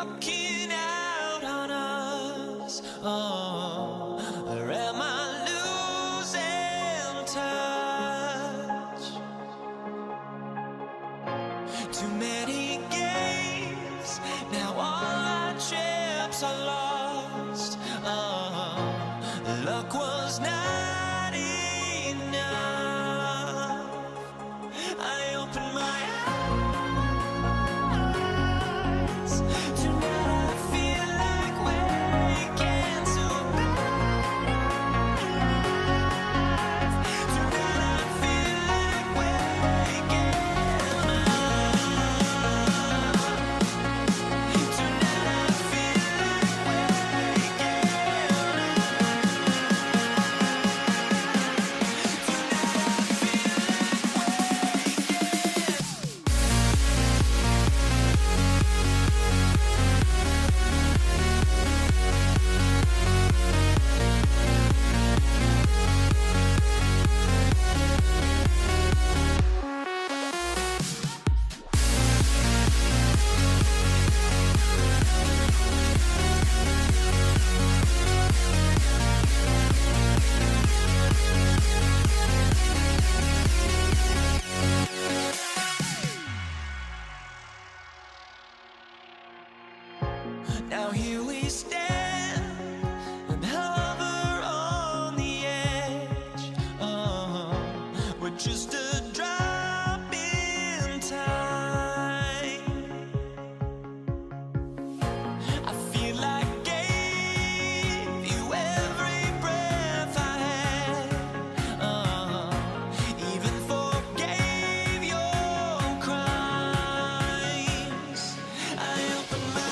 walking out on us. Oh, or am I losing touch? Too many games, now all our chips are lost. Oh, luck was not enough. I opened my eyes. Tonight I feel like waking to life. Tonight I feel like waking up. Tonight I feel like waking now here we stand and hover on the edge. Oh, we're just a drop in time. I feel like I gave you every breath I had. Even forgave your crimes. I opened my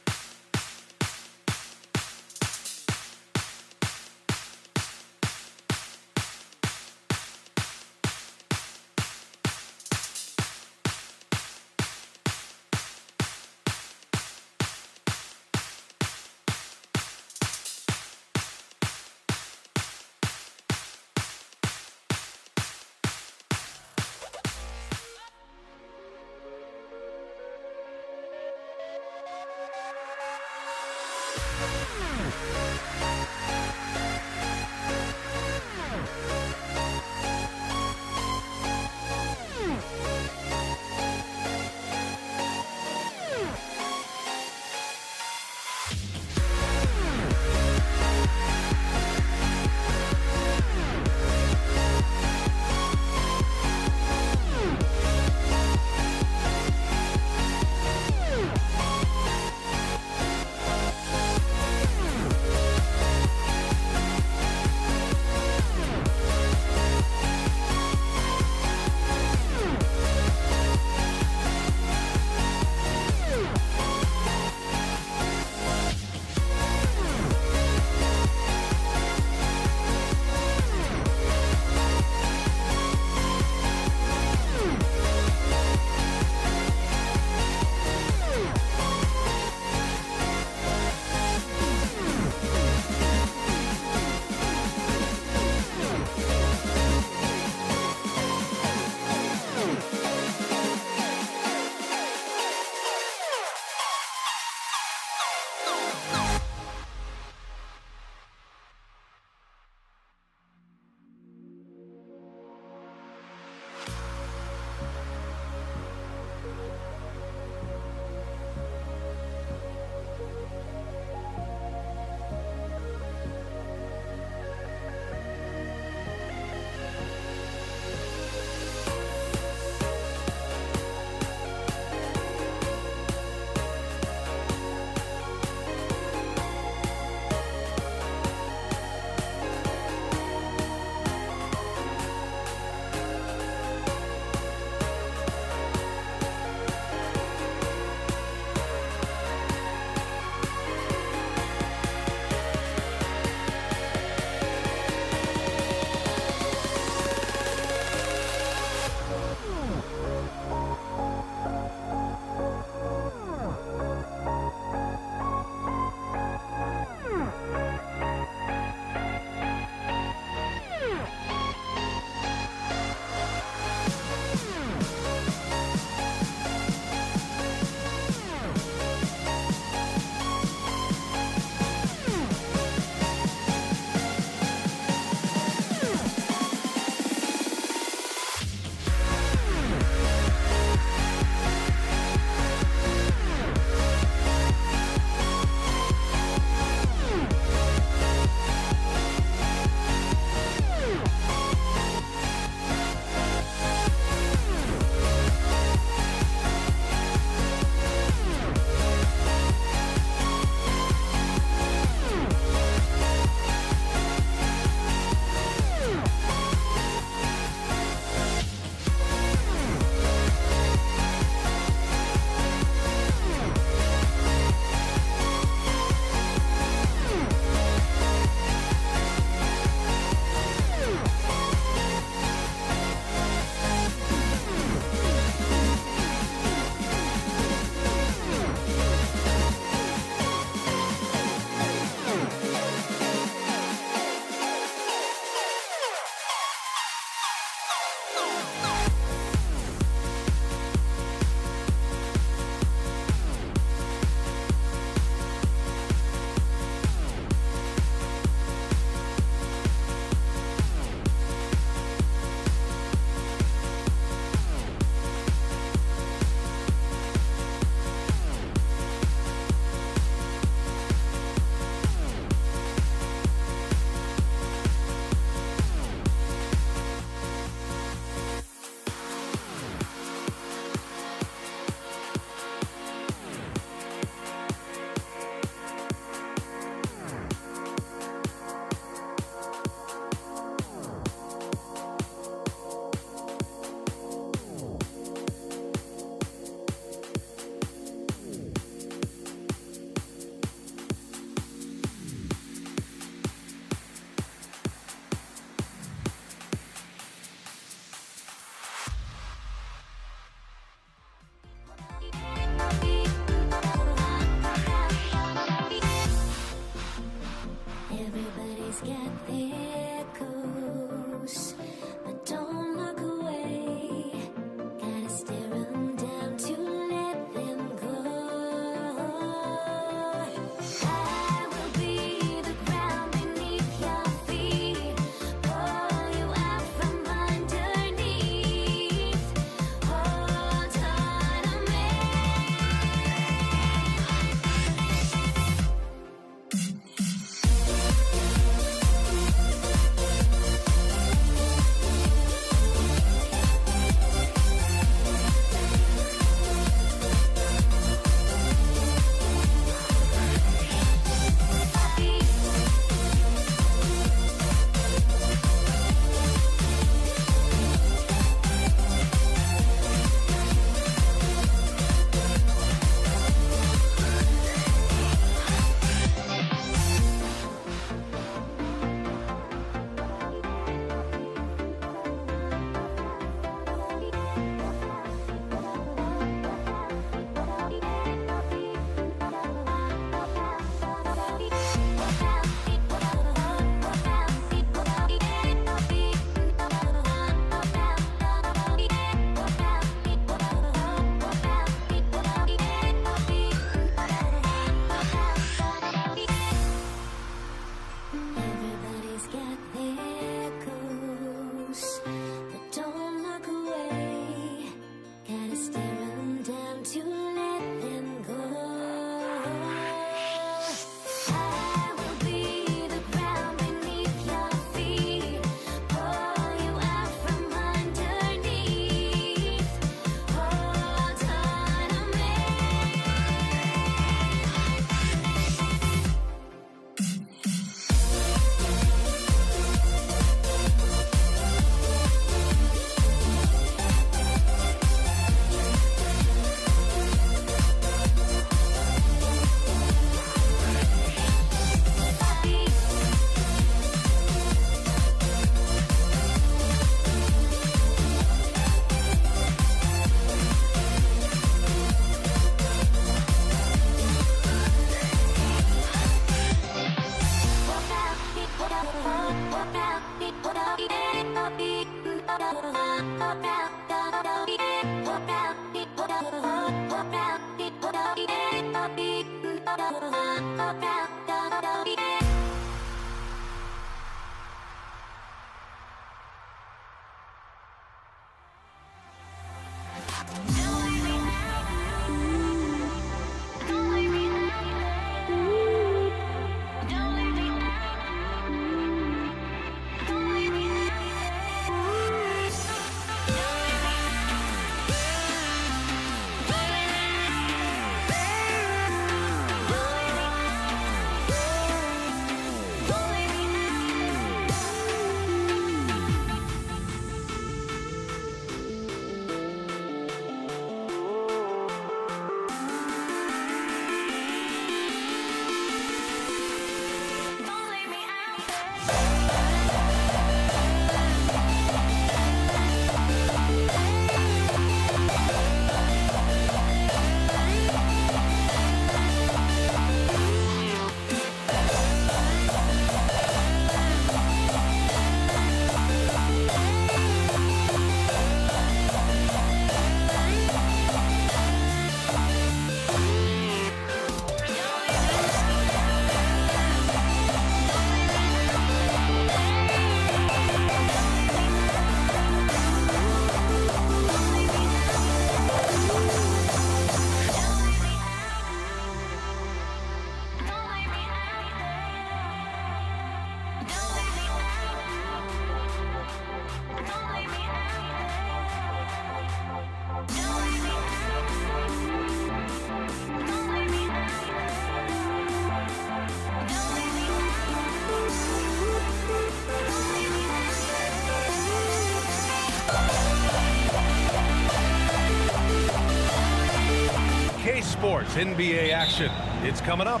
Sports NBA action. It's coming up.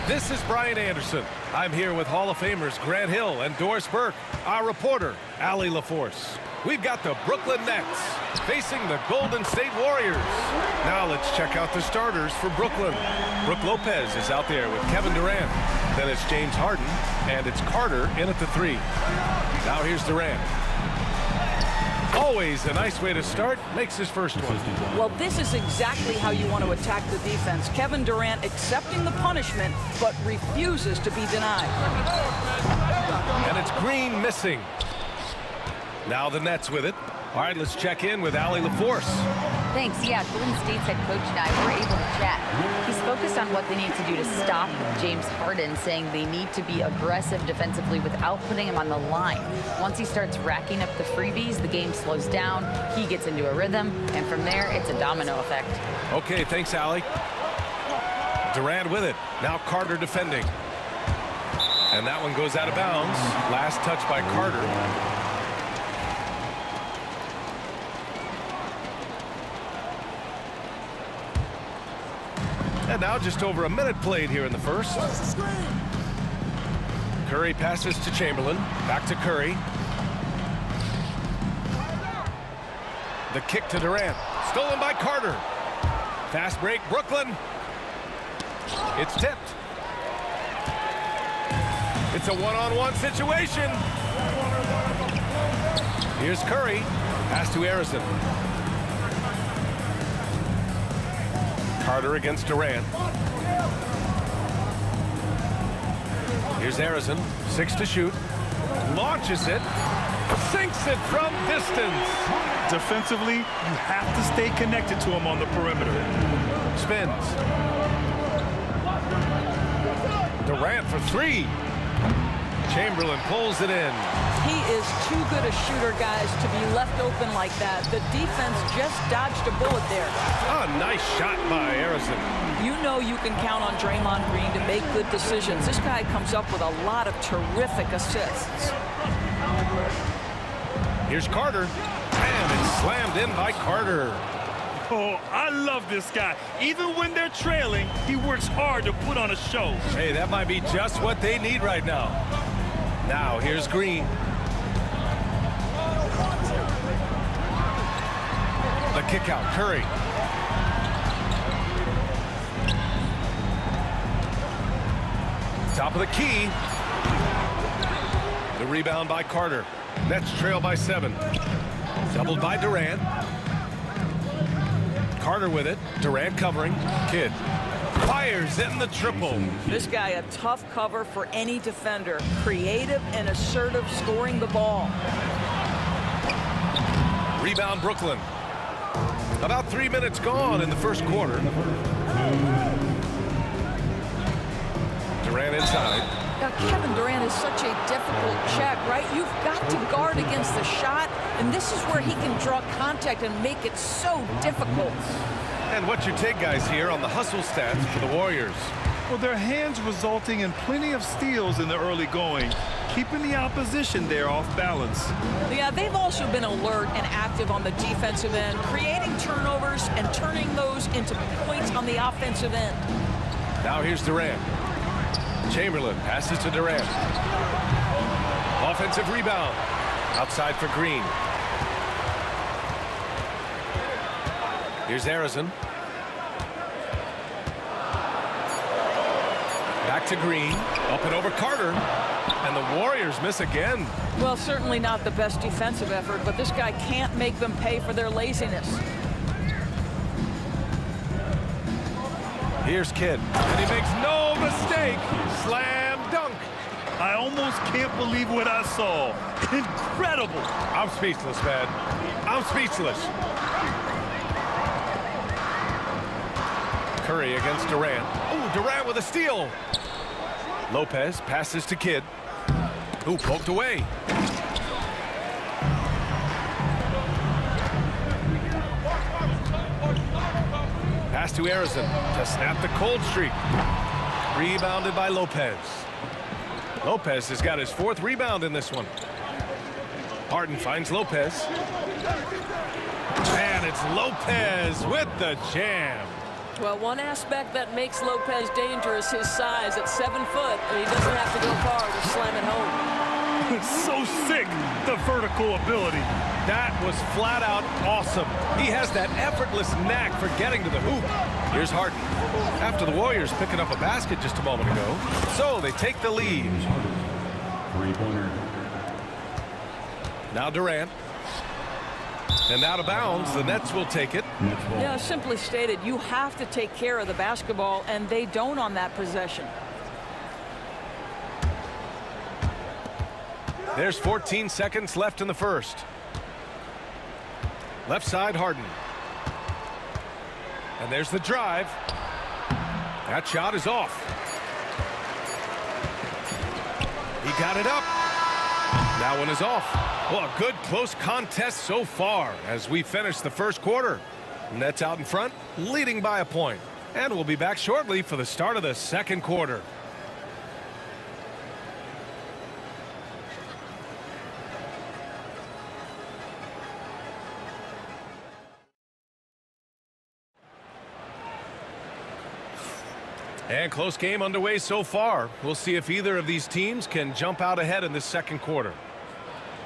This is Brian Anderson. I'm here with Hall of Famers Grant Hill and Doris Burke, our reporter, Allie LaForce. We've got the Brooklyn Nets facing the Golden State Warriors. Now let's check out the starters for Brooklyn. Brook Lopez is out there with Kevin Durant. Then it's James Harden, and it's Carter in at the 3. Now here's Durant. Always a nice way to start, makes his first one. Well, this is exactly how you want to attack the defense. Kevin Durant accepting the punishment, but refuses to be denied. And it's Green missing. Now the Nets with it. All right, let's check in with Allie LaForce. Thanks. Yeah, Golden State's head coach and I were able to chat. He's focused on what they need to do to stop James Harden, saying they need to be aggressive defensively without putting him on the line. Once he starts racking up the freebies, the game slows down, he gets into a rhythm, and from there, it's a domino effect. Okay, thanks, Allie. Durant with it. Now Carter defending. And that one goes out of bounds. Last touch by Carter. And now just over a minute played here in the first. Curry passes to Chamberlain. Back to Curry. The kick to Durant. Stolen by Carter. Fast break, Brooklyn. It's tipped. It's a one-on-one situation. Here's Curry. Pass to Harrison. Carter against Durant. Here's Harrison. 6 to shoot. Launches it. Sinks it from distance. Defensively, you have to stay connected to him on the perimeter. Spins. Durant for 3. Chamberlain pulls it in. He is too good a shooter, guys, to be left open like that. The defense just dodged a bullet there. A nice shot by Harrison. You know you can count on Draymond Green to make good decisions. This guy comes up with a lot of terrific assists. Here's Carter. And it's slammed in by Carter. Oh, I love this guy. Even when they're trailing, he works hard to put on a show. Hey, that might be just what they need right now. Now, here's Green. The kick out, Curry. Top of the key. The rebound by Carter. Nets trail by 7. Doubled by Durant. Carter with it. Durant covering. Kidd. Wide fires in the triple. This guy a tough cover for any defender. Creative and assertive scoring the ball. Rebound Brooklyn. About 3 minutes gone in the first quarter. Durant inside. Now, Kevin Durant is such a difficult check, right? You've got to guard against the shot, and this is where he can draw contact and make it so difficult. And what's your take, guys, here on the hustle stats for the Warriors? Well, their hands resulting in plenty of steals in the early going, keeping the opposition there off balance. Yeah, they've also been alert and active on the defensive end, creating turnovers and turning those into points on the offensive end. Now here's Durant. Chamberlain passes to Durant. Offensive rebound. Outside for Green. Here's Harrison. Back to Green. Up and over Carter. And the Warriors miss again. Well, certainly not the best defensive effort, but this guy can't make them pay for their laziness. Here's Kidd. And he makes no mistake. Slam dunk. I almost can't believe what I saw. Incredible. I'm speechless, man. I'm speechless. Curry against Durant. Oh, Durant with a steal. Lopez passes to Kidd. Who poked away. Pass to Harrison to snap the cold streak. Rebounded by Lopez. Lopez has got his 4th rebound in this one. Harden finds Lopez. And it's Lopez with the jam. Well, one aspect that makes Lopez dangerous, his size at 7 foot, and he doesn't have to go far to slam it home. So sick, the vertical ability. That was flat out awesome. He has that effortless knack for getting to the hoop. Here's Harden. After the Warriors picking up a basket just a moment ago. So they take the lead. Three-pointer. Now Durant. And out of bounds, the Nets will take it. Yeah, simply stated, you have to take care of the basketball, and they don't on that possession. There's 14 seconds left in the first. Left side, Harden. And there's the drive. That shot is off. He got it up. That one is off. Well, a good close contest so far as we finish the first quarter. Nets out in front, leading by a point. And we'll be back shortly for the start of the second quarter. And close game underway so far. We'll see if either of these teams can jump out ahead in this second quarter.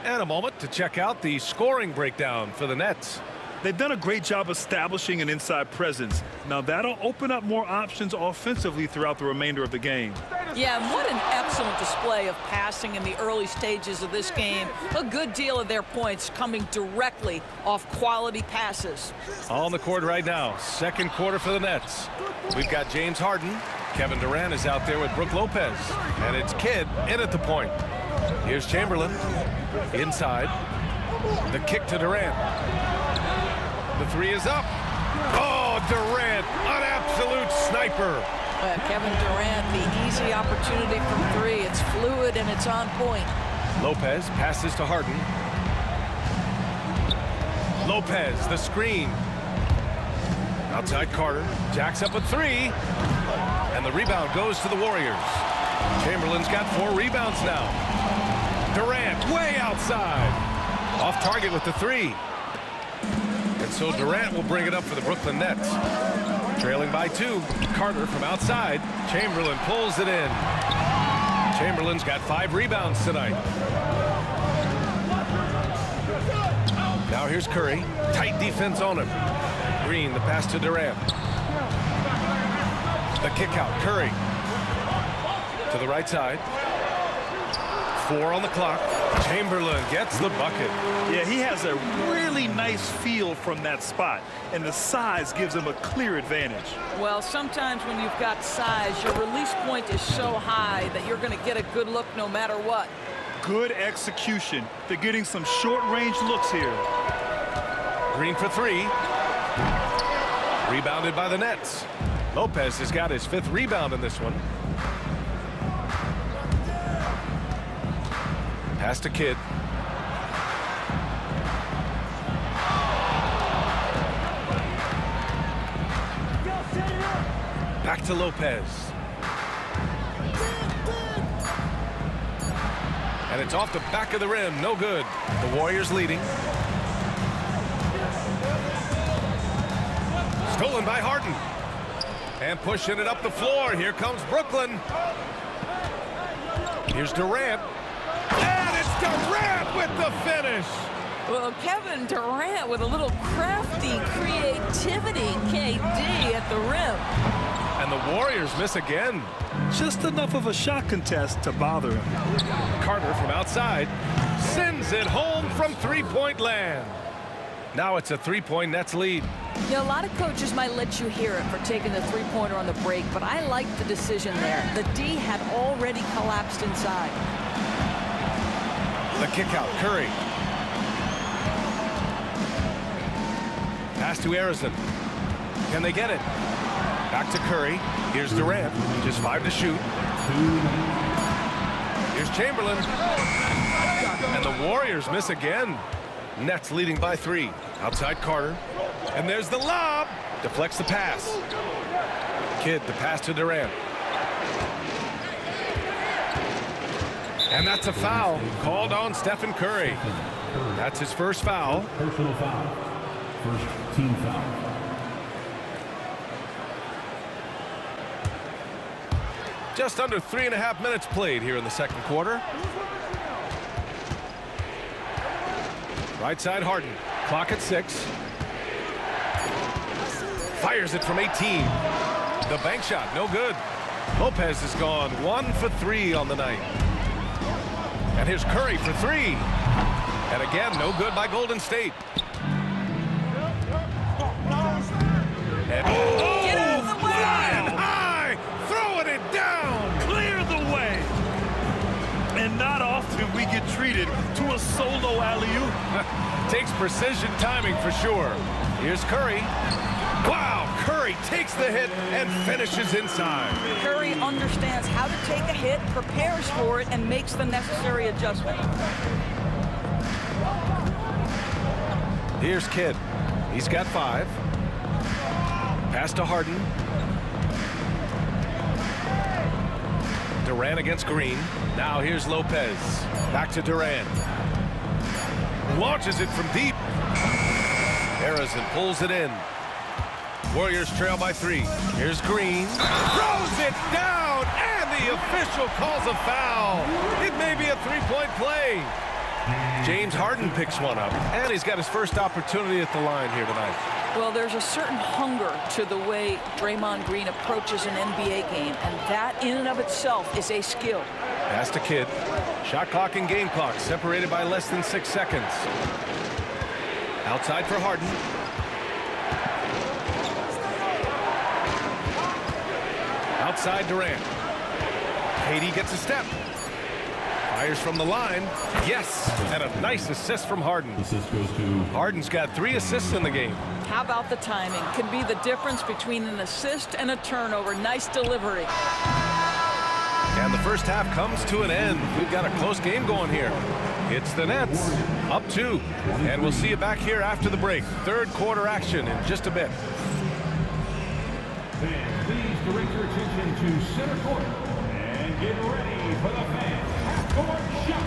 And a moment to check out the scoring breakdown for the Nets. They've done a great job establishing an inside presence. Now that'll open up more options offensively throughout the remainder of the game. Yeah, and what an excellent display of passing in the early stages of this game. A good deal of their points coming directly off quality passes. On the court right now, second quarter for the Nets. We've got James Harden. Kevin Durant is out there with Brook Lopez. And it's Kidd in at the point. Here's Chamberlain. Inside. The kick to Durant. The three is up. Oh, Durant, an absolute sniper. Kevin Durant, the easy opportunity from 3. It's fluid and it's on point. Lopez passes to Harden. Lopez, the screen. Outside Carter. Jacks up a 3. And the rebound goes to the Warriors. Chamberlain's got 4 rebounds now. Durant way outside. Off target with the 3. And so Durant will bring it up for the Brooklyn Nets. Trailing by 2. Carter from outside. Chamberlain pulls it in. Chamberlain's got 5 rebounds tonight. Now here's Curry. Tight defense on him. Green, the pass to Durant. The kick out. Curry to the right side. 4 on the clock. Chamberlain gets the bucket. Yeah, he has a really nice feel from that spot, and the size gives him a clear advantage. Well, sometimes when you've got size, your release point is so high that you're going to get a good look no matter what. Good execution. They're getting some short-range looks here. Green for three. Rebounded by the Nets. Lopez has got his 5th rebound in this one. Pass to Kidd. Back to Lopez. And it's off the back of the rim. No good. The Warriors leading. Stolen by Harden. And pushing it up the floor. Here comes Brooklyn. Here's Durant. And it's Durant with the finish. Well, Kevin Durant with a little crafty creativity, KD at the rim. And the Warriors miss again. Just enough of a shot contest to bother him. Carter from outside sends it home from three-point land. Now it's a 3-point Nets lead. Yeah, a lot of coaches might let you hear it for taking the three-pointer on the break, but I like the decision there. The D had already collapsed inside. The kick out, Curry. Pass to Arizon. Can they get it? Back to Curry. Here's Durant. Just 5 to shoot. Here's Chamberlain. And the Warriors miss again. Nets leading by 3. Outside Carter. And there's the lob. Deflects the pass. Kidd, the pass to Durant. And that's a foul called on Stephen Curry. That's his first foul. Personal foul. First team foul. Just under 3.5 minutes played here in the second quarter. Right side Harden. Clock at 6. Fires it from 18. The bank shot, no good. Lopez has gone 1 for 3 on the night. And here's Curry for 3. And again, no good by Golden State. And Get out of the way! flying high, throwing it down. Clear the way. And not often we get treated to a solo alley-oop. Takes precision timing for sure. Here's Curry. Wow, Curry takes the hit and finishes inside. Curry understands how to take a hit, prepares for it, and makes the necessary adjustment. Here's Kidd. He's got 5. Pass to Harden. Durant against Green. Now here's Lopez. Back to Durant. Launches it from deep. Harrison pulls it in. Warriors trail by 3. Here's Green. Throws it down, and the official calls a foul. It may be a 3-point play. James Harden picks one up, and he's got his first opportunity at the line here tonight. Well, there's a certain hunger to the way Draymond Green approaches an NBA game, and that in and of itself is a skill. Pass to Kidd. Shot clock and game clock separated by less than 6 seconds. Outside for Harden. Outside Durant. KD gets a step. Fires from the line. Yes, and a nice assist from Harden. Assist goes to Harden's got 3 assists in the game. How about the timing? Can be the difference between an assist and a turnover. Nice delivery. And the first half comes to an end. We've got a close game going here. It's the Nets up 2. And we'll see you back here after the break. Third quarter action in just a bit. fans. Please direct your attention to center court and get ready for the fans half-court shot.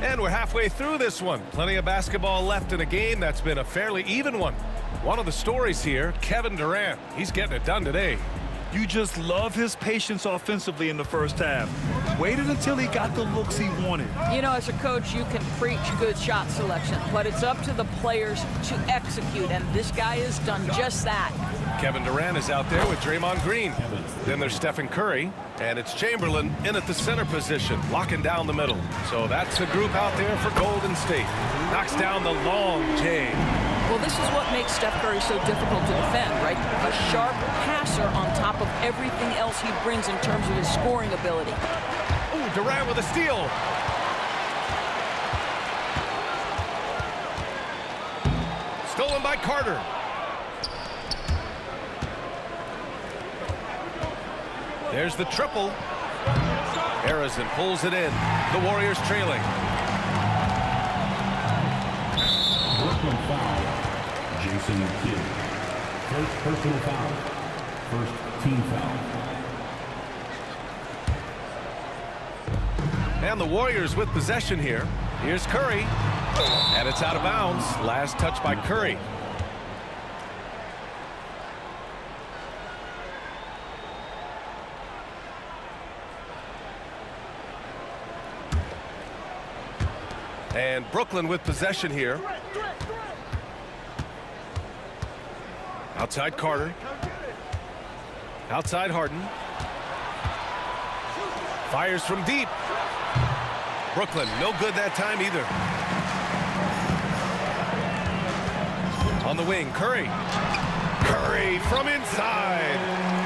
And we're halfway through this one. Plenty of basketball left in a game that's been a fairly even one. One of the stories here, Kevin Durant. He's getting it done today. You just love his patience offensively in the first half. Waited until he got the looks he wanted. You know, as a coach, you can preach good shot selection, but it's up to the players to execute, and this guy has done just that. Kevin Durant is out there with Draymond Green. Then there's Stephen Curry, and it's Chamberlain in at the center position, locking down the middle. So that's the group out there for Golden State. Knocks down the long J. Well, this is what makes Steph Curry so difficult to defend, right? A sharp passer on top of everything else he brings in terms of his scoring ability. Ooh, Durant with a steal. Stolen by Carter. There's the triple. Harrison pulls it in. The Warriors trailing. Personal foul. Jason Kidd. First personal foul. First team foul. And the Warriors with possession here. Here's Curry. And it's out of bounds. Last touch by Curry. And Brooklyn with possession here. Outside Carter. Outside Harden. Fires from deep. Brooklyn, no good that time either. On the wing, Curry. Curry from inside.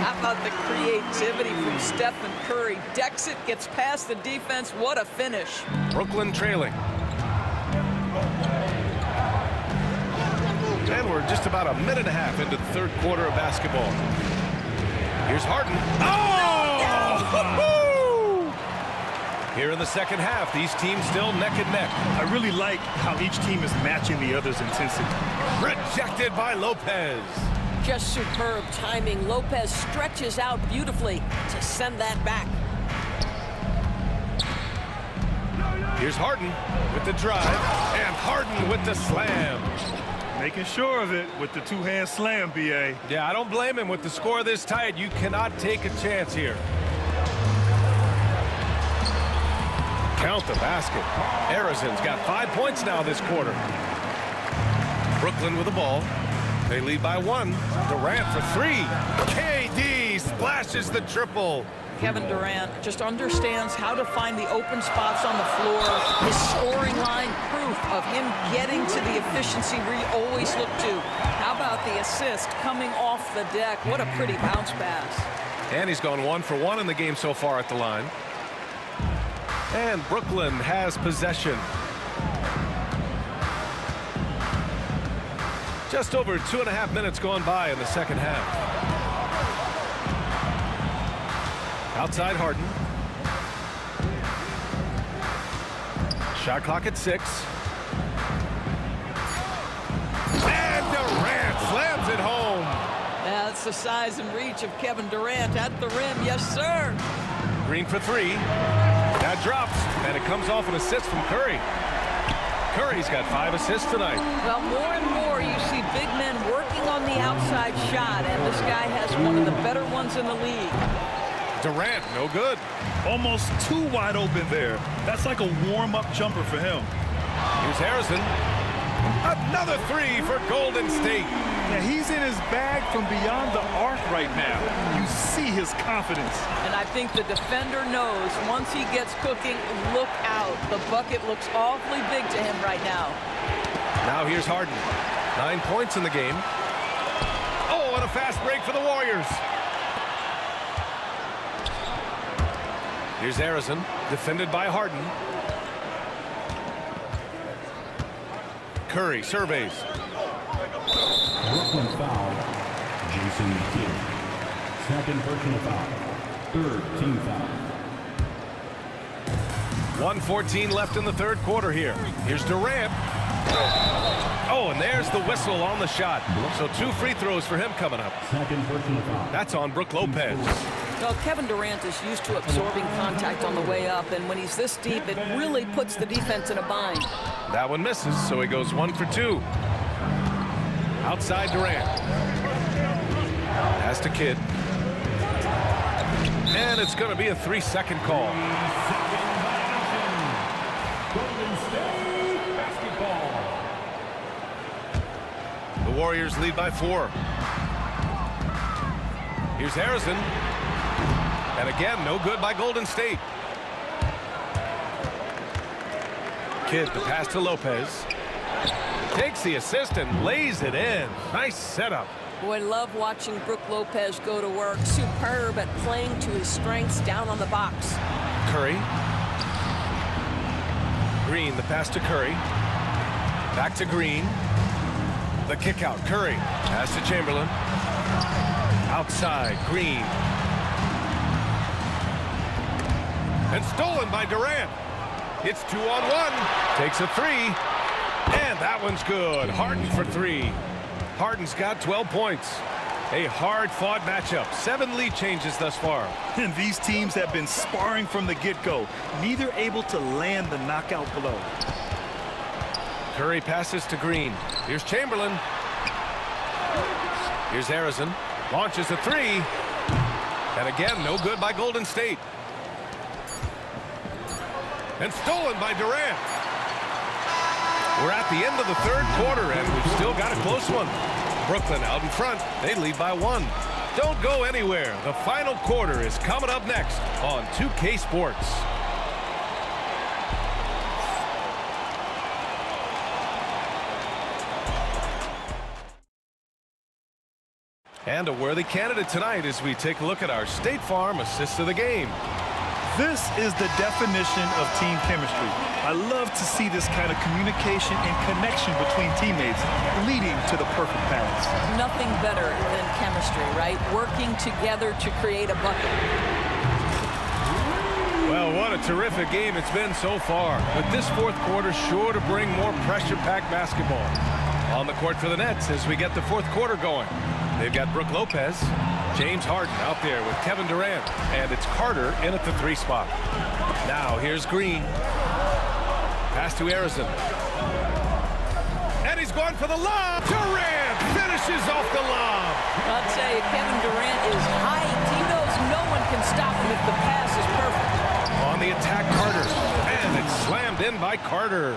How about the creativity from Stephen Curry? Decks it, gets past the defense. What a finish. Brooklyn trailing. And we're just about a minute and a half into the third quarter of basketball. Here's Harden. Oh! Here in the second half, these teams still neck and neck. I really like how each team is matching the other's intensity. Rejected by Lopez. Just superb timing. Lopez stretches out beautifully to send that back. Here's Harden with the drive, and Harden with the slam. Making sure of it with the two-hand slam, B.A. Yeah, I don't blame him. With the score this tight, you cannot take a chance here. Count the basket. Harrison's got 5 points now this quarter. Brooklyn with the ball. They lead by 1. Durant for 3. KD splashes the triple. Kevin Durant just understands how to find the open spots on the floor. His scoring line, proof of him getting to the efficiency we always look to. How about the assist coming off the deck? What a pretty bounce pass. And he's gone 1 for 1 in the game so far at the line. And Brooklyn has possession. Just over 2.5 minutes gone by in the second half. Outside Harden. Shot clock at 6. And Durant slams it home. That's the size and reach of Kevin Durant at the rim. Yes, sir. Green for 3. That drops, and it comes off an assist from Curry. Curry's got 5 assists tonight. Well, more and more you see big men working on the outside shot, and this guy has one of the better ones in the league. Durant, no good. Almost too wide open there. That's like a warm-up jumper for him. Here's Harrison. Another 3 for Golden State. Yeah, he's in his bag from beyond the arc right now. You see his confidence. And I think the defender knows once he gets cooking, look out. The bucket looks awfully big to him right now. Now here's Harden. 9 points in the game. Oh, and a fast break for the Warriors. Here's Harrison, defended by Harden. Curry surveys. Brooklyn foul. Jason Kidd. Second personal foul. Third team foul. 1:14 left in the third quarter here. Here's Durant. Oh, and there's the whistle on the shot. So 2 free throws for him coming up. Second personal foul. That's on Brook Lopez. Well, Kevin Durant is used to absorbing contact on the way up, and when he's this deep, it really puts the defense in a bind. That one misses, so he goes 1 for 2. Outside Durant. Pass to Kidd. And it's going to be a 3-second call. Golden State basketball. The Warriors lead by 4. Here's Harrison. And again, no good by Golden State. Kidd, the pass to Lopez. Takes the assist and lays it in. Nice setup. Boy, love watching Brook Lopez go to work. Superb at playing to his strengths down on the box. Curry. Green, the pass to Curry. Back to Green. The kick out. Curry. Pass to Chamberlain. Outside. Green. And stolen by Durant. It's 2-on-1. Takes a 3. And that one's good. Harden for 3. Harden's got 12 points. A hard-fought matchup. 7 lead changes thus far. And these teams have been sparring from the get-go. Neither able to land the knockout blow. Curry passes to Green. Here's Chamberlain. Here's Harrison. Launches a 3. And again, no good by Golden State. And stolen by Durant. We're at the end of the 3rd quarter, and we've still got a close one. Brooklyn out in front. They lead by 1. Don't go anywhere. The final quarter is coming up next on 2K Sports. And a worthy candidate tonight as we take a look at our State Farm assist of the game. This is the definition of team chemistry. I love to see this kind of communication and connection between teammates leading to the perfect pass. Nothing better than chemistry, right? Working together to create a bucket. Well, what a terrific game it's been so far. With this 4th quarter sure to bring more pressure-packed basketball. On the court for the Nets as we get the 4th quarter going. They've got Brook Lopez, James Harden out there with Kevin Durant, and it's Carter in at the 3 spot. Now here's Green. Pass to Harrison. And he's going for the lob. Durant finishes off the lob. I'll tell you, Kevin Durant is height. He knows no one can stop him if the pass is perfect. On the attack, Carter. And it's slammed in by Carter.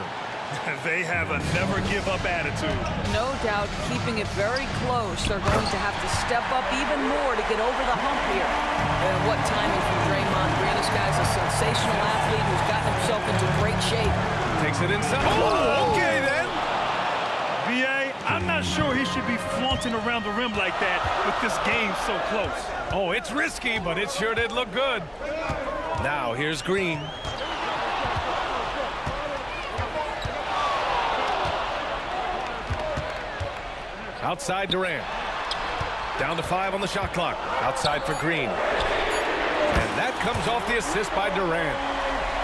They have a never-give-up attitude. No doubt, keeping it very close. They're going to have to step up even more to get over the hump here. And what timing from Draymond Green. This guy's a sensational athlete who's gotten himself into great shape. Takes it inside. Oh, okay then. B.A., I'm not sure he should be flaunting around the rim like that with this game so close. Oh, it's risky, but it sure did look good. Now here's Green. Outside Durant. Down to 5 on the shot clock. Outside for Green. And that comes off the assist by Durant.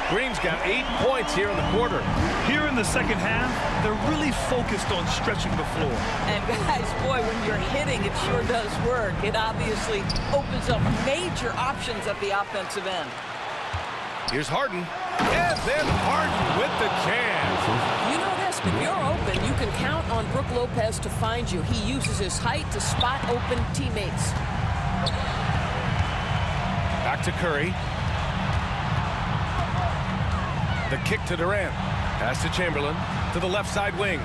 Green's got 8 points here in the quarter. Here in the second half, they're really focused on stretching the floor. And guys, boy, when you're hitting, it sure does work. It obviously opens up major options at the offensive end. Here's Harden. And then Harden with the chance. You know this, if you're open, you can count on Brook Lopez to find you. He uses his height to spot open teammates. Back to Curry. The kick to Durant. Pass to Chamberlain to the left side wing.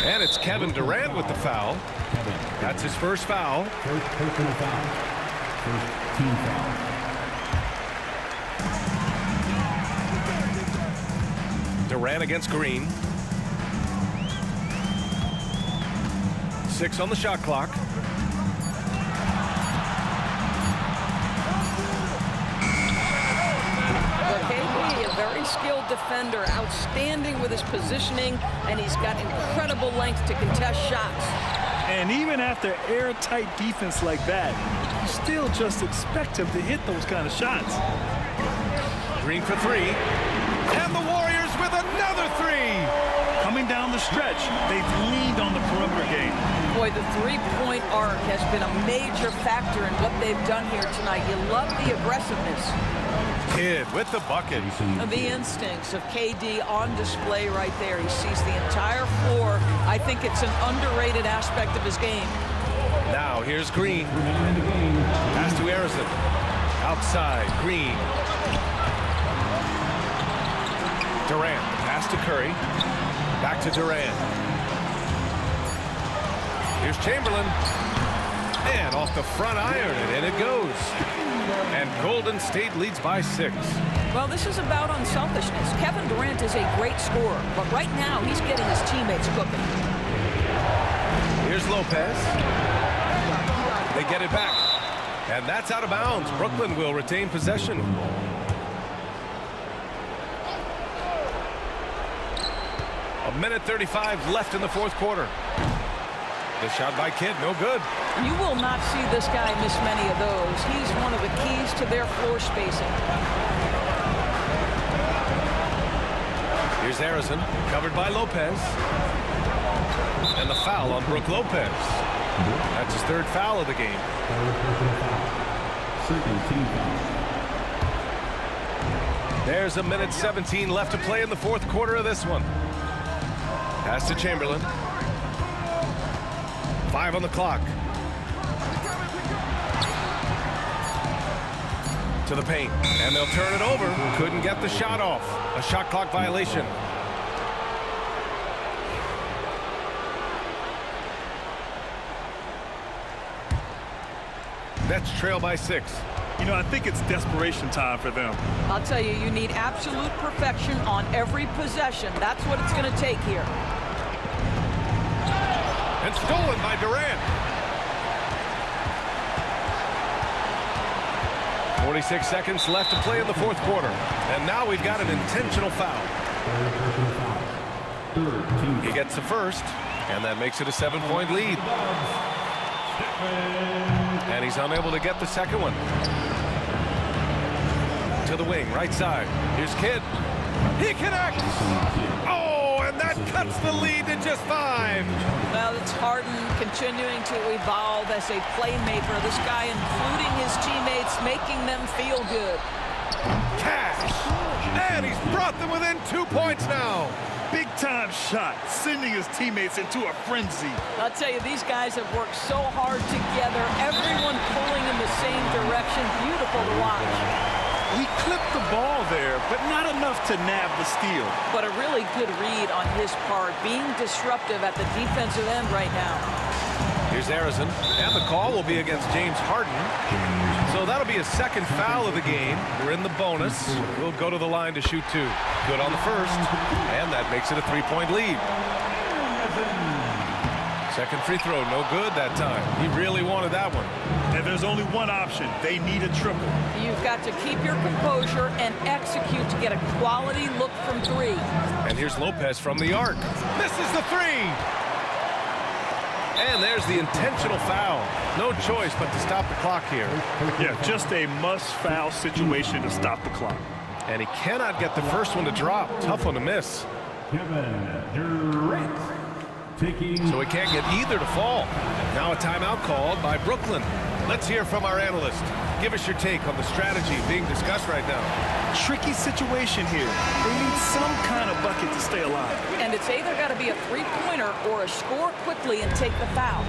And it's Kevin Durant with the foul. That's his first foul. First personal foul. First team foul. Durant against Green. 6 on the shot clock. KD, a very skilled defender, outstanding with his positioning, and he's got incredible length to contest shots. And even after airtight defense like that, you still just expect him to hit those kind of shots. Green for 3. And the Warriors with another 3. Coming down the stretch, they've leaned on the perimeter game. Boy, the three-point arc has been a major factor in what they've done here tonight. You love the aggressiveness. Kidd with the bucket. The instincts of KD on display right there. He sees the entire floor. I think it's an underrated aspect of his game. Now here's Green. Remaining in the game. Pass to Harrison. Outside, Green. Durant, pass to Curry. Back to Durant. Here's Chamberlain. And off the front iron, and in it goes. And Golden State leads by 6. Well, this is about unselfishness. Kevin Durant is a great scorer, but right now he's getting his teammates cooking. Here's Lopez. They get it back. And that's out of bounds. Brooklyn will retain possession. A minute 35 left in the fourth quarter. The shot by Kidd, no good. You will not see this guy miss many of those. He's one of the keys to their floor spacing. Here's Harrison, covered by Lopez. And the foul on Brook Lopez. That's his 3rd foul of the game. There's a minute 17 left to play in the fourth quarter of this one. Pass to Chamberlain. 5 on the clock. To the paint, and they'll turn it over. Couldn't get the shot off. A shot clock violation. Nets trail by 6. You know, I think it's desperation time for them. I'll tell you, you need absolute perfection on every possession. That's what it's going to take here. And stolen by Durant. 46 seconds left to play in the fourth quarter. And now we've got an intentional foul. He gets the first, and that makes it a 7-point lead. And he's unable to get the second one. To the wing, right side. Here's Kidd. He connects! Oh, and that cuts the lead to just 5. Well, it's Harden continuing to evolve as a playmaker. This guy including his teammates, making them feel good. Cash! And he's brought them within 2 points now. Big-time shot, sending his teammates into a frenzy. I'll tell you, these guys have worked so hard together. Everyone pulling in the same direction. Beautiful to watch. He clipped the ball there, but not enough to nab the steal. But a really good read on his part, being disruptive at the defensive end right now. Here's Harrison, and the call will be against James Harden. So that'll be a 2nd foul of the game. We're in the bonus. We'll go to the line to shoot 2. Good on the first, and that makes it a 3-point lead. Second free throw, no good that time. He really wanted that one. And there's only one option. They need a triple. You've got to keep your composure and execute to get a quality look from 3. And here's Lopez from the arc. Misses the 3. And there's the intentional foul. No choice but to stop the clock here. Yeah, just a must-foul situation to stop the clock. And he cannot get the first one to drop. Tough one to miss. Kevin Durant taking. So he can't get either to fall. Now a timeout called by Brooklyn. Let's hear from our analyst. Give us your take on the strategy being discussed right now. Tricky situation here. They need some kind of bucket to stay alive. And it's either got to be a 3-pointer or a score quickly and take the foul.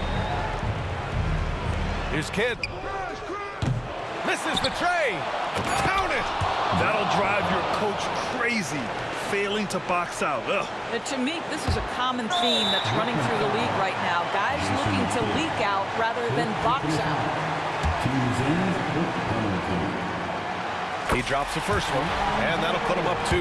Here's Kidd. Misses the tray. Count it. That'll drive your coach crazy, failing to box out. Ugh. And to me, this is a common theme that's running through the league right now. Guys looking to leak out rather than box out. He drops the first one, and that'll put him up 2.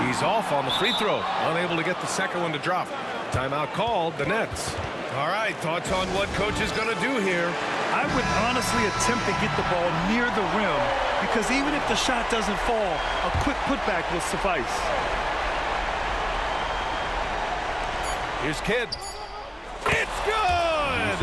He's off on the free throw, unable to get the second one to drop. Timeout called, the Nets. All right, thoughts on what coach is going to do here? I would honestly attempt to get the ball near the rim, because even if the shot doesn't fall, a quick putback will suffice. Here's Kidd. It's good!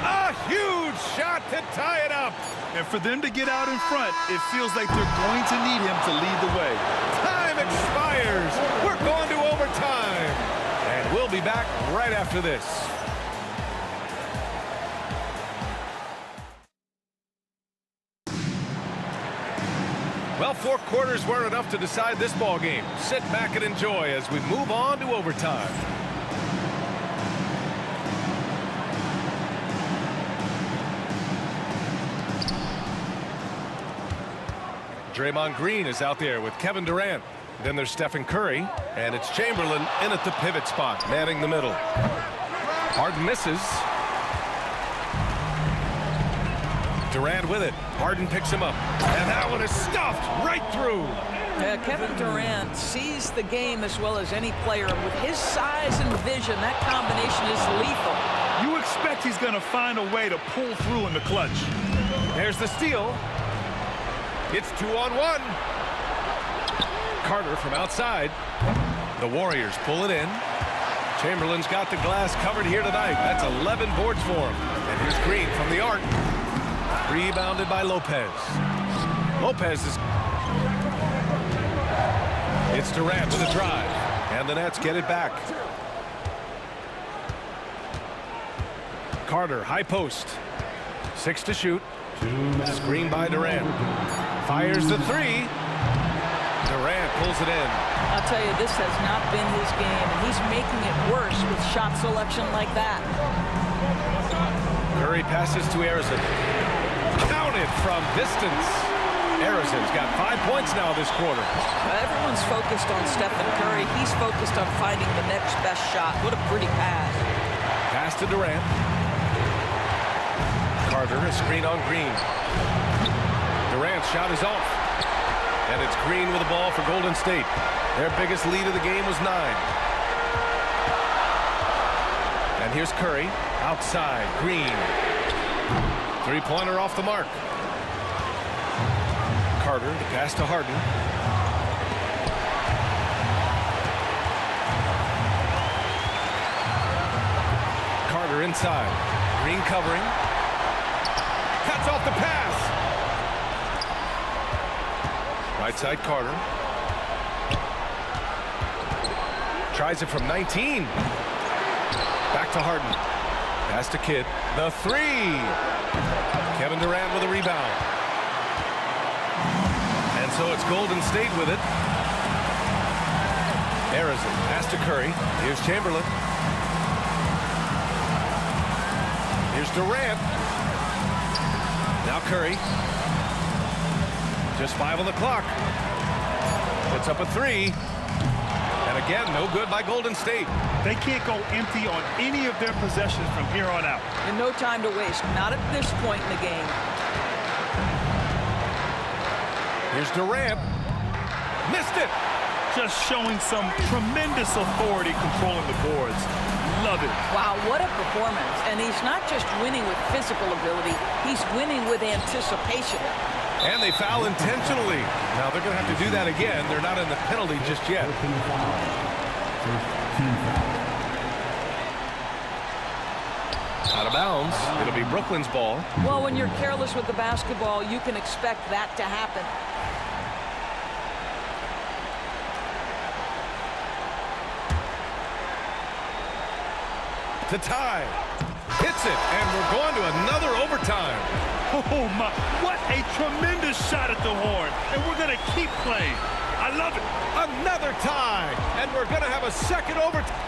A huge shot to tie it up. And for them to get out in front, it feels like they're going to need him to lead the way. Time expires. We're going to overtime. And we'll be back right after this. Well, 4 quarters weren't enough to decide this ball game. Sit back and enjoy as we move on to overtime. Draymond Green is out there with Kevin Durant. Then there's Stephen Curry, and it's Chamberlain in at the pivot spot, manning the middle. Harden misses. Durant with it. Harden picks him up, and that one is stuffed right through. Yeah, Kevin Durant sees the game as well as any player. With his size and vision, that combination is lethal. You expect he's going to find a way to pull through in the clutch. There's the steal. It's 2-on-1. Carter from outside. The Warriors pull it in. Chamberlain's got the glass covered here tonight. That's 11 boards for him. And here's Green from the arc. Rebounded by Lopez. Lopez is... It's Durant with a drive. And the Nets get it back. Carter, high post. 6 to shoot. Screen by Durant. Fires the 3. Durant pulls it in. I'll tell you, this has not been his game, and he's making it worse with shot selection like that. Curry passes to Arizon. Counted from distance. Arizon's got 5 points now this quarter. Everyone's focused on Stephen Curry. He's focused on finding the next best shot. What a pretty pass. Pass to Durant. Carter, a screen on Green. Durant's shot is off. And it's Green with the ball for Golden State. Their biggest lead of the game was 9. And here's Curry. Outside, Green. 3-pointer off the mark. Carter, the pass to Harden. Carter inside. Green covering. Cuts off the pass. Right side, Carter. Tries it from 19. Back to Harden. Pass to Kidd. The 3. Kevin Durant with a rebound. And so it's Golden State with it. Arizon. Pass to Curry. Here's Chamberlain. Here's Durant. Now Curry. Just 5 on the clock. Puts up a 3. And again, no good by Golden State. They can't go empty on any of their possessions from here on out. And no time to waste. Not at this point in the game. Here's Durant. Missed it. Just showing some tremendous authority controlling the boards. Love it. Wow, what a performance. And he's not just winning with physical ability. He's winning with anticipation. And they foul intentionally. Now they're going to have to do that again. They're not in the penalty just yet. Out of bounds. It'll be Brooklyn's ball. Well, when you're careless with the basketball, you can expect that to happen. To tie. Hits it, and we're going to another overtime. Oh, my. What a tremendous shot at the horn. And we're going to keep playing. I love it. Another tie, and we're going to have a second overtime.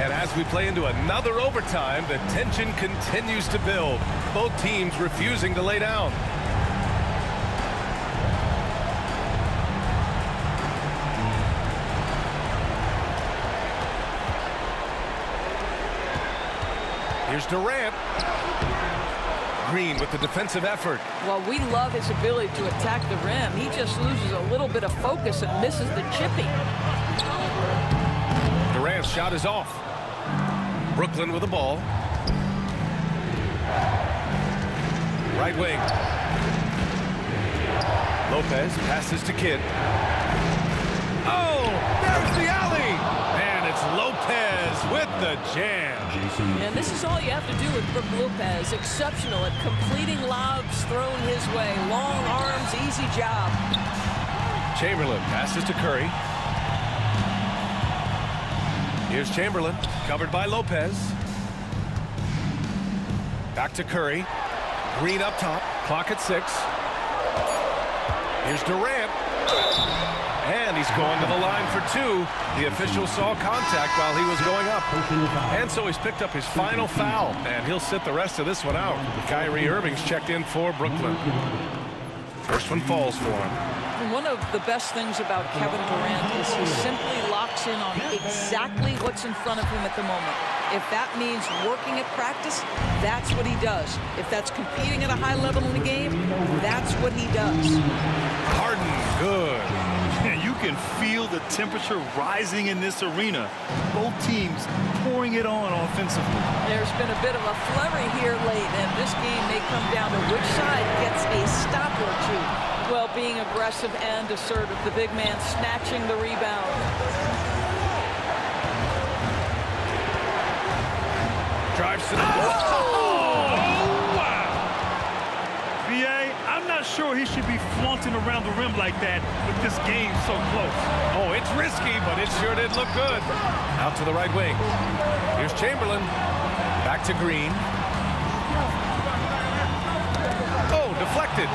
And as we play into another overtime, the tension continues to build. Both teams refusing to lay down. Here's Durant. Green with the defensive effort. Well, we love his ability to attack the rim. He just loses a little bit of focus and misses the chipping. Durant's shot is off. Brooklyn with the ball. Right wing. Lopez passes to Kidd. Oh, there's the alley. And it's Lopez with the jam. And this is all you have to do with Brook Lopez. Exceptional at completing lobs thrown his way. Long arms, easy job. Chamberlain passes to Curry. Here's Chamberlain, covered by Lopez. Back to Curry. Green up top, clock at 6. Here's Durant. And he's going to the line for two. The official saw contact while he was going up. And so he's picked up his final foul, and he'll sit the rest of this one out. Kyrie Irving's checked in for Brooklyn. First one falls for him. One of the best things about Kevin Durant is he simply locks in on exactly what's in front of him at the moment. If that means working at practice, that's what he does. If that's competing at a high level in the game, that's what he does. Harden, good. And you can feel the temperature rising in this arena. Both teams pouring it on offensively. There's been a bit of a flurry here late, and this game may come down to which side gets a stop or two. Well, being aggressive and assertive, the big man snatching the rebound. Drives to the... Oh, wow! VA, I'm not sure he should be flaunting around the rim like that with this game so close. Oh, it's risky, but it sure did look good. Out to the right wing. Here's Chamberlain. Back to Green. Oh, deflected.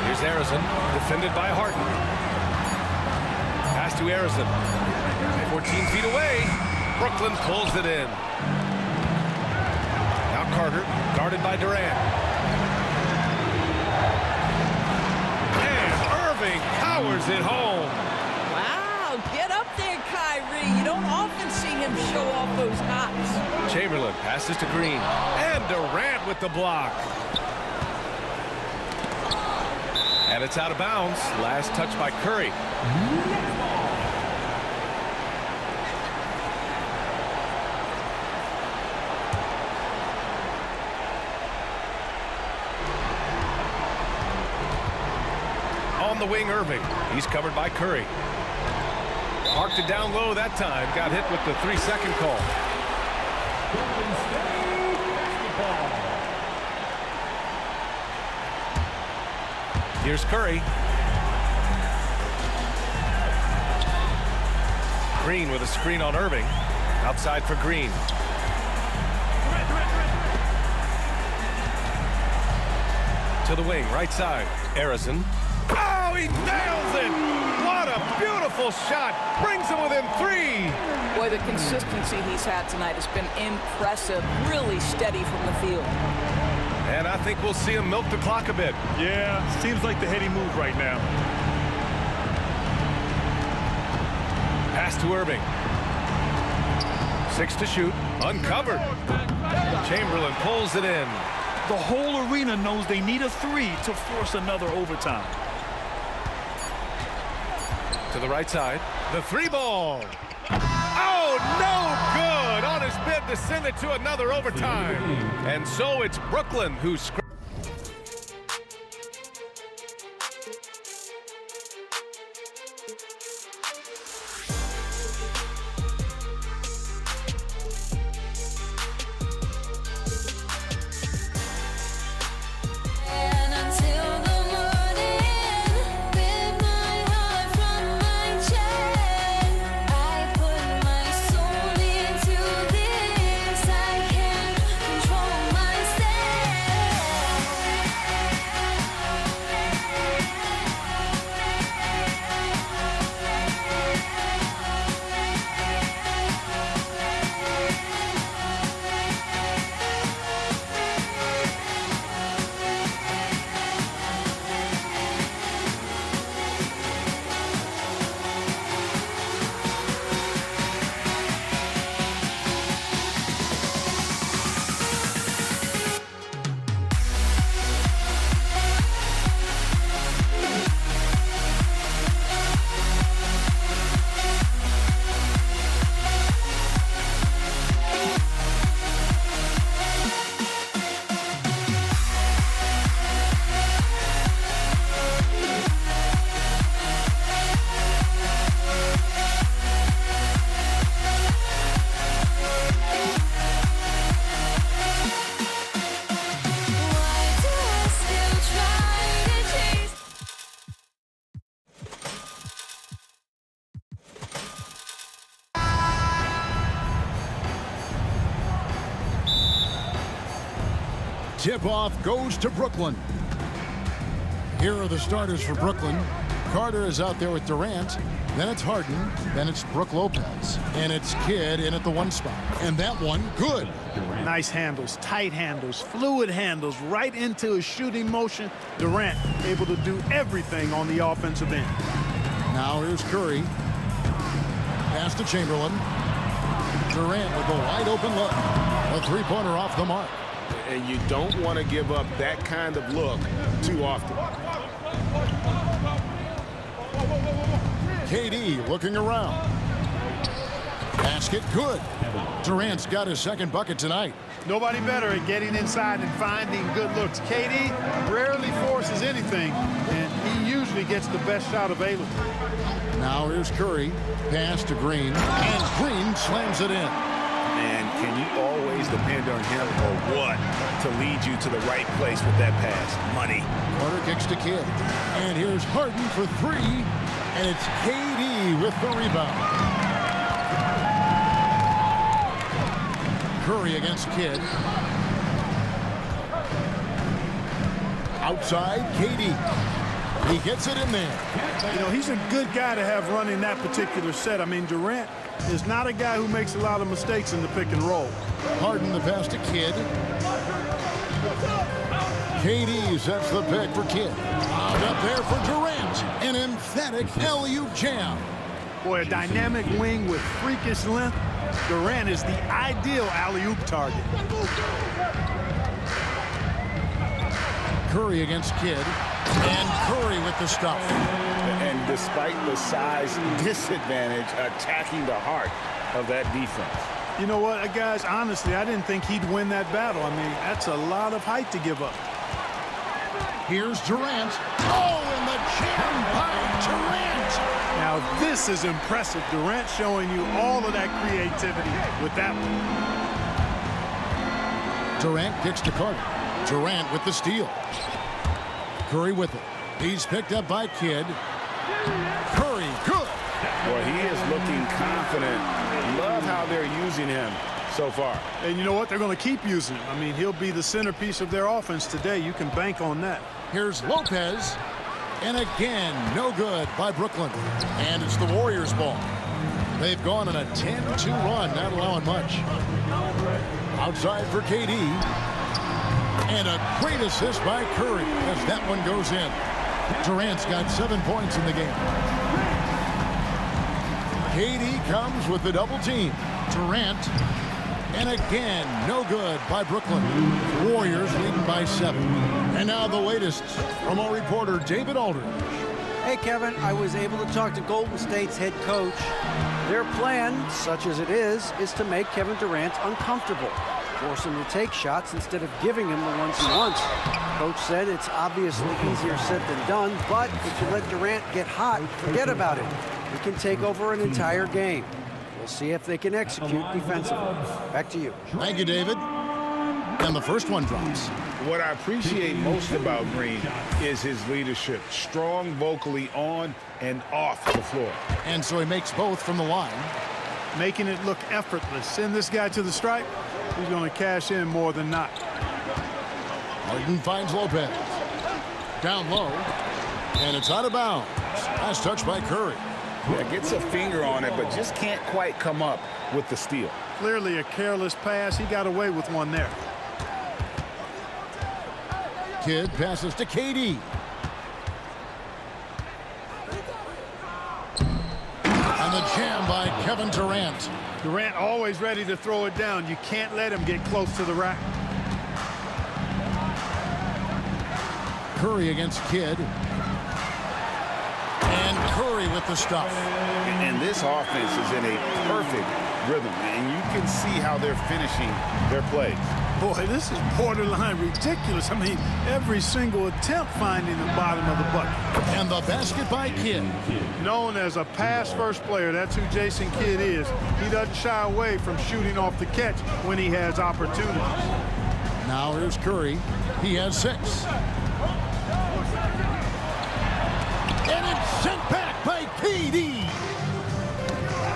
Here's Harrison, defended by Harden. Pass to Harrison. 14 feet away. Brooklyn pulls it in. Now Carter, guarded by Durant. And Irving powers it home. Wow, get up there, Kyrie. You don't often see him show off those hops. Chamberlain passes to Green. And Durant with the block. And it's out of bounds. Last touch by Curry. On the wing, Irving. He's covered by Curry. Marked it down low that time. Got hit with the 3-second call. Golden State basketball. Here's Curry. Green with a screen on Irving. Outside for Green. To the wing, right side. Harrison. Oh, he nails it! What a beautiful shot! Brings him within 3. Boy, the consistency he's had tonight has been impressive. Really steady from the field. And I think we'll see him milk the clock a bit. Yeah, seems like the heady move right now. Pass to Irving. 6 to shoot. Uncovered. Chamberlain pulls it in. The whole arena knows they need a 3 to force another overtime. To the right side. The 3 ball. Oh, no good on his bid to send it to another overtime. And so it's Brooklyn who's... And until the morning, with my heart from my chest, I put my soul into this. I can't control Why do I still try to chase? Tip-off goes to Brooklyn. Here are the starters for Brooklyn. Carter is out there with Durant. Then it's Harden. Then it's Brook Lopez. And it's Kidd in at the 1 spot. And that one, good. Nice handles, tight handles, fluid handles, right into his shooting motion. Durant able to do everything on the offensive end. Now here's Curry. Pass to Chamberlain. Durant with a wide open look. A 3-pointer off the mark. And you don't want to give up that kind of look too often. KD looking around. Basket good. Durant's got his 2nd bucket tonight. Nobody better at getting inside and finding good looks. KD rarely forces anything, and he usually gets the best shot available. Now here's Curry. Pass to Green. And Green slams it in. And can you always depend on him or what to lead you to the right place with that pass? Money. Carter kicks to Kidd. And here's Harden for 3. And it's KD with the rebound. Curry against Kidd. Outside, KD. He gets it in there. You know, he's a good guy to have running that particular set. I mean, Durant is not a guy who makes a lot of mistakes in the pick and roll. Harden the pass to Kidd. KD sets the pick for Kidd. Up there for Durant. An emphatic alley-oop jam. Boy, a dynamic wing with freakish length. Durant is the ideal alley-oop target. Curry against Kidd. And Curry with the stuff. And despite the size disadvantage, attacking the heart of that defense. You know what, guys, honestly, I didn't think he'd win that battle. I mean, that's a lot of height to give up. Here's Durant. Oh, and the jam by Durant. Now, this is impressive. Durant showing you all of that creativity with that one. Durant kicks to Carter. Durant with the steal. Curry with it. He's picked up by Kidd. Curry, good. Boy, he is looking confident. Love how they're using him so far. And you know what? They're going to keep using him. I mean, he'll be the centerpiece of their offense today. You can bank on that. Here's Lopez. And again, no good by Brooklyn. And it's the Warriors' ball. They've gone on a 10-2 run, not allowing much. Outside for KD. And a great assist by Curry as that one goes in. Durant's got 7 points in the game. KD comes with the double team. Durant. And again, no good by Brooklyn. Warriors leading by 7. And now the latest from our reporter, David Aldridge. Hey, Kevin, I was able to talk to Golden State's head coach. Their plan, such as it is to make Kevin Durant uncomfortable. Force him to take shots instead of giving him the ones he wants. Coach said it's obviously easier said than done, but if you let Durant get hot, forget about it. He can take over an entire game. We'll see if they can execute defensively. Back to you. Thank you, David. And the first one drops. What I appreciate most about Green is his leadership. Strong vocally on and off the floor. And so he makes both from the line. Making it look effortless. Send this guy to the stripe. He's going to cash in more than not. Harden finds Lopez. Down low. And it's out of bounds. Nice touch by Curry. Yeah, gets a finger on it, but just can't quite come up with the steal. Clearly a careless pass. He got away with one there. Kidd passes to KD. And the jam by Kevin Durant. Durant always ready to throw it down. You can't let him get close to the rack. Curry against Kidd. And Curry with the stuff. And this offense is in a perfect rhythm, and you can see how they're finishing their plays. Boy, this is borderline ridiculous. I mean, every single attempt finding the bottom of the bucket. And the basket by Kidd. Known as a pass-first player, that's who Jason Kidd is. He doesn't shy away from shooting off the catch when he has opportunities. Now here's Curry. He has 6. And it's sent back by KD.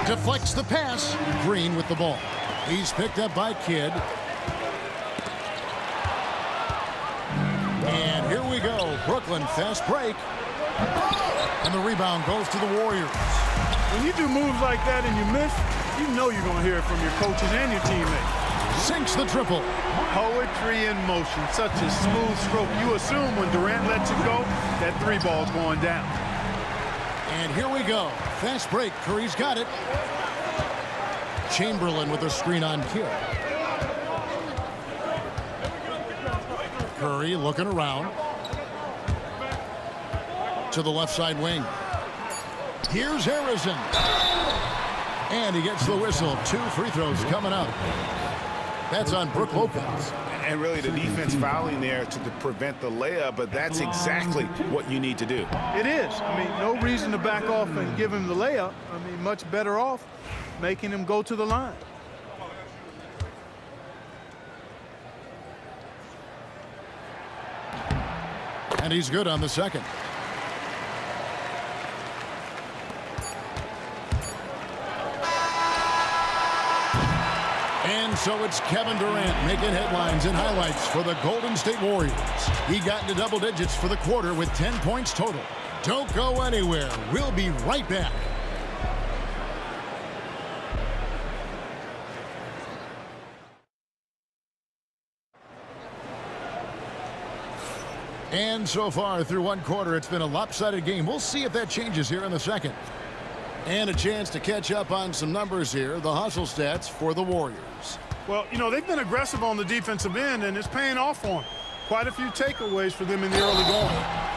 Deflects the pass. Green with the ball. He's picked up by Kidd. And here we go. Brooklyn fast break. And the rebound goes to the Warriors. When you do moves like that and you miss, you know you're going to hear it from your coaches and your teammates. Sinks the triple. Poetry in motion, such a smooth stroke. You assume when Durant lets it go, that three ball's going down. And here we go. Fast break. Curry's got it. Chamberlain with a screen on Kidd. Curry looking around. To the left side wing. Here's Harrison. And he gets the whistle. 2 free throws coming up. That's on Brook Lopez. And really the defense fouling there to prevent the layup, but that's exactly what you need to do. It is. I mean, no reason to back off and give him the layup. I mean, much better off making him go to the line. And he's good on the second. And so it's Kevin Durant making headlines and highlights for the Golden State Warriors. He got into double digits for the quarter with 10 points total. Don't go anywhere. We'll be right back. And so far through one quarter, it's been a lopsided game. We'll see if that changes here in the second. And a chance to catch up on some numbers here. The hustle stats for the Warriors. Well, you know, they've been aggressive on the defensive end, and it's paying off for them. Quite a few takeaways for them in the early going.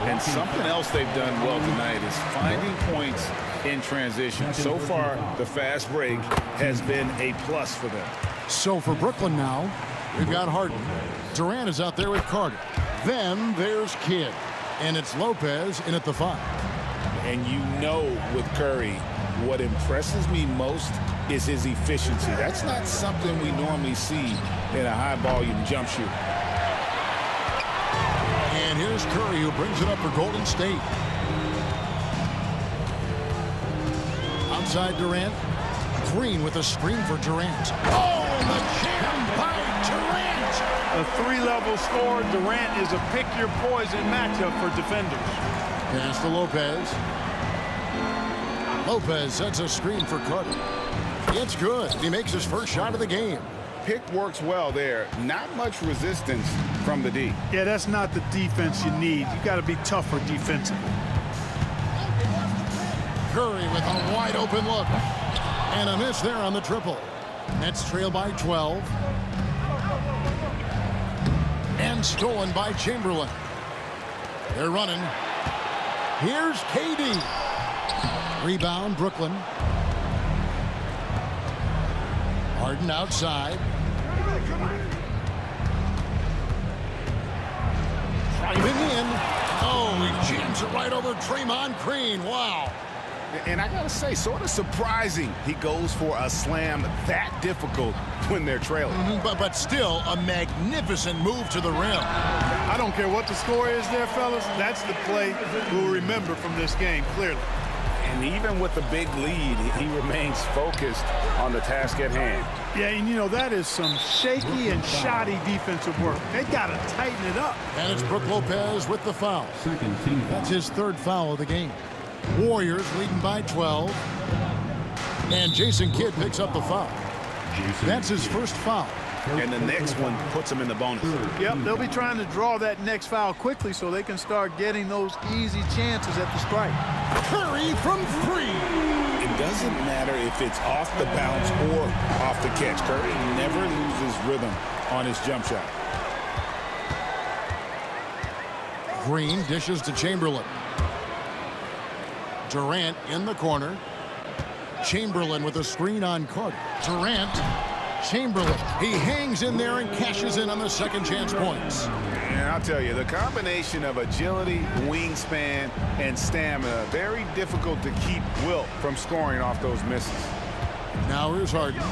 And something else they've done well tonight is finding points in transition. So far, the fast break has been a plus for them. So for Brooklyn now, we've got Harden. Durant is out there with Carter. Then there's Kidd. And it's Lopez in at the 5. And you know with Curry, what impresses me most is his efficiency. That's not something we normally see in a high-volume jump shooter. And here's Curry who brings it up for Golden State. Outside Durant. Green with a screen for Durant. Oh, the jam by Durant! A 3-level score. Durant is a pick-your-poison matchup for defenders. Pass to Lopez. Lopez sets a screen for Carter. It's good. He makes his first shot of the game. Pick works well there. Not much resistance from the D. Yeah, that's not the defense you need. You got to be tougher defensively. Curry with a wide open look. And a miss there on the triple. Nets trail by 12. And stolen by Chamberlain. They're running. Here's KD. Rebound, Brooklyn. Harden outside. Driving in. Oh, he jams it right over Draymond Green. Wow. And I got to say, sort of surprising he goes for a slam that difficult when they're trailing. But still a magnificent move to the rim. I don't care what the score is there, fellas. That's the play we'll remember from this game, clearly. And even with the big lead, he remains focused on the task at hand. Yeah, and you know, that is some shaky and shoddy defensive work. They got to tighten it up. And it's Brook Lopez with the foul. That's his 3rd foul of the game. Warriors leading by 12. And Jason Kidd picks up the foul. That's his first foul. And the next one puts him in the bonus. Yep, they'll be trying to draw that next foul quickly so they can start getting those easy chances at the strike. Curry from 3. It doesn't matter if it's off the bounce or off the catch. Curry never loses rhythm on his jump shot. Green dishes to Chamberlain. Durant in the corner. Chamberlain with a screen on Carter. Durant. Chamberlain. He hangs in there and cashes in on the second chance points. And I'll tell you, the combination of agility, wingspan, and stamina, very difficult to keep Wilt from scoring off those misses. Now here's Harden.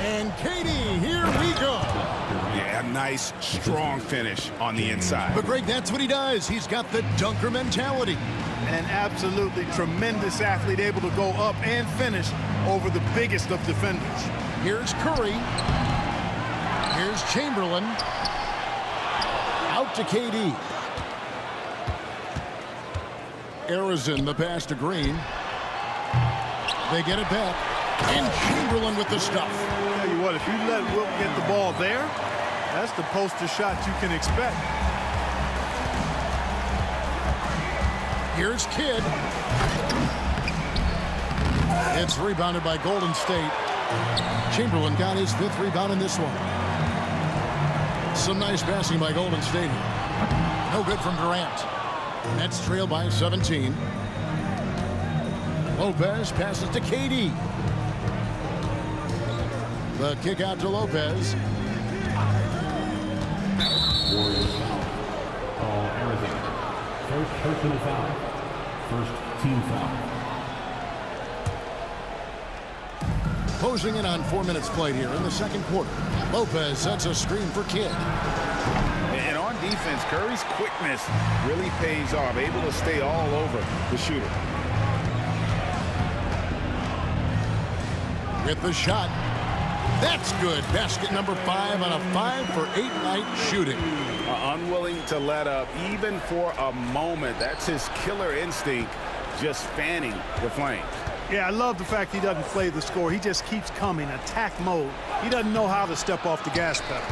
And KD, here we go. Yeah, a nice, strong finish on the inside. But Greg, that's what he does. He's got the dunker mentality. An absolutely tremendous athlete, able to go up and finish over the biggest of defenders. Here's Curry. Here's Chamberlain. Out out to KD. Arizona, the pass to Green. They get it back. And Chamberlain with the stuff. Tell you what, if you let Wilt get the ball there, that's the poster shot you can expect. Here's Kidd. It's rebounded by Golden State. Chamberlain got his 5th rebound in this one. Some nice passing by Golden State. No good from Durant. Nets trail by 17. Lopez passes to KD. The kick out to Lopez. Warriors foul. Call Arizona. First personal foul. First team foul. Closing in on 4 minutes played here in the second quarter. Lopez sets a screen for Kidd. And on defense, Curry's quickness really pays off, able to stay all over the shooter. With the shot. That's good. Basket number 5 on a 5-for-8 night shooting. Unwilling to let up even for a moment. That's his killer instinct, just fanning the flames. Yeah, I love the fact he doesn't play the score. He just keeps coming, attack mode. He doesn't know how to step off the gas pedal.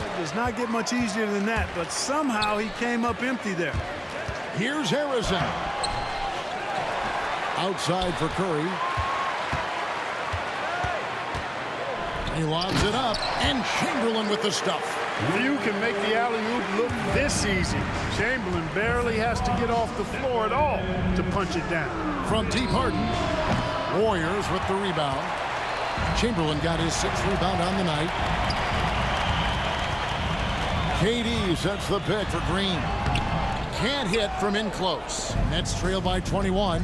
It does not get much easier than that, but somehow he came up empty there. Here's Harrison. Outside for Curry. He lobs it up, and Chamberlain with the stuff. Few can make the alley-oop look this easy. Chamberlain barely has to get off the floor at all to punch it down. From deep Harden. Warriors with the rebound. Chamberlain got his 6th rebound on the night. KD sets the pick for Green. Can't hit from in close. Nets trail by 21.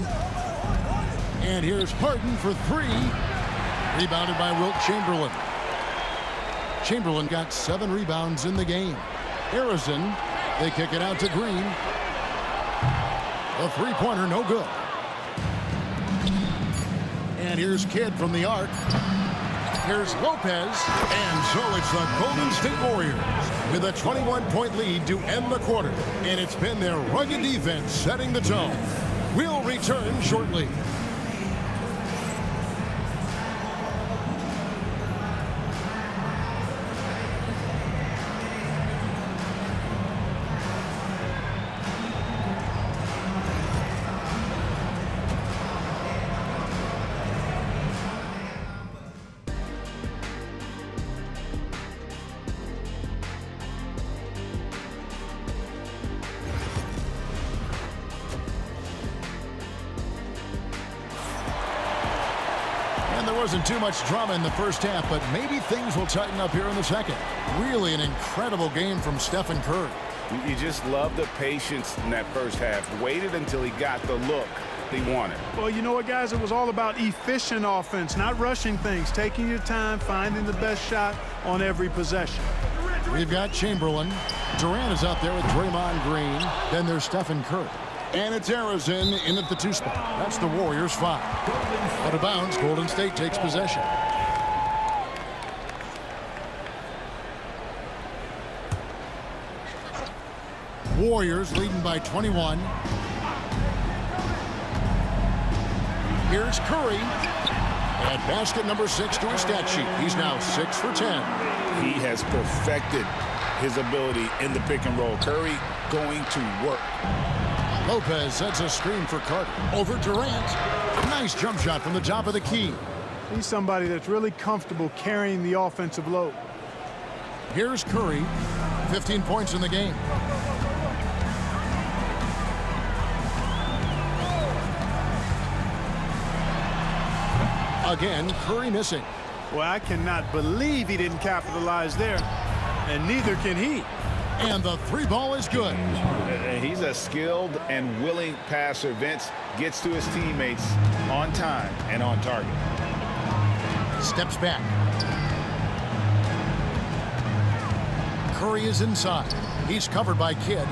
And here's Harden for 3. Rebounded by Wilt Chamberlain. Chamberlain got 7 rebounds in the game. Arizona, they kick it out to Green. A 3-pointer, no good. And here's Kidd from the arc. Here's Lopez. And so it's the Golden State Warriors with a 21-point lead to end the quarter. And it's been their rugged defense setting the tone. We'll return shortly. Wasn't too much drama in the first half, but maybe things will tighten up here in the second. Really an incredible game from Stephen Curry. You just love the patience in that first half. Waited until he got the look he wanted. Well, you know what, guys? It was all about efficient offense, not rushing things, taking your time, finding the best shot on every possession. We've got Chamberlain. Durant is out there with Draymond Green. Then there's Stephen Curry. And it's Arizona in at the 2 spot. That's the Warriors 5. Out of bounds, Golden State takes possession. Warriors leading by 21. Here's Curry. And basket number 6 to his stat sheet. He's now 6 for 10. He has perfected his ability in the pick and roll. Curry going to work. Lopez sets a screen for Carter. Over Durant. Nice jump shot from the top of the key. He's somebody that's really comfortable carrying the offensive load. Here's Curry. 15 points in the game. Again, Curry missing. Well, I cannot believe he didn't capitalize there. And neither can he. And the 3 ball is good. He's a skilled and willing passer. Vince gets to his teammates on time and on target. Steps back. Curry is inside. He's covered by Kidd.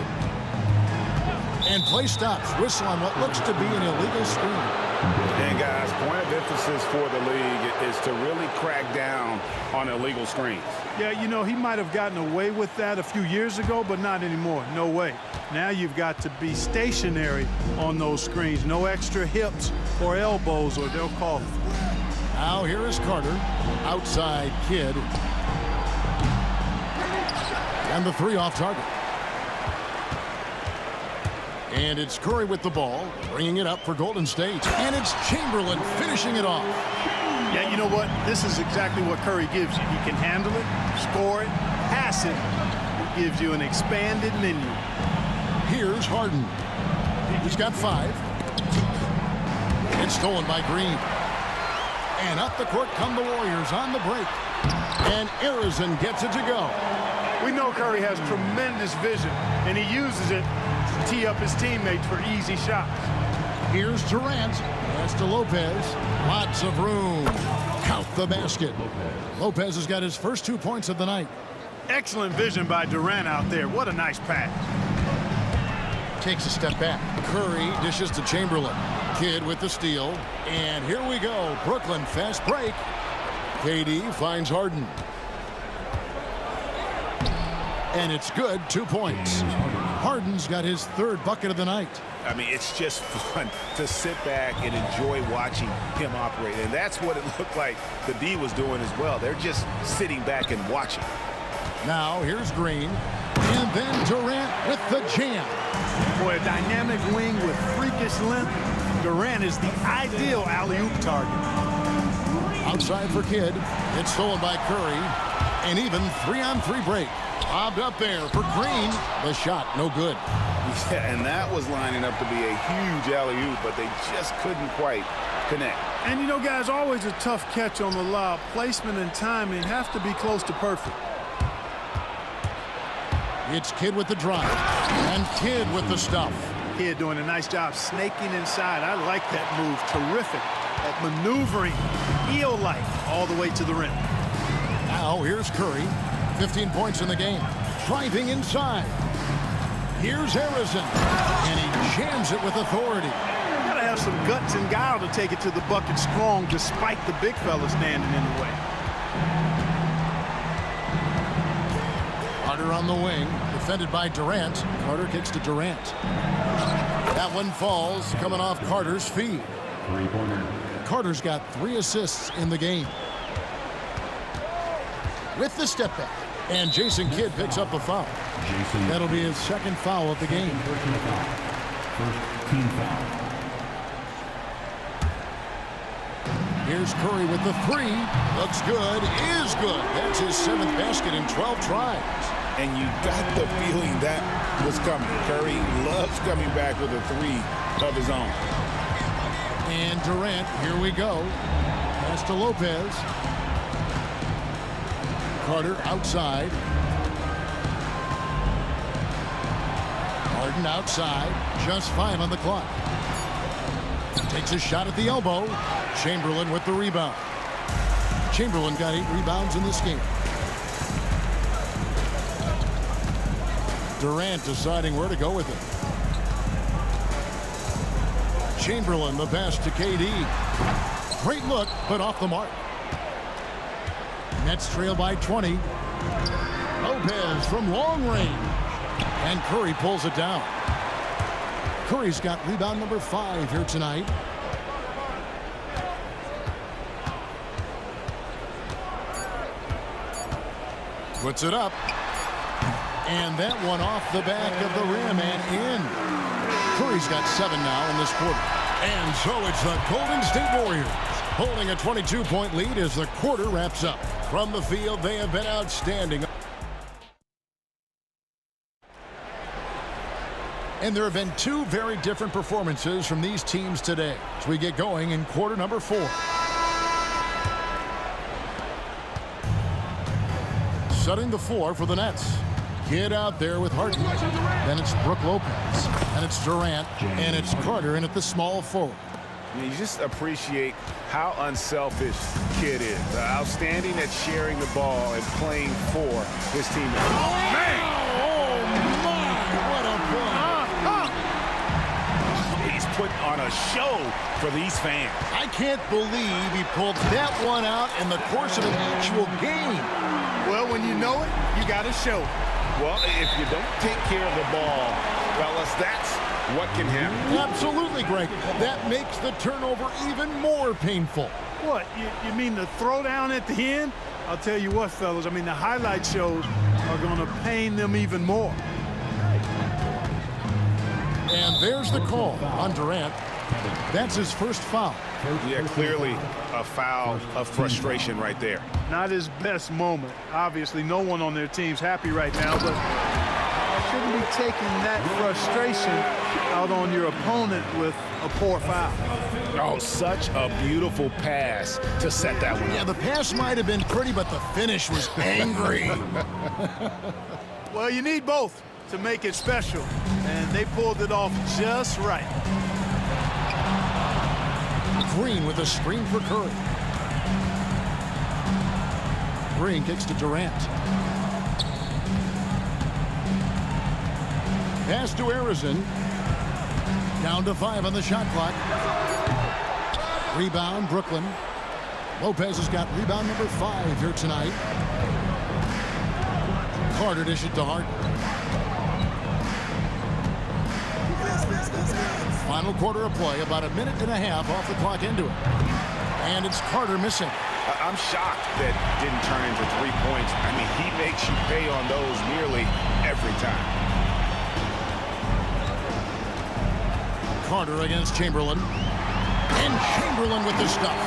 And play stops. Whistle on what looks to be an illegal screen. And guys, point of emphasis for the league is to really crack down on illegal screens. Yeah, you know, he might have gotten away with that a few years ago, but not anymore. No way. Now you've got to be stationary on those screens. No extra hips or elbows, or they'll call it. Now here is Carter. Outside Kidd. And the three off target. And it's Curry with the ball, bringing it up for Golden State. And it's Chamberlain finishing it off. Yeah, you know what? This is exactly what Curry gives you. He can handle it, score it, pass it. It gives you an expanded menu. Here's Harden. He's got 5. It's stolen by Green. And up the court come the Warriors on the break. And Arizon gets it to go. We know Curry has tremendous vision, and he uses it to tee up his teammates for easy shots. Here's Durant. That's to Lopez. Lots of room. Count the basket. Lopez has got his first 2 points of the night. Excellent vision by Durant out there. What a nice pass. Takes a step back. Curry dishes to Chamberlain. Kidd with the steal. And here we go. Brooklyn fast break. KD finds Harden. And it's good. 2 points. Harden's got his 3rd bucket of the night. I mean, it's just fun to sit back and enjoy watching him operate. And that's what it looked like the D was doing as well. They're just sitting back and watching. Now here's Green. And then Durant with the jam. Boy, a dynamic wing with freakish length. Durant is the ideal alley-oop target. Outside for Kidd. It's stolen by Curry. And even 3-on-3 break. Lobbed up there for Green. The shot, no good. Yeah, and that was lining up to be a huge alley-oop, but they just couldn't quite connect. And you know, guys, always a tough catch on the lob. Placement and timing have to be close to perfect. It's Kidd with the drive. And Kidd with the stuff. Kidd doing a nice job snaking inside. I like that move. Terrific at maneuvering, eel-like, all the way to the rim. Now here's Curry. 15 points in the game. Driving inside. Here's Arizon. And he jams it with authority. You gotta have some guts and guile to take it to the bucket strong despite the big fella standing in the way. Carter on the wing. Defended by Durant. Carter kicks to Durant. That one falls coming off Carter's feet. Carter's got 3 assists in the game. With the step back. And Jason Kidd picks up the foul. That'll be his 2nd foul of the game. Here's Curry with the 3. Looks good. Is good. That's his 7th basket in 12 tries. And you got the feeling that was coming. Curry loves coming back with a 3 of his own. And Durant, here we go. Pass to Lopez. Carter outside. Harden outside. Just 5 on the clock. Takes a shot at the elbow. Chamberlain with the rebound. Chamberlain got 8 rebounds in this game. Durant deciding where to go with it. Chamberlain the pass to KD. Great look, but off the mark. Nets trail by 20. Lopez from long range. And Curry pulls it down. Curry's got rebound number 5 here tonight. Puts it up. And that one off the back of the rim and in. Curry's got 7 now in this quarter. And so it's the Golden State Warriors holding a 22-point lead as the quarter wraps up. From the field, they have been outstanding. And there have been 2 very different performances from these teams today as we get going in quarter number 4. Setting the floor for the Nets. Kidd out there with Harden. Then it's Brook Lopez. And it's Durant. And it's Carter in at the small forward. You just appreciate how unselfish Kidd is. Outstanding at sharing the ball and playing for his teammates. Oh, man! Oh, my! What a play! He's put on a a show for these fans. I can't believe he pulled that one out in the course of an actual game. Well, when you know it, you got to show it. Well, if you don't take care of the ball, fellas, that's what can happen. Absolutely, Greg. That makes the turnover even more painful. What, you mean the throwdown at the end? I'll tell you what, fellas, I mean, the highlight shows are going to pain them even more. And there's the call on Durant. That's his first foul. Yeah, clearly a foul of frustration right there. Not his best moment. Obviously, no one on their team's happy right now, but shouldn't be taking that frustration out on your opponent with a poor foul. Oh, such a beautiful pass to set that one Yeah, up. the pass might have been pretty, but the finish was angry. Well, you need both to make it special, and they pulled it off just right. Green with a screen for Curry. Green kicks to Durant. Pass to Harrison. Down to 5 on the shot clock. Rebound, Brooklyn. Lopez has got rebound number 5 here tonight. Carter dishes to Hart. Final quarter of play, about a minute and a half off the clock into it. And it's Carter missing. I'm shocked that didn't turn into 3 points. I mean, he makes you pay on those nearly every time. Carter against Chamberlain. And Chamberlain with the stuff.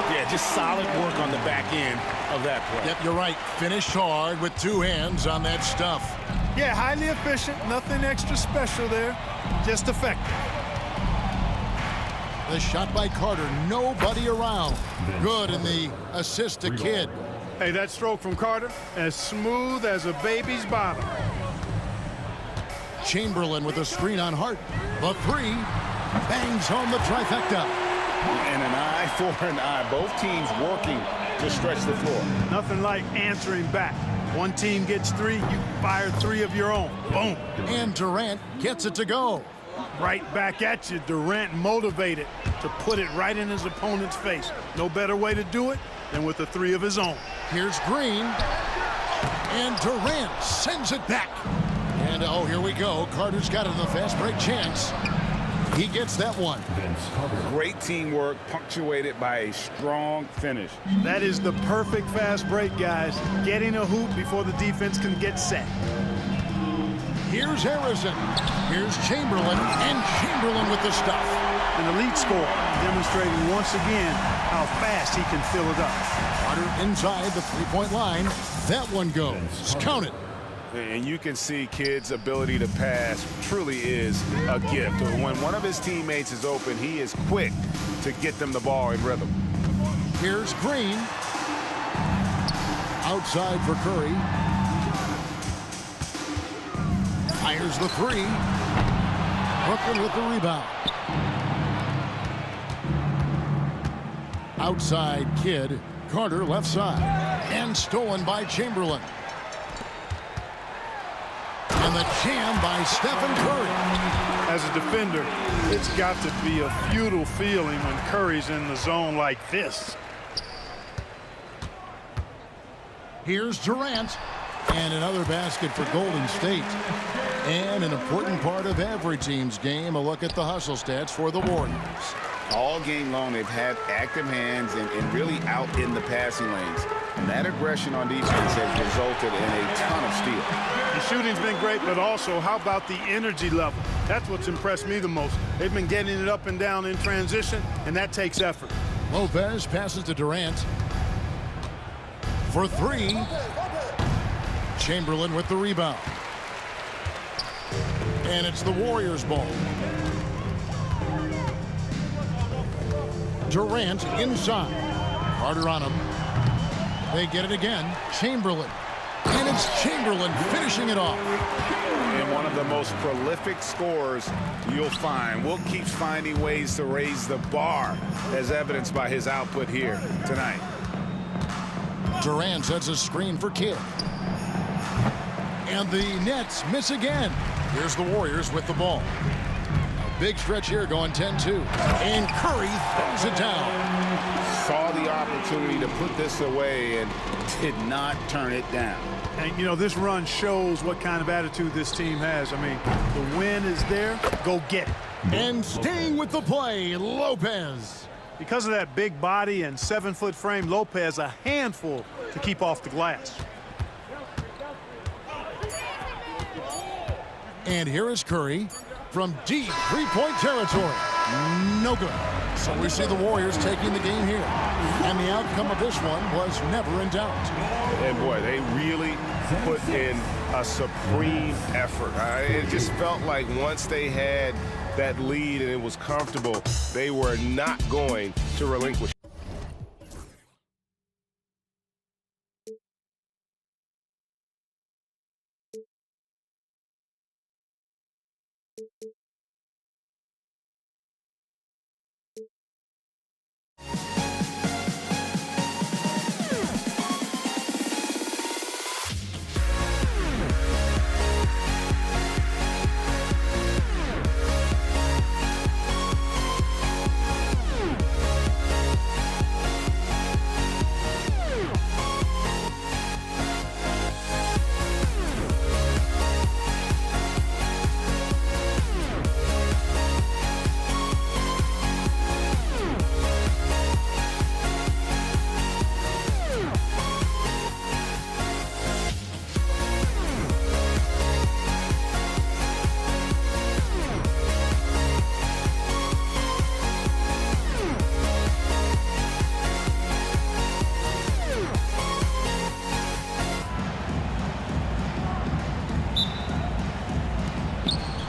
Yeah, just solid work on the back end of that play. Yep, you're right. Finished hard with 2 hands on that stuff. Yeah, highly efficient, nothing extra special there, just effective. The shot by Carter, nobody around. Good, and the assist to Kidd. Hey, that stroke from Carter, as smooth as a baby's bottom. Chamberlain with a screen on Hart. The 3 bangs home the trifecta. And an eye for an eye. Both teams working to stretch the floor. Nothing like answering back. One team gets 3, you fire 3 of your own. Boom. And Durant gets it to go. Right back at you, Durant motivated to put it right in his opponent's face. No better way to do it than with a 3 of his own. Here's Green. And Durant sends it back. And oh, here we go. Carter's got it in the fast break chance. He gets that one. Great teamwork, punctuated by a strong finish. That is the perfect fast break, guys. Getting a hoop before the defense can get set. Here's Harrison. Here's Chamberlain. And Chamberlain with the stuff. An elite score, demonstrating once again how fast he can fill it up. Carter inside the 3-point line. That one goes. Count it. And you can see Kidd's ability to pass truly is a gift. When one of his teammates is open, he is quick to get them the ball in rhythm. Here's Green. Outside for Curry. Fires the 3. Brooklyn with the rebound. Outside Kidd. Carter left side. And stolen by Chamberlain. And the jam by Stephen Curry. As a defender, it's got to be a futile feeling when Curry's in the zone like this. Here's Durant. And another basket for Golden State. And an important part of every team's game, a look at the hustle stats for the Warriors. All game long, they've had active hands and really out in the passing lanes. And that aggression on defense has resulted in a ton of steals. The shooting's been great, but also how about the energy level? That's what's impressed me the most. They've been getting it up and down in transition, and that takes effort. Lopez passes to Durant. For 3. Chamberlain with the rebound. And it's the Warriors' ball. Durant inside. Carter on him. They get it again. Chamberlain. And it's Chamberlain finishing it off. And one of the most prolific scorers you'll find. Will keeps finding ways to raise the bar, as evidenced by his output here tonight. Durant sets a screen for Kidd. And the Nets miss again. Here's the Warriors with the ball. Now Big stretch here going 10-2. And Curry throws it down. Saw the opportunity to put this away and did not turn it down. And, you know, this run shows what kind of attitude this team has. I mean, the win is there. Go get it. And staying with the play, Lopez. Because of that big body and 7-foot frame, Lopez a handful to keep off the glass. And here is Curry from deep three-point territory. No good. So we see the Warriors taking the game here. And the outcome of this one was never in doubt. And boy, they really put in a supreme effort. It just felt like once they had that lead and it was comfortable, they were not going to relinquish.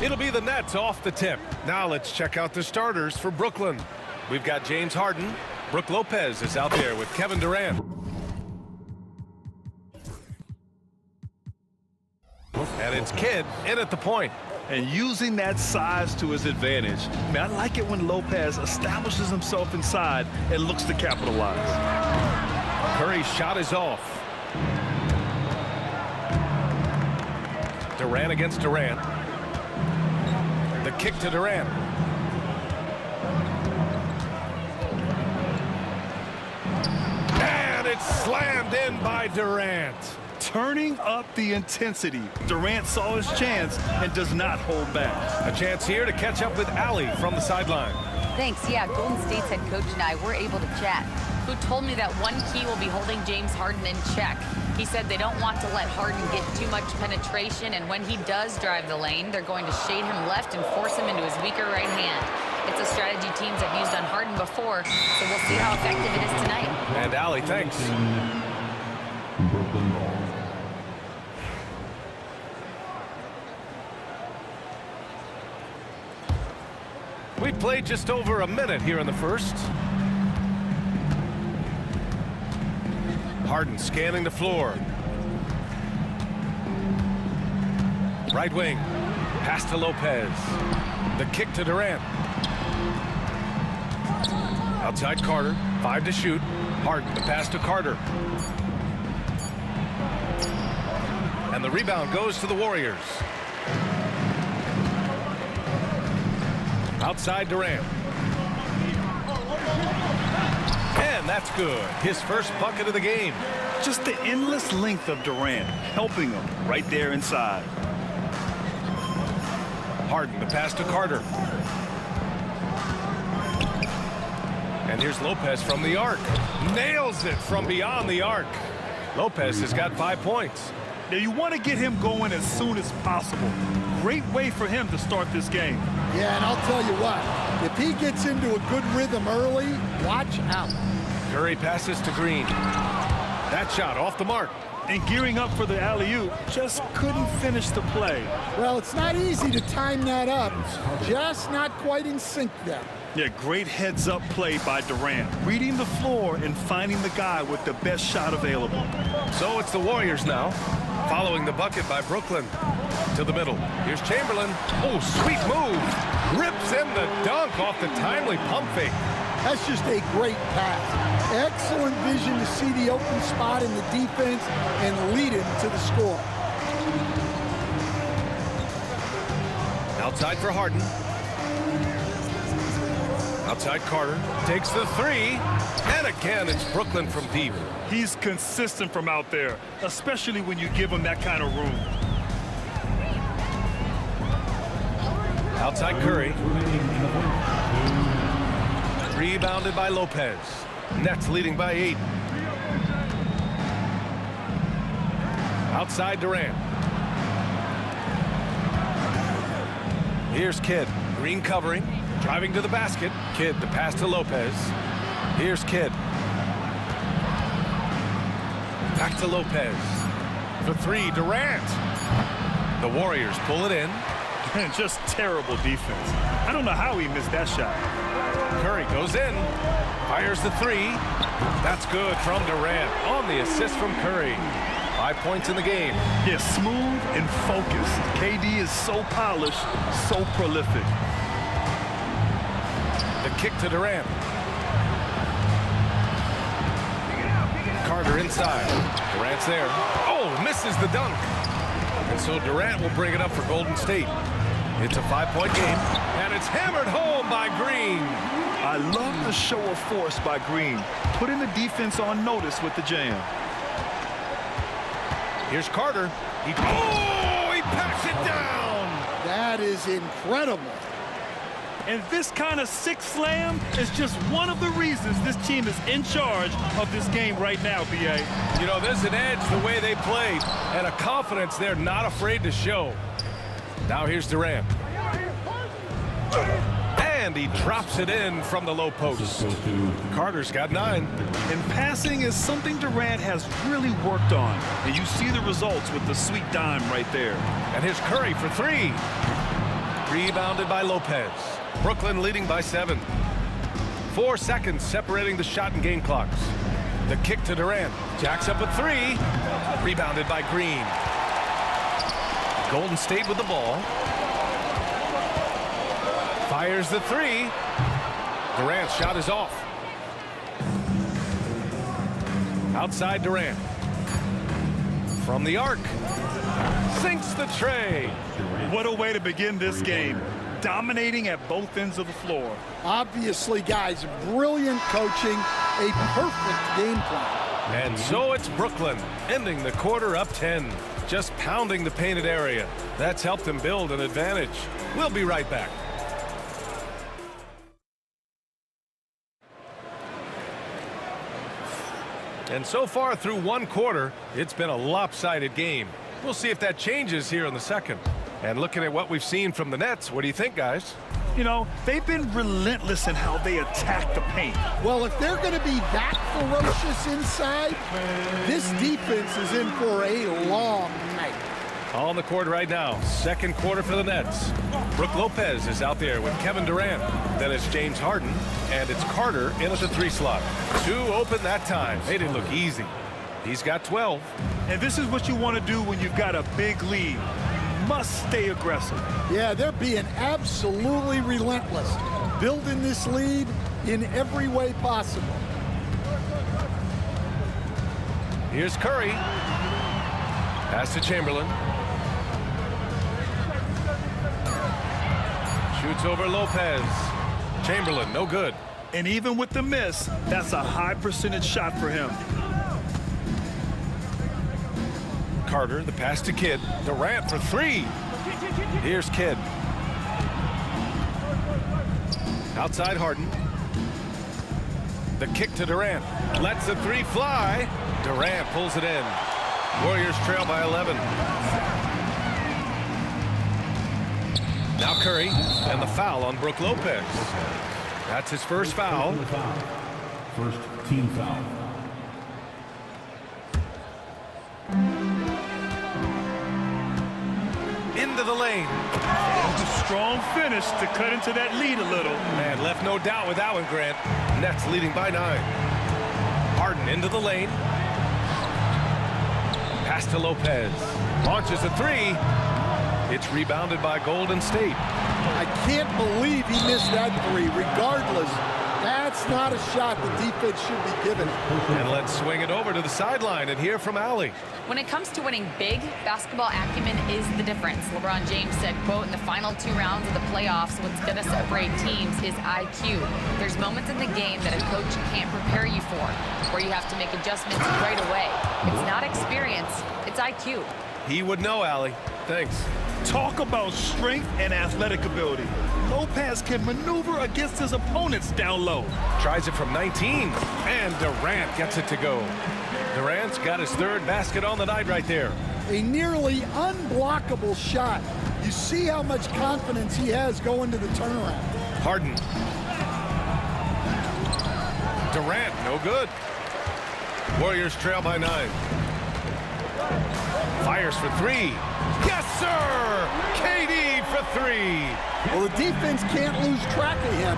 It'll be the Nets off the tip. Now let's check out the starters for Brooklyn. We've got James Harden. Brook Lopez is out there with Kevin Durant. And it's Kidd in at the point. And using that size to his advantage. I mean, I like it when Lopez establishes himself inside and looks to capitalize. Curry's shot is off. Durant against Durant. The kick to Durant. And it's slammed in by Durant. Turning up the intensity. Durant saw his chance and does not hold back. A chance here to catch up with Allie from the sideline. Thanks. Yeah, Golden State's head coach and I were able to chat. Who told me that one key will be holding James Harden in check. He said they don't want to let Harden get too much penetration, and when he does drive the lane, they're going to shade him left and force him into his weaker right hand. It's a strategy teams have used on Harden before, so we'll see how effective it is tonight. And Allie, thanks. We played just over a minute here in the first. Harden scanning the floor. Right wing. Pass to Lopez. The kick to Durant. Outside Carter. 5 to shoot. Harden the pass to Carter. And the rebound goes to the Warriors. Outside Durant. And that's good. His first bucket of the game. Just the endless length of Durant, helping him right there inside. Harden, the pass to Carter. And here's Lopez from the arc. Nails it from beyond the arc. Lopez has got 5 points. Now you want to get him going as soon as possible. Great way for him to start this game. Yeah, and I'll tell you what, if he gets into a good rhythm early, watch out. Curry passes to Green. That shot off the mark. And gearing up for the alley-oop, just couldn't finish the play. Well, it's not easy to time that up. Just not quite in sync there. Yeah, great heads-up play by Durant. Reading the floor and finding the guy with the best shot available. So it's the Warriors now, following the bucket by Brooklyn. To the middle. Here's Chamberlain. Oh, sweet move. Rips in the dunk off the timely pump fake. That's just a great pass. Excellent vision to see the open spot in the defense and lead him to the score. Outside for Harden. Outside Carter takes the three. And again, it's Brooklyn from deep. He's consistent from out there, especially when you give him that kind of room. Outside Curry. Rebounded by Lopez. Nets leading by 8. Outside Durant. Here's Kidd. Green covering. Driving to the basket. Kidd the pass to Lopez. Here's Kidd. Back to Lopez. For three, Durant. The Warriors pull it in. And just terrible defense. I don't know how he missed that shot. Curry goes in. Fires the three. That's good from Durant on the assist from Curry. 5 points in the game. Yeah, smooth and focused. KD is so polished, so prolific. The kick to Durant. Carter inside. Durant's there. Oh, misses the dunk. And so Durant will bring it up for Golden State. It's a 5-point game, and it's hammered home by Green. I love the show of force by Green, putting the defense on notice with the jam. Here's Carter. He packs it down. That is incredible. And this kind of sick slam is just one of the reasons this team is in charge of this game right now, B.A. You know, there's an edge the way they play and a confidence they're not afraid to show. Now here's Durant. And he drops it in from the low post. Carter's got 9. And passing is something Durant has really worked on. And you see the results with the sweet dime right there. And here's Curry for 3. Rebounded by Lopez. Brooklyn leading by 7. 4 seconds separating the shot and game clocks. The kick to Durant. Jacks up a 3. Rebounded by Green. Golden State with the ball. Fires the 3. Durant's shot is off. Outside Durant. From the arc. Sinks the tray. What a way to begin this game. Dominating at both ends of the floor. Obviously, guys, brilliant coaching, a perfect game plan. And so it's Brooklyn, ending the quarter up 10. Just pounding the painted area. That's helped them build an advantage. We'll be right back. And so far through one quarter, it's been a lopsided game. We'll see if that changes here in the second. And looking at what we've seen from the Nets, what do you think, guys? You know, they've been relentless in how they attack the paint. Well, if they're going to be that ferocious inside, this defense is in for a long night. On the court right now, second quarter for the Nets. Brook Lopez is out there with Kevin Durant. Then it's James Harden, and it's Carter in at the 3 slot. 2 open that time. They didn't look easy. He's got 12. And this is what you want to do when you've got a big lead. You must stay aggressive. Yeah, they're being absolutely relentless, building this lead in every way possible. Here's Curry. Pass to Chamberlain. Shoots over Lopez. Chamberlain, no good. And even with the miss, that's a high percentage shot for him. Carter, the pass to Kidd. Durant for 3. Here's Kidd. Outside Harden. The kick to Durant. Lets the 3 fly. Durant pulls it in. Warriors trail by 11. Now Curry, and the foul on Brook Lopez. That's his first foul. First team foul. Into the lane. A strong finish to cut into that lead a little. Man, left no doubt with that one, Grant. Nets leading by 9. Harden into the lane. Pass to Lopez. Launches a 3. It's rebounded by Golden State. I can't believe he missed that 3. Regardless, that's That's not a shot the defense should be giving. And let's swing it over to the sideline and hear from Allie. When it comes to winning big, basketball acumen is the difference. LeBron James said, quote, in the final 2 rounds of the playoffs, what's going to separate teams is IQ. There's moments in the game that a coach can't prepare you for, where you have to make adjustments right away. It's not experience, it's IQ. He would know, Allie. Thanks. Talk about strength and athletic ability. Lopez can maneuver against his opponents down low. Tries it from 19, and Durant gets it to go. Durant's got his 3rd basket on the night right there. A nearly unblockable shot. You see how much confidence he has going to the turnaround. Harden. Durant, no good. Warriors trail by 9. Fires for 3. Yes, sir! KD for 3. Well, the defense can't lose track of him.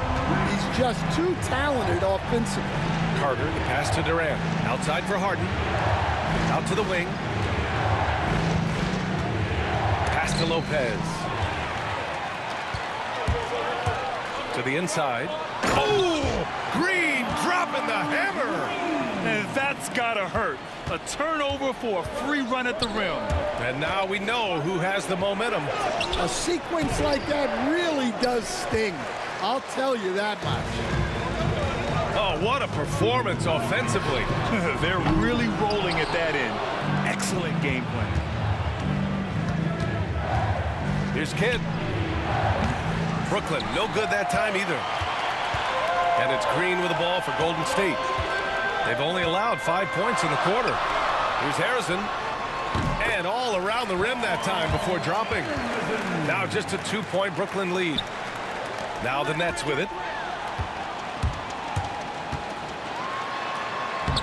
He's just too talented offensively. Carter, the pass to Durant. Outside for Harden. Out to the wing. Pass to Lopez. To the inside. Oh! Green dropping the hammer! And that's gotta hurt. A turnover for a free run at the rim. And now we know who has the momentum. A sequence like that really does sting. I'll tell you that much. Oh, what a performance offensively. They're really rolling at that end. Excellent game plan. Here's Kidd. Brooklyn, no good that time either. And it's Green with the ball for Golden State. They've only allowed 5 points in the quarter. Here's Harrison. And all around the rim that time before dropping. Now just a 2-point Brooklyn lead. Now the Nets with it.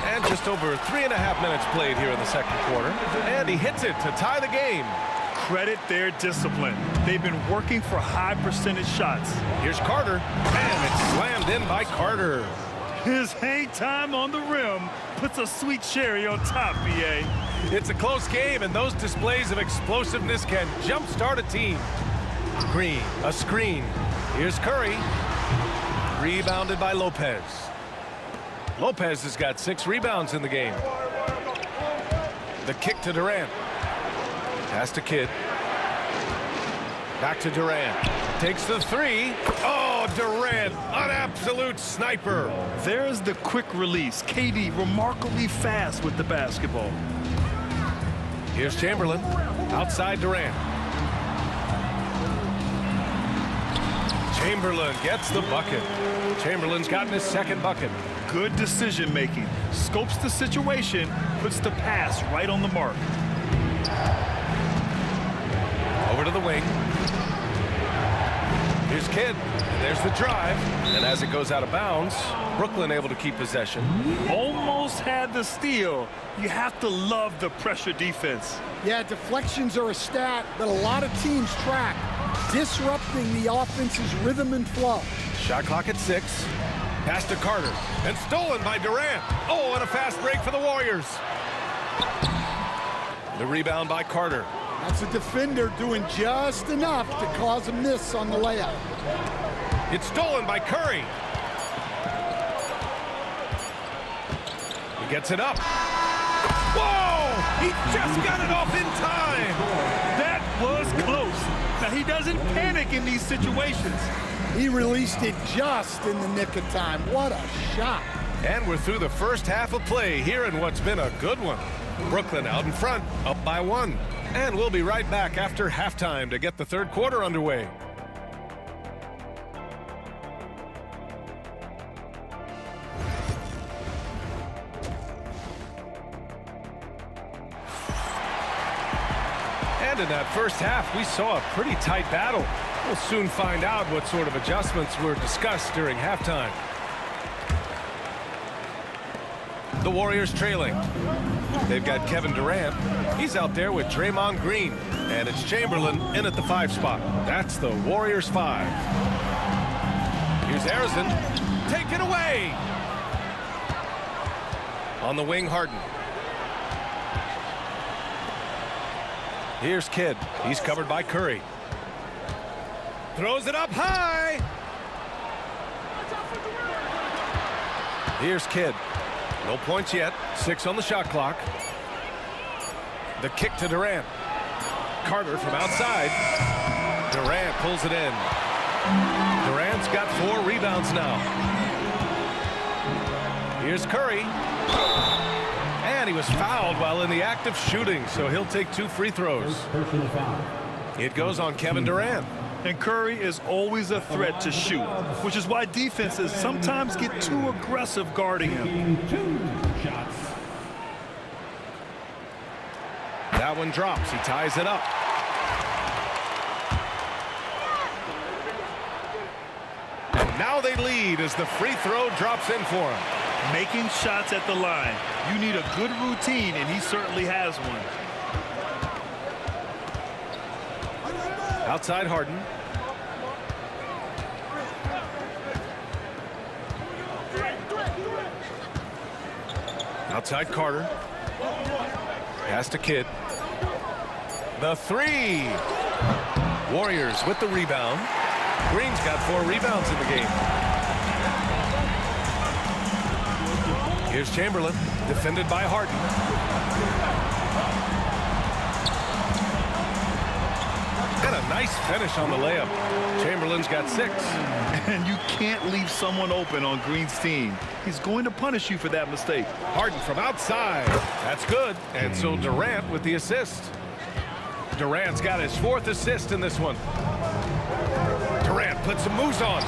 And just over 3.5 minutes played here in the second quarter. And he hits it to tie the game. Credit their discipline. They've been working for high percentage shots. Here's Carter. And it's slammed in by Carter. His hang time on the rim puts a sweet cherry on top, BA. It's a close game, and those displays of explosiveness can jumpstart a team. Green, a screen. Here's Curry. Rebounded by Lopez. Lopez has got 6 rebounds in the game. The kick to Durant. Pass to Kidd. Back to Durant. Takes the 3. Oh, Durant, an absolute sniper. There's the quick release. KD remarkably fast with the basketball. Here's Chamberlain. Outside Durant. Chamberlain gets the bucket. Chamberlain's gotten his 2nd bucket. Good decision making. Scopes the situation, puts the pass right on the mark. Over to the wing. Here's Kidd. And there's the drive. And as it goes out of bounds, Brooklyn able to keep possession. Almost had the steal. You have to love the pressure defense. Yeah, deflections are a stat that a lot of teams track, disrupting the offense's rhythm and flow. Shot clock at 6. Pass to Carter. And stolen by Durant. Oh, and a fast break for the Warriors. The rebound by Carter. That's a defender doing just enough to cause a miss on the layup. It's stolen by Curry. He gets it up. Whoa! He just got it off in time. That was close. Now, he doesn't panic in these situations. He released it just in the nick of time. What a shot. And we're through the first half of play here in what's been a good one. Brooklyn out in front, up by 1. And we'll be right back after halftime to get the third quarter underway. And in that first half, we saw a pretty tight battle. We'll soon find out what sort of adjustments were discussed during halftime. The Warriors trailing. They've got Kevin Durant. He's out there with Draymond Green. And it's Chamberlain in at the 5 spot. That's the Warriors 5. Here's Harrison. Take it away. On the wing, Harden. Here's Kidd. He's covered by Curry. Throws it up high. Here's Kidd. No points yet. 6 on the shot clock. The kick to Durant. Carter from outside. Durant pulls it in. Durant's got 4 rebounds now. Here's Curry. And he was fouled while in the act of shooting, so he'll take 2 free throws. It goes on Kevin Durant. And Curry is always a threat to shoot, which is why defenses sometimes get too aggressive guarding him. 2 shots. That one drops. He ties it up. And now they lead as the free throw drops in for him. Making shots at the line. You need a good routine, and he certainly has one. Outside Harden. Outside Carter. Pass to Kidd. The 3. Warriors with the rebound. Green's got 4 rebounds in the game. Here's Chamberlain, defended by Harden. And a nice finish on the layup. Chamberlain's got 6. And you can't leave someone open on Green's team. He's going to punish you for that mistake. Harden from outside. That's good. And so Durant with the assist. Durant's got his 4th assist in this one. Durant puts some moves on.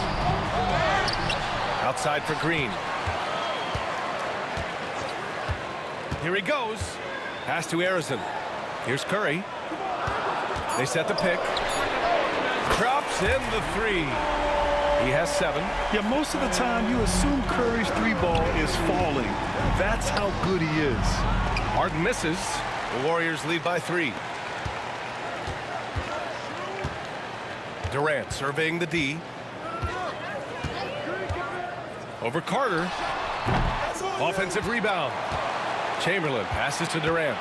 Outside for Green. Here he goes. Pass to Arizon. Here's Curry. They set the pick. Drops in the 3. He has 7. Yeah, most of the time you assume Curry's 3-ball is falling. That's how good he is. Harden misses. The Warriors lead by 3. Durant surveying the D. Over Carter. Offensive rebound. Chamberlain passes to Durant.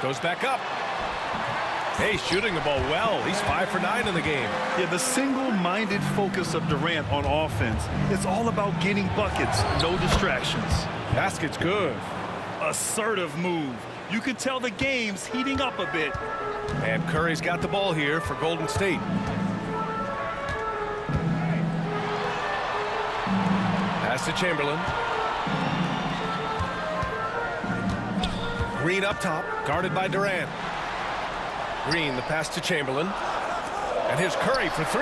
Goes back up. Hey, shooting the ball well. He's 5 for 9 in the game. Yeah, the single-minded focus of Durant on offense. It's all about getting buckets, no distractions. Basket's good. Assertive move. You can tell the game's heating up a bit. And Curry's got the ball here for Golden State. Pass to Chamberlain. Green up top, guarded by Durant. Green, the pass to Chamberlain. And here's Curry for 3.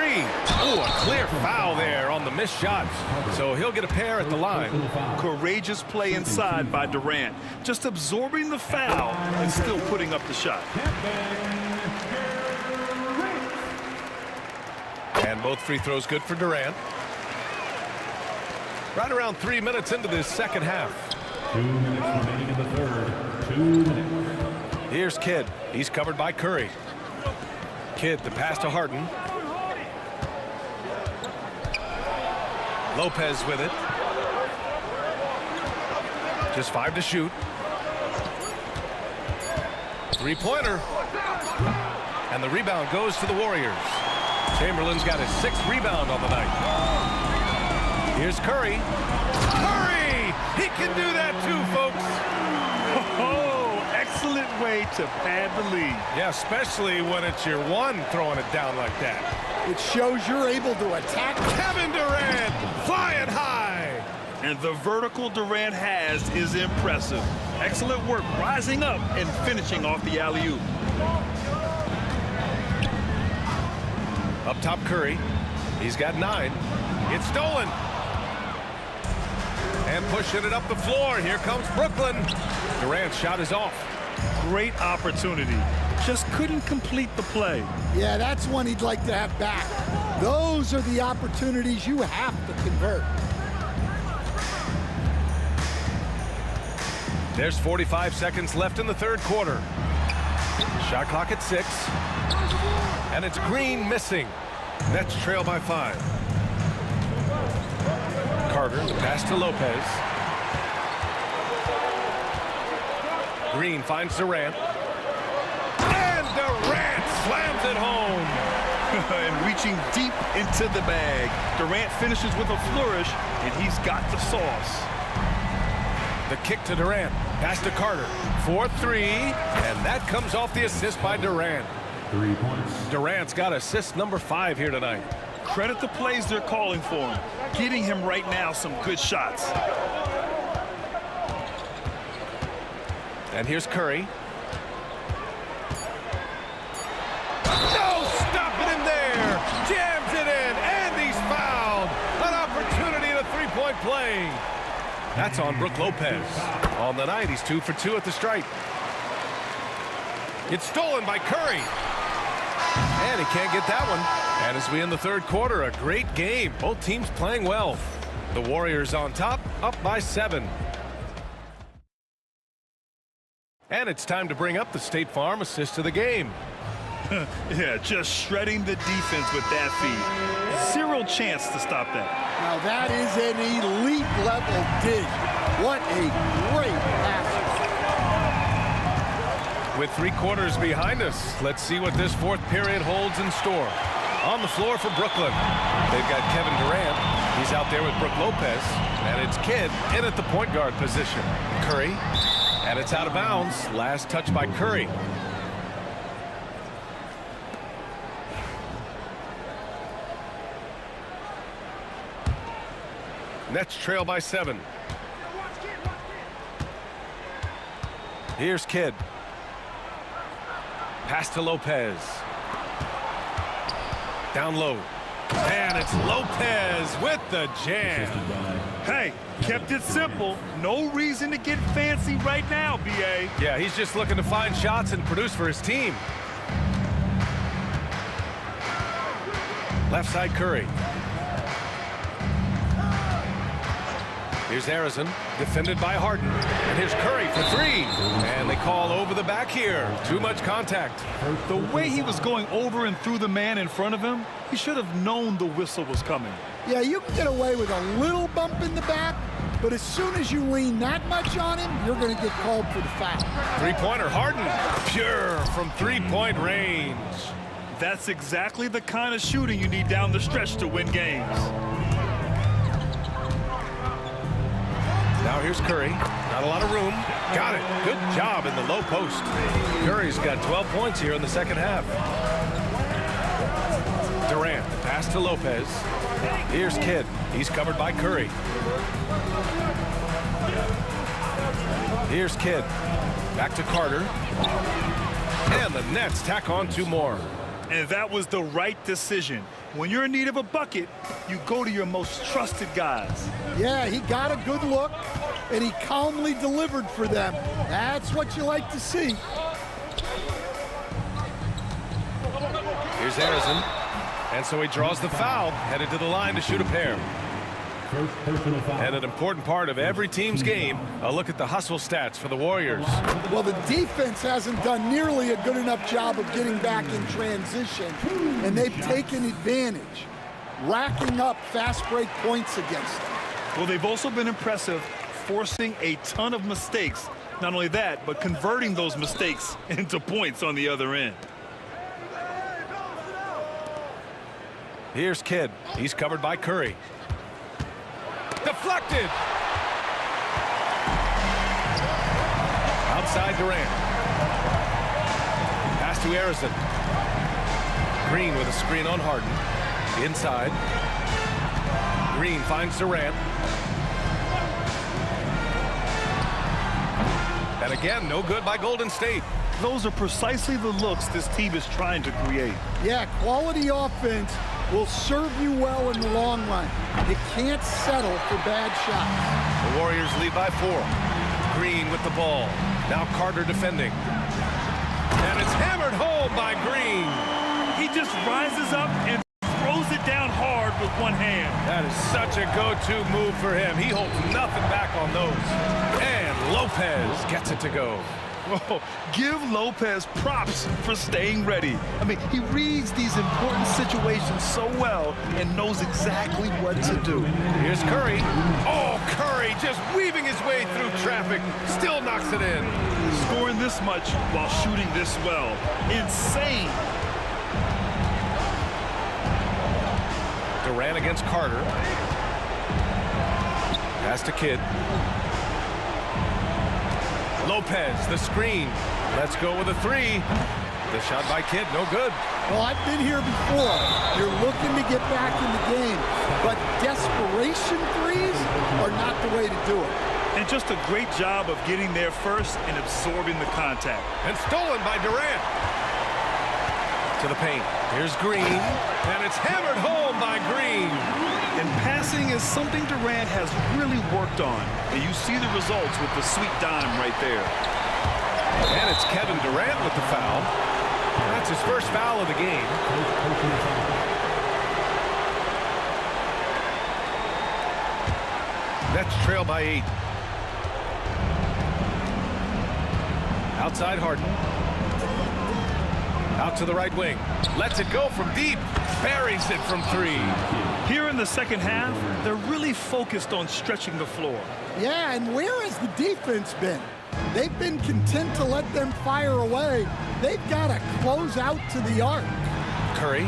Oh, a clear foul there on the missed shot. So he'll get a pair at the line. Courageous play inside by Durant. Just absorbing the foul and still putting up the shot. And both free throws good for Durant. Right around 3 minutes into this second half. 2 minutes remaining in the third. 2 minutes. Here's Kidd. He's covered by Curry. Kidd, the pass to Harden. Lopez with it. Just 5 to shoot. 3-pointer. And the rebound goes to the Warriors. Chamberlain's got his 6th rebound on the night. Here's Curry. Curry! He can do that too, folks. Oh, excellent way to pad the lead. Yeah, especially when it's your 1 throwing it down like that. It shows you're able to attack. Kevin Durant flying high. And the vertical Durant has is impressive. Excellent work rising up and finishing off the alley-oop. Up top Curry. He's got 9. It's stolen. And pushing it up the floor. Here comes Brooklyn. Durant's shot is off. Great opportunity. Just couldn't complete the play. Yeah, that's one he'd like to have back. Those are the opportunities you have to convert. There's 45 seconds left in the third quarter. Shot clock at 6. And it's Green missing. Nets trail by 5. Carter, the pass to Lopez. Green finds Durant. And Durant slams it home. and reaching deep into the bag. Durant finishes with a flourish, and he's got the sauce. The kick to Durant. Pass to Carter. 4-3. And that comes off the assist by Durant. 3 points. Durant's got assist number 5 here tonight. Credit the plays they're calling for him. Getting him right now some good shots. And here's Curry. No, stopping him there. Jams it in, and he's fouled. An opportunity at a three-point play. That's on Brook Lopez. On the night, he's 2 for 2 at the stripe. It's stolen by Curry. And he can't get that one. And as we end the third quarter, a great game. Both teams playing well. The Warriors on top, up by 7. And it's time to bring up the State Farm assist of the game. Yeah, just shredding the defense with that feed. Zero chance to stop that. Now that is an elite level dig. What a great pass. With 3 quarters behind us, let's see what this fourth period holds in store. On the floor for Brooklyn, they've got Kevin Durant. He's out there with Brook Lopez. And it's Kidd in at the point guard position. Curry. And it's out of bounds. Last touch by Curry. Nets trail by 7. Here's Kidd. Pass to Lopez. Down low. And it's Lopez with the jam. Hey, kept it simple. No reason to get fancy right now, B.A. Yeah, he's just looking to find shots and produce for his team. Left side Curry. Here's Harrison, defended by Harden. And here's Curry for 3. And they call over the back here. Too much contact. The way he was going over and through the man in front of him, he should have known the whistle was coming. Yeah, you can get away with a little bump in the back, but as soon as you lean that much on him, you're going to get called for the foul. Three-pointer Harden, pure from three-point range. That's exactly the kind of shooting you need down the stretch to win games. Now here's Curry. Not a lot of room. Got it. Good job in the low post. Curry's got 12 points here in the second half. Durant, the pass to Lopez. Here's Kidd. He's covered by Curry. Here's Kidd. Back to Carter. And the Nets tack on 2 more. And that was the right decision. When you're in need of a bucket, you go to your most trusted guys. Yeah, he got a good look, and he calmly delivered for them. That's what you like to see. Here's Harrison. And so he draws the foul, headed to the line to shoot a pair. First personal foul. And an important part of every team's game, a look at the hustle stats for the Warriors. Well, the defense hasn't done nearly a good enough job of getting back in transition, and they've taken advantage, racking up fast break points against them. Well, they've also been impressive, forcing a ton of mistakes. Not only that, but converting those mistakes into points on the other end. Here's Kidd. He's covered by Curry. Deflected. Outside Durant. Pass to Harrison. Green with a screen on Harden. Inside. Green finds Durant. And again, no good by Golden State. Those are precisely the looks this team is trying to create. Yeah, quality offense will serve you well in the long run. You can't settle for bad shots. The Warriors lead by 4. Green with the ball. Now Carter defending. And it's hammered home by Green. He just rises up and throws it down hard with one hand. That is such a go-to move for him. He holds nothing back on those. And Lopez gets it to go. Oh, give Lopez props for staying ready. I mean, he reads these important situations so well and knows exactly what to do. Here's Curry. Oh, Curry just weaving his way through traffic. Still knocks it in. Scoring this much while shooting this well. Insane. Durant against Carter. Pass to Kidd. Lopez, the screen. Let's go with a three. The shot by Kidd, no good. Well, I've been here before. You're looking to get back in the game, but desperation threes are not the way to do it. And just a great job of getting there first and absorbing the contact. And stolen by Durant. To the paint. Here's Green. And it's hammered home by Green. And passing is something Durant has really worked on. And you see the results with the sweet dime right there. And it's Kevin Durant with the foul. That's his first foul of the game. Nets trail by 8. Outside Harden. Out to the right wing. Lets it go from deep. Buries it from 3. Here in the second half, they're really focused on stretching the floor. Yeah, and where has the defense been? They've been content to let them fire away. They've got to close out to the arc. Curry.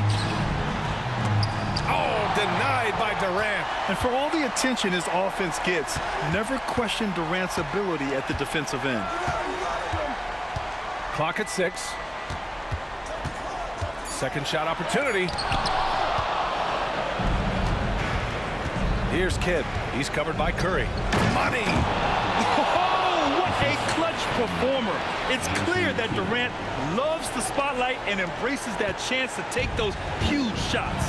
Oh, denied by Durant. And for all the attention his offense gets, never question Durant's ability at the defensive end. Clock at 6. Second shot opportunity. Here's Kidd. He's covered by Curry. Money. Oh, what a clutch performer. It's clear that Durant loves the spotlight and embraces that chance to take those huge shots.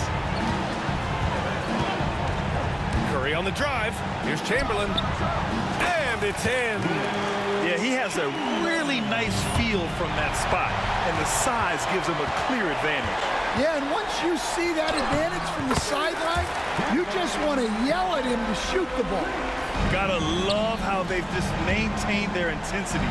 Curry on the drive. Here's Chamberlain. And it's in. Yeah, he has a really nice feel from that spot, and the size gives him a clear advantage. Yeah, and once you see that advantage from the sideline, you just want to yell at him to shoot the ball. Gotta love how they've just maintained their intensity,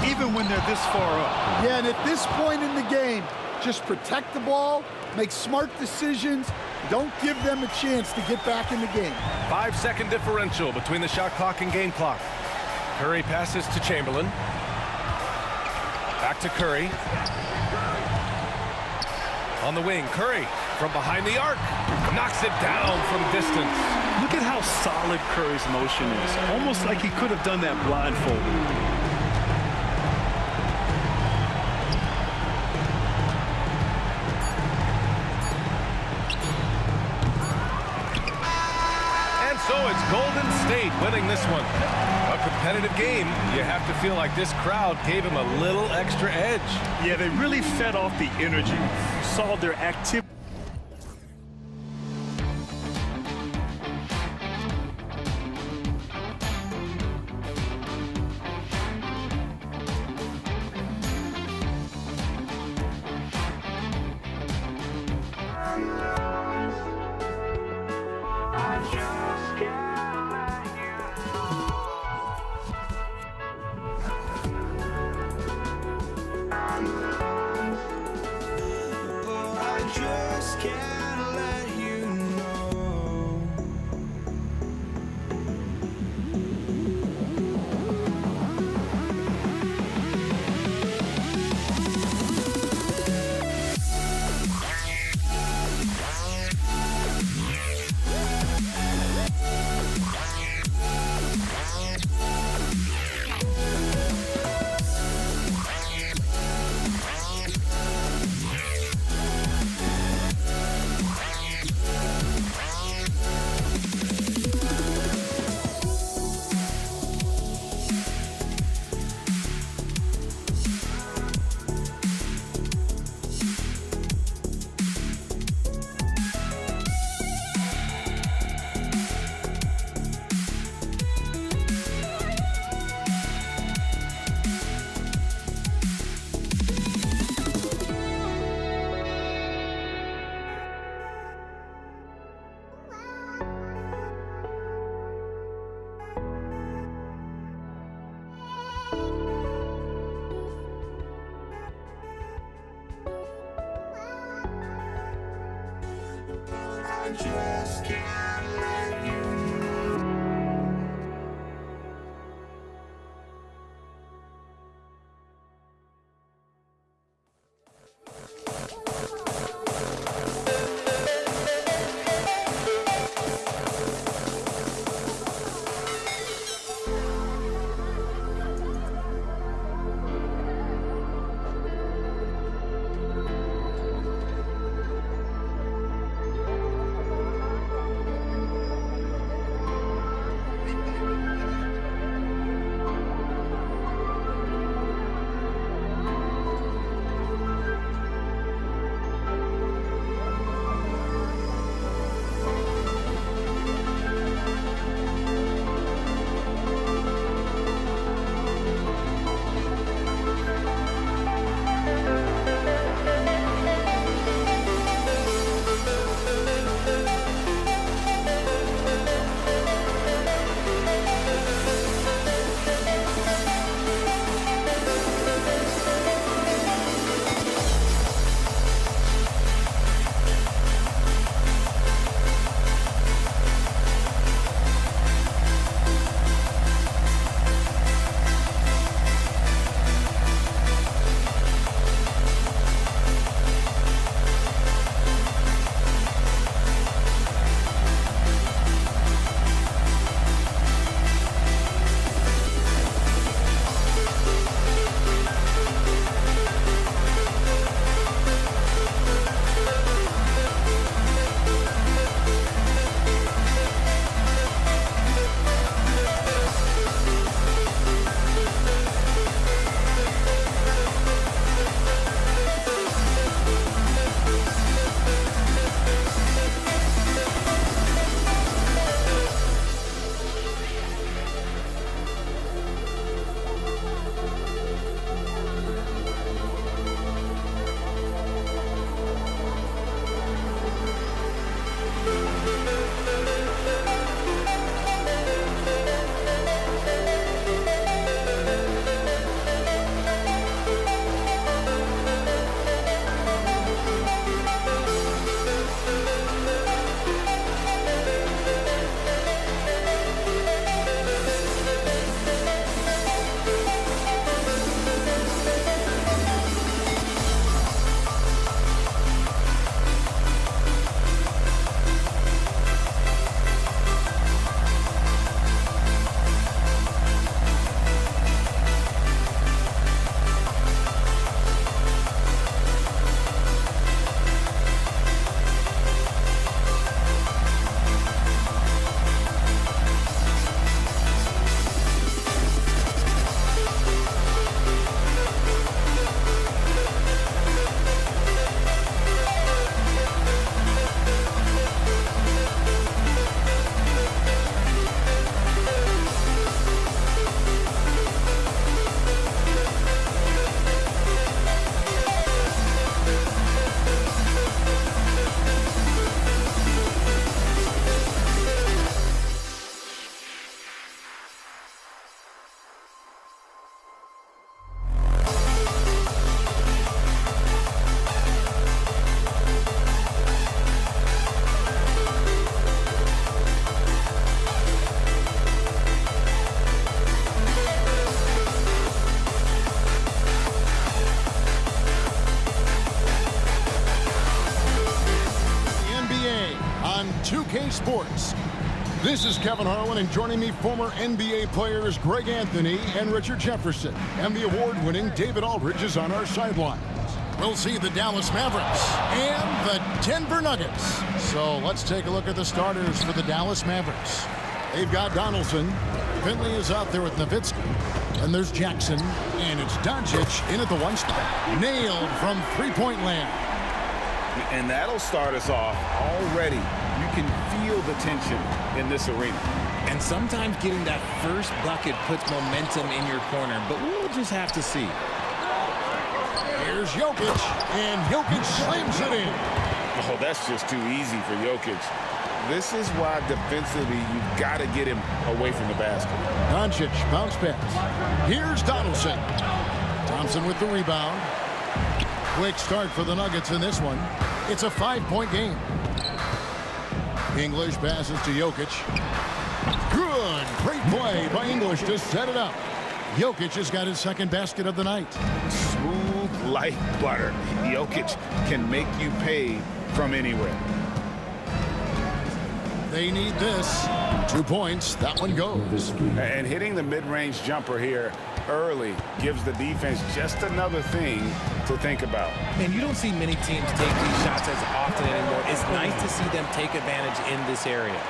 even when they're this far up. Yeah, and at this point in the game, just protect the ball, make smart decisions, don't give them a chance to get back in the game. 5-second differential between the shot clock and game clock. Curry passes to Chamberlain. Back to Curry. On the wing, Curry from behind the arc. Knocks it down from distance. Look at how solid Curry's motion is. Almost like he could have done that blindfolded. So it's Golden State winning this one. A competitive game. You have to feel like this crowd gave him a little extra edge. Yeah, they really fed off the energy. You saw their activity. EA Sports. This is Kevin Harlan, and joining me, former NBA players Greg Anthony and Richard Jefferson. And the award-winning David Aldridge is on our sidelines. We'll see the Dallas Mavericks and the Denver Nuggets. So let's take a look at the starters for the Dallas Mavericks. They've got Donaldson. Finley is out there with Nowitzki. And there's Jackson. And it's Doncic in at the one spot. Nailed from three-point land. And that'll start us off already. You can feel the tension in this arena. And sometimes getting that first bucket puts momentum in your corner, but we'll just have to see. Here's Jokic, and Jokic slams it in. Oh, that's just too easy for Jokic. This is why defensively you've got to get him away from the basket. Doncic bounce pass. Here's Donaldson. Thompson with the rebound. Quick start for the Nuggets in this one. It's a 5-point game. English passes to Jokic. Good. Great play by English to set it up. Jokic has got his second basket of the night. Smooth like butter. Jokic can make you pay from anywhere. They need this. 2 points. That one goes. And hitting the mid-range jumper here early gives the defense just another thing to think about. And you don't see many teams take these shots as often anymore. It's nice to see them take advantage in this area.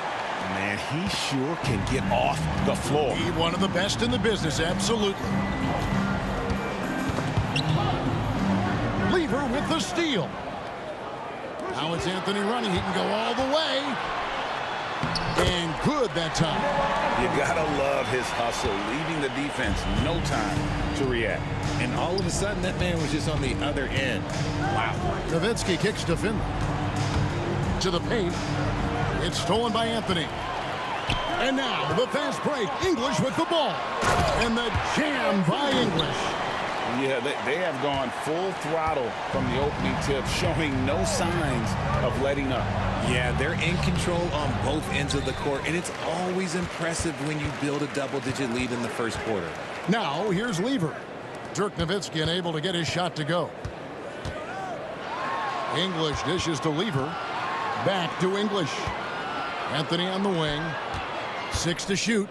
Man, he sure can get off the floor. He's one of the best in the business, absolutely. Lever with the steal. Now it's Anthony running. He can go all the way. And good that time. You gotta love his hustle, leaving the defense no time to react. And all of a sudden, that man was just on the other end. Wow. Nowitzki kicks to Finley. To the paint. It's stolen by Anthony. And now the fast break. English with the ball. And the jam by English. Yeah, they have gone full throttle from the opening tip, showing no signs of letting up. Yeah, they're in control on both ends of the court, and it's always impressive when you build a double-digit lead in the first quarter. Now, here's Lever. Dirk Nowitzki unable to get his shot to go. English dishes to Lever. Back to English. Anthony on the wing. 6 to shoot.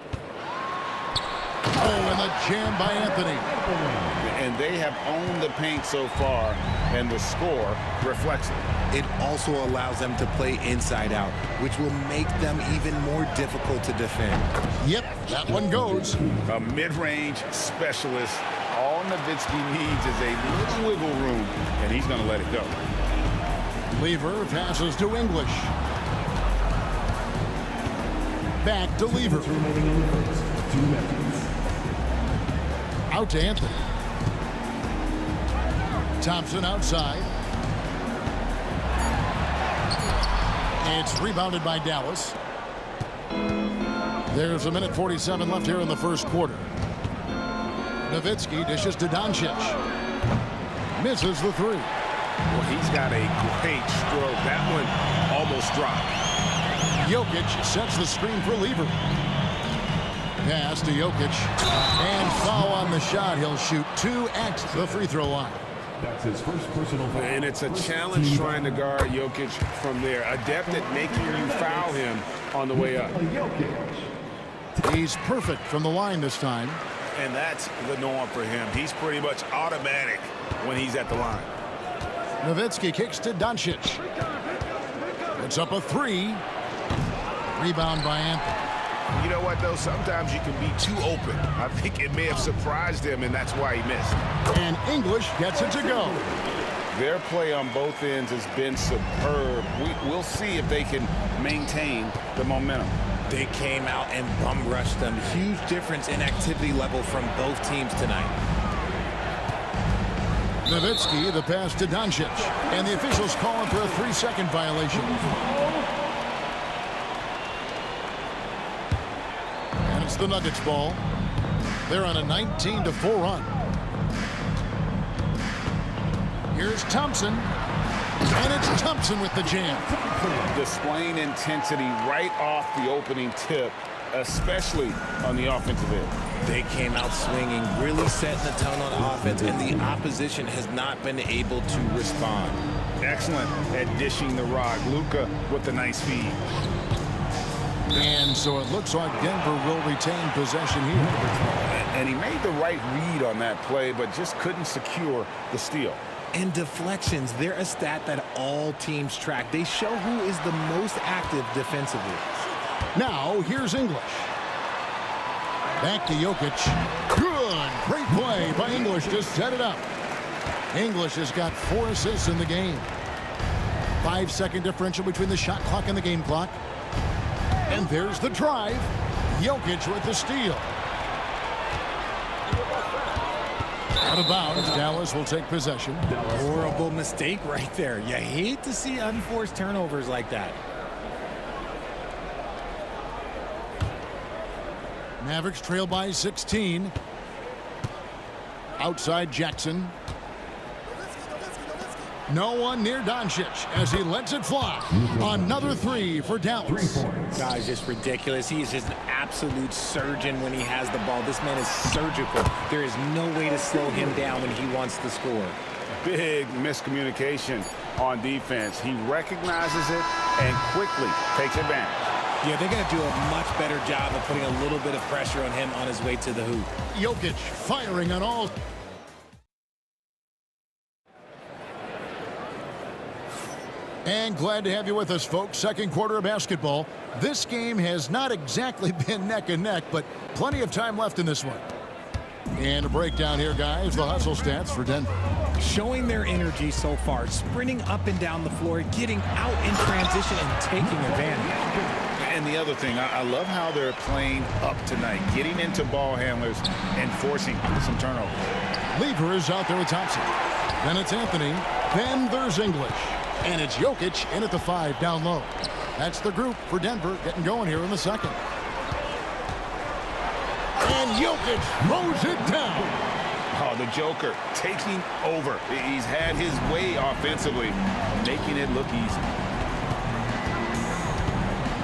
Oh, and the jam by Anthony. And they have owned the paint so far, and the score reflects it. It also allows them to play inside out, which will make them even more difficult to defend. Yep, that one goes. A mid-range specialist. All Nowitzki needs is a little wiggle room, and he's going to let it go. Lever passes to English. Back to Lever. Out to Anthony. Thompson outside. It's rebounded by Dallas. There's 1:47 left here in the first quarter. Nowitzki dishes to Doncic. Misses the three. Well, he's got a great stroke. That one almost dropped. Jokic sets the screen for Lever. Pass to Jokic. And foul on the shot. He'll shoot 2 at the free throw line. That's his first personal foul. And it's a challenge trying to guard Jokic from there. Adept at making you foul him on the way up. He's perfect from the line this time. And that's the norm for him. He's pretty much automatic when he's at the line. Nowitzki kicks to Doncic. It's up a 3. Rebound by Anthony. You know what, though? Sometimes you can be too open. I think it may have surprised him, and that's why he missed. And English gets it to go. Their play on both ends has been superb. We'll see if they can maintain the momentum. They came out and bum rushed them. Huge difference in activity level from both teams tonight. Nowitzki, the pass to Doncic. And the officials calling for a 3-second violation. And it's the Nuggets ball. They're on a 19-4 run. Here's Thompson. And it's Thompson with the jam. Displaying intensity right off the opening tip, especially on the offensive end. They came out swinging, really setting the tone on offense, and the opposition has not been able to respond. Excellent at dishing the rock. Luka with the nice feed. And so it looks like Denver will retain possession here. And he made the right read on that play, but just couldn't secure the steal. And deflections, they're a stat that all teams track. They show who is the most active defensively. Now, here's English. Back to Jokic. Good. Great play by English to set it up. English has got 4 assists in the game. 5-second differential between the shot clock and the game clock. And there's the drive. Jokic with the steal. Out of bounds, Dallas will take possession. Horrible mistake right there. You hate to see unforced turnovers like that. Mavericks trail by 16. Outside Jackson. No one near Doncic as he lets it fly. Another 3 for Dallas. Guys, just ridiculous. He is just an absolute surgeon when he has the ball. This man is surgical. There is no way to slow him down when he wants to score. Big miscommunication on defense. He recognizes it and quickly takes advantage. Yeah, they're going to do a much better job of putting a little bit of pressure on him on his way to the hoop. Jokic firing on all. And glad to have you with us, folks. Second quarter of basketball. This game has not exactly been neck and neck, but plenty of time left in this one. And a breakdown here, guys. The hustle stats for Denver. Showing their energy so far, sprinting up and down the floor, getting out in transition and taking advantage. And the other thing, I love how they're playing up tonight, getting into ball handlers and forcing some turnovers. Lever is out there with Thompson. Then it's Anthony. Then there's English. And it's Jokic in at the 5 down low. That's the group for Denver getting going here in the second. And Jokic throws it down. Oh, the Joker taking over. He's had his way offensively, making it look easy.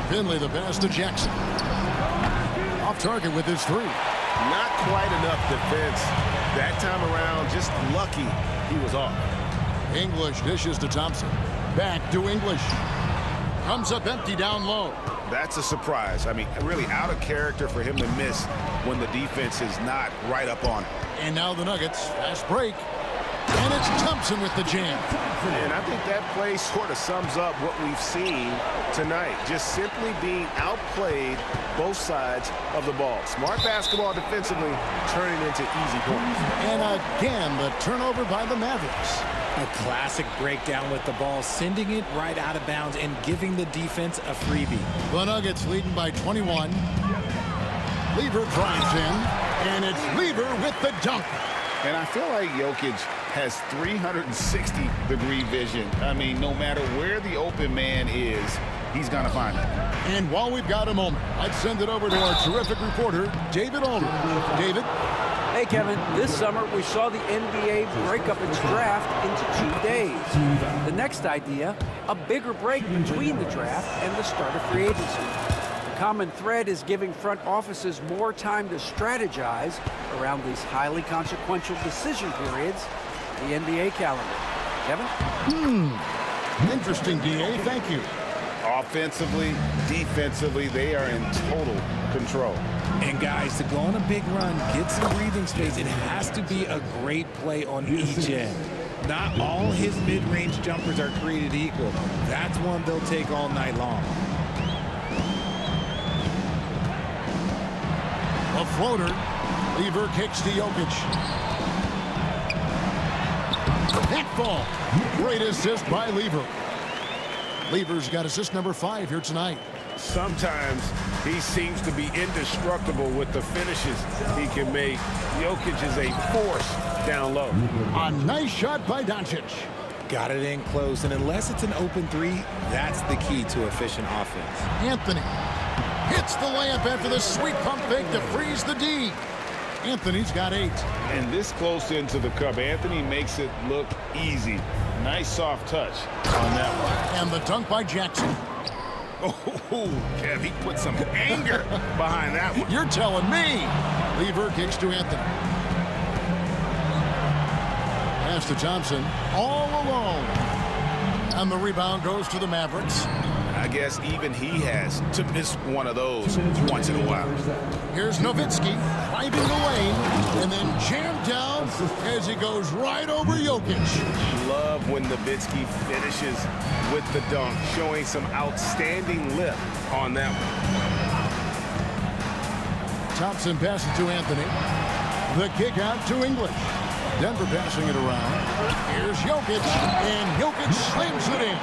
Finley the pass to Jackson. Off target with his 3. Not quite enough defense. That time around, just lucky he was off. English dishes to Thompson. Back to English. Comes up empty down low. That's a surprise. I mean, really out of character for him to miss when the defense is not right up on him. And now the Nuggets. Fast break. And it's Thompson with the jam. And I think that play sort of sums up what we've seen tonight. Just simply being outplayed both sides of the ball. Smart basketball defensively, turning into easy points. And again, the turnover by the Mavericks. A classic breakdown with the ball, sending it right out of bounds and giving the defense a freebie. The Nuggets leading by 21. Lever drives in, and it's Lever with the dunk. And I feel like Jokic has 360-degree vision. I mean, no matter where the open man is, he's going to find it. And while we've got a moment, I'd send it over to our terrific reporter, David Older. David? Hey, Kevin, this summer we saw the NBA break up its draft into 2 days. The next idea, a bigger break between the draft and the start of free agency. The common thread is giving front offices more time to strategize around these highly consequential decision periods in the NBA calendar. Kevin? Interesting, DA. Thank you. Offensively, defensively, they are in total control. And guys, to go on a big run, get some breathing space, it has to be a great play on each end. Not all his mid-range jumpers are created equal. That's one they'll take all night long. A floater. Lever kicks to Jokic. That ball. Great assist by Lever. Lever's got assist number 5 here tonight. Sometimes he seems to be indestructible with the finishes he can make. Jokic is a force down low. A nice shot by Doncic. Got it in close, and unless it's an open 3, that's the key to efficient offense. Anthony hits the layup after the sweet pump fake to freeze the D. Anthony's got 8. And this close into the cup, Anthony makes it look easy. Nice soft touch on that one. And the dunk by Jackson. Oh, Kev, he put some anger behind that one. You're telling me. Lever kicks to Anthony. Pass to Thompson. All alone. And the rebound goes to the Mavericks. I guess even he has to miss one of those once in a while. Here's Nowitzki driving the lane and then jammed down as he goes right over Jokic. Love when Nowitzki finishes with the dunk, showing some outstanding lift on that one. Thompson passes to Anthony. The kick out to English. Denver passing it around. Here's Jokic, and Jokic slams it in.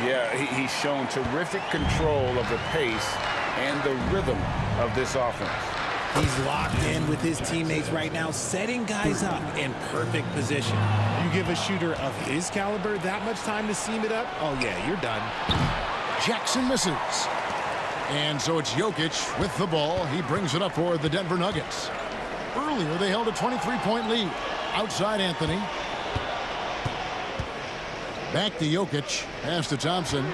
Yeah, he's shown terrific control of the pace and the rhythm of this offense. He's locked in with his teammates right now, setting guys up in perfect position. You give a shooter of his caliber that much time to seam it up, oh yeah, you're done. Jackson misses. And so it's Jokic with the ball. He brings it up for the Denver Nuggets. Earlier, they held a 23-point lead. Outside Anthony. Back to Jokic. Pass to Thompson.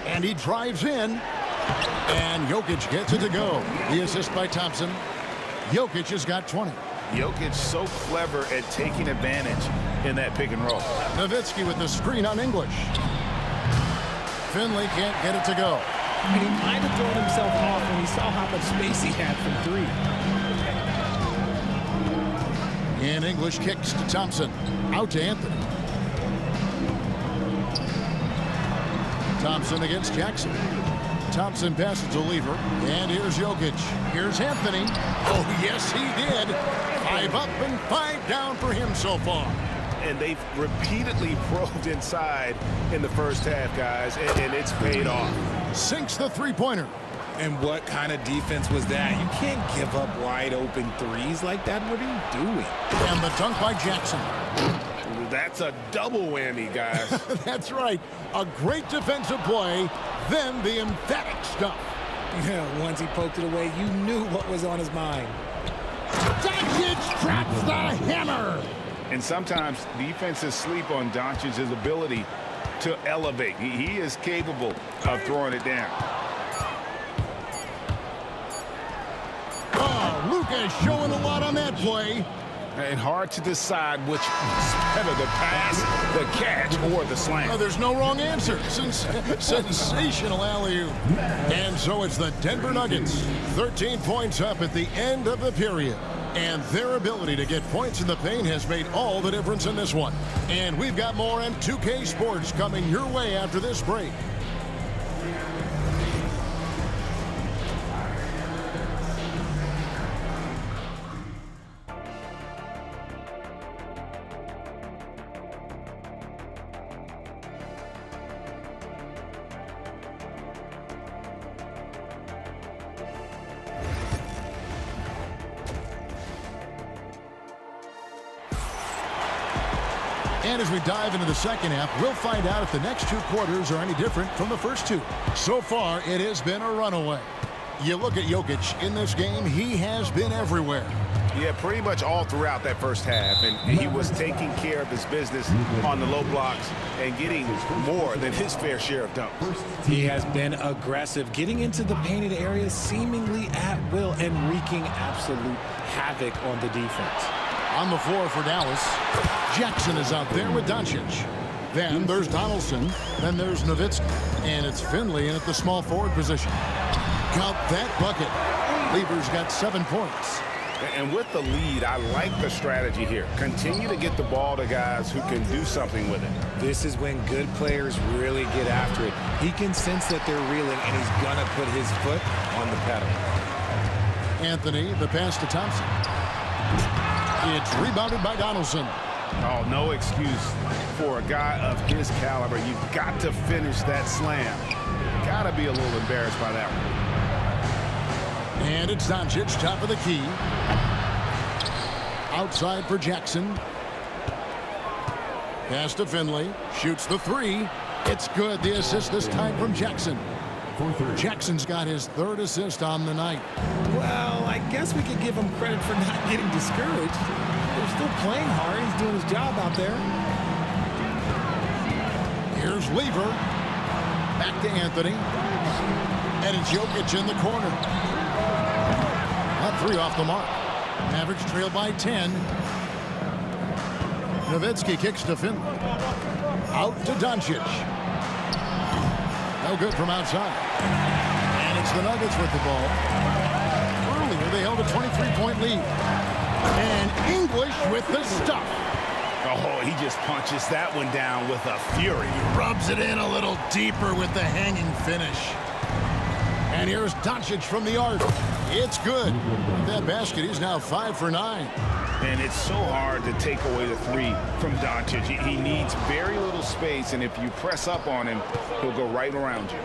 And he drives in. And Jokic gets it to go. The assist by Thompson. Jokic has got 20. Jokic so clever at taking advantage in that pick and roll. Nowitzki with the screen on English. Finley can't get it to go. And he might have thrown himself off when he saw how much space he had from three. And English kicks to Thompson. Out to Anthony. Thompson against Jackson. Thompson passes to Lever. And here's Jokic. Here's Anthony. Oh, yes, he did. 5 up and 5 down for him so far. And they've repeatedly probed inside in the first half, guys, and it's paid off. Sinks the three-pointer. And what kind of defense was that? You can't give up wide open threes like that. What are you doing? And the dunk by Jackson. That's a double whammy, guys. That's right. A great defensive play, then the emphatic stuff. Yeah, once he poked it away, you knew what was on his mind. Doncic traps the hammer. And sometimes defenses sleep on Doncic's ability to elevate. He is capable of throwing it down. Oh, Luka's showing a lot on that play. And hard to decide which is better, the pass, the catch, or the slam. Oh, there's no wrong answer. Sensational alley-oop. And so it's the Denver Nuggets. 13 points up at the end of the period. And their ability to get points in the paint has made all the difference in this one. And we've got more M2K Sports coming your way after this break. And as we dive into the second half, we'll find out if the next 2 quarters are any different from the first 2. So far, it has been a runaway. You look at Jokic in this game, he has been everywhere. Yeah, pretty much all throughout that first half, and he was taking care of his business on the low blocks and getting more than his fair share of dunks. He has been aggressive, getting into the painted areas seemingly at will and wreaking absolute havoc on the defense. On the floor for Dallas, Jackson is out there with Doncic. Then there's Donaldson. Then there's Nowitzki. And it's Finley in at the small forward position. Got that bucket. Lever's got 7 points. And with the lead, I like the strategy here. Continue to get the ball to guys who can do something with it. This is when good players really get after it. He can sense that they're reeling, and he's going to put his foot on the pedal. Anthony, the pass to Thompson. It's rebounded by Donaldson. Oh, no excuse for a guy of his caliber. You've got to finish that slam. Got to be a little embarrassed by that one. And it's Doncic, top of the key. Outside for Jackson. Pass to Finley. Shoots the 3. It's good. The assist this time from Jackson. Jackson's got his 3rd assist on the night. Well, I guess we could give him credit for not getting discouraged. They're still playing hard. He's doing his job out there. Here's Lever. Back to Anthony. And it's Jokic in the corner. Not 3 off the mark. Mavericks trail by 10. Nowitzki kicks to Finley. Out to Doncic. No good from outside. And it's the Nuggets with the ball. Earlier, they held a 23-point lead. And English with the stuff. Oh, he just punches that one down with a fury. He rubs it in a little deeper with the hanging finish. And here's Doncic from the arc. It's good. With that basket, he's now 5 for 9. And it's so hard to take away the three from Doncic. He needs very little space, and if you press up on him, he'll go right around you.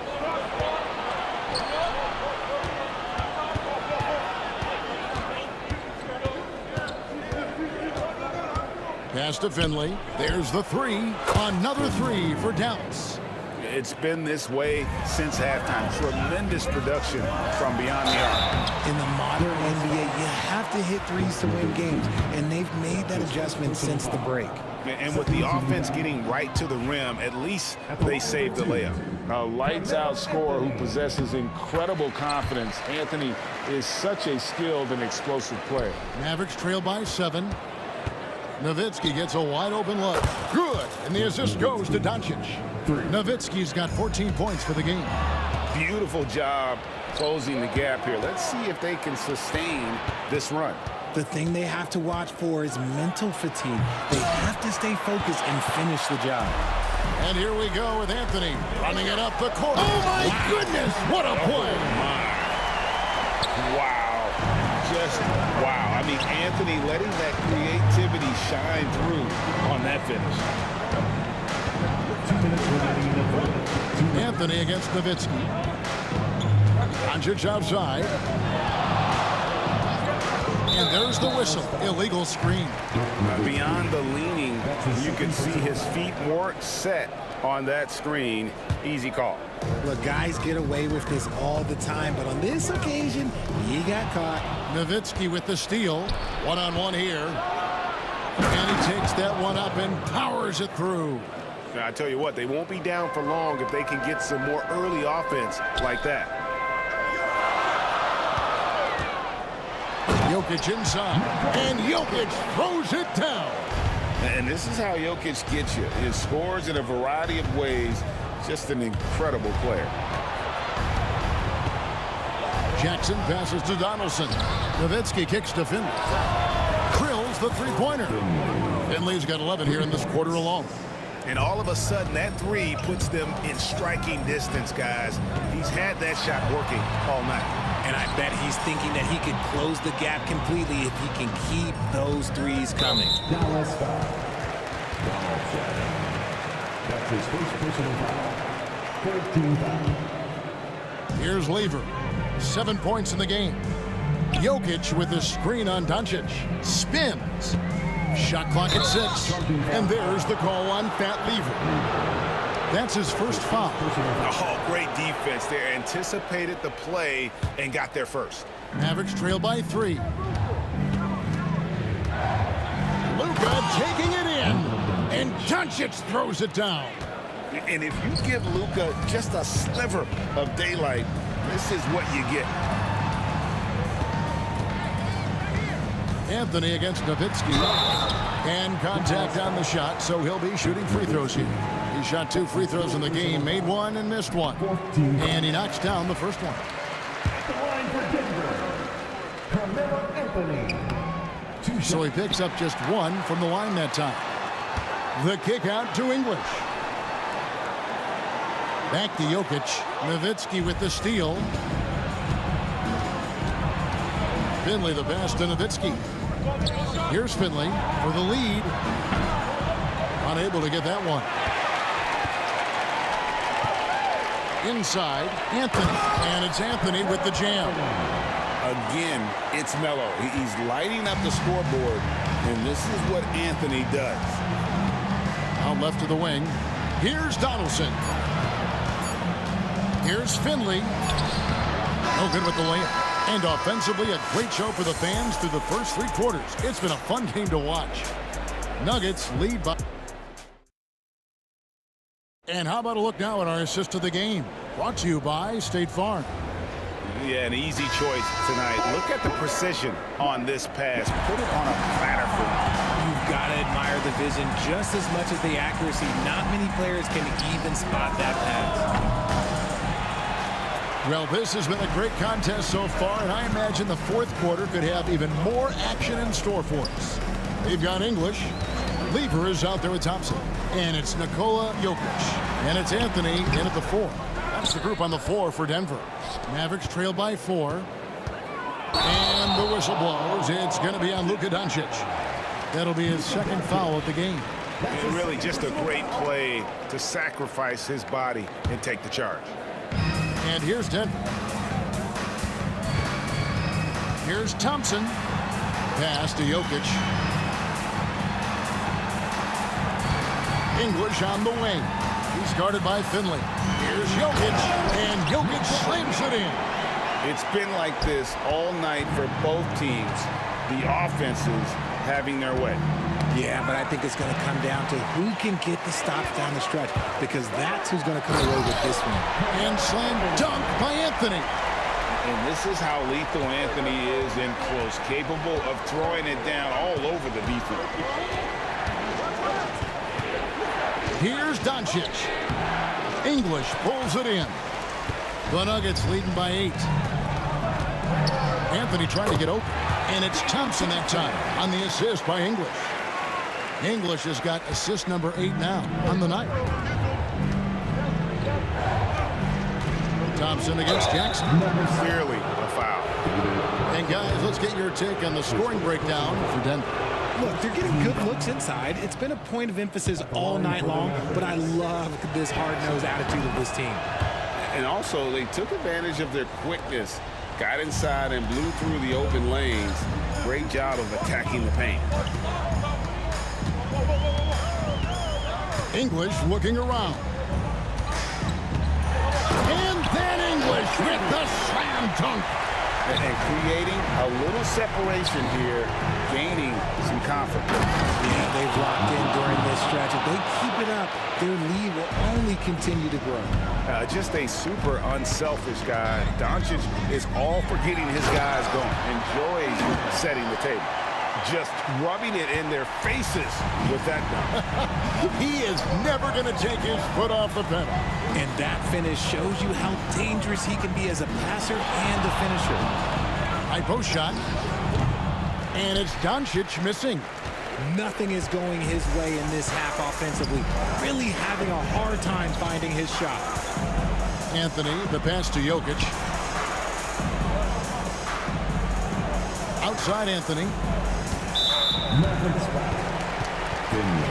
Pass to Finley. There's the three. Another three for Dallas. It's been this way since halftime. Tremendous production from beyond the arc. In the modern NBA, you have to hit threes to win games, and they've made that adjustment since the break. And with the offense getting right to the rim, at least they saved the layup. A lights-out scorer who possesses incredible confidence. Anthony is such a skilled and explosive player. Mavericks trail by 7. Nowitzki gets a wide-open look. Good. And the assist goes to Doncic. Nowitzki's got 14 points for the game. Beautiful job closing the gap here. Let's see if they can sustain this run. The thing they have to watch for is mental fatigue. They have to stay focused and finish the job. And here we go with Anthony running it up the court. Oh, my goodness. What a play. Wow. Just wow. I mean, Anthony letting that creativity shine through on that finish. Anthony against Nowitzki. Doncic outside. And there's the whistle. Illegal screen. Beyond the leaning, you can see his feet weren't set on that screen. Easy call. Look, guys get away with this all the time, but on this occasion, he got caught. Nowitzki with the steal. One-on-one here. And he takes that one up and powers it through. Now, I tell you what, they won't be down for long if they can get some more early offense like that. Jokic inside. And Jokic throws it down. And this is how Jokic gets you. He scores in a variety of ways. Just an incredible player. Jackson passes to Donaldson. Nowitzki kicks to Finley. Drills the three-pointer. Finley's got 11 here in this quarter alone. And all of a sudden, that three puts them in striking distance, guys. He's had that shot working all night. And I bet he's thinking that he could close the gap completely if he can keep those threes coming. Dallas foul. That's his first personal foul. 14 foul. Here's Lever. 7 points in the game. Jokic with the screen on Doncic. Spins. Shot clock at 6. And there's the call on Fat Lever. That's his first foul. Oh, great defense there. Anticipated the play and got there first. Mavericks trail by 3. Luka taking it in. And Doncic throws it down. And if you give Luka just a sliver of daylight, this is what you get. Anthony against Nowitzki. And contact on the shot, so he'll be shooting free throws here. He shot 2 free throws in the game, made 1 and missed 1. And he knocks down the first one. So he picks up just 1 from the line that time. The kick out to English. Back to Jokic. Nowitzki with the steal. Finley the pass to Nowitzki. Here's Finley for the lead. Unable to get that one. Inside, Anthony. And it's Anthony with the jam. Again, it's Melo. He's lighting up the scoreboard, and this is what Anthony does. Out left to the wing. Here's Donaldson. Here's Finley. No good with the layup. And offensively, a great show for the fans through the first 3 quarters. It's been a fun game to watch. Nuggets lead by... And how about a look now at our assist to the game? Brought to you by State Farm. Yeah, an easy choice tonight. Look at the precision on this pass. Put it on a platter for you. You've got to admire the vision just as much as the accuracy. Not many players can even spot that pass. Well, this has been a great contest so far, and I imagine the fourth quarter could have even more action in store for us. They've got English. Lever is out there with Thompson. And it's Nikola Jokic. And it's Anthony in at the 4. That's the group on the floor for Denver. Mavericks trail by 4. And the whistle blows. It's going to be on Luka Doncic. That'll be his second foul of the game. And really just a great play to sacrifice his body and take the charge. And here's Denver. Here's Thompson. Pass to Jokic. English on the wing. He's guarded by Finley. Here's Jokic. And Jokic slams it in. It's been like this all night for both teams. The offenses having their way. Yeah, but I think it's going to come down to who can get the stops down the stretch, because that's who's going to come away with this one. And slam dunk by Anthony. And this is how lethal Anthony is in close, capable of throwing it down all over the defense. Here's Doncic. English pulls it in. The Nuggets leading by 8. Anthony trying to get open. And it's Thompson that time on the assist by English. English has got assist number 8 now on the night. Thompson against Jackson. Clearly a foul. And guys, let's get your take on the scoring breakdown for Denver. Look, they're getting good looks inside. It's been a point of emphasis all night long, but I love this hard-nosed attitude of this team. And also, they took advantage of their quickness, got inside and blew through the open lanes. Great job of attacking the paint. English looking around. And then English with the slam dunk. And creating a little separation here, gaining some confidence. Yeah, they've locked in during this stretch. If they keep it up, their lead will only continue to grow. Just a super unselfish guy. Doncic is all for getting his guys going. Enjoys setting the table. Just rubbing it in their faces with that dunk. He is never going to take his foot off the pedal. And that finish shows you how dangerous he can be as a passer and a finisher. High post shot. And it's Doncic missing. Nothing is going his way in this half offensively. Really having a hard time finding his shot. Anthony, the pass to Jokic. Outside Anthony. Mavericks back. Finley.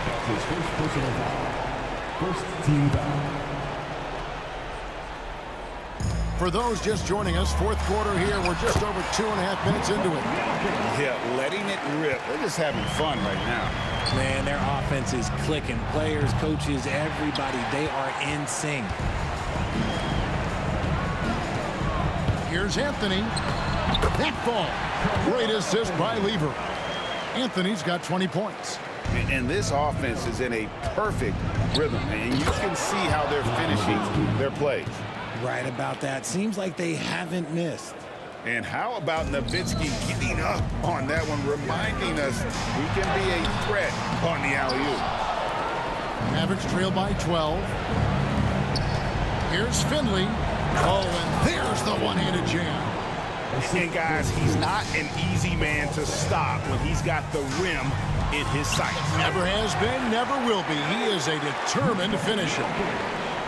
That's his first personal foul. First team foul. For those just joining us, fourth quarter here. We're just over 2.5 minutes into it. Yeah, letting it rip. They're just having fun right now. Man, their offense is clicking. Players, coaches, everybody, they are in sync. Here's Anthony. That ball. Great assist by Lever. Anthony's got 20 points. And this offense is in a perfect rhythm. And you can see how they're finishing their plays. Right about that. Seems like they haven't missed. And how about Nowitzki getting up on that one, reminding us we can be a threat on the alley-oop. Mavericks trail by 12. Here's Finley. Oh, and there's the one-handed jam. And guys, he's not an easy man to stop when he's got the rim in his sights. Never has been, never will be. He is a determined finisher.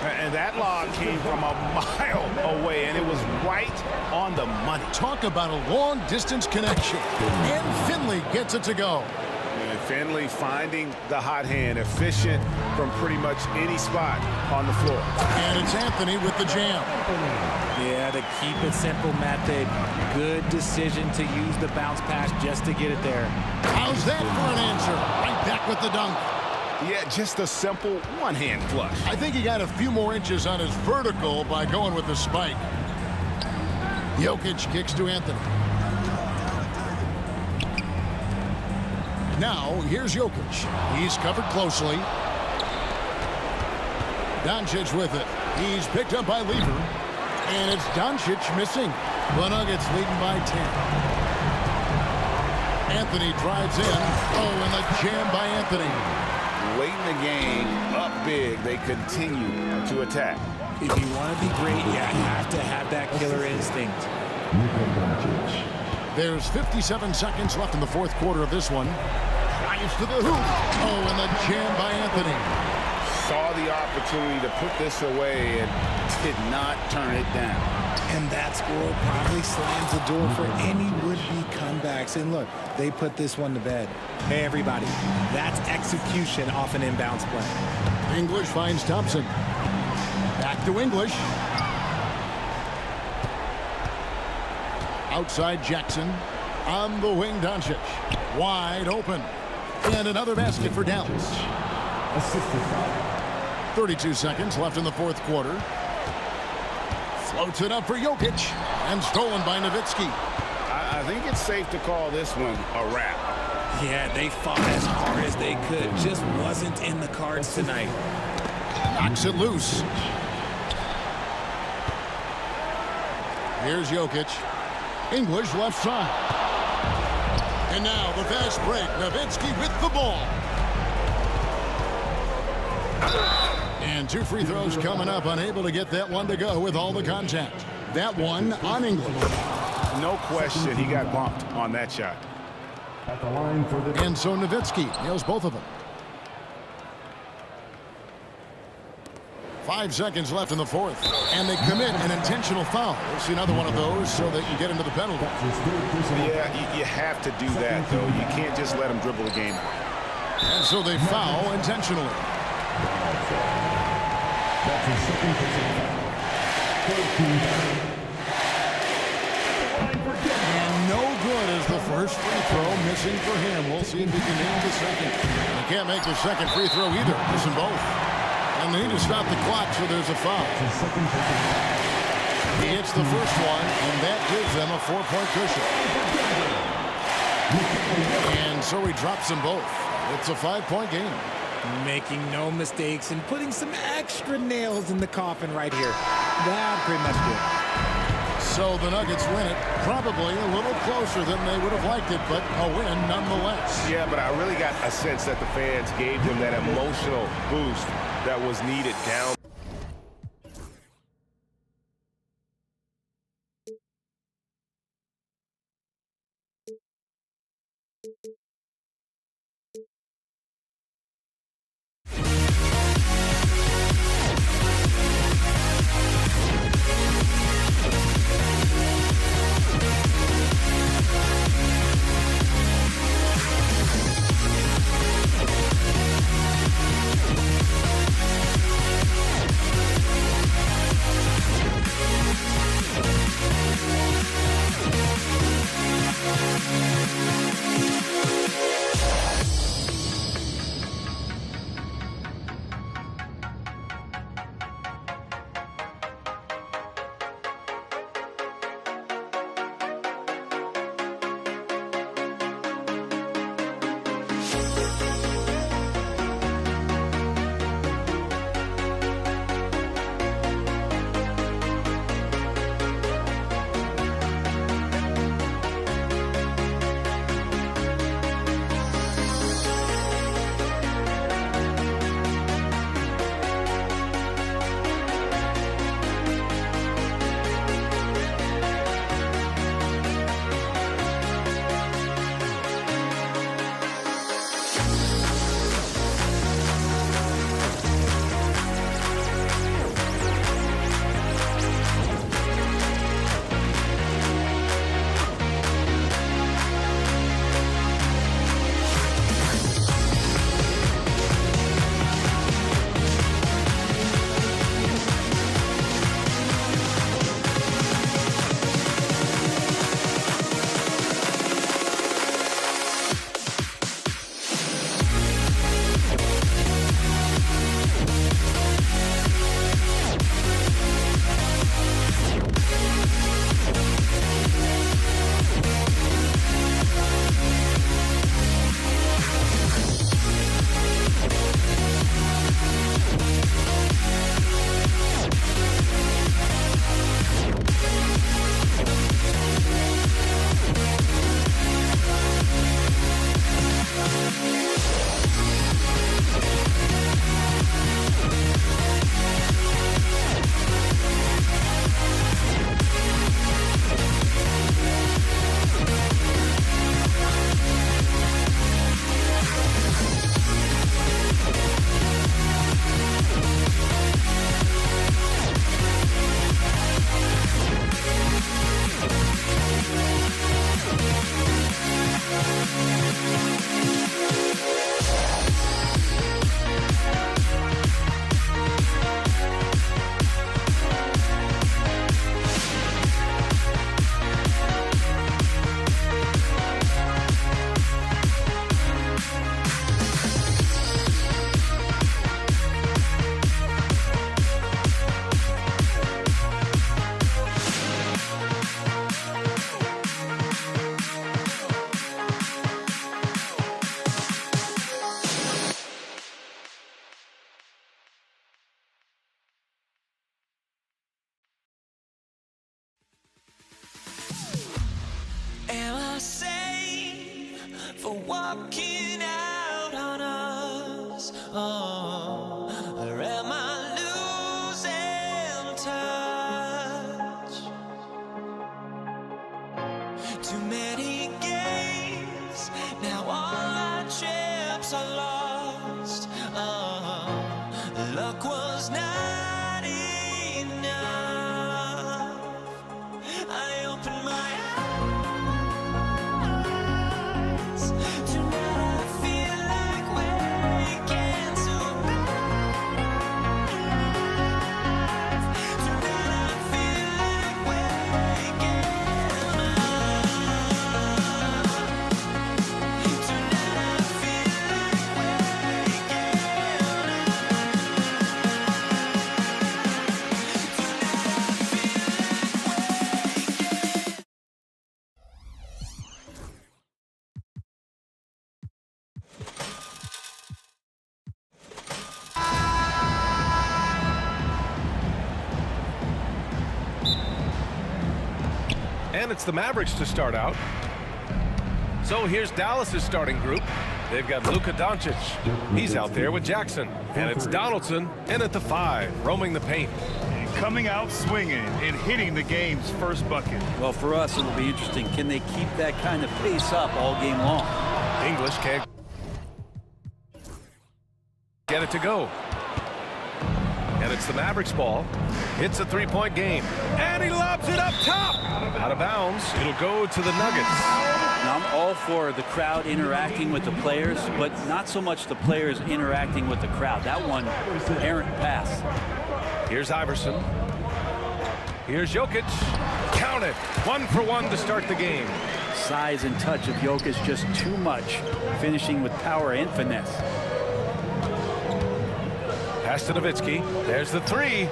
And that lob came from a mile away, and it was right on the money. Talk about a long-distance connection. And Finley gets it to go. And Finley finding the hot hand, efficient from pretty much any spot on the floor. And it's Anthony with the jam. Yeah, to keep it simple, Matt, good decision to use the bounce pass just to get it there. How's that for an answer? Right back with the dunk. Yeah, just a simple one-hand flush. I think he got a few more inches on his vertical by going with the spike. Jokic kicks to Anthony. Now, here's Jokic. He's covered closely. Doncic with it. He's picked up by Lever. And it's Doncic missing. The Nuggets leading by 10. Anthony drives in. Oh, and the jam by Anthony. Late in the game, up big, they continue to attack. If you want to be great, you have to have that killer instinct. There's 57 seconds left in the fourth quarter of this one. Drives to the hoop. Oh, and the jam by Anthony. Saw the opportunity to put this away and did not turn it down. And that score probably slams the door for any would-be comebacks. And look, they put this one to bed. Hey, everybody, that's execution off an inbounds play. English finds Thompson. Back to English. Outside Jackson. On the wing, Doncic. Wide open. And another basket for Dallas. 32 seconds left in the fourth quarter. Floats it up for Jokic. And stolen by Nowitzki. I think it's safe to call this one a wrap. Yeah, they fought as hard as they could. Just wasn't in the cards tonight. Knocks it loose. Here's Jokic. English left side. And now the fast break. Nowitzki with the ball. And two free throws coming up. Unable to get that one to go with all the contact. That one on English. No question, he got bumped on that shot. And so Nowitzki nails both of them. 5 seconds left in the fourth. And they commit an intentional foul. We'll see another one of those so they can get into the penalty. Yeah, you have to do that, though. You can't just let them dribble the game. And so they foul intentionally. And no good as the first free throw missing for him. We'll see if he can nail the second. He can't make the second free throw either. Missing both. And they need to stop the clock, so there's a foul. He hits the first one, and that gives them a 4-point cushion. And so he drops them both. It's a 5-point game. Making no mistakes and putting some extra nails in the coffin right here. That pretty much did. So the Nuggets win it, probably a little closer than they would have liked it, but a win nonetheless. Yeah, but I really got a sense that the fans gave them that emotional boost that was needed down. many games. Now all our chips are lost. Luck was not enough. I opened my eyes. Tonight I feel like waking to life. Tonight I feel like waking up. Tonight I feel like waking And it's the Mavericks to start out. So here's Dallas's starting group. They've got Luka Doncic. He's out there with Jackson. And it's Donaldson in at the 5, roaming the paint. And coming out swinging and hitting the game's first bucket. Well, for us, it'll be interesting. Can they keep that kind of pace up all game long? English can't get it to go. And it's the Mavericks ball. It's a 3-point game. And he lobs it up top. Out of bounds. It'll go to the Nuggets. Now, I'm all for the crowd interacting with the players, but not so much the players interacting with the crowd. That one, errant pass. Here's Iverson. Here's Jokic. Count it. 1 for 1 to start the game. Size and touch of Jokic just too much, finishing with power and finesse. Pass to Nowitzki. There's the 3.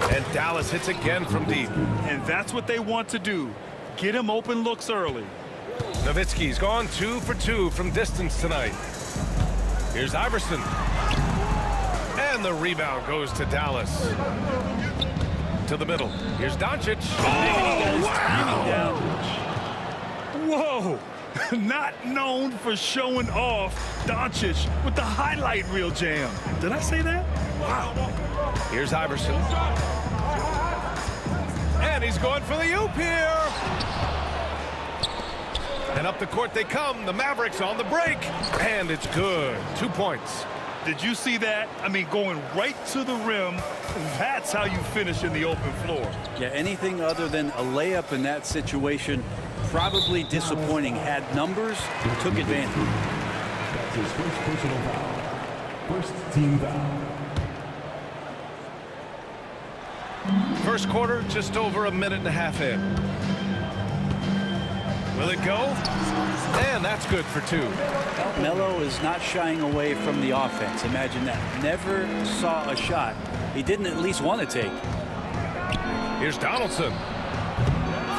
And Dallas hits again from deep. And that's what they want to do. Get him open looks early. Nowitzki's gone 2 for 2 from distance tonight. Here's Iverson. And the rebound goes to Dallas. To the middle. Here's Doncic. Oh, wow. Whoa. Not known for showing off, Doncic with the highlight reel jam. Did I say that? Wow. Here's Iverson. And he's going for the oop here. And up the court they come. The Mavericks on the break. And it's good. 2 points. Did you see that? I mean, going right to the rim. That's how you finish in the open floor. Yeah, anything other than a layup in that situation, probably disappointing. Had numbers, took advantage. That's his first personal foul. First team foul. First quarter, just over a minute and a half in. Will it go? And that's good for 2. Melo is not shying away from the offense. Imagine that. Never saw a shot he didn't at least want to take. Here's Donaldson.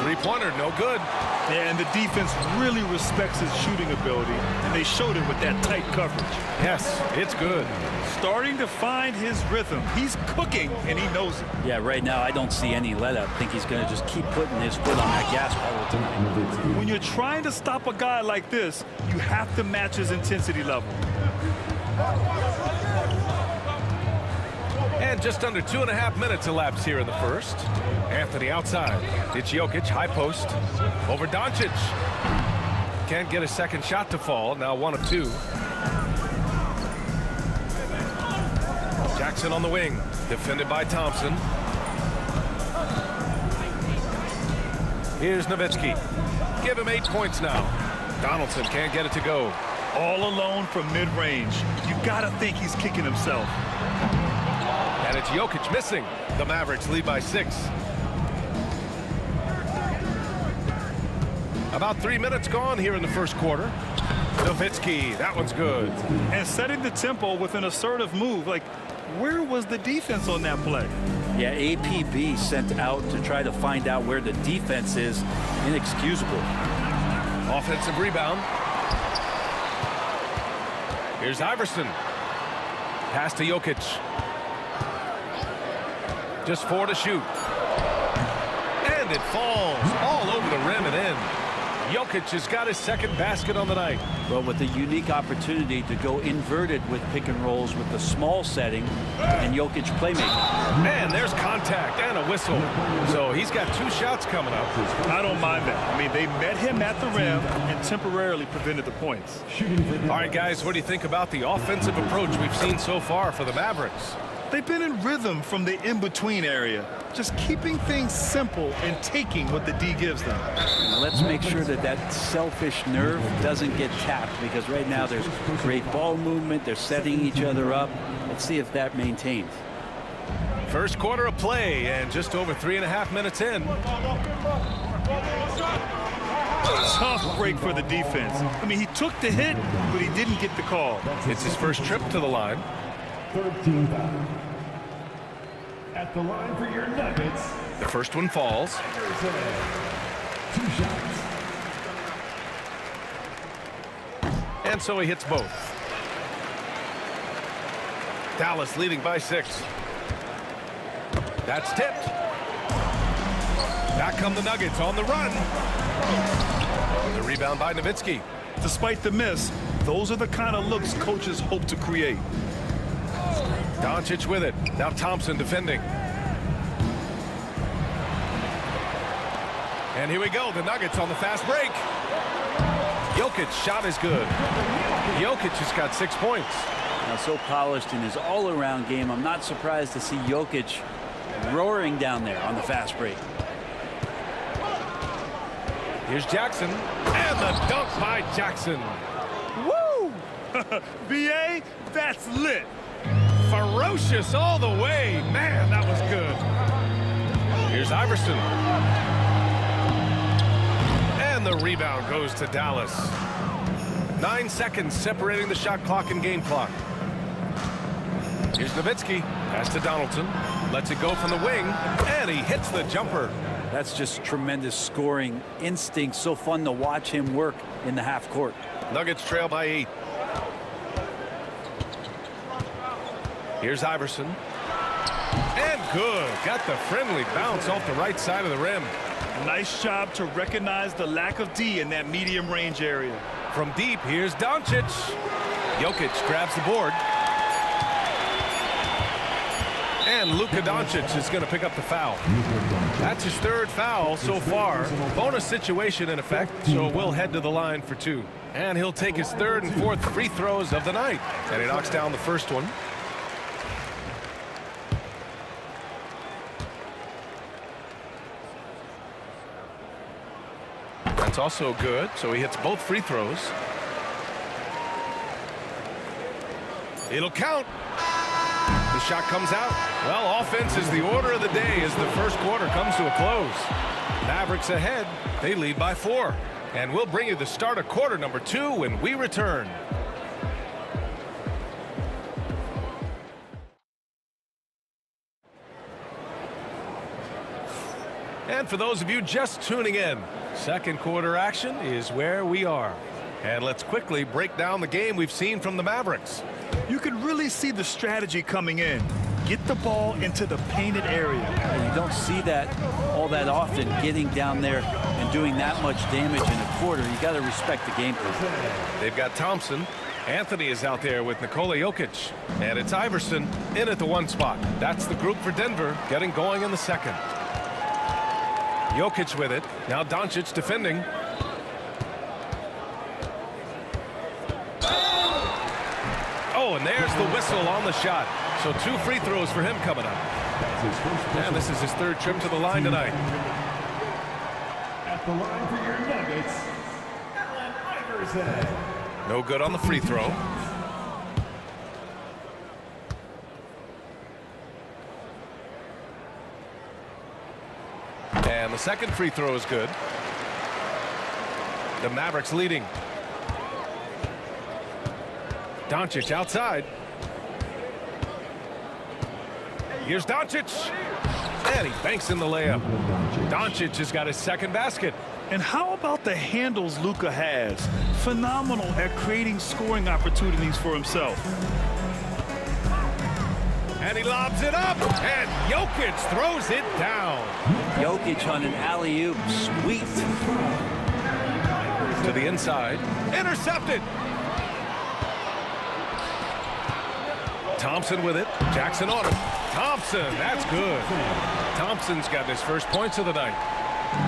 3-pointer, no good. Yeah, and the defense really respects his shooting ability, and they showed it with that tight coverage. Yes, it's good. Starting to find his rhythm. He's cooking, and he knows it. Yeah, right now I don't see any let up. I think he's going to just keep putting his foot on that gas pedal tonight. When you're trying to stop a guy like this, you have to match his intensity level. And just under 2.5 minutes elapsed here in the first. Anthony outside. It's Jokic, high post. Over Doncic. Can't get a second shot to fall. Now 1 of 2. Jackson on the wing. Defended by Thompson. Here's Nowitzki. Give him 8 points now. Donaldson can't get it to go. All alone from mid-range. You got to think he's kicking himself. And it's Jokic missing. The Mavericks lead by 6. About 3 minutes gone here in the first quarter. Nowitzki, that one's good. And setting the tempo with an assertive move. Like, where was the defense on that play? Yeah, APB sent out to try to find out where the defense is. Inexcusable. Offensive rebound. Here's Iverson. Pass to Jokic. Just 4 to shoot. And it falls all over the rim and in. Jokic has got his second basket on the night. Well, with a unique opportunity to go inverted with pick and rolls with the small setting and Jokic playmaking. Man, there's contact and a whistle. So he's got 2 shots coming up. I don't mind that. I mean, they met him at the rim and temporarily prevented the points. All right, guys, what do you think about the offensive approach we've seen so far for the Mavericks? They've been in rhythm from the in-between area, just keeping things simple and taking what the D gives them. Now let's make sure that that selfish nerve doesn't get tapped, because right now there's great ball movement. They're setting each other up. Let's see if that maintains. First quarter of play and just over 3.5 minutes in. Tough break for the defense. I mean, he took the hit, but he didn't get the call. It's his first trip to the line. 13 foul. At the line for your Nuggets. The first one falls. 2 shots. And so he hits both. Dallas leading by 6. That's tipped. Back come the Nuggets on the run. The rebound by Nowitzki. Despite the miss, those are the kind of looks coaches hope to create. Doncic with it. Now Thompson defending. And here we go. The Nuggets on the fast break. Jokic shot is good. Jokic has got 6 points. Now, so polished in his all-around game, I'm not surprised to see Jokic roaring down there on the fast break. Here's Jackson. And the dunk by Jackson. Woo! BA, that's lit. Ferocious all the way. Man, that was good. Here's Iverson. And the rebound goes to Dallas. 9 seconds separating the shot clock and game clock. Here's Nowitzki. Pass to Donaldson. Lets it go from the wing. And he hits the jumper. That's just tremendous scoring instinct. So fun to watch him work in the half court. Nuggets trail by 8. Here's Iverson. And good. Got the friendly bounce off the right side of the rim. Nice job to recognize the lack of D in that medium range area. From deep, here's Doncic. Jokic grabs the board. And Luka Doncic is going to pick up the foul. That's his 3rd foul so far. Bonus situation in effect, so we'll head to the line for 2. And he'll take his 3rd and 4th free throws of the night. And he knocks down the first one. That's also good, so he hits both free throws. It'll count. The shot comes out. Well, offense is the order of the day as the first quarter comes to a close. Mavericks ahead. They lead by 4. And we'll bring you the start of quarter number 2 when we return. And for those of you just tuning in, second quarter action is where we are. And let's quickly break down the game we've seen from the Mavericks. You could really see the strategy coming in. Get the ball into the painted area. And you don't see that all that often, getting down there and doing that much damage in a quarter. You got to respect the game plan. They've got Thompson. Anthony is out there with Nikola Jokic. And it's Iverson in at the 1 spot. That's the group for Denver, getting going in the second. Jokic with it. Now Doncic defending. Oh, and there's the whistle on the shot. So 2 free throws for him coming up. And this is his 3rd trip to the line tonight. At the line for your Nuggets, Iverson. No good on the free throw. And the second free throw is good. The Mavericks leading. Doncic outside. Here's Doncic. And he banks in the layup. Doncic has got his 2nd basket. And how about the handles Luka has? Phenomenal at creating scoring opportunities for himself. And he lobs it up. And Jokic throws it down. Jokic on an alley-oop. Sweet. to the inside. Intercepted. Thompson with it. Jackson on him. Thompson, that's good. Thompson's gotten his first points of the night.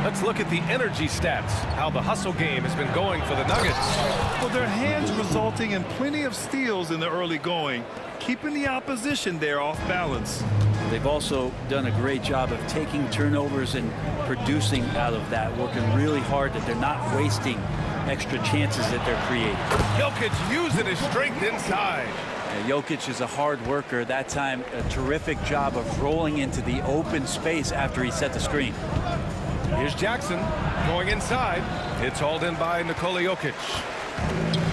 Let's look at the energy stats, how the hustle game has been going for the Nuggets. Well, their hands resulting in plenty of steals in the early going, keeping the opposition there off balance. They've also done a great job of taking turnovers and producing out of that, working really hard that they're not wasting extra chances that they're creating. Jokic using his strength inside. Jokic is a hard worker. That time, a terrific job of rolling into the open space after he set the screen. Here's Jackson going inside. It's hauled in by Nikola Jokic.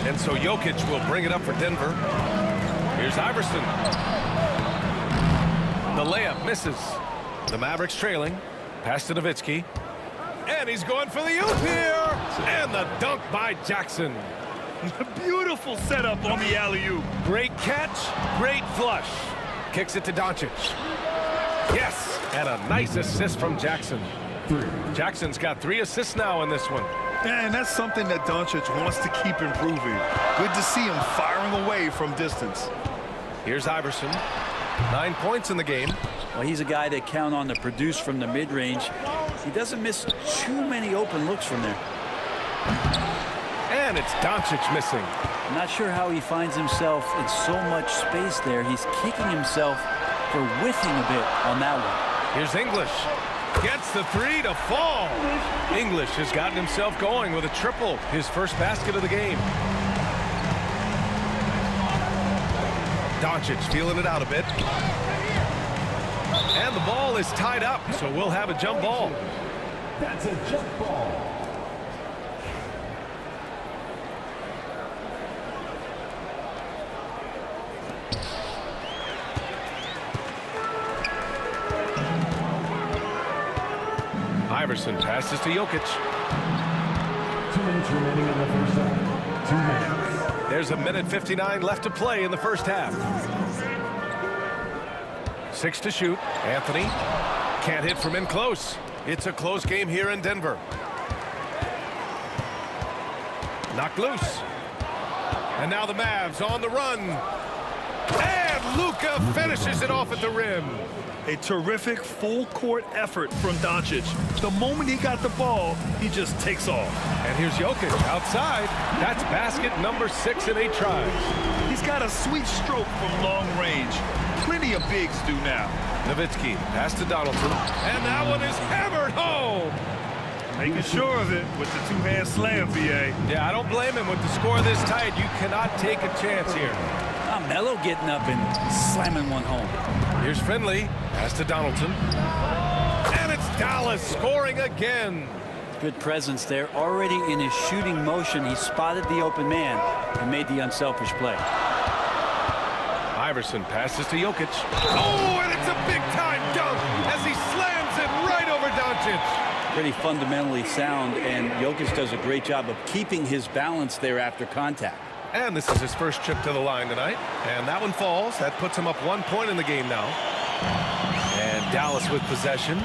And so Jokic will bring it up for Denver. Here's Iverson. The layup misses. The Mavericks trailing. Pass to Nowitzki. And he's going for the oop here. And the dunk by Jackson. Beautiful setup on the alley-oop. Great catch, great flush. Kicks it to Doncic. Yes, and a nice assist from Jackson. Jackson's got 3 assists now in this one. And that's something that Doncic wants to keep improving. Good to see him firing away from distance. Here's Iverson. 9 points in the game. Well, he's a guy that count on to produce from the mid-range. He doesn't miss too many open looks from there. And it's Doncic missing. I'm not sure how he finds himself in so much space there. He's kicking himself for whiffing a bit on that one. Here's English. Gets the 3 to fall. English has gotten himself going with a triple, his first basket of the game. Doncic feeling it out a bit. And the ball is tied up, so we'll have a jump ball. That's a jump ball. Iverson passes to Jokic. 2 minutes remaining in the first half. 2 minutes. There's a minute 59 left to play in the first half. 6 to shoot. Anthony can't hit from in close. It's a close game here in Denver. Knocked loose. And now the Mavs on the run. And Luka finishes it off at the rim. A terrific full-court effort from Doncic. The moment he got the ball, he just takes off. And here's Jokic outside. That's basket number 6 in 8 tries. He's got a sweet stroke from long range. Plenty of bigs do now. Nowitzki pass to Donaldson. And that one is hammered home. Making sure of it with the two-hand slam, VA. Yeah, I don't blame him with the score this tight. You cannot take a chance here. Melo getting up and slamming one home. Here's Finley. Pass to Donaldson. And it's Dallas scoring again. Good presence there. Already in his shooting motion, he spotted the open man and made the unselfish play. Iverson passes to Jokic. Oh, and it's a big-time dunk as he slams it right over Doncic. Pretty fundamentally sound, and Jokic does a great job of keeping his balance there after contact. And this is his first trip to the line tonight. And that one falls. That puts him up 1 point in the game now. And Dallas with possession.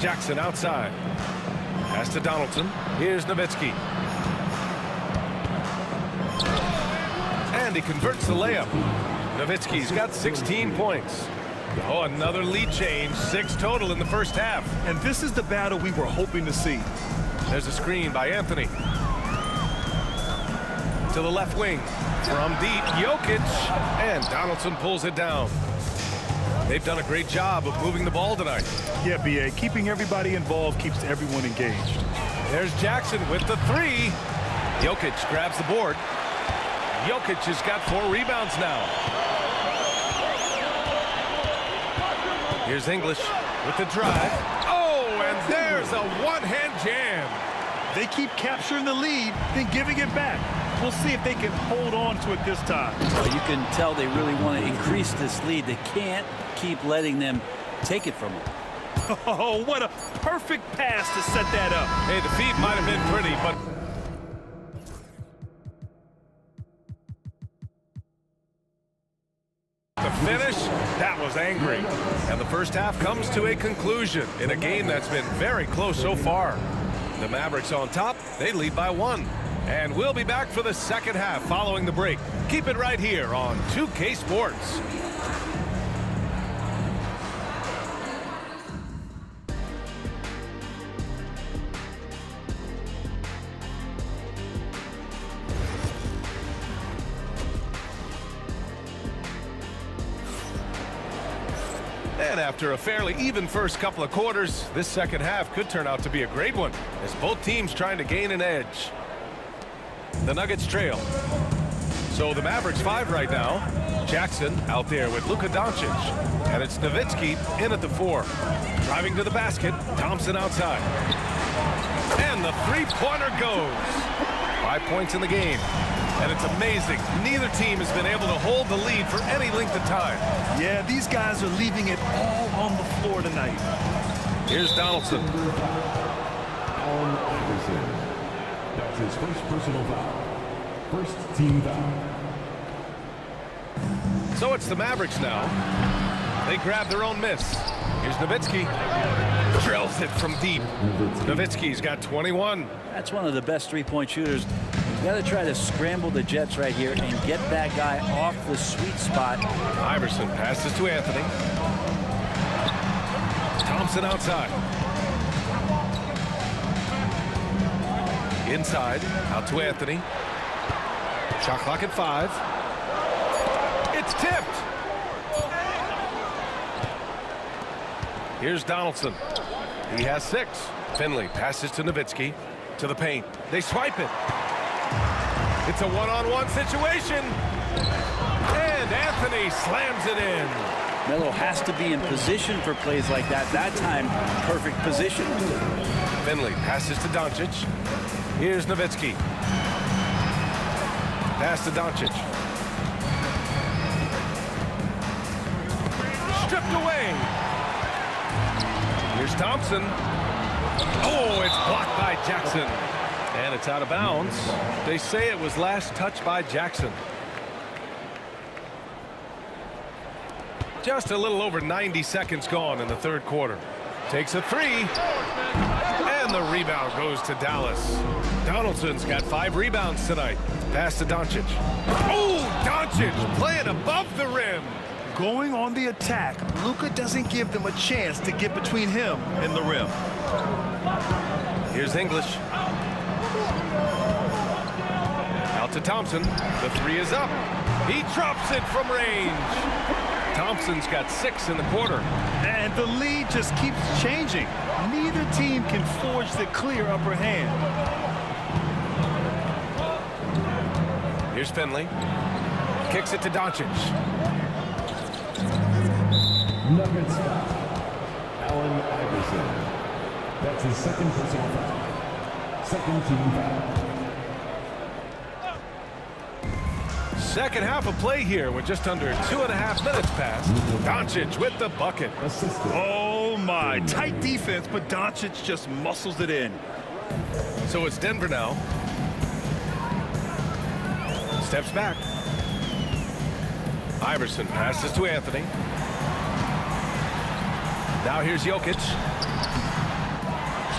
Jackson outside. Pass to Donaldson. Here's Nowitzki. And he converts the layup. Nowitzki's got 16 points. Oh, another lead change. 6 total in the first half. And this is the battle we were hoping to see. There's a screen by Anthony. To the left wing. From deep, Jokic. And Donaldson pulls it down. They've done a great job of moving the ball tonight. Yeah, BA, keeping everybody involved keeps everyone engaged. There's Jackson with the 3. Jokic grabs the board. Jokic has got 4 rebounds now. Here's English with the drive. Oh, and there's a one-hand jam. They keep capturing the lead, then giving it back. We'll see if they can hold on to it this time. Well, you can tell they really want to increase this lead. They can't keep letting them take it from them. Oh, what a perfect pass to set that up. Hey, the feed might have been pretty, but the finish That was angry. And the first half comes to a conclusion in a game that's been very close so far. The Mavericks on top, they lead by 1. And we'll be back for the second half following the break. Keep it right here on 2K Sports. And after a fairly even first couple of quarters, this second half could turn out to be a great one as both teams trying to gain an edge. The Nuggets trail. So the Mavericks 5 right now. Jackson out there with Luka Doncic. And it's Nowitzki in at the 4. Driving to the basket. Thompson outside. And the three-pointer goes. 5 points in the game. And it's amazing. Neither team has been able to hold the lead for any length of time. Yeah, these guys are leaving it all on the floor tonight. Here's Donaldson. Allen Iverson. That's his first personal foul. First team foul. So it's the Mavericks now. They grab their own miss. Here's Nowitzki. Drills it from deep. Nowitzki's got 21. That's one of the best three-point shooters. You got to try to scramble the Jets right here and get that guy off the sweet spot. Iverson passes to Anthony. Thompson outside. Inside, out to Anthony. Shot clock at 5. It's tipped. Here's Donaldson. He has 6. Finley passes to Nowitzki. To the paint. They swipe it. It's a one-on-one situation. And Anthony slams it in. Melo has to be in position for plays like that. That time, perfect position. Finley passes to Doncic. Here's Nowitzki. Pass to Doncic. Stripped away. Here's Thompson. Oh, it's blocked by Jackson. And it's out of bounds. They say it was last touched by Jackson. Just a little over 90 seconds gone in the third quarter. Takes a 3. And the rebound goes to Dallas. Donaldson's got 5 rebounds tonight. Pass to Doncic. Oh, Doncic playing above the rim. Going on the attack, Luka doesn't give them a chance to get between him and the rim. Here's English. Out to Thompson. The 3 is up. He drops it from range. Thompson's got 6 in the quarter. And the lead just keeps changing. Neither team can forge the clear upper hand. Here's Finley. Kicks it to Doncic. Nuggets foul. Allen Iverson. That's his second personal foul. Second team foul. Second half of play here with just under 2.5 minutes passed. Doncic with the bucket. Oh my, tight defense, but Doncic just muscles it in. So it's Denver now. Steps back. Iverson passes to Anthony. Now here's Jokic.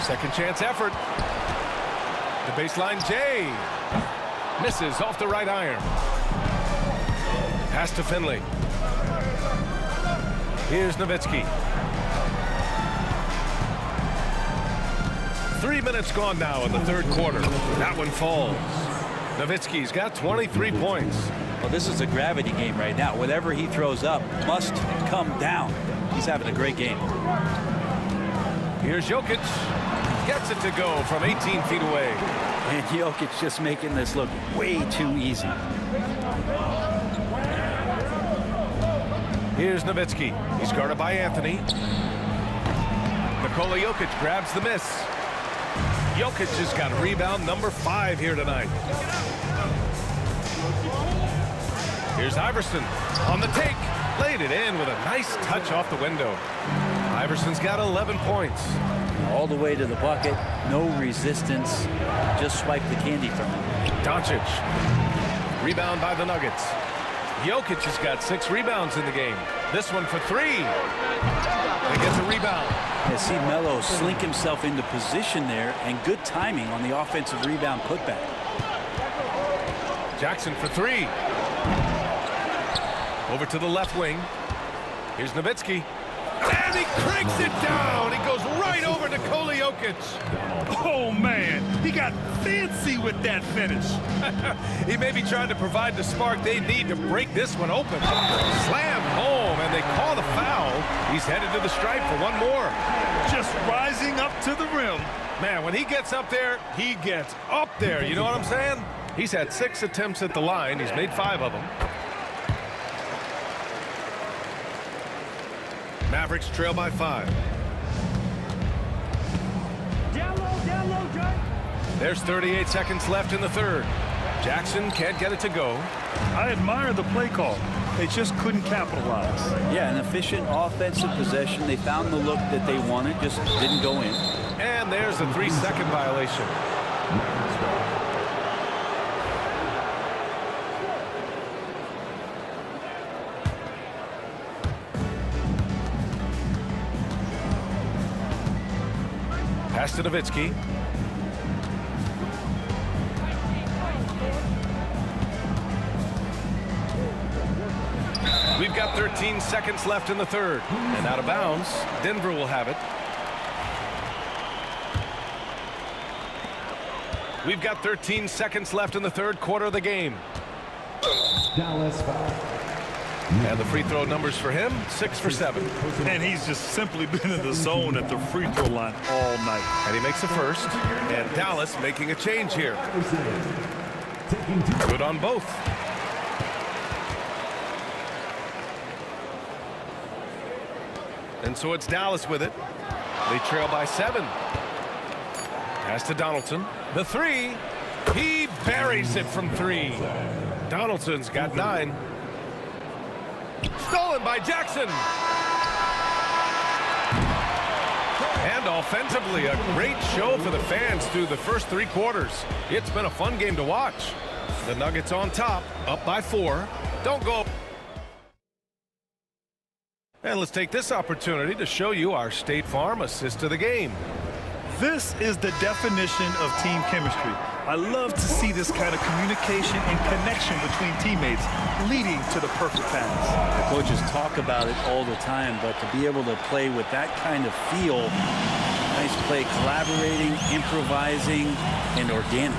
Second chance effort. The baseline Jay. Misses off the right iron. Pass to Finley. Here's Nowitzki. 3 minutes gone now in the third quarter. That one falls. Nowitzki's got 23 points. Well, this is a gravity game right now. Whatever he throws up must come down. He's having a great game. Here's Jokic. Gets it to go from 18 feet away. And Jokic just making this look way too easy. Here's Nowitzki. He's guarded by Anthony. Nikola Jokic grabs the miss. Jokic has got rebound number 5 here tonight. Here's Iverson on the take. Laid it in with a nice touch off the window. Iverson's got 11 points. All the way to the bucket. No resistance. Just swipe the candy from him. Doncic. Rebound by the Nuggets. Jokic has got 6 rebounds in the game. This one for three. They get the rebound. You see Melo slink himself into position there, and good timing on the offensive rebound putback. Jackson for three. Over to the left wing. Here's Nowitzki. And he cranks it down. He goes right over to Nikola Jokic. Oh, man. He got fancy with that finish. He may be trying to provide the spark they need to break this one open. Slammed home, and they call the foul. He's headed to the stripe for one more. Just rising up to the rim. Man, when he gets up there, he gets up there. You know what I'm saying? He's had 6 attempts at the line. He's made 5 of them. Mavericks trail by 5. Down low, Jay. There's 38 seconds left in the third. Jackson can't get it to go. I admire the play call. They just couldn't capitalize. Yeah, an efficient offensive possession. They found the look that they wanted, just didn't go in. And there's a 3-second violation. Pass to Nowitzki. We've got 13 seconds left in the third. And out of bounds, Denver will have it. We've got 13 seconds left in the third quarter of the game. Dallas foul. And the free throw numbers for him, 6 for 7. And he's just simply been in the zone at the free throw line all night. And he makes the first. And Dallas making a change here. Good on both. And so it's Dallas with it. They trail by 7. Pass to Donaldson. The three. He buries it from 3. Donaldson's got 9. Stolen by Jackson. And offensively, a great show for the fans through the first 3 quarters. It's been a fun game to watch. The Nuggets on top, up by 4. Don't go. And let's take this opportunity to show you our State Farm assist of the game. This is the definition of team chemistry. I love to see this kind of communication and connection between teammates leading to the perfect pass. The coaches talk about it all the time, but to be able to play with that kind of feel, nice play, collaborating, improvising, and organic.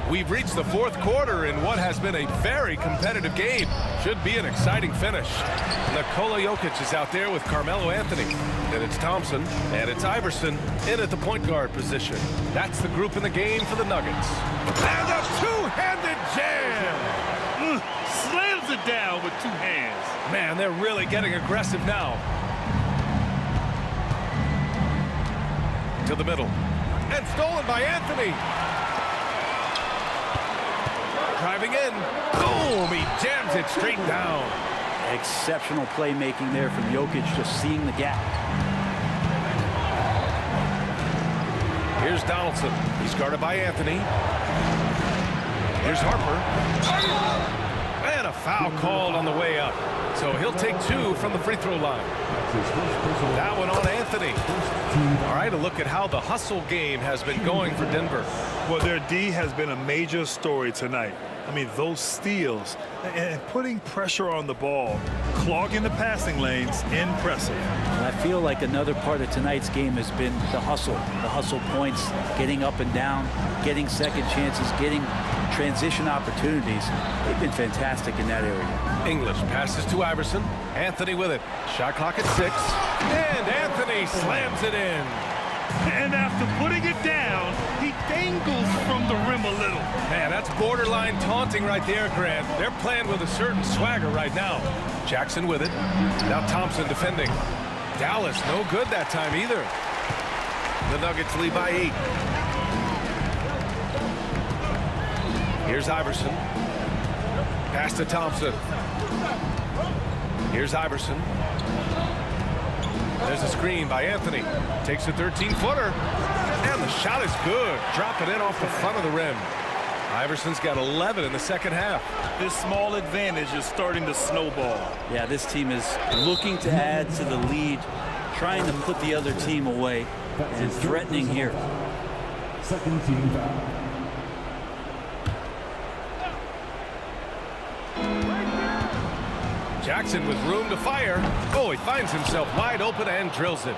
We've reached the 4th quarter in what has been a very competitive game. Should be an exciting finish. Nikola Jokic is out there with Carmelo Anthony. And it's Thompson, and it's Iverson in at the point guard position. That's the group in the game for the Nuggets. And a two-handed jam! Slams it down with 2 hands. Man, they're really getting aggressive now. To the middle. And stolen by Anthony. Driving in. Boom! He jams it straight down. Exceptional playmaking there from Jokic, just seeing the gap. Here's Donaldson. He's guarded by Anthony. Here's Harper. And a foul called on the way up. So he'll take 2 from the free throw line. That one on Anthony. All right, a look at how the hustle game has been going for Denver. Well, their D has been a major story tonight. I mean, those steals and putting pressure on the ball, clogging the passing lanes, impressive. And I feel like another part of tonight's game has been the hustle points, getting up and down, getting second chances, getting transition opportunities. They've been fantastic in that area. English passes to Iverson. Anthony with it. Shot clock at 6. And Anthony slams it in. And after putting it down, he dangles from the rim a little. Man, that's borderline taunting right there, Grant. They're playing with a certain swagger right now. Jackson with it. Now Thompson defending. Dallas no good that time either. The Nuggets lead by 8. Here's Iverson. Pass to Thompson. Here's Iverson. There's a screen by Anthony. Takes a 13-footer. And the shot is good. Drop it in off the front of the rim. Iverson's got 11 in the second half. This small advantage is starting to snowball. Yeah, this team is looking to add to the lead, trying to put the other team away, and threatening here. Second team foul. Jackson with room to fire. Oh, he finds himself wide open and drills it.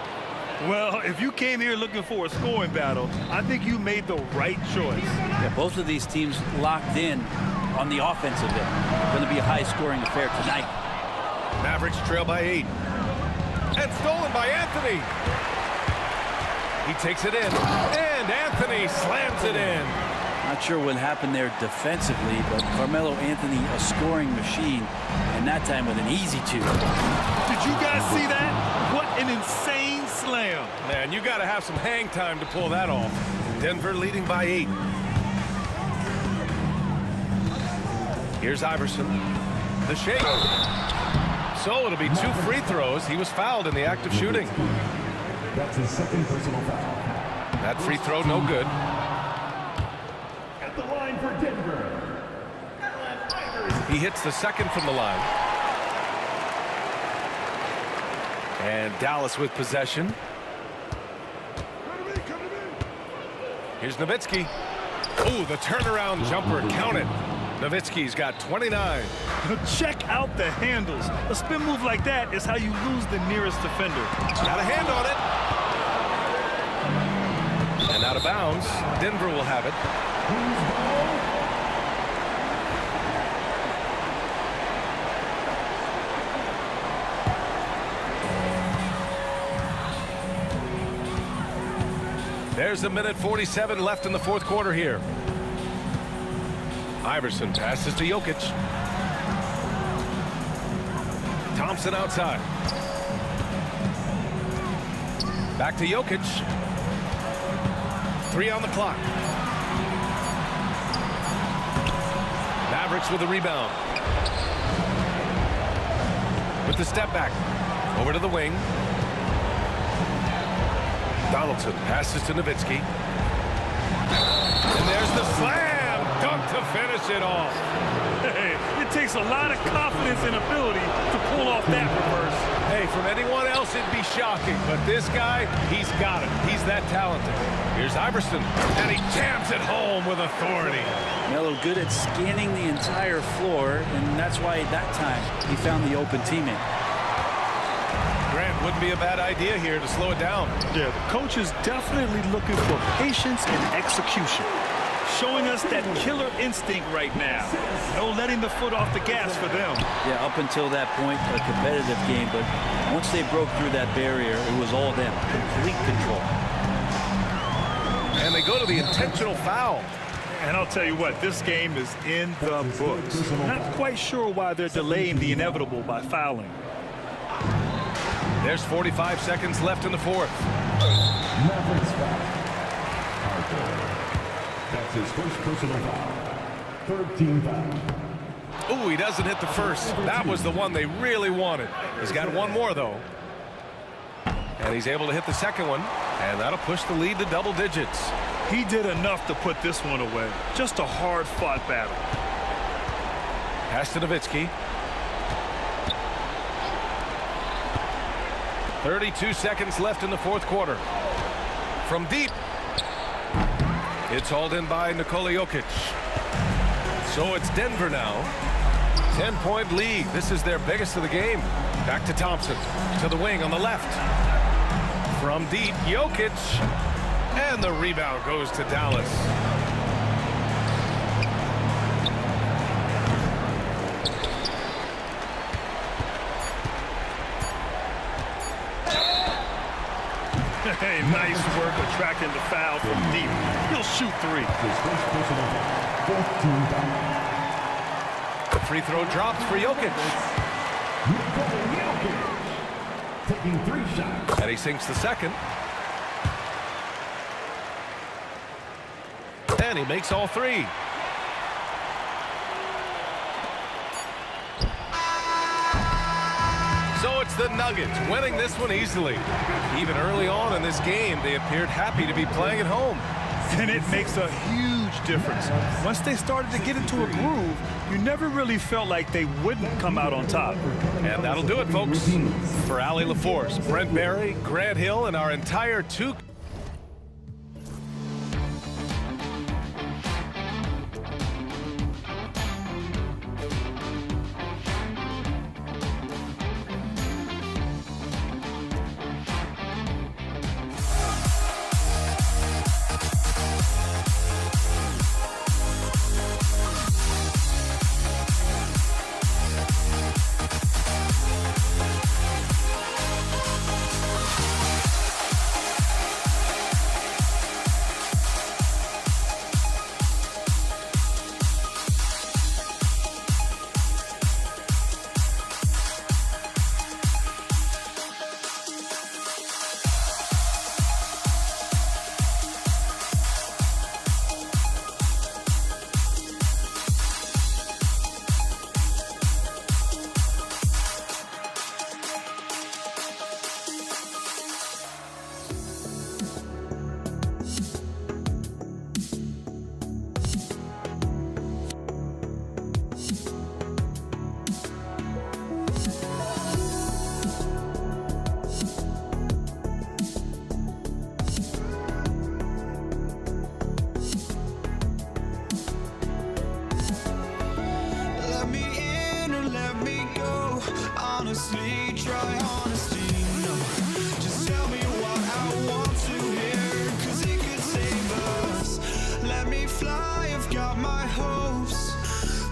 Well, if you came here looking for a scoring battle, I think you made the right choice. Yeah, both of these teams locked in on the offensive end. Going to be a high-scoring affair tonight. Mavericks trail by 8. And stolen by Anthony. He takes it in, and Anthony slams it in. Not sure what happened there defensively, but Carmelo Anthony, a scoring machine, and that time with an easy 2. Did you guys see that? What an insane slam. Man, you got to have some hang time to pull that off. Denver leading by 8. Here's Iverson. The shake. So it'll be 2 free throws. He was fouled in the act of shooting. That's his second personal foul. That free throw no good. At the line for Denver. He hits the second from the line. And Dallas with possession. Here's Nowitzki. Ooh, the turnaround jumper, count it. Nowitzki's got 29. Check out the handles. A spin move like that is how you lose the nearest defender. Got a hand on it. And out of bounds. Denver will have it. There's a minute 47 left in the fourth quarter here. Iverson passes to Jokic. Thompson outside. Back to Jokic. 3 on the clock. Mavericks with the rebound. With the step back. Over to the wing. Donaldson passes to Nowitzki. And there's the slam dunk to finish it off. Hey, it takes a lot of confidence and ability to pull off that reverse. Hey, from anyone else it'd be shocking, but this guy, he's got it. He's that talented. Here's Iverson, and he jams it home with authority. Melo good at scanning the entire floor, and that's why at that time he found the open teammate. Grant, wouldn't be a bad idea here to slow it down. Yeah, the coach is definitely looking for patience and execution. Showing us that killer instinct right now. No letting the foot off the gas for them. Yeah, up until that point, a competitive game, but once they broke through that barrier, it was all them. Complete control. And they go to the intentional foul. And I'll tell you what, this game is in the books. Not quite sure why they're delaying the inevitable by fouling. There's 45 seconds left in the fourth. Mavericks foul. That's his first personal foul. Third team foul. Ooh, he doesn't hit the first. That was the one they really wanted. He's got one more, though. And he's able to hit the second one. And that'll push the lead to double digits. He did enough to put this one away. Just a hard-fought battle. Pass to Nowitzki. 32 seconds left in the fourth quarter. From deep. It's hauled in by Nikola Jokic. So it's Denver now. 10-point lead. This is their biggest of the game. Back to Thompson. To the wing on the left. From deep, Jokic. And the rebound goes to Dallas. Hey, nice work attracting the foul from deep. He'll shoot 3. The free throw drops for Jokic. Taking 3 shots. And he sinks the second. And he makes all 3. So it's the Nuggets winning this one easily. Even early on in this game, they appeared happy to be playing at home. And it makes a huge difference. Once they started to get into a groove, you never really felt like they wouldn't come out on top. And that'll do it, folks. For Allie LaForce, Brent Barry, Grant Hill, and our entire two... Let me in or let me go. Honestly, try honesty. No, just tell me what I want to hear, 'cause it could save us. Let me fly, I've got my hopes,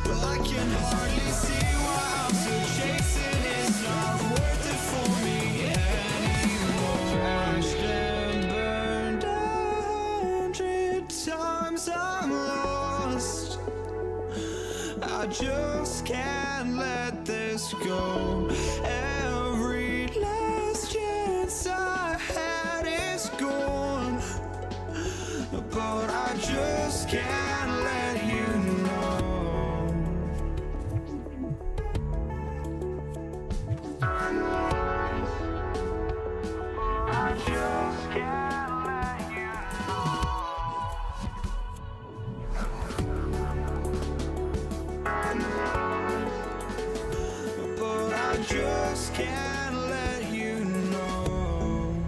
but I can hardly see why I'm still chasing. It's not worth it for me anymore. Crashed and burned 100 times, I'm lost. I just can't let this go. Every last chance I had is gone, but I just can't let you know. I just can't let you but I just can't let you know.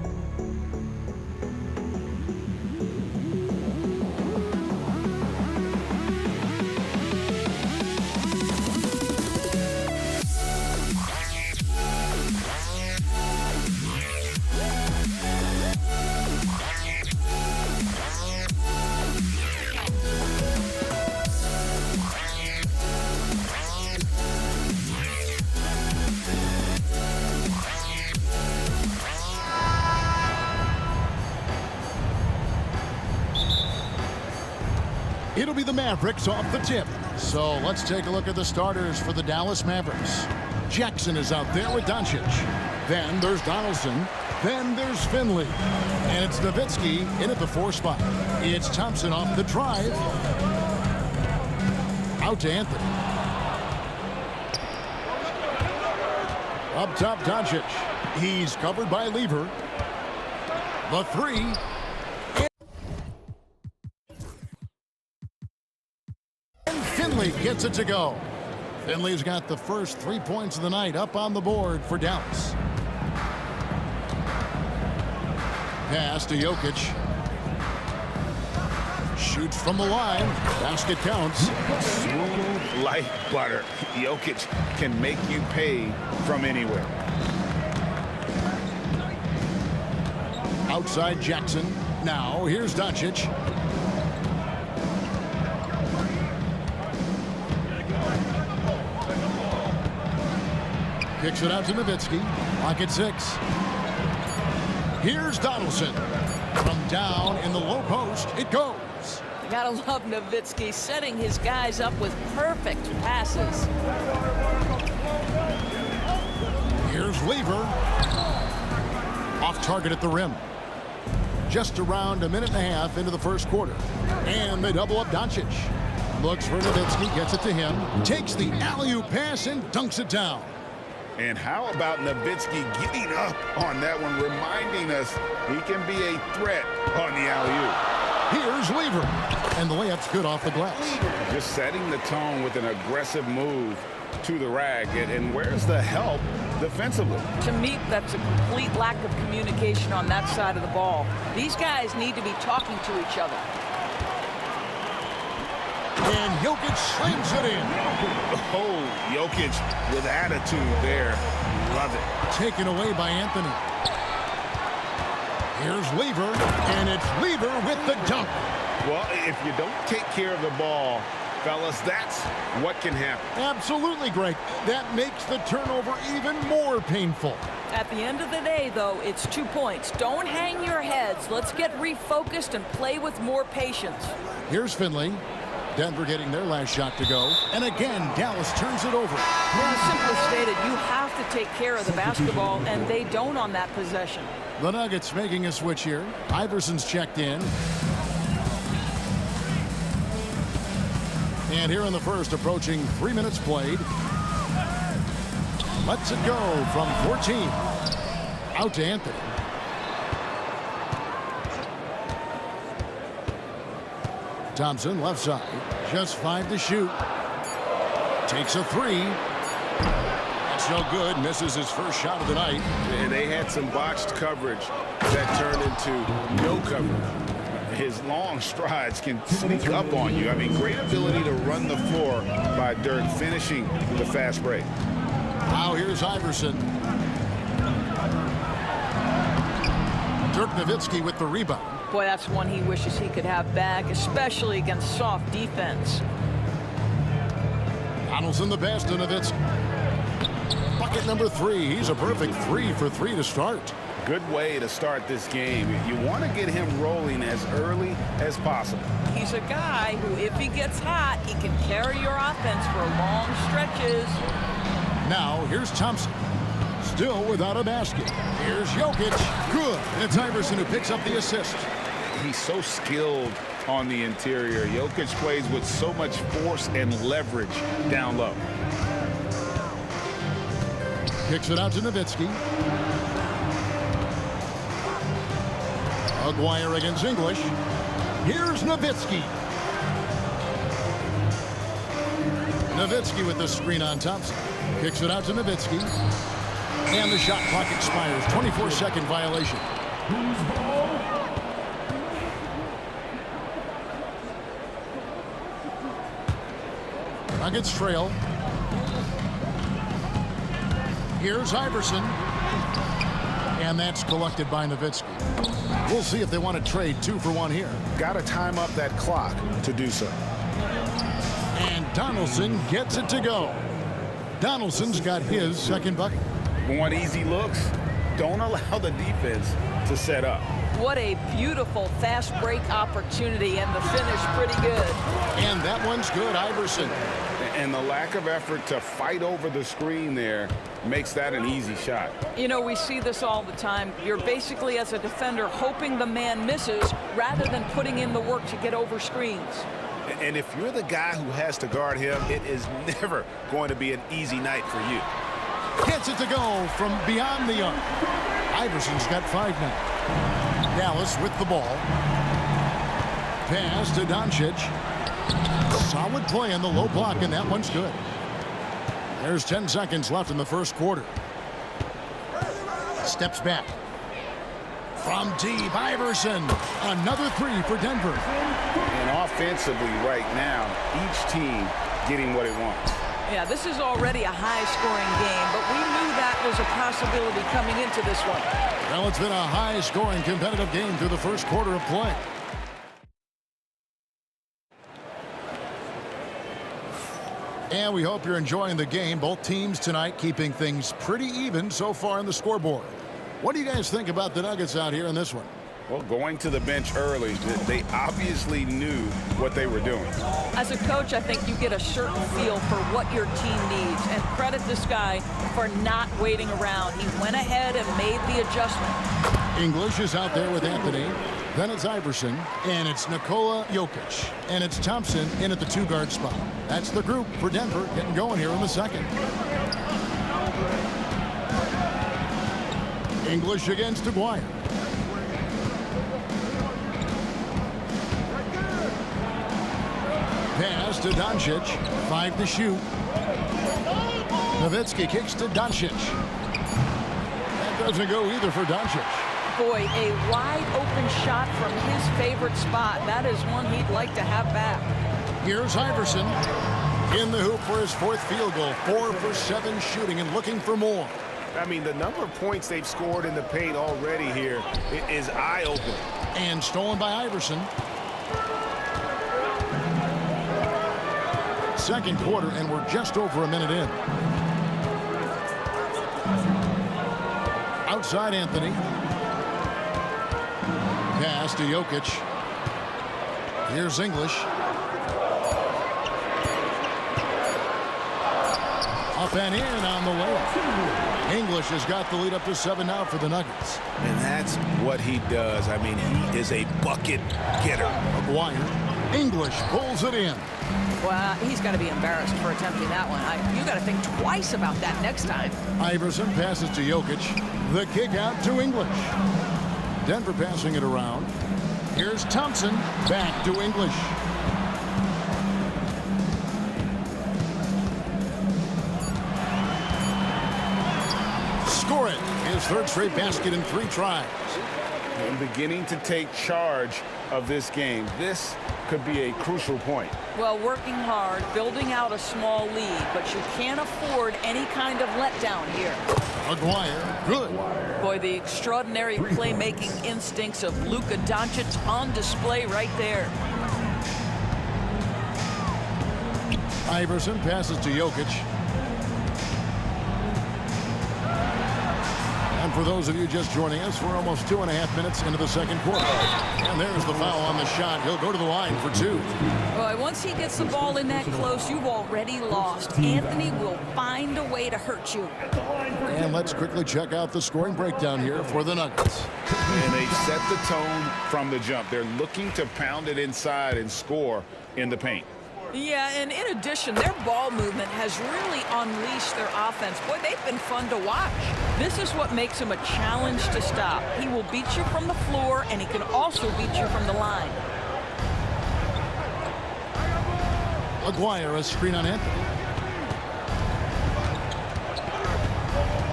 It'll be the Mavericks off the tip. So let's take a look at the starters for the Dallas Mavericks. Jackson is out there with Doncic. Then there's Donaldson. Then there's Finley. And it's Nowitzki in at the 4 spot. It's Thompson off the drive. Out to Anthony. Up top, Doncic. He's covered by Lever. The 3. And Finley gets it to go. Finley's got the first 3 points of the night up on the board for Dallas. Pass to Jokic. Shoots from the line. Basket counts. Smooth like butter. Jokic can make you pay from anywhere. Outside Jackson. Now here's Doncic. Kicks it out to Nowitzki. Pocket 6. Here's Donaldson. From down in the low post, it goes. You gotta love Nowitzki setting his guys up with perfect passes. Here's Lever. Off target at the rim. Just around a minute and a half into the first quarter. And they double up Doncic. Looks for Nowitzki, gets it to him. Takes the alley-oop pass and dunks it down. And how about Nowitzki getting up on that one, reminding us he can be a threat on the alley-oop. Here's Denver. And the layup's good off the glass. Just setting the tone with an aggressive move to the rag. And where's the help defensively? To me, that's a complete lack of communication on that side of the ball. These guys need to be talking to each other. And Jokic slams it in. Oh, Jokic with attitude there. Love it. Taken away by Anthony. Here's Lever, and it's Lever with the dunk. Well, if you don't take care of the ball, fellas, that's what can happen. Absolutely, Greg. That makes the turnover even more painful. At the end of the day, though, it's 2 points. Don't hang your heads. Let's get refocused and play with more patience. Here's Finley. Denver getting their last shot to go. And again, Dallas turns it over. Well, simply stated, you have to take care of the basketball, and they don't on that possession. The Nuggets making a switch here. Iverson's checked in. And here in the first, approaching 3 minutes played. Lets it go from 14. Out to Anthony. Thompson, left side. Just 5 to shoot. Takes a 3. That's no good. Misses his first shot of the night. And they had some botched coverage that turned into no coverage. His long strides can sneak up on you. I mean, great ability to run the floor by Dirk, finishing the fast break. Now here's Iverson. Dirk Nowitzki with the rebound. Boy, that's one he wishes he could have back, especially against soft defense. Donaldson the best to Nowitzki. Bucket number 3. He's a perfect 3 for 3 to start. Good way to start this game. You want to get him rolling as early as possible. He's a guy who, if he gets hot, he can carry your offense for long stretches. Now, here's Thompson. Still without a basket. Here's Jokic. Good. And it's Iverson who picks up the assist. He's so skilled on the interior. Jokic plays with so much force and leverage down low. Kicks it out to Nowitzki. Aguirre against English. Here's Nowitzki. Nowitzki with the screen on Thompson. Kicks it out to Nowitzki. And the shot clock expires. 24-second violation. Nuggets trail. Here's Iverson. And that's collected by Nowitzki. We'll see if they want to trade 2 for 1 here. Got to time up that clock to do so. And Donaldson gets it to go. Donaldson's got his second bucket. Want easy looks? Don't allow the defense to set up. What a beautiful fast break opportunity, and the finish pretty good. And that one's good, Iverson. And the lack of effort to fight over the screen there makes that an easy shot. You know, we see this all the time. You're basically, as a defender, hoping the man misses rather than putting in the work to get over screens. And if you're the guy who has to guard him, it is never going to be an easy night for you. Gets it to go from beyond the arc. Iverson's got 5 now. Dallas with the ball. Pass to Doncic. Solid play in the low block, and that one's good. There's 10 seconds left in the first quarter. Steps back. From deep, Iverson. Another 3 for Denver. And offensively right now, each team getting what it wants. Yeah, this is already a high-scoring game, but we knew that was a possibility coming into this one. Well, it's been a high-scoring competitive game through the first quarter of play. And we hope you're enjoying the game. Both teams tonight keeping things pretty even so far on the scoreboard. What do you guys think about the Nuggets out here in this one? Well, going to the bench early, they obviously knew what they were doing. As a coach, I think you get a certain feel for what your team needs, and credit this guy for not waiting around. He went ahead and made the adjustment. English is out there with Anthony. Then it's Iverson, and it's Nikola Jokic, and it's Thompson in at the 2-guard spot. That's the group for Denver getting going here in the second. English against Aguirre. Pass to Doncic. 5 to shoot. Nowitzki kicks to Doncic. That doesn't go either for Doncic. Boy, a wide open shot from his favorite spot. That is one he'd like to have back. Here's Iverson in the hoop for his 4th field goal. 4 for 7 shooting and looking for more. I mean, the number of points they've scored in the paint already here is eye-opening. And stolen by Iverson. Second quarter, and we're just over a minute in. Outside Anthony. Pass to Jokic. Here's English. Up and in on the layup. English has got the lead up to 7 now for the Nuggets. And that's what he does. I mean, he is a bucket getter. Maguire. English pulls it in. Well, he's got to be embarrassed for attempting that one. You got to think twice about that next time. Iverson passes to Jokic. The kick out to English. Denver passing it around. Here's Thompson. Back to English. Score it. His 3rd straight basket in 3 tries. And beginning to take charge of this game. This could be a crucial point. Well, working hard, building out a small lead, but you can't afford any kind of letdown here. Maguire, good. Boy, the extraordinary playmaking instincts of Luka Doncic on display right there. Iverson passes to Jokic. And for those of you just joining us, we're almost 2.5 minutes into the second quarter. And there's the foul on the shot. He'll go to the line for 2. Boy, once he gets the ball in that close, you've already lost. Anthony will find a way to hurt you. And let's quickly check out the scoring breakdown here for the Nuggets. And they've set the tone from the jump. They're looking to pound it inside and score in the paint. Yeah, and in addition, their ball movement has really unleashed their offense. Boy, they've been fun to watch. This is what makes him a challenge to stop. He will beat you from the floor, and he can also beat you from the line. Maguire, a screen on Anthony.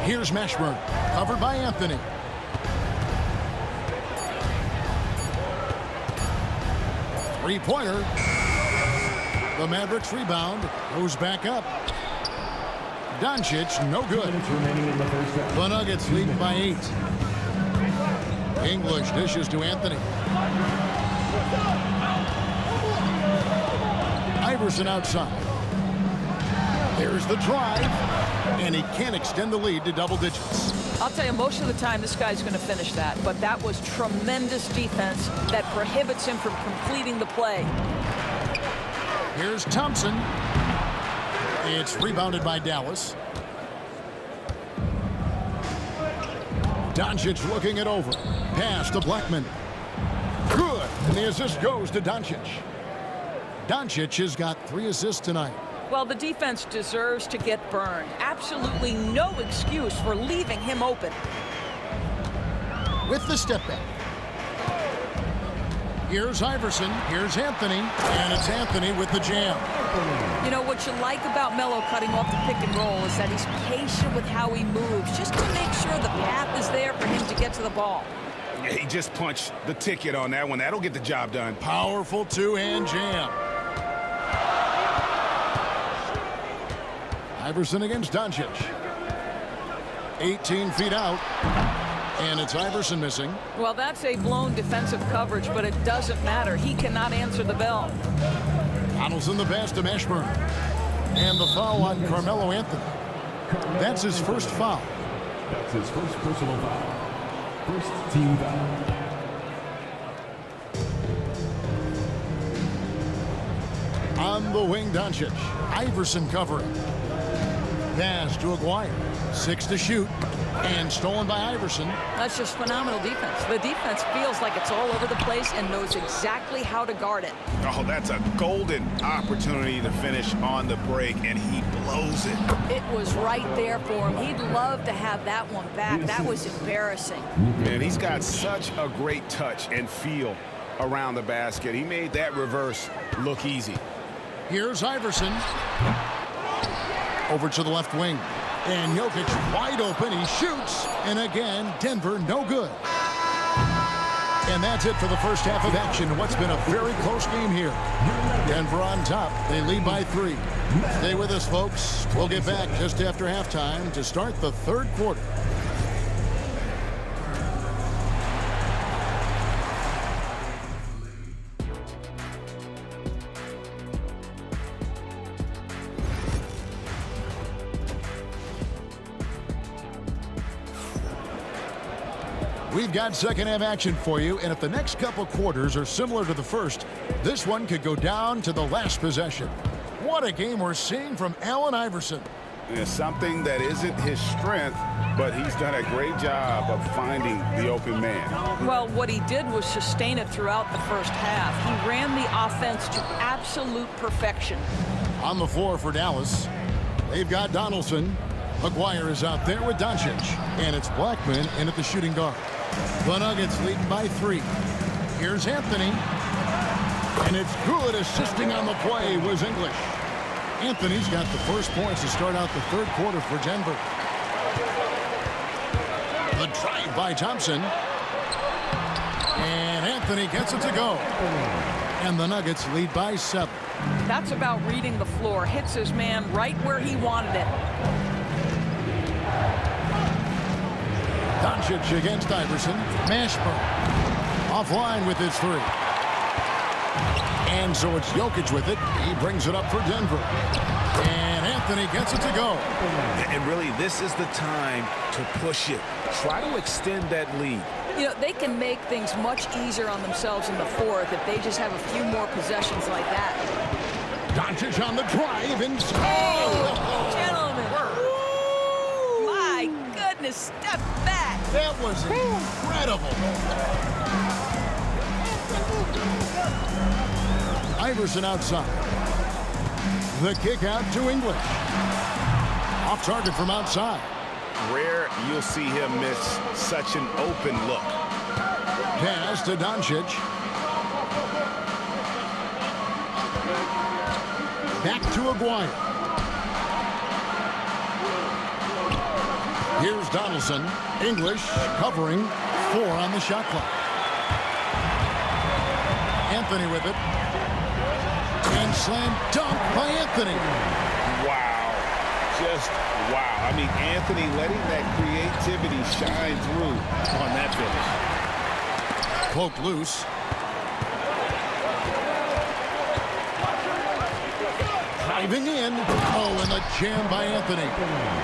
Here's Mashburn, covered by Anthony. Three-pointer. The Mavericks rebound, goes back up. Doncic, no good. The Nuggets lead by 8. English dishes to Anthony. Iverson outside. There's the drive, and he can't extend the lead to double digits. I'll tell you, most of the time this guy's going to finish that, but that was tremendous defense that prohibits him from completing the play. Here's Thompson. It's rebounded by Dallas. Doncic looking it over. Pass to Blackman. Good. And the assist goes to Doncic. Doncic has got 3 assists tonight. Well, the defense deserves to get burned. Absolutely no excuse for leaving him open. With the step back. Here's Iverson. Here's Anthony. And it's Anthony with the jam. You know, what you like about Melo cutting off the pick and roll is that he's patient with how he moves, just to make sure the path is there for him to get to the ball. Yeah, he just punched the ticket on that one. That'll get the job done. Powerful 2-hand jam. Iverson against Doncic. 18 feet out. And it's Iverson missing. Well, that's a blown defensive coverage, but it doesn't matter. He cannot answer the bell. Donaldson the pass to Mashburn. And the foul on Carmelo Anthony. That's his first foul. That's his first personal foul. First team foul. On the wing, Doncic. Iverson covering. Pass to Aguirre. 6 to shoot. And stolen by Iverson. That's just phenomenal defense. The defense feels like it's all over the place and knows exactly how to guard it. Oh, that's a golden opportunity to finish on the break, and he blows it. It was right there for him. He'd love to have that one back. That was embarrassing. Man, he's got such a great touch and feel around the basket. He made that reverse look easy. Here's Iverson. Over to the left wing. And Jokic wide open. He shoots. And again, Denver no good. And that's it for the first half of action. What's been a very close game here. Denver on top. They lead by 3. Stay with us, folks. We'll get back just after halftime to start the third quarter. We've got second half action for you, and if the next couple quarters are similar to the first, this one could go down to the last possession. What a game we're seeing from Allen Iverson. It's something that isn't his strength, but he's done a great job of finding the open man. Well, what he did was sustain it throughout the first half. He ran the offense to absolute perfection. On the floor for Dallas, they've got Donaldson. McGuire is out there with Doncic, and it's Blackman in at the shooting guard. The Nuggets leading by 3. Here's Anthony. And it's good. Assisting on the play was English. Anthony's got the first points to start out the third quarter for Denver. The drive by Thompson. And Anthony gets it to go. And the Nuggets lead by 7. That's about reading the floor. Hits his man right where he wanted it. Doncic against Iverson. Mashburn offline with his 3. And so it's Jokic with it. He brings it up for Denver. And Anthony gets it to go. And really, this is the time to push it. Try to extend that lead. You know, they can make things much easier on themselves in the fourth if they just have a few more possessions like that. Doncic on the drive and... Oh, gentlemen. My goodness, step back. That was incredible. Iverson outside. The kick out to English. Off target from outside. Rare you'll see him miss such an open look. Pass to Doncic. Back to Aguirre. Here's Donaldson. English covering 4 on the shot clock. Anthony with it. And slam dunk by Anthony. Wow. Just wow. I mean, Anthony letting that creativity shine through on that finish. Poked loose. Driving in. Oh, and the jam by Anthony.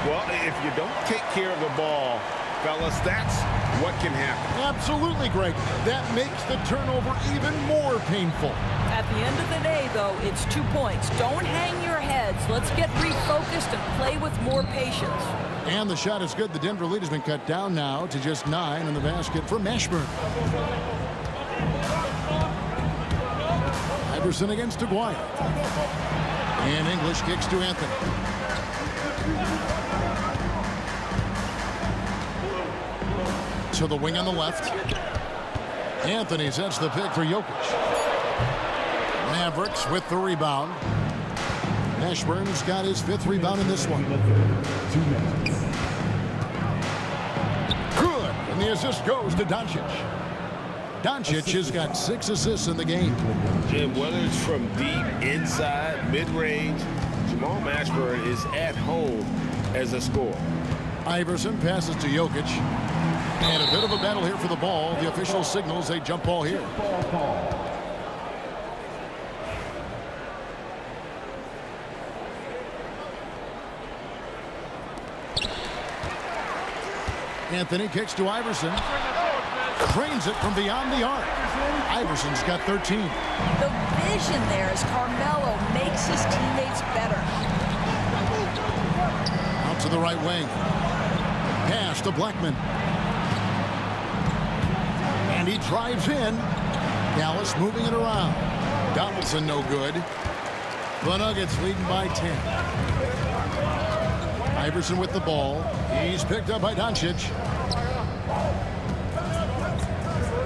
Well, if you don't take care of the ball, fellas, that's what can happen. Absolutely, Greg. That makes the turnover even more painful. At the end of the day, though, it's 2 points. Don't hang your heads. Let's get refocused and play with more patience. And the shot is good. The Denver lead has been cut down now to just 9 in the basket for Mashburn. Iverson against Aguirre. And English kicks to Anthony. To the wing on the left. Anthony sets the pick for Jokic. Mavericks with the rebound. Mashburn's got his 5th rebound in this one. Good. And the assist goes to Doncic. Doncic has got 6 assists in the game. Jim, whether it's from deep, inside, mid-range, Jamal Mashburn is at home as a scorer. Iverson passes to Jokic. And a bit of a battle here for the ball. The official signals a jump ball here. Anthony kicks to Iverson. Drains it from beyond the arc. Iverson's got 13. The vision there as Carmelo makes his teammates better. Out to the right wing. Pass to Blackman. And he drives in. Dallas moving it around. Donaldson no good. The Nuggets leading by 10. Iverson with the ball. He's picked up by Doncic.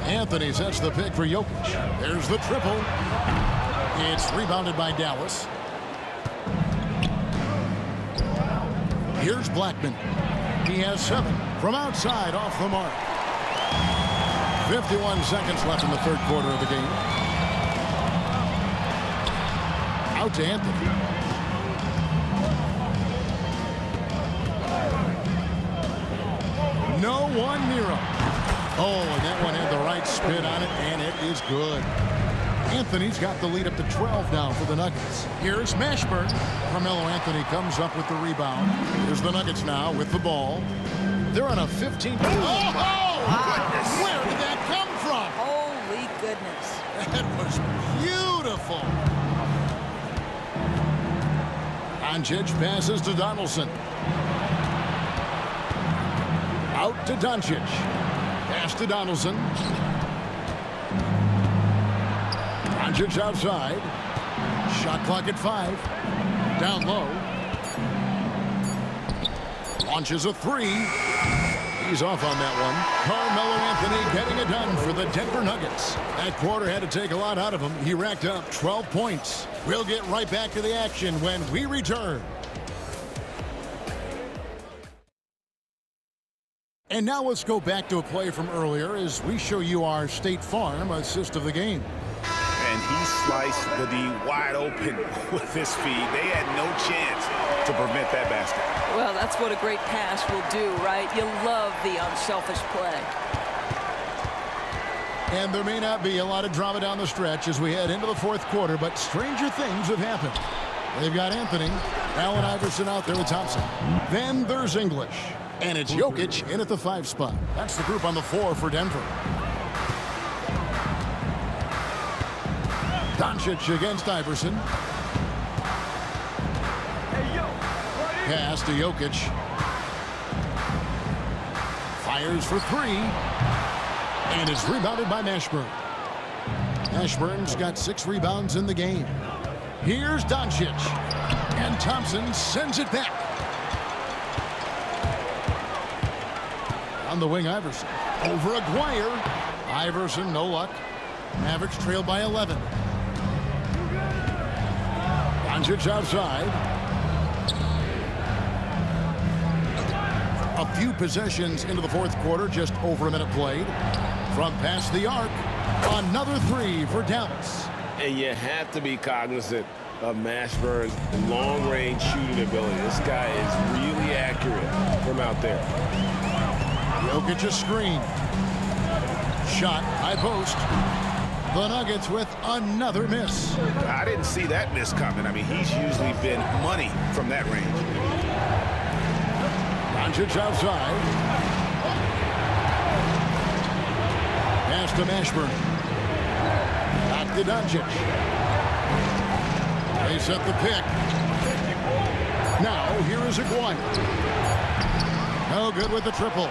Anthony sets the pick for Jokic. There's the triple. It's rebounded by Dallas. Here's Blackman. He has 7 from outside off the mark. 51 seconds left in the third quarter of the game. Out to Anthony. No one near him. Oh, and that one had the right spin on it, and it is good. Anthony's got the lead up to 12 now for the Nuggets. Here's Mashburn. Carmelo Anthony comes up with the rebound. Here's the Nuggets now with the ball. They're on a 15. Oh, goodness. Where did that come from? Holy goodness. That was beautiful. Doncic passes to Donaldson. Out to Doncic. Pass to Donaldson. Doncic outside. Shot clock at 5. Down low. Launches a 3. He's off on that one. Carmelo Anthony getting it done for the Denver Nuggets. That quarter had to take a lot out of him. He racked up 12 points. We'll get right back to the action when we return. And now let's go back to a play from earlier as we show you our State Farm assist of the game. And he sliced the D wide open with his feed. They had no chance to prevent that basket. Well, that's what a great pass will do, right? You love the unselfish play. And there may not be a lot of drama down the stretch as we head into the fourth quarter, but stranger things have happened. They've got Anthony, Allen Iverson out there with Thompson. Then there's English. And it's Jokic in at the 5 spot. That's the group on the 4 for Denver. Doncic against Iverson. Pass to Jokic. Fires for 3. And is rebounded by Mashburn. Mashburn's got 6 rebounds in the game. Here's Doncic. And Thompson sends it back. On the wing, Iverson. Over Aguirre. Iverson, no luck. Mavericks trail by 11. Doncic outside. A few possessions into the fourth quarter, just over a minute played. From past the arc, another 3 for Dallas. And you have to be cognizant of Mashburn's long-range shooting ability. This guy is really accurate from out there. Jokic a screen. Shot, high post. The Nuggets with another miss. I didn't see that miss coming. I mean, he's usually been money from that range. Doncic outside. Pass to Mashburn. Back to Doncic. They set the pick. Now, here is Aguirre. No good with the triple.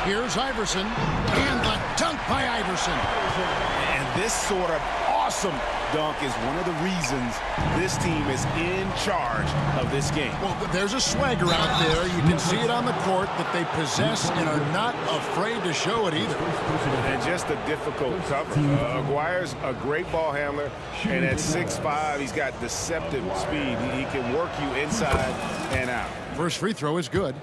Here's Iverson, and the dunk by Iverson. And this sort of awesome dunk is one of the reasons this team is in charge of this game. Well, there's a swagger out there. You can see it on the court that they possess and are not afraid to show it either. And just a difficult cover. Aguirre's a great ball handler, and at 6'5", he's got deceptive speed. He can work you inside and out. First free throw is good.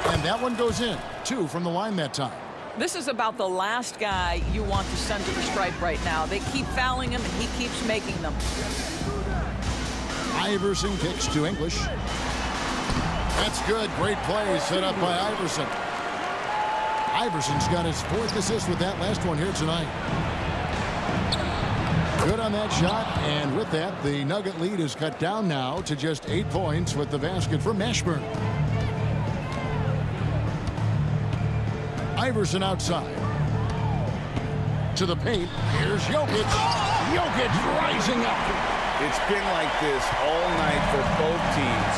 And that one goes in. 2 from the line that time. This is about the last guy you want to send to the stripe right now. They keep fouling him, and he keeps making them. Iverson kicks to English. That's good. Great play set up by Iverson. Iverson's got his 4th assist with that last one here tonight. Good on that shot, and with that, the Nugget lead is cut down now to just 8 points with the basket from Mashburn. Iverson outside. To the paint. Here's Jokic. Jokic rising up. It's been like this all night for both teams.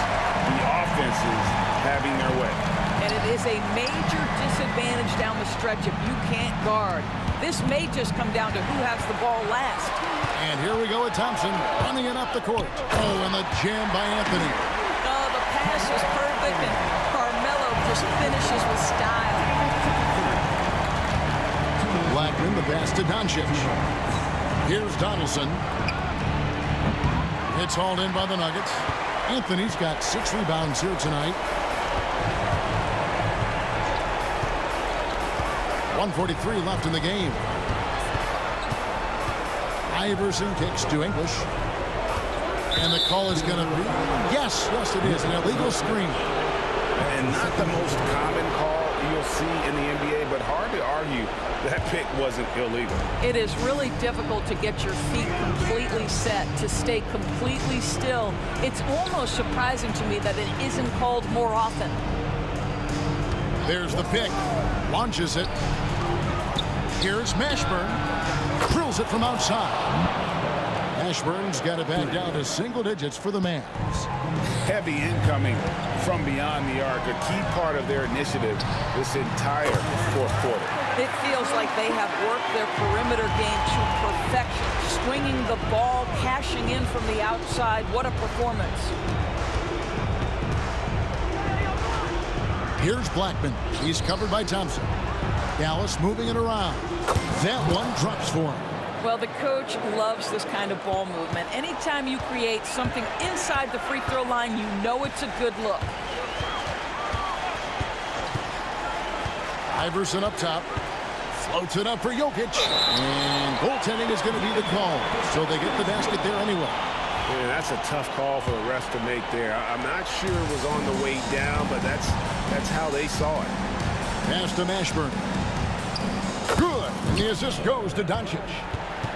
The offenses having their way. And it is a major disadvantage down the stretch if you can't guard. This may just come down to who has the ball last. And here we go with Thompson running it up the court. Oh, and the jam by Anthony. Oh, the pass was perfect, and Carmelo just finishes with style. Blackman, the pass to Doncic. Here's Donaldson. It's hauled in by the Nuggets. Anthony's got 6 rebounds here tonight. 1:43 left in the game. Iverson kicks to English. And the call is going to be, yes, it is, an illegal screen. And not the most common call you'll see in the NBA, but hard to argue that pick wasn't illegal. It is really difficult to get your feet completely set, to stay completely still. It's almost surprising to me that it isn't called more often. There's the pick. Launches it. Here's Mashburn. Drills it from outside. Mashburn's got it back down to single digits for the Mavs. Heavy incoming from beyond the arc, a key part of their initiative this entire fourth quarter. It feels like they have worked their perimeter game to perfection, swinging the ball, cashing in from the outside. What a performance. Here's Blackman. He's covered by Thompson. Dallas moving it around. That one drops for him. Well, the coach loves this kind of ball movement. Anytime you create something inside the free throw line, you know it's a good look. Iverson up top. Floats it up for Jokic. And goaltending is going to be the call. So they get the basket there anyway. Yeah, that's a tough call for the refs to make there. I'm not sure it was on the way down, but that's how they saw it. Pass to Mashburn. Good. And the assist goes to Doncic.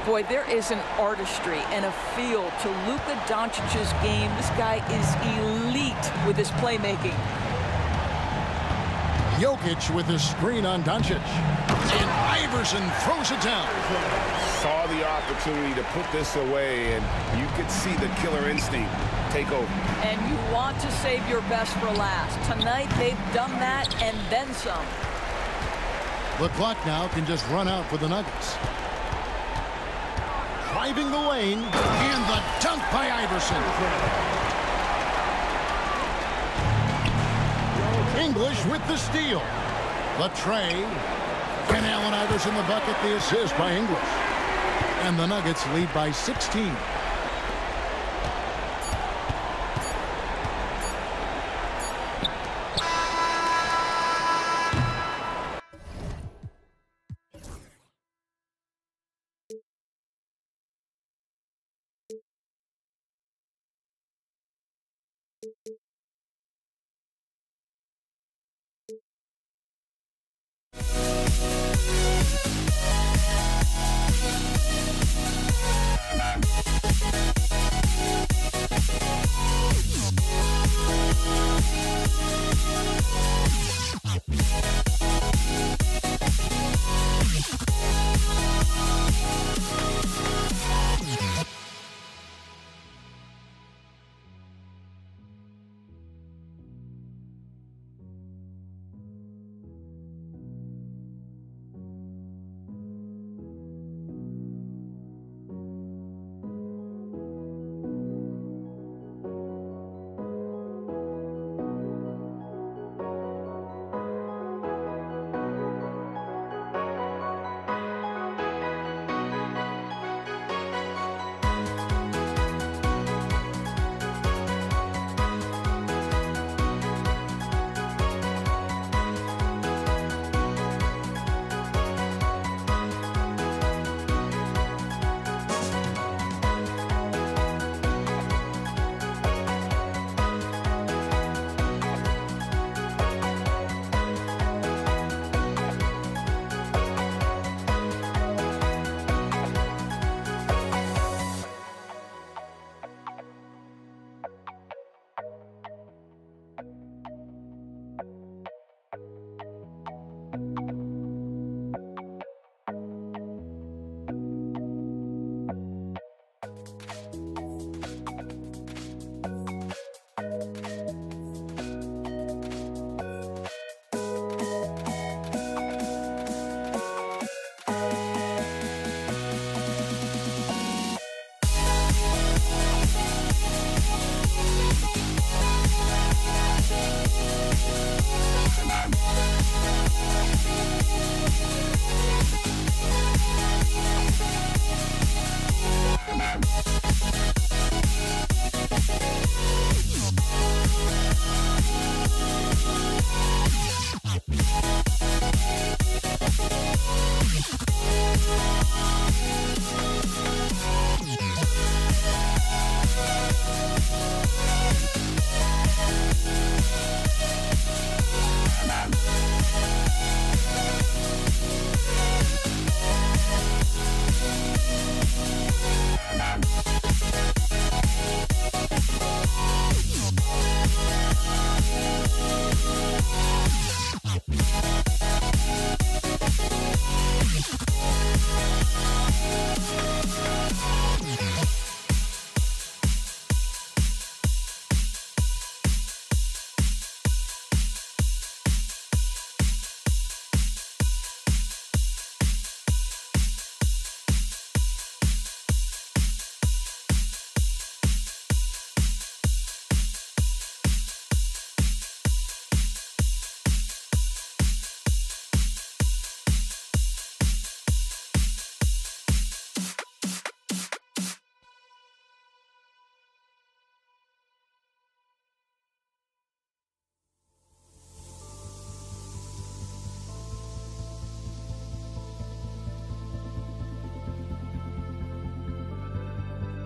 Boy, there is an artistry and a feel to Luka Doncic's game. This guy is elite with his playmaking. Jokic with the screen on Doncic. And Iverson throws it down. Saw the opportunity to put this away, and you could see the killer instinct take over. And you want to save your best for last. Tonight, they've done that and then some. The clock now can just run out for the Nuggets. Driving the lane, and the dunk by Iverson. English with the steal. The tray. And Allen Iverson the bucket, the assist by English. And the Nuggets lead by 16.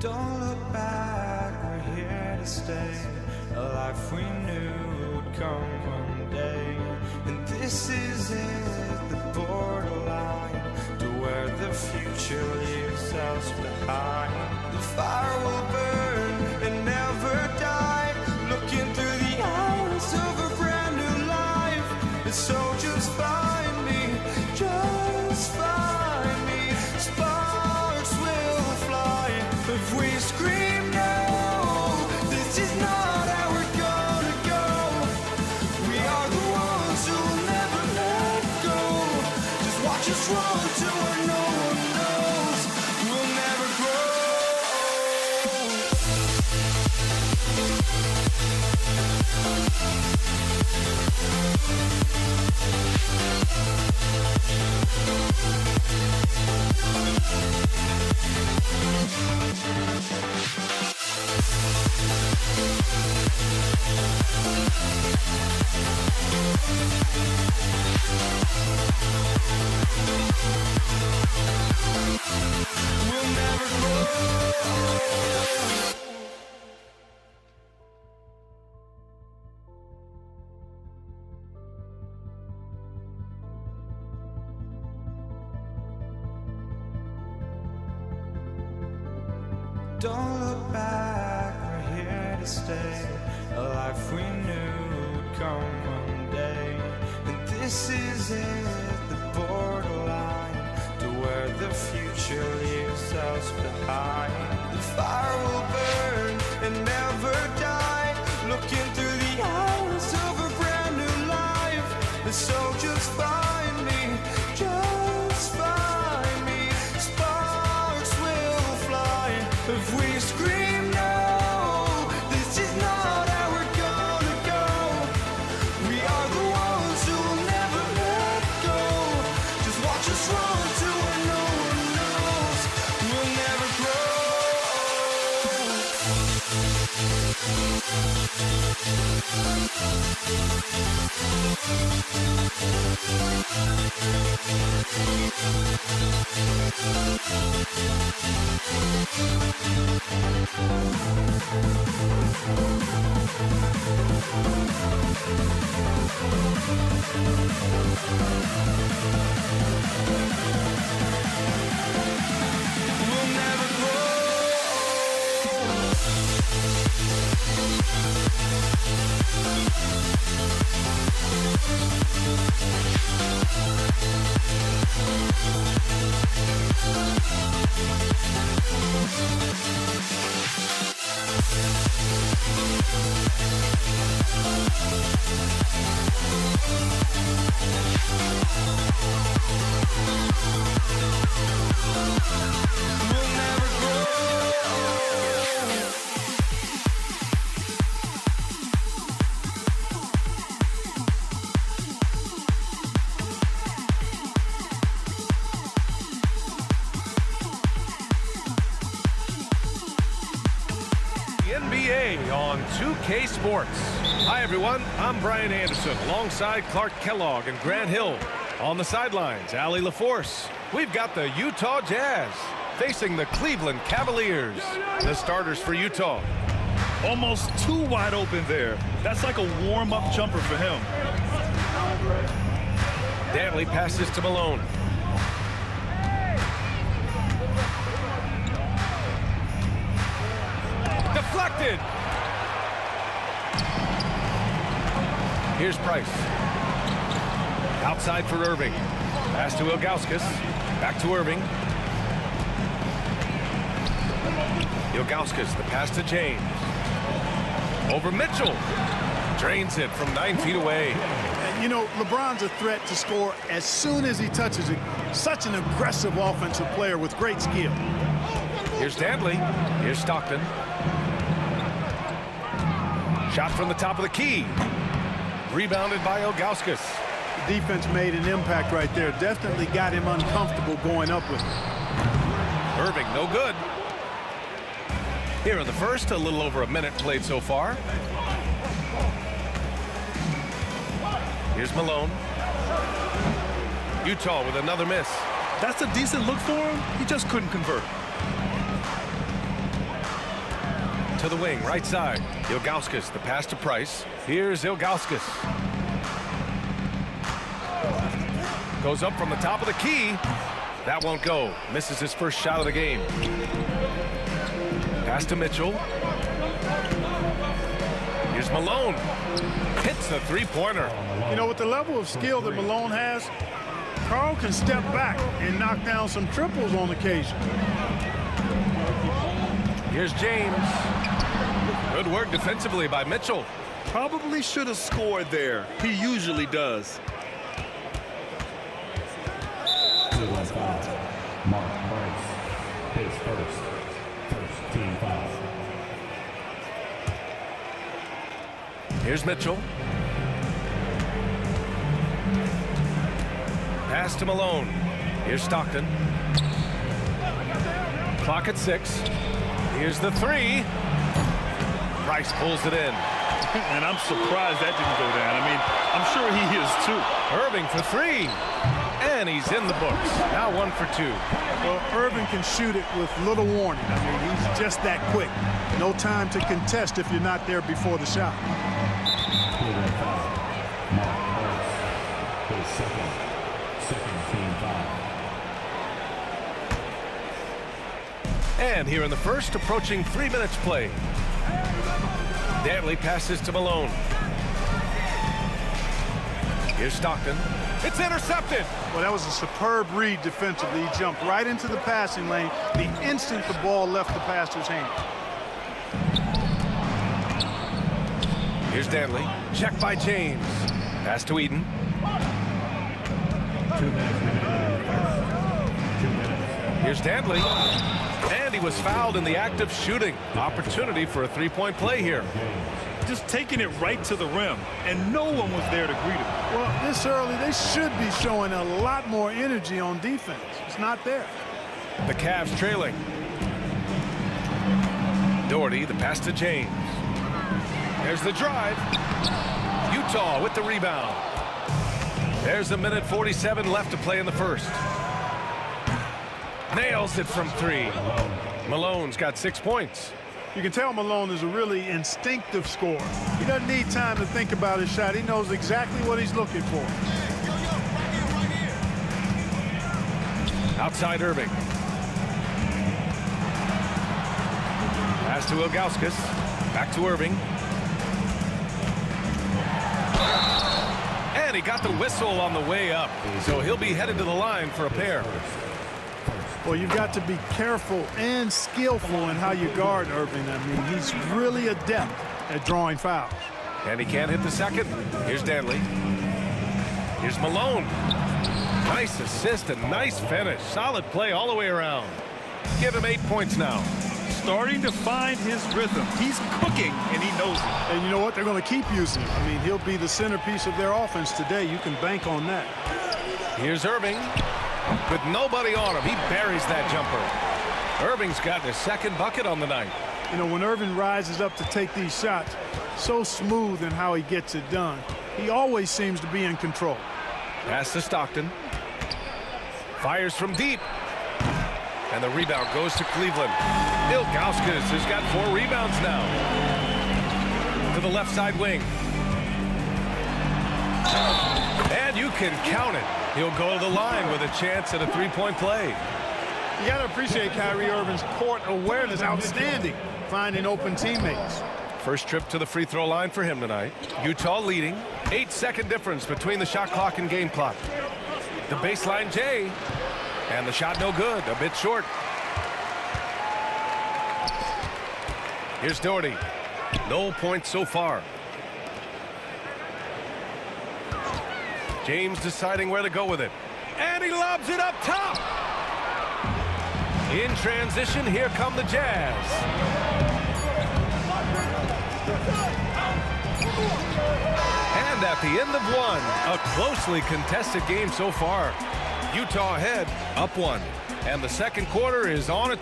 Don't look back, we're here to stay. A life we knew would come one day. And this is it, the borderline to where the future leaves us behind. The fire will burn and never die, looking through the eyes of a brand new life. And so just find me, just find me. Sparks will fly if we scream no. This is not how we're gonna go. We are the ones who will never let go. Just watch us run to where no one knows. We'll never grow. We'll never grow. Don't look back, we're here to stay. A life we knew would come one day. And this is it, the borderline to where the future leaves us behind. The fire will burn and never die, looking through the eyes of a brand new life. And so just find me, just find me. Sparks will fly if we scream no. This is not how we're gonna go. We are the ones who will never let go. Just watch us run to where no one knows. We'll never grow. We'll never grow. We'll never grow. The NBA on 2K Sports. Hi, everyone. I'm Brian Anderson alongside Clark Kellogg and Grant Hill. On the sidelines, Allie LaForce. We've got the Utah Jazz facing the Cleveland Cavaliers. The starters for Utah. Almost too wide open there. That's like a warm-up jumper for him. Dantley passes to Malone. Deflected. Here's Price. Outside for Irving. Pass to Ilgauskas. Back to Irving. Ilgauskas, the pass to James. Over Mitchell. Drains it from 9 feet away. You know, LeBron's a threat to score as soon as he touches it. Such an aggressive offensive player with great skill. Here's Dantley. Here's Stockton. Shot from the top of the key. Rebounded by Ilgauskas. The defense made an impact right there. Definitely got him uncomfortable going up with it. Irving, no good. Here in the first, a little over a minute played so far. Here's Malone. Utah with another miss. That's a decent look for him. He just couldn't convert. To the wing, right side. Ilgauskas, the pass to Price. Here's Ilgauskas. Goes up from the top of the key. That won't go. Misses his first shot of the game. Pass to Mitchell. Here's Malone. Hits the three-pointer. You know, with the level of skill that Malone has, Carl can step back and knock down some triples on occasion. Here's James. Good work defensively by Mitchell. Probably should have scored there. He usually does. Mark Price, his first team foul. Here's Mitchell. Pass to Malone. Here's Stockton. Clock at 6. Here's the three. Price pulls it in. And I'm surprised that didn't go down. I mean, I'm sure he is too. Irving for 3. And he's in the books. Now 1 for 2. Well, Irving can shoot it with little warning. I mean, he's just that quick. No time to contest if you're not there before the shot. Mark Price, his second team foul. And here in the first, approaching 3 minutes play. Dantley passes to Malone. Here's Stockton. It's intercepted. Well, that was a superb read defensively. He jumped right into the passing lane the instant the ball left the passer's hand. Here's Dantley. Check by James. Pass to Eden. 2 minutes remaining. 2 minutes. Here's Dantley. And he was fouled in the act of shooting. Opportunity for a three-point play here. Just taking it right to the rim, and no one was there to greet him. Well, this early, they should be showing a lot more energy on defense. It's not there. The Cavs trailing. Doherty, the pass to James. There's the drive. Utah with the rebound. There's a minute 47 left to play in the first. Nails it from 3. Malone's got 6 points. You can tell Malone is a really instinctive scorer. He doesn't need time to think about his shot. He knows exactly what he's looking for. Outside Irving. Pass to Ilgauskas. Back to Irving. And he got the whistle on the way up. So he'll be headed to the line for a pair. Well, you've got to be careful and skillful in how you guard Irving. I mean, he's really adept at drawing fouls. And he can't hit the second. Here's Dantley. Here's Malone. Nice assist and nice finish. Solid play all the way around. Give him 8 points now. Starting to find his rhythm. He's cooking, and he knows it. And you know what? They're going to keep using him. I mean, he'll be the centerpiece of their offense today. You can bank on that. Here's Irving. With nobody on him, he buries that jumper. Irving's got his second bucket on the night. You know, when Irving rises up to take these shots, so smooth in how he gets it done. He always seems to be in control. Pass to Stockton. Fires from deep. And the rebound goes to Cleveland. Ilgauskas has got 4 rebounds now. To the left side wing. And you can count it. He'll go to the line with a chance at a three-point play. You got to appreciate Kyrie Irving's court awareness. Outstanding. Finding open teammates. First trip to the free throw line for him tonight. Utah leading. 8-second difference between the shot clock and game clock. The baseline J. And the shot no good. A bit short. Here's Doherty. No points so far. James deciding where to go with it. And he lobs it up top. In transition, here come the Jazz. And at the end of one, a closely contested game so far. Utah ahead, up 1. And the second quarter is on it.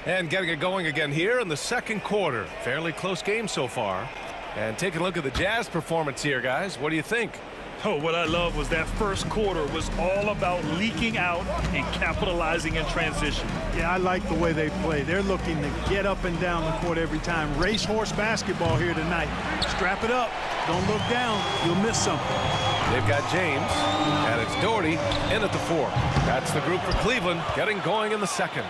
And getting it going again here in the second quarter. Fairly close game so far. And take a look at the Jazz performance here, guys. What do you think? Oh, what I love was that first quarter was all about leaking out and capitalizing in transition. Yeah, I like the way they play. They're looking to get up and down the court every time. Racehorse basketball here tonight. Strap it up. Don't look down. You'll miss something. They've got James, and it's Doherty in at the 4. That's the group for Cleveland, getting going in the second.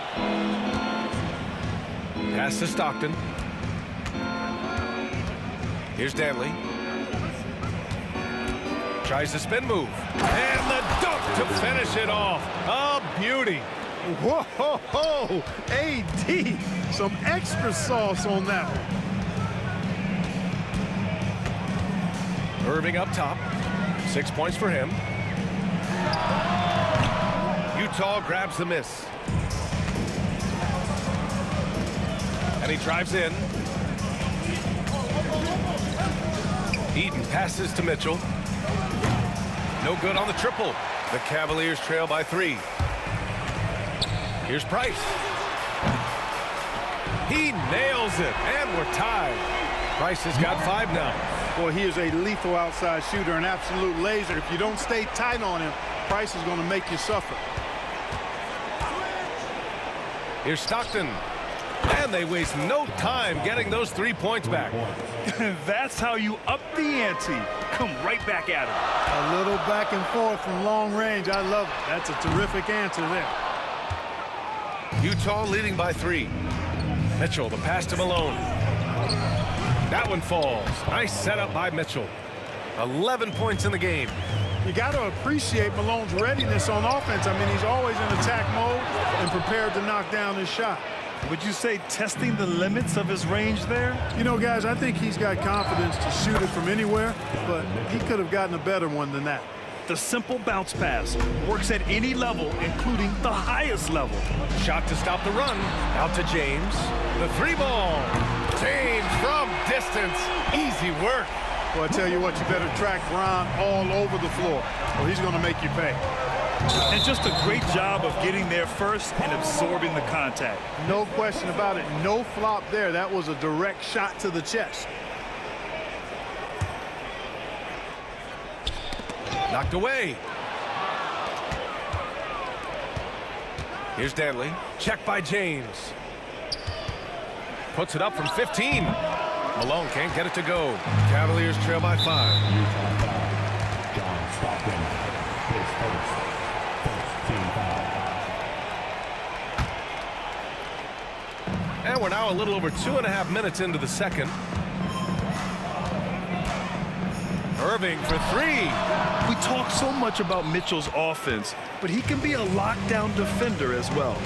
Pass to Stockton. Here's Danley. Tries the spin move. And the dunk to finish it off. A beauty. Whoa, ho, ho. AD. Some extra sauce on that one. Irving up top. 6 points for him. Utah grabs the miss. And he drives in. Eaton passes to Mitchell. No good on the triple. The Cavaliers trail by 3. Here's Price. He nails it, and we're tied. Price has got 5 now. Boy, he is a lethal outside shooter, an absolute laser. If you don't stay tight on him, Price is going to make you suffer. Here's Stockton. And they waste no time getting those 3 points back. That's how you up the ante. Come right back at him. A little back and forth from long range. I love it. That's a terrific answer there. Utah leading by 3. Mitchell, the pass to Malone. That one falls. Nice setup by Mitchell. 11 points in the game. You got to appreciate Malone's readiness on offense. I mean, he's always in attack mode and prepared to knock down his shot. Would you say testing the limits of his range there? You know, guys, I think he's got confidence to shoot it from anywhere, but he could have gotten a better one than that. The simple bounce pass works at any level, including the highest level. Shot to stop the run. Out to James. The 3 ball. James from distance. Easy work. Well, I tell you what, you better track Bron all over the floor, or he's going to make you pay. And just a great job of getting there first and absorbing the contact. No question about it. No flop there. That was a direct shot to the chest. Knocked away. Here's Danley. Check by James. Puts it up from 15. Malone can't get it to go. Cavaliers trail by 5. Utah foul. John Stockton. His first team foul. And we're now a little over 2.5 minutes into the second. Irving for 3. We talk so much about Mitchell's offense, but he can be a lockdown defender as well.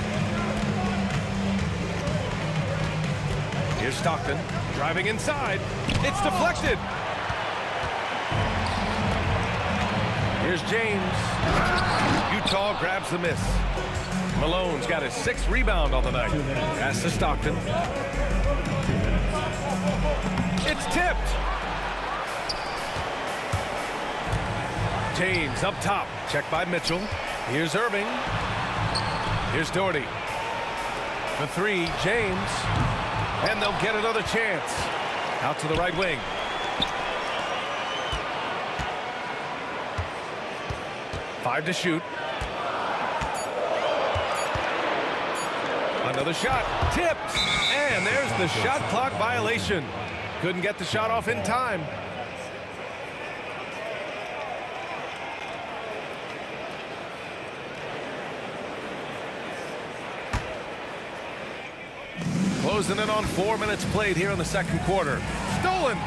Here's Stockton driving inside. It's deflected. Here's James. Utah grabs the miss. Malone's got his 6th rebound on the night. Pass to Stockton. It's tipped. James up top. Check by Mitchell. Here's Irving. Here's Doherty. The 3, James. And they'll get another chance. Out to the right wing. Five to shoot. Another shot. Tipped. And there's the shot clock violation. Couldn't get the shot off in time. Closing in on 4 minutes played here in the second quarter. Stolen.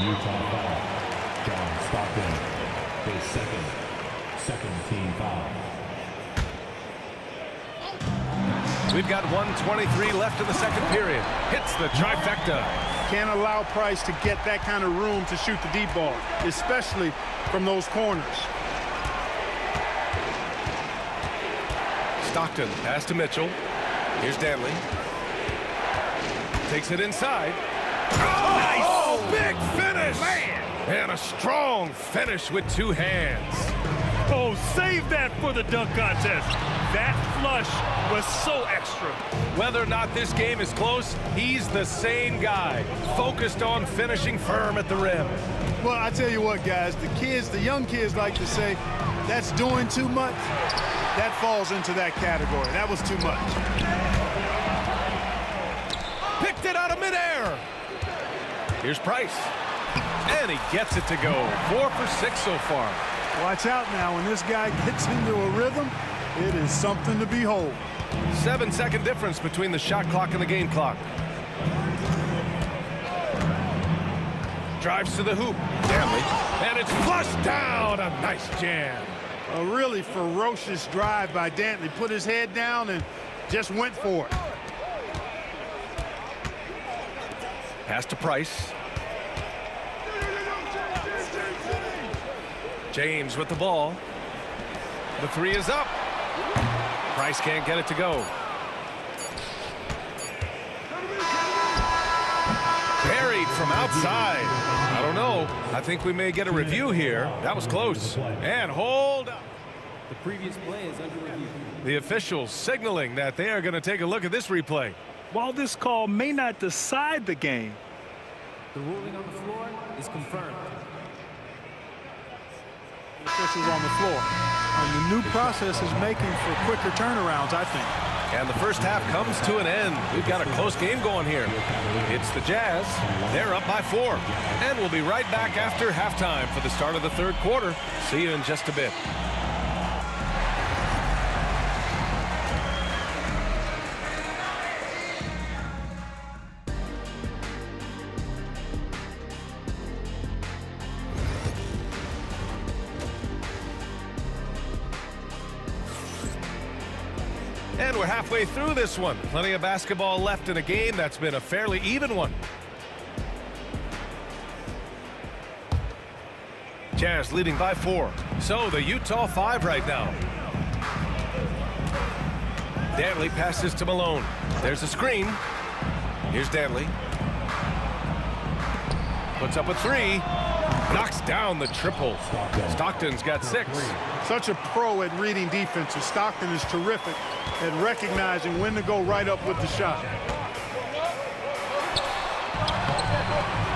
Utah foul. John Stockton. His second team foul. We've got 1:23 left in the second period. Hits the trifecta. Can't allow Price to get that kind of room to shoot the deep ball, especially from those corners. Stockton, pass to Mitchell. Here's Danley. Takes it inside. Oh, big finish! Man. And a strong finish with 2 hands. Oh, save that for the dunk contest. That flush was so extra. Whether or not this game is close, he's the same guy, focused on finishing firm at the rim. Well, I tell you what, guys, the young kids like to say, that's doing too much. That falls into that category. That was too much. Picked it out of midair. Here's Price. And he gets it to go. 4 for 6 so far. Watch out now. When this guy gets into a rhythm, it is something to behold. 7-second difference between the shot clock and the game clock. Drives to the hoop. Danley. And it's flushed down. A nice jam. A really ferocious drive by Dantley. Put his head down and just went for it. Pass to Price. James with the ball. The three is up. Price can't get it to go. Buried from outside. I don't know. I think we may get a review here. That was close. And hold up. The previous play is under review. The officials signaling that they are going to take a look at this replay. While this call may not decide the game, the ruling on the floor is confirmed. Officials on the floor. And the new process is making for quicker turnarounds, I think. And the first half comes to an end. We've got a close game going here. It's the Jazz. They're up by 4. And we'll be right back after halftime for the start of the third quarter. See you in just a bit. And we're halfway through this one. Plenty of basketball left in a game that's been a fairly even one. Jazz leading by 4. So the Utah 5 right now. Dantley passes to Malone. There's a screen. Here's Dantley. Puts up a 3. Knocks down the triple. Stockton's got 6. Such a pro at reading defenses. Stockton is terrific at recognizing when to go right up with the shot.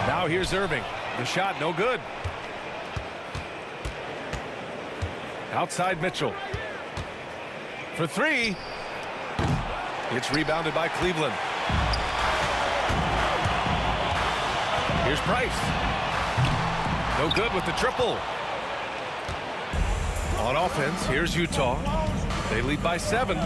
Now here's Irving. The shot no good. Outside Mitchell. For 3. It's rebounded by Cleveland. Here's Price. No good with the triple. On offense, here's Utah. They lead by 7.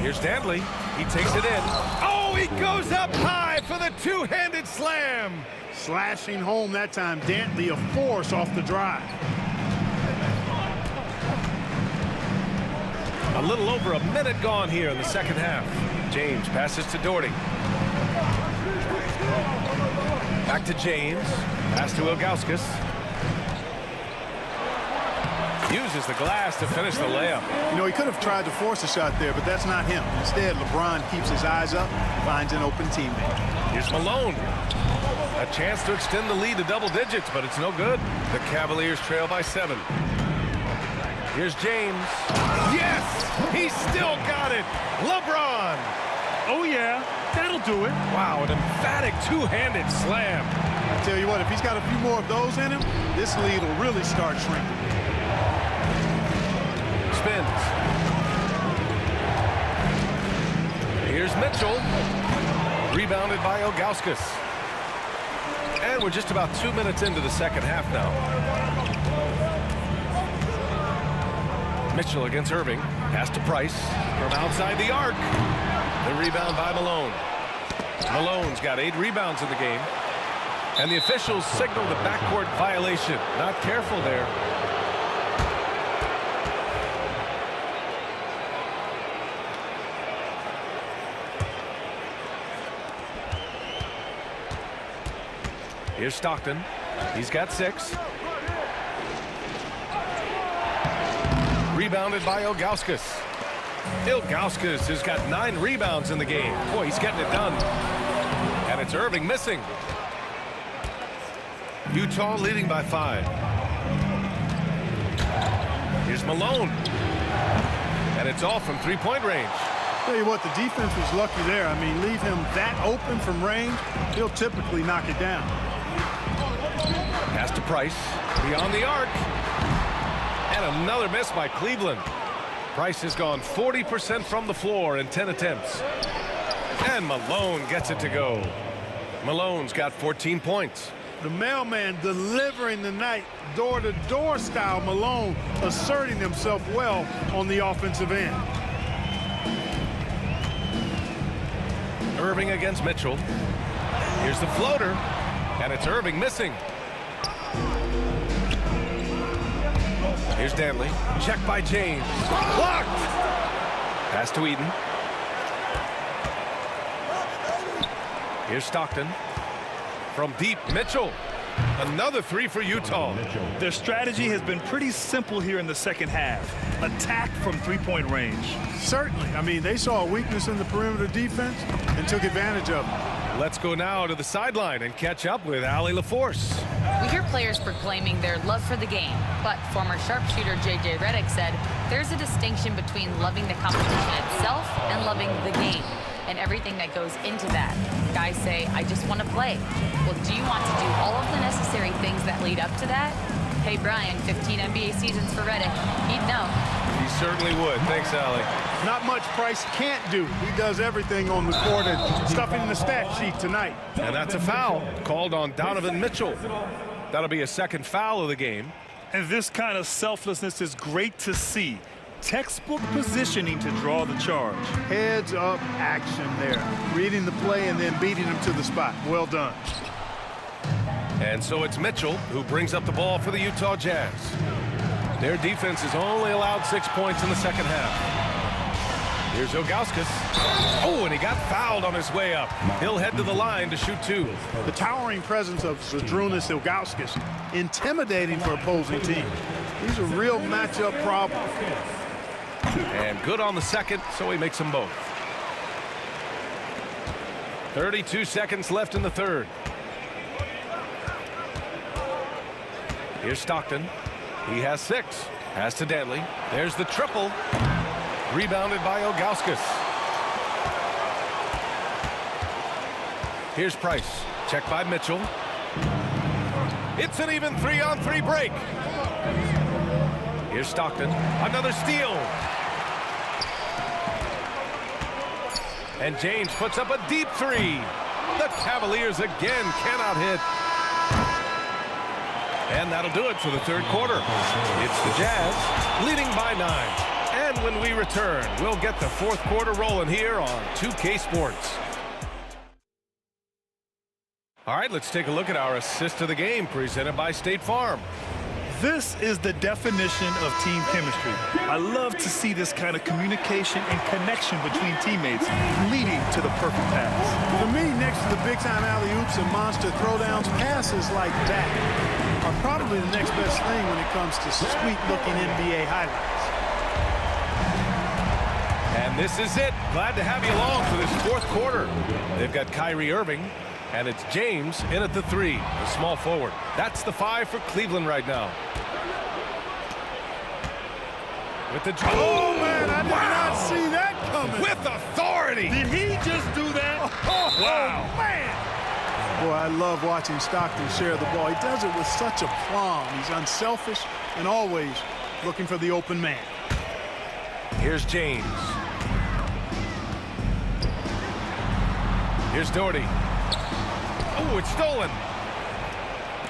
Here's Dantley. He takes it in. Oh, he goes up high for the two-handed slam. Slashing home that time. Dantley a force off the drive. A little over a minute gone here in the second half. James passes to Doherty. Back to James. Pass to Ilgauskas. Uses the glass to finish the layup. You know, he could have tried to force a shot there, but that's not him. Instead, LeBron keeps his eyes up, finds an open teammate. Here's Malone. A chance to extend the lead to double digits, but it's no good. The Cavaliers trail by 7. Here's James. Yes! He still got it! LeBron! oh yeah, that'll do it. Wow, an emphatic two-handed slam. I tell you what, if he's got a few more of those in him, this lead will really start shrinking. Spins. Here's Mitchell. Rebounded by Ilgauskas. And we're just about 2 minutes into the second half now. Mitchell against Irving. Pass to Price from outside the arc. The rebound by Malone. Malone's got 8 rebounds in the game. And the officials signal the backcourt violation. Not careful there. Here's Stockton. He's got 6. Rebounded by Ilgauskas. Ilgauskas has got 9 rebounds in the game. Boy, he's getting it done. And it's Irving missing. Utah leading by 5. Here's Malone. And it's off from three-point range. Tell you what, the defense was lucky there. I mean, leave him that open from range, he'll typically knock it down. Pass to Price. Beyond the arc. And another miss by Cleveland. Price has gone 40% from the floor in 10 attempts. And Malone gets it to go. Malone's got 14 points. The mailman delivering the night, door-to-door style. Malone asserting himself well on the offensive end. Irving against Mitchell. Here's the floater. And it's Irving missing. Here's Danley. Check by James. Blocked! Pass to Eden. Here's Stockton. From deep, Mitchell. Another three for Utah. Their strategy has been pretty simple here in the second half. Attack from three-point range. Certainly. I mean, they saw a weakness in the perimeter defense and took advantage of it. Let's go now to the sideline and catch up with Allie LaForce. We hear players proclaiming their love for the game, but former sharpshooter J.J. Redick said there's a distinction between loving the competition itself and loving the game and everything that goes into that. Guys say, I just want to play. Well, do you want to do all of the necessary things that lead up to that? Hey, Brian, 15 NBA seasons for Redick. He'd know. He certainly would. Thanks, Allie. Not much Price can't do. He does everything on the court and stuffing in the stat sheet tonight. And that's a foul called on Donovan Mitchell. That'll be a second foul of the game. And this kind of selflessness is great to see. Textbook positioning to draw the charge. Heads up action there. Reading the play and then beating him to the spot. Well done. And so it's Mitchell who brings up the ball for the Utah Jazz. Their defense has only allowed 6 points in the second half. Here's Ilgauskas. Oh, and he got fouled on his way up. He'll head to the line to shoot two. The towering presence of Zydrunas Ilgauskas, intimidating for opposing teams. These are real matchup problems. And good on the second, so he makes them both. 32 seconds left in the third. Here's Stockton. He has 6. Pass to Danley. There's the triple. Rebounded by Ilgauskas. Here's Price. Check by Mitchell. It's an even 3-on-3 break. Here's Stockton. Another steal. And James puts up a deep three. The Cavaliers again cannot hit. And that'll do it for the third quarter. It's the Jazz leading by 9. And when we return, we'll get the fourth quarter rolling here on 2K Sports. All right, let's take a look at our assist of the game presented by State Farm. This is the definition of team chemistry. I love to see this kind of communication and connection between teammates leading to the perfect pass. For me, next to the big-time alley-oops and monster throwdowns, passes like that are probably the next best thing when it comes to sweet-looking NBA highlights. And this is it. Glad to have you along for this fourth quarter. They've got Kyrie Irving, and it's James in at the 3, the small forward. That's the 5 for Cleveland right now. With the oh man, I did not see that coming. With authority. Did he just do that? Oh, wow, man. Boy, I love watching Stockton share the ball. He does it with such aplomb. He's unselfish and always looking for the open man. Here's James. Here's Doherty. Oh, it's stolen.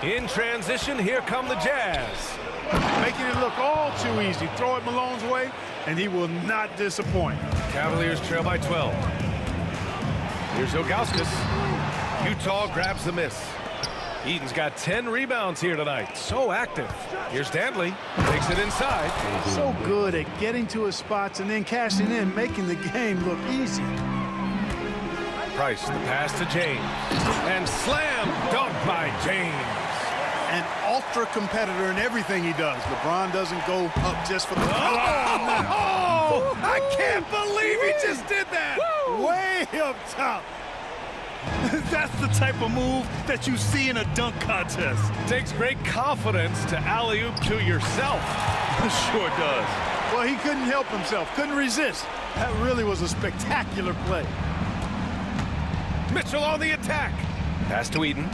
In transition, here come the Jazz. Making it look all too easy. Throw it Malone's way, and he will not disappoint. Cavaliers trail by 12. Here's Ilgauskas. Utah grabs the miss. Eden's got 10 rebounds here tonight. So active. Here's Danley. Takes it inside. So good at getting to his spots and then cashing in, making the game look easy. Price, the pass to James. And slam dunk by James. An ultra competitor in everything he does. LeBron doesn't go up just for the... Oh, I can't believe he just did that. Way up top. That's the type of move that you see in a dunk contest. Takes great confidence to alley-oop to yourself. Sure does. Well, he couldn't help himself, couldn't resist. That really was a spectacular play. Mitchell on the attack. Pass to Eden.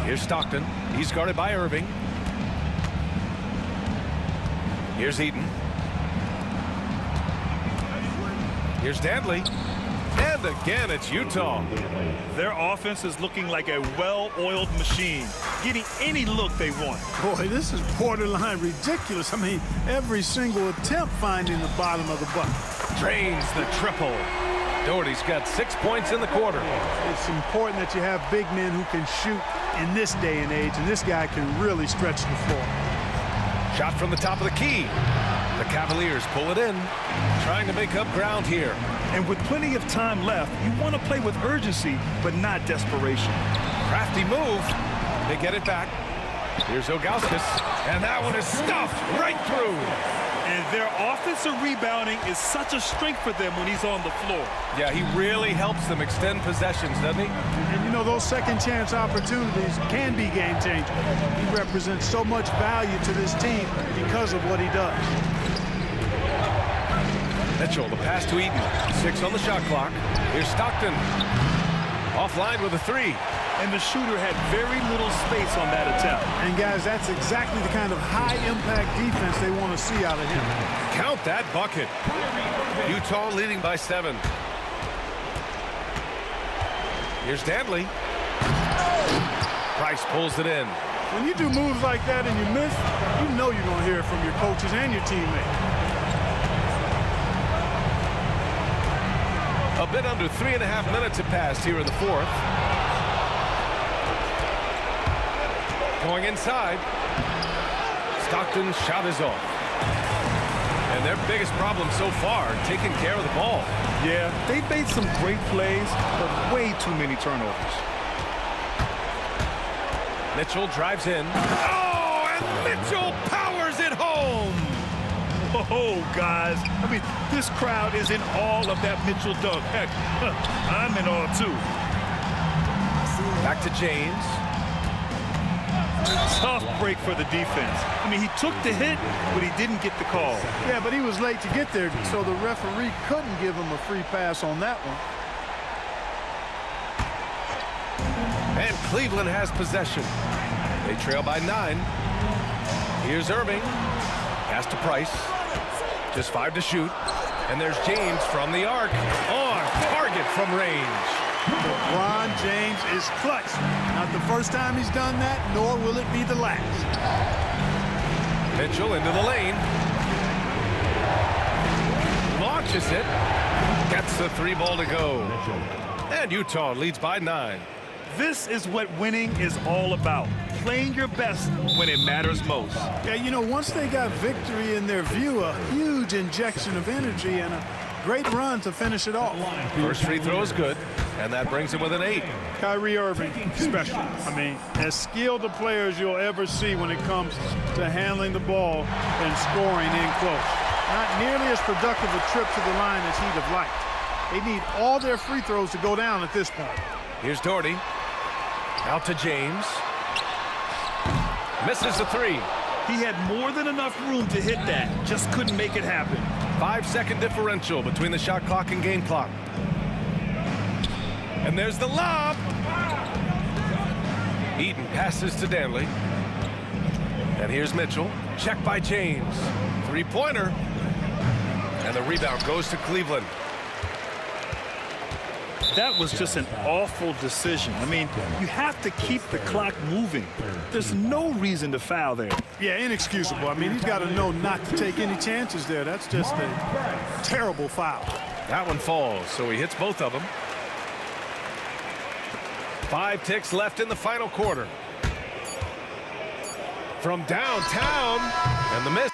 Here's Stockton. He's guarded by Irving. Here's Eden. Here's Danley. And again, it's Utah. Their offense is looking like a well-oiled machine, getting any look they want. Boy, this is borderline ridiculous. I mean, every single attempt finding the bottom of the bucket. Drains the triple. Doherty's got 6 points in the quarter. It's important that you have big men who can shoot in this day and age, and this guy can really stretch the floor. Shot from the top of the key. The Cavaliers pull it in, trying to make up ground here. And with plenty of time left, you want to play with urgency, but not desperation. Crafty move. They get it back. Here's Ogauskas, and that one is stuffed right through. And their offensive rebounding is such a strength for them when he's on the floor. Yeah, he really helps them extend possessions, doesn't he? And you know, those second chance opportunities can be game changing. He represents so much value to this team because of what he does. Mitchell, the pass to Eden. 6 on the shot clock. Here's Stockton. Offline with a 3. And the shooter had very little space on that attempt. And guys, that's exactly the kind of high-impact defense they want to see out of him. Count that bucket. Utah leading by 7. Here's Danley. Price pulls it in. When you do moves like that and you miss, you know you're going to hear it from your coaches and your teammates. A bit under 3.5 minutes have passed here in the fourth. Going inside. Stockton's shot is off. And their biggest problem so far, taking care of the ball. Yeah, they've made some great plays, but way too many turnovers. Mitchell drives in. Oh, and Mitchell powers it home. Oh, guys, I mean, this crowd is in awe of that Mitchell dunk. Heck, I'm in awe, too. Back to James. Tough break for the defense. I mean, he took the hit, but he didn't get the call. Yeah, but he was late to get there, so the referee couldn't give him a free pass on that one. And Cleveland has possession. They trail by 9. Here's Irving. Pass to Price. Just 5 to shoot. And there's James from the arc. On target from range. LeBron James is clutch. Not the first time he's done that, nor will it be the last. Mitchell into the lane. Launches it. Gets the 3 ball to go. And Utah leads by 9. This is what winning is all about. Playing your best when it matters most. Yeah, you know, once they got victory in their view, a huge injection of energy and a great run to finish it off. First free throw is good, and that brings him with an 8. Kyrie Irving, special. I mean, as skilled a player as you'll ever see when it comes to handling the ball and scoring in close. Not nearly as productive a trip to the line as he'd have liked. They need all their free throws to go down at this point. Here's Doherty. Out to James. Misses the 3. He had more than enough room to hit that. Just couldn't make it happen. 5-second differential between the shot clock and game clock. And there's the lob. Eden passes to Danley. And here's Mitchell. Checked by James. 3-pointer. And the rebound goes to Cleveland. That was just an awful decision. I mean, you have to keep the clock moving. There's no reason to foul there. Yeah, inexcusable. I mean, he's got to know not to take any chances there. That's just a terrible foul. That one falls, so he hits both of them. 5 ticks left in the final quarter. From downtown, and the miss.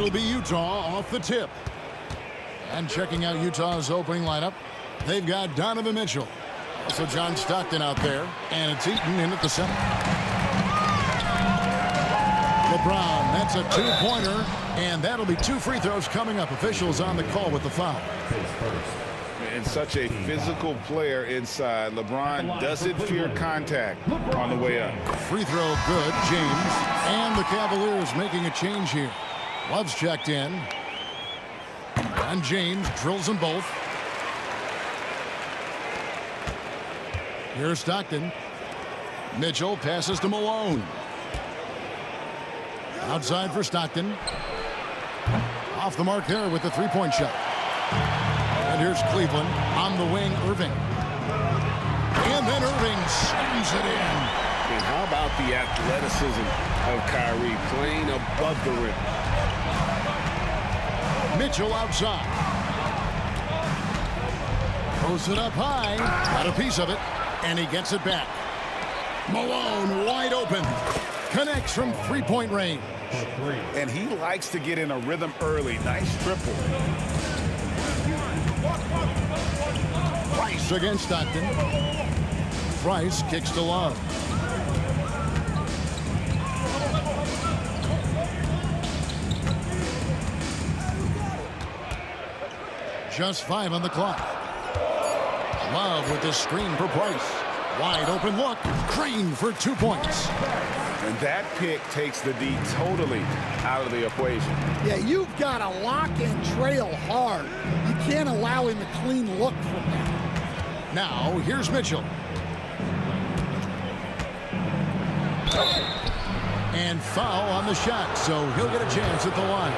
It'll be Utah off the tip. And checking out Utah's opening lineup, they've got Donovan Mitchell. Also John Stockton out there. And it's Eaton in at the center. LeBron, that's a two-pointer. And that'll be 2 free throws coming up. Officials on the call with the foul. And such a physical player inside. LeBron doesn't fear contact on the way up. Free throw good, James. And the Cavaliers making a change here. Love's checked in. And James drills them both. Here's Stockton. Mitchell passes to Malone. Outside for Stockton. Off the mark there with the three-point shot. And here's Cleveland on the wing, Irving. And then Irving slams it in. And how about the athleticism of Kyrie playing above the rim? Mitchell outside. Throws it up high. Got a piece of it. And he gets it back. Malone wide open. Connects from three-point range. And he likes to get in a rhythm early. Nice triple. Price against Stockton. Price kicks to Love. Just 5 on the clock. Love with the screen for Price. Wide open look. Green for 2 points. And that pick takes the D totally out of the equation. Yeah, you've got to lock and trail hard. You can't allow him a clean look from that. Now, here's Mitchell. And foul on the shot, so he'll get a chance at the line.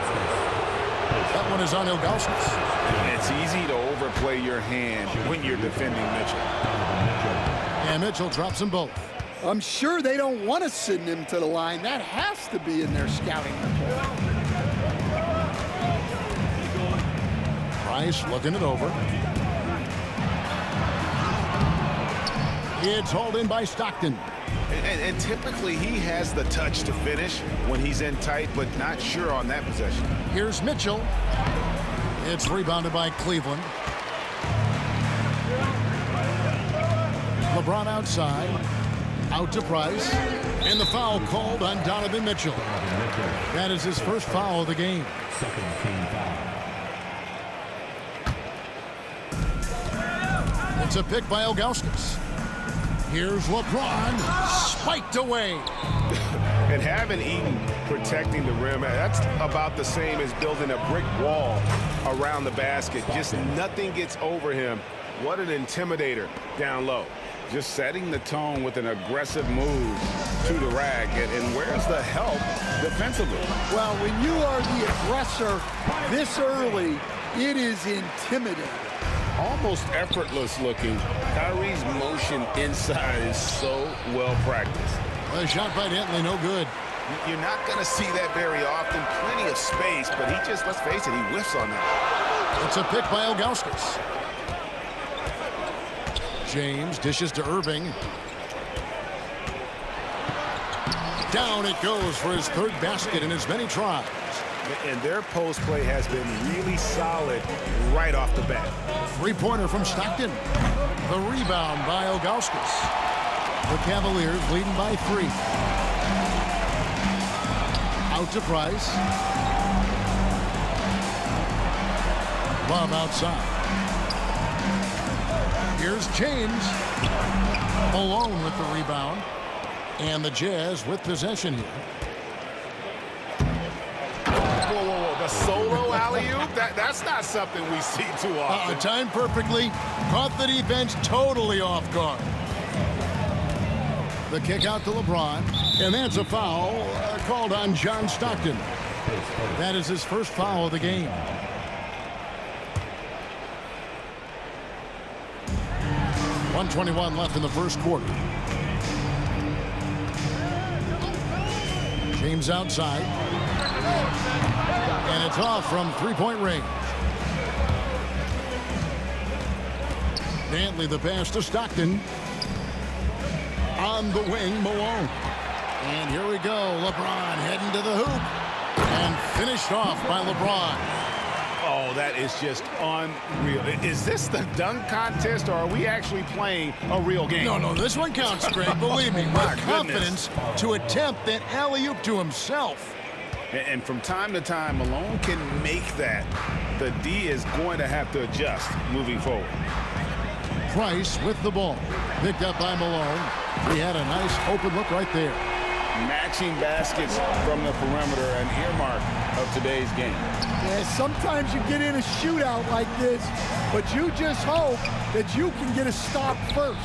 That one is on Ilgauskas. It's easy to overplay your hand when you're defending Mitchell. And Mitchell drops them both. I'm sure they don't want to send him to the line. That has to be in their scouting report. Price looking it over. It's hauled in by Stockton. And typically he has the touch to finish when he's in tight, but not sure on that possession. Here's Mitchell. It's rebounded by Cleveland. LeBron outside. Out to Price. And the foul called on Donovan Mitchell. That is his first foul of the game. Second team foul. It's a pick by Ilgauskas. Here's LeBron. Spiked away. And having Eaton protecting the rim, that's about the same as building a brick wall around the basket. Just nothing gets over him. What an intimidator down low. Just setting the tone with an aggressive move to the rack. And where's the help defensively? Well, when you are the aggressor this early, It is intimidating. Almost effortless looking. Kyrie's motion inside is so well practiced. A shot by Dantley, no good. You're not going to see that very often. Plenty of space, but he just, let's face it, he whiffs on that. It's a pick by Ilgauskas. James dishes to Irving. Down it goes for his third basket in as many tries. And their post play has been really solid right off the bat. Three-pointer from Stockton. The rebound by Ilgauskas. The Cavaliers leading by 3. Out to Price. Love outside. Here's James. Malone with the rebound. And the Jazz with possession here. Whoa. The solo alley-oop? That's not something we see too often. Timed perfectly. Caught the defense totally off guard. The kick out to LeBron. And that's a foul called on John Stockton. That is his first foul of the game. .121 left in the first quarter. James outside. And it's off from three-point range. Dantley the pass to Stockton. On the wing, Malone. And here we go. LeBron heading to the hoop. And finished off by LeBron. Oh, that is just unreal. Is this the dunk contest, or are we actually playing a real game? No, this one counts, Greg. Believe me. With confidence to attempt that alley-oop to himself. And from time to time, Malone can make that. The D is going to have to adjust moving forward. Price with the ball. Picked up by Malone. He had a nice open look right there. Matching baskets from the perimeter, an earmark of today's game. Yeah, sometimes you get in a shootout like this, but you just hope that you can get a stop first.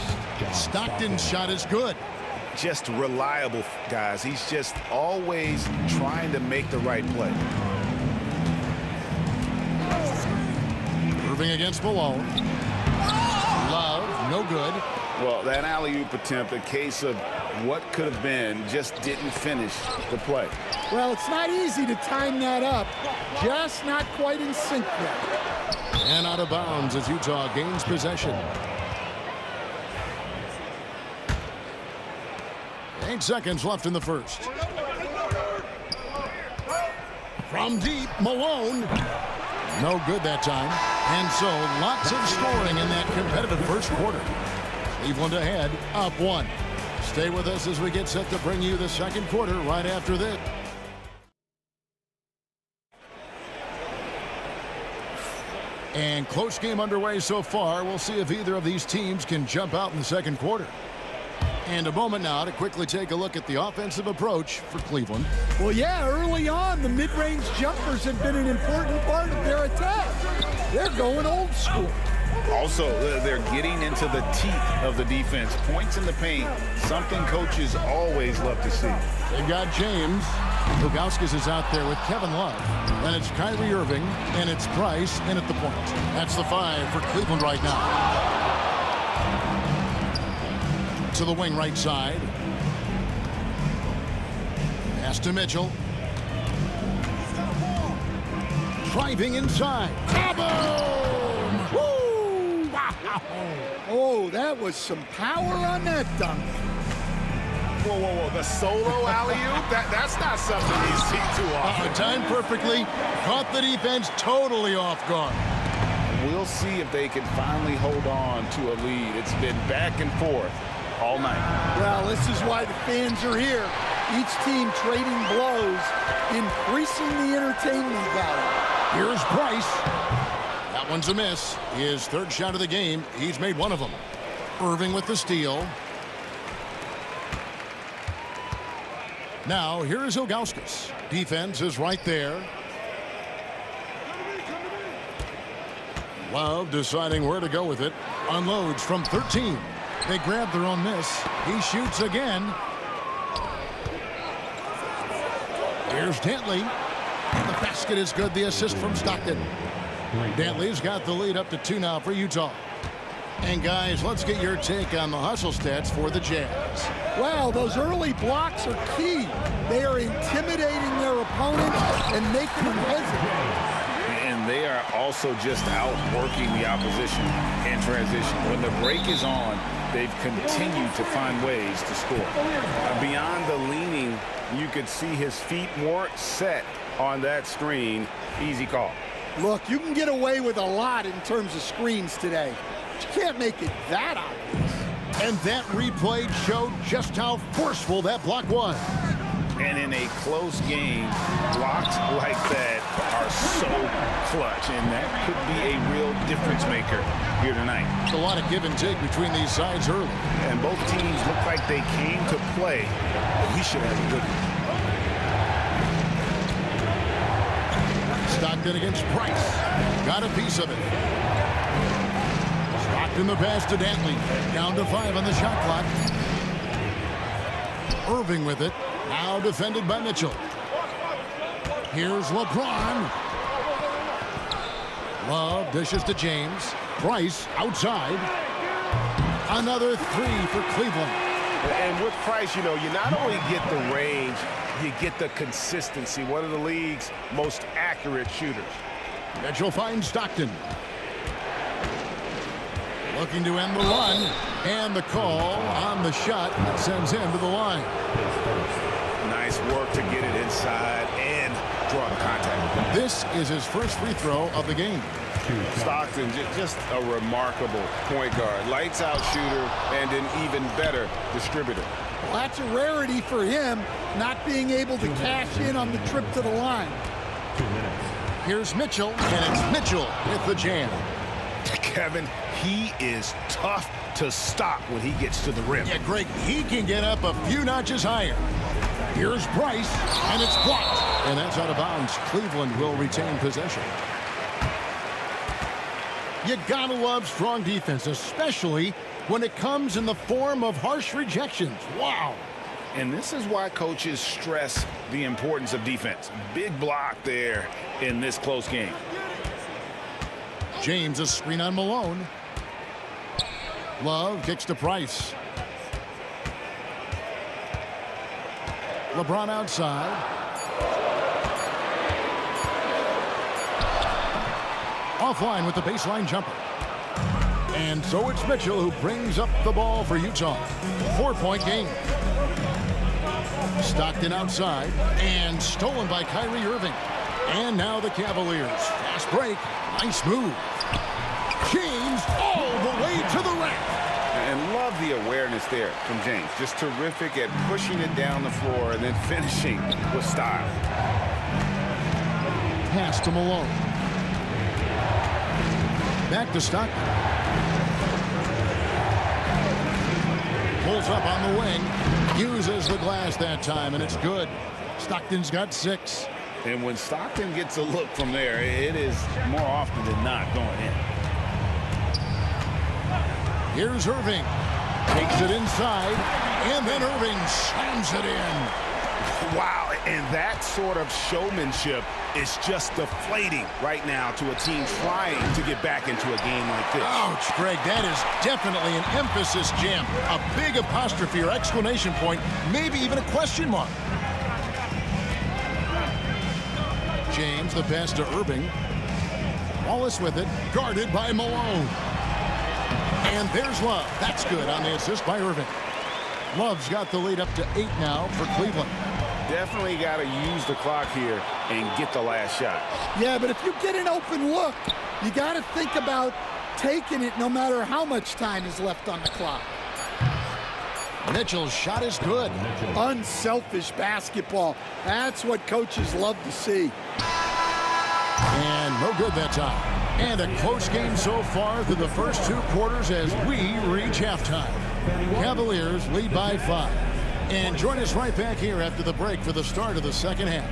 Stockton's shot is good. Just reliable, guys. He's just always trying to make the right play. Irving against Malone. Love, no good. Well, that alley-oop attempt, a case of what could have been, just didn't finish the play. Well, it's not easy to time that up. Just not quite in sync yet. And out of bounds as Utah gains possession. 8 seconds left in the first. From deep, Malone. No good that time. And so lots of scoring in that competitive first quarter. Cleveland ahead, up 1. Stay with us as we get set to bring you the second quarter right after this. And close game underway so far. We'll see if either of these teams can jump out in the second quarter. And a moment now to quickly take a look at the offensive approach for Cleveland. Well, yeah, early on, the mid-range jumpers have been an important part of their attack. They're going old school. Also, they're getting into the teeth of the defense. Points in the paint, something coaches always love to see. They've got James. Ilgauskas is out there with Kevin Love. And it's Kyrie Irving, and it's Price in at the point. That's the 5 for Cleveland right now. To the wing right side. Pass to Mitchell. Driving inside. Kaboom! Woo! Wow! Oh, that was some power on that dunk. Whoa. The solo alley-oop? That's not something you see too often. Timed perfectly. Caught the defense totally off guard. We'll see if they can finally hold on to a lead. It's been back and forth all night. Well, this is why the fans are here. Each team trading blows, increasing the entertainment value. Here's Price. That one's a miss. His third shot of the game. He's made one of them. Irving with the steal. Now, here is Ilgauskas. Defense is right there. Love deciding where to go with it. Unloads from 13. They grab their own miss. He shoots again. Here's Dantley. The basket is good. The assist from Stockton. Bentley's got the lead up to 2 now for Utah. And guys, let's get your take on the hustle stats for the Jazz. Well, those early blocks are key. They are intimidating their opponents and making them hesitate. And they are also just outworking the opposition in transition. When the break is on, they've continued to find ways to score. Beyond the leaning, you could see his feet weren't set on that screen. Easy call. Look, you can get away with a lot in terms of screens today. But you can't make it that obvious. And that replay showed just how forceful that block was. And in a close game, blocks like that are so clutch, and that could be a real difference maker here tonight. There's a lot of give and take between these sides early. And both teams look like they came to play. We should have a good one. Stockton against Price. Got a piece of it. Stockton the pass to Dantley. Down to 5 on the shot clock. Irving with it. Now defended by Mitchell. Here's LeBron. Love dishes to James. Price outside. Another 3 for Cleveland. And with Price, you know, you not only get the range, you get the consistency. One of the league's most accurate shooters. Mitchell finds Stockton. Looking to end the run. And the call on the shot sends him to the line. Nice work to get it inside and draw the contact. This is his first free throw of the game. Stockton, just a remarkable point guard. Lights out shooter and an even better distributor. Well, that's a rarity for him, not being able to cash in on the trip to the line. Here's Mitchell, and it's Mitchell with the jam. Kevin, he is tough to stop when he gets to the rim. Yeah, Greg, he can get up a few notches higher. Here's Price, and it's blocked. And that's out of bounds. Cleveland will retain possession. You gotta love strong defense, especially when it comes in the form of harsh rejections. Wow. And this is why coaches stress the importance of defense. Big block there in this close game. James a screen on Malone. Love kicks to Price. LeBron outside. Offline with the baseline jumper. And so it's Mitchell who brings up the ball for Utah. 4-point game. Stockton outside and stolen by Kyrie Irving. And now the Cavaliers. Fast break. Nice move. James all the way to the rack. And love the awareness there from James. Just terrific at pushing it down the floor and then finishing with style. Pass to Malone. Back to Stockton. Pulls up on the wing. Uses the glass that time, and it's good. Stockton's got 6. And when Stockton gets a look from there, it is more often than not going in. Here's Irving. Takes it inside, and then Irving slams it in. Wow, and that sort of showmanship is just deflating right now to a team trying to get back into a game like this. Ouch, Greg, that is definitely an emphasis jam. A big apostrophe or exclamation point, maybe even a question mark. James, the pass to Irving. Wallace with it, guarded by Malone. And there's Love. That's good on the assist by Irving. Love's got the lead up to 8 now for Cleveland. Definitely got to use the clock here and get the last shot. Yeah, but if you get an open look, you got to think about taking it no matter how much time is left on the clock. Mitchell's shot is good. Unselfish basketball. That's what coaches love to see. And no good that time. And a close game so far through the first 2 quarters as we reach halftime. Cavaliers lead by 5. And join us right back here after the break for the start of the second half.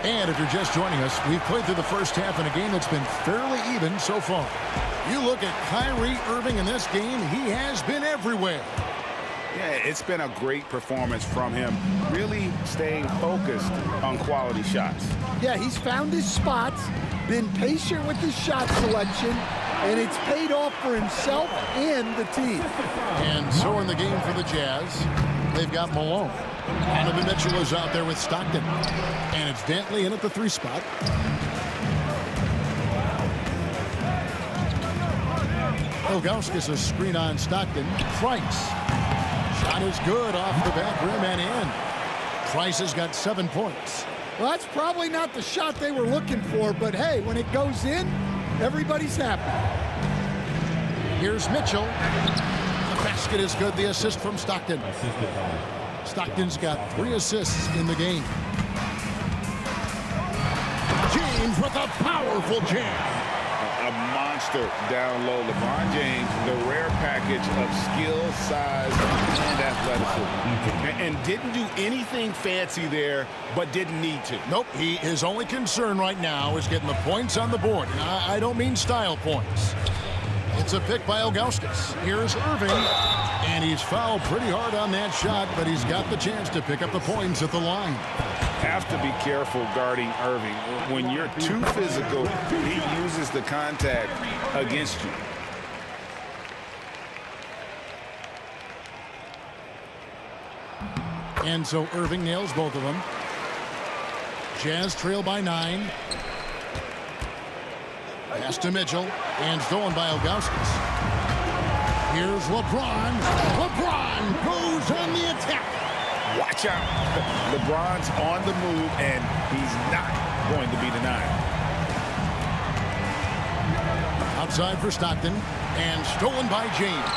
And if you're just joining us, we've played through the first half in a game that's been fairly even so far. You look at Kyrie Irving in this game, he has been everywhere. Yeah, it's been a great performance from him, really staying focused on quality shots. Yeah, he's found his spots, been patient with his shot selection, and it's paid off for himself and the team. And so in the game for the Jazz, they've got Malone. Donovan Mitchell is out there with Stockton. And it's Dantley in at the 3 spot. Ilgauskas a screen on Stockton. Price. Shot is good off the back rim and in. Price has got 7 points. Well, that's probably not the shot they were looking for, but hey, when it goes in, everybody's happy. Here's Mitchell. The basket is good. The assist from Stockton. Stockton's got 3 assists in the game. James with a powerful jam. A monster down low. LeBron James, the rare package of skill, size, and athleticism. And didn't do anything fancy there, but didn't need to. Nope, his only concern right now is getting the points on the board. And I don't mean style points. It's a pick by Ilgauskas. Here's Irving, and he's fouled pretty hard on that shot, but he's got the chance to pick up the points at the line. Have to be careful guarding Irving. When you're too physical, he uses the contact against you. And so Irving nails both of them. Jazz trail by 9. Pass to Mitchell, and stolen by Ilgauskas. Here's LeBron. LeBron goes on the attack. Watch out. LeBron's on the move, and he's not going to be denied. Outside for Stockton, and stolen by James.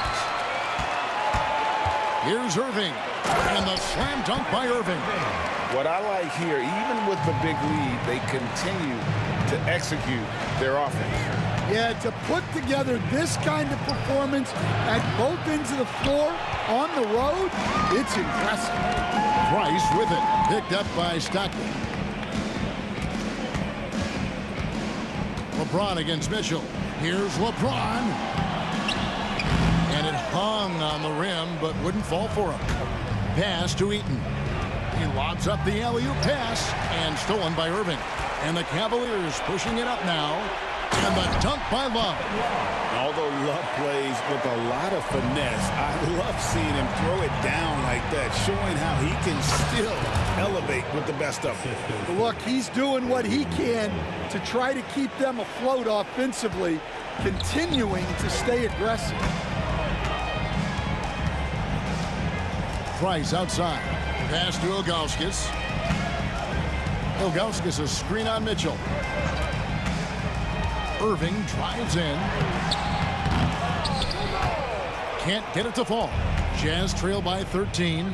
Here's Irving, and the slam dunk by Irving. What I like here, even with the big lead, they continue to execute their offense. Yeah, to put together this kind of performance at both ends of the floor on the road, it's impressive. Price with it, picked up by Stockton. LeBron against Mitchell. Here's LeBron. And it hung on the rim, but wouldn't fall for him. Pass to Eaton. He lobs up the alley-oop pass, and stolen by Irving. And the Cavaliers pushing it up now. And the dunk by Love. Although Love plays with a lot of finesse, I love seeing him throw it down like that, showing how he can still elevate with the best of them. Look, he's doing what he can to try to keep them afloat offensively, continuing to stay aggressive. Price outside. Pass to Ilgauskas. Ilgauskas a screen on Mitchell. Irving drives in. Can't get it to fall. Jazz trail by 13.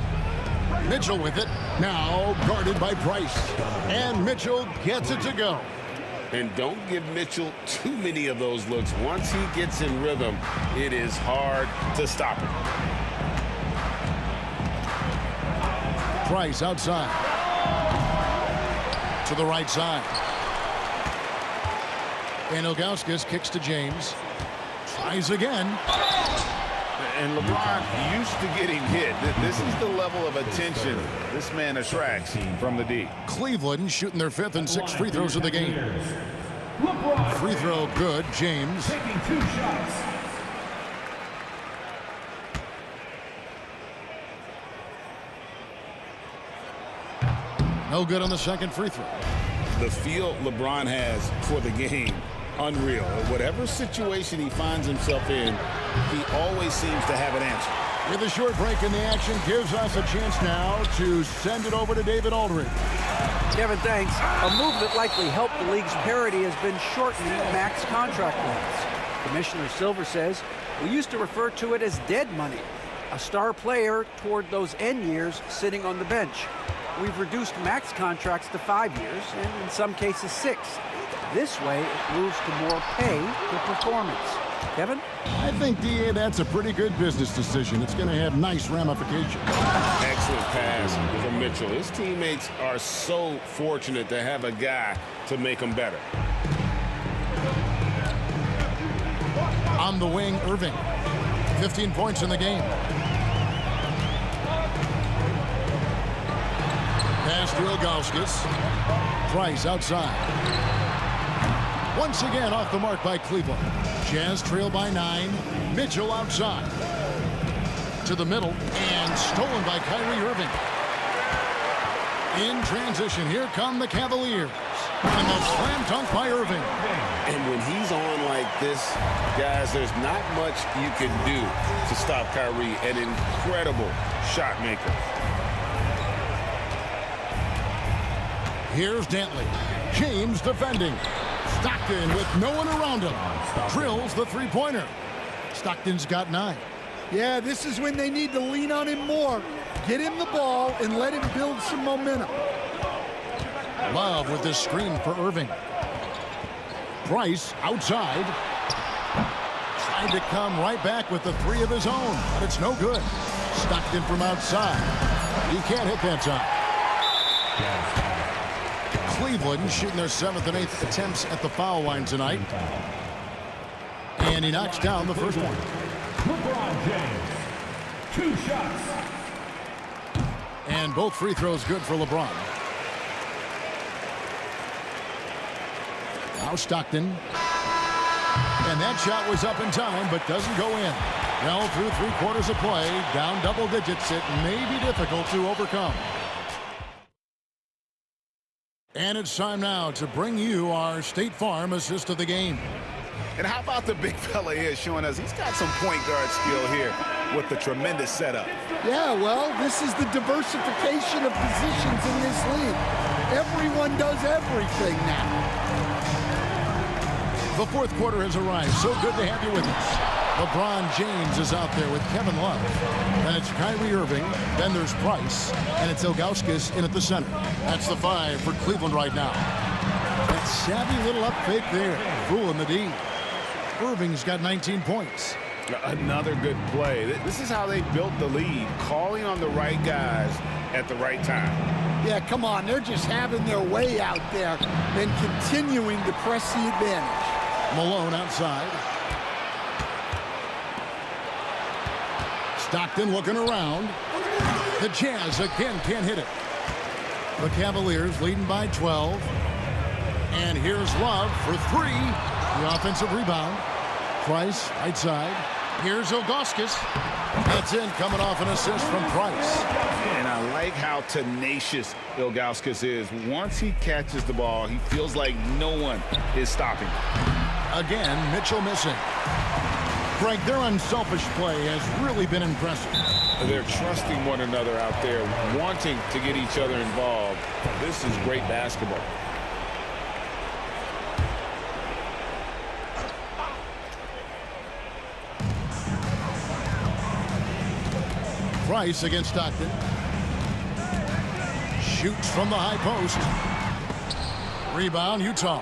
Mitchell with it. Now guarded by Price. And Mitchell gets it to go. And don't give Mitchell too many of those looks. Once he gets in rhythm, it is hard to stop him. Price outside. To the right side. And Ilgauskas kicks to James. Tries again. And LeBron used to getting hit. This is the level of attention this man attracts from the D. Cleveland shooting their 5th and 6th free throws of the game. Free throw good. James. Taking 2 shots. No good on the second free throw. The feel LeBron has for the game, unreal. Whatever situation he finds himself in, he always seems to have an answer. With a short break in the action, gives us a chance now to send it over to David Aldridge. Kevin, thanks. A move that likely helped the league's parity has been shortening max contract lengths. Commissioner Silver says we used to refer to it as dead money, a star player toward those end years sitting on the bench. We've reduced max contracts to 5 years, and in some cases 6. This way, it moves to more pay for performance. Kevin? I think, D.A., that's a pretty good business decision. It's going to have nice ramifications. Excellent pass from Mitchell. His teammates are so fortunate to have a guy to make them better. On the wing, Irving. 15 points in the game. Pass to Ilgauskas. Price outside. Once again off the mark by Cleveland. Jazz trail by 9. Mitchell outside. To the middle and stolen by Kyrie Irving. In transition, here come the Cavaliers. And the slam dunk by Irving. And when he's on like this, guys, there's not much you can do to stop Kyrie. An incredible shot maker. Here's Dantley. James defending. Stockton with no one around him. Drills the three-pointer. Stockton's got 9. Yeah, this is when they need to lean on him more. Get him the ball and let him build some momentum. Love with this screen for Irving. Price outside. Tried to come right back with the 3 of his own, but it's no good. Stockton from outside. He can't hit that time. Cleveland shooting their 7th and 8th attempts at the foul line tonight. And he knocks down the first one. LeBron James, 2 shots. And both free throws good for LeBron. Now Stockton. And that shot was up in time, but doesn't go in. Well, through 3 quarters of play, down double digits, it may be difficult to overcome. And it's time now to bring you our State Farm assist of the game. And how about the big fella here showing us he's got some point guard skill here with the tremendous setup. Yeah, well, this is the diversification of positions in this league. Everyone does everything now. The fourth quarter has arrived. So good to have you with us. LeBron James is out there with Kevin Love. Then it's Kyrie Irving. Then there's Price. And it's Ilgauskas in at the center. That's the 5 for Cleveland right now. That savvy little up fake there. Fooling the D. Irving's got 19 points. Another good play. This is how they built the lead. Calling on the right guys at the right time. Yeah, come on. They're just having their way out there and continuing to press the advantage. Malone outside. Stockton looking around. The Jazz again can't hit it. The Cavaliers leading by 12. And here's Love for 3. The offensive rebound. Price right side. Here's Ilgauskas. That's in, coming off an assist from Price. And I like how tenacious Ilgauskas is. Once he catches the ball, he feels like no one is stopping. Again, Mitchell missing. Greg, their unselfish play has really been impressive. They're trusting one another out there, wanting to get each other involved. This is great basketball. Price against Stockton. Shoots from the high post. Rebound, Utah.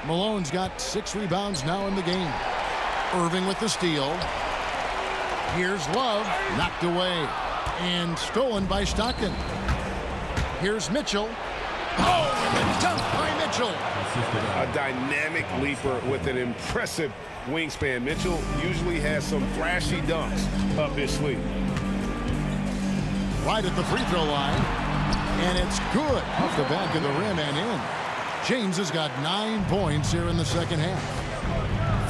Malone's got 6 rebounds now in the game. Irving with the steal. Here's Love, knocked away and stolen by Stockton. Here's Mitchell. Oh, and the dunk by Mitchell. A dynamic leaper with an impressive wingspan. Mitchell usually has some flashy dunks up his sleeve. Right at the free throw line. And it's good off the back of the rim and in. James has got 9 points here in the second half.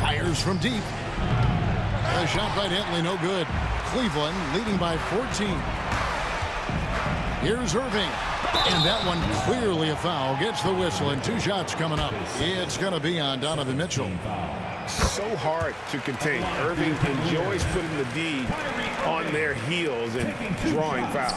Fires from deep. A shot by Dantley, no good. Cleveland leading by 14. Here's Irving. And that one clearly a foul. Gets the whistle and 2 shots coming up. It's going to be on Donovan Mitchell. So hard to contain. Irving enjoys putting the D on their heels and drawing fouls.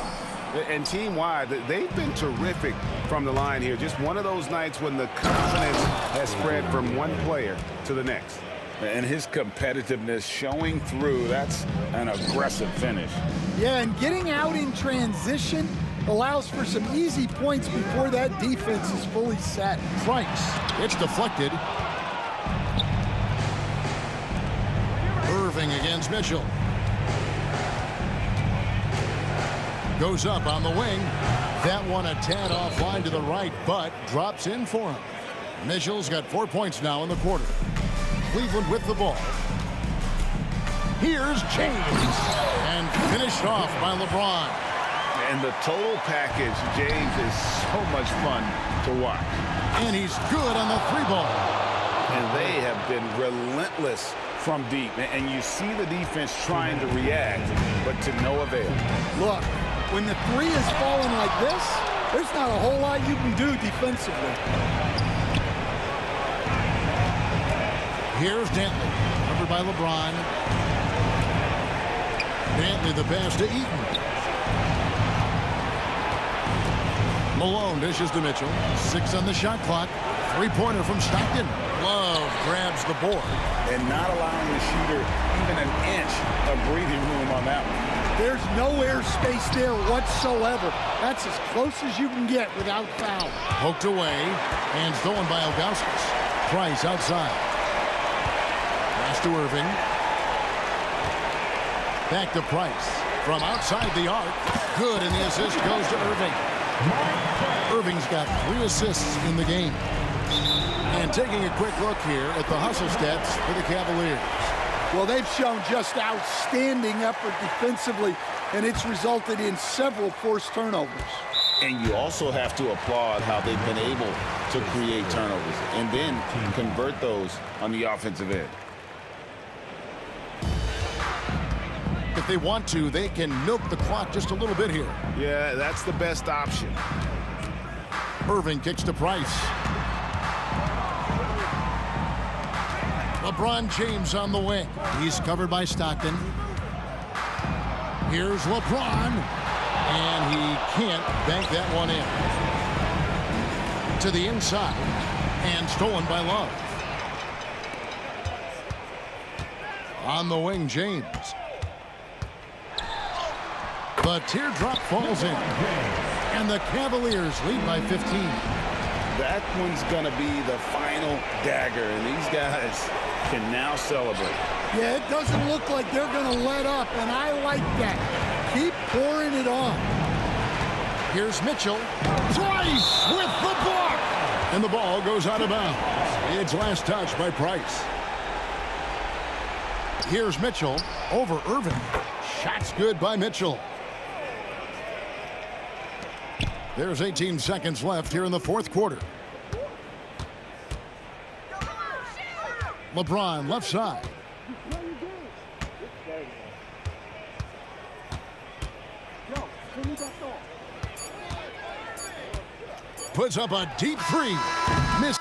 And team-wide, they've been terrific from the line here. Just one of those nights when the confidence has spread from one player to the next. And his competitiveness showing through. That's an aggressive finish. Yeah, and getting out in transition allows for some easy points before that defense is fully set. Price. It's deflected. Irving against Mitchell. Goes up on the wing. That one a tad offline to the right, but drops in for him. Mitchell's got 4 points now in the quarter. Cleveland with the ball. Here's James. And finished off by LeBron. And the total package, James, is so much fun to watch. And he's good on the 3-ball. And they have been relentless from deep. And you see the defense trying to react, but to no avail. Look, when the 3 is falling like this, there's not a whole lot you can do defensively. Here's Dantley, covered by LeBron. Dantley the pass to Eaton. Malone dishes to Mitchell. 6 on the shot clock. 3-pointer from Stockton. Love grabs the board. And not allowing the shooter even an inch of breathing room on that one. There's no air space there whatsoever. That's as close as you can get without foul. Poked away and stolen by Ilgauskas. Price outside. Pass to Irving. Back to Price. From outside the arc. Good, and the assist goes to Irving. Irving's got 3 assists in the game. And taking a quick look here at the hustle stats for the Cavaliers. Well, they've shown just outstanding effort defensively, and it's resulted in several forced turnovers. And you also have to applaud how they've been able to create turnovers and then convert those on the offensive end. If they want to, they can milk the clock just a little bit here. Yeah, that's the best option. Irving kicks to Price. LeBron James on the wing. He's covered by Stockton. Here's LeBron. And he can't bank that one in. To the inside. And stolen by Love. On the wing, James. The teardrop falls in. And the Cavaliers lead by 15. That one's going to be the final dagger, and these guys can now celebrate. Yeah, it doesn't look like they're going to let up, and I like that. Keep pouring it on. Here's Mitchell. Price with the block. And the ball goes out of bounds. It's last touch by Price. Here's Mitchell over Irving. Shot's good by Mitchell. There's 18 seconds left here in the fourth quarter. LeBron left side. Puts up a deep 3. Miss.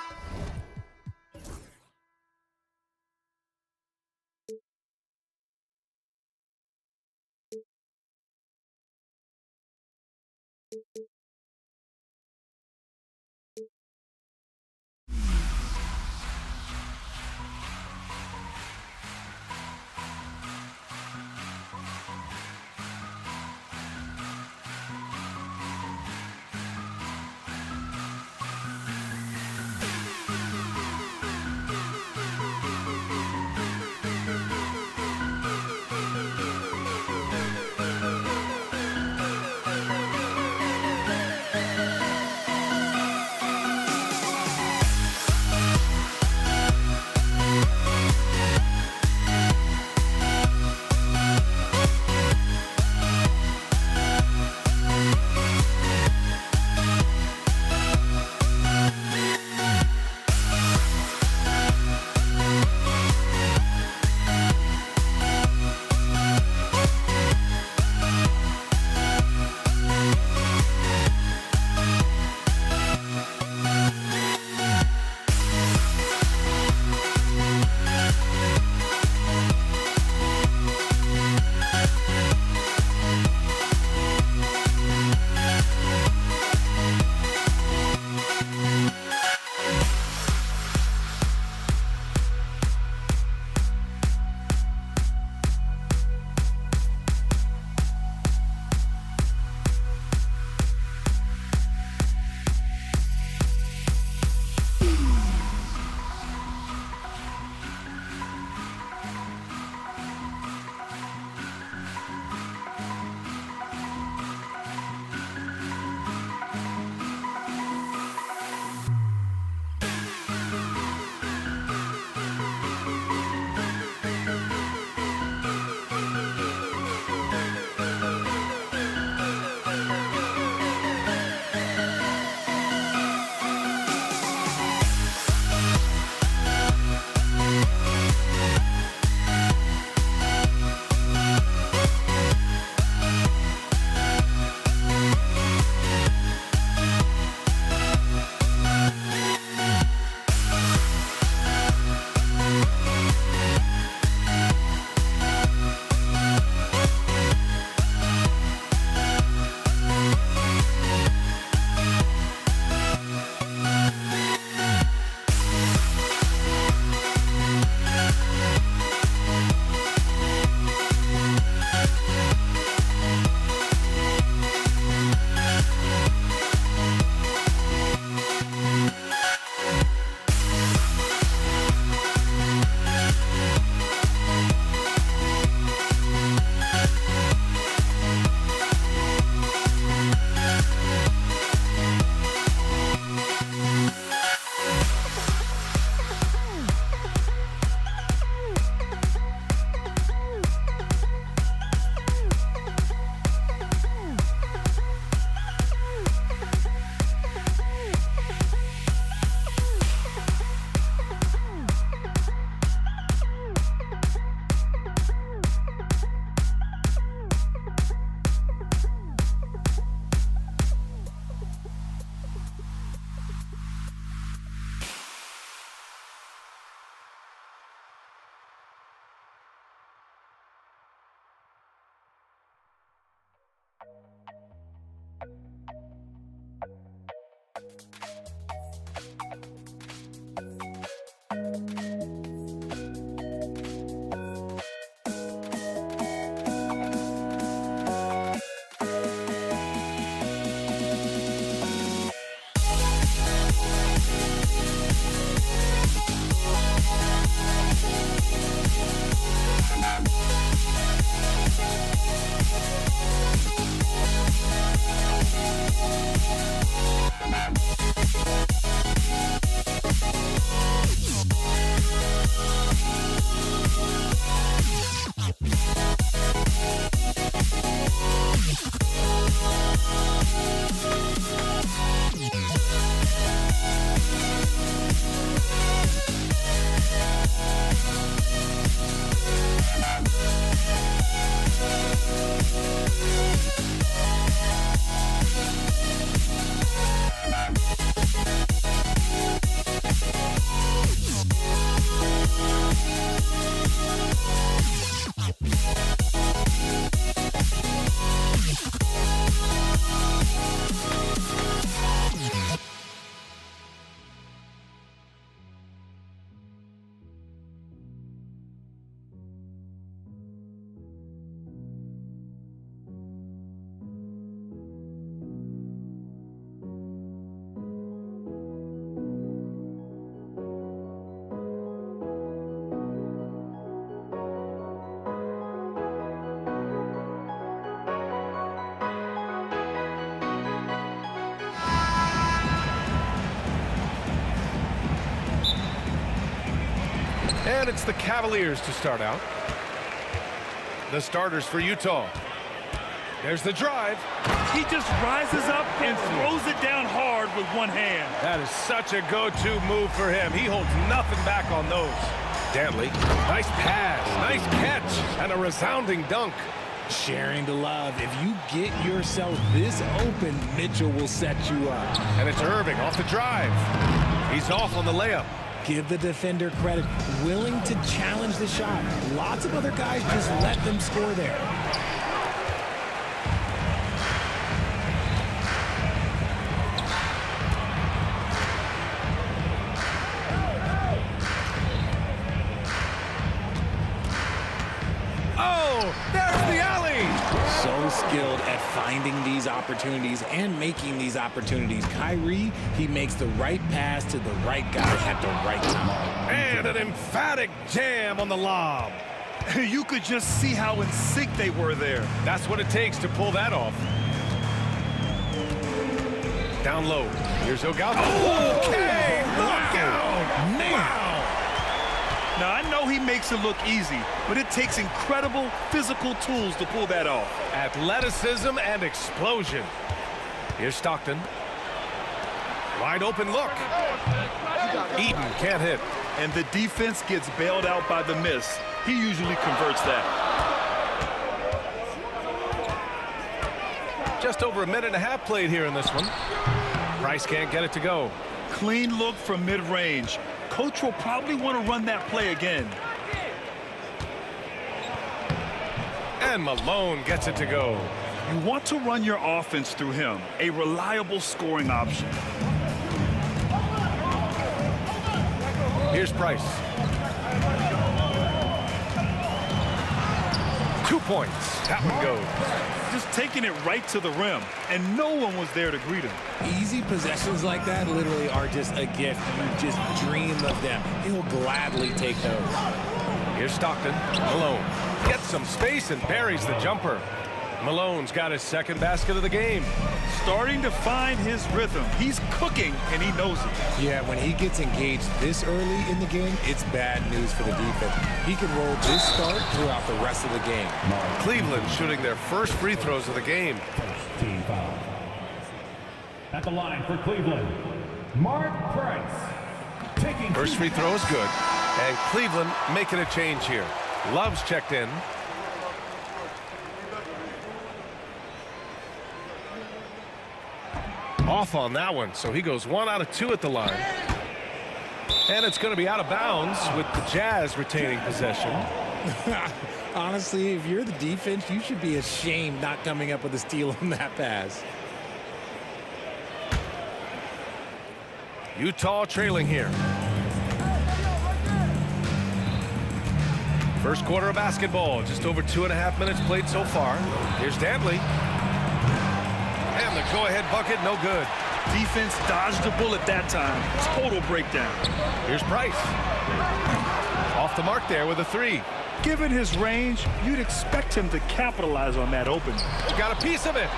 And it's the Cavaliers to start out. The starters for Utah. There's the drive. He just rises up and throws it down hard with one hand. That is such a go-to move for him. He holds nothing back on those. Dantley, nice pass, nice catch, and a resounding dunk. Sharing the love. If you get yourself this open, Mitchell will set you up. And it's Irving off the drive. He's off on the layup. Give the defender credit. Willing to challenge the shot. Lots of other guys just let them score there. Oh, there's the alley. So skilled at finding these opportunities and making these opportunities. Kyrie, he makes the right pass to the right guy at the right time. And an emphatic jam on the lob. You could just see how in sync they were there. That's what it takes to pull that off. Down low. Here's Ogal. Okay, look out. Man. Now, I know he makes it look easy, but it takes incredible physical tools to pull that off. Athleticism and explosion. Here's Stockton. Wide open look. Eaton can't hit. And the defense gets bailed out by the miss. He usually converts that. Just over a minute and a half played here in this one. Price can't get it to go. Clean look from mid-range. Coach will probably want to run that play again. And Malone gets it to go. You want to run your offense through him, a reliable scoring option. Here's Price. 2 points. That one goes. Just taking it right to the rim, and no one was there to greet him. Easy possessions like that literally are just a gift. You just dream of them. He'll gladly take those. Here's Stockton. Malone gets some space and buries the jumper. Malone's got his second basket of the game. Starting to find his rhythm. He's cooking, and he knows it. Yeah, when he gets engaged this early in the game, it's bad news for the defense. He can roll this start throughout the rest of the game. Cleveland shooting their first free throws of the game. Team foul. At the line for Cleveland, Mark Price. Taking First free throw is good. And Cleveland making a change here. Love's checked in. Off on that one, so he goes 1 out of 2 at the line. And it's going to be out of bounds with the Jazz retaining possession. Honestly, if you're the defense, you should be ashamed not coming up with a steal on that pass. Utah trailing here. First quarter of basketball, just over 2.5 minutes played so far. Here's Dantley. And the go-ahead bucket, no good. Defense dodged the bullet that time. Total breakdown. Here's Price. Off the mark there with a 3. Given his range, you'd expect him to capitalize on that opening. Got a piece of it.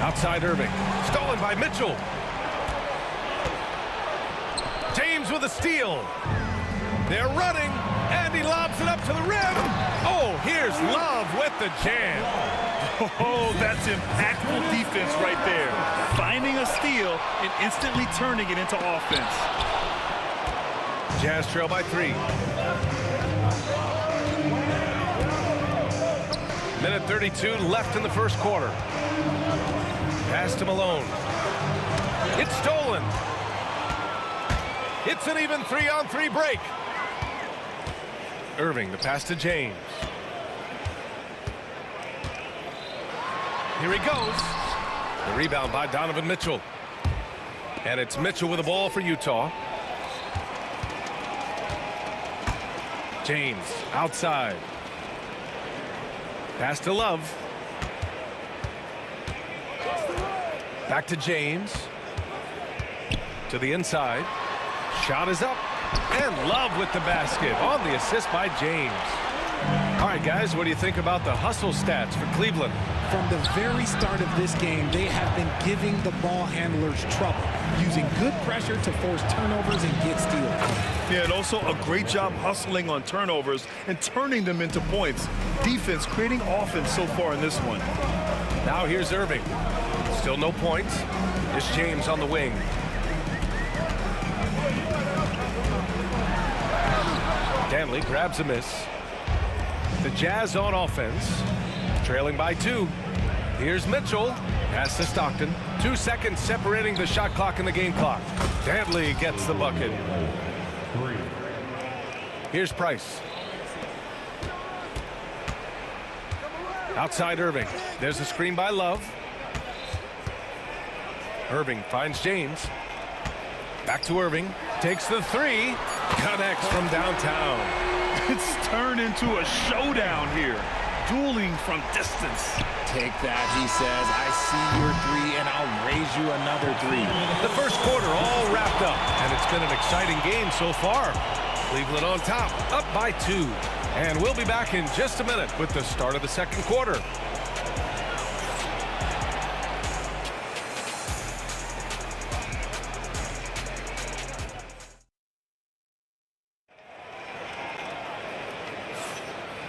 Outside Irving. Stolen by Mitchell. James with a steal. They're running, and he lobs it up to the rim. Oh, here's Love with the jam. Oh, that's impactful defense right there. Finding a steal and instantly turning it into offense. Jazz trail by 3. Minute 32 left in the first quarter. Pass to Malone. It's stolen. It's an even 3-on-3 break. Irving, the pass to James. Here he goes. The rebound by Donovan Mitchell. And it's Mitchell with the ball for Utah. James outside. Pass to Love. Back to James. To the inside. Shot is up. And Love with the basket on the assist by James. All right, guys, what do you think about the hustle stats for Cleveland? From the very start of this game, they have been giving the ball handlers trouble, using good pressure to force turnovers and get steals. Yeah, and also a great job hustling on turnovers and turning them into points. Defense creating offense so far in this one. Now here's Irving. Still no points. It's James on the wing. Danley grabs a miss. The Jazz on offense, trailing by 2. Here's Mitchell. Pass to Stockton. 2 seconds separating the shot clock and the game clock. Danley gets the bucket. Here's Price. Outside Irving. There's a screen by Love. Irving finds James. Back to Irving. Takes the 3. Connects from downtown. It's turned into a showdown here. Dueling from distance. Take that, he says. I see your 3, and I'll raise you another 3. The first quarter all wrapped up, and it's been an exciting game so far. Cleveland on top, up by 2. And we'll be back in just a minute with the start of the second quarter.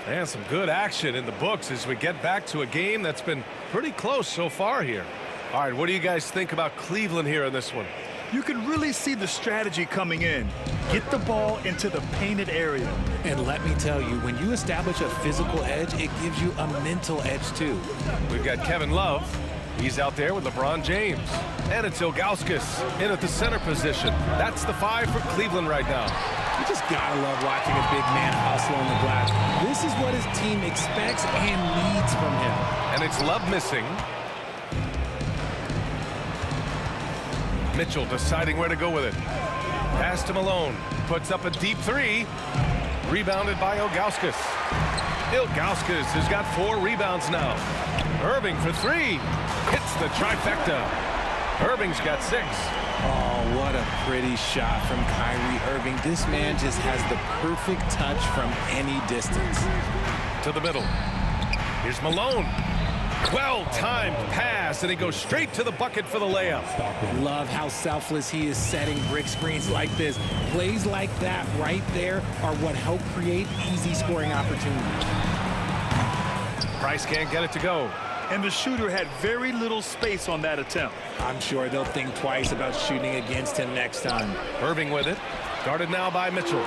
And some good action in the books as we get back to a game that's been pretty close so far here. All right, what do you guys think about Cleveland here in this one? You can really see the strategy coming in. Get the ball into the painted area. And let me tell you, when you establish a physical edge, it gives you a mental edge too. We've got Kevin Love. He's out there with LeBron James. And it's Ilgauskas in at the center position. That's the 5 for Cleveland right now. You just gotta love watching a big man hustle on the glass. This is what his team expects and needs from him. And it's Love missing. Mitchell deciding where to go with it. Pass to Malone. Puts up a deep 3. Rebounded by Ilgauskas. Ilgauskas has got 4 rebounds now. Irving for 3. Hits the trifecta. Irving's got 6. Oh, what a pretty shot from Kyrie Irving. This man just has the perfect touch from any distance. To the middle. Here's Malone. Well-timed pass, and he goes straight to the bucket for the layup. Love how selfless he is setting brick screens like this. Plays like that right there are what help create easy scoring opportunities. Price can't get it to go. And the shooter had very little space on that attempt. I'm sure they'll think twice about shooting against him next time. Irving with it. Guarded now by Mitchell.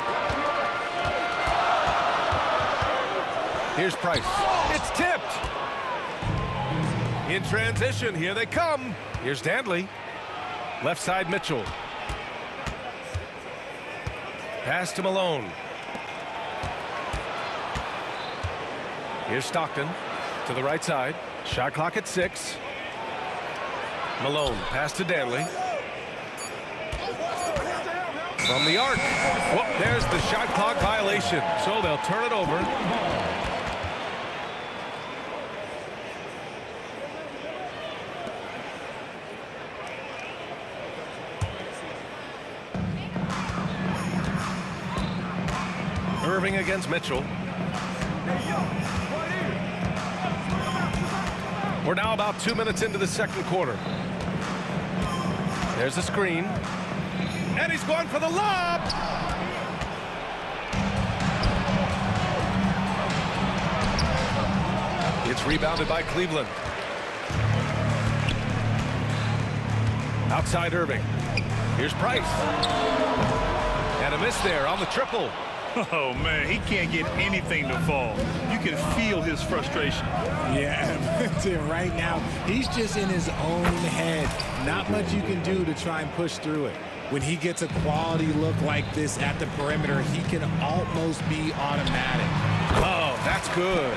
Here's Price. It's tipped. In transition, here they come. Here's Danley. Left side Mitchell. Pass to Malone. Here's Stockton to the right side. Shot clock at 6. Malone, pass to Danley. From the arc. Whoop, there's the shot clock violation. So they'll turn it over. Irving against Mitchell. We're now about 2 minutes into the second quarter. There's a screen. And he's going for the lob. It's rebounded by Cleveland. Outside Irving. Here's Price. And a miss there on the triple. Oh, man, he can't get anything to fall. You can feel his frustration. Yeah, right now, he's just in his own head. Not much you can do to try and push through it. When he gets a quality look like this at the perimeter, he can almost be automatic. Oh, that's good.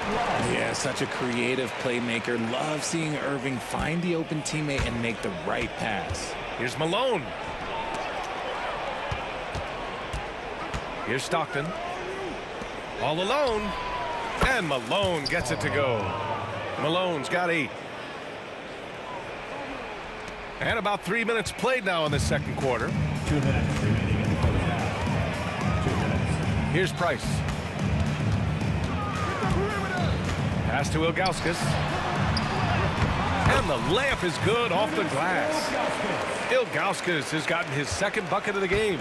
Yeah, such a creative playmaker. Love seeing Irving find the open teammate and make the right pass. Here's Malone. Here's Stockton. All alone. And Malone gets it to go. Malone's got 8. And about 3 minutes played now in the second quarter. 2 minutes remaining in the first half. 2 minutes. Here's Price. Pass to Ilgauskas. And the layup is good off the glass. Ilgauskas has gotten his second bucket of the game.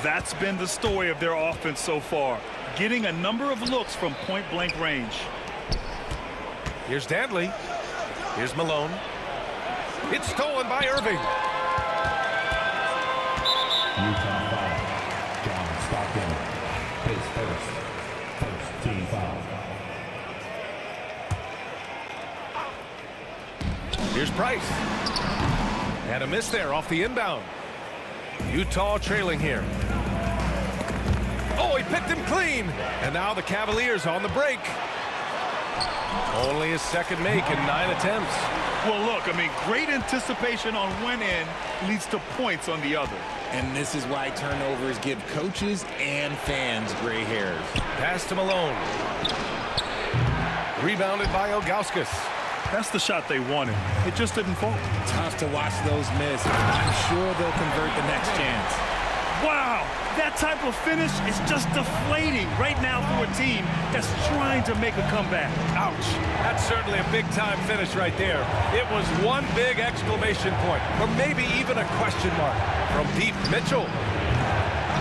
That's been the story of their offense so far, getting a number of looks from point-blank range. Here's Dantley. Here's Malone. It's stolen by Irving. Utah foul. John Stockton. His first team foul. Here's Price. And a miss there off the inbound. Utah trailing here. Oh, he picked him clean. And now the Cavaliers on the break. Only his second make in 9 attempts. Well, look, I mean, great anticipation on one end leads to points on the other. And this is why turnovers give coaches and fans gray hairs. Pass to Malone. Rebounded by Ilgauskas. That's the shot they wanted. It just didn't fall. Tough to watch those miss. I'm sure they'll convert the next chance. Wow, that type of finish is just deflating right now for a team that's trying to make a comeback. Ouch. That's certainly a big-time finish right there. It was one big exclamation point, or maybe even a question mark. From deep, Mitchell.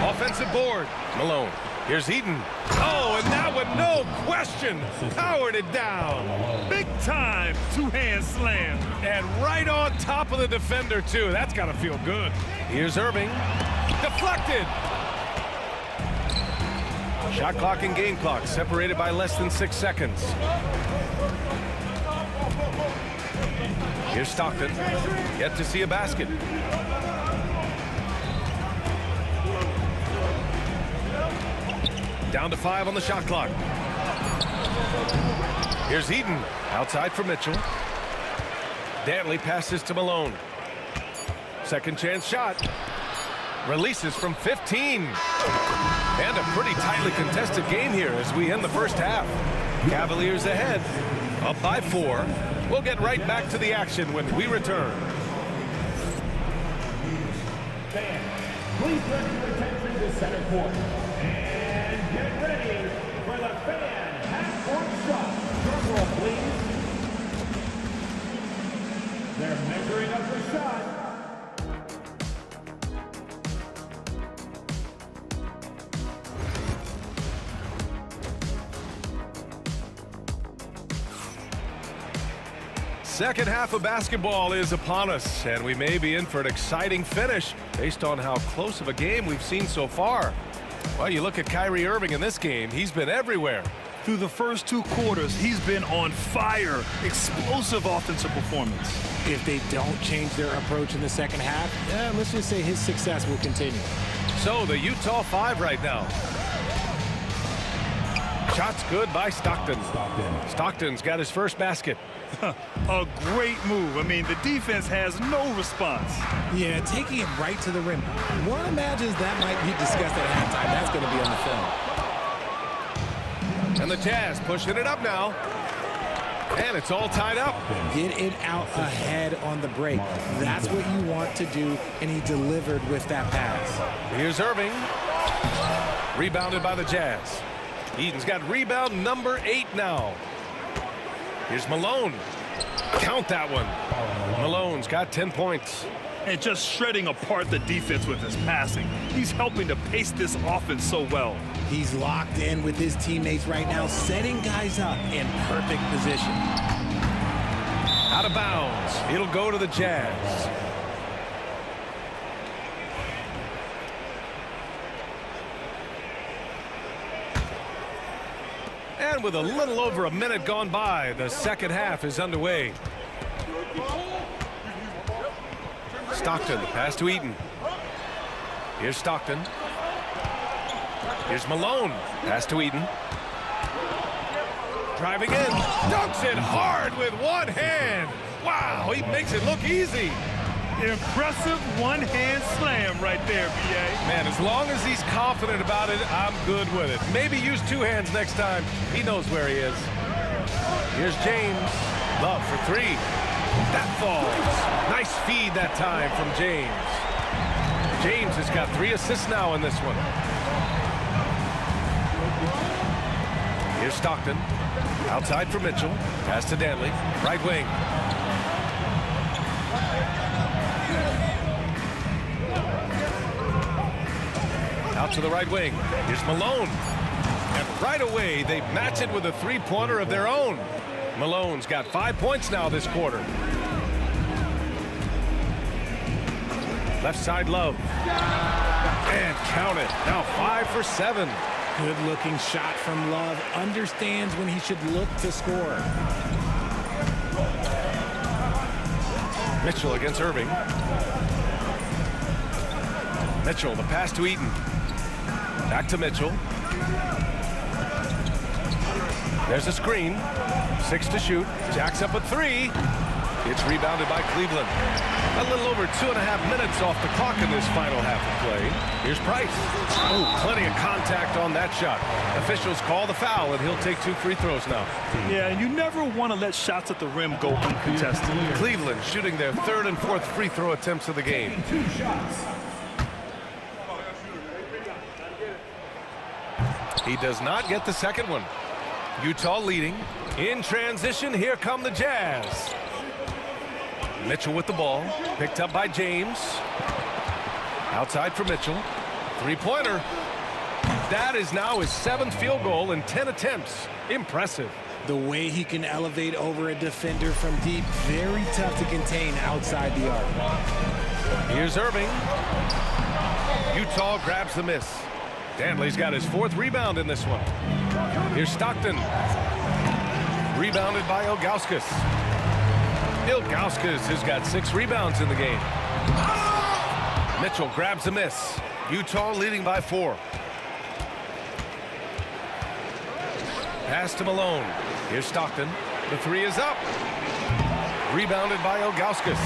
Offensive board. Malone. Here's Eden. Oh, and that one, no question, powered it down. Big time two-hand slam. And right on top of the defender, too. That's got to feel good. Here's Irving. Deflected. Shot clock and game clock separated by less than 6 seconds. Here's Stockton. Yet to see a basket. Down to 5 on the shot clock. Here's Eden. Outside for Mitchell. Dantley passes to Malone. Second chance shot. Releases from 15. And a pretty tightly contested game here as we end the first half. Cavaliers ahead. Up by 4. We'll get right back to the action when we return. Please turn your attention to center court. And get ready for the fan half-court shot. Drum roll, please. They're measuring up the shot. Second half of basketball is upon us, and we may be in for an exciting finish based on how close of a game we've seen so far. Well, you look at Kyrie Irving in this game, he's been everywhere. Through the first 2 quarters, he's been on fire. Explosive offensive performance. If they don't change their approach in the second half, let's just say his success will continue. So the Utah 5 right now. Shots good by Stockton. Stockton's got his first basket. A great move. I mean, the defense has no response. Yeah, taking it right to the rim. One imagines that might be discussed at halftime. That's going to be on the film. And the Jazz pushing it up now. And it's all tied up. Get it out ahead on the break. That's what you want to do, and he delivered with that pass. Here's Irving. Rebounded by the Jazz. Eden's got rebound number 8 now. Here's Malone. Count that one. Malone's got 10 points. And just shredding apart the defense with his passing. He's helping to pace this offense so well. He's locked in with his teammates right now, setting guys up in perfect position. Out of bounds. It'll go to the Jazz. And with a little over a minute gone by, the second half is underway. Stockton, pass to Eaton. Here's Stockton. Here's Malone, pass to Eaton. Driving in, dunks it hard with one hand. Wow, he makes it look easy. Impressive one-hand slam right there, B.A. Man, as long as he's confident about it, I'm good with it. Maybe use 2 hands next time. He knows where he is. Here's James. Love for 3. That falls. Nice feed that time from James. James has got 3 assists now in this one. Here's Stockton. Outside for Mitchell. Pass to Dantley. Right wing. Out to the right wing. Here's Malone. And right away, they match it with a three-pointer of their own. Malone's got 5 points now this quarter. Left side, Love. And count it. Now 5 for 7. Good-looking shot from Love. Understands when he should look to score. Mitchell against Irving. Mitchell, the pass to Eaton. Back to Mitchell. There's a screen. 6 to shoot. Jacks up a 3. It's rebounded by Cleveland. A little over 2.5 minutes off the clock in this final half of play. Here's Price. Oh, plenty of contact on that shot. Officials call the foul, and he'll take 2 free throws now. Yeah, and you never want to let shots at the rim go uncontested. Cleveland shooting their 3rd and 4th free throw attempts of the game. 2 shots. He does not get the second one. Utah leading. In transition, here come the Jazz. Mitchell with the ball. Picked up by James. Outside for Mitchell. Three-pointer. That is now his 7th field goal in 10 attempts. Impressive. The way he can elevate over a defender from deep, very tough to contain outside the arc. Here's Irving. Utah grabs the miss. Danley's got his 4th rebound in this one. Here's Stockton. Rebounded by Ilgauskas. Ilgauskas has got 6 rebounds in the game. Mitchell grabs a miss. Utah leading by 4. Pass to Malone. Here's Stockton. The 3 is up. Rebounded by Ilgauskas.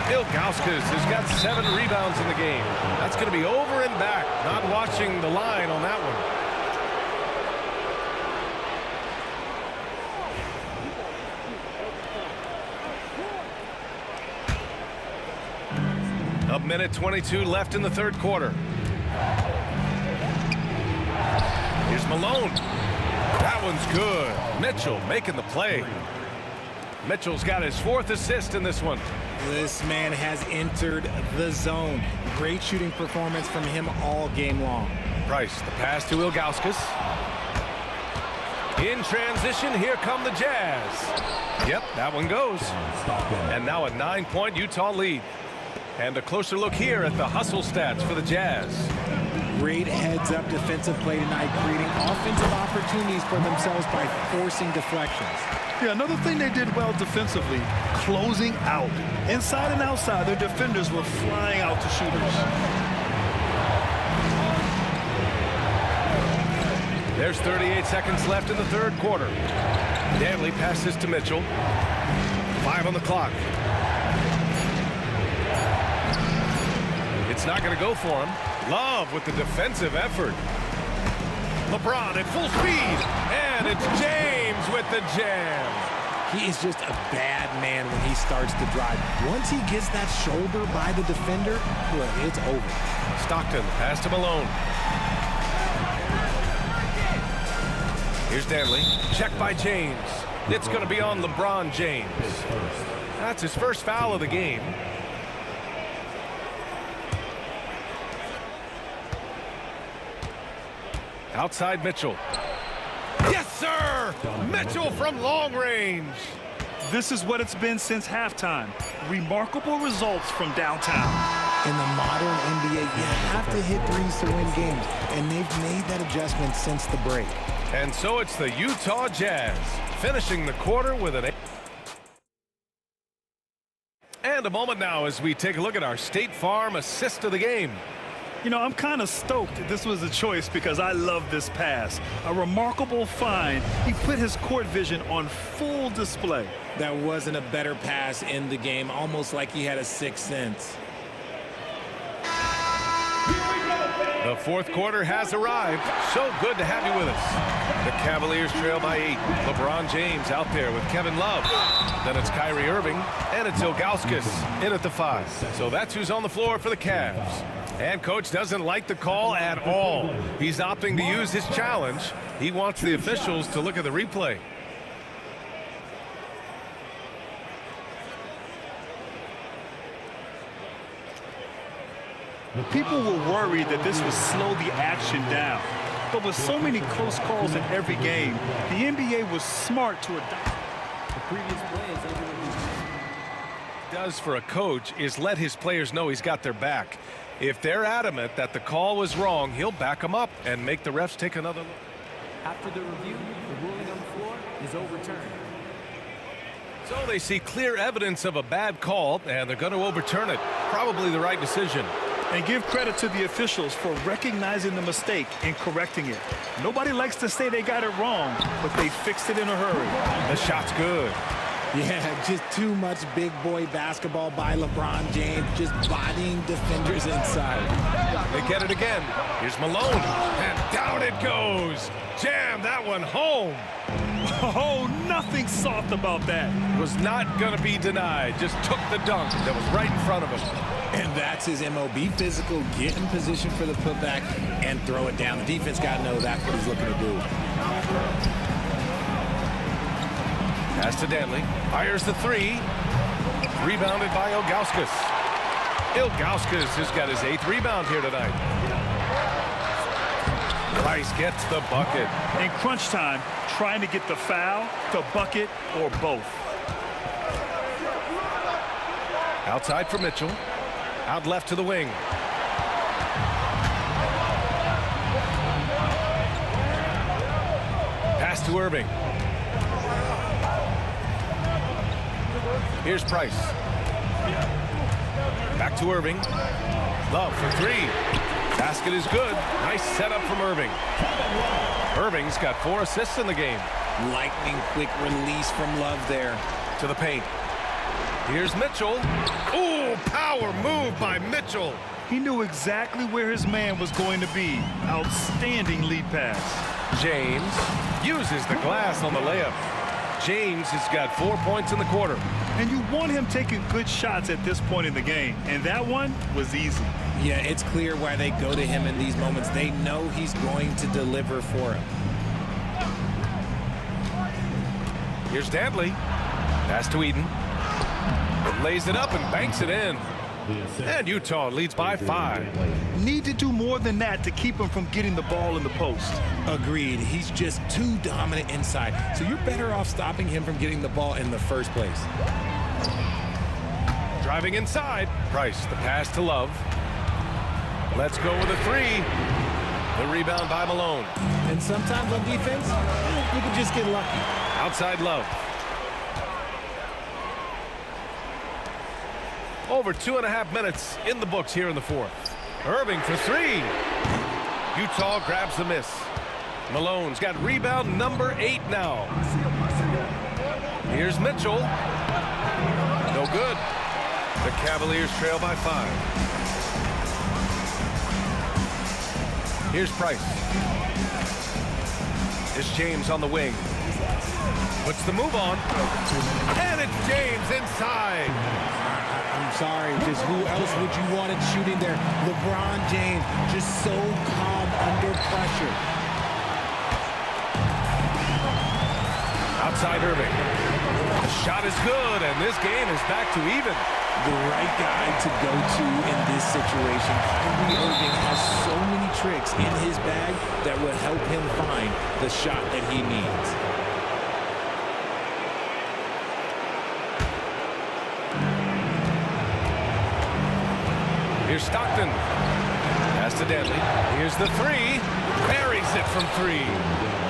Ilgauskas has got 7 rebounds in the game. That's going to be over and back. Not watching the line on that one. A minute 22 left in the 3rd quarter. Here's Malone. That one's good. Mitchell making the play. Mitchell's got his 4th assist in this one. This man has entered the zone. Great shooting performance from him all game long. Price, the pass to Ilgauskas. In transition, here come the Jazz. Yep, that one goes. And now a 9-point Utah lead. And a closer look here at the hustle stats for the Jazz. Great heads-up defensive play tonight, creating offensive opportunities for themselves by forcing deflections. Yeah, another thing they did well defensively, closing out. Inside and outside, their defenders were flying out to shooters. There's 38 seconds left in the 3rd quarter. Danley passes to Mitchell. 5 on the clock. It's not going to go for him. Love with the defensive effort. LeBron at full speed. And it's James with the jam. He is just a bad man when he starts to drive. Once he gets that shoulder by the defender, well, it's over. Stockton, pass to Malone. Here's Danley. Checked by James. It's going to be on LeBron James. That's his 1st foul of the game. Outside Mitchell. Yes, sir! Mitchell from long range. This is what it's been since halftime. Remarkable results from downtown. In the modern NBA, you have to hit threes to win games, and they've made that adjustment since the break. And so it's the Utah Jazz finishing the quarter with an 8. And a moment now as we take a look at our State Farm assist of the game. You know, I'm kind of stoked this was a choice because I love this pass. A remarkable find. He put his court vision on full display. That wasn't a better pass in the game, almost like he had a 6th sense. The 4th quarter has arrived. So good to have you with us. The Cavaliers trail by 8. LeBron James out there with Kevin Love. Then it's Kyrie Irving, and it's Ilgauskas in at the 5. So that's who's on the floor for the Cavs. And Coach doesn't like the call at all. He's opting to use his challenge. He wants the officials to look at the replay. People were worried that this would slow the action down. But with so many close calls in every game, the NBA was smart to adopt. The previous play is under review. Does for a coach is let his players know he's got their back. If they're adamant that the call was wrong, he'll back them up and make the refs take another look. After the review, the ruling on the floor is overturned. So they see clear evidence of a bad call, and they're going to overturn it. Probably the right decision. And give credit to the officials for recognizing the mistake and correcting it. Nobody likes to say they got it wrong, but they fixed it in a hurry. The shot's good. Yeah, just too much big boy basketball by LeBron James, just bodying defenders inside. They get it again. Here's Malone, and down it goes. Jam that one home. Oh, nothing soft about that. Was not going to be denied. Just took the dunk that was right in front of him. And that's his MO. Be physical, get in position for the putback, and throw it down. The defense got to know that's what he's looking to do. Pass to Danley. Fires the three. Rebounded by Ilgauskas. Ilgauskas has got his 8th rebound here tonight. Price gets the bucket. In crunch time, trying to get the foul, the bucket, or both. Outside for Mitchell. Out left to the wing. Pass to Irving. Here's Price. Back to Irving. Love for three. Basket is good. Nice setup from Irving. Irving's got 4 assists in the game. Lightning quick release from Love there. To the paint. Here's Mitchell. Ooh, power move by Mitchell. He knew exactly where his man was going to be. Outstanding lead pass. James uses the glass on the layup. James has got 4 points in the quarter. And you want him taking good shots at this point in the game. And that one was easy. Yeah, it's clear why they go to him in these moments. They know he's going to deliver for him. Here's Dantley. Pass to Eden. Lays it up and banks it in. And Utah leads by 5. Need to do more than that to keep him from getting the ball in the post. Agreed. He's just too dominant inside. So you're better off stopping him from getting the ball in the first place. Driving inside. Price, the pass to Love. Let's go with a 3. The rebound by Malone. And sometimes on defense, you can just get lucky. Outside Love. Over 2.5 minutes in the books here in the 4th. Irving for 3. Utah grabs the miss. Malone's got rebound number 8 now. Here's Mitchell. No good. The Cavaliers trail by 5. Here's Price. It's James on the wing. Puts the move on. And it's James inside. I'm sorry, just who else would you want it shooting there? LeBron James, just so calm under pressure. Outside Irving. The shot is good, and this game is back to even. The right guy to go to in this situation. Kyrie Irving has so many tricks in his bag that will help him find the shot that he needs. Here's Stockton. Pass to Danley. Here's the 3. Buries it from 3.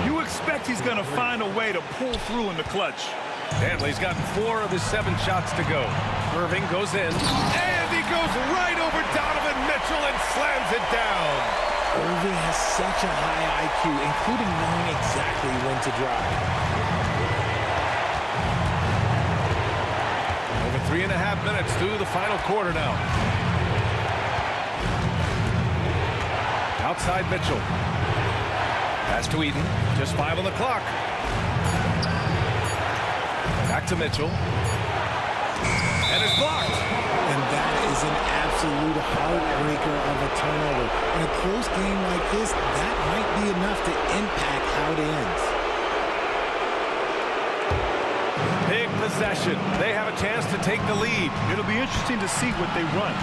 You expect he's going to find a way to pull through in the clutch. Danley's got 4 of his 7 shots to go. Irving goes in. And he goes right over Donovan Mitchell and slams it down. Irving has such a high IQ, including knowing exactly when to drive. Over 3.5 minutes through the final quarter now. Outside Mitchell. Pass to Eden. Just 5 on the clock. Back to Mitchell. And it's blocked. And that is an absolute heartbreaker of a turnover. In a close game like this, that might be enough to impact how it ends. Big possession. They have a chance to take the lead. It'll be interesting to see what they run.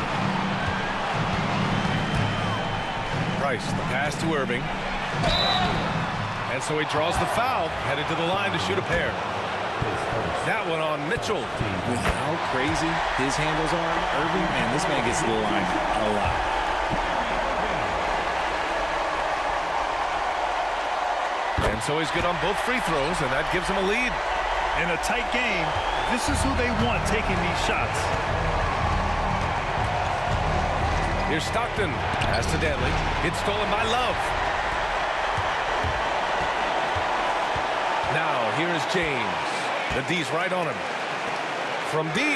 Price, the pass to Irving. And so he draws the foul, headed to the line to shoot a pair. That one on Mitchell. With how crazy his handles are, Irving, man, this man gets to the line a lot. And so he's good on both free throws, and that gives him a lead. In a tight game, this is who they want taking these shots. Here's Stockton. Pass to Danley. It's stolen by Love. Now, here is James. The D's right on him. From deep.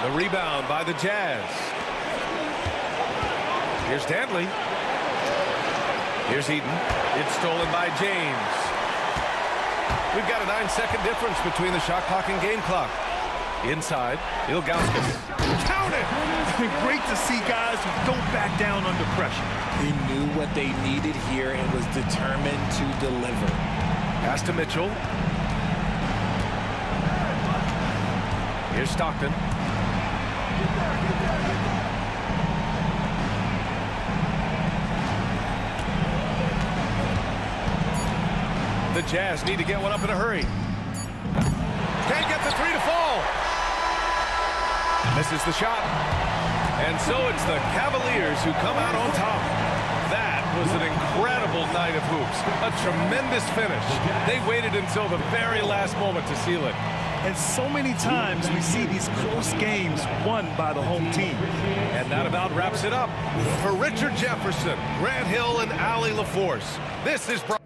The rebound by the Jazz. Here's Danley. Here's Eaton. It's stolen by James. We've got a 9-second difference between the shot clock and game clock. Inside, Ilgauskas. Count it! Great to see guys who don't back down under pressure. He knew what they needed here and was determined to deliver. Pass to Mitchell. Here's Stockton. The Jazz need to get one up in a hurry. Can't get the three to fall. Misses the shot. And so it's the Cavaliers who come out on top. That was an incredible night of hoops. A tremendous finish. They waited until the very last moment to seal it. And so many times we see these close games won by the home team. And that about wraps it up. For Richard Jefferson, Grant Hill, and Ali LaForce, this is Brian.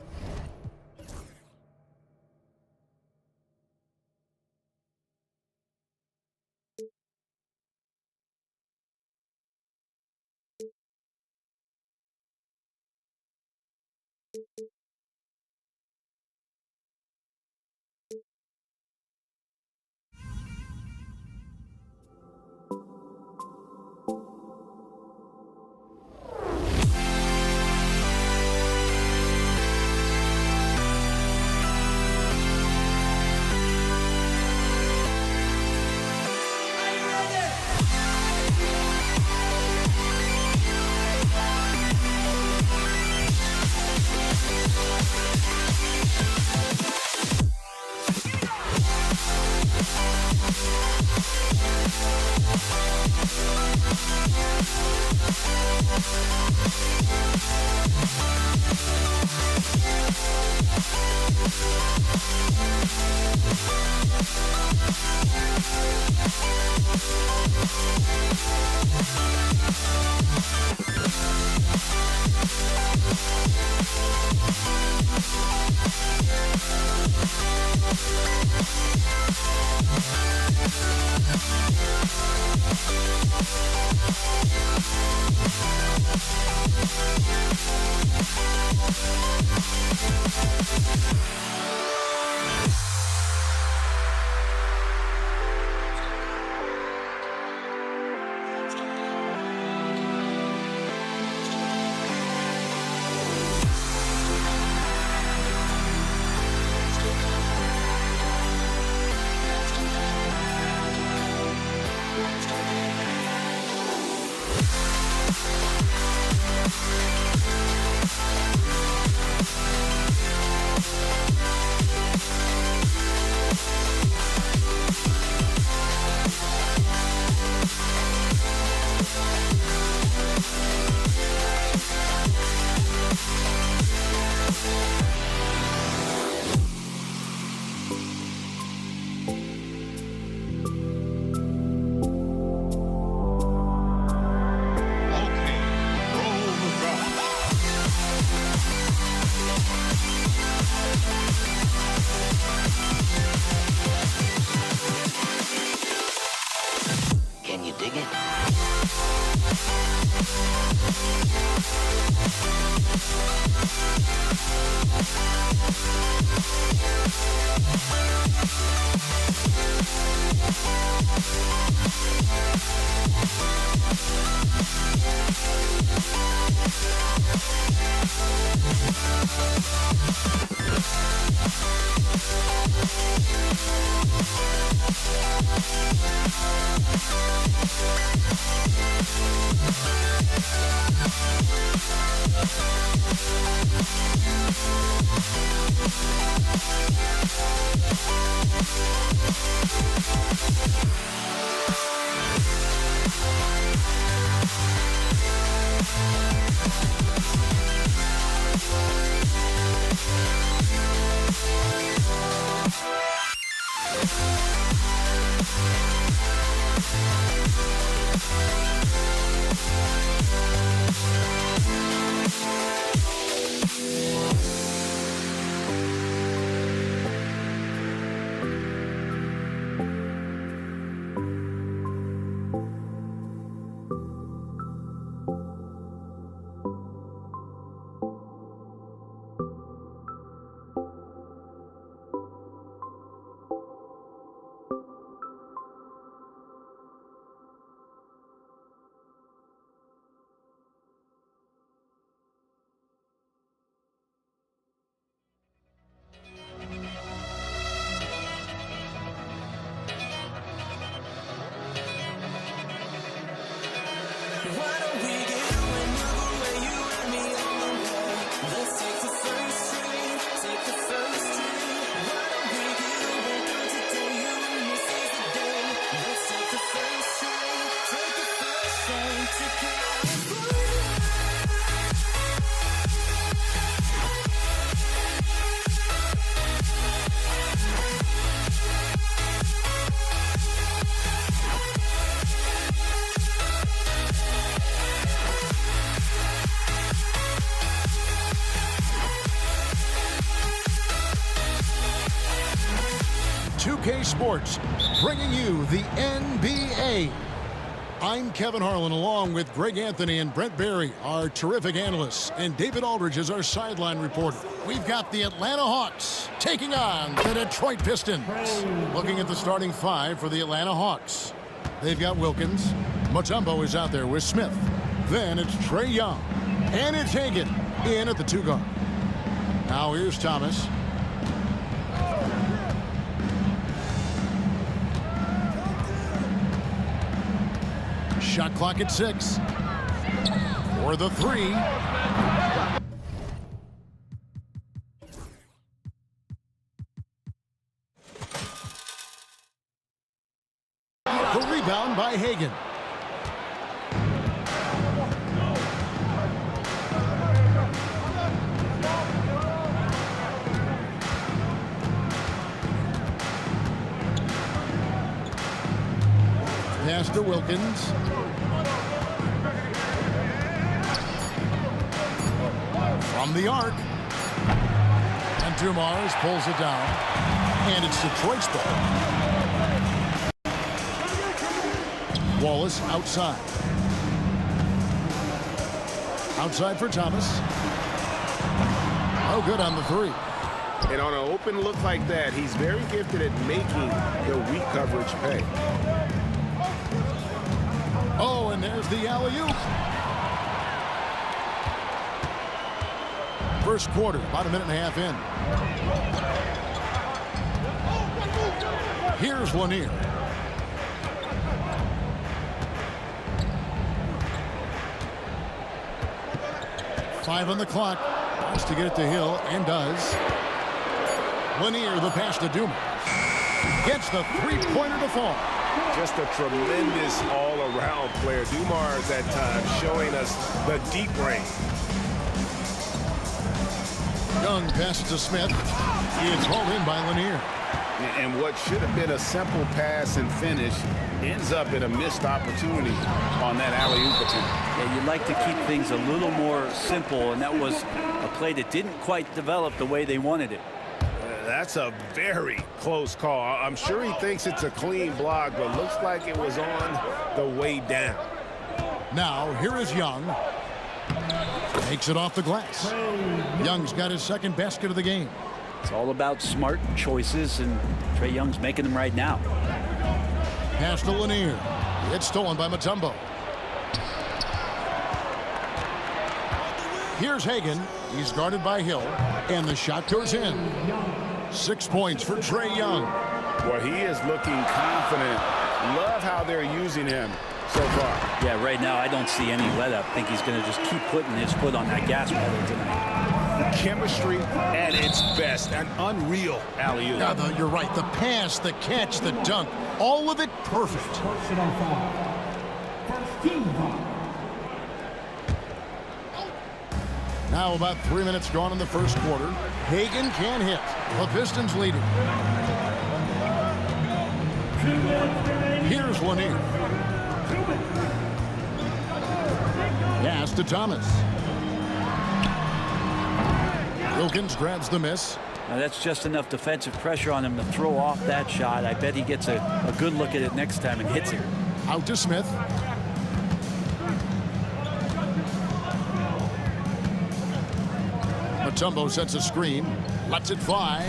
2K Sports, bringing you the NBA. I'm Kevin Harlan, along with Greg Anthony and Brent Barry, our terrific analysts, and David Aldridge is our sideline reporter. We've got the Atlanta Hawks taking on the Detroit Pistons. Looking at the starting five for the Atlanta Hawks. They've got Wilkins. Mutombo is out there with Smith. Then it's Trae Young. And it's Hagan in at the 2 guard. Now here's Thomas. Shot clock at 6. For the 3. The rebound by Hagan. Pass to Wilkins. From the arc. And Dumars pulls it down. And it's Detroit's ball. Wallace outside. Outside for Thomas. Oh, good on the 3. And on an open look like that, he's very gifted at making the weak coverage pay. Oh, and there's the alley-oop. First quarter, about a minute and a half in. Here's Lanier. Five on the clock. Wants to get it to Hill, and does. Lanier, the pass to Dumars. Gets the three-pointer to fall. Just a tremendous all-around player. Dumars at times showing us the deep range. Young passes to Smith. It's hauled in by Lanier. And what should have been a simple pass and finish ends up in a missed opportunity on that alley-oop attempt. Yeah, you'd like to keep things a little more simple, and that was a play that didn't quite develop the way they wanted it. That's a very close call. I'm sure he thinks it's a clean block, but looks like it was on the way down. Now, here is Young. Takes it off the glass. Young's got his second basket of the game. It's all about smart choices, and Trae Young's making them right now. Pass to Lanier. It's stolen by Mutombo. Here's Hagan. He's guarded by Hill, and the shot goes in. 6 points for Trae Young. Well, he is looking confident. Love how they're using him. so far. Yeah, right now I don't see any let up. I think he's going to just keep putting his foot on that gas pedal tonight. Chemistry at its best. An unreal alley-oop. Yeah, you're right. The pass, the catch, the dunk, all of it perfect. Personal foul. First team foul. Now about 3 minutes gone in the first quarter. Hagan can hit. The Pistons leading. Here's Lanier. Pass to Thomas. Wilkins grabs the miss. Now that's just enough defensive pressure on him to throw off that shot. I bet he gets a good look at it next time and hits it. Out to Smith. Mutombo sets a screen, lets it fly.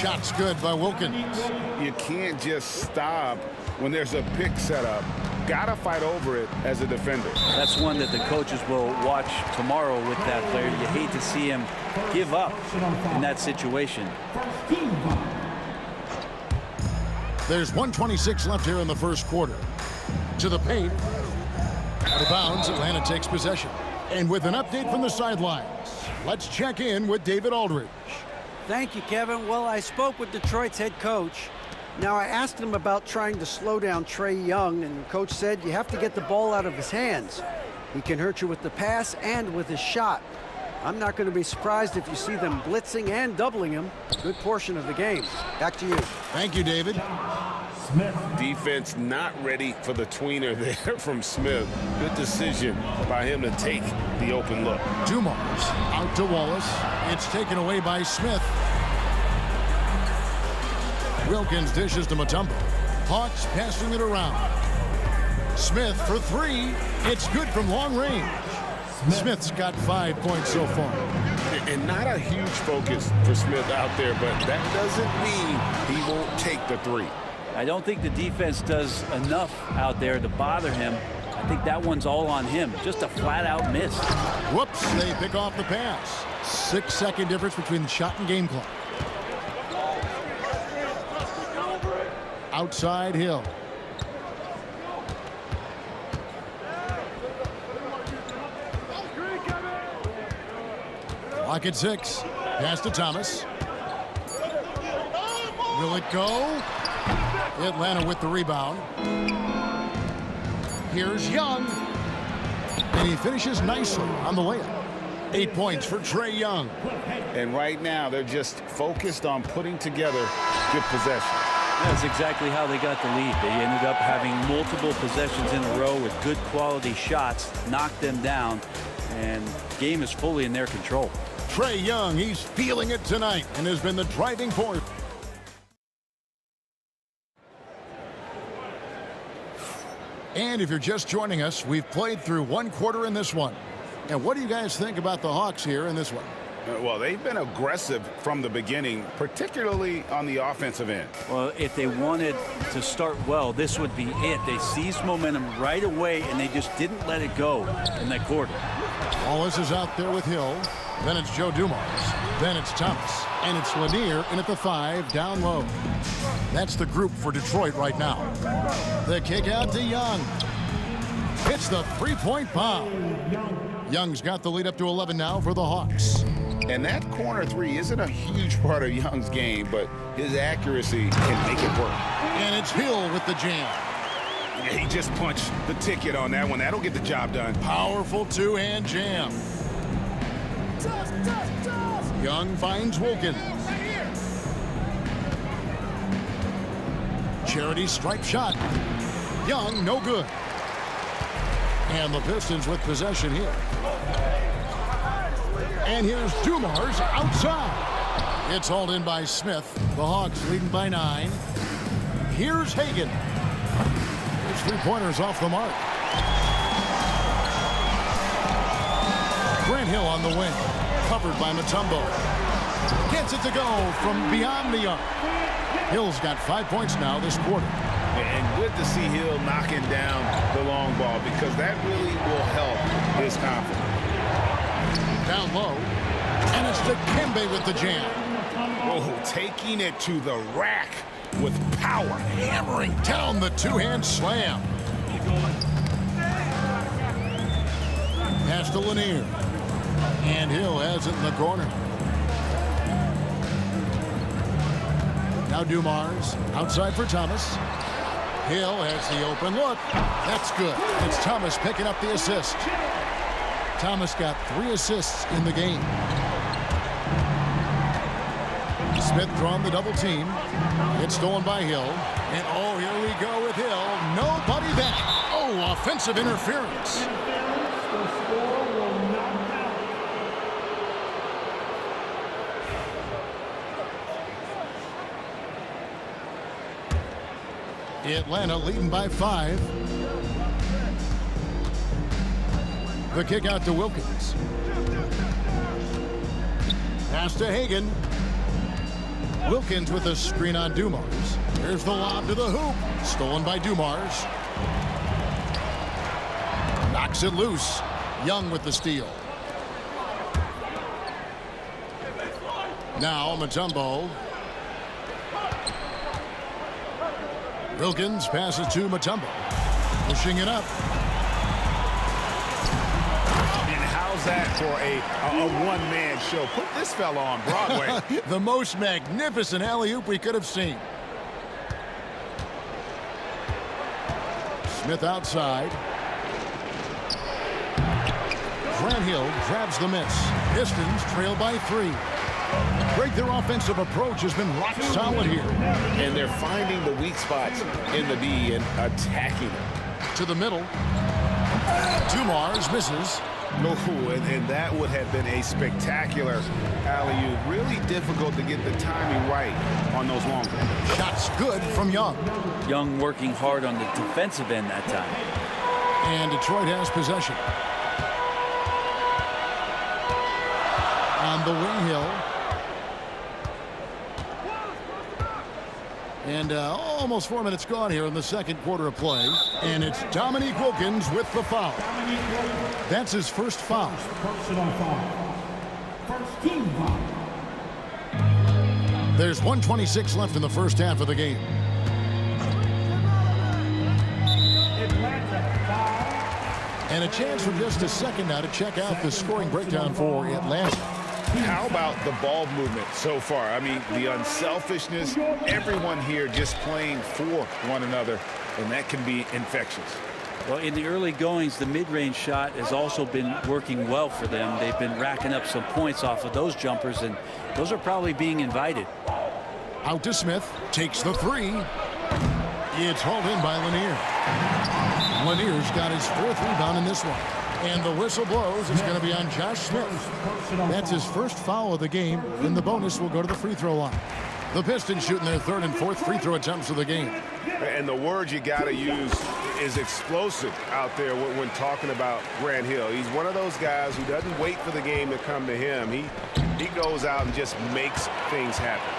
Shot's good by Wilkins. You can't just stop when there's a pick set up. Gotta fight over it as a defender. That's one that the coaches will watch tomorrow with that player. You hate to see him give up in that situation. There's 1:26 left here in the first quarter. To the paint. Out of bounds, Atlanta takes possession. And with an update from the sidelines, let's check in with David Aldridge. Thank you, Kevin. Well, I spoke with Detroit's head coach. Now, I asked him about trying to slow down Trae Young, and the coach said you have to get the ball out of his hands. He can hurt you with the pass and with his shot. I'm not going to be surprised if you see them blitzing and doubling him a good portion of the game. Back to you. Thank you, David. Smith. Defense not ready for the tweener there from Smith. Good decision by him to take the open look. Dumars out to Wallace. It's taken away by Smith. Wilkins dishes to Mutombo. Hawks passing it around. Smith for three. It's good from long range. Smith's got 5 points so far. And not a huge focus for Smith out there, but that doesn't mean he won't take the three. I don't think the defense does enough out there to bother him. I think that one's all on him. Just a flat-out miss. Whoops, they pick off the pass. 6-second difference between the shot and game clock. Outside Hill. Lock at 6. Pass to Thomas. Will it go? Atlanta with the rebound. Here's Young. And he finishes nicely on the layup. 8 points for Trae Young. And right now, they're just focused on putting together good possession. That's exactly how they got the lead. They ended up having multiple possessions in a row with good quality shots, knocked them down, and the game is fully in their control. Trae Young, he's feeling it tonight and has been the driving force. And if you're just joining us, we've played through one quarter in this one. And what do you guys think about the Hawks here in this one? Well, they've been aggressive from the beginning, particularly on the offensive end. Well, if they wanted to start well, this would be it. They seized momentum right away, and they just didn't let it go in that quarter. Wallace is out there with Hill. Then it's Joe Dumars. Then it's Thomas. And it's Lanier in at the 5, down low. That's the group for Detroit right now. The kick out to Young. It's the three-point bomb. Young's got the lead up to 11 now for the Hawks. And that corner three isn't a huge part of Young's game, but his accuracy can make it work. And it's Hill with the jam. Yeah, he just punched the ticket on that one. That'll get the job done. Powerful two-hand jam. Young finds Wilkins. Charity stripe shot. Young, no good. And the Pistons with possession here. And here's Dumars outside. It's hauled in by Smith. The Hawks leading by 9. Here's Hagan. His three-pointers off the mark. Grant Hill on the wing. Covered by Mutombo. Gets it to go from beyond the arc. Hill's got 5 points now this quarter. And good to see Hill knocking down the long ball because that really will help his confidence. Down low. And it's Dikembe with the jam. Oh, taking it to the rack with power. Hammering down the two-hand slam. Pass to Lanier. And Hill has it in the corner. Now Dumars outside for Thomas. Hill has the open look. That's good. It's Thomas picking up the assist. Thomas got 3 assists in the game. Smith drawing the double team. It's stolen by Hill. And oh, here we go with Hill. Nobody back. Oh, offensive interference. Atlanta leading by 5. The kick out to Wilkins. Pass to Hagan. Wilkins with a screen on Dumars. Here's the lob to the hoop. Stolen by Dumars. Knocks it loose. Young with the steal. Now Mutombo. Wilkins passes to Mutombo. Pushing it up. And how's that for a one-man show? Put this fella on Broadway. The most magnificent alley-oop we could have seen. Smith outside. Grant Hill grabs the miss. Pistons trail by 3. Greg, their offensive approach has been rock solid here. And they're finding the weak spots in the D and attacking them. To the middle. Dumars misses. No, and that would have been a spectacular alley-oop. Really difficult to get the timing right on those long ones. Shots good from Young. Young working hard on the defensive end that time. And Detroit has possession. On the wing, Hill. And almost 4 minutes gone here in the second quarter of play. And it's Dominique Wilkins with the foul. That's his first foul. Personal foul. First team foul. There's 1:26 left in the first half of the game. And a chance for just a second now to check out the scoring breakdown for Atlanta. How about the ball movement so far? I mean, the unselfishness, everyone here just playing for one another, and that can be infectious. Well, in the early goings, the mid-range shot has also been working well for them. They've been racking up some points off of those jumpers, and those are probably being invited. Out to Smith, takes the 3. It's hauled in by Lanier. Lanier's got his 4th rebound in this one. And the whistle blows. It's going to be on Josh Smith. That's his first foul of the game, and the bonus will go to the free throw line. The Pistons shooting their 3rd and 4th free throw attempts of the game. And the word you got to use is explosive out there when talking about Grant Hill. He's one of those guys who doesn't wait for the game to come to him. He goes out and just makes things happen.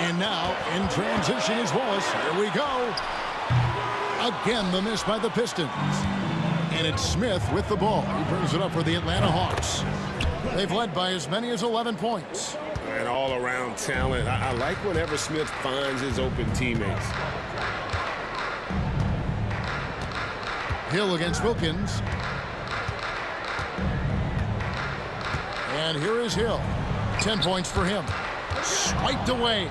And now in transition is Wallace. Here we go. Again, the miss by the Pistons. And it's Smith with the ball. He brings it up for the Atlanta Hawks. They've led by as many as 11 points. And all-around talent. I like whenever Smith finds his open teammates. Hill against Wilkins. And here is Hill. 10 points for him. Swiped away.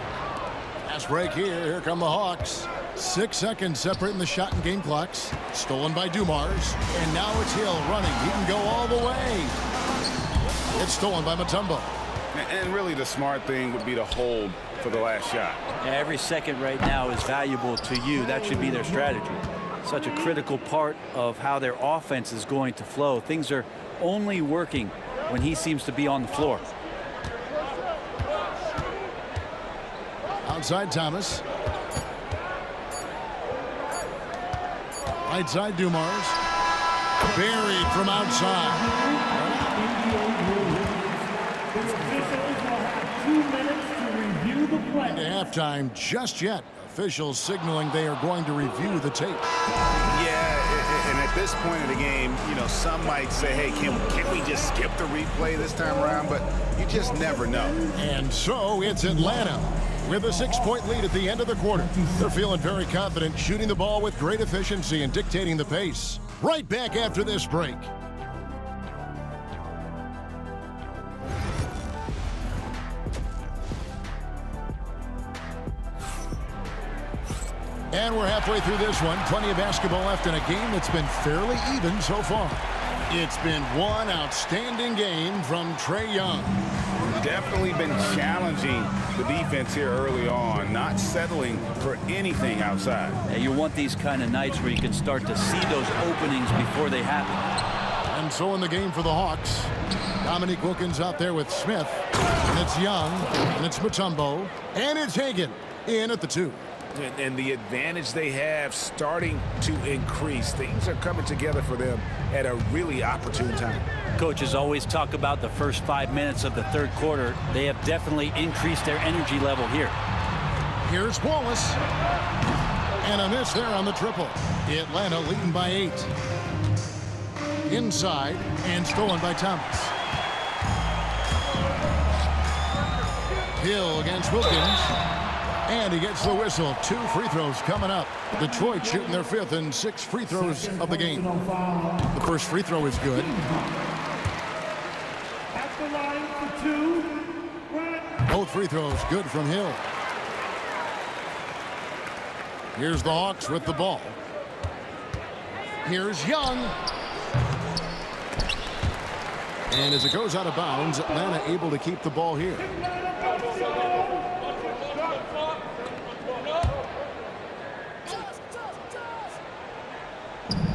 Fast break here. Here come the Hawks. 6 seconds separating the shot and game clocks. Stolen by Dumars. And now it's Hill running. He can go all the way. It's stolen by Mutombo. And really the smart thing would be to hold for the last shot. Yeah, every second right now is valuable to you. That should be their strategy. Such a critical part of how their offense is going to flow. Things are only working when he seems to be on the floor. Outside Thomas. Right side Dumars. Buried from outside. Into halftime just yet. Officials signaling they are going to review the tape. Yeah, and at this point of the game, you know, some might say, hey, can we just skip the replay this time around? But you just never know. And so it's Atlanta with a 6-point lead at the end of the quarter. They're feeling very confident, shooting the ball with great efficiency and dictating the pace. Right back after this break. And we're halfway through this one. Plenty of basketball left in a game that's been fairly even so far. It's been one outstanding game from Trae Young. Definitely been challenging the defense here early on, not settling for anything outside. Yeah, you want these kind of nights where you can start to see those openings before they happen. And so in the game for the Hawks, Dominique Wilkins out there with Smith. And it's Young, and it's Mutombo, and it's Hagan in at the 2. And the advantage they have starting to increase. Things are coming together for them at a really opportune time. Coaches always talk about the first 5 minutes of the third quarter. They have definitely increased their energy level here. Here's Wallace. And a miss there on the triple. Atlanta leading by 8. Inside and stolen by Thomas. Hill against Wilkins. And he gets the whistle. 2 free throws coming up. Detroit shooting their 5th and 6 free throws of the game. The first free throw is good. At the line for 2. Both free throws good from Hill. Here's the Hawks with the ball. Here's Young. And as it goes out of bounds, Atlanta able to keep the ball here.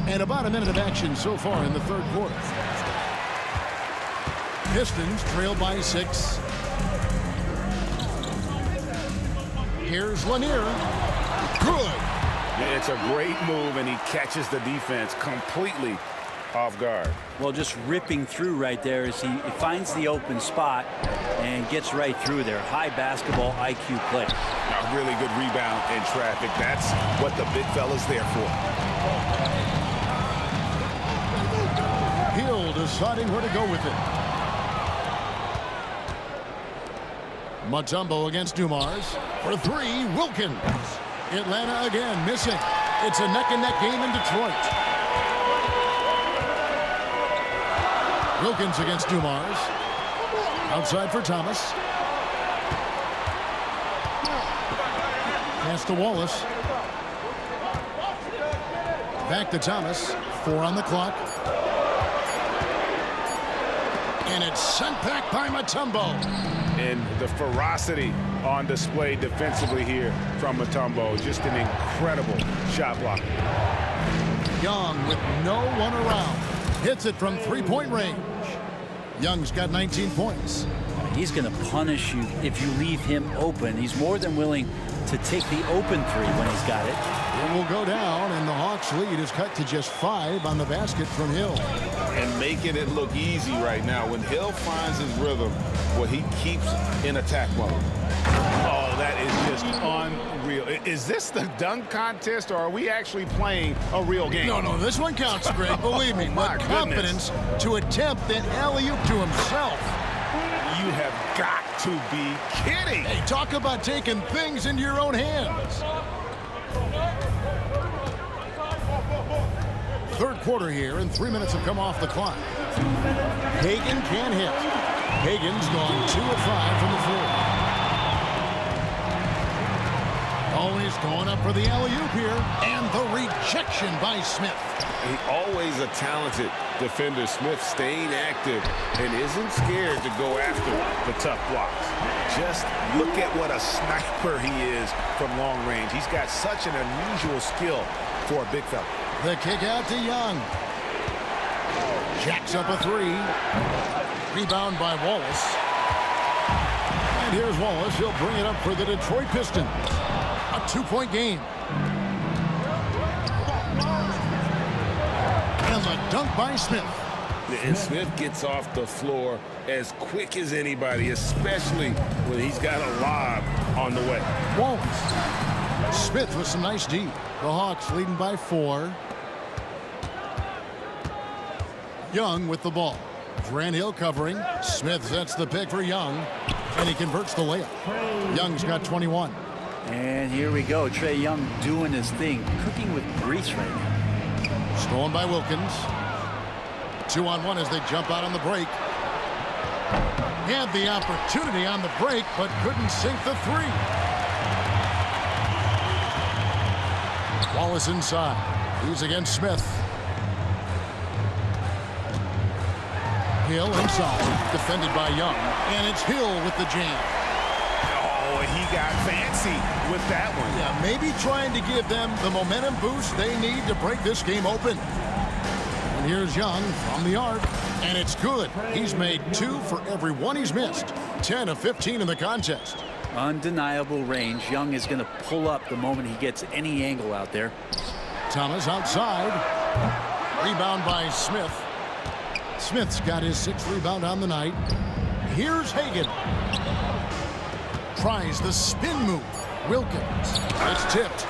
And about a minute of action so far in the third quarter. Pistons trail by 6. Here's Lanier. Good. Yeah, it's a great move, and he catches the defense completely off guard. Well, just ripping through right there as he finds the open spot and gets right through there. High basketball IQ play. A really good rebound in traffic. That's what the big fella's there for. Hill deciding where to go with it. Mutombo against Dumars. For 3, Wilkins. Atlanta again missing. It's a neck-and-neck game in Detroit. Wilkins against Dumars. Outside for Thomas. Pass to Wallace. Back to Thomas. 4 on the clock. And it's sent back by Mutombo. And the ferocity on display defensively here from Mutombo. Just an incredible shot block. Young with no one around. Hits it from 3-point range. Young's got 19 points. He's going to punish you if you leave him open. He's more than willing to take the open 3 when he's got it. It will go down, and the Hawks lead is cut to just 5 on the basket from Hill. And making it look easy right now. When Hill finds his rhythm, well, he keeps in attack mode. Oh, that is just unreal. Is this the dunk contest, or are we actually playing a real game? No, this one counts, Greg. Believe me. My With confidence to attempt an alley-oop to himself. You have got to be kidding. Hey, talk about taking things into your own hands. Third quarter here, and 3 minutes have come off the clock. Hagan can't hit. Hagan's gone 2 of 5 from the floor. Always going up for the alley-oop here, and the rejection by Smith. Always a talented defender. Smith staying active and isn't scared to go after the tough blocks. Just look at what a sniper he is from long range. He's got such an unusual skill for a big fella. The kick out to Young. Jacks up a 3. Rebound by Wallace. And here's Wallace. He'll bring it up for the Detroit Pistons. A 2-point game. And the dunk by Smith. And Smith gets off the floor as quick as anybody, especially when he's got a lob on the way. Wallace. Smith with some nice D. The Hawks leading by 4. Young with the ball. Grant Hill covering. Smith sets the pick for Young, and he converts the layup. Young's got 21. And here we go. Trae Young doing his thing, cooking with grease right now. Stolen by Wilkins. 2-on-1 as they jump out on the break. Had the opportunity on the break, but couldn't sink the 3. Wallace inside. He's against Smith. Hill inside, defended by Young. And it's Hill with the jam. Oh, he got fancy with that one. Yeah, maybe trying to give them the momentum boost they need to break this game open. And here's Young from the arc, and it's good. He's made 2 for every 1 he's missed. 10 of 15 in the contest. Undeniable range. Young is going to pull up the moment he gets any angle out there. Thomas outside. Rebound by Smith. Smith's got his 6th rebound on the night. Here's Hagan. Tries the spin move. Wilkins. It's tipped.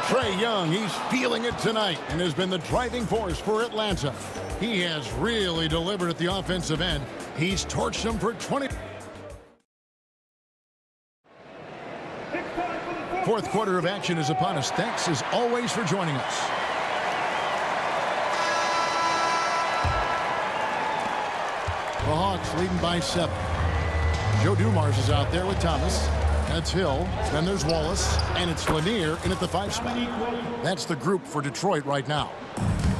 Trae Young, he's feeling it tonight and has been the driving force for Atlanta. He has really delivered at the offensive end. He's torched them for 20. Fourth quarter of action is upon us. Thanks as always for joining us. The Hawks leading by 7. Joe Dumars is out there with Thomas. That's Hill. Then there's Wallace. And it's Lanier in at the 5 spot. That's the group for Detroit right now.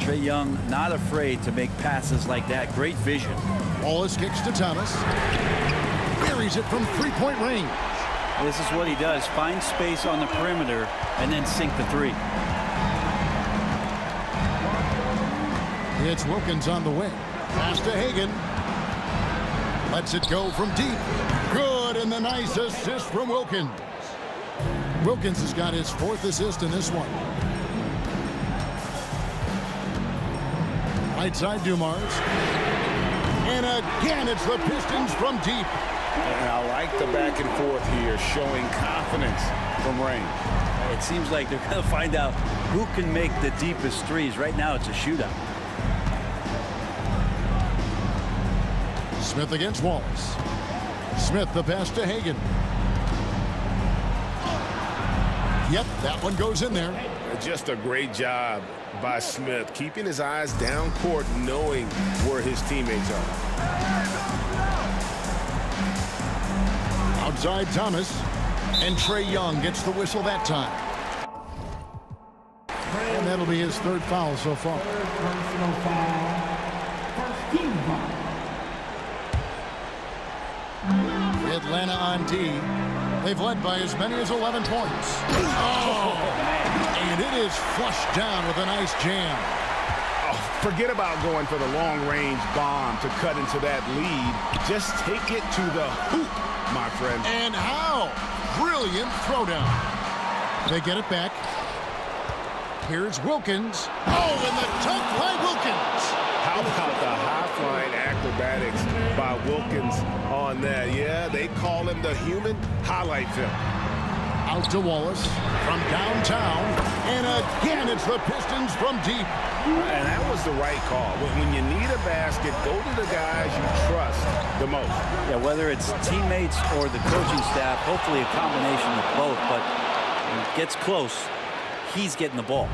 Trae Young not afraid to make passes like that. Great vision. Wallace kicks to Thomas. Buries it from 3-point range. This is what he does. Find space on the perimeter and then sink the 3. It's Wilkins on the wing. Pass to Hagan. Lets it go from deep. Good, and the nice assist from Wilkins. Wilkins has got his 4th assist in this one. Right side Dumars. And again, it's the Pistons from deep. And I like the back and forth here, showing confidence from range. It seems like they're going to find out who can make the deepest threes. Right now, it's a shootout. Smith against Wallace. Smith the pass to Hagan. Yep, that one goes in there. Just a great job by Smith, keeping his eyes down court, knowing where his teammates are. Outside Thomas. And Trae Young gets the whistle that time. And that'll be his 3rd foul so far. Atlanta on D. They've led by as many as 11 points. Oh, and it is flushed down with a nice jam. Oh, forget about going for the long-range bomb to cut into that lead. Just take it to the hoop, my friend. And how? Brilliant throwdown. They get it back. Here's Wilkins. Oh, and the dunk by Wilkins. How about the high-flying acrobatics by Wilkins on that? Yeah, they call him the human highlight film. Out to Wallace from downtown. And again, it's the Pistons from deep. And that was the right call. When you need a basket, go to the guys you trust the most. Yeah, whether it's teammates or the coaching staff, hopefully a combination of both. But when it gets close, he's getting the ball.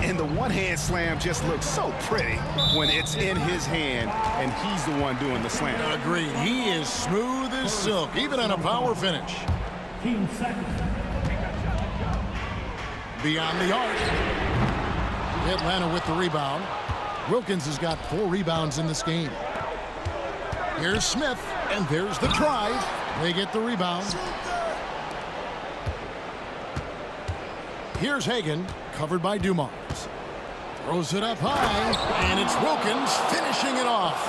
And the one-hand slam just looks so pretty when it's in his hand and he's the one doing the slam. Agreed. He is smooth as silk, even on a power finish. Beyond the arc. Atlanta with the rebound. Wilkins has got 4 rebounds in this game. Here's Smith, and there's the drive. They get the rebound. Here's Hagan, covered by Dumars. Throws it up high, and it's Wilkins finishing it off.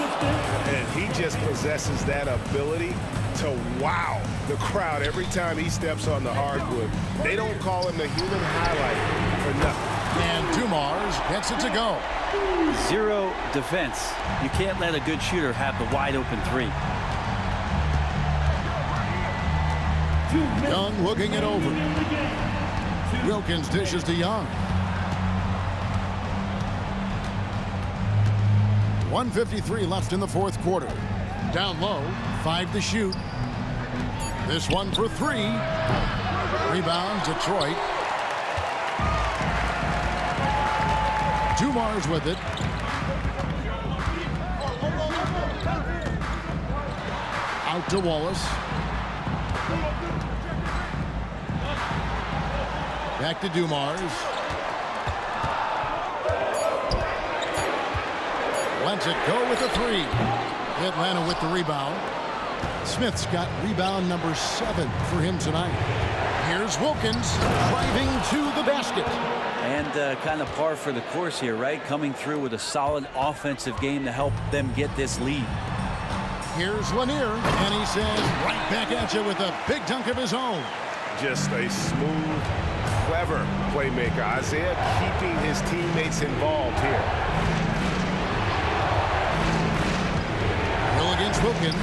And he just possesses that ability to wow the crowd every time he steps on the hardwood. They don't call him the human highlight for nothing. And Dumars gets it to go. 0 defense. You can't let a good shooter have the wide open 3. Young looking it over. Wilkins dishes to Young. 1:53 left in the 4th quarter. Down low, 5 to shoot. This one for 3. Rebound, Detroit. Dumars with it. Out to Wallace. Back to Dumars. Lets it go with a three. Atlanta with the rebound. Smith's got rebound number 7 for him tonight. Here's Wilkins driving to the basket. And kind of par for the course here, right? Coming through with a solid offensive game to help them get this lead. Here's Lanier, and he says right back at you with a big dunk of his own. Just a smooth, clever playmaker. Isaiah keeping his teammates involved here. Hill against Wilkins.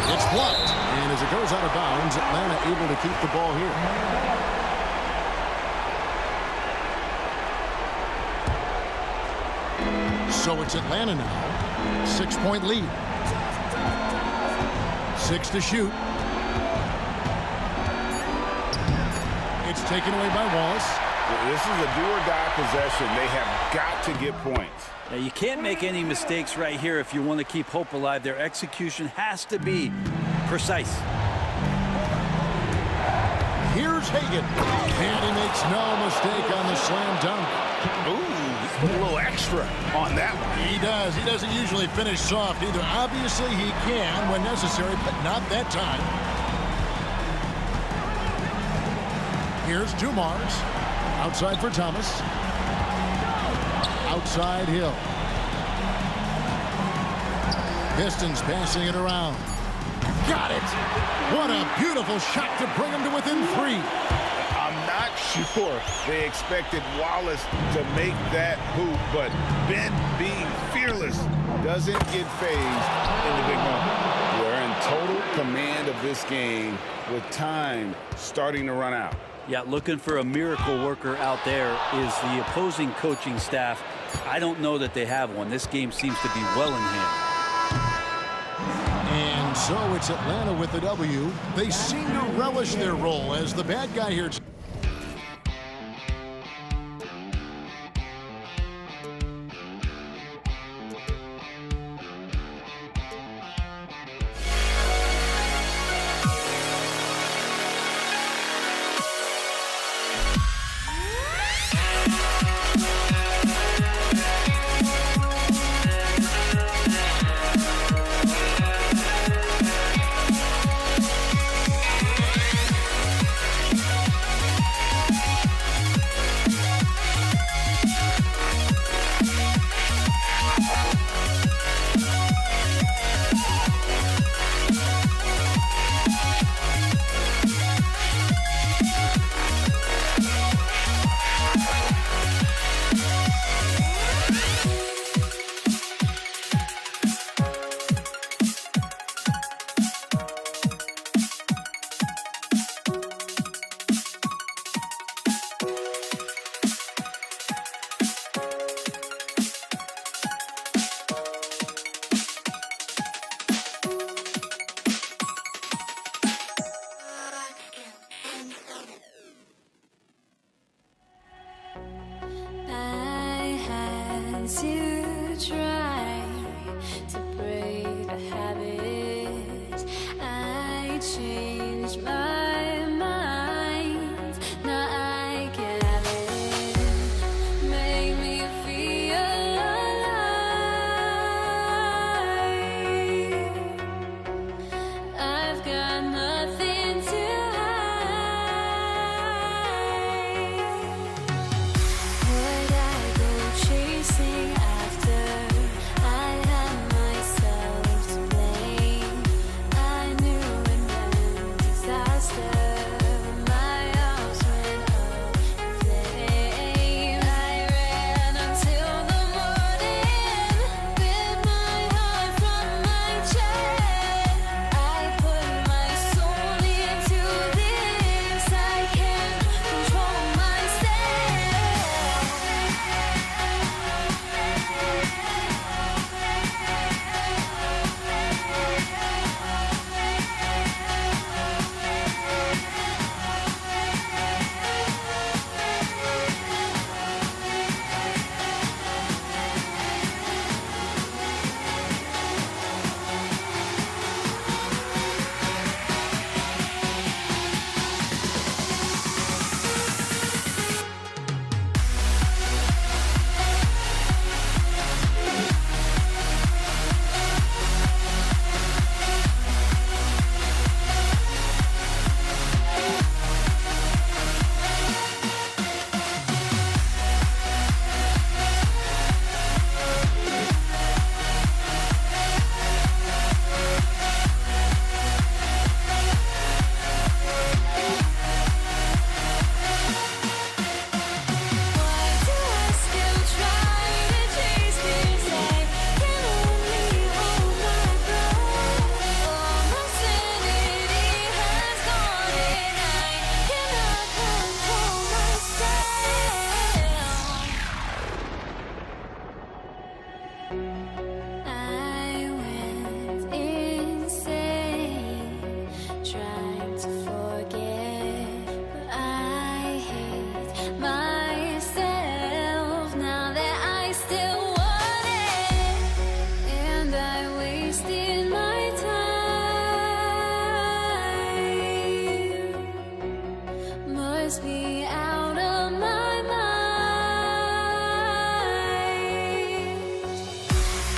It's blocked, and as it goes out of bounds, Atlanta able to keep the ball here. So it's Atlanta now. 6-point lead. 6 to shoot. It's taken away by Wallace. This is a do-or-die possession. They have got to get points. Now, you can't make any mistakes right here if you want to keep hope alive. Their execution has to be precise. Here's Hagan, and he makes no mistake on the slam dunk. Ooh, put a little extra on that one. He does. He doesn't usually finish soft either. Obviously, he can when necessary, but not that time. Here's Dumars. Outside for Thomas. Outside Hill. Pistons passing it around. Got it! What a beautiful shot to bring him to within 3. I'm not sure they expected Wallace to make that hoop, but Ben, being fearless, doesn't get phased in the big moment. We're in total command of this game with time starting to run out. Yeah, looking for a miracle worker out there is the opposing coaching staff. I don't know that they have one. This game seems to be well in hand. And so it's Atlanta with the W. They seem to relish their role as the bad guy here. myself now that I still want it, and I wasted my time. Must be out of my mind.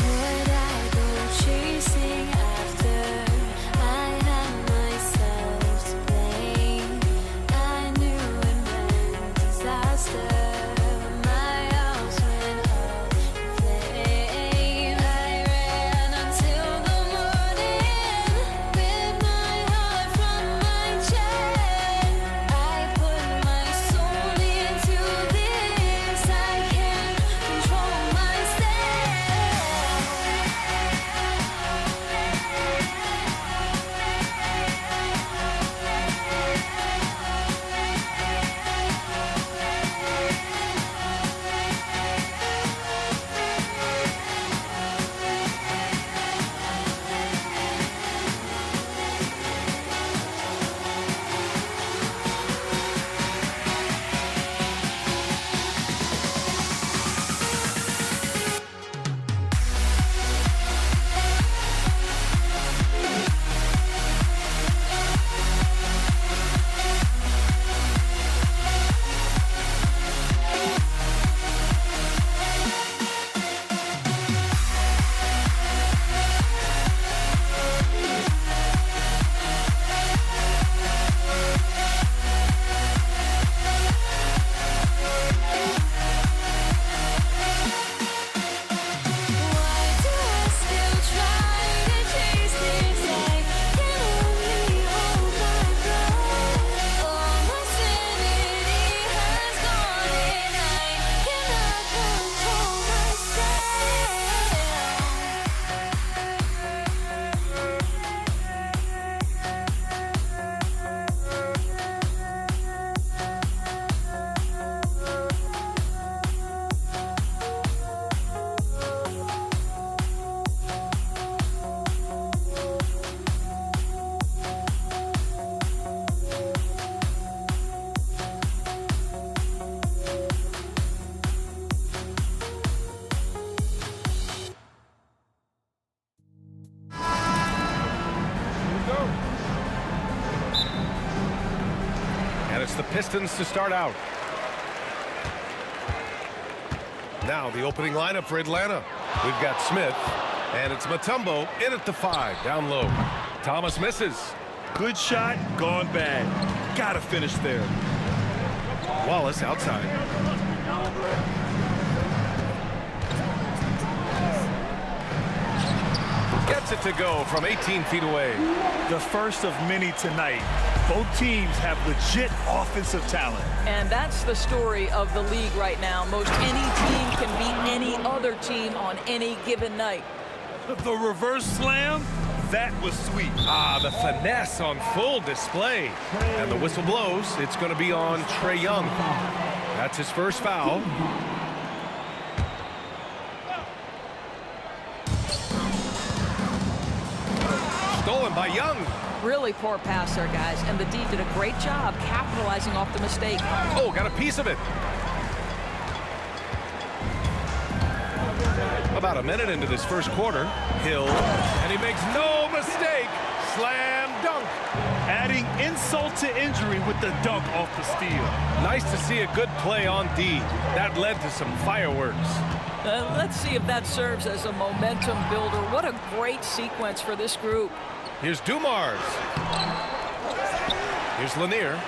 Would I go chasing after I had myself to blame? I knew it meant disaster. My house went up in flames. I ran until the morning with my heart from my chest. I put my soul into this. I can't control And it's the Pistons to start out. Now the opening lineup for Atlanta. We've got Smith, and it's Mutombo in at the 5, down low. Thomas misses. Good shot, gone bad. Gotta finish there. Wallace outside. Gets it to go from 18 feet away. The first of many tonight. Both teams have legit offensive talent. And that's the story of the league right now. Most any team can beat any other team on any given night. The reverse slam, that was sweet. Ah, the finesse on full display. And the whistle blows. It's going to be on Trae Young. That's his first foul. Stolen by Young. Really poor pass there, guys, and the D did a great job capitalizing off the mistake. Oh, got a piece of it. About a minute into this first quarter, Hill, and he makes no mistake. Slam dunk. Adding insult to injury with the dunk off the steal. Nice to see a good play on D. That led to some fireworks. Let's see if that serves as a momentum builder. What a great sequence for this group. Here's Dumars. Here's Lanier.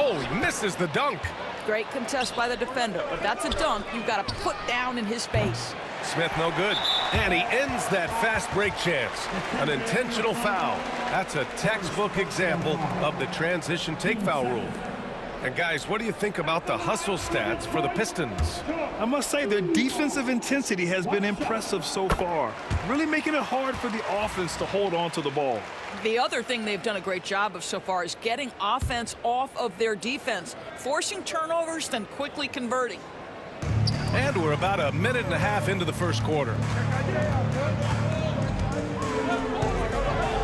Oh, he misses the dunk. Great contest by the defender, but that's a dunk you've got to put down in his face. Smith no good. And he ends that fast break chance. An intentional foul. That's a textbook example of the transition take foul rule. And guys, what do you think about the hustle stats for the Pistons? I must say their defensive intensity has been impressive so far, really making it hard for the offense to hold on to the ball. The other thing they've done a great job of so far is getting offense off of their defense, forcing turnovers, then quickly converting. And we're about a minute and a half into the first quarter.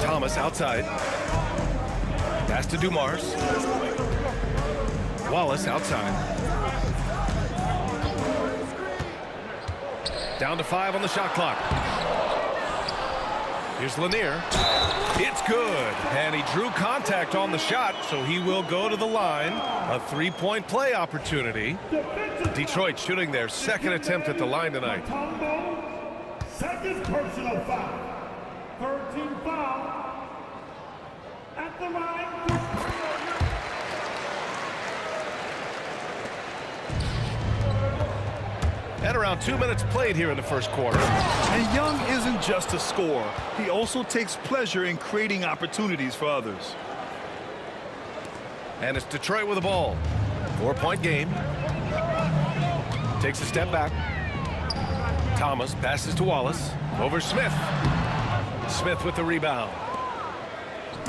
Thomas outside. Pass to Dumars. Wallace outside. Down to 5 on the shot clock. Here's Lanier. It's good. And he drew contact on the shot, so he will go to the line. A three-point play opportunity. Detroit shooting their second attempt at the line tonight. Second personal foul. 13 foul. At the line. At around 2 minutes played here in the first quarter. And Young isn't just a scorer. He also takes pleasure in creating opportunities for others. And it's Detroit with the ball. 4-point game. Takes a step back. Thomas passes to Wallace. Over Smith. Smith with the rebound.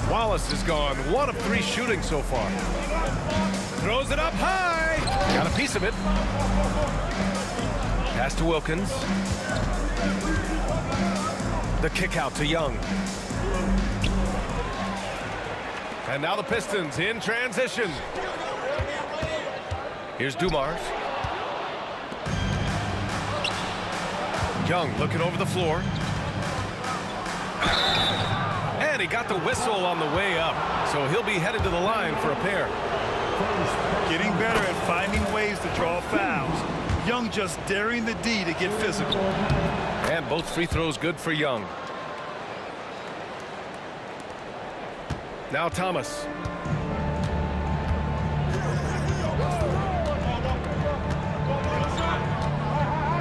Wallace has gone 1 of 3 shooting so far. Throws it up high. Got a piece of it. Pass to Wilkins. The kick out to Young. And now the Pistons in transition. Here's Dumars. Young looking over the floor. And he got the whistle on the way up. So he'll be headed to the line for a pair. Getting better at finding ways to draw fouls. Young just daring the D to get physical. And both free throws good for Young. Now Thomas.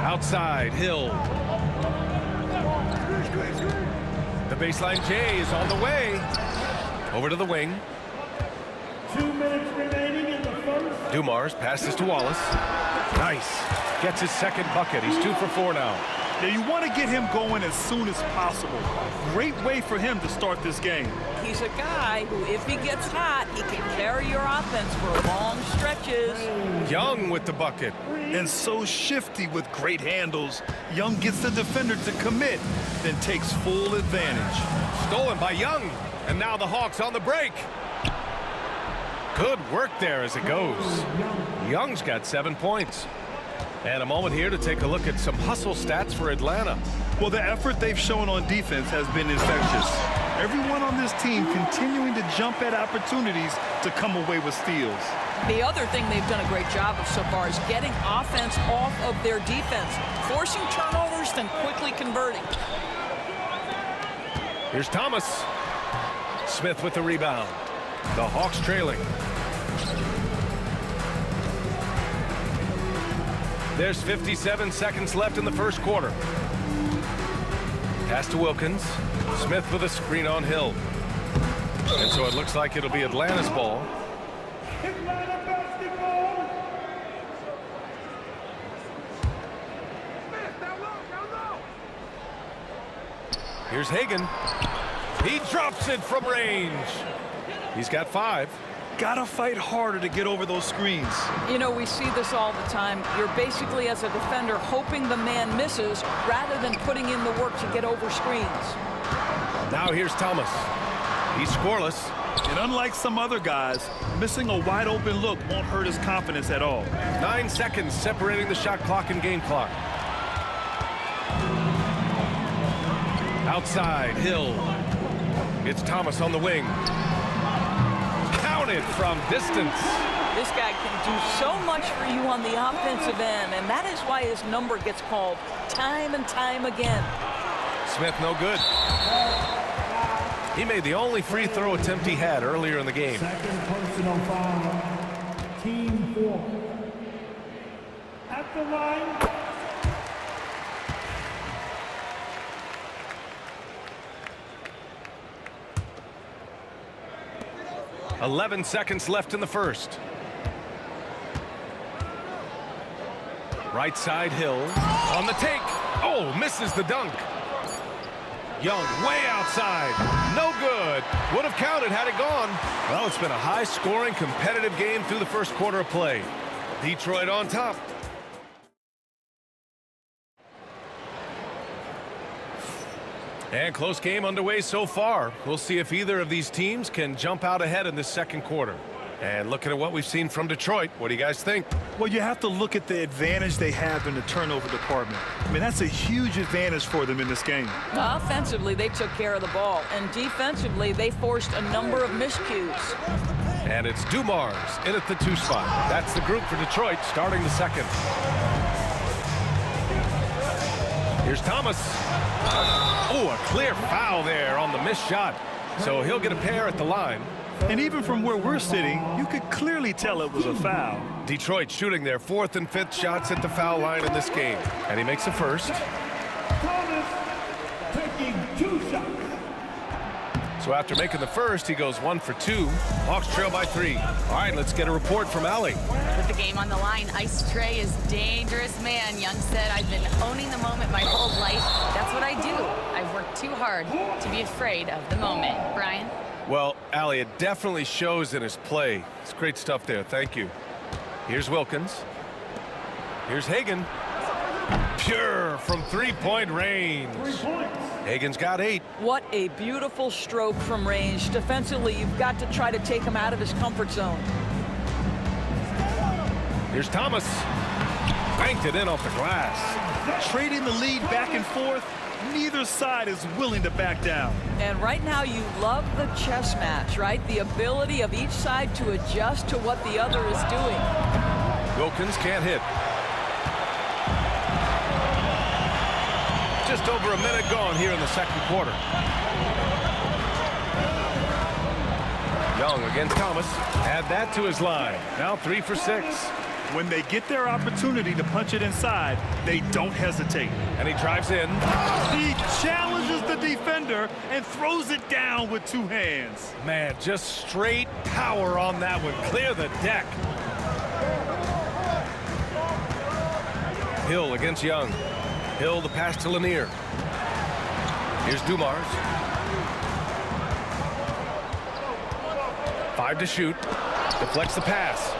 Outside, Hill. The baseline J is on the way. Over to the wing. 2 minutes remaining in the first. Dumars passes to Wallace. Nice. Gets his second bucket. He's 2 for 4 now. Yeah, you want to get him going as soon as possible. Great way for him to start this game. He's a guy who, if he gets hot, he can carry your offense for long stretches. Young with the bucket. And so shifty with great handles. Young gets the defender to commit, then takes full advantage. Stolen by Young. And now the Hawks on the break. Good work there as it goes. Young's got 7 points. And a moment here to take a look at some hustle stats for Atlanta. Well, the effort they've shown on defense has been infectious. Everyone on this team continuing to jump at opportunities to come away with steals. The other thing they've done a great job of so far is getting offense off of their defense, forcing turnovers, then quickly converting. Here's Thomas. Smith with the rebound. The Hawks trailing. There's 57 seconds left in the first quarter. Pass to Wilkins. Smith with a screen on Hill. And so it looks like it'll be Atlanta's ball. Atlanta basketball. Here's Hagan. He drops it from range. He's got 5. Gotta fight harder to get over those screens. You know, we see this all the time. You're basically, as a defender, hoping the man misses rather than putting in the work to get over screens. Now here's Thomas. He's scoreless. And unlike some other guys, missing a wide open look won't hurt his confidence at all. 9 seconds separating the shot clock and game clock. Outside, Hill. It's Thomas on the wing. Counted from distance. This guy can do so much for you on the offensive end, and that is why his number gets called time and time again. Smith no good. He made the only free throw attempt he had earlier in the game. Second personal foul. Team 4. At the line. 11 seconds left in the first. Right side, Hill on the take. Oh, misses the dunk. Young way outside. No good. Would have counted had it gone. Well, it's been a high-scoring, competitive game through the first quarter of play. Detroit on top. And close game underway so far. We'll see if either of these teams can jump out ahead in this second quarter. And looking at what we've seen from Detroit, what do you guys think? Well, you have to look at the advantage they have in the turnover department. I mean, that's a huge advantage for them in this game. Offensively, they took care of the ball, and defensively, they forced a number of miscues. And it's Dumars in at the 2 spot. That's the group for Detroit starting the second. Here's Thomas. Oh, a clear foul there on the missed shot. So he'll get a pair at the line. And even from where we're sitting, you could clearly tell it was a foul. Detroit shooting their 4th and 5th shots at the foul line in this game. And he makes the first. Thomas taking 2 shots. So after making the first, he goes 1 for 2. Hawks trail by 3. All right, let's get a report from Allie. With the game on the line, Ice Trey is dangerous man. Young said, I've been owning the moment my whole life. That's what I do. I've worked too hard to be afraid of the moment. Brian? Well, Allie, it definitely shows in his play. It's great stuff there. Thank you. Here's Wilkins. Here's Hagan. Pure from 3-point range. 3 points. Hagan's got 8. What a beautiful stroke from range. Defensively, you've got to try to take him out of his comfort zone. Here's Thomas. Banked it in off the glass. Trading the lead back and forth, neither side is willing to back down. And right now, you love the chess match, right? The ability of each side to adjust to what the other is doing. Wilkins can't hit. Just over a minute gone here in the second quarter. Young against Thomas. Add that to his line. Now 3 for 6. When they get their opportunity to punch it inside, they don't hesitate. And he drives in. He challenges the defender and throws it down with 2 hands. Man, just straight power on that one. Clear the deck. Hill against Young. Hill the pass to Lanier. Here's Dumars. 5 to shoot. Deflects the pass.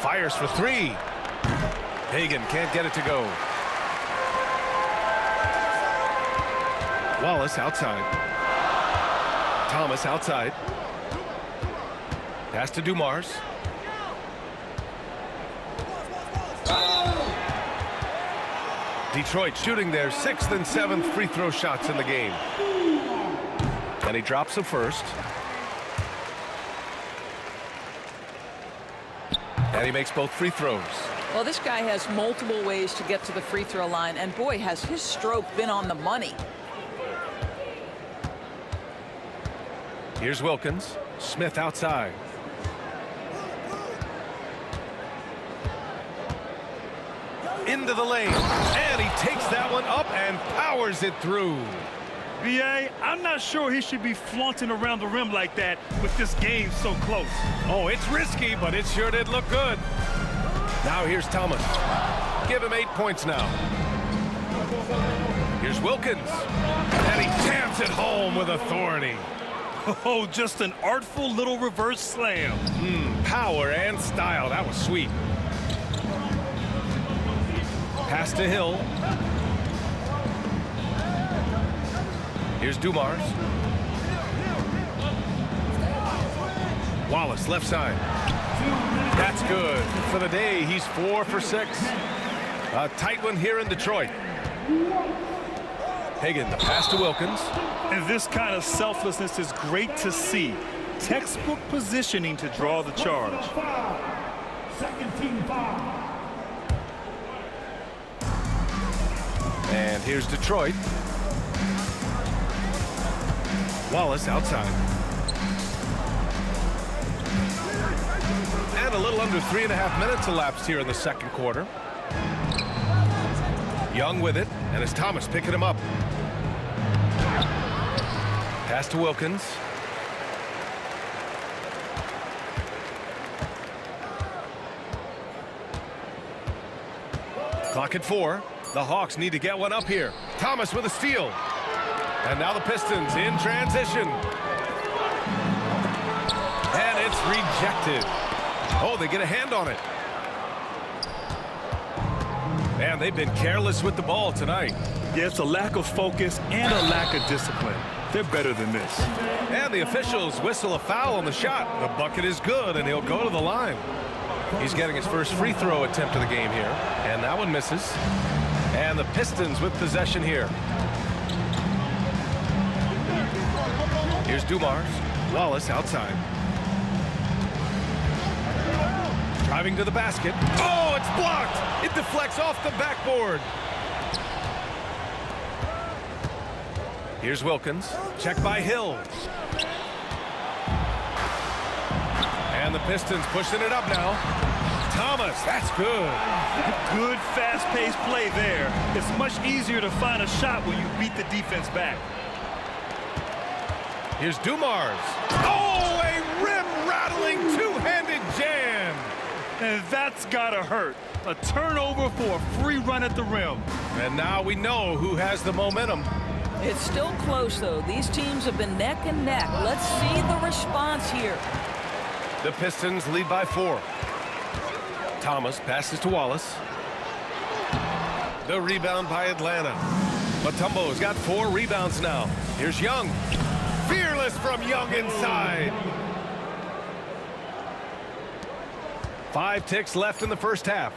Fires for 3. Hagan can't get it to go. Wallace outside. Thomas outside. Pass to Dumars. Detroit shooting their 6th and 7th free throw shots in the game. And he drops the first. And he makes both free throws. Well, this guy has multiple ways to get to the free throw line, and boy, has his stroke been on the money. Here's Wilkins. Smith outside. Into the lane, and he takes that one up and powers it through. B.A., I'm not sure he should be flaunting around the rim like that with this game so close. Oh, it's risky, but it sure did look good. Now here's Thomas. Give him 8 points now. Here's Wilkins, and he jams it home with authority. Oh, just an artful little reverse slam. Power and style. That was sweet. Pass to Hill. Here's Dumars. Wallace left side. That's good. For the day, he's 4 for 6. A tight one here in Detroit. Hagan, the pass to Wilkins. And this kind of selflessness is great to see. Textbook positioning to draw the charge. Second team foul. And here's Detroit. Wallace outside. And a little under 3.5 minutes elapsed here in the second quarter. Young with it, and it's Thomas picking him up. Pass to Wilkins. Clock at 4. The Hawks need to get one up here. Thomas with a steal. And now the Pistons in transition. And it's rejected. Oh, they get a hand on it. Man, they've been careless with the ball tonight. Yeah, it's a lack of focus and a lack of discipline. They're better than this. And the officials whistle a foul on the shot. The bucket is good, and he'll go to the line. He's getting his first free throw attempt of the game here, and that one misses. And the Pistons with possession here. Here's Dumars. Wallace outside. Driving to the basket. Oh, it's blocked. It deflects off the backboard. Here's Wilkins. Check by Hill. And the Pistons pushing it up now. Thomas, that's good. Good, fast-paced play there. It's much easier to find a shot when you beat the defense back. Here's Dumars. Oh, a rim-rattling two-handed jam. And that's gotta hurt. A turnover for a free run at the rim. And now we know who has the momentum. It's still close, though. These teams have been neck and neck. Let's see the response here. The Pistons lead by 4. Thomas passes to Wallace. The rebound by Atlanta. Mutombo's got 4 rebounds now. Here's Young. Fearless from Young inside. 5 ticks left in the first half.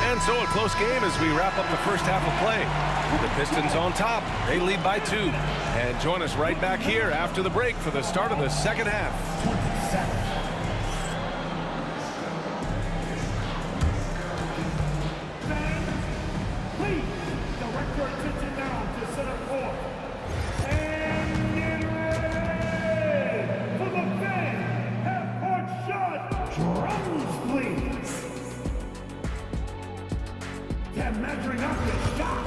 And so a close game as we wrap up the first half of play. The Pistons on top. They lead by 2. And join us right back here after the break for the start of the second half. Please, direct your attention now to center court. And get ready for the big half-court shot. Drums, please. They're measuring up the shot.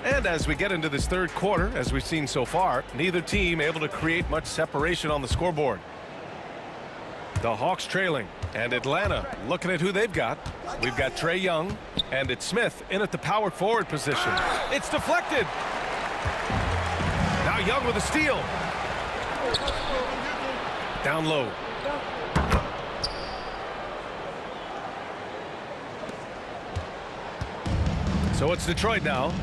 And as we get into this third quarter, as we've seen so far, neither team able to create much separation on the scoreboard. The Hawks trailing, and Atlanta looking at who they've got. We've got Trae Young, and it's Smith in at the power forward position. It's deflected. Now Young with a steal. Down low. So it's Detroit now.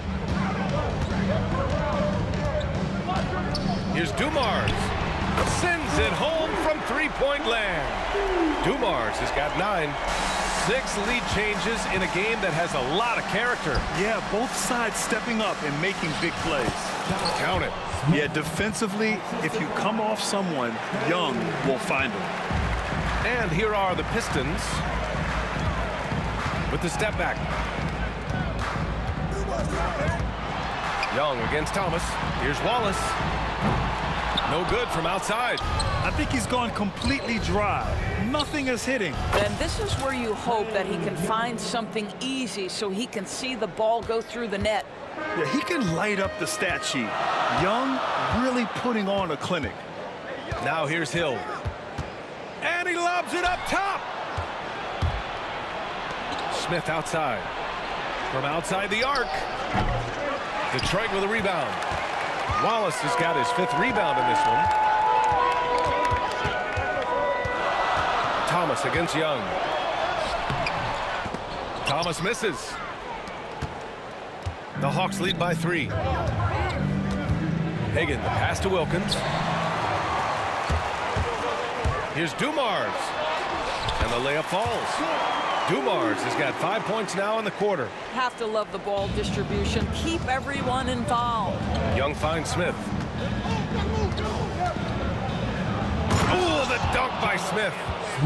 Here's Dumars. Sends it home from three-point land. Dumars has got 9. 6 lead changes in a game that has a lot of character. Yeah, both sides stepping up and making big plays. Count it. Yeah, defensively, if you come off someone, Young will find them. And here are the Pistons with the step back. Young against Thomas. Here's Wallace. No good from outside. I think he's gone completely dry. Nothing is hitting. And this is where you hope that he can find something easy so he can see the ball go through the net. Yeah, he can light up the stat sheet. Young really putting on a clinic. Now here's Hill. And he lobs it up top. Smith outside. From outside the arc. Detroit with a rebound. Wallace has got his 5th rebound in this one. Thomas against Young. Thomas misses. The Hawks lead by 3. Hagan, the pass to Wilkins. Here's Dumars. And the layup falls. Dumars has got 5 points now in the quarter. Have to love the ball distribution. Keep everyone involved. Young finds Smith. Oh, the dunk by Smith.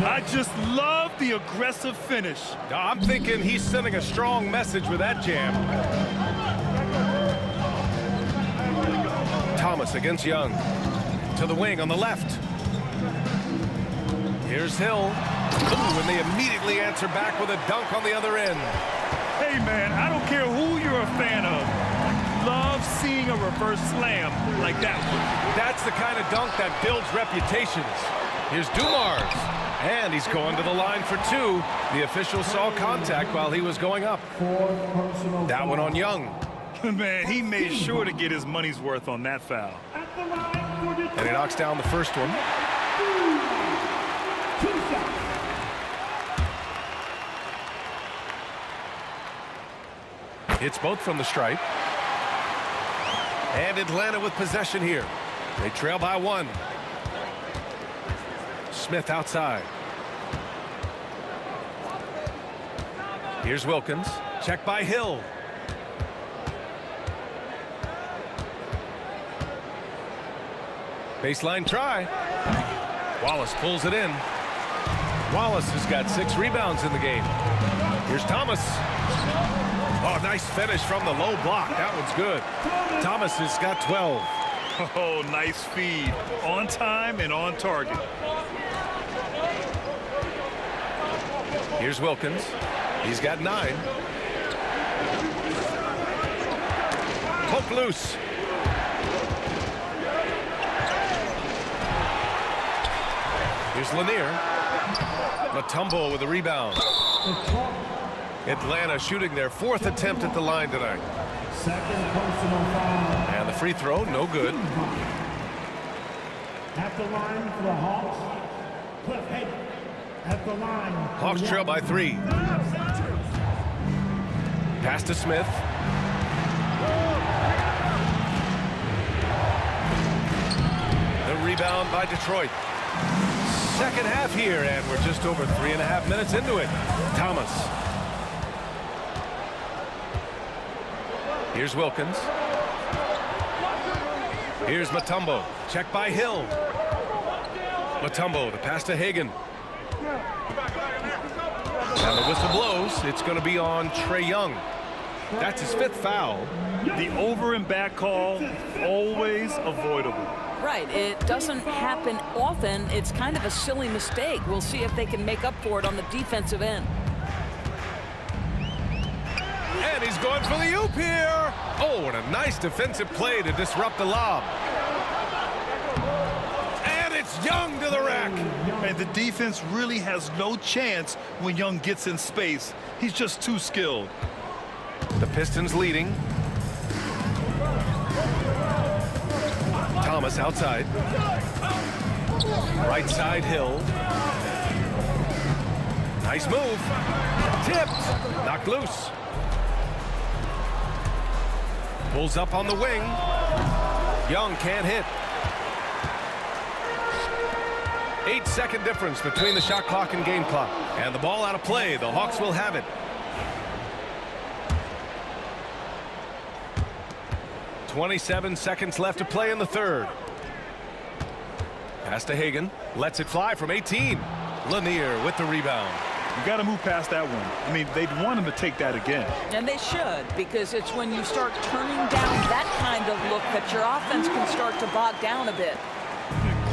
I just love the aggressive finish. I'm thinking he's sending a strong message with that jam. Thomas against Young. To the wing on the left. Here's Hill. Ooh, and they immediately answer back with a dunk on the other end. Hey, man, I don't care who you're a fan of. Love seeing a reverse slam like that one. That's the kind of dunk that builds reputations. Here's Dumars. And he's going to the line for 2. The official saw contact while he was going up. That one on Young. Man, he made sure to get his money's worth on that foul. And he knocks down the first one. Hits both from the stripe. And Atlanta with possession here. They trail by 1. Smith outside. Here's Wilkins. Check by Hill. Baseline try. Wallace pulls it in. Wallace has got 6 rebounds in the game. Here's Thomas. Oh, nice finish from the low block. That one's good. Thomas has got 12. Oh, nice feed. On time and on target. Here's Wilkins. He's got 9. Poke loose. Here's Lanier. Matumbo with a rebound. Atlanta shooting their 4th attempt at the line tonight. And the free throw, no good. At the line for the Hawks, Cliff Hagan. At the line. Hawks trail by 3. Pass to Smith. The rebound by Detroit. Second half here, and we're just over 3.5 minutes into it. Thomas. Here's Wilkins. Here's Matumbo. Check by Hill. Matumbo, the pass to Hagan. And the whistle blows. It's going to be on Trae Young. That's his 5th foul. The over and back call, always avoidable. Right, it doesn't happen often. It's kind of a silly mistake. We'll see if they can make up for it on the defensive end. And he's going for the oop here. Oh, and a nice defensive play to disrupt the lob. And it's Young to the rack. And the defense really has no chance when Young gets in space. He's just too skilled. The Pistons leading. Thomas outside. Right side Hill. Nice move. Tipped. Knocked loose. Pulls up on the wing. Young can't hit. 8-second difference between the shot clock and game clock. And the ball out of play. The Hawks will have it. .27 seconds left to play in the 3rd. Pass to Hagan. Lets it fly from 18. Lanier with the rebound. You got to move past that one. I mean, they'd want him to take that again. And they should, because it's when you start turning down that kind of look that your offense can start to bog down a bit.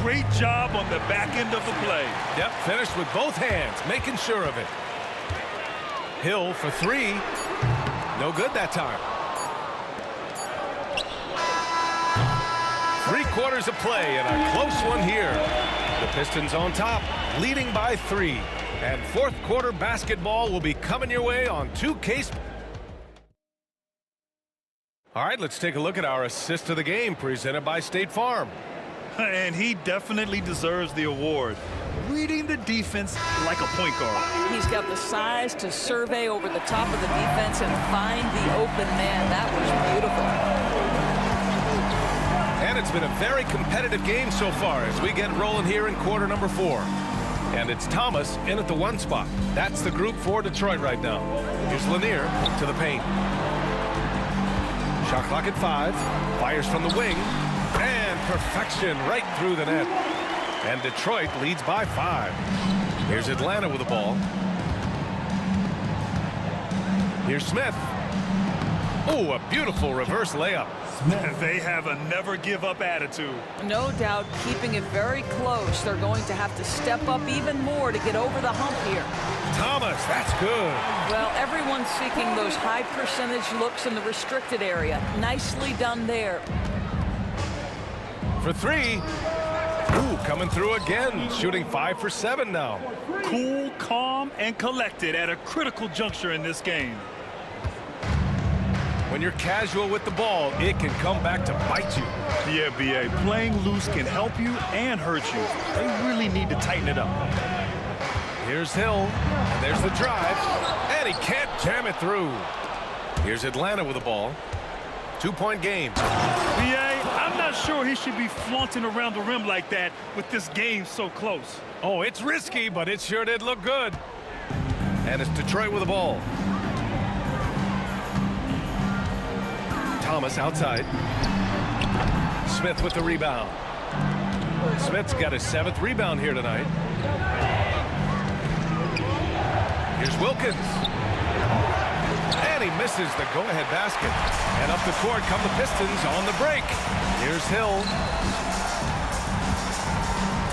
Great job on the back end of the play. Yep, finished with both hands, making sure of it. Hill for 3. No good that time. 3/4 of play and a close one here. The Pistons on top, leading by 3. And 4th quarter basketball will be coming your way on 2K. All right, let's take a look at our assist of the game presented by State Farm. And he definitely deserves the award. Reading the defense like a point guard. He's got the size to survey over the top of the defense and find the open man. That was beautiful. And it's been a very competitive game so far as we get rolling here in quarter number 4. And it's Thomas in at the 1 spot. That's the group for Detroit right now. Here's Lanier to the paint. Shot clock at 5. Fires from the wing. And perfection right through the net. And Detroit leads by 5. Here's Atlanta with the ball. Here's Smith. Oh, a beautiful reverse layup. They have a never-give-up attitude. No doubt keeping it very close. They're going to have to step up even more to get over the hump here. Thomas, that's good. Well, everyone's seeking those high percentage looks in the restricted area. Nicely done there. For 3. Ooh, coming through again. Shooting 5 for 7 now. Cool, calm, and collected at a critical juncture in this game. When you're casual with the ball, it can come back to bite you. Yeah, B.A. Playing loose can help you and hurt you. They really need to tighten it up. Here's Hill. And there's the drive. And he can't jam it through. Here's Atlanta with the ball. 2-point game. BA, I'm not sure he should be flaunting around the rim like that with this game so close. Oh, it's risky, but it sure did look good. And it's Detroit with the ball. Thomas outside. Smith with the rebound. Smith's got his 7th rebound here tonight. Here's Wilkins. And he misses the go-ahead basket. And up the court come the Pistons on the break. Here's Hill.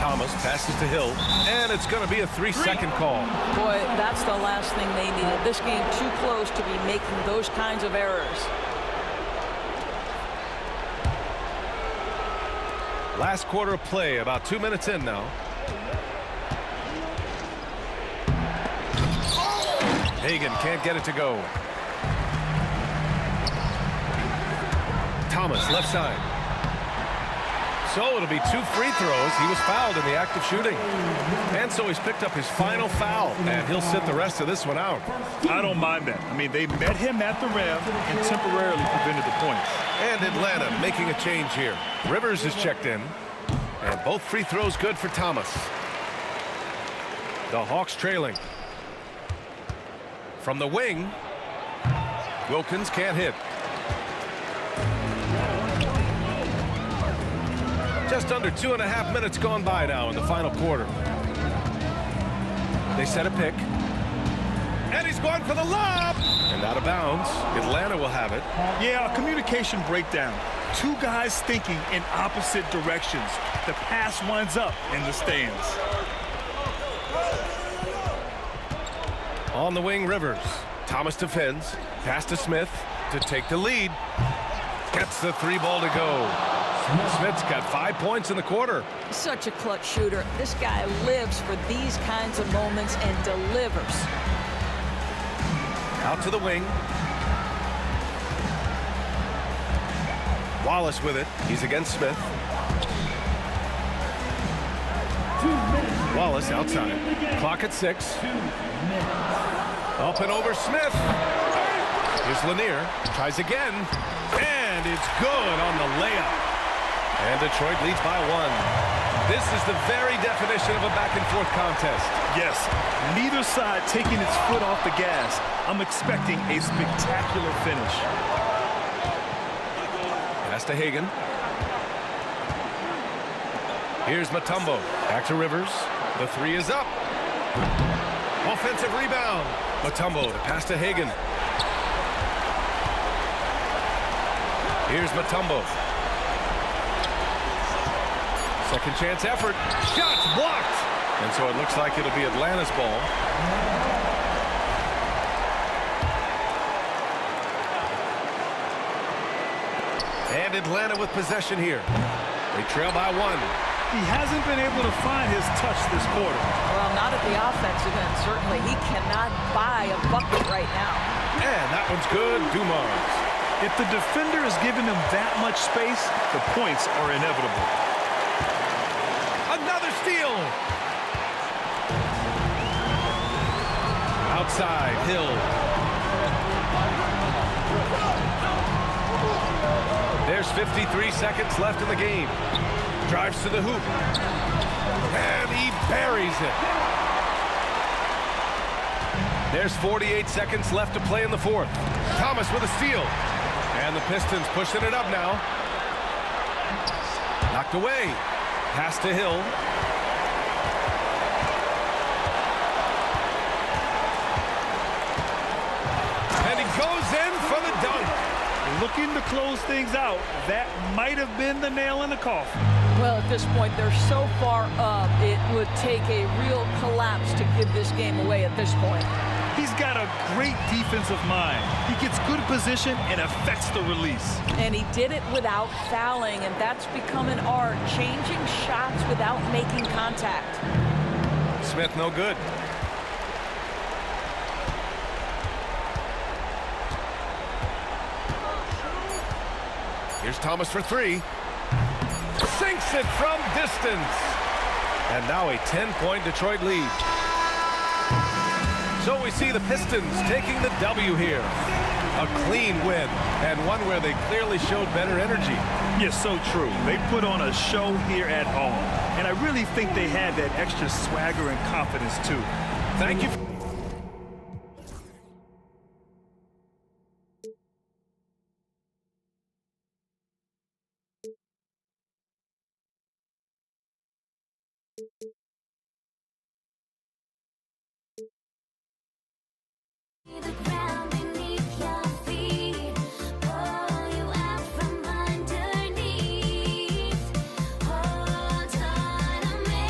Thomas passes to Hill. And it's going to be a 3-second call. Boy, that's the last thing they needed. This game too close to be making those kinds of errors. Last quarter of play, about 2 minutes in now. Hagan can't get it to go. Thomas, left side. So it'll be 2 free throws. He was fouled in the act of shooting. And so he's picked up his final foul, and he'll sit the rest of this one out. I don't mind that. I mean, they met him at the rim and temporarily prevented the points. And Atlanta making a change here. Rivers is checked in. And both free throws good for Thomas. The Hawks trailing. From the wing, Wilkins can't hit. Just under 2.5 minutes gone by now in the final quarter. They set a pick. And he's going for the lob. And out of bounds. Atlanta will have it. Yeah, a communication breakdown. 2 guys thinking in opposite directions. The pass winds up in the stands. On the wing, Rivers. Thomas defends. Pass to Smith to take the lead. Gets the 3-ball to go. Smith's got 5 points in the quarter. Such a clutch shooter. This guy lives for these kinds of moments and delivers. Out to the wing. Wallace with it. He's against Smith. Wallace outside. Clock at 6. Up and over Smith. Here's Lanier. Tries again. And it's good on the layup. And Detroit leads by 1. This is the very definition of a back-and-forth contest. Yes, neither side taking its foot off the gas. I'm expecting a spectacular finish. Pass to Hagan. Here's Mutombo. Back to Rivers. The 3 is up. Offensive rebound. Mutombo to pass to Hagan. Here's Mutombo. Second chance effort. Shots blocked. And so it looks like it'll be Atlanta's ball. And Atlanta with possession here. They trail by 1. He hasn't been able to find his touch this quarter. Well, not at the offensive end, certainly. He cannot buy a bucket right now. And that one's good. Dumars. If the defender is giving him that much space, the points are inevitable. Another steal. Outside, Hill. There's 53 seconds left in the game. Drives to the hoop. And he buries it. There's 48 seconds left to play in the 4th. Thomas with a steal. And the Pistons pushing it up now. Knocked away. Pass to Hill. And he goes in for the dunk. Looking to close things out. That might have been the nail in the coffin. Well, at this point, they're so far up, it would take a real collapse to give this game away at this point. He's got a great defensive mind. He gets good position and affects the release. And he did it without fouling, and that's become an art, changing shots without making contact. Smith no good. Here's Thomas for 3. Sinks it from distance. And now a 10-point Detroit lead. So we see the Pistons taking the W here. A clean win, and one where they clearly showed better energy. Yes, so true. They put on a show here at home, and I really think they had that extra swagger and confidence, too. Thank you. The ground beneath your feet, pull you out from underneath. Hold on to me.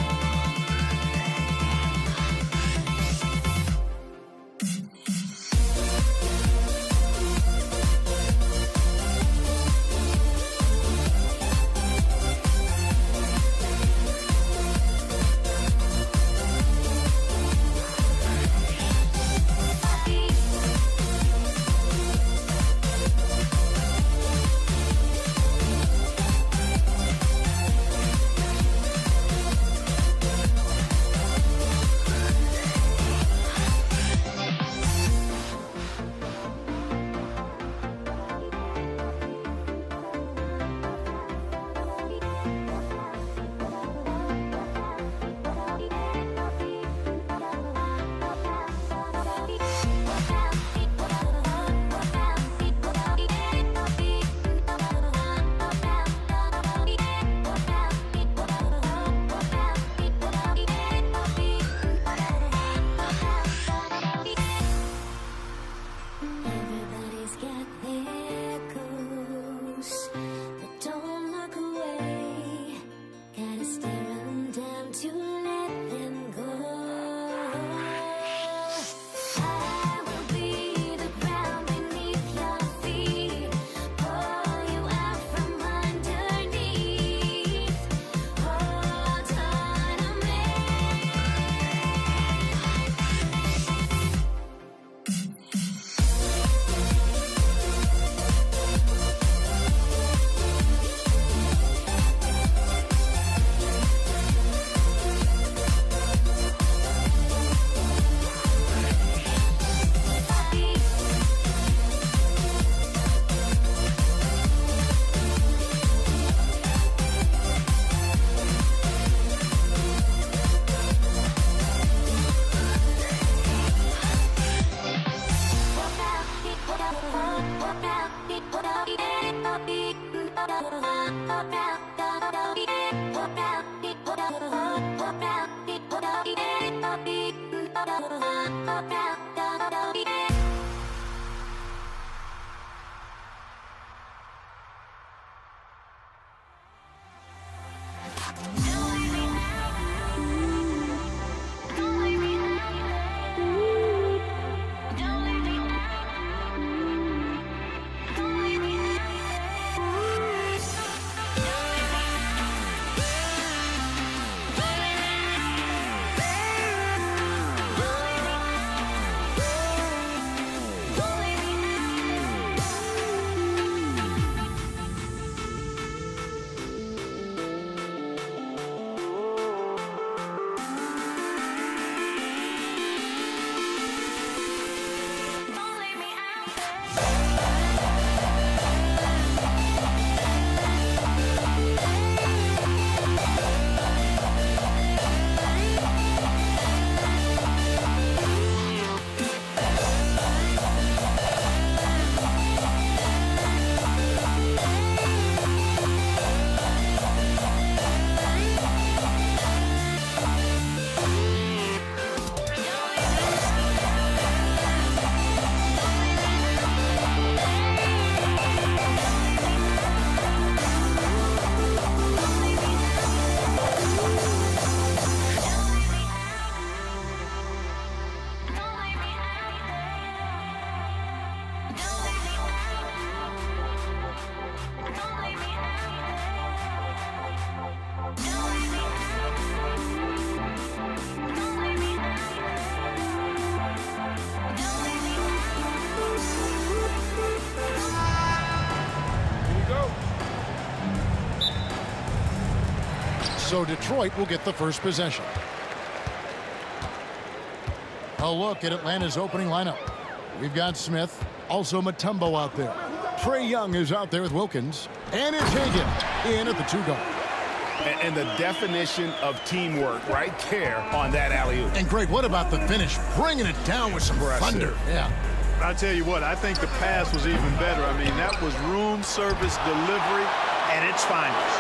Everybody's got their goals, but don't look away. Gotta stare 'em down to let them go. I will be the ground beneath your feet, pull you out from underneath. Hold on to me. So Detroit will get the first possession. A look at Atlanta's opening lineup. We've got Smith, Also Mutombo out there. Trae Young is out there with Wilkins. And it's Hagan in at the 2 guard. And the definition of teamwork right there on that alley-oop. And Greg, what about the finish? Bringing it down with some thunder. Yeah. I tell you what, I think the pass was even better. I mean, that was room service delivery at its finest.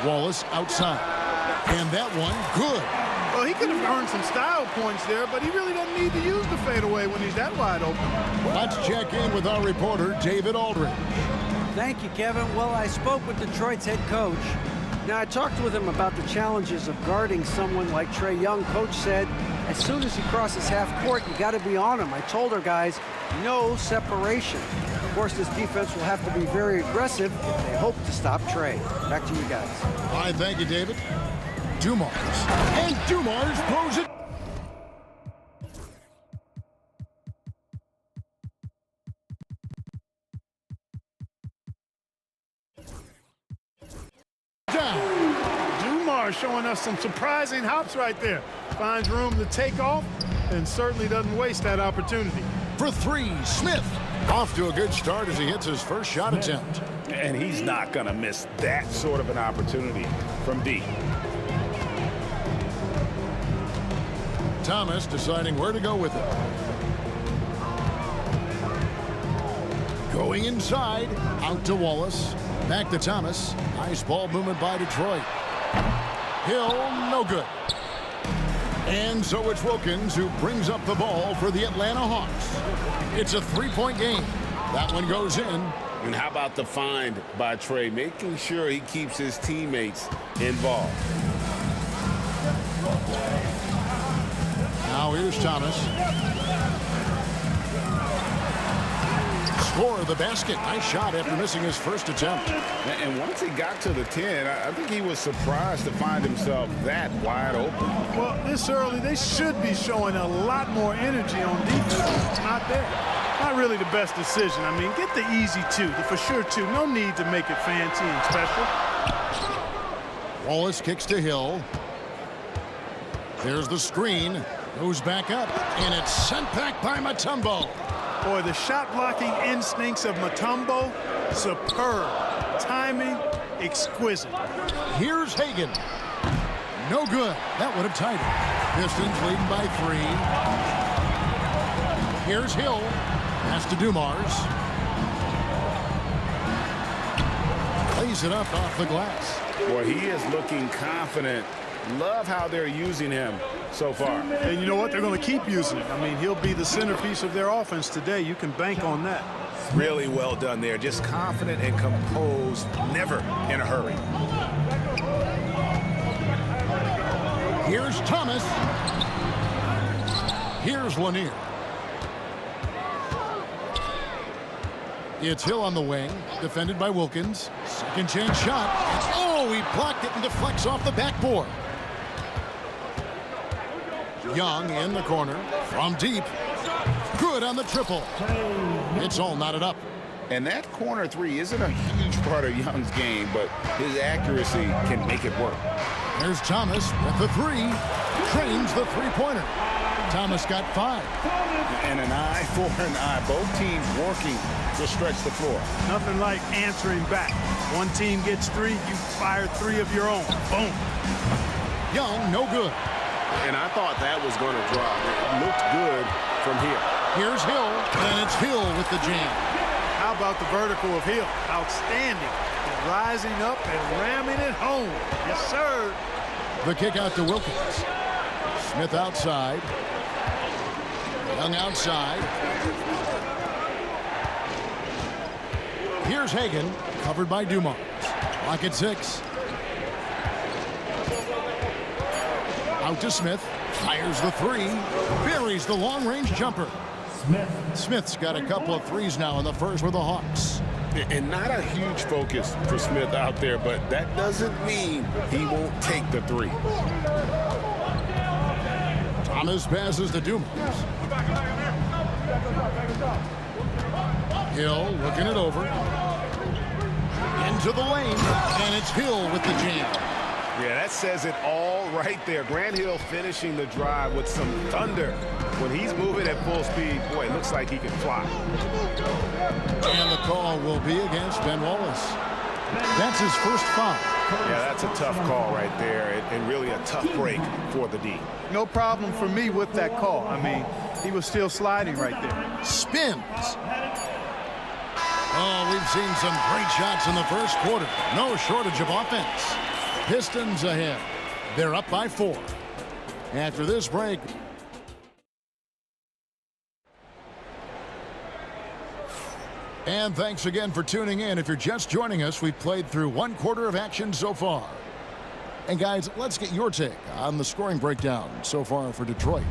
Wallace outside. And that one, good. Well, he could have earned some style points there, but he really doesn't need to use the fadeaway when he's that wide open. Let's check in with our reporter, David Aldridge. Thank you, Kevin. Well, I spoke with Detroit's head coach. Now, I talked with him about the challenges of guarding someone like Trae Young. Coach said, as soon as he crosses half court, you got to be on him. I told our guys, no separation. Of course, this defense will have to be very aggressive if they hope to stop Trae. Back to you guys. All right, thank you, David. Dumars. And Dumars throws it. Dumars showing us some surprising hops right there. Finds room to take off and certainly doesn't waste that opportunity. For 3, Smith. Off to a good start as he hits his first shot attempt. And he's not going to miss that sort of an opportunity from deep. Thomas deciding where to go with it. Going inside, out to Wallace. Back to Thomas. Nice ball movement by Detroit. Hill, no good. And so it's Wilkins who brings up the ball for the Atlanta Hawks. It's a 3-point game. That one goes in. And how about the find by Trae, making sure he keeps his teammates involved. Now here's Thomas. Score of the basket. Nice shot after missing his first attempt. And once he got to the 10, I think he was surprised to find himself that wide open. Well, this early, they should be showing a lot more energy on defense. It's not there. Not really the best decision. I mean, get the easy 2, the for sure 2. No need to make it fancy and special. Wallace kicks to Hill. There's the screen. Goes back up, and it's sent back by Mutombo. Boy, the shot blocking instincts of Mutombo, superb. Timing, exquisite. Here's Hagan. No good. That would have tied it. Pistons leading by 3. Here's Hill. Pass to Dumars. Lays it up off the glass. Boy, he is looking confident. Love how they're using him so far. And you know what? They're going to keep using him. I mean, he'll be the centerpiece of their offense today. You can bank on that. Really well done there. Just confident and composed, never in a hurry. Here's Thomas. Here's Lanier. It's Hill on the wing, defended by Wilkins. Second chance shot. Oh, he blocked it and deflects off the backboard. Young in the corner from deep. Good on the triple. It's all knotted up. And that corner 3 isn't a huge part of Young's game, but his accuracy can make it work. There's Thomas with the 3. Trains the 3-pointer. Thomas got 5. And an eye for an eye. Both teams working to stretch the floor. Nothing like answering back. One team gets 3, you fire 3 of your own. Boom. Young, no good. And I thought that was going to drop. It looked good from here. Here's Hill, and it's Hill with the jam. How about the vertical of Hill? Outstanding. Rising up and ramming it home. Yes, sir. The kick out to Wilkins. Smith outside. Young outside. Here's Hagan, covered by Dumars. Clock at 6. Out to Smith. Fires the 3. Buries the long-range jumper. Smith's got a couple of 3s now in the first for the Hawks. And not a huge focus for Smith out there, but that doesn't mean he won't take the 3. Thomas passes to Dumars. Hill looking it over. Into the lane, and it's Hill with the jam. Yeah, that says it all right there. Grant Hill finishing the drive with some thunder. When he's moving at full speed, boy, it looks like he can fly. And the call will be against Ben Wallace. That's his first foul. Yeah, that's a tough call right there, and really a tough break for the D. No problem for me with that call. I mean, he was still sliding right there. Spins. Oh, we've seen some great shots in the first quarter. No shortage of offense. Pistons ahead. They're up by 4. After this break. And thanks again for tuning in. If you're just joining us, we've played through 1 quarter of action so far. And guys, let's get your take on the scoring breakdown so far for Detroit.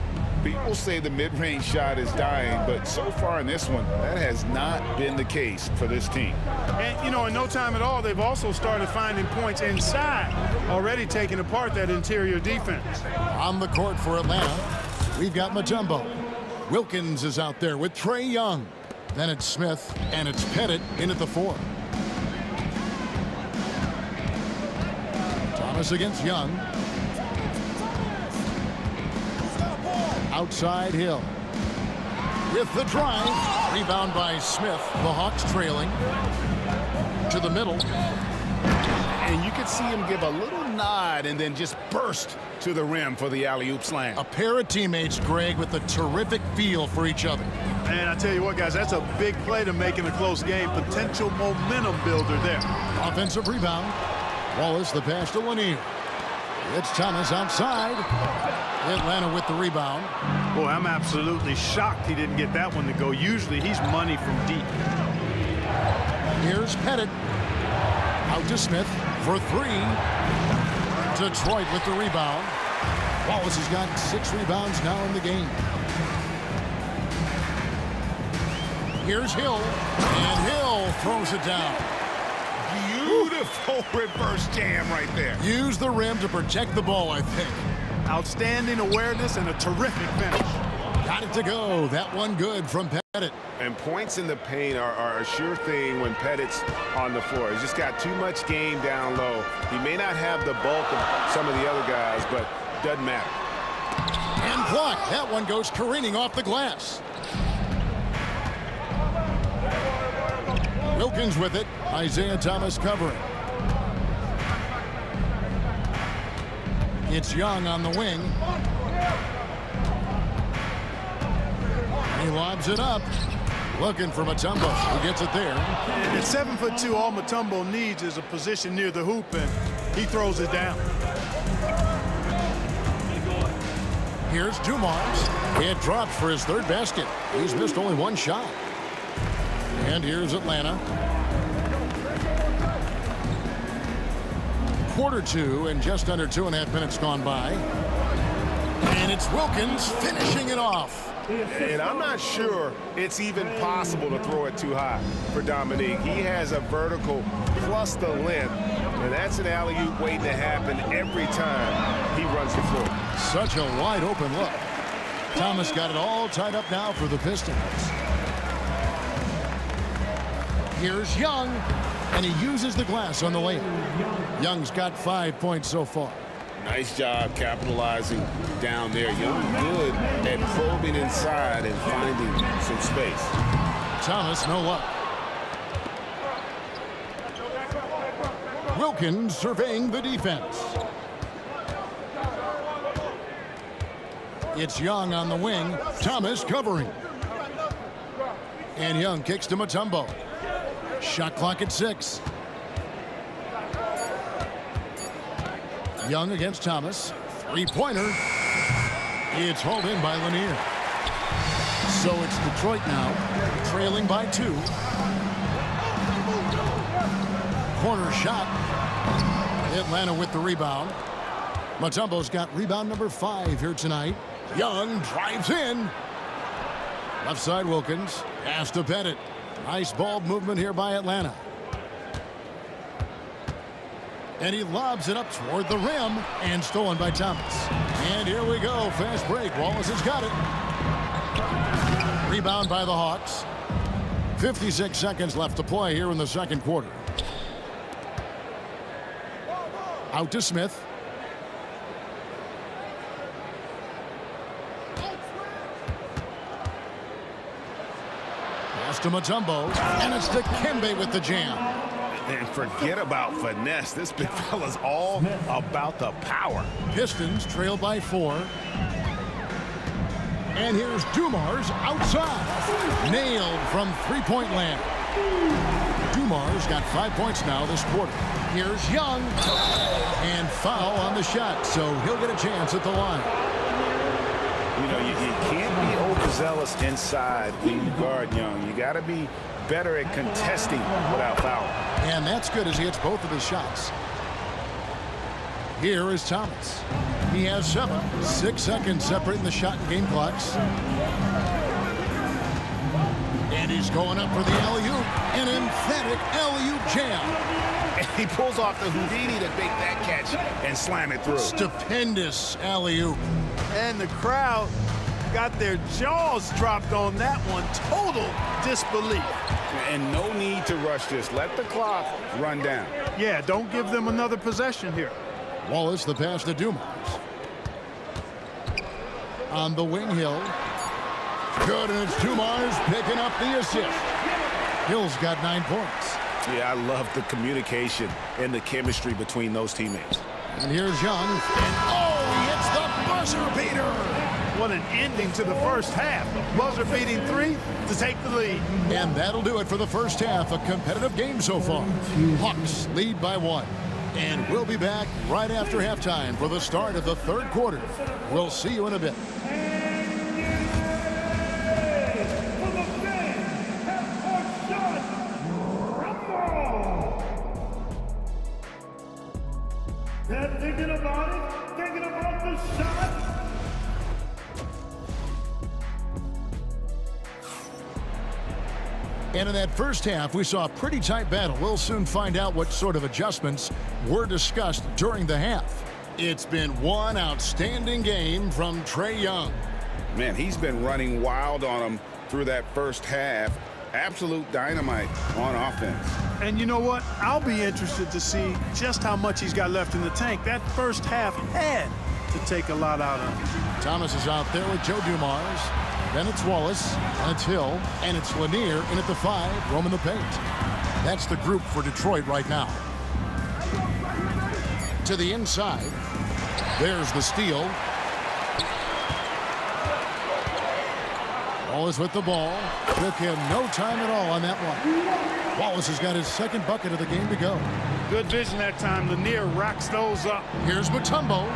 People say the mid-range shot is dying, but so far in this one, that has not been the case for this team. And, you know, in no time at all, they've also started finding points inside, already taking apart that interior defense. On the court for Atlanta, we've got Mutombo. Wilkins is out there with Trae Young. Then it's Smith, and it's Pettit in at the 4. Thomas against Young. Outside Hill. With the drive. Rebound by Smith. The Hawks trailing. To the middle. And you could see him give a little nod and then just burst to the rim for the alley-oop slam. A pair of teammates, Greg, with a terrific feel for each other. And I tell you what, guys, that's a big play to make in a close game. Potential momentum builder there. Offensive rebound. Wallace, the pass to Lanier. It's Thomas outside. Atlanta with the rebound. Boy, I'm absolutely shocked he didn't get that one to go. Usually he's money from deep. Here's Pettit. Out to Smith for 3. Detroit with the rebound. Wallace has got 6 rebounds now in the game. Here's Hill. And Hill throws it down. Beautiful reverse jam right there. Use the rim to protect the ball, I think. Outstanding awareness and a terrific finish. Got it to go. That one good from Pettit. And points in the paint are a sure thing when Pettit's on the floor. He's just got too much game down low. He may not have the bulk of some of the other guys, but doesn't matter. And blocked. That one goes careening off the glass. Wilkins with it. Isaiah Thomas covering. It's Young on the wing. He lobs it up. Looking for Mutombo, who gets it there. And at 7'2", all Mutombo needs is a position near the hoop, and he throws it down. Here's Dumars. It drops for his 3rd basket. He's missed only 1 shot. And here's Atlanta. Quarter 2 and just under 2.5 minutes gone by. And it's Wilkins finishing it off. And I'm not sure it's even possible to throw it too high for Dominique. He has a vertical plus the length, and that's an alley-oop waiting to happen every time he runs the floor. Such a wide open look. Thomas got it all tied up now for the Pistons. Here's Young, and he uses the glass on the layup. Young's got 5 points so far. Nice job capitalizing down there. Young good at probing inside and finding some space. Thomas, no luck. Wilkins surveying the defense. It's Young on the wing. Thomas covering. And Young kicks to Mutombo. Shot clock at 6. Young against Thomas. 3-pointer. It's hauled in by Lanier. So it's Detroit now, trailing by 2. Corner shot. Atlanta with the rebound. Mutombo's got rebound number 5 here tonight. Young drives in. Left side Wilkins. Pass to Pettit. Nice ball movement here by Atlanta. And he lobs it up toward the rim and stolen by Thomas. And here we go. Fast break. Wallace has got it. Rebound by the Hawks. 56 seconds left to play here in the second quarter. Out to Smith. Pass to Mutombo, and it's to Kembe with the jam. And forget about finesse. This big fella's all about the power. Pistons trail by 4. And here's Dumars outside. Nailed from three-point land. Dumars got 5 points now this quarter. Here's Young. And foul on the shot, so he'll get a chance at the line. You know, you can't be overzealous inside when you guard Young. You got to be better at contesting without foul. And that's good as he hits both of his shots. Here is Thomas. He has 7. 6 seconds separating the shot and game clocks. And he's going up for the alley-oop. An emphatic alley-oop jam. And he pulls off the Houdini to make that catch and slam it through. Stupendous alley-oop. And the crowd got their jaws dropped on that one. Total disbelief. And no need to rush this. Let the clock run down. Yeah, don't give them another possession here. Wallace the pass to Dumars. On the wing, Hill. Good, and it's Dumars picking up the assist. Hill's got 9 points. Yeah, I love the communication and the chemistry between those teammates. And here's Young. And he hits the buzzer beater. What an ending to the first half. Buzzer beating 3 to take the lead. And that'll do it for the first half. A competitive game so far. Hawks lead by 1. And we'll be back right after halftime for the start of the third quarter. We'll see you in a bit. Thinking about the shot. And in that first half, we saw a pretty tight battle. We'll soon find out what sort of adjustments were discussed during the half. It's been one outstanding game from Trae Young. Man, he's been running wild on him through that first half. Absolute dynamite on offense. And you know what? I'll be interested to see just how much he's got left in the tank. That first half had to take a lot out of him. Thomas is out there with Joe Dumars. Then it's Wallace, and it's Hill, and it's Lanier in at the 5, roaming the paint. That's the group for Detroit right now. To the inside. There's the steal. Wallace with the ball. Took him no time at all on that one. Wallace has got his second bucket of the game to go. Good vision that time. Lanier racks those up. Here's Mutombo.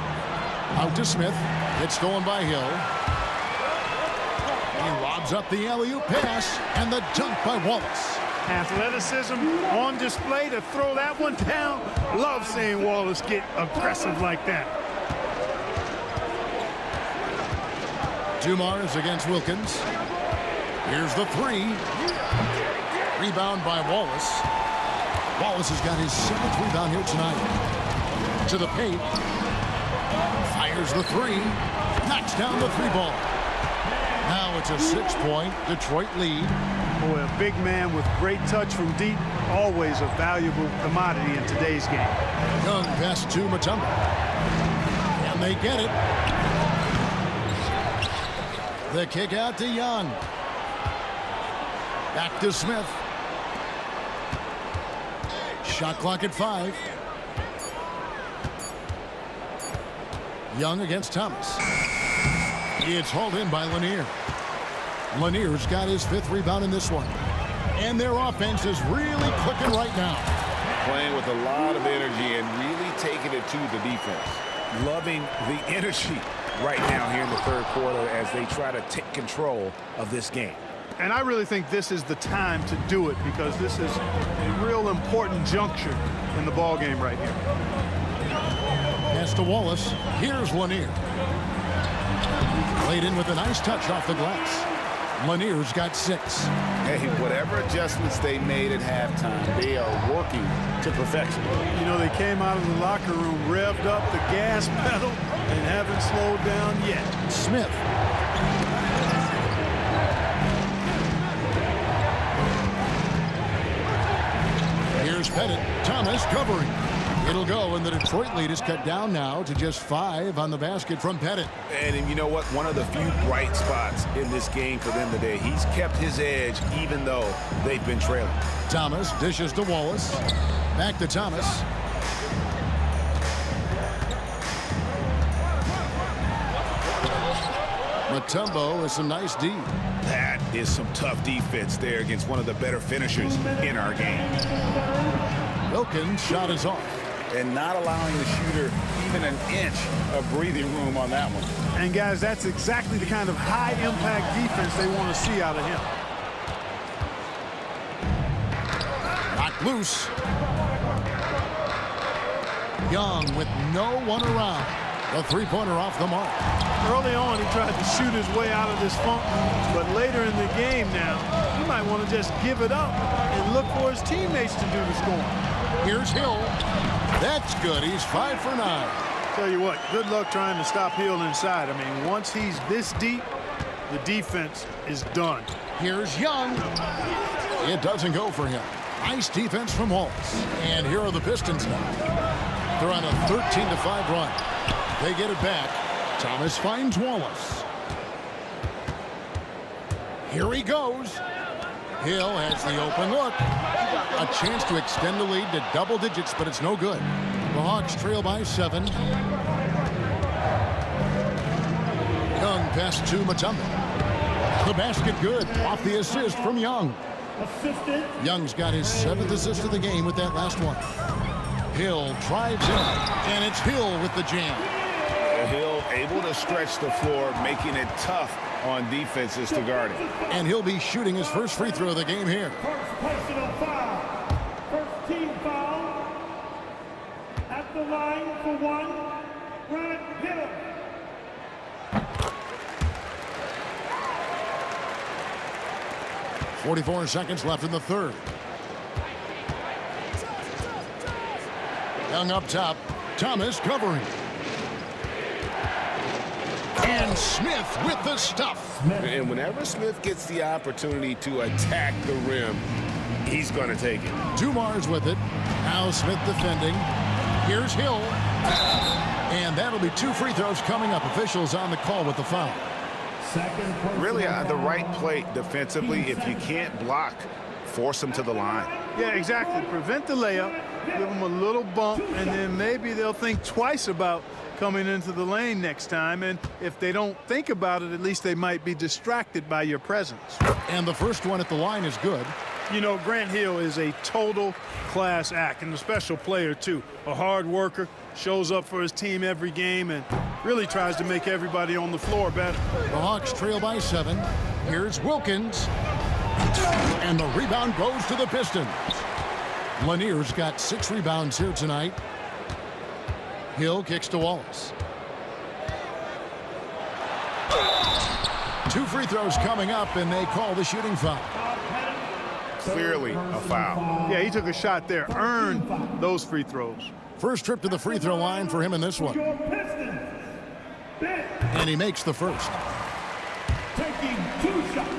Out to Smith. It's stolen by Hill. He lobs up the alley-oop pass, and the dunk by Wallace. Athleticism on display to throw that one down. Love seeing Wallace get aggressive like that. Dumars against Wilkins. Here's the 3. Rebound by Wallace. Wallace has got his 7th rebound here tonight. To the paint. Fires the 3. Knocks down the 3-ball. Now it's a 6-point Detroit lead. Boy, a big man with great touch from deep. Always a valuable commodity in today's game. Young pass to Mutombo. And they get it. The kick out to Young. Back to Smith. Shot clock at 5. Young against Thomas. It's hauled in by Lanier. Lanier's got his 5th rebound in this one. And their offense is really clicking right now. Playing with a lot of energy and really taking it to the defense. Loving the energy right now here in the third quarter as they try to take control of this game. And I really think this is the time to do it because this is a real important juncture in the ball game right here. Pass to Wallace. Here's Lanier. Played in with a nice touch off the glass. Lanier's got 6. Hey, whatever adjustments they made at halftime, they are working to perfection. You know, they came out of the locker room, revved up the gas pedal, and haven't slowed down yet. Smith. Here's Pettit. Thomas covering. It'll go, and the Detroit lead is cut down now to just 5 on the basket from Pettit. And you know what? One of the few bright spots in this game for them today. He's kept his edge even though they've been trailing. Thomas dishes to Wallace. Back to Thomas. Mutombo with some nice D. That is some tough defense there against one of the better finishers in our game. Wilkins' shot is off. And not allowing the shooter even an inch of breathing room on that one. And guys, that's exactly the kind of high-impact defense they want to see out of him. Knocked loose. Young with no one around. The three-pointer off the mark. Early on, he tried to shoot his way out of this funk, but later in the game now, he might want to just give it up and look for his teammates to do the scoring. Here's Hill. That's good. He's 5 for 9. Tell you what, good luck trying to stop Hill inside. I mean, once he's this deep, the defense is done. Here's Young. It doesn't go for him. Nice defense from Wallace. And here are the Pistons now. They're on a 13-5 run. They get it back. Thomas finds Wallace. Here he goes. Hill has the open look. A chance to extend the lead to double digits, but it's no good. The Hawks trail by 7. Young pass to Mutombo. The basket good. Off the assist from Young. Young's got his 7th assist of the game with that last one. Hill drives in, and it's Hill with the jam. Hill able to stretch the floor, making it tough on defenses to guard it. And he'll be shooting his first free throw of the game here. First personal foul. First team foul. At the line for 1, Grant Hill. .44 seconds left in the third. Young up top. Thomas covering. And Smith with the stuff. And whenever Smith gets the opportunity to attack the rim, he's going to take it. Dumars with it. Now Smith defending. Here's Hill. And that'll be 2 free throws coming up. Officials on the call with the foul. Really the right play defensively. If you can't block, force them to the line. Yeah, exactly. Prevent the layup, give them a little bump, and then maybe they'll think twice about coming into the lane next time. And if they don't think about it, at least they might be distracted by your presence. And the first one at the line is good. You know, Grant Hill is a total class act and a special player, too. A hard worker, shows up for his team every game, and really tries to make everybody on the floor better. The Hawks trail by 7. Here's Wilkins. And the rebound goes to the Pistons. Lanier's got 6 rebounds here tonight. Hill kicks to Wallace. 2 free throws coming up, and they call the shooting foul. Clearly a foul. Yeah, he took a shot there, earned those free throws. First trip to the free throw line for him in this one. And he makes the first. Taking 2 shots.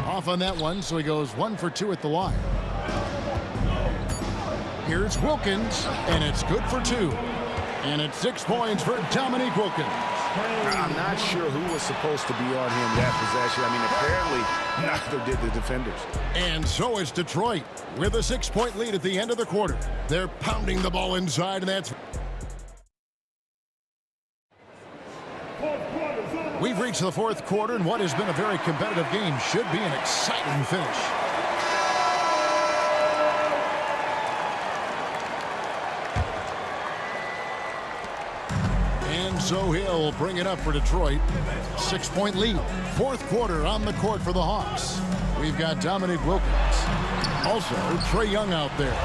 Off on that one, so he goes 1 for 2 at the line. Here's Wilkins, and it's good for 2. And it's 6 points for Dominique Wilkins. I'm not sure who was supposed to be on him that possession. I mean, apparently neither did the defenders. And so is Detroit with a 6-point lead at the end of the quarter. They're pounding the ball inside, and that's... We've reached the 4th quarter, and what has been a very competitive game should be an exciting finish. And so Hill will bring it up for Detroit. 6-point lead. 4th quarter on the court for the Hawks. We've got Dominique Wilkins. Also, Trae Young out there.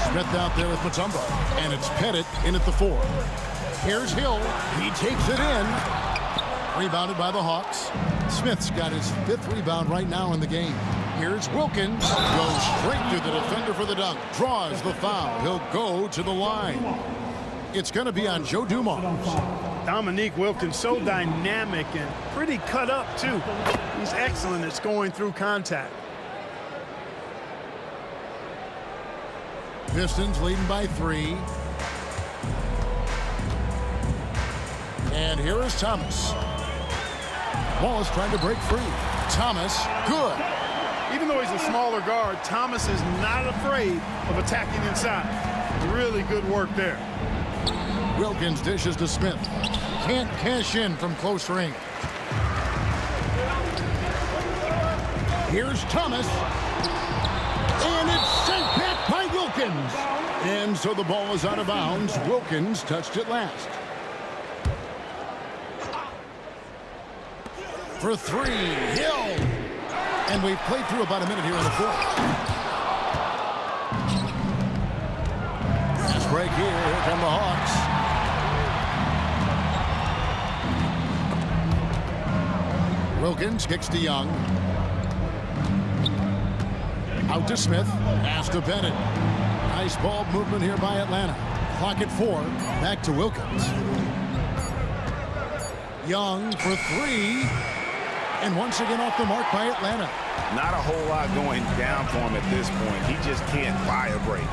Smith out there with Mutombo. And it's Pettit in at the 4. Here's Hill. He takes it in. Rebounded by the Hawks. Smith's got his 5th rebound right now in the game. Here's Wilkins. Goes straight to the defender for the dunk. Draws the foul. He'll go to the line. It's going to be on Joe Dumars. Dominique Wilkins, so dynamic and pretty cut up, too. He's excellent at scoring through contact. Pistons leading by 3. And here is Thomas. Wallace trying to break free. Thomas, good. Even though he's a smaller guard, Thomas is not afraid of attacking inside. Really good work there. Wilkins dishes to Smith. Can't cash in from close range. Here's Thomas. And it's sent back by Wilkins. And so the ball is out of bounds. Wilkins touched it last. For 3, Hill. And we've played through about a minute here in the fourth. Fast break here. Here come the Hawks. Wilkins kicks to Young. Out to Smith. Pass to Bennett. Nice ball movement here by Atlanta. Clock at 4. Back to Wilkins. Young for 3. And once again off the mark by Atlanta. Not a whole lot going down for him at this point. He just can't buy a break.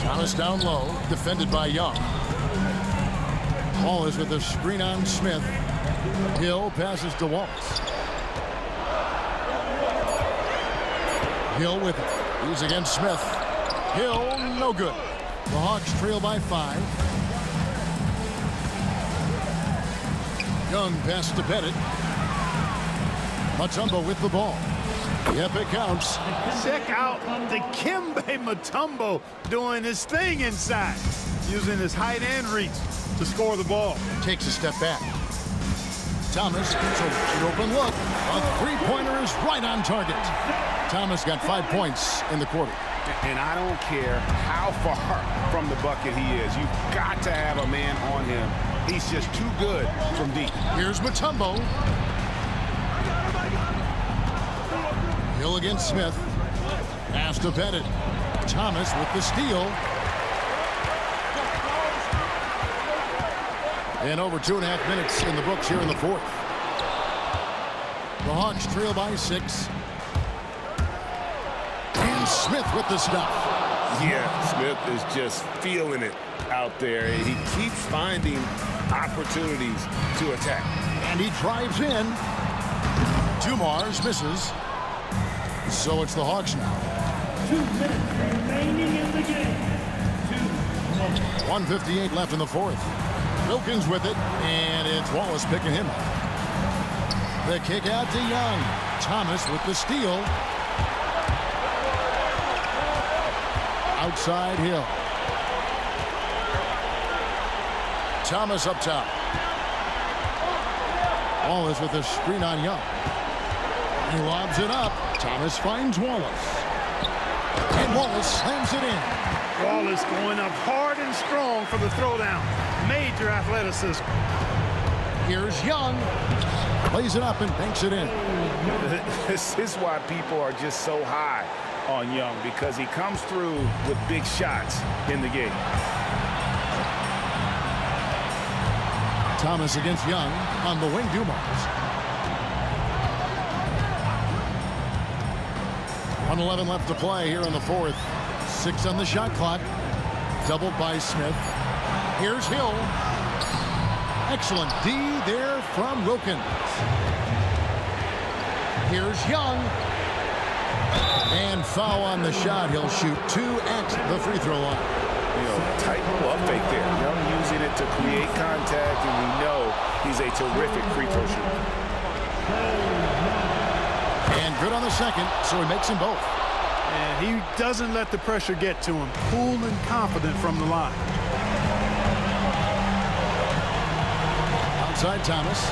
Thomas down low, defended by Young. Wallace with a screen on Smith. Hill passes to Wallace. Hill with it. He's against Smith. Hill, no good. The Hawks trail by 5. Young pass to Bennett. Mutombo with the ball. Yep, it counts. Check out Dikembe Mutombo doing his thing inside, using his height and reach to score the ball. Takes a step back. Thomas, so an open look. A three-pointer is right on target. Thomas got 5 points in the quarter. And I don't care how far from the bucket he is. You've got to have a man on him. He's just too good from deep. Here's Mutombo. Hill against Smith. Pass to Bennett. Thomas with the steal. And over 2.5 minutes in the books here in the fourth. The Hawks trail by 6. And Smith with the stop. Yeah, Smith is just feeling it out there. He keeps finding opportunities to attack. And he drives in. Dumars misses. So it's the Hawks now. 2 minutes remaining in the game. 1:58 left in the fourth. Wilkins with it, and it's Wallace picking him up. The kick out to Young. Thomas with the steal. Outside Hill. Thomas up top. Wallace with a screen on Young. He lobs it up. Thomas finds Wallace. And Wallace slams it in. Wallace going up hard and strong for the throwdown. Major athleticism. Here's Young. Plays it up and banks it in. This is why people are just so high on Young, because he comes through with big shots in the game. Thomas against Young on the wing. Dumars. 1:11 left to play here in the fourth. 6 on the shot clock. Doubled by Smith. Here's Hill. Excellent D there from Wilkins. Here's Young. And foul on the shot. He'll shoot 2 at the free throw line. Tight glove fake there. Young using it to create contact, and we know he's a terrific free throw shooter. And good on the second, so he makes them both. And he doesn't let the pressure get to him. Cool and confident from the line. Outside Thomas.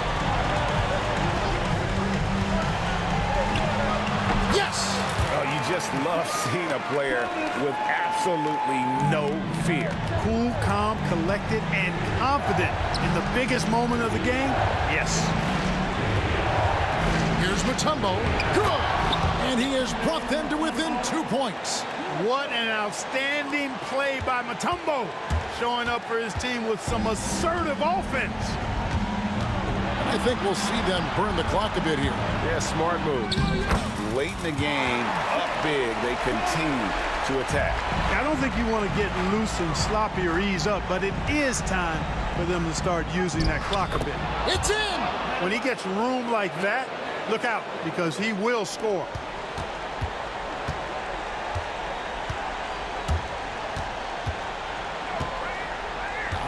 Yes! Oh, you just love seeing a player with absolutely no fear. Cool, calm, collected, and confident in the biggest moment of the game. Yes. Here's Mutombo. Good! And he has brought them to within 2 points. What an outstanding play by Mutombo, showing up for his team with some assertive offense. I think we'll see them burn the clock a bit here. Yeah, smart move. Late in the game, up big, they continue to attack. I don't think you want to get loose and sloppy or ease up, but it is time for them to start using that clock a bit. It's in! When he gets room like that, look out, because he will score.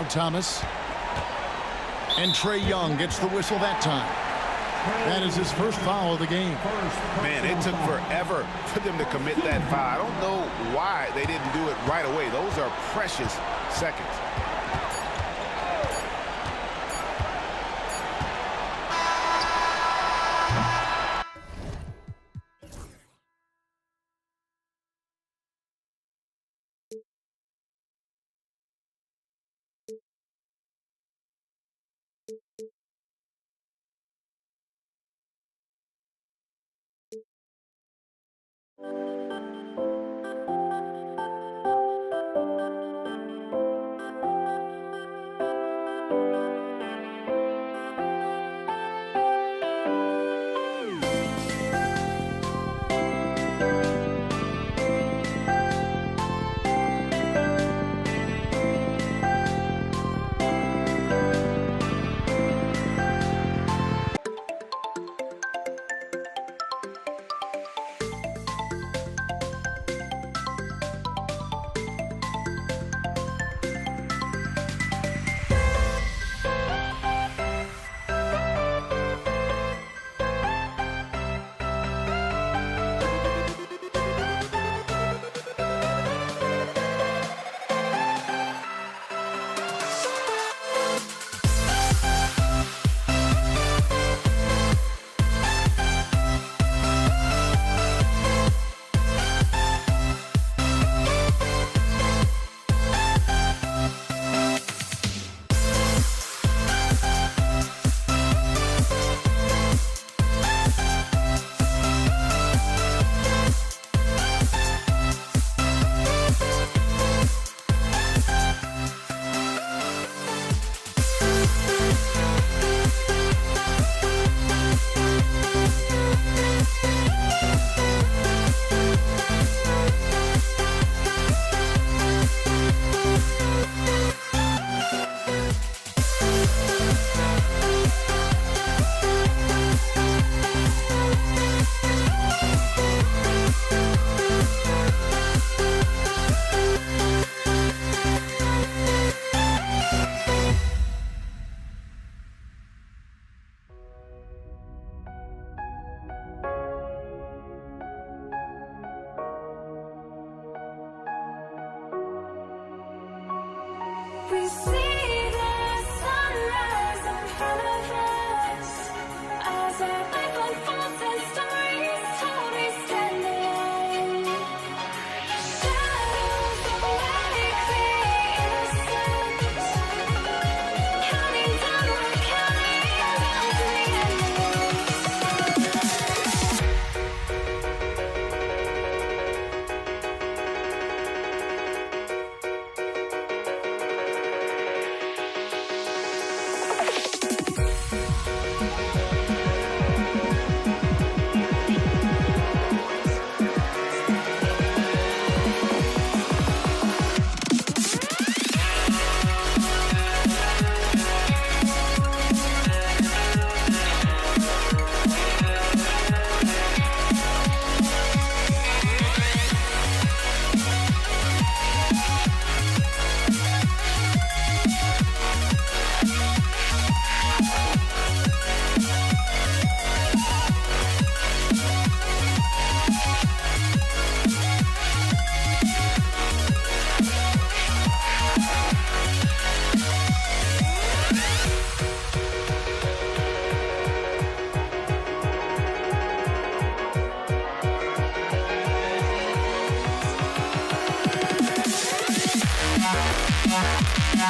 Now Thomas. And Trae Young gets the whistle that time. That is his first foul of the game. Man, it took forever for them to commit that foul. I don't know why they didn't do it right away. Those are precious seconds. We see the sunrise in front of us as our life unfolds and stories told. We stand alone. Shadows awake the innocence, counting down, we're counting down to the Yeah.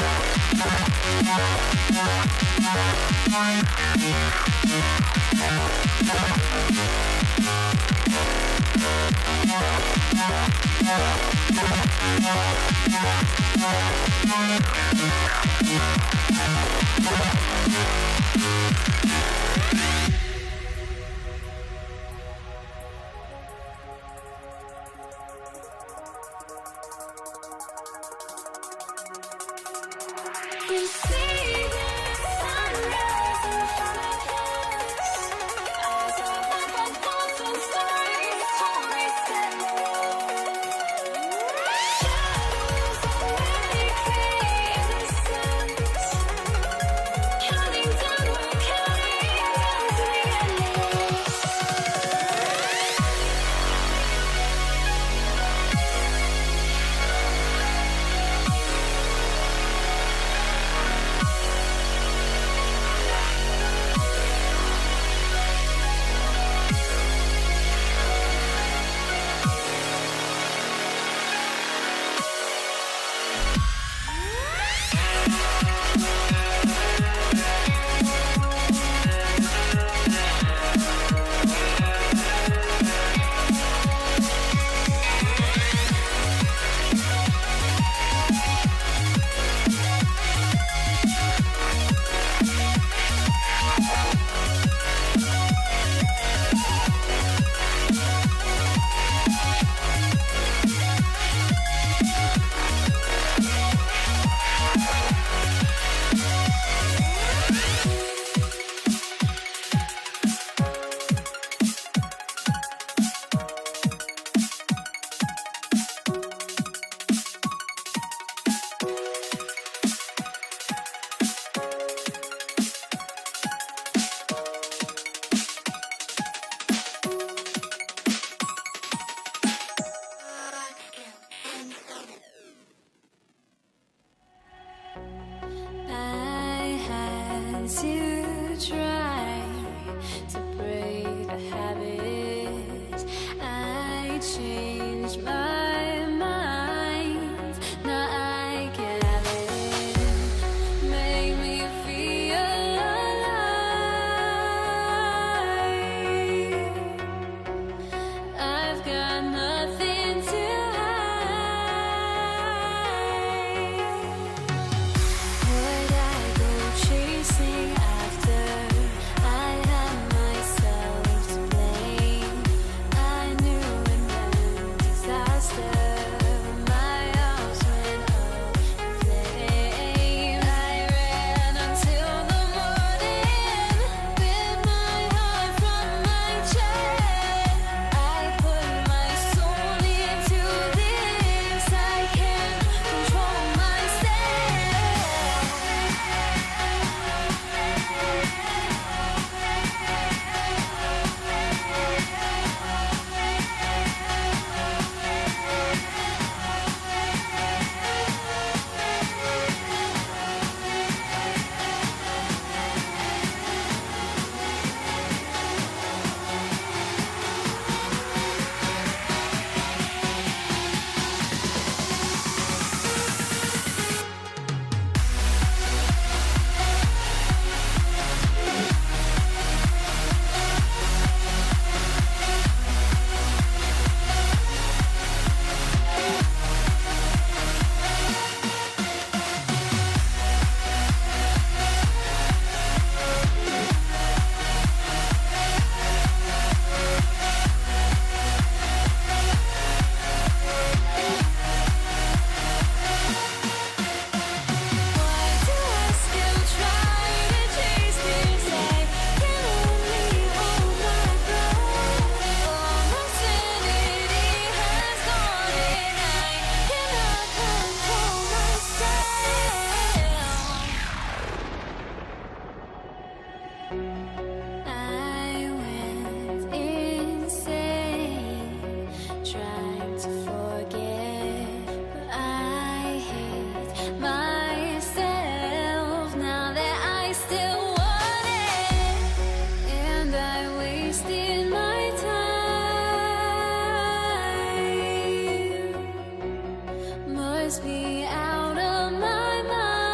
must be out of my mind.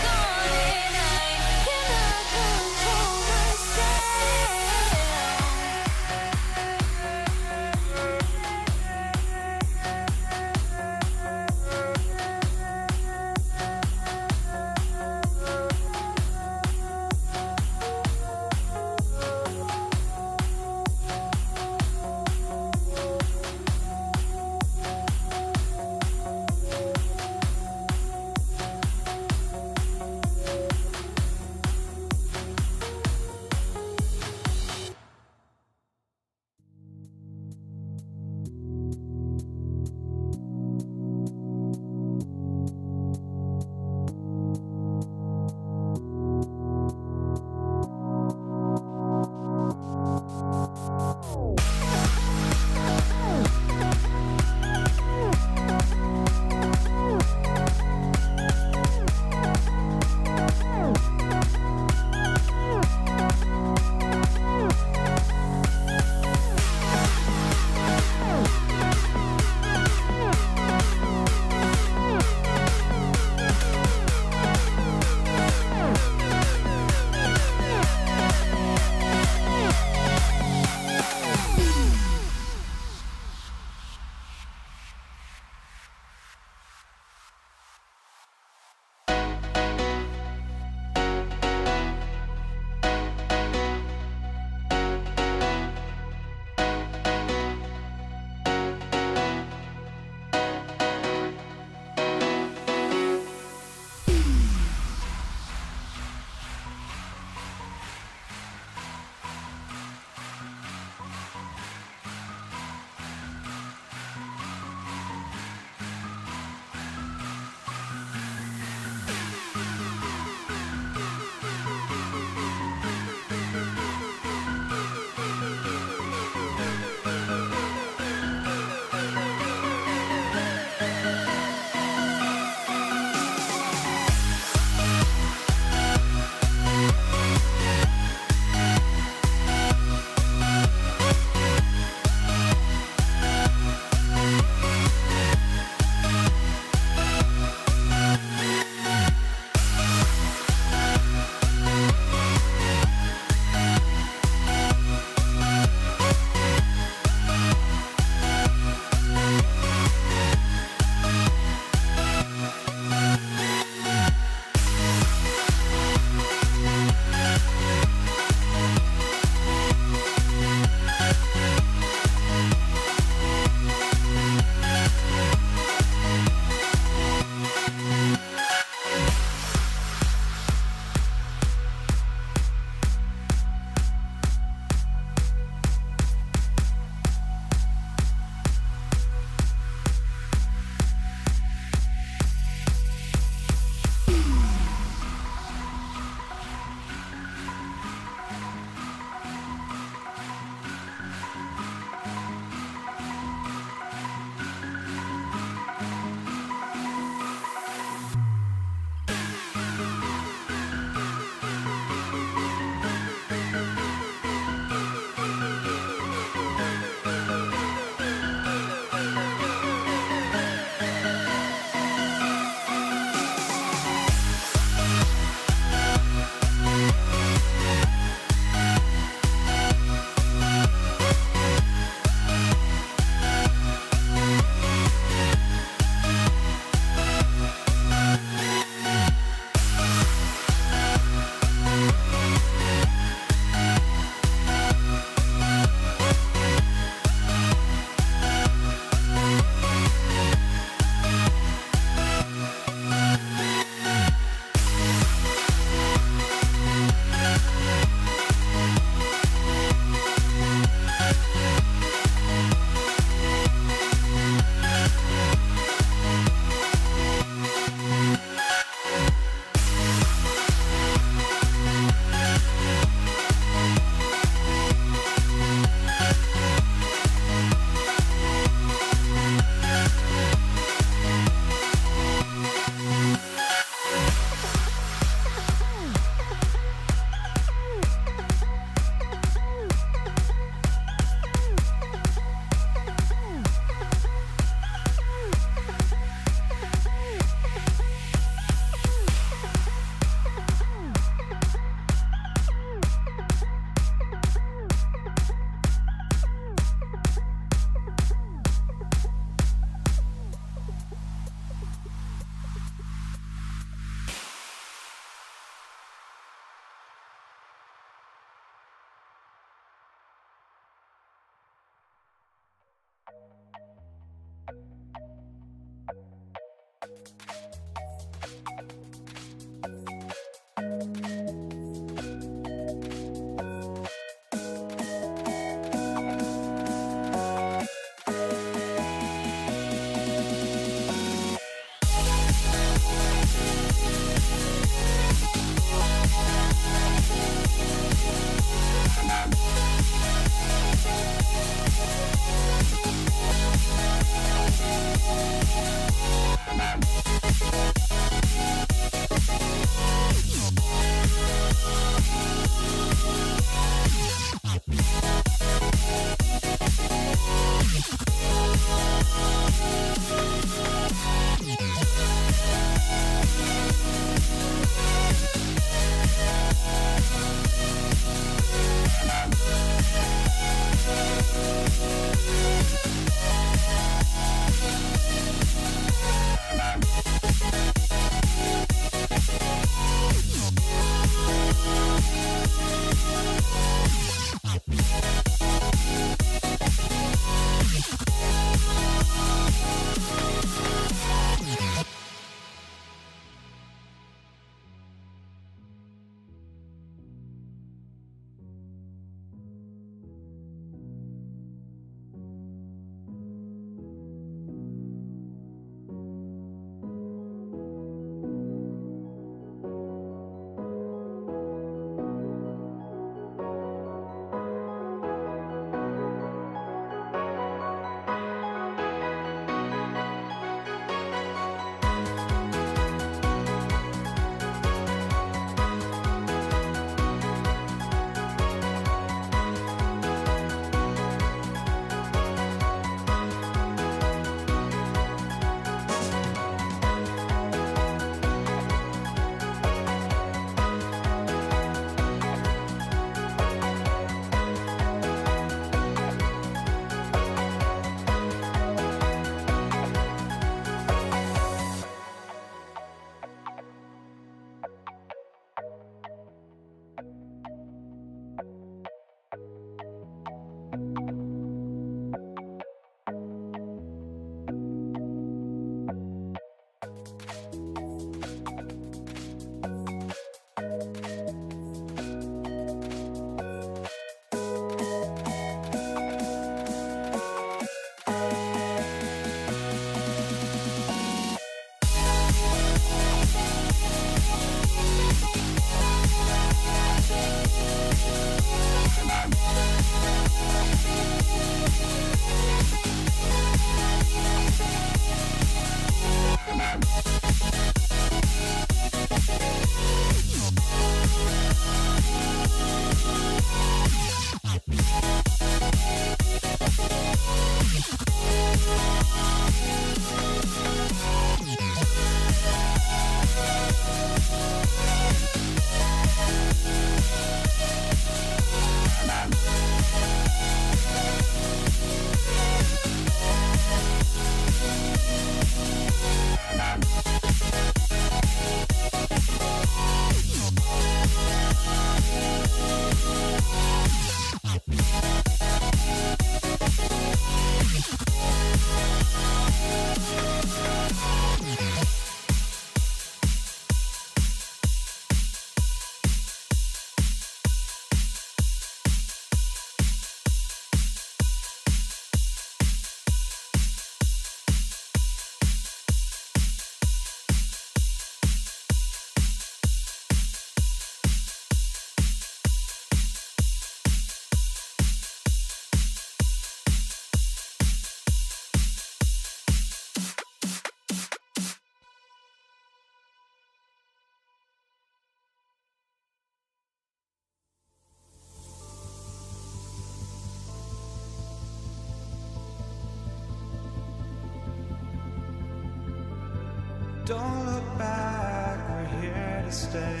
Don't look back, we're here to stay.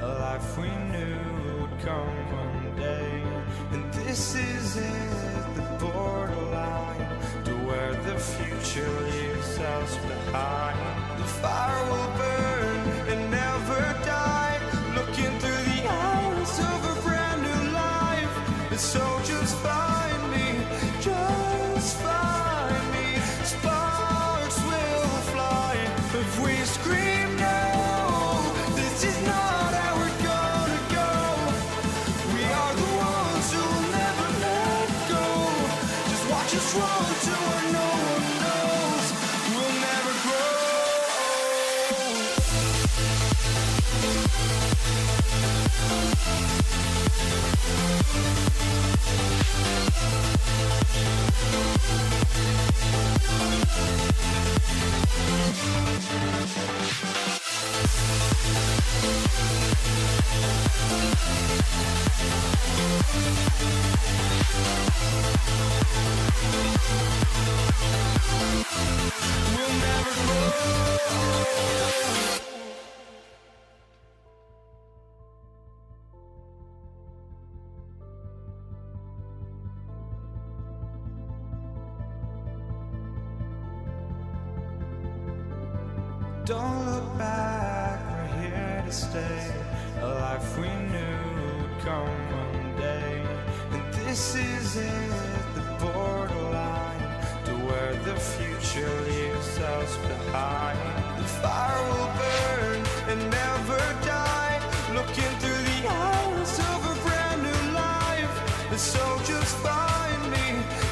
A life we knew would come one day. And this is it, the borderline to where the future leaves us behind. The fire will burn and never die, looking through the eyes of a brand new life. And so just find me, just find me. Sparks will fly if we scream no. This is not how we're gonna go. We are the ones who will never let go. Just watch us run to where no one knows. We'll never grow. We'll never grow. Don't look back, we're here to stay. A life we knew would come one day. And this is it, the borderline to where the future leaves us behind. The fire will burn and never die, looking through the eyes of a brand new life. And so just find me,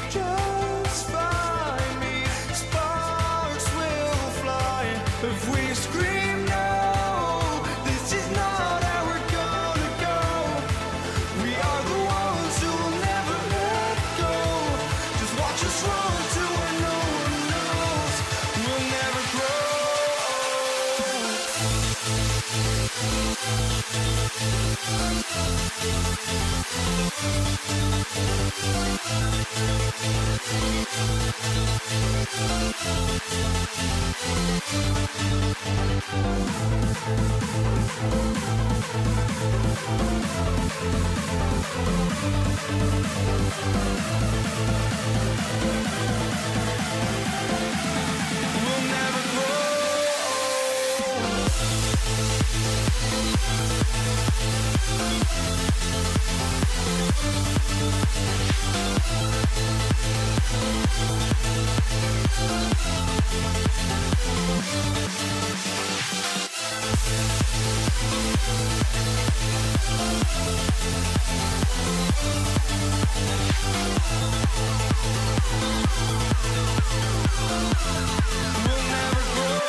just find me. Sparks will fly if we scream no. This is not how we're gonna go. We are the ones who will never let go. Just watch us run to where no one knows. We'll never grow. We'll never grow. We'll never grow.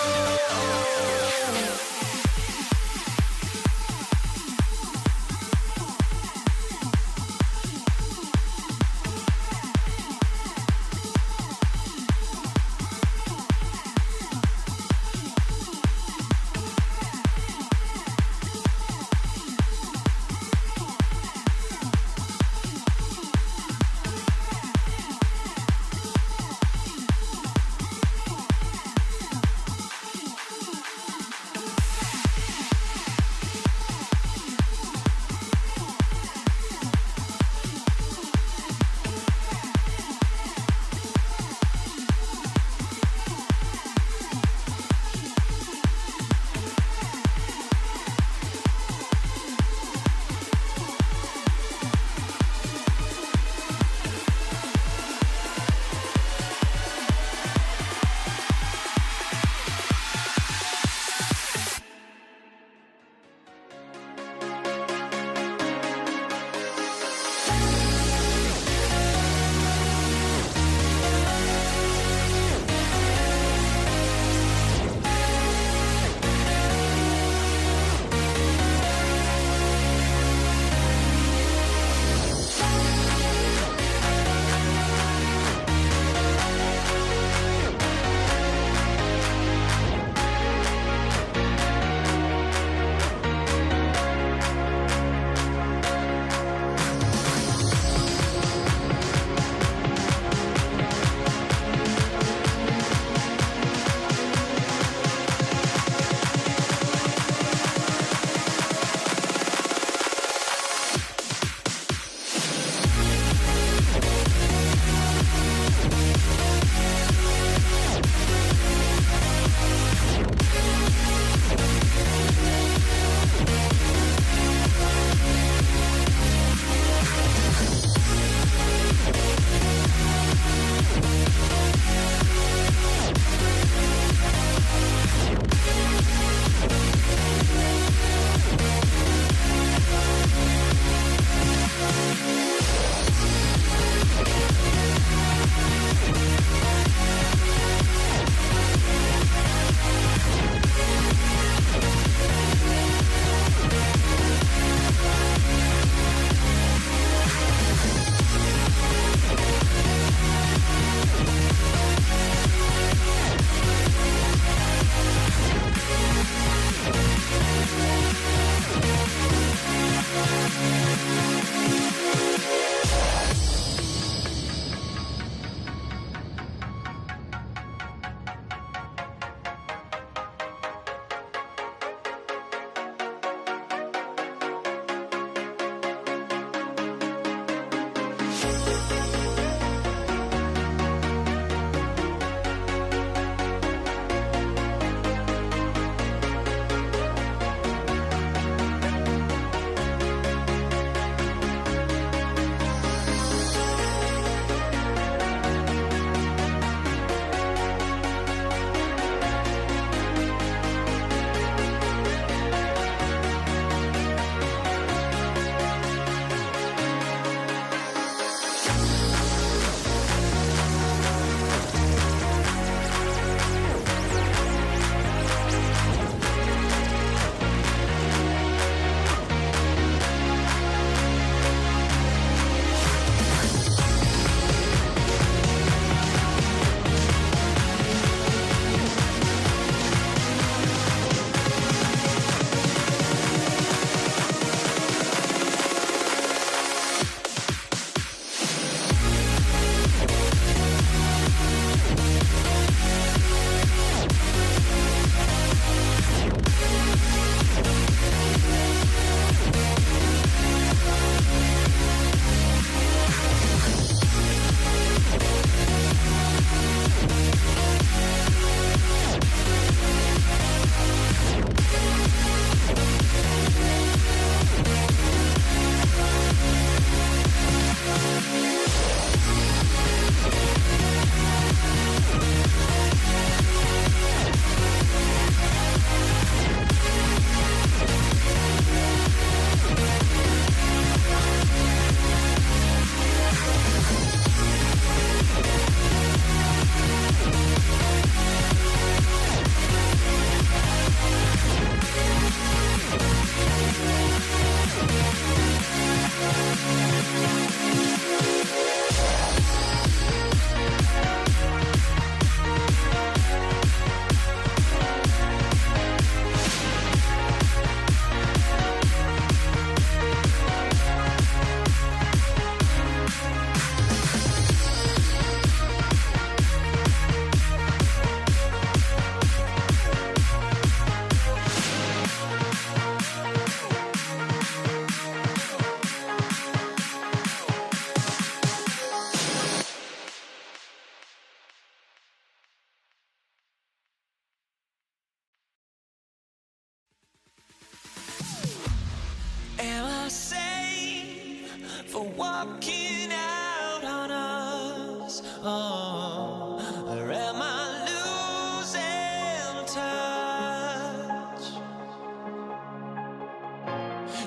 for walking out on us? Oh, or am I losing touch?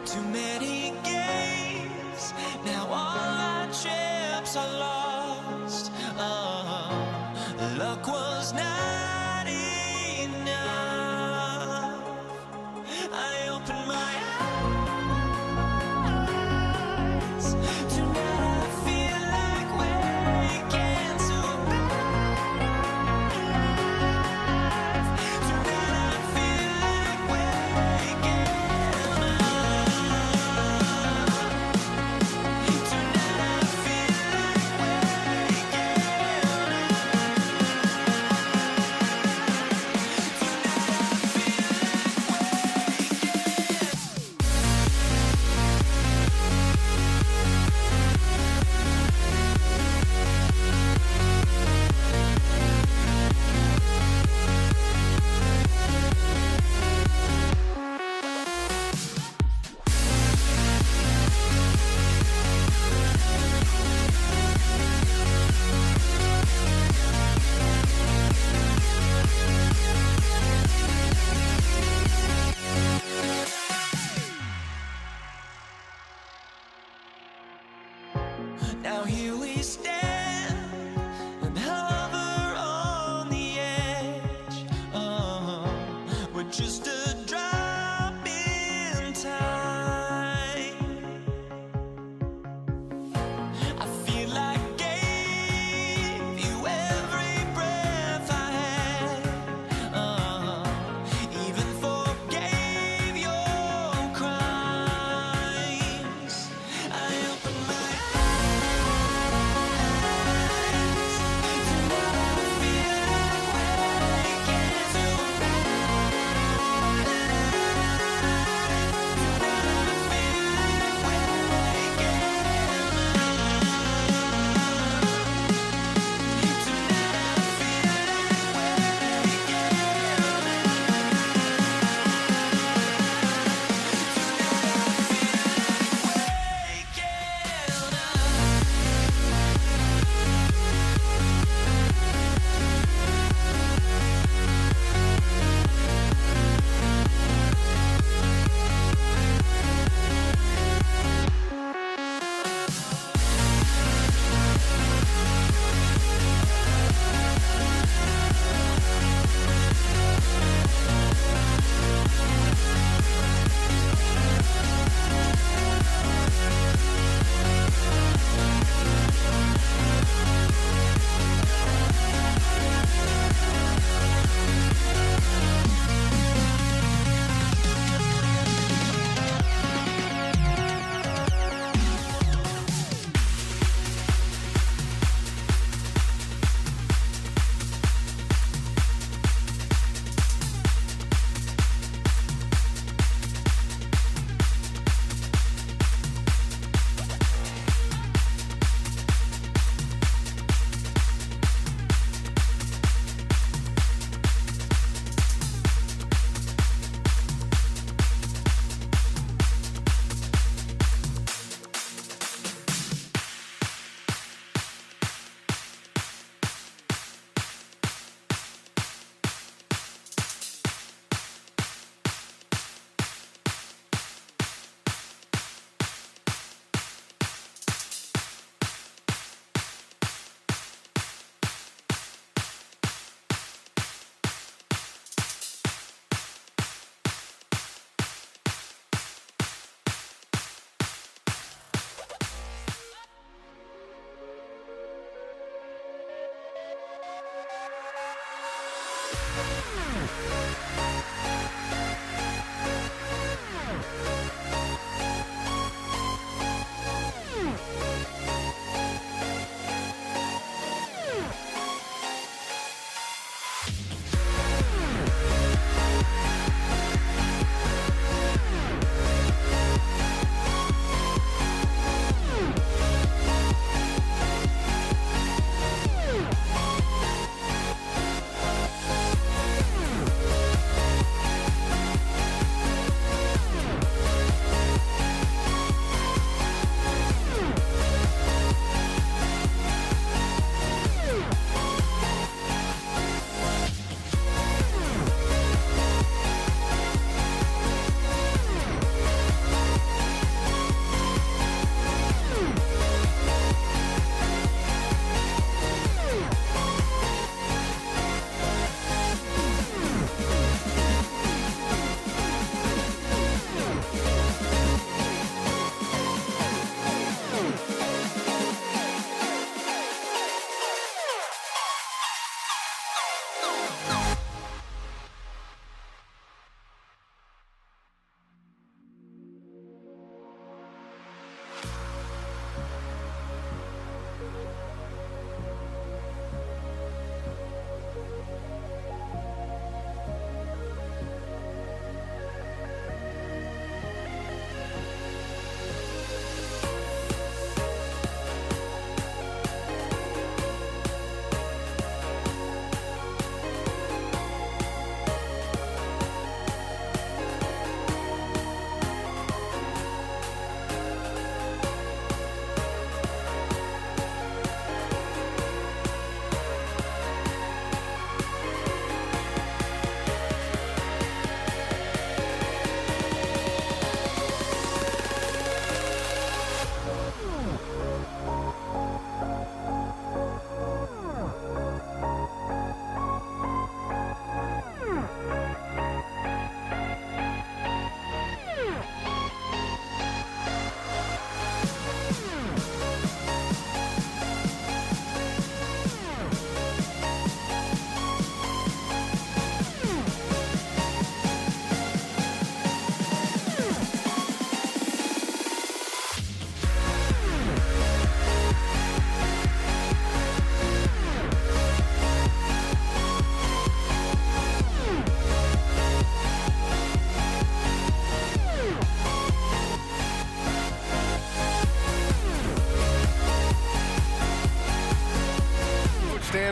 Too many games, now all our chips are lost. Oh, luck was not enough. I opened my eyes. Tonight I feel like waking to a life. Tonight I feel like waking up. Tonight I feel like waking Now here we stand and hover on the edge. We're just a drop in time. I feel like gave you every breath I had. Even forgave your crimes. I opened my eyes.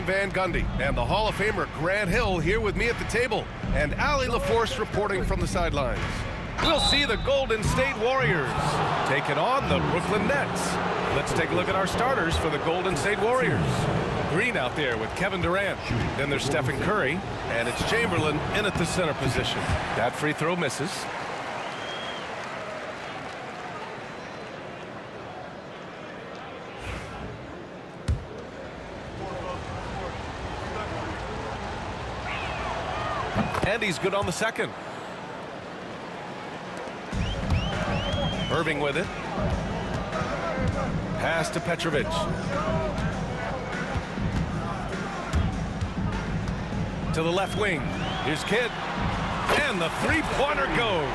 Van Gundy, and the Hall of Famer Grant Hill here with me at the table, and Allie LaForce reporting from the sidelines. We'll see the Golden State Warriors taking on the Brooklyn Nets. Let's take a look at our starters for the Golden State Warriors. Green out there with Kevin Durant. Then there's Stephen Curry, and it's Chamberlain in at the center position. That free throw misses. And he's good on the second. Irving with it. Pass to Petrovic. To the left wing. Here's Kidd. And the three-pointer goes.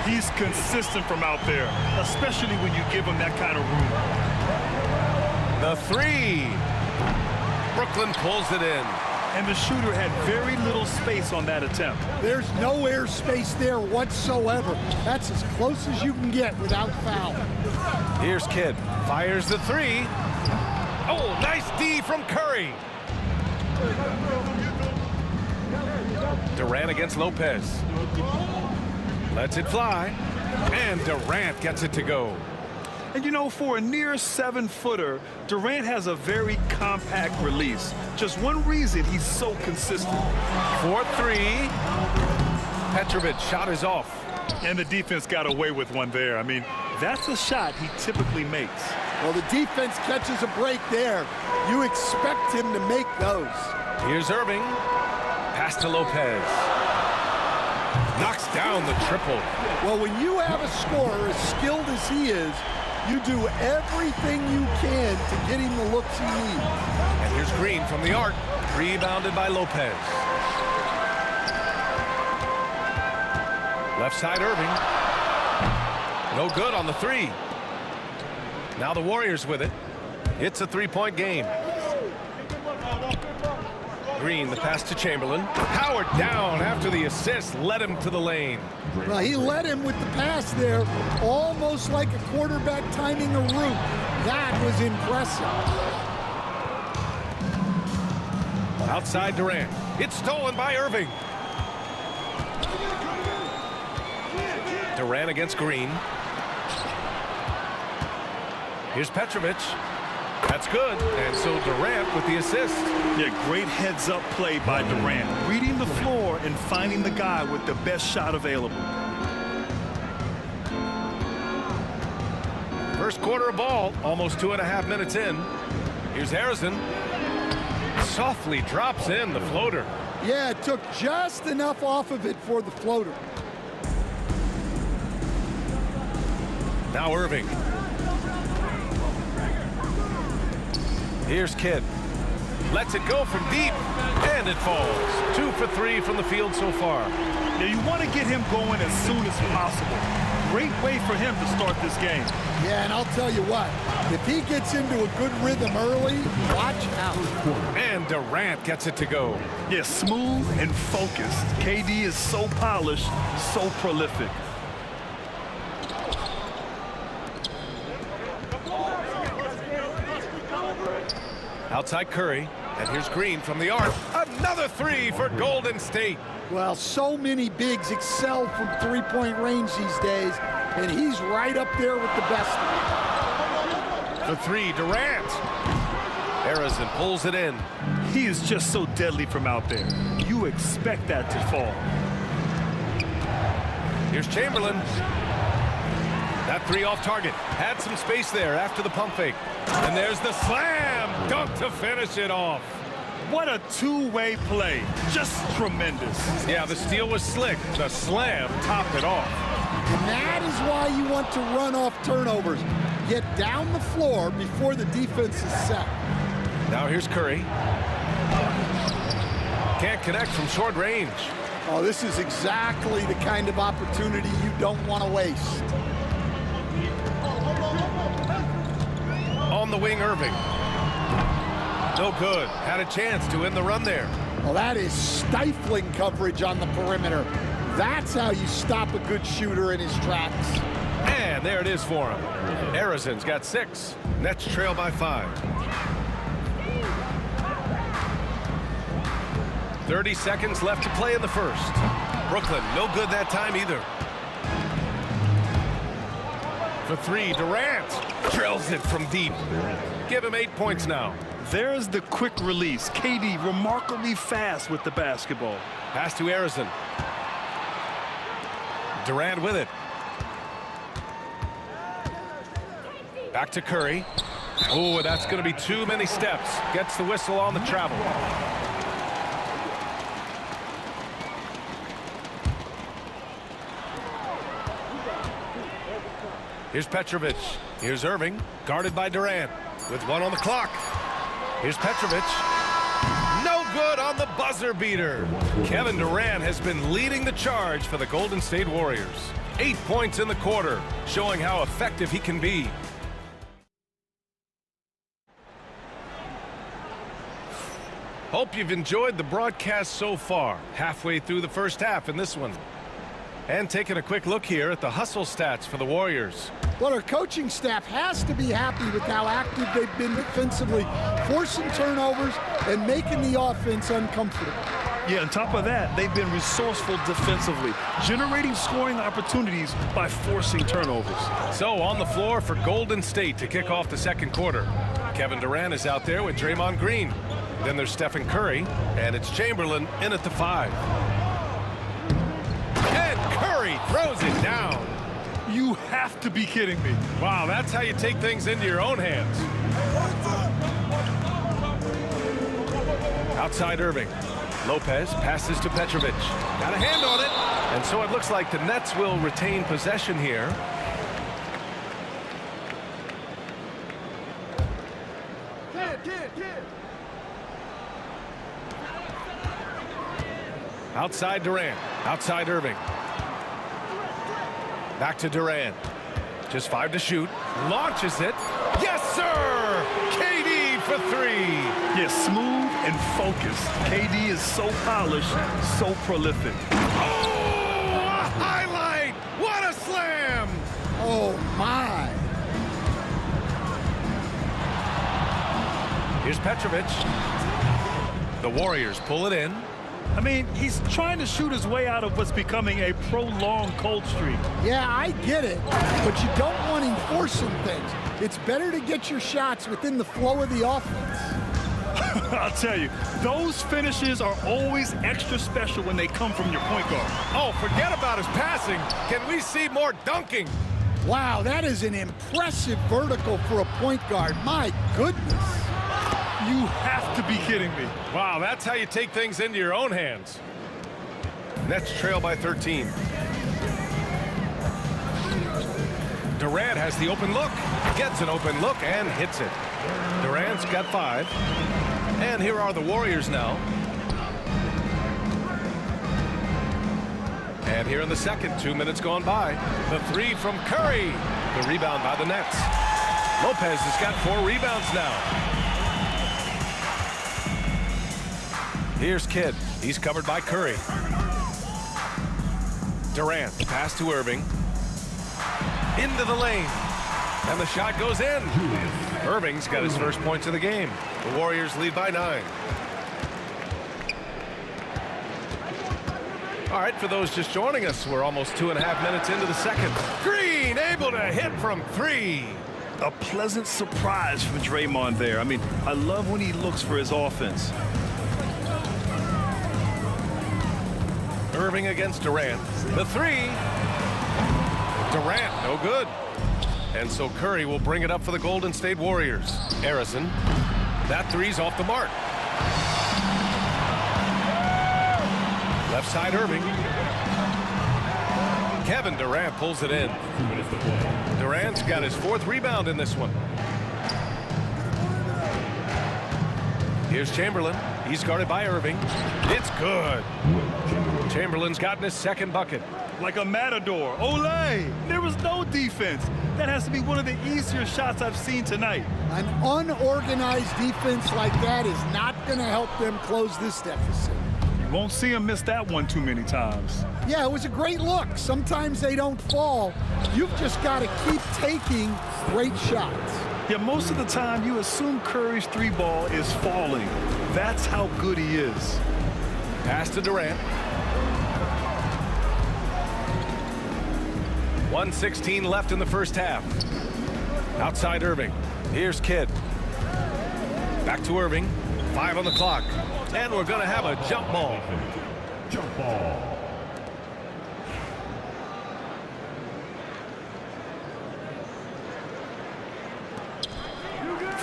He's consistent from out there, especially when you give him that kind of room. The three. Brooklyn pulls it in. And the shooter had very little space on that attempt. There's no air space there whatsoever. That's as close as you can get without foul. Here's Kidd. Fires the three. Oh, nice D from Curry. Durant against Lopez. Lets it fly. And Durant gets it to go. And you know, for a near 7-footer, Durant has a very compact release. Just one reason he's so consistent. 4-3. Petrovic shot is off. And the defense got away with one there. I mean, that's a shot he typically makes. Well, the defense catches a break there. You expect him to make those. Here's Irving. Pass to Lopez. Knocks down the triple. Well, when you have a scorer as skilled as he is, you do everything you can to get him the looks he needs. And here's Green from the arc. Rebounded by Lopez. Left side Irving. No good on the three. Now the Warriors with it. It's a three-point game. Green, the pass to Chamberlain. Powered down after the assist. Led him to the lane. Well, he led him with the pass there, almost like a quarterback timing a route. That was impressive. Outside Durant. It's stolen by Irving. Durant against Green. Here's Petrovic. That's good. And so Durant with the assist. Yeah, great heads-up play by Durant. Reading the floor and finding the guy with the best shot available. First quarter of ball, almost 2.5 minutes in. Here's Harrison. Softly drops in the floater. Yeah, it took just enough off of it for the floater. Now Irving. Here's Kidd. Lets it go from deep, and it falls. 2 for 3 from the field so far. Yeah, you want to get him going as soon as possible. Great way for him to start this game. Yeah, and I'll tell you what, if he gets into a good rhythm early, watch out. And Durant gets it to go. Yeah, smooth and focused. KD is so polished, so prolific. Outside Curry, and here's Green from the arc. Another three for Golden State. Well, so many bigs excel from three-point range these days, and he's right up there with the best. The three, Durant. Harrison pulls it in. He is just so deadly from out there. You expect that to fall. Here's Chamberlain. That three off target. Had some space there after the pump fake. And there's the slam dunk to finish it off. What a two-way play. Just tremendous. Yeah, the steal was slick. The slam topped it off. And that is why you want to run off turnovers. Get down the floor before the defense is set. Now here's Curry. Can't connect from short range. Oh, this is exactly the kind of opportunity you don't want to waste. On the wing, Irving. No good. Had a chance to end the run there. Well, that is stifling coverage on the perimeter. That's how you stop a good shooter in his tracks. And there it is for him. Harrison's got 6. Nets trail by 5. 30 seconds left to play in the first. Brooklyn, no good that time either. For three, Durant drills it from deep. Give him 8 points now. There's the quick release. KD remarkably fast with the basketball. Pass to Harrison. Durant with it. Back to Curry. Oh, that's going to be too many steps. Gets the whistle on the travel. Here's Petrovic. Here's Irving, guarded by Durant, with 1 on the clock. Here's Petrovic. No good on the buzzer beater. Kevin Durant has been leading the charge for the Golden State Warriors. 8 points in the quarter, showing how effective he can be. Hope you've enjoyed the broadcast so far. Halfway through the first half in this one. And taking a quick look here at the hustle stats for the Warriors. Well, our coaching staff has to be happy with how active they've been defensively, forcing turnovers and making the offense uncomfortable. Yeah, on top of that, they've been resourceful defensively, generating scoring opportunities by forcing turnovers. So on the floor for Golden State to kick off the second quarter. Kevin Durant is out there with Draymond Green. Then there's Stephen Curry, and it's Chamberlain in at the 5. And Curry throws it down. You have to be kidding me. Wow, that's how you take things into your own hands. Outside Irving. Lopez passes to Petrovic. Got a hand on it. And so it looks like the Nets will retain possession here. Outside Durant. Outside Irving. Back to Durant. Just 5 to shoot. Launches it. Yes, sir! KD for 3. Yeah, smooth and focused. KD is so polished, so prolific. Oh, a highlight! What a slam! Oh, my. Here's Petrovic. The Warriors pull it in. I mean, he's trying to shoot his way out of what's becoming a prolonged cold streak. Yeah, I get it, but you don't want him forcing things. It's better to get your shots within the flow of the offense. I'll tell you, those finishes are always extra special when they come from your point guard. Oh, forget about his passing. Can we see more dunking? Wow, that is an impressive vertical for a point guard. My goodness. You have to be kidding me. Wow, that's how you take things into your own hands. Nets trail by 13. Durant has the open look, gets an open look, and hits it. Durant's got 5. And here are the Warriors now. And here in the second, 2 minutes gone by. The 3 from Curry. The rebound by the Nets. Lopez has got 4 rebounds now. Here's Kidd. He's covered by Curry. Durant, pass to Irving. Into the lane. And the shot goes in. Irving's got his first points of the game. The Warriors lead by 9. All right, for those just joining us, we're almost 2.5 minutes into the second. Green able to hit from 3. A pleasant surprise from Draymond there. I mean, I love when he looks for his offense. Irving against Durant. The 3. Durant, no good. And so Curry will bring it up for the Golden State Warriors. Harrison. That 3's off the mark. Left side Irving. Kevin Durant pulls it in. Durant's got his 4th rebound in this one. Here's Chamberlain. He's guarded by Irving. It's good. Chamberlain's gotten his 2nd bucket. Like a matador. Olé! There was no defense. That has to be one of the easier shots I've seen tonight. An unorganized defense like that is not going to help them close this deficit. You won't see him miss that one too many times. Yeah, it was a great look. Sometimes they don't fall. You've just got to keep taking great shots. Yeah, most of the time you assume Curry's 3 ball is falling. That's how good he is. Pass to Durant. 1:16 left in the first half. Outside Irving. Here's Kidd. Back to Irving. 5 on the clock. And we're going to have a jump ball. Jump ball.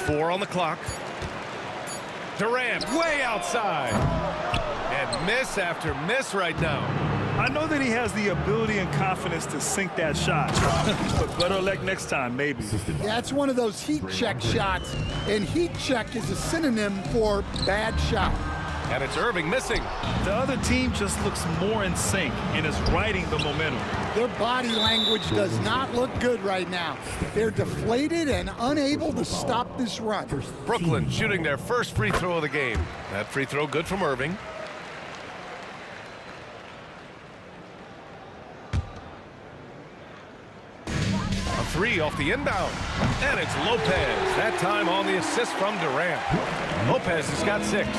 Four on the clock. Durant way outside. And miss after miss right now. I know that he has the ability and confidence to sink that shot. But better luck next time, maybe. That's one of those heat check shots, and heat check is a synonym for bad shot. And it's Irving missing. The other team just looks more in sync and is riding the momentum. Their body language does not look good right now. They're deflated and unable to stop this run. Brooklyn shooting their first free throw of the game. That free throw good from Irving. A three off the inbound. And it's Lopez. That time on the assist from Durant. Lopez has got 6.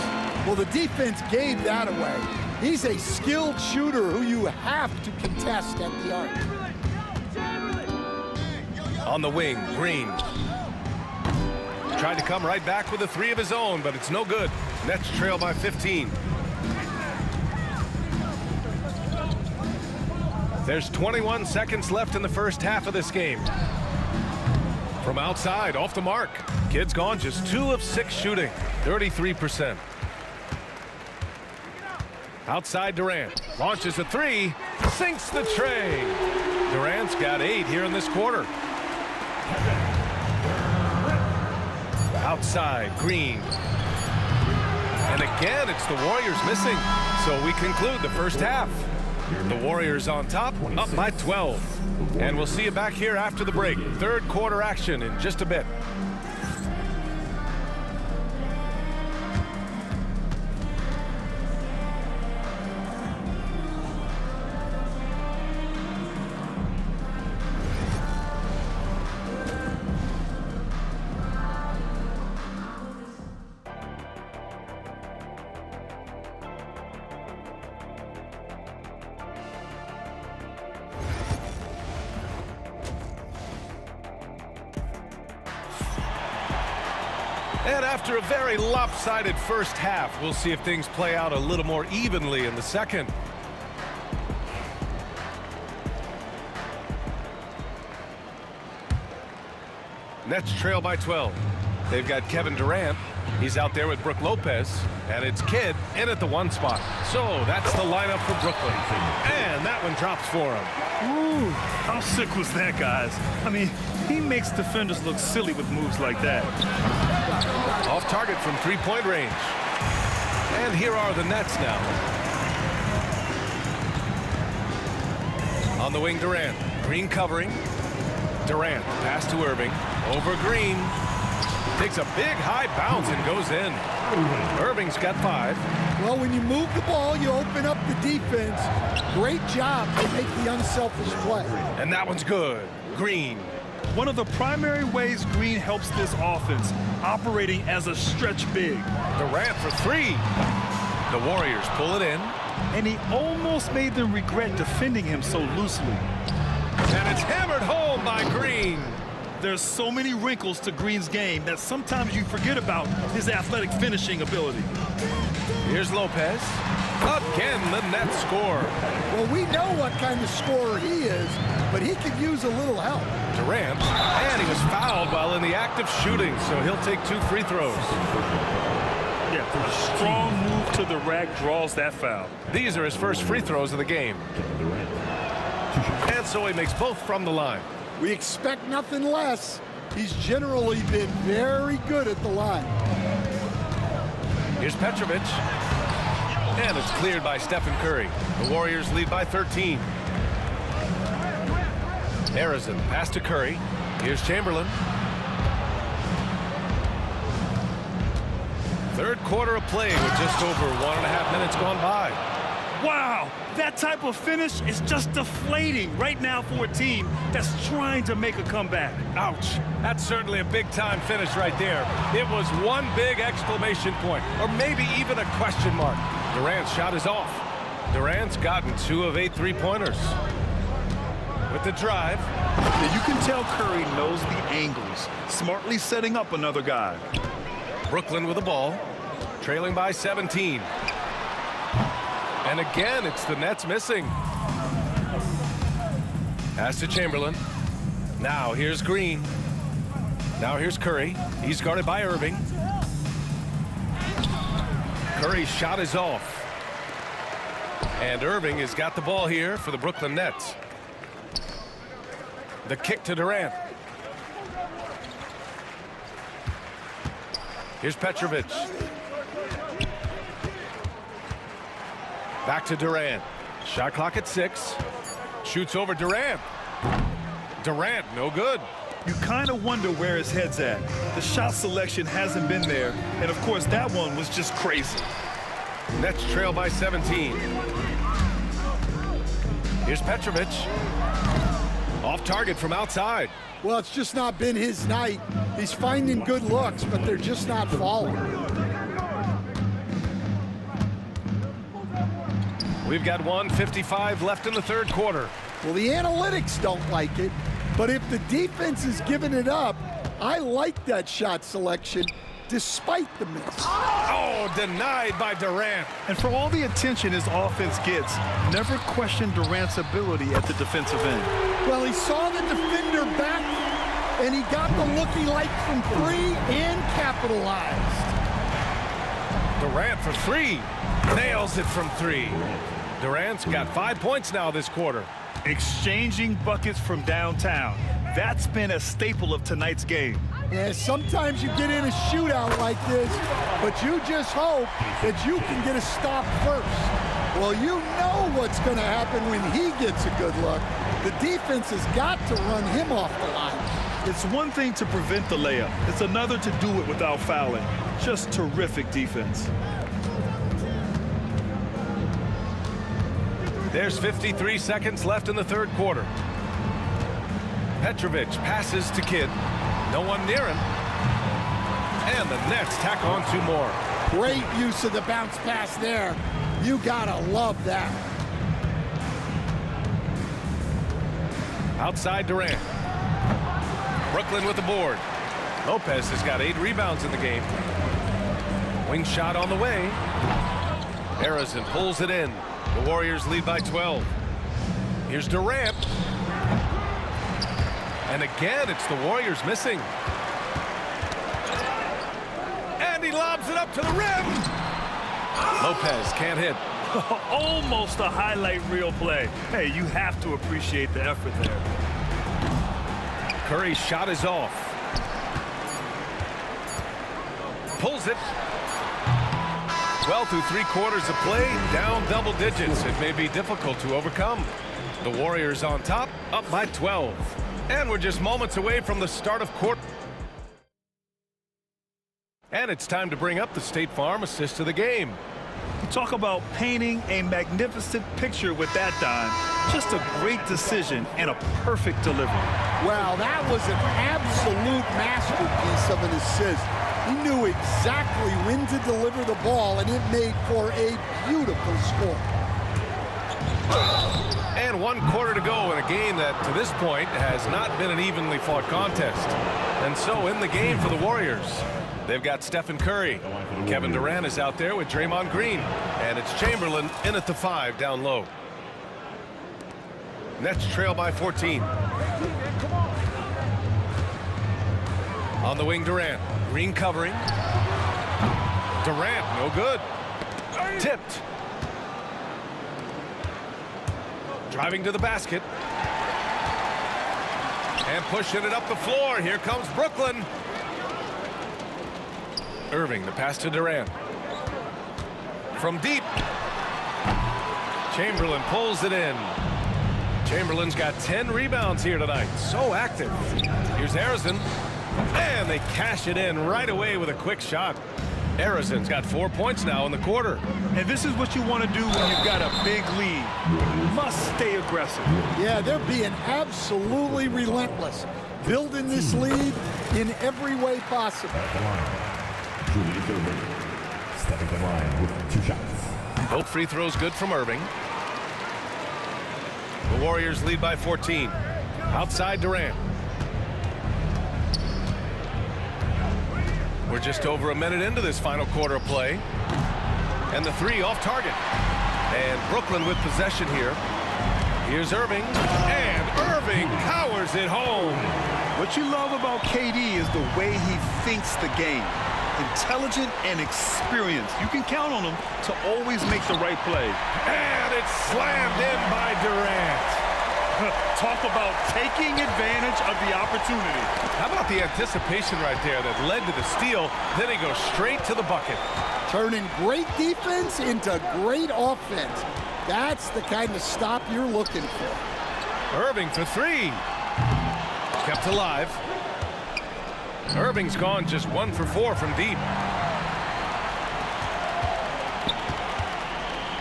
Well, the defense gave that away. He's a skilled shooter who you have to contest at the arc. On the wing, Green. Tried to come right back with a 3 of his own, but it's no good. Nets trail by 15. There's 21 seconds left in the first half of this game. From outside, off the mark. Kidd's gone just 2 of 6 shooting, 33%. Outside Durant, launches a 3, sinks the tray. Durant's got 8 here in this quarter. Outside, Green. And again, it's the Warriors missing. So we conclude the first half. The Warriors on top, up by 12. And we'll see you back here after the break. Third quarter action in just a bit. And after a very lopsided first half, we'll see if things play out a little more evenly in the second. Nets trail by 12. They've got Kevin Durant. He's out there with Brook Lopez. And it's Kidd in at the 1 spot. So that's the lineup for Brooklyn. And that one drops for him. Ooh, how sick was that, guys? I mean, he makes defenders look silly with moves like that. Off target from 3-point range. And here are the Nets now. On the wing, Durant. Green covering. Durant, pass to Irving. Over Green. Takes a big high bounce and goes in. Irving's got 5. Well, when you move the ball, you open up the defense. Great job to make the unselfish play. And that one's good. Green. One of the primary ways Green helps this offense, operating as a stretch big. Durant for 3. The Warriors pull it in. And he almost made them regret defending him so loosely. And it's hammered home by Green. There's so many wrinkles to Green's game that sometimes you forget about his athletic finishing ability. Here's Lopez. Again, the Nets score. Well, we know what kind of scorer he is, but he could use a little help. Durant, and he was fouled while in the act of shooting, so he'll take 2 free throws. Yeah, a strong move to the rack draws that foul. These are his first free throws of the game. And so he makes both from the line. We expect nothing less. He's generally been very good at the line. Here's Petrovic. And it's cleared by Stephen Curry. The Warriors lead by 13. Harrison, pass to Curry. Here's Chamberlain. Third quarter of play with just over 1.5 minutes gone by. Wow, that type of finish is just deflating right now for a team that's trying to make a comeback. Ouch. That's certainly a big-time finish right there. It was one big exclamation point, or maybe even a question mark. Durant's shot is off. Durant's gotten 2 of 8 3-pointers. With the drive. Yeah, you can tell Curry knows the angles, smartly setting up another guy. Brooklyn with the ball, trailing by 17. And again, it's the Nets missing. Pass to Chamberlain. Now here's Green. Now here's Curry. He's guarded by Irving. Curry's shot is off. And Irving has got the ball here for the Brooklyn Nets. The kick to Durant. Here's Petrovic. Back to Durant. Shot clock at 6. Shoots over Durant. Durant, no good. You kind of wonder where his head's at. The shot selection hasn't been there, and of course that one was just crazy. Nets trail by 17. Here's Petrovic. Off target from outside. Well, it's just not been his night. He's finding good looks, but they're just not falling. We've got 1:55 left in the third quarter. Well, the analytics don't like it, but if the defense is giving it up, I like that shot selection despite the miss. Oh, denied by Durant. And for all the attention his offense gets, never question Durant's ability at the defensive end. Well, he saw the defender back, and he got the look he liked from 3 and capitalized. Durant for 3. Nails it from 3. Durant's got 5 points now this quarter. Exchanging buckets from downtown. That's been a staple of tonight's game. Yeah, sometimes you get in a shootout like this, but you just hope that you can get a stop first. Well, you know what's going to happen when he gets a good look. The defense has got to run him off the line. It's one thing to prevent the layup. It's another to do it without fouling. Just terrific defense. There's 53 seconds left in the third quarter. Petrovic passes to Kidd. No one near him. And the Nets tack on 2 more. Great use of the bounce pass there. You gotta love that. Outside Durant. Brooklyn with the board. Lopez has got 8 rebounds in the game. Wing shot on the way. Harrison pulls it in. The Warriors lead by 12. Here's Durant. And again, it's the Warriors missing. And he lobs it up to the rim. Lopez can't hit. Almost a highlight reel play. Hey, you have to appreciate the effort there. Curry's shot is off. Pulls it. Well, through 3 quarters of play, down double digits. It may be difficult to overcome. The Warriors on top, up by 12. And we're just moments away from the start of quarter. And it's time to bring up the State Farm assist of the game. You talk about painting a magnificent picture with that dime. Just a great decision and a perfect delivery. Wow, that was an absolute masterpiece of an assist. He knew exactly when to deliver the ball, and it made for a beautiful score. And 1 quarter to go in a game that, to this point, has not been an evenly fought contest. And so in the game for the Warriors, they've got Stephen Curry. Kevin Durant is out there with Draymond Green. And it's Chamberlain in at the 5 down low. Nets trail by 14. On the wing, Durant. Green covering. Durant, no good. Tipped. Driving to the basket. And pushing it up the floor. Here comes Brooklyn. Irving, the pass to Durant. From deep. Chamberlain pulls it in. Chamberlain's got 10 rebounds here tonight. So active. Here's Harrison. And they cash it in right away with a quick shot. Harrison's got 4 points now in the quarter. And this is what you want to do when you've got a big lead. You must stay aggressive. Yeah, they're being absolutely relentless. Building this lead in every way possible. Julius Irving stepping the line with 2 shots. Both free throws good from Irving. The Warriors lead by 14. Outside Durant. We're just over a minute into this final quarter of play. And the three off target. And Brooklyn with possession here. Here's Irving. And Irving powers it home. What you love about KD is the way he thinks the game. Intelligent and experienced. You can count on him to always make the right play. And it's slammed in by Durant. Talk about taking advantage of the opportunity. How about the anticipation right there that led to the steal? Then he goes straight to the bucket. Turning great defense into great offense. That's the kind of stop you're looking for. Irving for three. Kept alive. Irving's gone just 1 for 4 from deep.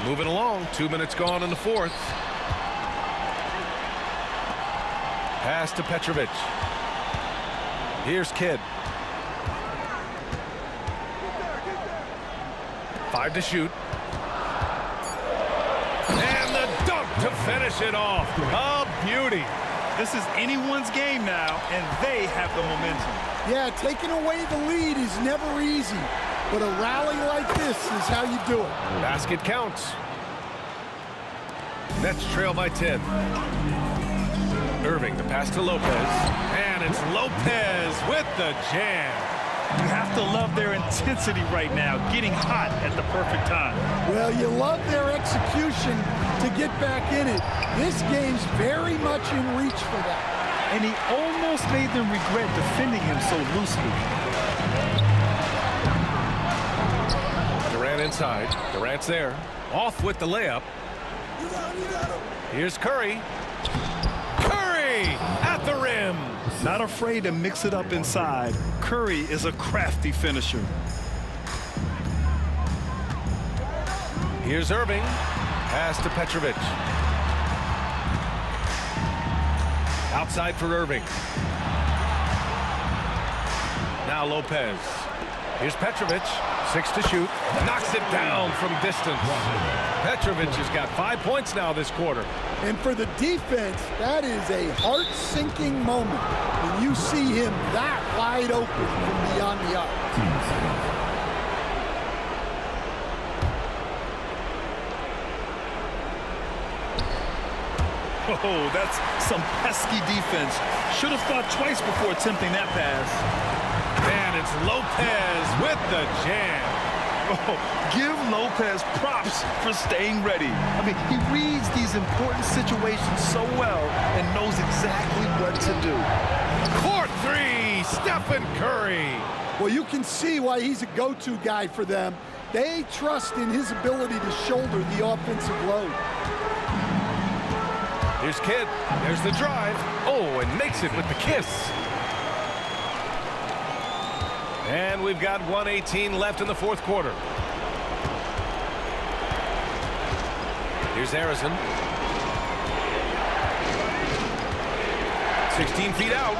Moving along, 2 minutes gone in the fourth. Pass to Petrovic. Here's Kidd. 5 to shoot. And the dunk to finish it off. A beauty. This is anyone's game now, and they have the momentum. Yeah, taking away the lead is never easy, but a rally like this is how you do it. Basket counts. Nets trail by 10. Irving, the pass to Lopez. And it's Lopez with the jam. You have to love their intensity right now, getting hot at the perfect time. Well, you love their execution to get back in it. This game's very much in reach for that. And he almost made them regret defending him so loosely. Durant inside. Durant's there. Off with the layup. Here's Curry. Curry at the rim. Not afraid to mix it up inside. Curry is a crafty finisher. Here's Irving. Pass to Petrovic. Outside for Irving. Now Lopez. Here's Petrovic. 6 to shoot. Knocks it down from distance. Petrovic has got 5 points now this quarter. And for the defense, that is a heart-sinking moment when you see him that wide open from beyond the arc. Oh, that's some pesky defense. Should have thought twice before attempting that pass. And it's Lopez with the jam. Oh, give Lopez props for staying ready. I mean, he reads these important situations so well and knows exactly what to do. Court three, Stephen Curry. Well, you can see why he's a go-to guy for them. They trust in his ability to shoulder the offensive load. Here's Kidd. There's the drive. Oh, and makes it with the kiss. And we've got 1:18 left in the fourth quarter. Here's Harrison. 16 feet out.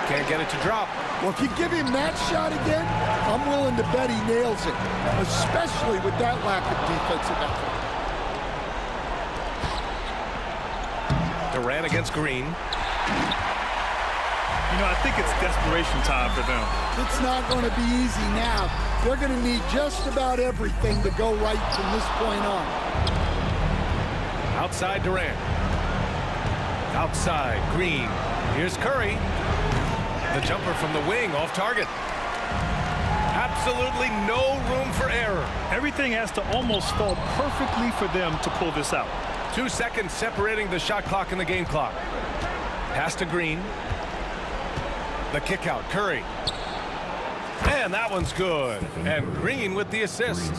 Can't get it to drop. Well, if you give him that shot again, I'm willing to bet he nails it, especially with that lack of defensive effort. Durant against Green. You know, I think it's desperation time for them. It's not going to be easy now. They're going to need just about everything to go right from this point on. Outside Durant. Outside Green. Here's Curry. The jumper from the wing off target. Absolutely no room for error. Everything has to almost fall perfectly for them to pull this out. 2 seconds separating the shot clock and the game clock. Pass to Green. The kick out, Curry. And that one's good. And Green with the assist.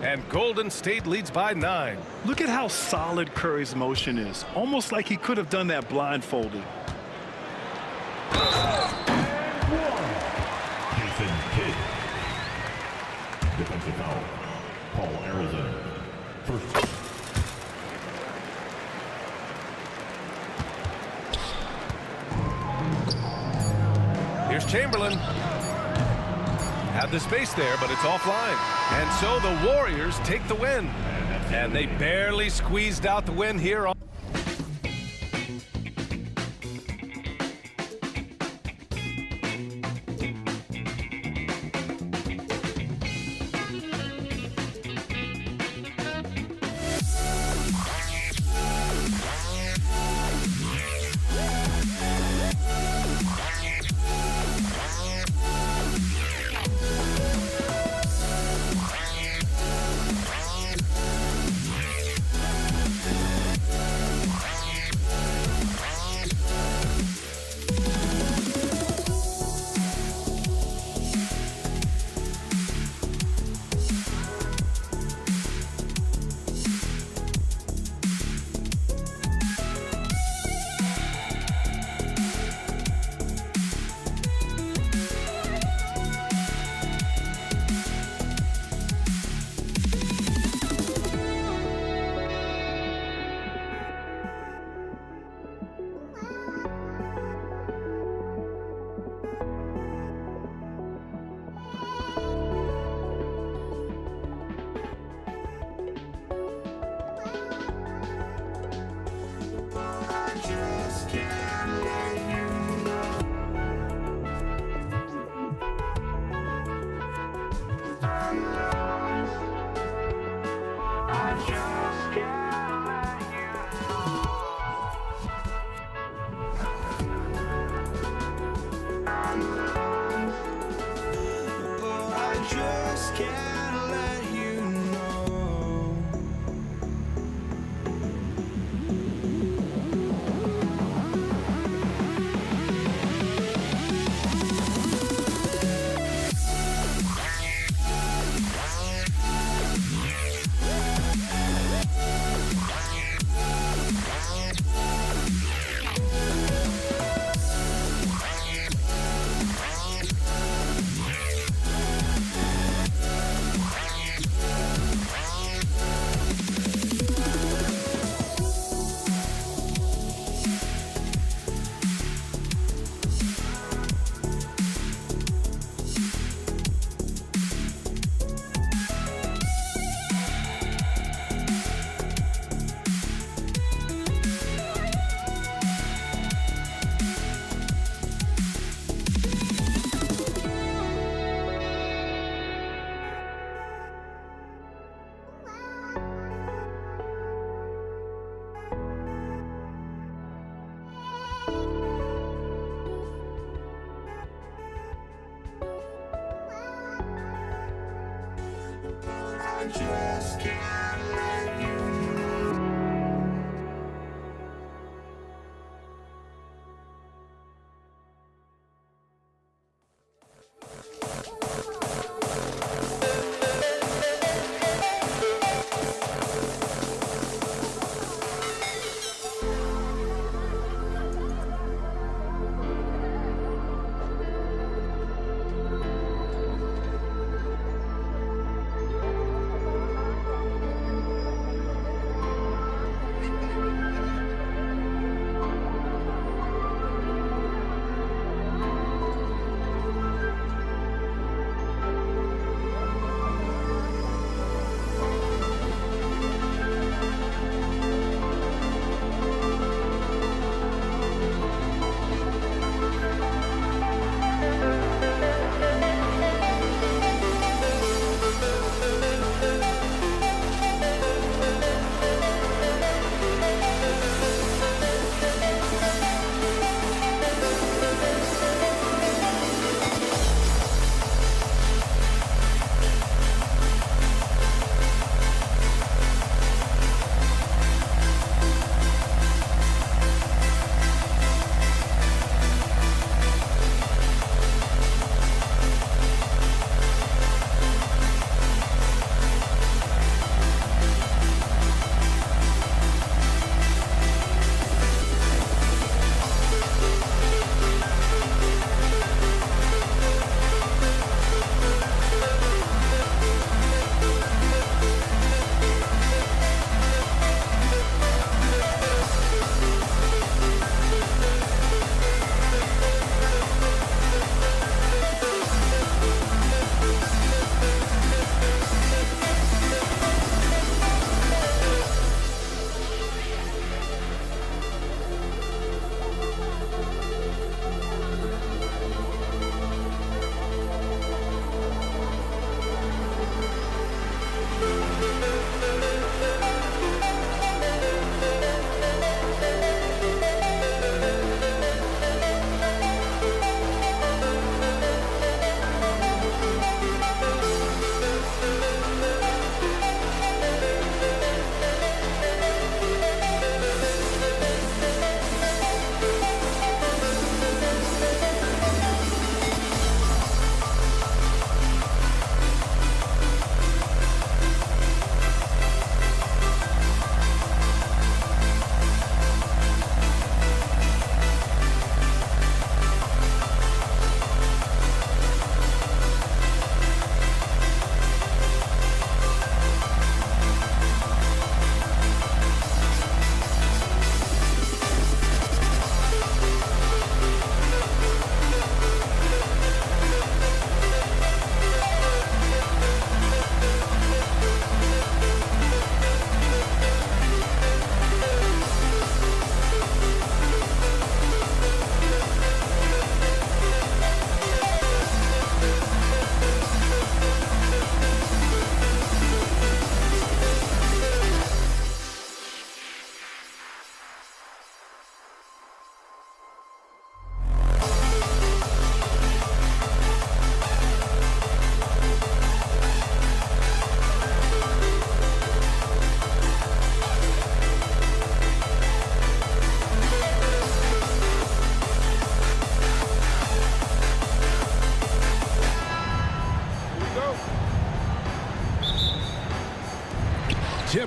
And Golden State leads by 9. Look at how solid Curry's motion is. Almost like he could have done that blindfolded. Jason Kidd. Defensive foul. Paul Arizona. First. Here's Chamberlain. Have the space there, but it's offline. And so the Warriors take the win. And they barely squeezed out the win here. just can't let you.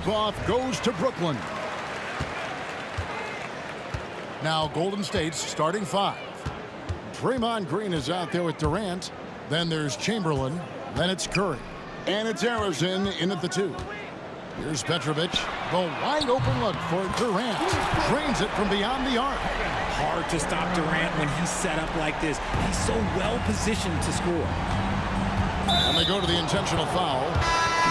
tip-off goes to Brooklyn. Now Golden State's starting 5. Draymond Green is out there with Durant. Then there's Chamberlain. Then it's Curry. And it's Harrison in at the 2. Here's Petrovic. The wide open look for Durant. Drains it from beyond the arc. Hard to stop Durant when he's set up like this. He's so well positioned to score. And they go to the intentional foul.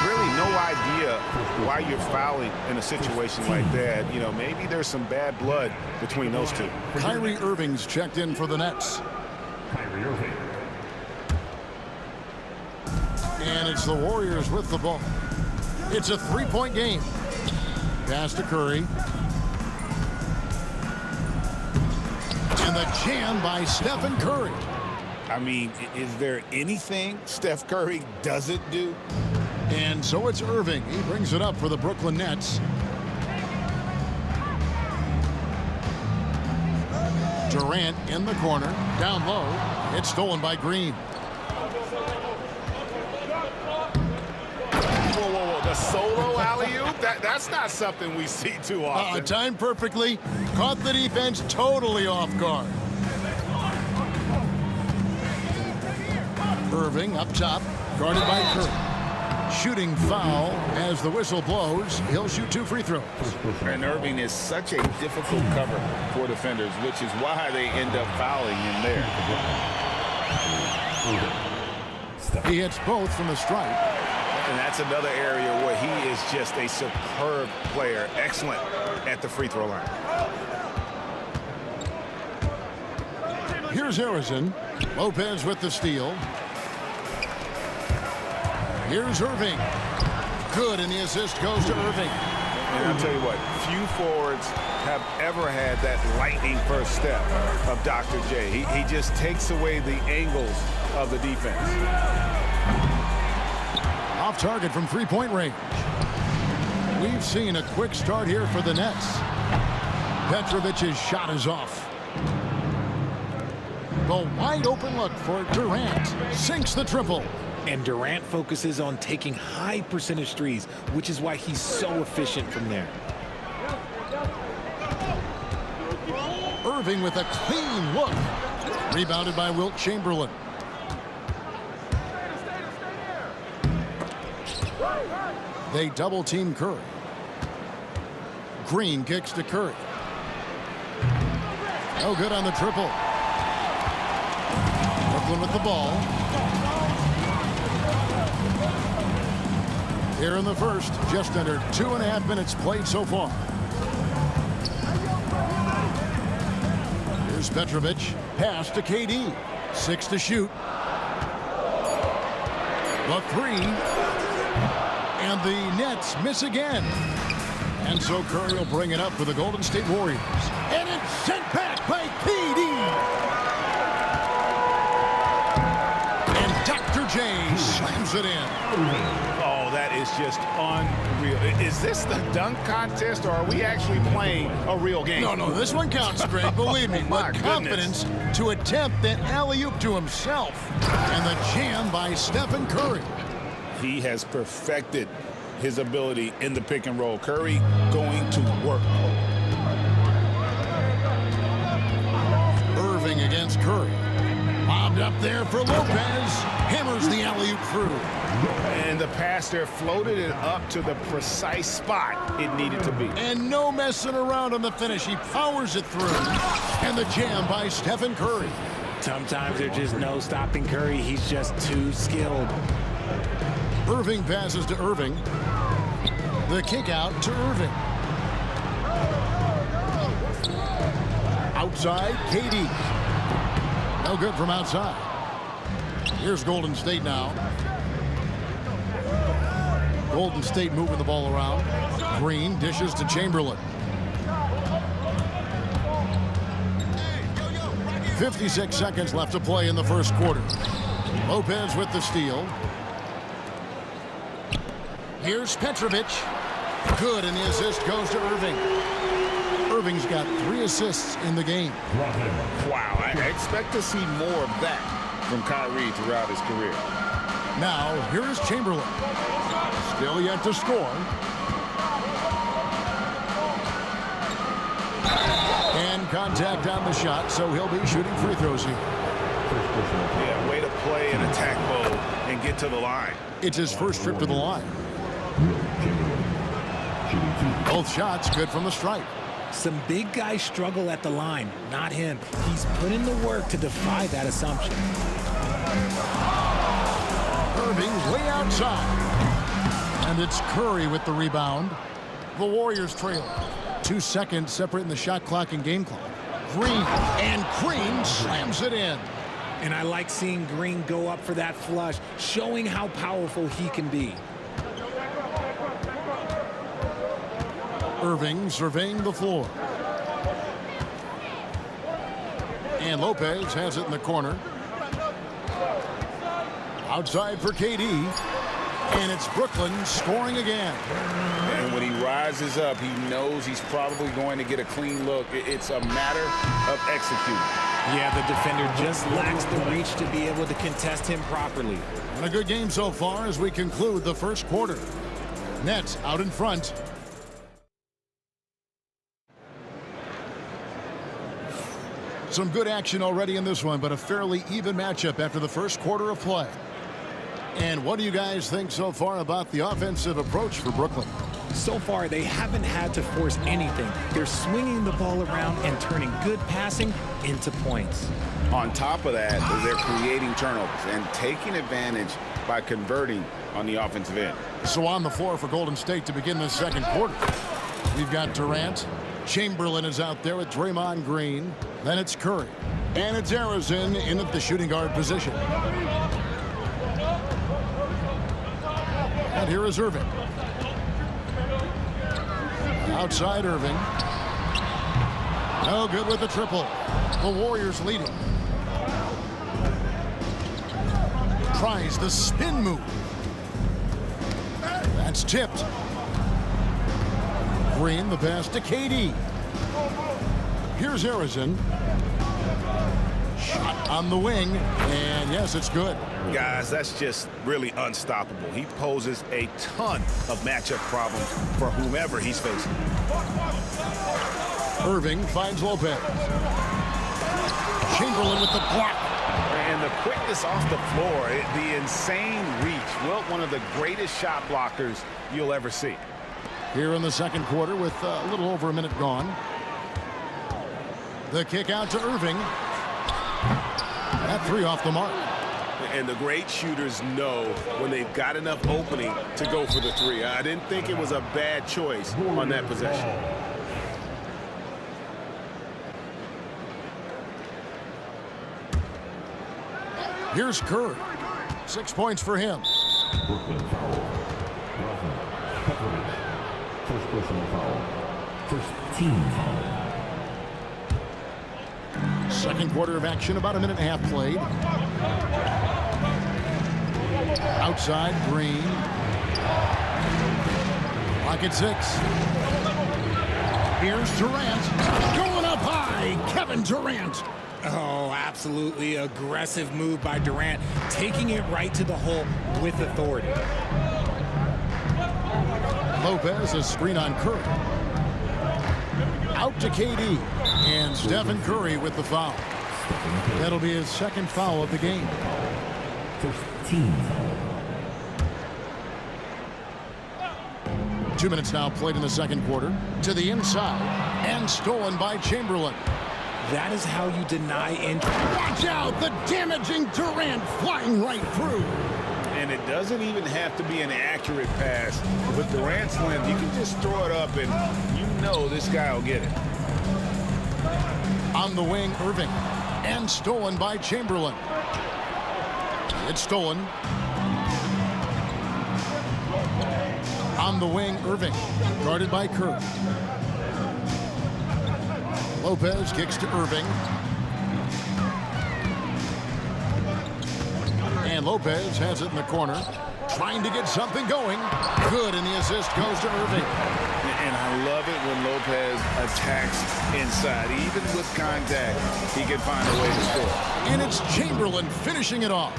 Really no idea why you're fouling in a situation like that. You know, maybe there's some bad blood between those two. Kyrie Irving's checked in for the Nets. Kyrie Irving. And it's the Warriors with the ball. It's a 3-point game. Pass to Curry. And the jam by Stephen Curry. I mean, is there anything Steph Curry doesn't do? And so it's Irving. He brings it up for the Brooklyn Nets. Durant in the corner. Down low. It's stolen by Green. Whoa. The solo alley-oop? That's not something we see too often. Timed perfectly. Caught the defense totally off guard. Irving up top. Guarded by Curry. Shooting foul as the whistle blows. He'll shoot 2 free throws. And Irving is such a difficult cover for defenders, which is why they end up fouling him there. He hits both from the stripe. And that's another area where he is just a superb player. Excellent at the free throw line. Here's Harrison. Lopez with the steal. Here's Irving. Good, and the assist goes to Irving. And I'll tell you what, few forwards have ever had that lightning first step of Dr. J. He just takes away the angles of the defense. Off target from 3-point range. We've seen a quick start here for the Nets. Petrovic's shot is off. The wide open look for Durant. Sinks the triple. And Durant focuses on taking high percentage threes, which is why he's so efficient from there. Irving with a clean look. Rebounded by Wilt Chamberlain. They double team Curry. Green kicks to Curry. No good on the triple. Brooklyn with the ball. Here in the first, just under 2.5 minutes played so far. Here's Petrovic. Pass to KD. 6 to shoot. The 3. And the Nets miss again. And so Curry will bring it up for the Golden State Warriors. And it's sent back by KD. And Dr. J slams it in. Oh, that is just unreal. Is this the dunk contest, or are we actually playing a real game? No, this one counts, Greg. Believe me. My With confidence to attempt that alley-oop to himself. And the jam by Stephen Curry. He has perfected his ability in the pick and roll. Curry going to work. Irving against Curry. Lobbed up there for Lopez. Hammers the alley-oop through. And the pass there floated it up to the precise spot it needed to be. And no messing around on the finish. He powers it through. And the jam by Stephen Curry. Sometimes there's just no stopping Curry. He's just too skilled. Irving passes to Irving. The kick out to Irving. Outside, KD. No good from outside. Here's Golden State now. Golden State moving the ball around. Green dishes to Chamberlain. 56 seconds left to play in the first quarter. Lopez with the steal. Here's Petrovic. Good, and the assist goes to Irving. Irving's got 3 assists in the game. Wow, I expect to see more of that from Kyrie throughout his career. Now, here is Chamberlain. Still yet to score. contact on the shot, so he'll be shooting free throws here. Yeah, way to play in attack mode and get to the line. It's his first trip to the line. Both shots good from the stripe. Some big guys struggle at the line, not him. He's put in the work to defy that assumption. Irving's way outside. And it's Curry with the rebound. The Warriors trail. 2 seconds separating the shot clock and game clock. Green, and Green slams it in. And I like seeing Green go up for that flush, showing how powerful he can be. Irving surveying the floor. And Lopez has it in the corner. Outside for KD. And it's Brooklyn scoring again. And when he rises up, he knows he's probably going to get a clean look. It's a matter of executing. Yeah, the defender just lacks the reach to be able to contest him properly. And a good game so far as we conclude the first quarter. Nets out in front. Some good action already in this one, but a fairly even matchup after the first quarter of play. And what do you guys think so far about the offensive approach for Brooklyn? So far, they haven't had to force anything. They're swinging the ball around and turning good passing into points. On top of that, they're creating turnovers and taking advantage by converting on the offensive end. So on the floor for Golden State to begin the second quarter. We've got Durant. Chamberlain is out there with Draymond Green. Then it's Curry. And it's Arizona in at the shooting guard position. And here is Irving. Outside Irving. No good with the triple. The Warriors leading. Tries the spin move. That's tipped. Green, the pass to KD. Here's Arizona. Shot on the wing, and yes, it's good. Guys, that's just really unstoppable. He poses a ton of matchup problems for whomever he's facing. Irving finds Lopez. Chamberlain with the block. And the quickness off the floor, the insane reach. Wilt, one of the greatest shot blockers you'll ever see. Here in the second quarter with a little over a minute gone. The kick out to Irving. That three off the mark. And the great shooters know when they've got enough opening to go for the three. I didn't think it was a bad choice on that possession. Here's Curry. 6 points for him. Brooklyn foul. First personal foul. First team foul. Second quarter of action, about a minute and a half played. Outside, Green. Lock at 6. Here's Durant. Going up high, Kevin Durant. Oh, absolutely aggressive move by Durant, taking it right to the hole with authority. Lopez, a screen on Curry. Out to KD. And Stephen Curry with the foul. That'll be his second foul of the game. First team foul. 2 minutes now played in the second quarter. To the inside. And stolen by Chamberlain. That is how you deny entry. Watch out! The damaging Durant flying right through. And it doesn't even have to be an accurate pass. With Durant's length, you can just throw it up and you know this guy will get it. On the wing, Irving. And stolen by Chamberlain. It's stolen. On the wing, Irving. Guarded by Curry. Lopez kicks to Irving. And Lopez has it in the corner. Trying to get something going. Good, and the assist goes to Irving. And I love it when Lopez attacks inside. Even with contact, he can find a way to score. And it's Chamberlain finishing it off.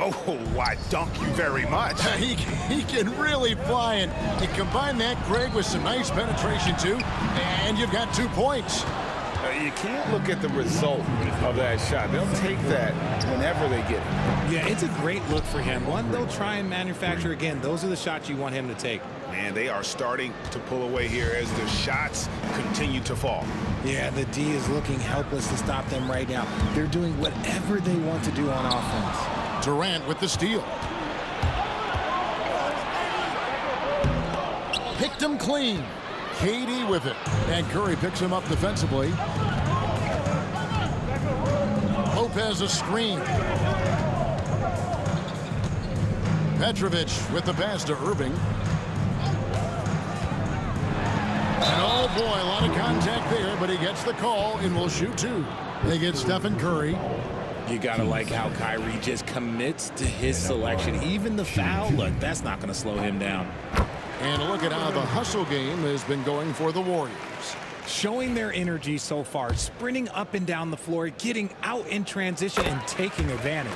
Oh, why, dunk you very much. He can really fly, and you combine that, Greg, with some nice penetration, too, and you've got 2 points. You can't look at the result of that shot. They'll take that whenever they get it. Yeah, it's a great look for him. One they'll try and manufacture again. Those are the shots you want him to take. Man, they are starting to pull away here as the shots continue to fall. Yeah, the D is looking helpless to stop them right now. They're doing whatever they want to do on offense. Durant with the steal. Picked him clean. KD with it. And Curry picks him up defensively. Lopez a screen. Petrovic with the pass to Irving. And oh boy, a lot of contact there, but he gets the call and will shoot two. They get Stephen Curry. You gotta like how Kyrie just commits to his selection. Even the foul, look, that's not gonna slow him down. And look at how the hustle game has been going for the Warriors. Showing their energy so far, sprinting up and down the floor, getting out in transition and taking advantage.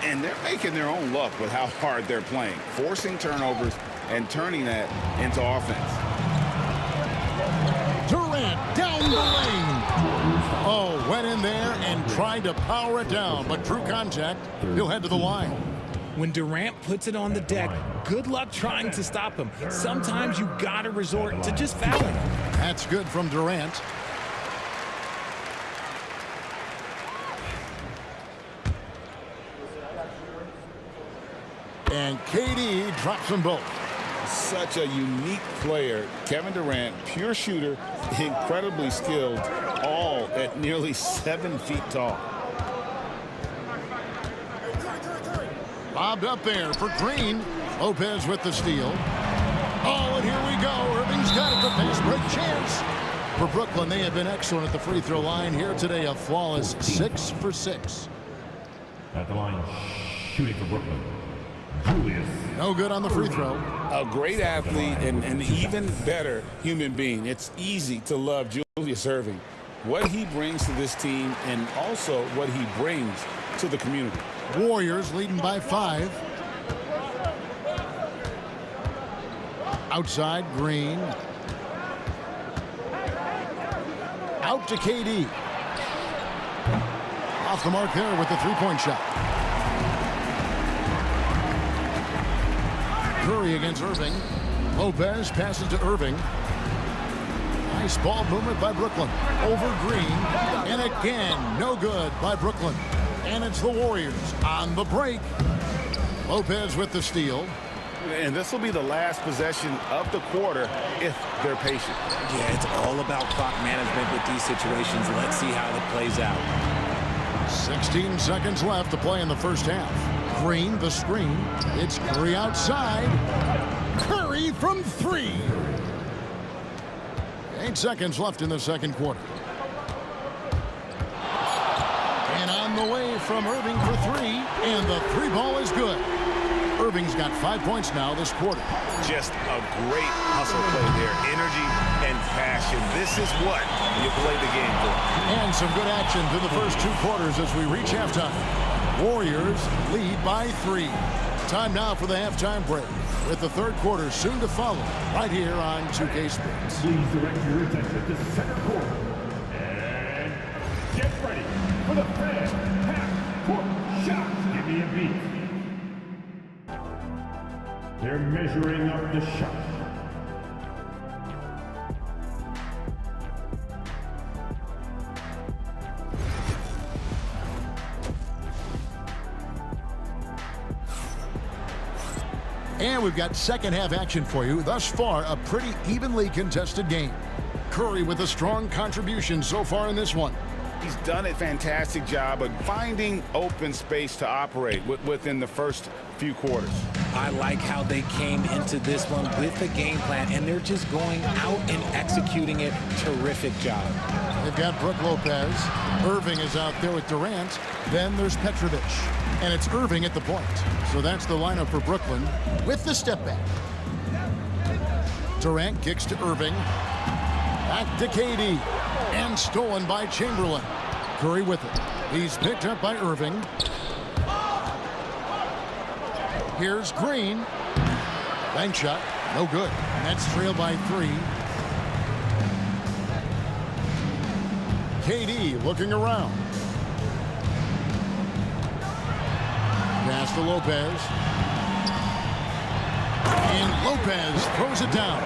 And they're making their own luck with how hard they're playing, forcing turnovers and turning that into offense. Durant down the lane. Oh, went in there and tried to power it down, but true contact. He'll head to the line. When Durant puts it on the deck, good luck trying to stop him. Sometimes you gotta resort to just fouling. That's good from Durant. And KD drops them both. Such a unique player. Kevin Durant, pure shooter, incredibly skilled, all at nearly 7 feet tall. Lobbed up there for Green. Lopez with the steal. Oh, and here we go. Irving's got it. The fast break chance. For Brooklyn, they have been excellent at the free throw line here today. A flawless 6 for 6. At the line, shooting for Brooklyn, Julius. No good on the free throw. A great athlete and an even better human being. It's easy to love Julius Irving. What he brings to this team and also what he brings to the community. Warriors leading by 5. Outside, Green. Out to KD. Off the mark there with the three-point shot. Curry against Irving. Lopez passes to Irving. Nice ball movement by Brooklyn. Over Green. And again, no good by Brooklyn. And it's the Warriors on the break. Lopez with the steal. And this will be the last possession of the quarter if they're patient. Yeah, it's all about clock management with these situations. Let's see how it plays out. 16 seconds left to play in the first half. Green, the screen. It's Curry outside. Curry from 3. 8 seconds left in the second quarter. And on the way from Irving for 3. And the 3 ball is good. Irving's got 5 points now this quarter. Just a great hustle play there. Energy and passion. This is what you play the game for. And some good action through the first 2 quarters as we reach halftime. Warriors lead by 3. Time now for the halftime break, with the third quarter soon to follow right here on 2K Sports. Please direct your attention to the second quarter. And get ready for the first half-court shot. Give me a beat. They're measuring up the shot. And we've got second half action for you. Thus far, a pretty evenly contested game. Curry with a strong contribution so far in this one. He's done a fantastic job of finding open space to operate within the first few quarters. I like how they came into this one with a game plan, and they're just going out and executing it. Terrific job. They've got Brook Lopez. Irving is out there with Durant. Then there's Petrovic. And it's Irving at the point. So that's the lineup for Brooklyn with the step back. Durant kicks to Irving. Back to KD. And stolen by Chamberlain. Curry with it. He's picked up by Irving. Here's Green. Bank shot. No good. And that's trailed by 3. KD looking around. Pass to Lopez. And Lopez throws it down.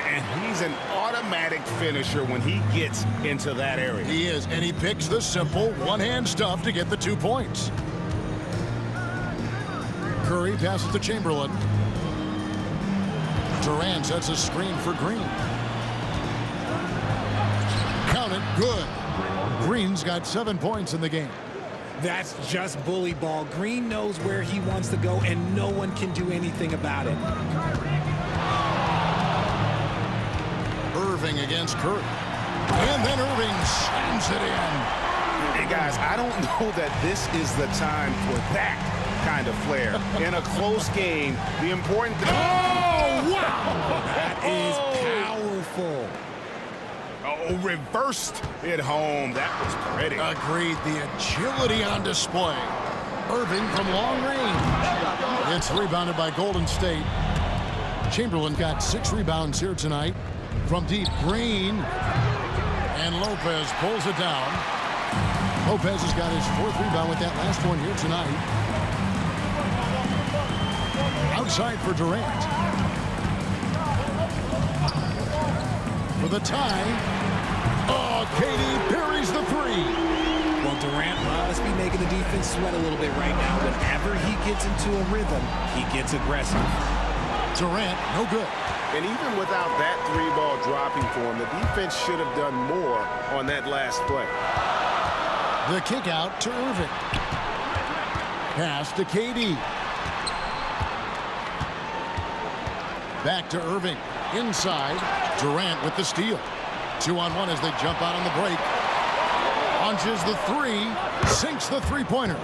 And he's an automatic finisher when he gets into that area. He is, and he picks the simple one-hand stuff to get the 2 points. Curry passes to Chamberlain. Durant sets a screen for Green. Count it, good. Green's got 7 points in the game. That's just bully ball. Green knows where he wants to go, and no one can do anything about it. Irving against Curry. And then Irving slams it in. Hey, guys, I don't know that this is the time for that kind of flair. In a close game, the important thing... Oh, wow! That is powerful. Oh, reversed it home. That was pretty. Agreed. The agility on display. Irving from long range. It's rebounded by Golden State. Chamberlain got 6 rebounds here tonight. From deep, Green. And Lopez pulls it down. Lopez has got his 4th rebound with that last one here tonight. Outside for Durant. For the tie. Oh, KD buries the 3. Well, Durant must be making the defense sweat a little bit right now. Whenever he gets into a rhythm, he gets aggressive. Durant, no good. And even without that 3-ball dropping for him, the defense should have done more on that last play. The kick out to Irving. Pass to KD. Back to Irving. Inside. Durant with the steal. 2-on-1 as they jump out on the break. Launches the 3. Sinks the 3-pointer.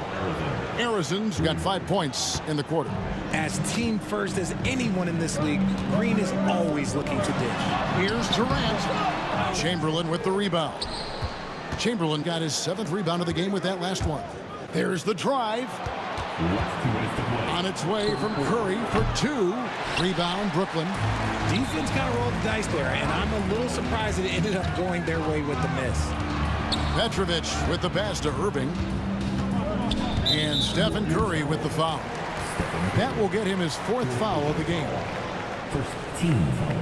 Arizon's got 5 points in the quarter. As team first as anyone in this league, Green is always looking to dish. Here's Durant. Chamberlain with the rebound. Chamberlain got his 7th rebound of the game with that last one. There's the drive. On its way from Curry for 2. Rebound, Brooklyn. Defense kind of rolled the dice there, and I'm a little surprised that it ended up going their way with the miss. Petrovic with the pass to Irving. And Stephen Curry with the foul. That will get him his 4th foul of the game. First team foul.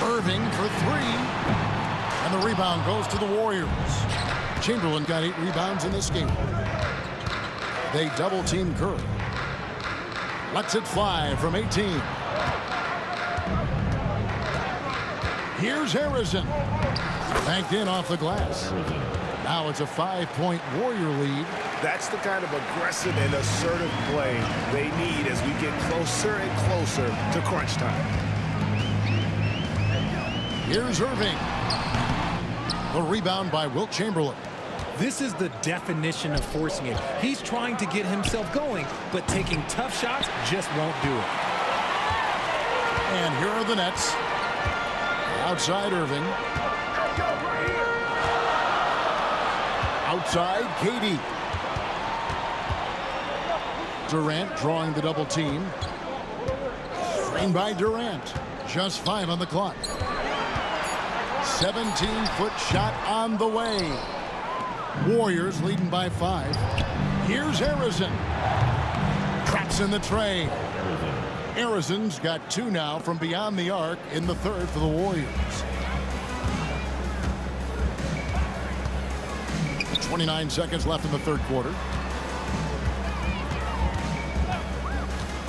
Irving for 3. And the rebound goes to the Warriors. Chamberlain got 8 rebounds in this game. They double-team Curry. Lets it fly from 18. Here's Harrison. Banked in off the glass. Now it's a 5-point Warrior lead. That's the kind of aggressive and assertive play they need as we get closer and closer to crunch time. Here's Irving. The rebound by Wilt Chamberlain. This is the definition of forcing it. He's trying to get himself going, but taking tough shots just won't do it. And here are the Nets. Outside Irving. Outside KD. Durant drawing the double team. Screen by Durant. Just 5 on the clock. 17-foot shot on the way. Warriors leading by 5. Here's Harrison. Traps in the tray. Arizon's got 2 now from beyond the arc in the 3rd for the Warriors. 29 seconds left in the 3rd quarter.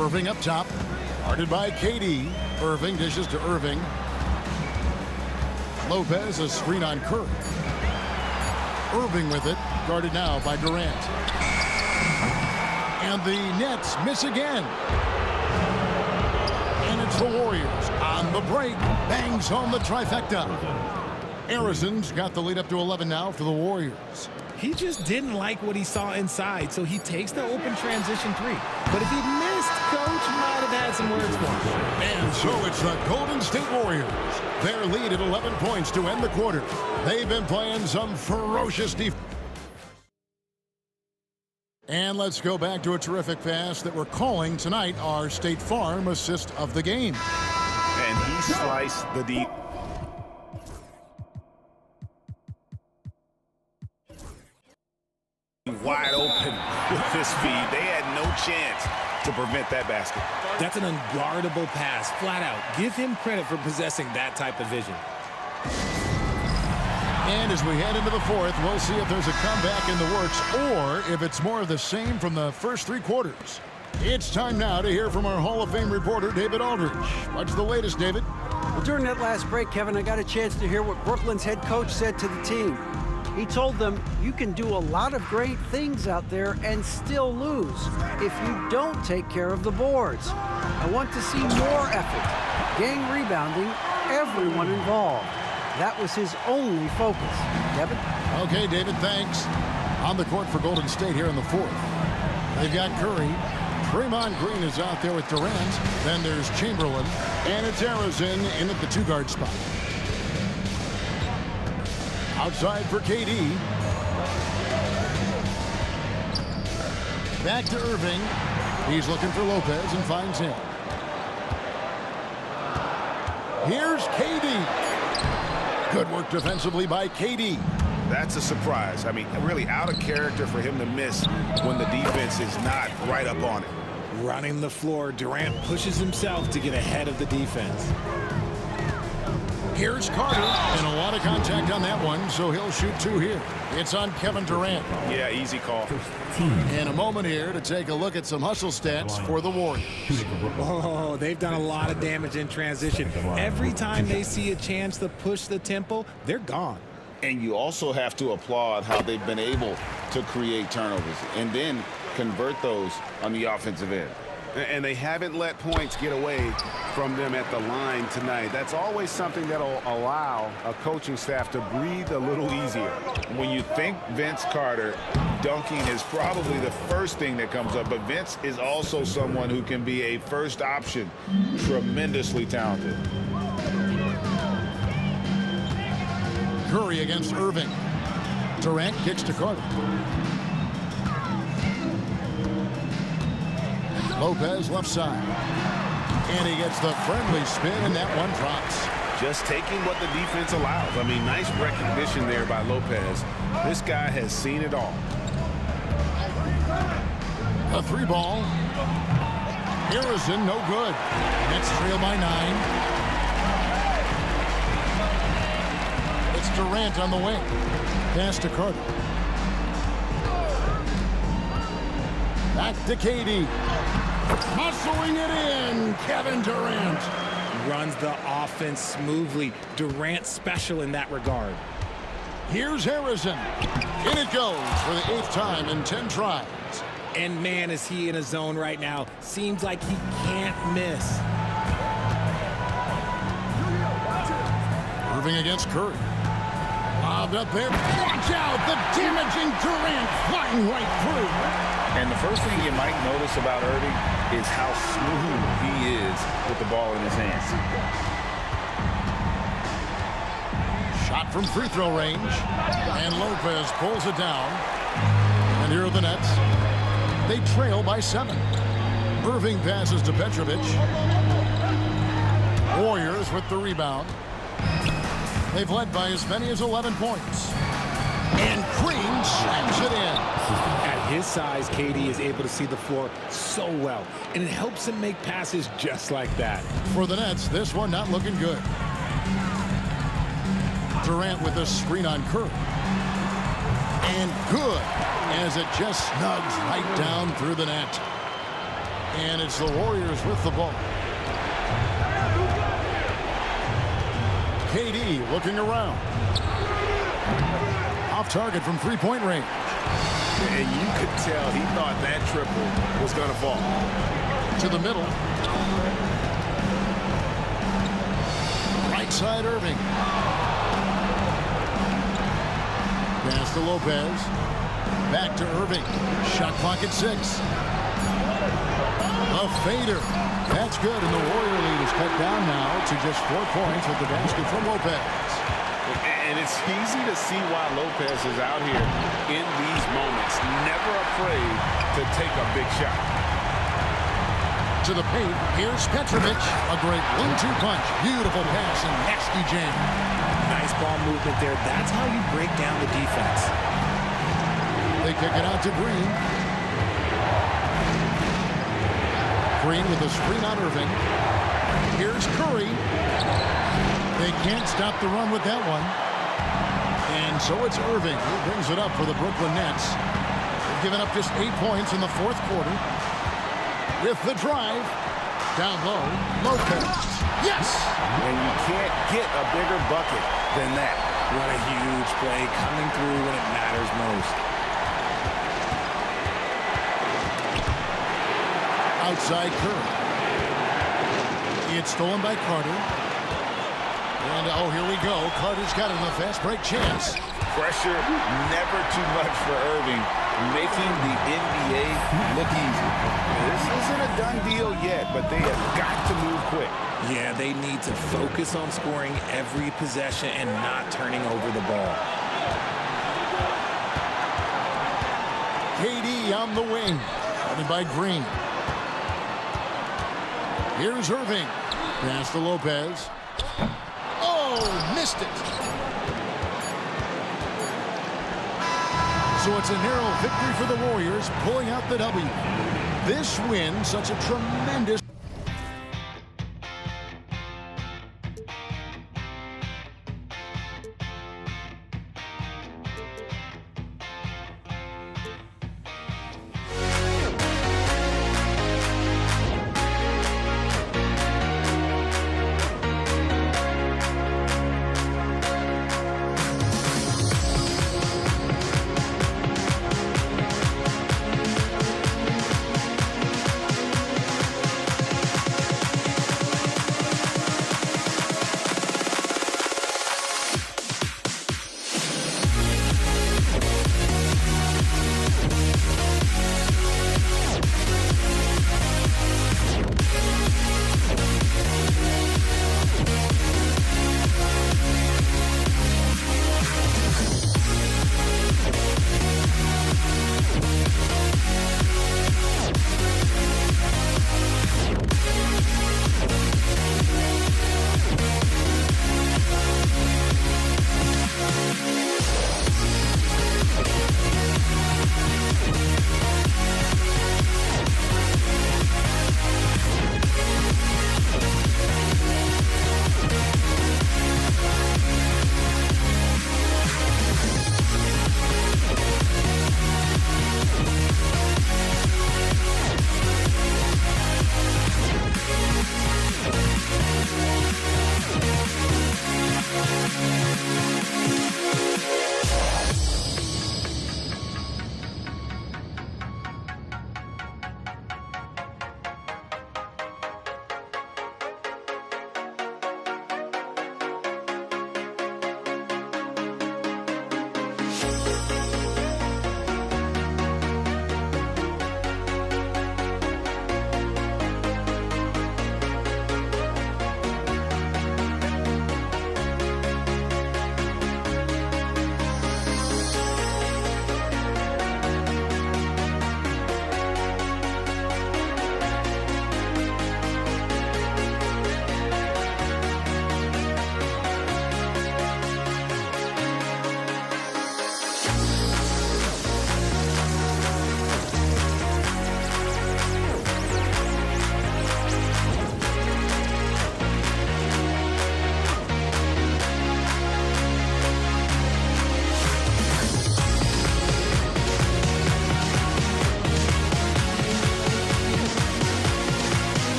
Irving up top. Guarded by KD. Irving dishes to Irving. Lopez a screen on Curry. Irving with it. Guarded now by Durant. And the Nets miss again. And it's the Warriors on the break. Bangs home the trifecta. Arizon's got the lead up to 11 now for the Warriors. He just didn't like what he saw inside, so he takes the open transition 3. But if he missed, Coach might have had some words for him. And so it's the Golden State Warriors. Their lead at 11 points to end the quarter. They've been playing some ferocious defense. And let's go back to a terrific pass that we're calling tonight our State Farm assist of the game. And he slice the deep. Wide open with this feed. They had no chance to prevent that basket. That's an unguardable pass, flat out. Give him credit for possessing that type of vision. And as we head into the fourth, we'll see if there's a comeback in the works or if it's more of the same from the first three quarters. It's time now to hear from our Hall of Fame reporter, David Aldridge. What's the latest, David? Well, during that last break, Kevin, I got a chance to hear what Brooklyn's head coach said to the team. He told them, you can do a lot of great things out there and still lose if you don't take care of the boards. I want to see more effort, gang rebounding, everyone involved. That was his only focus. Kevin? Okay, David, thanks. On the court for Golden State here in the fourth. They've got Curry. Draymond Green is out there with Durant. Then there's Chamberlain. And it's Harrison in at the two-guard spot. Outside for KD. Back to Irving. He's looking for Lopez and finds him. Here's KD. Good work defensively by KD. That's a surprise. I mean, really out of character for him to miss when the defense is not right up on it. Running the floor, Durant pushes himself to get ahead of the defense. Here's Carter, and a lot of contact on that one, so he'll shoot two here. It's on Kevin Durant. Yeah, easy call. And a moment here to take a look at some hustle stats for the Warriors. Oh, they've done a lot of damage in transition. Every time they see a chance to push the tempo, they're gone. And you also have to applaud how they've been able to create turnovers and then convert those on the offensive end. And they haven't let points get away from them at the line tonight. That's always something that'll allow a coaching staff to breathe a little easier. When you think Vince Carter, dunking is probably the first thing that comes up, but Vince is also someone who can be a first option, tremendously talented. Curry against Irving. Durant kicks to Carter. Lopez left side. And he gets the friendly spin, and that one drops. Just taking what the defense allows. I mean, nice recognition there by Lopez. This guy has seen it all. A three ball. Harrison, no good. Nets trail by 9. It's Durant on the wing. Pass to Carter. Back to KD. Muscling it in, Kevin Durant. Runs the offense smoothly. Durant special in that regard. Here's Harrison. In it goes for the 8th time in 10 tries. And man, is he in a zone right now. Seems like he can't miss. Irving against Curry. Lobbed up there. Watch out, the damaging Durant flying right through. And the first thing you might notice about Irving is how smooth he is with the ball in his hands. Shot from free throw range. And Lopez pulls it down. And here are the Nets. They trail by 7. Irving passes to Petrovic. Warriors with the rebound. They've led by as many as 11 points. And Green slams it in. At his size, KD is able to see the floor so well, and it helps him make passes just like that. For the Nets, this one not looking good. Durant with a screen on Curry. And good, as it just snugs right down through the net. And it's the Warriors with the ball. KD looking around. Off target from three-point range. And you could tell he thought that triple was going to fall. To the middle. Right side Irving. Pass to Lopez. Back to Irving. Shot clock at 6. A fader. That's good, and the Warrior lead is cut down now to just 4 points with the basket from Lopez. And it's easy to see why Lopez is out here in these moments, never afraid to take a big shot. into the paint. Here's Petrovic. A great 1-2 punch. Beautiful pass and nasty jam. Nice ball movement there. That's how you break down the defense. They kick it out to Green. Green with a screen on Irving. Here's Curry. They can't stop the run with that one. And so it's Irving who brings it up for the Brooklyn Nets. They've given up just 8 points in the fourth quarter. With the drive. Down low. Lopez. Yes! And you can't get a bigger bucket than that. What a huge play coming through when it matters most. Outside Curry. It's stolen by Carter. And oh, here we go. Carter's got it in the fast break chance. Pressure never too much for Irving, making the NBA look easy. This isn't a done deal yet, but they have got to move quick. Yeah, they need to focus on scoring every possession and not turning over the ball. KD on the wing. Guarded by Green. Here's Irving. Pass to Lopez. Oh, missed it. So it's a narrow victory for the Warriors, pulling out the W. This win, such a tremendous...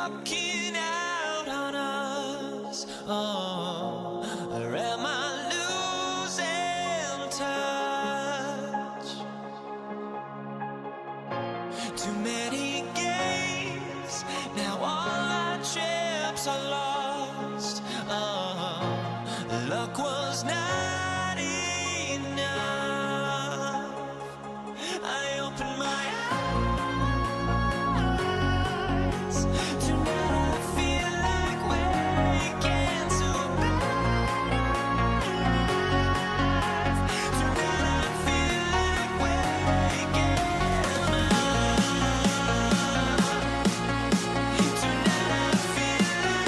walking out on us. Oh, or am I losing touch? Too many games, now all our chips are lost. Oh, luck was not enough. I opened my eyes. Tonight I feel like waking to a better life. Tonight I feel like waking up. Tonight I feel like waking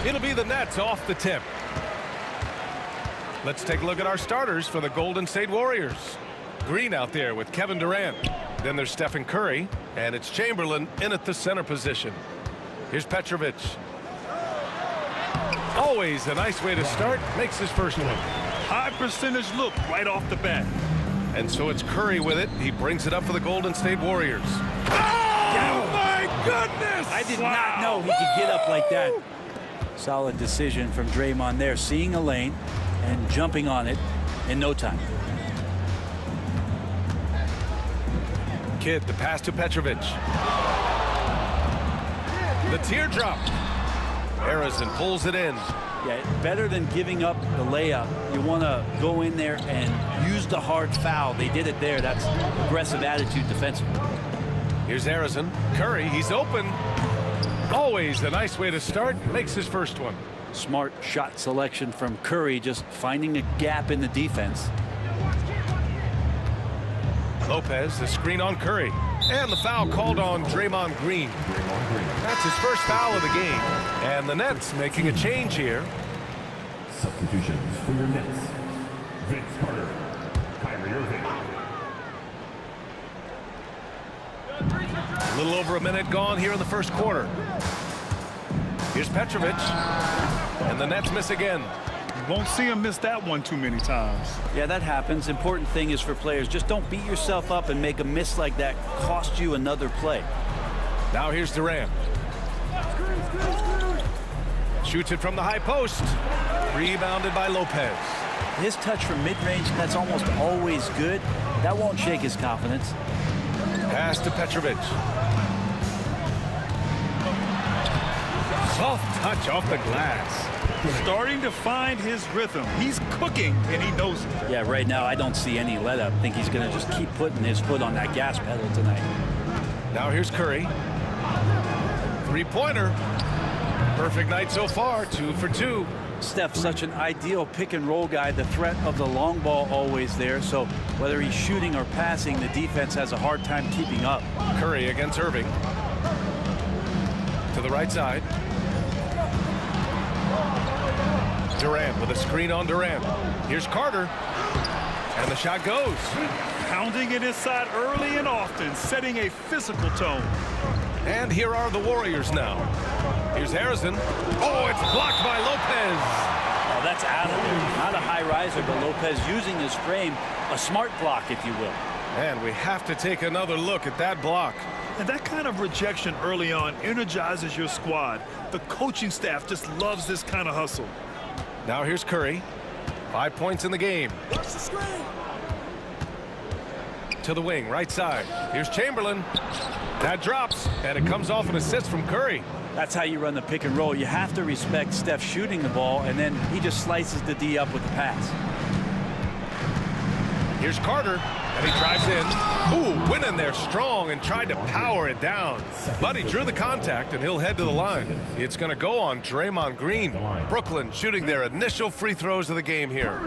It'll be the Nets off the tip. Let's take a look at our starters for the Golden State Warriors. Green out there with Kevin Durant. Then there's Stephen Curry, and it's Chamberlain in at the center position. Here's Petrovic. Always a nice way to start. Makes his first one. High percentage look right off the bat. And so it's Curry with it. He brings it up for the Golden State Warriors. Oh my goodness! I did not know he could get up like that. Solid decision from Draymond there, seeing a lane and jumping on it in no time. Kidd, the pass to Petrovic. The teardrop. Harrison pulls it in. Yeah, better than giving up the layup. You want to go in there and use the hard foul. They did it there. That's aggressive attitude defensively. Here's Harrison. Curry, he's open. Always a nice way to start. Makes his first one. Smart shot selection from Curry, just finding a gap in the defense. Lopez, the screen on Curry. And the foul called on Draymond Green. That's his first foul of the game. And the Nets making a change here. Substitutions for your Nets. Vince Carter, Kyrie Irving. A little over a minute gone here in the first quarter. Here's Petrovic. And the Nets miss again. You won't see him miss that one too many times. Yeah, that happens. Important thing is for players, just don't beat yourself up and make a miss like that cost you another play. Now here's Durant. Shoots it from the high post. Rebounded by Lopez. His touch from mid-range, that's almost always good. That won't shake his confidence. Pass to Petrovic. Soft touch off the glass. Starting to find his rhythm. He's cooking, and he knows it. Yeah, right now I don't see any let up. I think he's going to just keep putting his foot on that gas pedal tonight. Now here's Curry. Three-pointer. Perfect night so far, 2 for 2. Steph, such an ideal pick-and-roll guy. The threat of the long ball always there. So whether he's shooting or passing, the defense has a hard time keeping up. Curry against Irving. To the right side. Durant with a screen on Durant. Here's Carter. And the shot goes. Pounding it inside early and often, setting a physical tone. And here are the Warriors now. Here's Harrison. Oh, it's blocked by Lopez. Oh, that's out of there. Not a high riser, but Lopez using his frame. A smart block, if you will. And we have to take another look at that block. And that kind of rejection early on energizes your squad. The coaching staff just loves this kind of hustle. Now here's Curry. 5 points in the game. To the wing, right side. Here's Chamberlain. That drops, and it comes off an assist from Curry. That's how you run the pick and roll. You have to respect Steph shooting the ball, and then he just slices the D up with the pass. Here's Carter, and he drives in. Ooh, went in there strong and tried to power it down. But he drew the contact, and he'll head to the line. It's going to go on Draymond Green. Brooklyn shooting their initial free throws of the game here.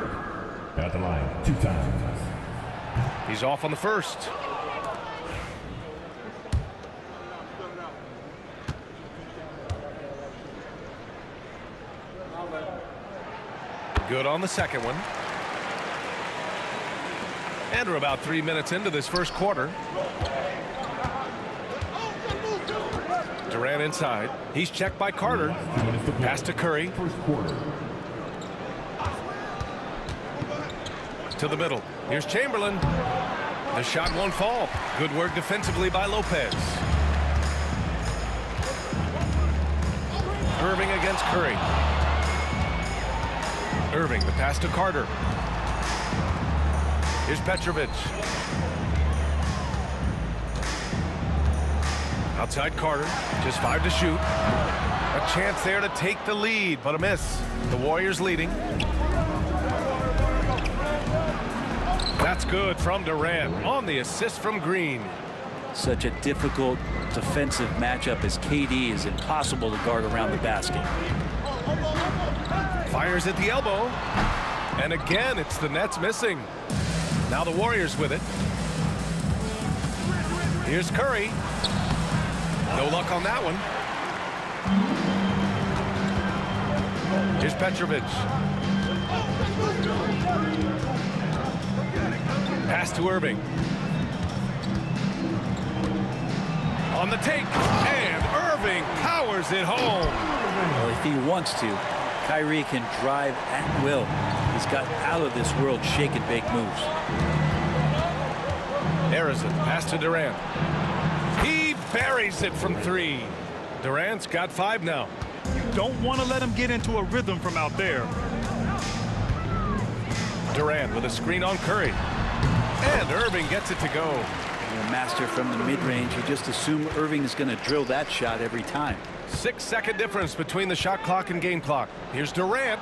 At the line, 2 times. He's off on the first. Good on the second one. And we're about 3 minutes into this first quarter. Durant inside. He's checked by Carter. Pass to Curry. To the middle. Here's Chamberlain. The shot won't fall. Good work defensively by Lopez. Irving against Curry. Irving, the pass to Carter. Here's Petrovic. Outside Carter, just 5 to shoot. A chance there to take the lead, but a miss. The Warriors leading. That's good from Durant on the assist from Green. Such a difficult defensive matchup as KD is impossible to guard around the basket. Fires at the elbow. And again, it's the Nets missing. Now the Warriors with it. Here's Curry. No luck on that one. Here's Petrovic. Pass to Irving. On the take. And Irving powers it home. Well, if he wants to, Kyrie can drive at will. He's got out of this world shake and bake moves. Harrison, pass to Durant. He buries it from 3. Durant's got 5 now. You don't want to let him get into a rhythm from out there. Durant with a screen on Curry. And Irving gets it to go. A master from the mid-range. You just assume Irving is going to drill that shot every time. 6-second difference between the shot clock and game clock. Here's Durant.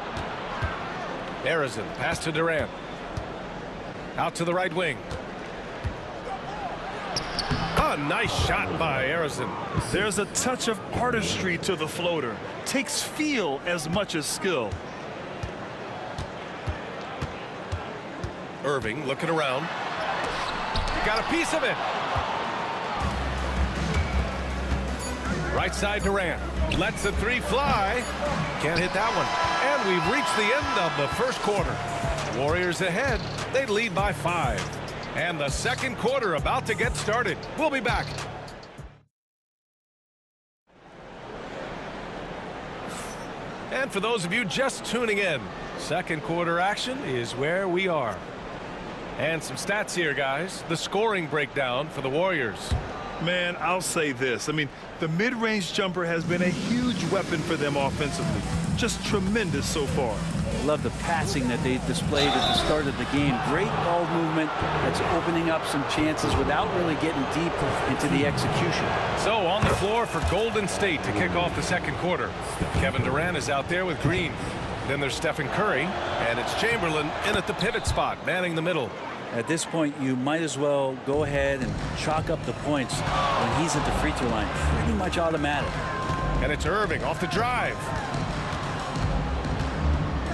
Harrison, pass to Durant. Out to the right wing. A nice shot by Harrison. There's a touch of artistry to the floater. Takes feel as much as skill. Irving looking around. Got a piece of it. Right side Durant. Lets the 3 fly. Can't hit that one. And we've reached the end of the first quarter. Warriors ahead. They lead by 5. And the second quarter about to get started. We'll be back. And for those of you just tuning in, second quarter action is where we are. And some stats here, guys. The scoring breakdown for the Warriors. Man, I'll say this. I mean, the mid-range jumper has been a huge weapon for them offensively. Just tremendous so far. Love the passing that they displayed at the start of the game. Great ball movement that's opening up some chances without really getting deep into the execution. So on the floor for Golden State to kick off the second quarter. Kevin Durant is out there with Green. Then there's Stephen Curry, and it's Chamberlain in at the pivot spot, manning the middle. At this point, you might as well go ahead and chalk up the points when he's at the free throw line. Pretty much automatic. And it's Irving off the drive.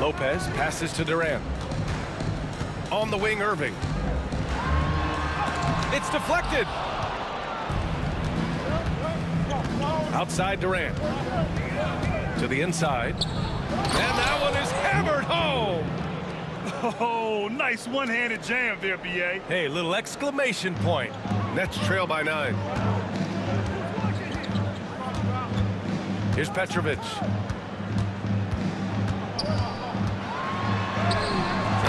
Lopez passes to Durant. On the wing, Irving. It's deflected. Outside Durant. To the inside. And that one is hammered home. Oh, nice one-handed jam there, B.A. Hey, little exclamation point. Nets trail by 9. Here's Petrovic.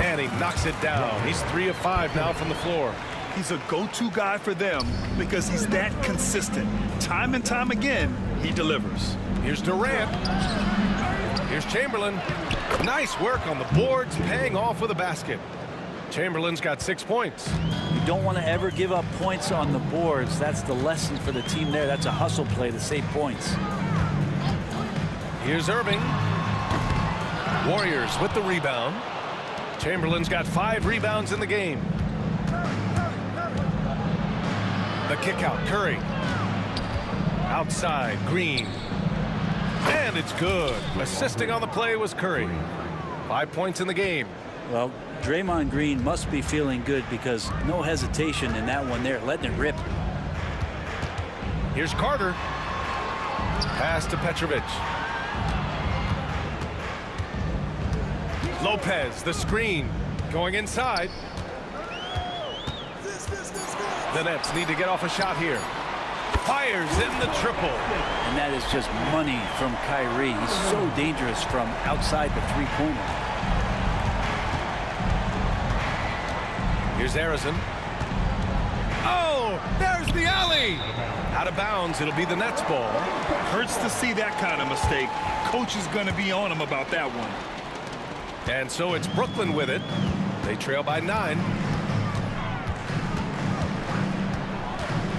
And he knocks it down. He's 3 of 5 now from the floor. He's a go-to guy for them because he's that consistent. Time and time again, he delivers. Here's Durant. Here's Chamberlain. Nice work on the boards, paying off with a basket. Chamberlain's got 6 points. You don't want to ever give up points on the boards. That's the lesson for the team there. That's a hustle play to save points. Here's Irving. Warriors with the rebound. Chamberlain's got 5 rebounds in the game. The kick out, Curry. Outside, Green. And it's good. Assisting on the play was Curry. 5 points in the game. Well, Draymond Green must be feeling good because no hesitation in that one there, letting it rip. Here's Carter. Pass to Petrovic. Lopez, the screen, going inside. The Nets need to get off a shot here. Fires in the triple. And that is just money from Kyrie. He's so dangerous from outside the three-pointer. Here's Harrison. Oh, there's the alley. Out of bounds, it'll be the Nets ball. Hurts to see that kind of mistake. Coach is going to be on him about that one. And so it's Brooklyn with it. They trail by 9.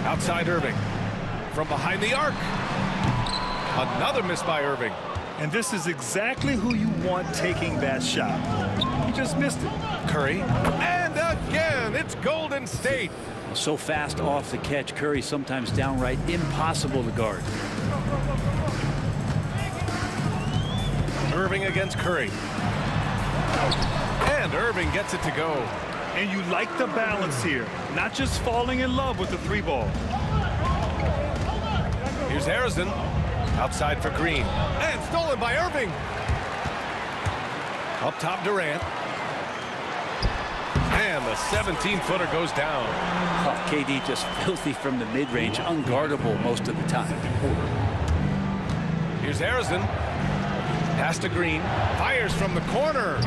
Outside Irving. From behind the arc. Another miss by Irving. And this is exactly who you want taking that shot. He just missed it. Curry. And again, it's Golden State. So fast off the catch, Curry sometimes downright impossible to guard. Irving against Curry. And Irving gets it to go. And you like the balance here, not just falling in love with the three ball. Here's Harrison. Outside for Green. And stolen by Irving. Up top, Durant. And the 17-footer goes down. Oh, KD just filthy from the mid-range, unguardable most of the time. Here's Harrison. Pass to Green. Fires from the corner.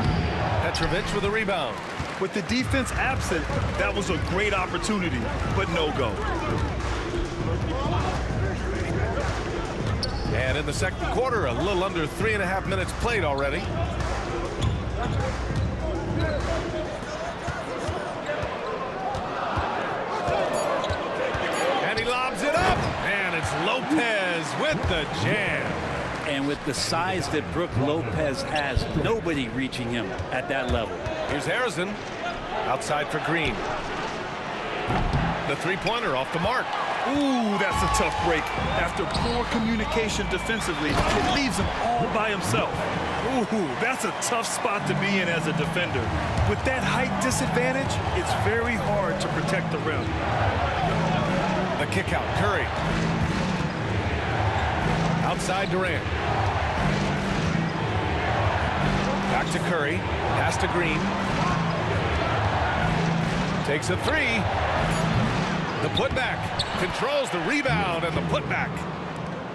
Petrovic with a rebound. With the defense absent, that was a great opportunity, but no go. And in the second quarter, a little under 3.5 minutes played already. And he lobs it up. And it's Lopez with the jam. And with the size that Brook Lopez has, nobody reaching him at that level. Here's Harrison. Outside for Green. The three-pointer off the mark. Ooh, that's a tough break. After poor communication defensively, it leaves him all by himself. Ooh, that's a tough spot to be in as a defender. With that height disadvantage, it's very hard to protect the rim. The kick out, Curry. Outside Durant. Back to Curry. Pass to Green. Takes a three. The putback. Controls the rebound and the putback.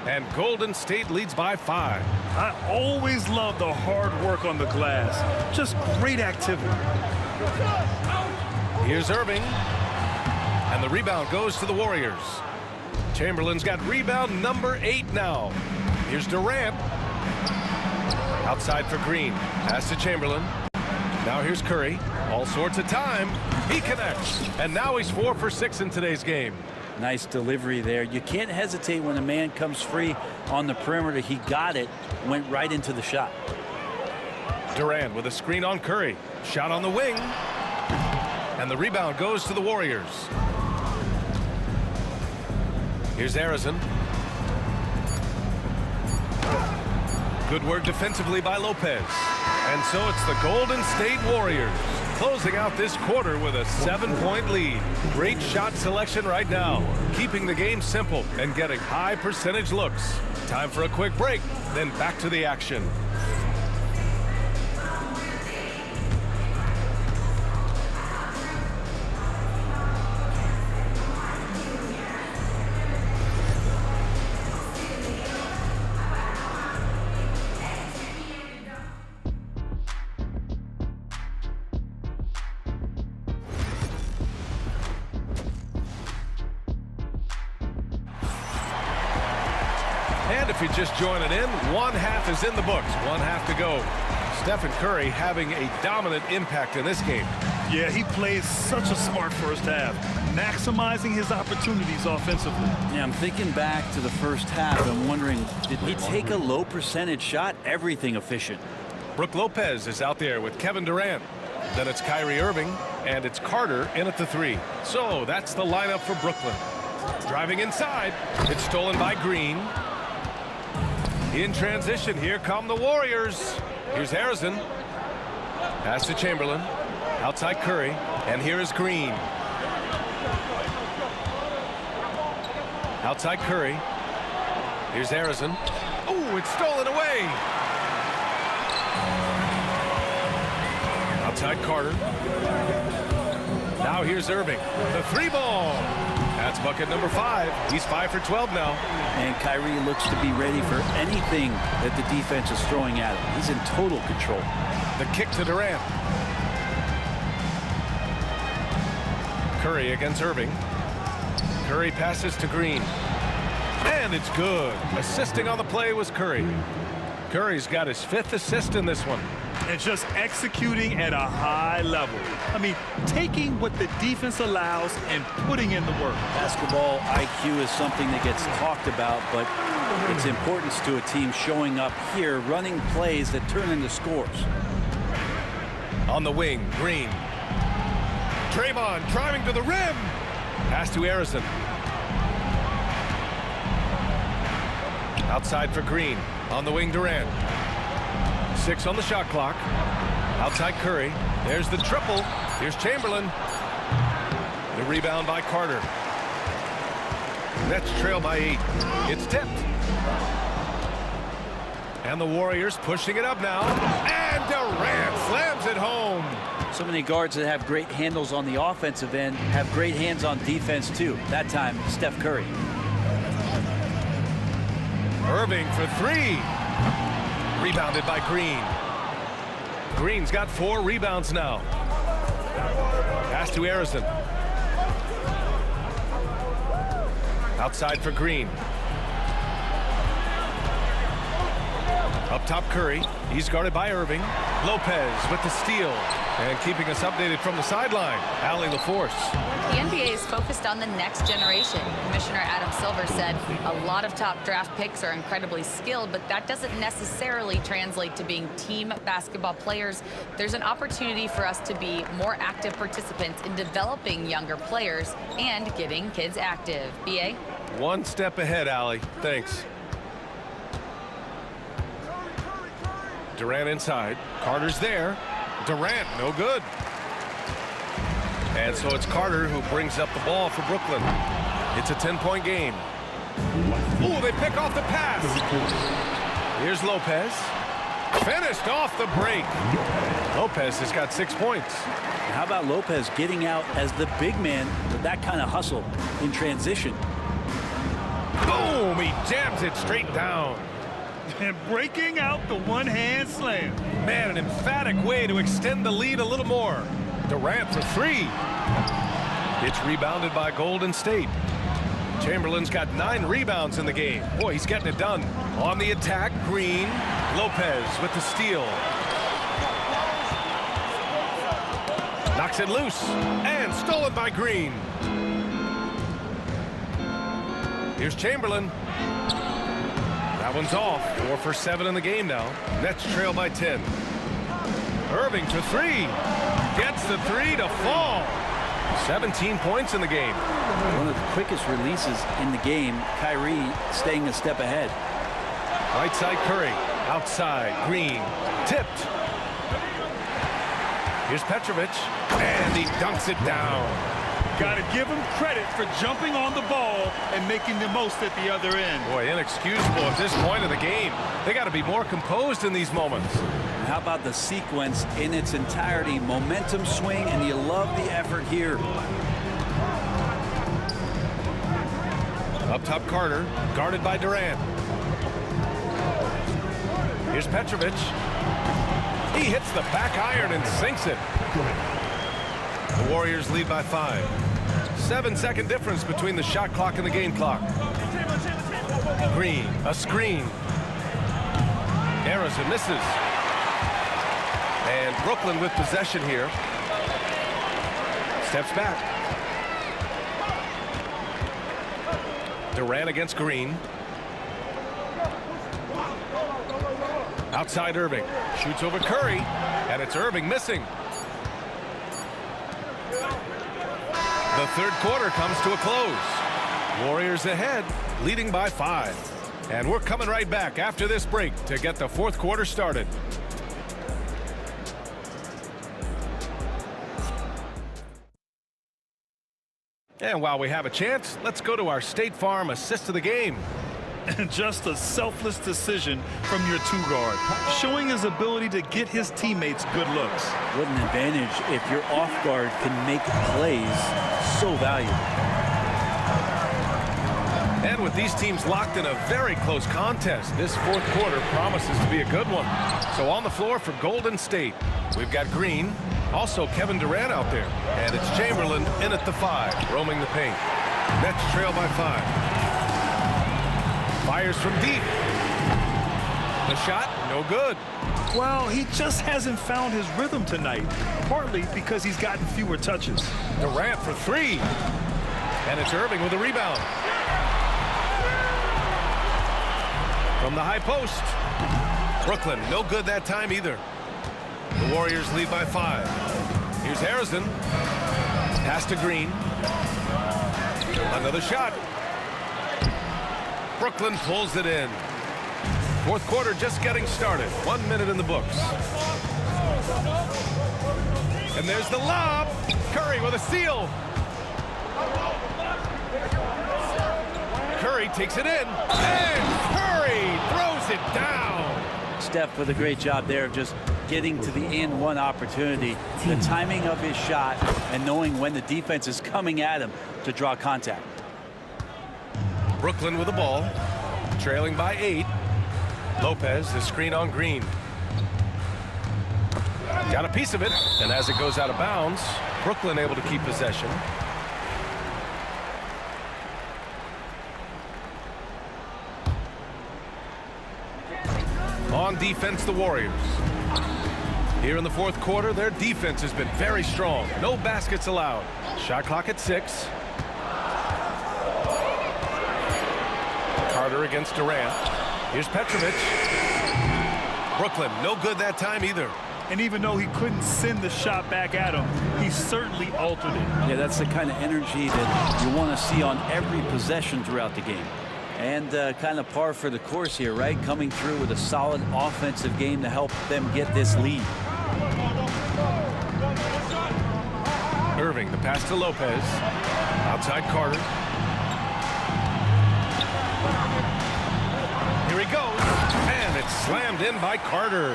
And Golden State leads by 5. I always love the hard work on the glass. Just great activity. Here's Irving. And the rebound goes to the Warriors. Chamberlain's got rebound number 8 now. Here's Durant. Outside for Green. Pass to Chamberlain. Now here's Curry. All sorts of time. He connects. And now he's 4 for 6 in today's game. Nice delivery there. You can't hesitate when a man comes free on the perimeter. He got it, went right into the shot. Durant with a screen on Curry. Shot on the wing. And the rebound goes to the Warriors. Here's Harrison. Good work defensively by Lopez. And so it's the Golden State Warriors closing out this quarter with a 7-point lead. Great shot selection right now, keeping the game simple and getting high percentage looks. Time for a quick break, then back to the action. And if you're just joining in, one half is in the books, one half to go. Stephen Curry having a dominant impact in this game. Yeah, he plays such a smart first half, maximizing his opportunities offensively. Yeah, I'm thinking back to the first half. I'm wondering, did he take a low percentage shot? Everything efficient. Brook Lopez is out there with Kevin Durant. Then it's Kyrie Irving, and it's Carter in at the 3. So that's the lineup for Brooklyn. Driving inside. It's stolen by Green. In transition, here come the Warriors. Here's Harrison. Pass to Chamberlain. Outside Curry. And here is Green. Outside Curry. Here's Harrison. Oh, it's stolen away. Outside Carter. Now here's Irving. The three ball. That's bucket number 5. He's 5 for 12 now. And Kyrie looks to be ready for anything that the defense is throwing at him. He's in total control. The kick to Durant. Curry against Irving. Curry passes to Green. And it's good. Assisting on the play was Curry. Curry's got his 5th assist in this one. And just executing at a high level. I mean, taking what the defense allows and putting in the work. Basketball IQ is something that gets talked about, but its importance to a team showing up here, running plays that turn into scores. On the wing, Green. Draymond driving to the rim. Pass to Harrison. Outside for Green. On the wing, Durant. 6 on the shot clock. Outside Curry. There's the triple. Here's Chamberlain. The rebound by Carter. Nets trail by 8. It's tipped. And the Warriors pushing it up now. And Durant slams it home. So many guards that have great handles on the offensive end have great hands on defense too. That time, Steph Curry. Irving for 3. Rebounded by Green. Green's got 4 rebounds now. Pass to Harrison. Outside for Green. Up top Curry. He's guarded by Irving. Lopez with the steal. And keeping us updated from the sideline, Allie LaForce. The NBA is focused on the next generation. Commissioner Adam Silver said a lot of top draft picks are incredibly skilled, but that doesn't necessarily translate to being team basketball players. There's an opportunity for us to be more active participants in developing younger players and getting kids active. BA? One step ahead, Allie. Thanks. Durant inside. Carter's there. Durant, no good. And so it's Carter who brings up the ball for Brooklyn. It's a 10-point game. Ooh, they pick off the pass. Here's Lopez. Finished off the break. Lopez has got 6 points. How about Lopez getting out as the big man with that kind of hustle in transition? Boom, he jams it straight down. And breaking out the one-hand slam. Man, an emphatic way to extend the lead a little more. Durant for 3. It's rebounded by Golden State. Chamberlain's got 9 rebounds in the game. Boy, he's getting it done. On the attack, Green. Lopez with the steal. Knocks it loose. And stolen by Green. Here's Chamberlain. That one's off. 4 for 7 in the game now. Nets trail by 10. Irving for 3. Gets the 3 to fall. 17 points in the game. One of the quickest releases in the game. Kyrie staying a step ahead. Right side Curry. Outside Green. Tipped. Here's Petrovic. And he dunks it down. Got to give him credit for jumping on the ball and making the most at the other end. Boy, inexcusable at this point of the game. They got to be more composed in these moments. And how about the sequence in its entirety? Momentum swing, and you love the effort here. Up top Carter, guarded by Durant. Here's Petrovic. He hits the back iron and sinks it. The Warriors lead by 5. 7-second difference between the shot clock and the game clock. Green, a screen. Harrison misses. And Brooklyn with possession here. Steps back. Durant against Green. Outside Irving. Shoots over Curry. And it's Irving missing. The third quarter comes to a close. Warriors ahead, leading by 5. And we're coming right back after this break to get the fourth quarter started. And while we have a chance, let's go to our State Farm assist of the game. And just a selfless decision from your two-guard, showing his ability to get his teammates good looks. What an advantage if your off guard can make plays so valuable. And with these teams locked in a very close contest, this fourth quarter promises to be a good one. So on the floor for Golden State, we've got Green, also Kevin Durant out there, and it's Chamberlain in at the 5, roaming the paint. Nets trail by 5. Fires from deep. The shot, no good. Well, he just hasn't found his rhythm tonight, partly because he's gotten fewer touches. Durant for 3. And it's Irving with a rebound. From the high post. Brooklyn, no good that time either. The Warriors lead by 5. Here's Harrison. Pass to Green. Another shot. Brooklyn pulls it in. Fourth quarter just getting started. 1 minute in the books. And there's the lob. Curry with a steal. Curry takes it in. And Curry throws it down. Steph with a great job there of just getting to the and-one opportunity. The timing of his shot and knowing when the defense is coming at him to draw contact. Brooklyn with the ball, trailing by 8. Lopez, the screen on Green. Got a piece of it, and as it goes out of bounds, Brooklyn able to keep possession. On defense, the Warriors. Here in the fourth quarter, their defense has been very strong. No baskets allowed. Shot clock at 6. Carter against Durant. Here's Petrovic. Brooklyn, no good that time either. And even though he couldn't send the shot back at him, he certainly altered it. Yeah, that's the kind of energy that you want to see on every possession throughout the game. And kind of par for the course here, right? Coming through with a solid offensive game to help them get this lead. Irving, the pass to Lopez. Outside Carter. Here he goes. And it's slammed in by Carter.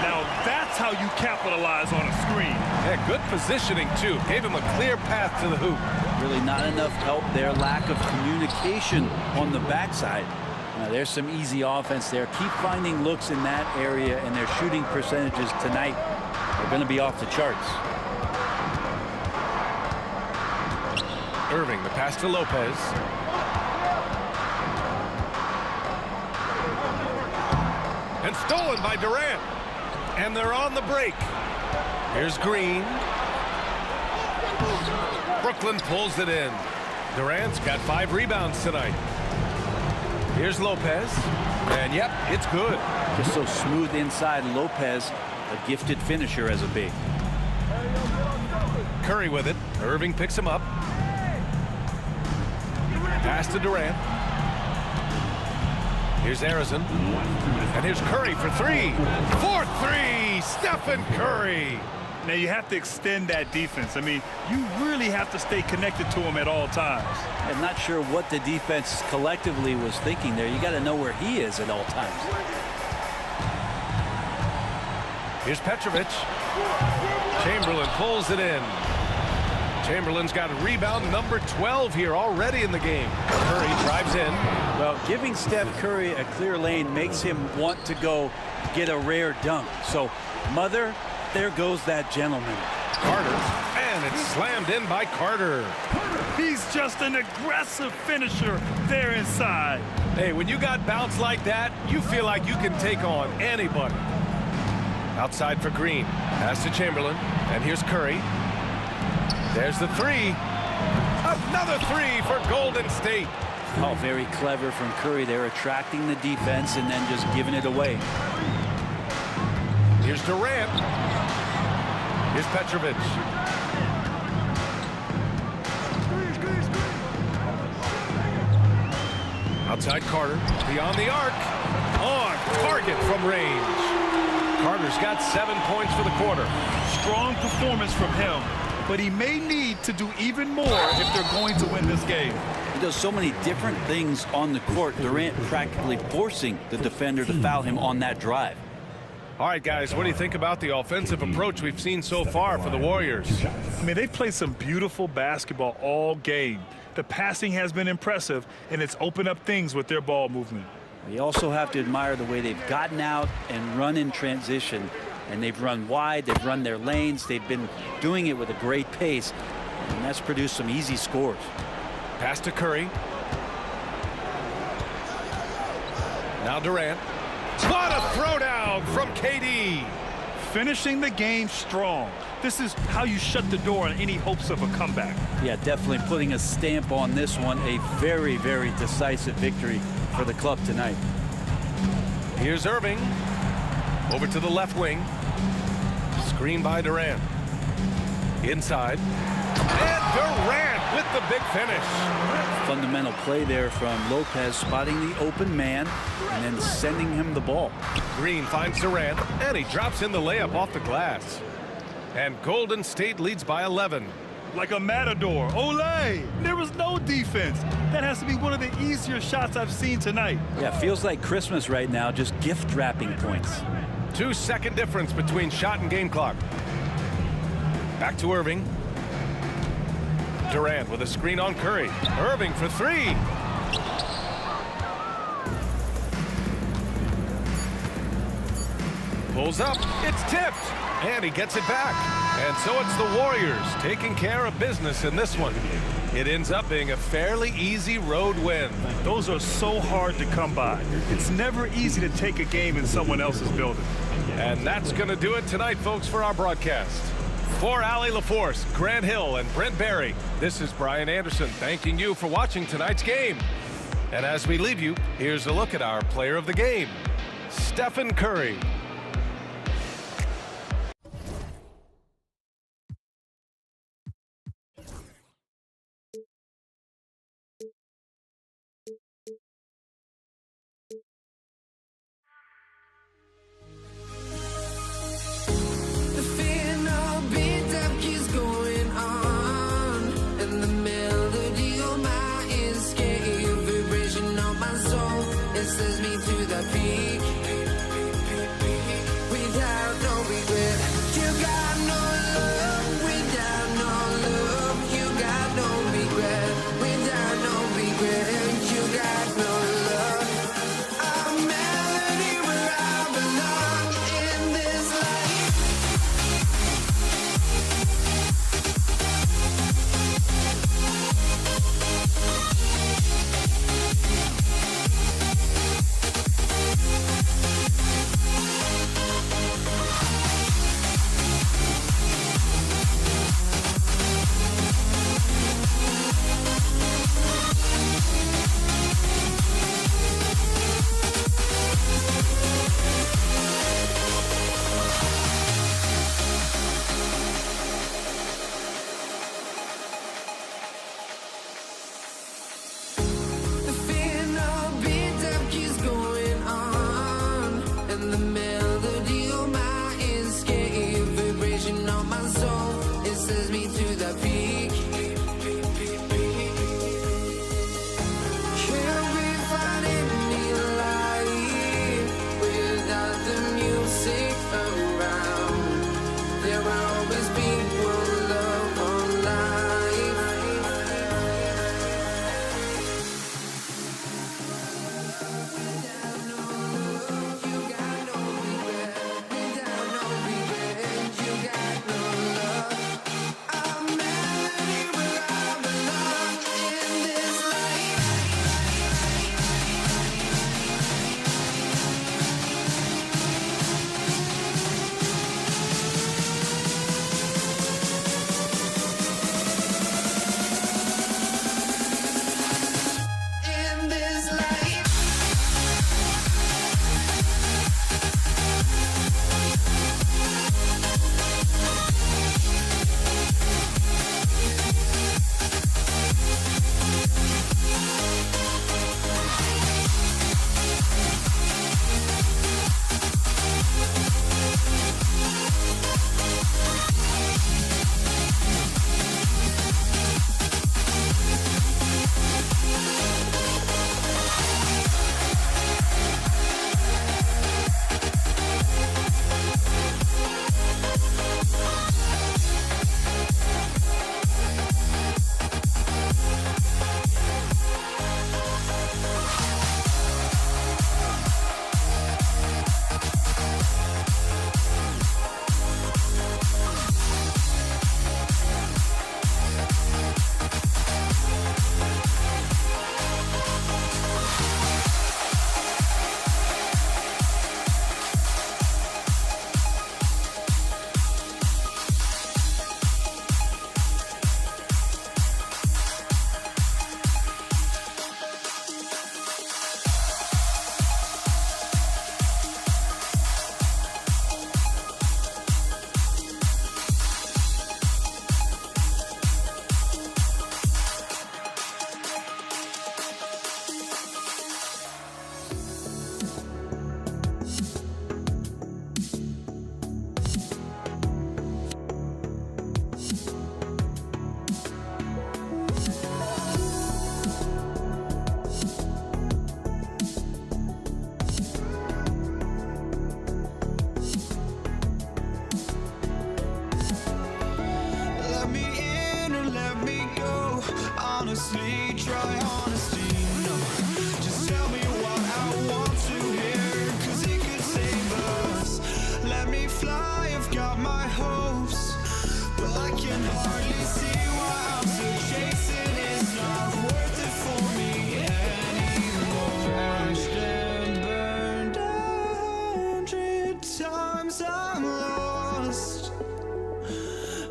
Now that's how you capitalize on a screen. Yeah, good positioning, too. Gave him a clear path to the hoop. Really not enough help there. Lack of communication on the backside. Now, there's some easy offense there. Keep finding looks in that area, and their shooting percentages tonight are going to be off the charts. Irving, the pass to Lopez. And stolen by Durant. And they're on the break. Here's Green. Brooklyn pulls it in. Durant's got 5 rebounds tonight. Here's Lopez. And yep, it's good. Just so smooth inside. Lopez, a gifted finisher as a big. Curry with it. Irving picks him up. Pass to Durant. Here's Harrison. And here's Curry for 3. For 3. Stephen Curry. Now you have to extend that defense. I mean, you really have to stay connected to him at all times. I'm not sure what the defense collectively was thinking there. You got to know where he is at all times. Here's Petrovic. Chamberlain pulls it in. Chamberlain's got a rebound number 12 here already in the game. Curry drives in. Well, giving Steph Curry a clear lane makes him want to go get a rare dunk. So, mother, there goes that gentleman. Carter, and it's slammed in by Carter. He's just an aggressive finisher there inside. Hey, when you got bounce like that, you feel like you can take on anybody. Outside for Green. Pass to Chamberlain, and here's Curry. There's the 3. Another 3 for Golden State. Oh, very clever from Curry. They're attracting the defense and then just giving it away. Here's Durant. Here's Petrovic. Outside Carter. Beyond the arc. On target from range. Carter's got 7 points for the quarter. Strong performance from him. But he may need to do even more if they're going to win this game. He does so many different things on the court. Durant practically forcing the defender to foul him on that drive. All right, guys, what do you think about the offensive approach we've seen so far for the Warriors? I mean, they've played some beautiful basketball all game. The passing has been impressive, and it's opened up things with their ball movement. You also have to admire the way they've gotten out and run in transition. And they've run wide, they've run their lanes, they've been doing it with a great pace, and that's produced some easy scores. Pass to Curry. Now Durant. What a throwdown from KD. Finishing the game strong. This is how you shut the door on any hopes of a comeback. Yeah, definitely putting a stamp on this one. A very, very decisive victory for the club tonight. Here's Irving. Over to the left wing. Screen by Durant. Inside. And Durant with the big finish. Fundamental play there from Lopez, spotting the open man and then sending him the ball. Green finds Durant, and he drops in the layup off the glass. And Golden State leads by 11. Like a matador. Olay! There was no defense. That has to be one of the easier shots I've seen tonight. Yeah, feels like Christmas right now, just gift wrapping points. 2-second difference between shot and game clock. Back to Irving. Durant with a screen on Curry. Irving for three. Pulls up. It's tipped. And he gets it back. And so it's the Warriors taking care of business in this one. It ends up being a fairly easy road win. Those are so hard to come by. It's never easy to take a game in someone else's building. And that's going to do it tonight, folks, for our broadcast. For Allie LaForce, Grant Hill, and Brent Barry, this is Brian Anderson thanking you for watching tonight's game. And as we leave you, here's a look at our player of the game, Stephen Curry. The fear no beat up keeps going on, and the melody on my escape, vibration on my soul, it sends me to the peak. honestly, try honesty. No, just tell me what I want to hear, 'cause it could save us. Let me fly, I've got my hopes, but I can hardly see why I'm still chasing. It's not worth it for me anymore. Crashed and burned 100 times, I'm lost.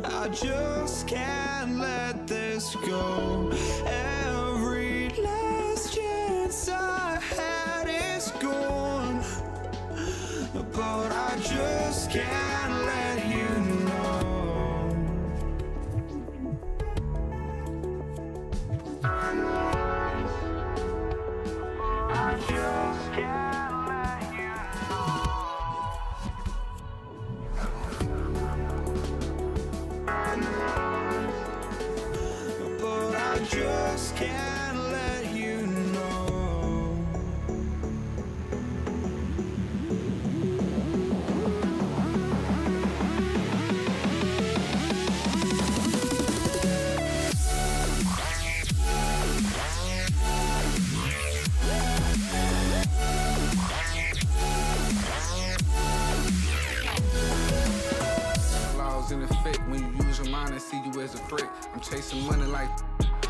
I just can't let this go. Every last chance I had is gone, but I just can't let you know. I just can't let you know. But I just can't let you know. Flaws in effect when you use your mind and see you as a threat. I'm chasing money like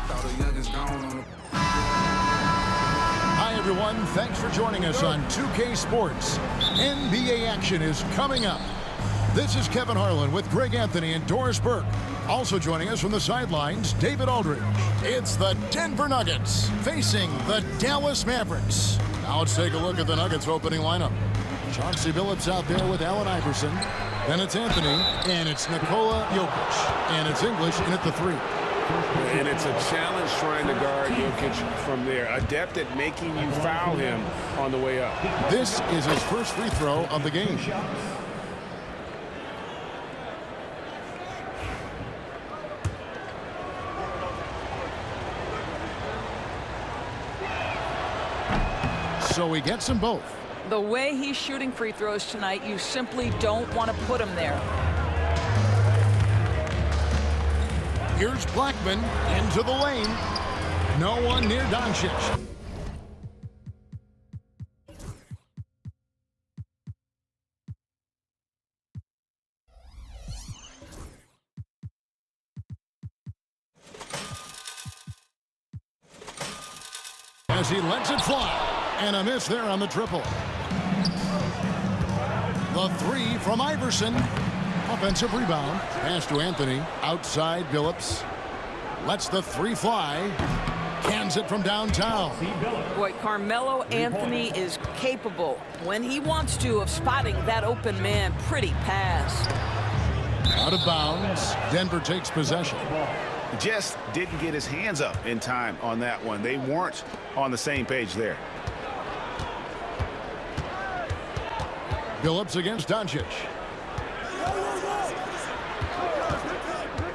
thought the youngest gone on the. Hi, everyone. Thanks for joining us on 2K Sports. NBA action is coming up. This is Kevin Harlan with Greg Anthony and Doris Burke. Also joining us from the sidelines, David Aldridge. It's the Denver Nuggets facing the Dallas Mavericks. Now let's take a look at the Nuggets opening lineup. Chauncey Billups out there with Allen Iverson. Then it's Anthony, and it's Nikola Jokic. And it's English in at the 3. And it's a challenge trying to guard Jokic from there. Adept at making you foul him on the way up. This is his first free throw of the game. So he gets them both. The way he's shooting free throws tonight, you simply don't want to put him there. Here's Blackman into the lane. No one near Doncic. As he lets it fly. And a miss there on the triple. The 3 from Iverson. Offensive rebound. Pass to Anthony. Outside Billups. Lets the 3 fly. Cans it from downtown. Boy, Carmelo Anthony is capable, when he wants to, of spotting that open man. Pretty pass. Out of bounds. Denver takes possession. Just didn't get his hands up in time on that one. They weren't on the same page there. Billups against Doncic.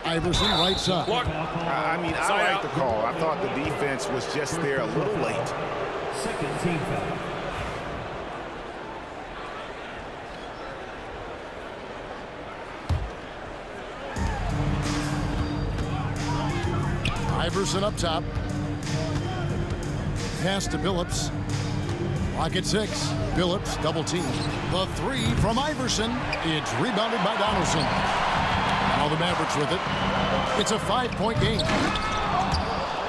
Iverson right side. I mean, I like the call. I thought the defense was just there a little late. Second team foul. Iverson up top. Pass to Billups. Lock at 6. Billups double team. The 3 from Iverson. It's rebounded by Donaldson. Now the Mavericks with it. It's a 5-point game.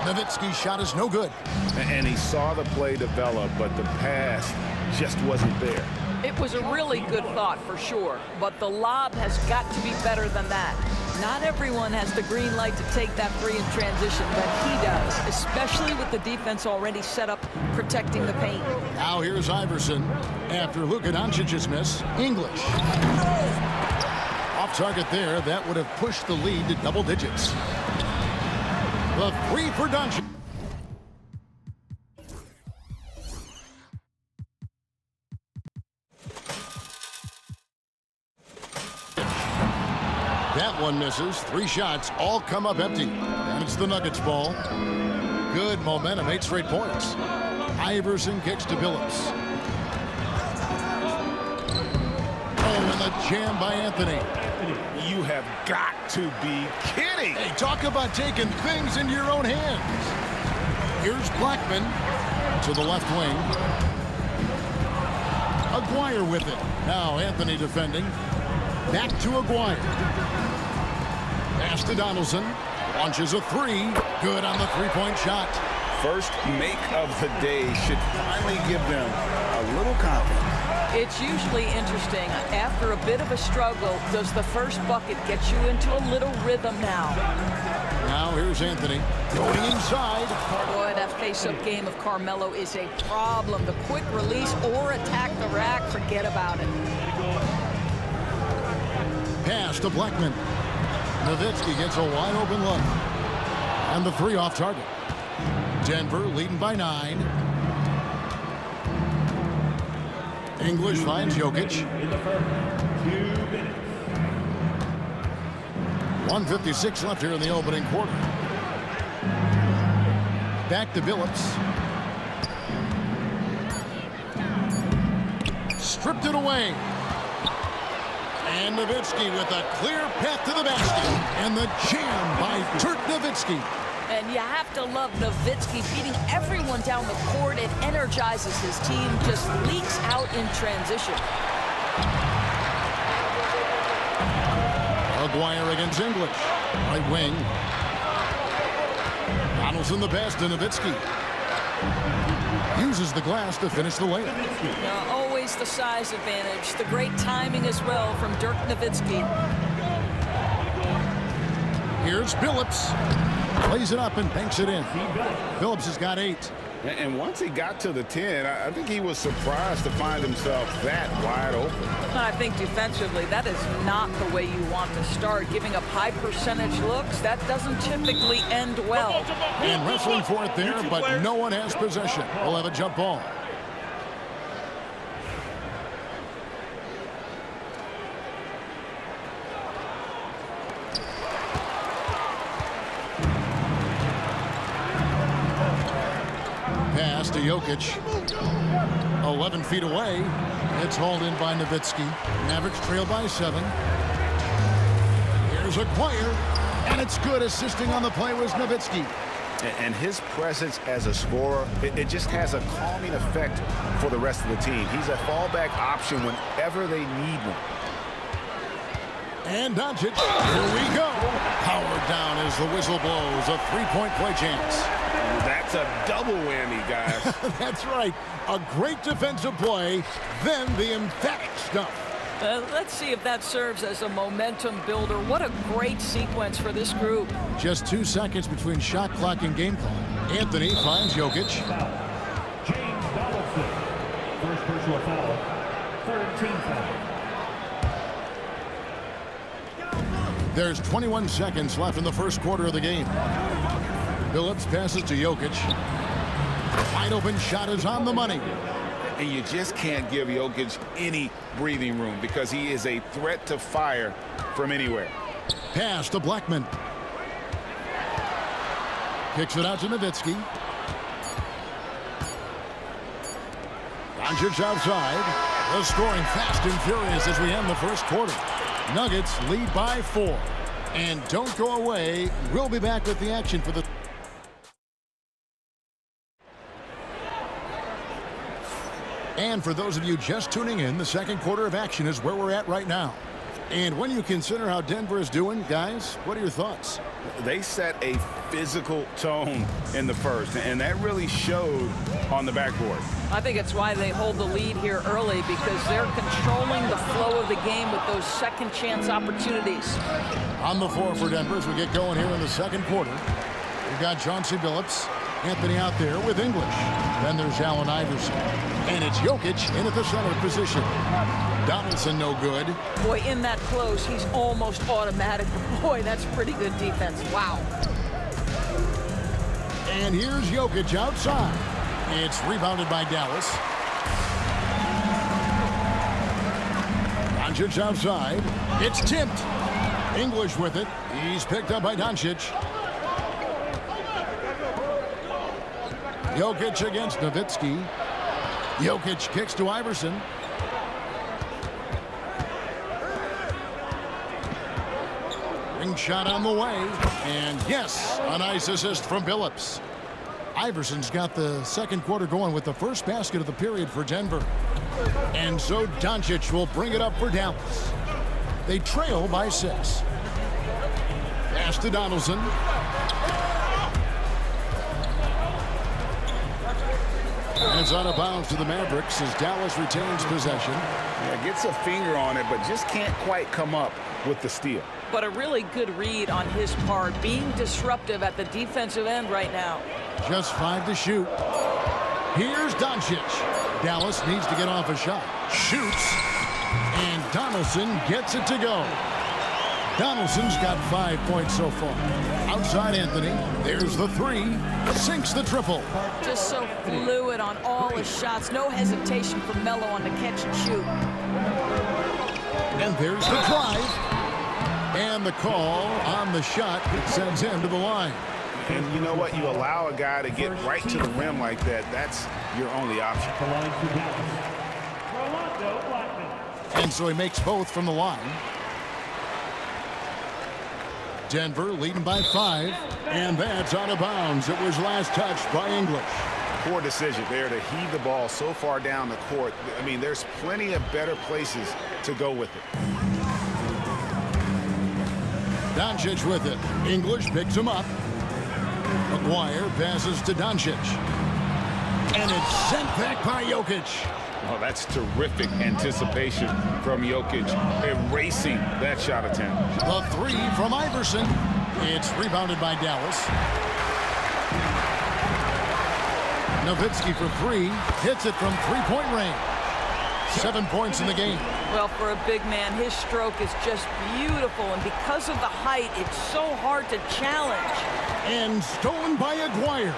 Nowitzki's shot is no good. And he saw the play develop, but the pass just wasn't there. It was a really good thought for sure, but the lob has got to be better than that. Not everyone has the green light to take that 3 in transition, but he does, especially with the defense already set up protecting the paint. Now here's Iverson. After Luka Doncic's miss, English. Off target there. That would have pushed the lead to double digits. The 3 for Doncic. That one misses. 3 shots all come up empty. And it's the Nuggets ball. Good momentum, 8 straight points. Iverson kicks to Billups. Oh, and the jam by Anthony. You have got to be kidding. Hey, talk about taking things into your own hands. Here's Blackman to the left wing. Aguirre with it. Now Anthony defending. Back to Aguirre. Pass to Donaldson. Launches a three. Good on the three-point shot. First make of the day should finally give them a little confidence. It's usually interesting. After a bit of a struggle, does the first bucket get you into a little rhythm now? Now here's Anthony going inside. Boy, that face-up game of Carmelo is a problem. The quick release or attack the rack, forget about it. Pass to Blackman. Nowitzki gets a wide open look. And the three off target. Denver leading by 9. English finds Jokic. 1:56 left here in the opening quarter. Back to Billups. Stripped it away. And Nowitzki with a clear path to the basket. And the jam by Dirk Nowitzki. And you have to love Nowitzki beating everyone down the court. It energizes his team, just leaks out in transition. Aguirre against English. Right wing. Donaldson the pass to Nowitzki. Uses the glass to finish the layup. Always the size advantage. The great timing as well from Dirk Nowitzki. Here's Billups. Plays it up and banks it in. Billups has got 8. And once he got to the 10, I think he was surprised to find himself that wide open. I think defensively, that is not the way you want to start. Giving up high percentage looks, that doesn't typically end well. And wrestling for it there, but no one has possession. We'll have a jump ball. Pass to Jokic. 11 feet away. It's hauled in by Nowitzki. Mavericks trail by 7. Here's Aguirre. And it's good. Assisting on the play was Nowitzki. And his presence as a scorer, it just has a calming effect for the rest of the team. He's a fallback option whenever they need one. And Doncic. Here we go. Powered down as the whistle blows. A three-point play chance. That's a double whammy, guys. That's right. A great defensive play, then the emphatic stuff. Let's see if that serves as a momentum builder. What a great sequence for this group. Just 2 seconds between shot clock and game clock. Anthony finds Jokic. James Donaldson. First personal foul. Third team foul. There's 21 seconds left in the first quarter of the game. Billups passes to Jokic. Wide open shot is on the money. And you just can't give Jokic any breathing room because he is a threat to fire from anywhere. Pass to Blackman. Kicks it out to Nowitzki. Doncic outside. The scoring fast and furious as we end the first quarter. Nuggets lead by 4. And don't go away. We'll be back with the action for the... And for those of you just tuning in, the second quarter of action is where we're at right now. And when you consider how Denver is doing, guys, what are your thoughts? They set a physical tone in the first, and that really showed on the backboard. I think it's why they hold the lead here early, because they're controlling the flow of the game with those second chance opportunities. On the floor for Denver as we get going here in the second quarter. We've got Chauncey Billups. Anthony out there with English. Then there's Allen Iverson. And it's Jokic in at the center position. Donaldson no good. Boy, in that close, he's almost automatic. Boy, that's pretty good defense. Wow. And here's Jokic outside. It's rebounded by Dallas. Doncic outside. It's tipped. English with it. He's picked up by Doncic. Jokic against Nowitzki. Jokic kicks to Iverson. Ring shot on the way. And yes, a nice assist from Billups. Iverson's got the second quarter going with the first basket of the period for Denver. And so Doncic will bring it up for Dallas. They trail by 6. Pass to Donaldson. And it's out of bounds to the Mavericks as Dallas retains possession. Yeah, gets a finger on it, but just can't quite come up with the steal. But a really good read on his part, being disruptive at the defensive end right now. Just 5 to shoot. Here's Doncic. Dallas needs to get off a shot. Shoots. And Donaldson gets it to go. Donaldson's got 5 points so far. Outside Anthony. There's the 3. Sinks the triple. Just so fluid on all his shots. No hesitation for Melo on the catch and shoot. And there's the drive. And the call on the shot that sends him to the line. And you know what? You allow a guy to get right to the rim like that. That's your only option. And so he makes both from the line. Denver leading by 5. And that's out of bounds. It was last touched by English. Poor decision there to heave the ball so far down the court. I mean, there's plenty of better places to go with it. Doncic with it. English picks him up. McGuire passes to Doncic. And it's sent back by Jokic. Oh, that's terrific anticipation from Jokic, erasing that shot attempt. The 3 from Iverson. It's rebounded by Dallas. Nowitzki for 3. Hits it from 3-point range. 7 points in the game. Well, for a big man, his stroke is just beautiful. And because of the height, it's so hard to challenge. And stolen by Aguirre.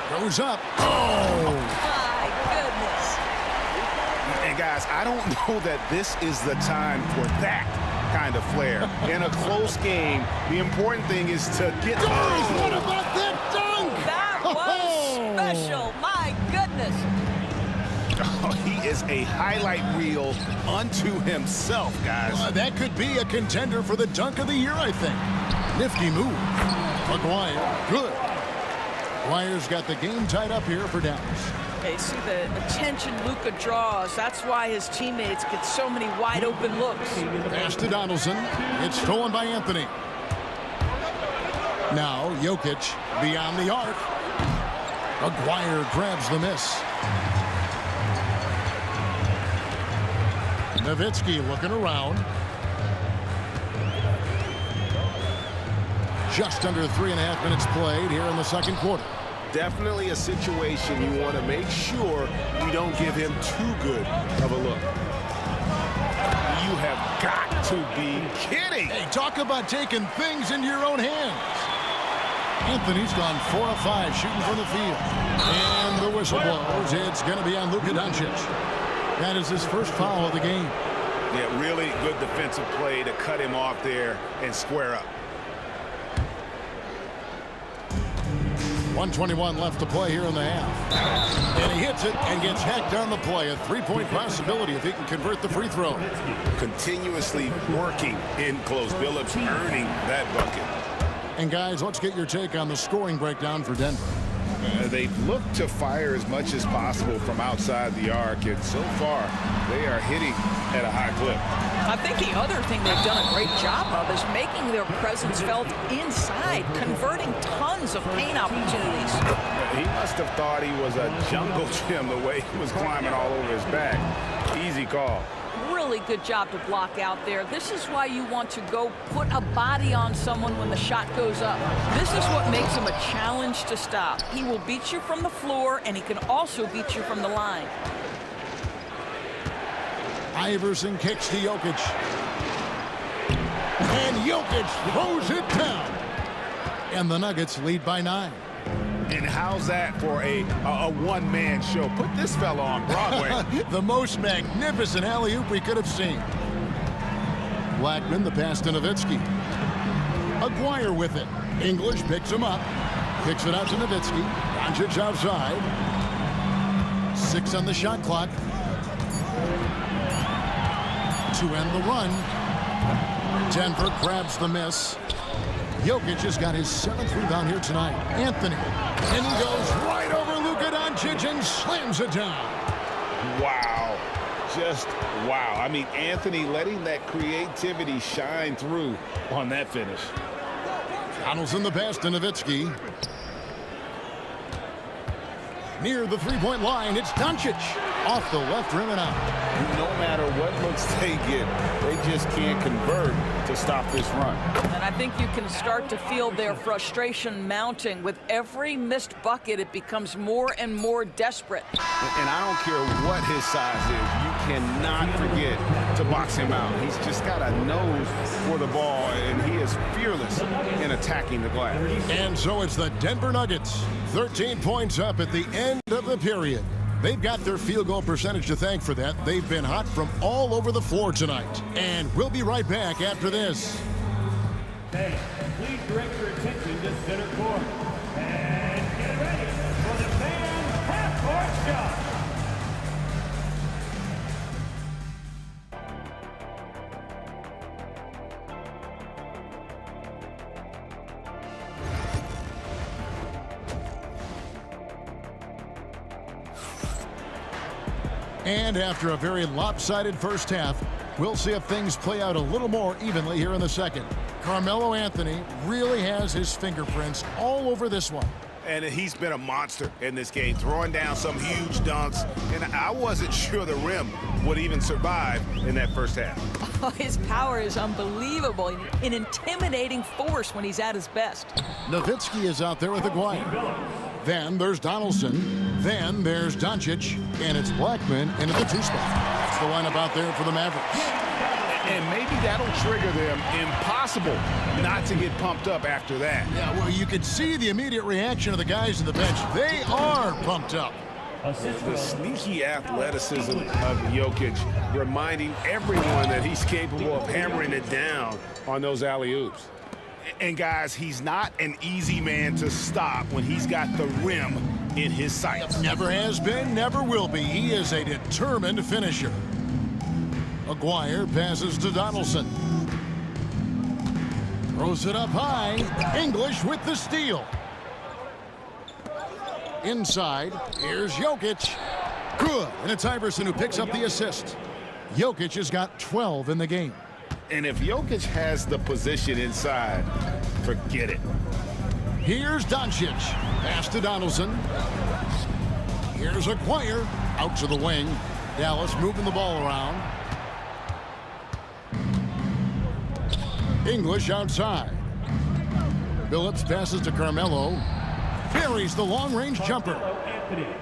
Goes up. Oh! My goodness. And guys, I don't know that this is the time for that kind of flair. In a close game, the important thing is to get... Guys, what about that dunk? That was special. My goodness. Oh, he is a highlight reel unto himself, guys. That could be a contender for the dunk of the year, I think. Nifty move. McGuire, good. McGuire's got the game tied up here for Dallas. Okay, see the attention Luka draws. That's why his teammates get so many wide open looks. Pass to Donaldson. It's stolen by Anthony. Now Jokic beyond the arc. Aguirre grabs the miss. Nowitzki looking around. Just under 3.5 minutes played here in the second quarter. Definitely a situation you want to make sure you don't give him too good of a look. You have got to be kidding. Hey, talk about taking things into your own hands. Anthony's gone 4 of 5 shooting from the field. And the whistle blows. It's going to be on Luka Doncic. That is his first foul of the game. Yeah, really good defensive play to cut him off there and square up. 1:21 left to play here in the half. And he hits it and gets hacked on the play. A 3-point possibility if he can convert the free throw. Continuously working in close. Billups earning that bucket. And guys, let's get your take on the scoring breakdown for Denver. They've looked to fire as much as possible from outside the arc, and so far they are hitting at a high clip. I think the other thing they've done a great job of is making their presence felt inside, converting tons of paint opportunities. He must have thought he was a jungle gym the way he was climbing all over his back. Easy call. Really good job to block out there. This is why you want to go put a body on someone when the shot goes up. This is what makes him a challenge to stop. He will beat you from the floor, and he can also beat you from the line. Iverson kicks to Jokic. And Jokic throws it down. And the Nuggets lead by 9. And how's that for a one-man show? Put this fella on Broadway. The most magnificent alley-oop we could have seen. Blackman, the pass to Nowitzki. Aguirre with it. English picks him up. Kicks it out to Nowitzki. Doncic outside. 6 on the shot clock. To end the run. Denver grabs the miss. Jokic has got his 7th rebound here tonight. Anthony. And he goes right over Luka Doncic and slams it down. Wow. Just wow. I mean, Anthony letting that creativity shine through on that finish. Donaldson the pass to Nowitzki. Near the three-point line, it's Doncic. Off the left rim and out. No matter what looks they get, they just can't convert to stop this run. And I think you can start to feel their frustration mounting. With every missed bucket, it becomes more and more desperate. And I don't care what his size is, you cannot forget to box him out. He's just got a nose for the ball, and he is fearless in attacking the glass. And so it's the Denver Nuggets. 13 points up at the end of the period. They've got their field goal percentage to thank for that. They've been hot from all over the floor tonight. And we'll be right back after this. Hey, please direct your attention to center court. And get ready for the fan half-court shot. And after a very lopsided first half, we'll see if things play out a little more evenly here in the second. Carmelo Anthony really has his fingerprints all over this one. And he's been a monster in this game, throwing down some huge dunks. And I wasn't sure the rim would even survive in that first half. Oh, his power is unbelievable. An intimidating force when he's at his best. Nowitzki is out there with Aguirre. Then there's Donaldson. Then there's Doncic. And it's Blackman into the 2 spot. That's the lineup out there for the Mavericks. And maybe that'll trigger them. Impossible not to get pumped up after that. Yeah, well, you could see the immediate reaction of the guys on the bench. They are pumped up. The sneaky athleticism of Jokic, reminding everyone that he's capable of hammering it down on those alley-oops. And guys, he's not an easy man to stop when he's got the rim in his sights. Never has been, never will be. He is a determined finisher. Aguirre passes to Donaldson. Throws it up high. English with the steal. Inside, here's Jokic. Good, and it's Iverson who picks up the assist. Jokic has got 12 in the game. And if Jokic has the position inside, forget it. Here's Doncic. Pass to Donaldson. Here's Aguirre. Out to the wing. Dallas moving the ball around. English outside. Billups passes to Carmelo. Buries the long-range jumper.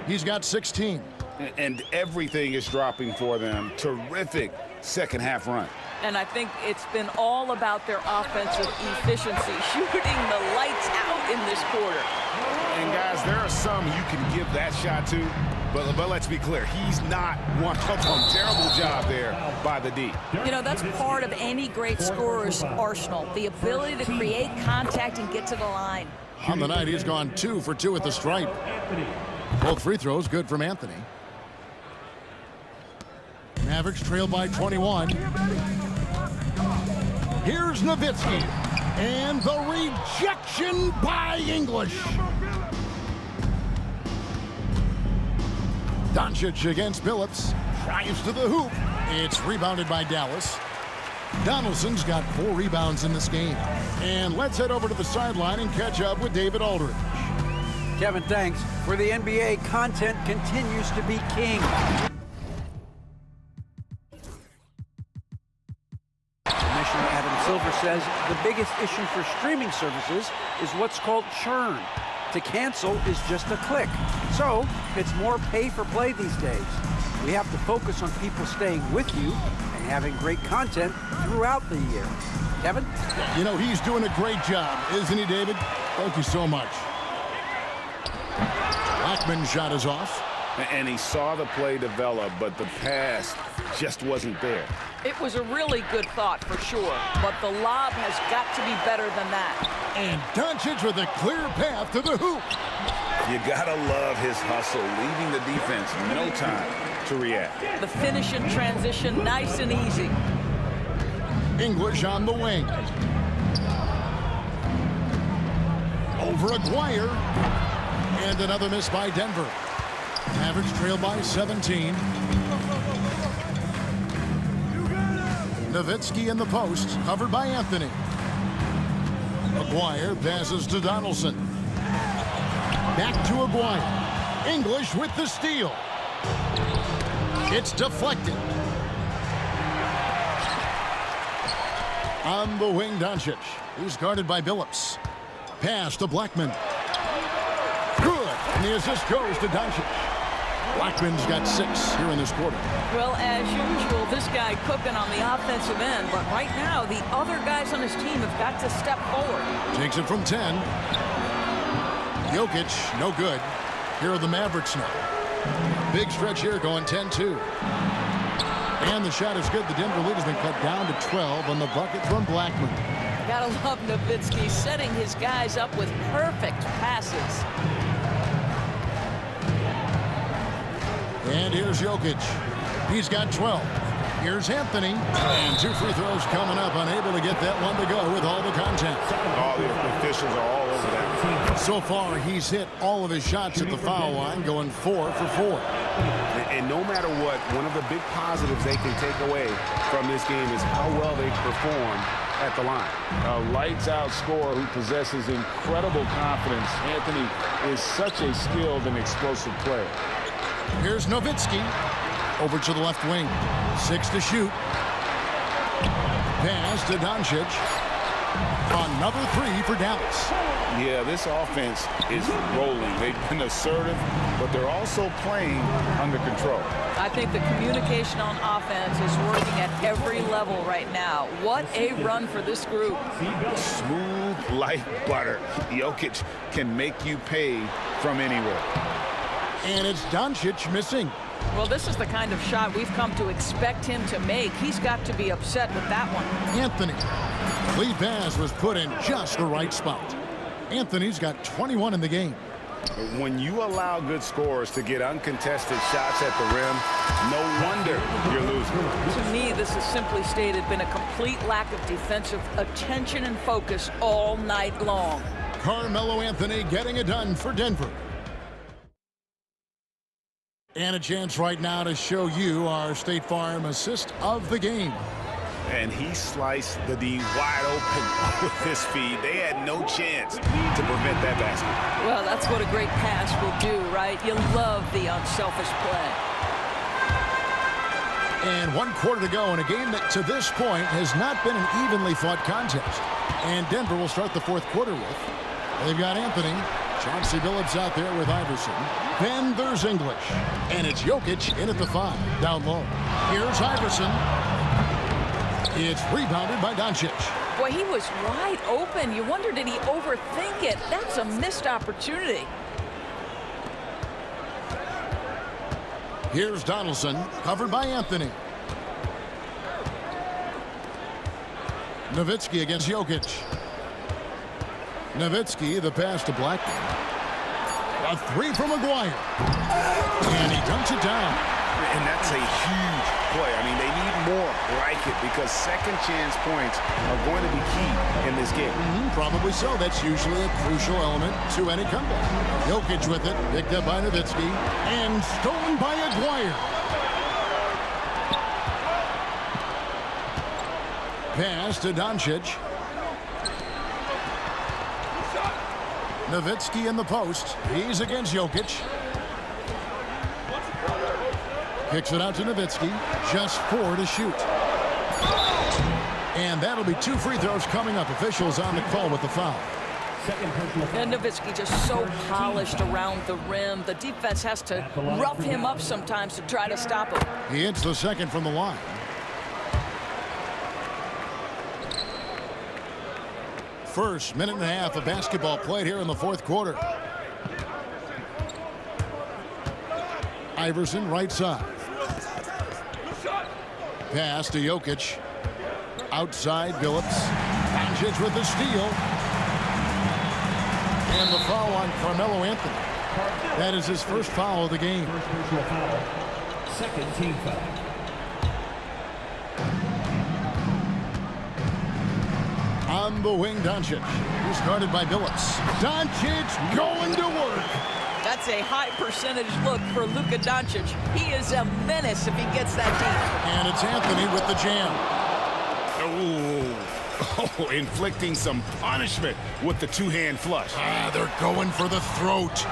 He's got 16. And everything is dropping for them. Terrific second half run. And I think it's been all about their offensive efficiency, shooting the lights out in this quarter. And guys, there are some you can give that shot to, but let's be clear, he's not one of them. Terrible job there by the D. You know, that's part of any great scorer's arsenal, the ability to create contact and get to the line. On the night, he's gone 2 for 2 at the stripe. Both free throws good from Anthony. Mavericks trail by 21. Here's Nowitzki. And the rejection by English. Doncic against Billups. Drives to the hoop. It's rebounded by Dallas. Donaldson's got 4 rebounds in this game. And let's head over to the sideline and catch up with David Aldridge. Kevin, thanks. For the NBA, content continues to be king. Commissioner Adam Silver says the biggest issue for streaming services is what's called churn. To cancel is just a click. So it's more pay for play these days. We have to focus on people staying with you and having great content throughout the year. Kevin? You know, he's doing a great job, isn't he, David? Thank you so much. Blackman's shot is off. And he saw the play develop, but the pass just wasn't there. It was a really good thought for sure, but the lob has got to be better than that. And Doncic with a clear path to the hoop. You gotta love his hustle, leaving the defense no time to react. The finish in transition, nice and easy. English on the wing. over Aguirre. And another miss by Denver. Mavericks trail by 17. Nowitzki in the post, covered by Anthony. Aguirre passes to Donaldson. Back to Aguirre. English with the steal. It's deflected. On the wing, Doncic. He's guarded by Billups. Pass to Blackman. Good. And the assist goes to Doncic. Blackman's got 6 here in this quarter. Well, as usual, this guy cooking on the offensive end, but right now the other guys on his team have got to step forward. Takes it from 10. Jokic, no good. Here are the Mavericks now. Big stretch here going 10-2. And the shot is good. The Denver lead has been cut down to 12 on the bucket from Blackman. Gotta love Nowitzki setting his guys up with perfect passes. And here's Jokic. He's got 12. Here's Anthony. And 2 free throws coming up. Unable to get that one to go with all the contact. All the officials are all over that. So far, he's hit all of his shots at the foul line, going 4 for 4. And no matter what, one of the big positives they can take away from this game is how well they perform at the line. A lights-out scorer who possesses incredible confidence. Anthony is such a skilled and explosive player. Here's Nowitzki. Over to the left wing. 6 to shoot. Pass to Doncic. Another 3 for Dallas. Yeah, this offense is rolling. They've been assertive, but they're also playing under control. I think the communication on offense is working at every level right now. What a run for this group. Smooth like butter. Jokic can make you pay from anywhere. And it's Doncic missing. Well, this is the kind of shot we've come to expect him to make. He's got to be upset with that one. Anthony. Lead pass was put in just the right spot. Anthony's got 21 in the game. When you allow good scorers to get uncontested shots at the rim, no wonder you're losing. To me, this has simply stated been a complete lack of defensive attention and focus all night long. Carmelo Anthony getting it done for Denver. And a chance right now to show you our State Farm assist of the game. And he sliced the D wide open with his feed. They had no chance to prevent that basket. Well, that's what a great pass will do, right? You love the unselfish play. And 1 quarter to go in a game that to this point has not been an evenly fought contest. And Denver will start the 4th quarter with. They've got Anthony. Chauncey Billups out there with Iverson. Then there's English. And it's Jokic in at the 5, down low. Here's Iverson. It's rebounded by Doncic. Boy, he was wide open. You wonder, did he overthink it? That's a missed opportunity. Here's Donaldson, covered by Anthony. Nowitzki against Jokic. Nowitzki, the pass to Blackman. A 3 from Aguirre. And he dunks it down. And that's a huge play. I mean, they need more like it because second chance points are going to be key in this game. Probably so. That's usually a crucial element to any comeback. Jokic with it, picked up by Nowitzki, and stolen by Aguirre. Pass to Doncic. Nowitzki in the post. He's against Jokic. Kicks it out to Nowitzki. Just 4 to shoot. And that'll be 2 free throws coming up. Officials on the call with the foul. And Nowitzki just so polished around the rim. The defense has to rough him up sometimes to try to stop him. He hits the second from the line. First minute and a half of basketball played here in the 4th quarter. Iverson right side. Pass to Jokic. Outside Billups. Doncic with the steal. And the foul on Carmelo Anthony. That is his first foul of the game. Second team foul. On the wing, Doncic. He's guarded by Billups. Doncic going to work. That's a high percentage look for Luka Doncic. He is a menace if he gets that deep. And it's Anthony with the jam. Oh, inflicting some punishment with the two-hand flush. They're going for the throat.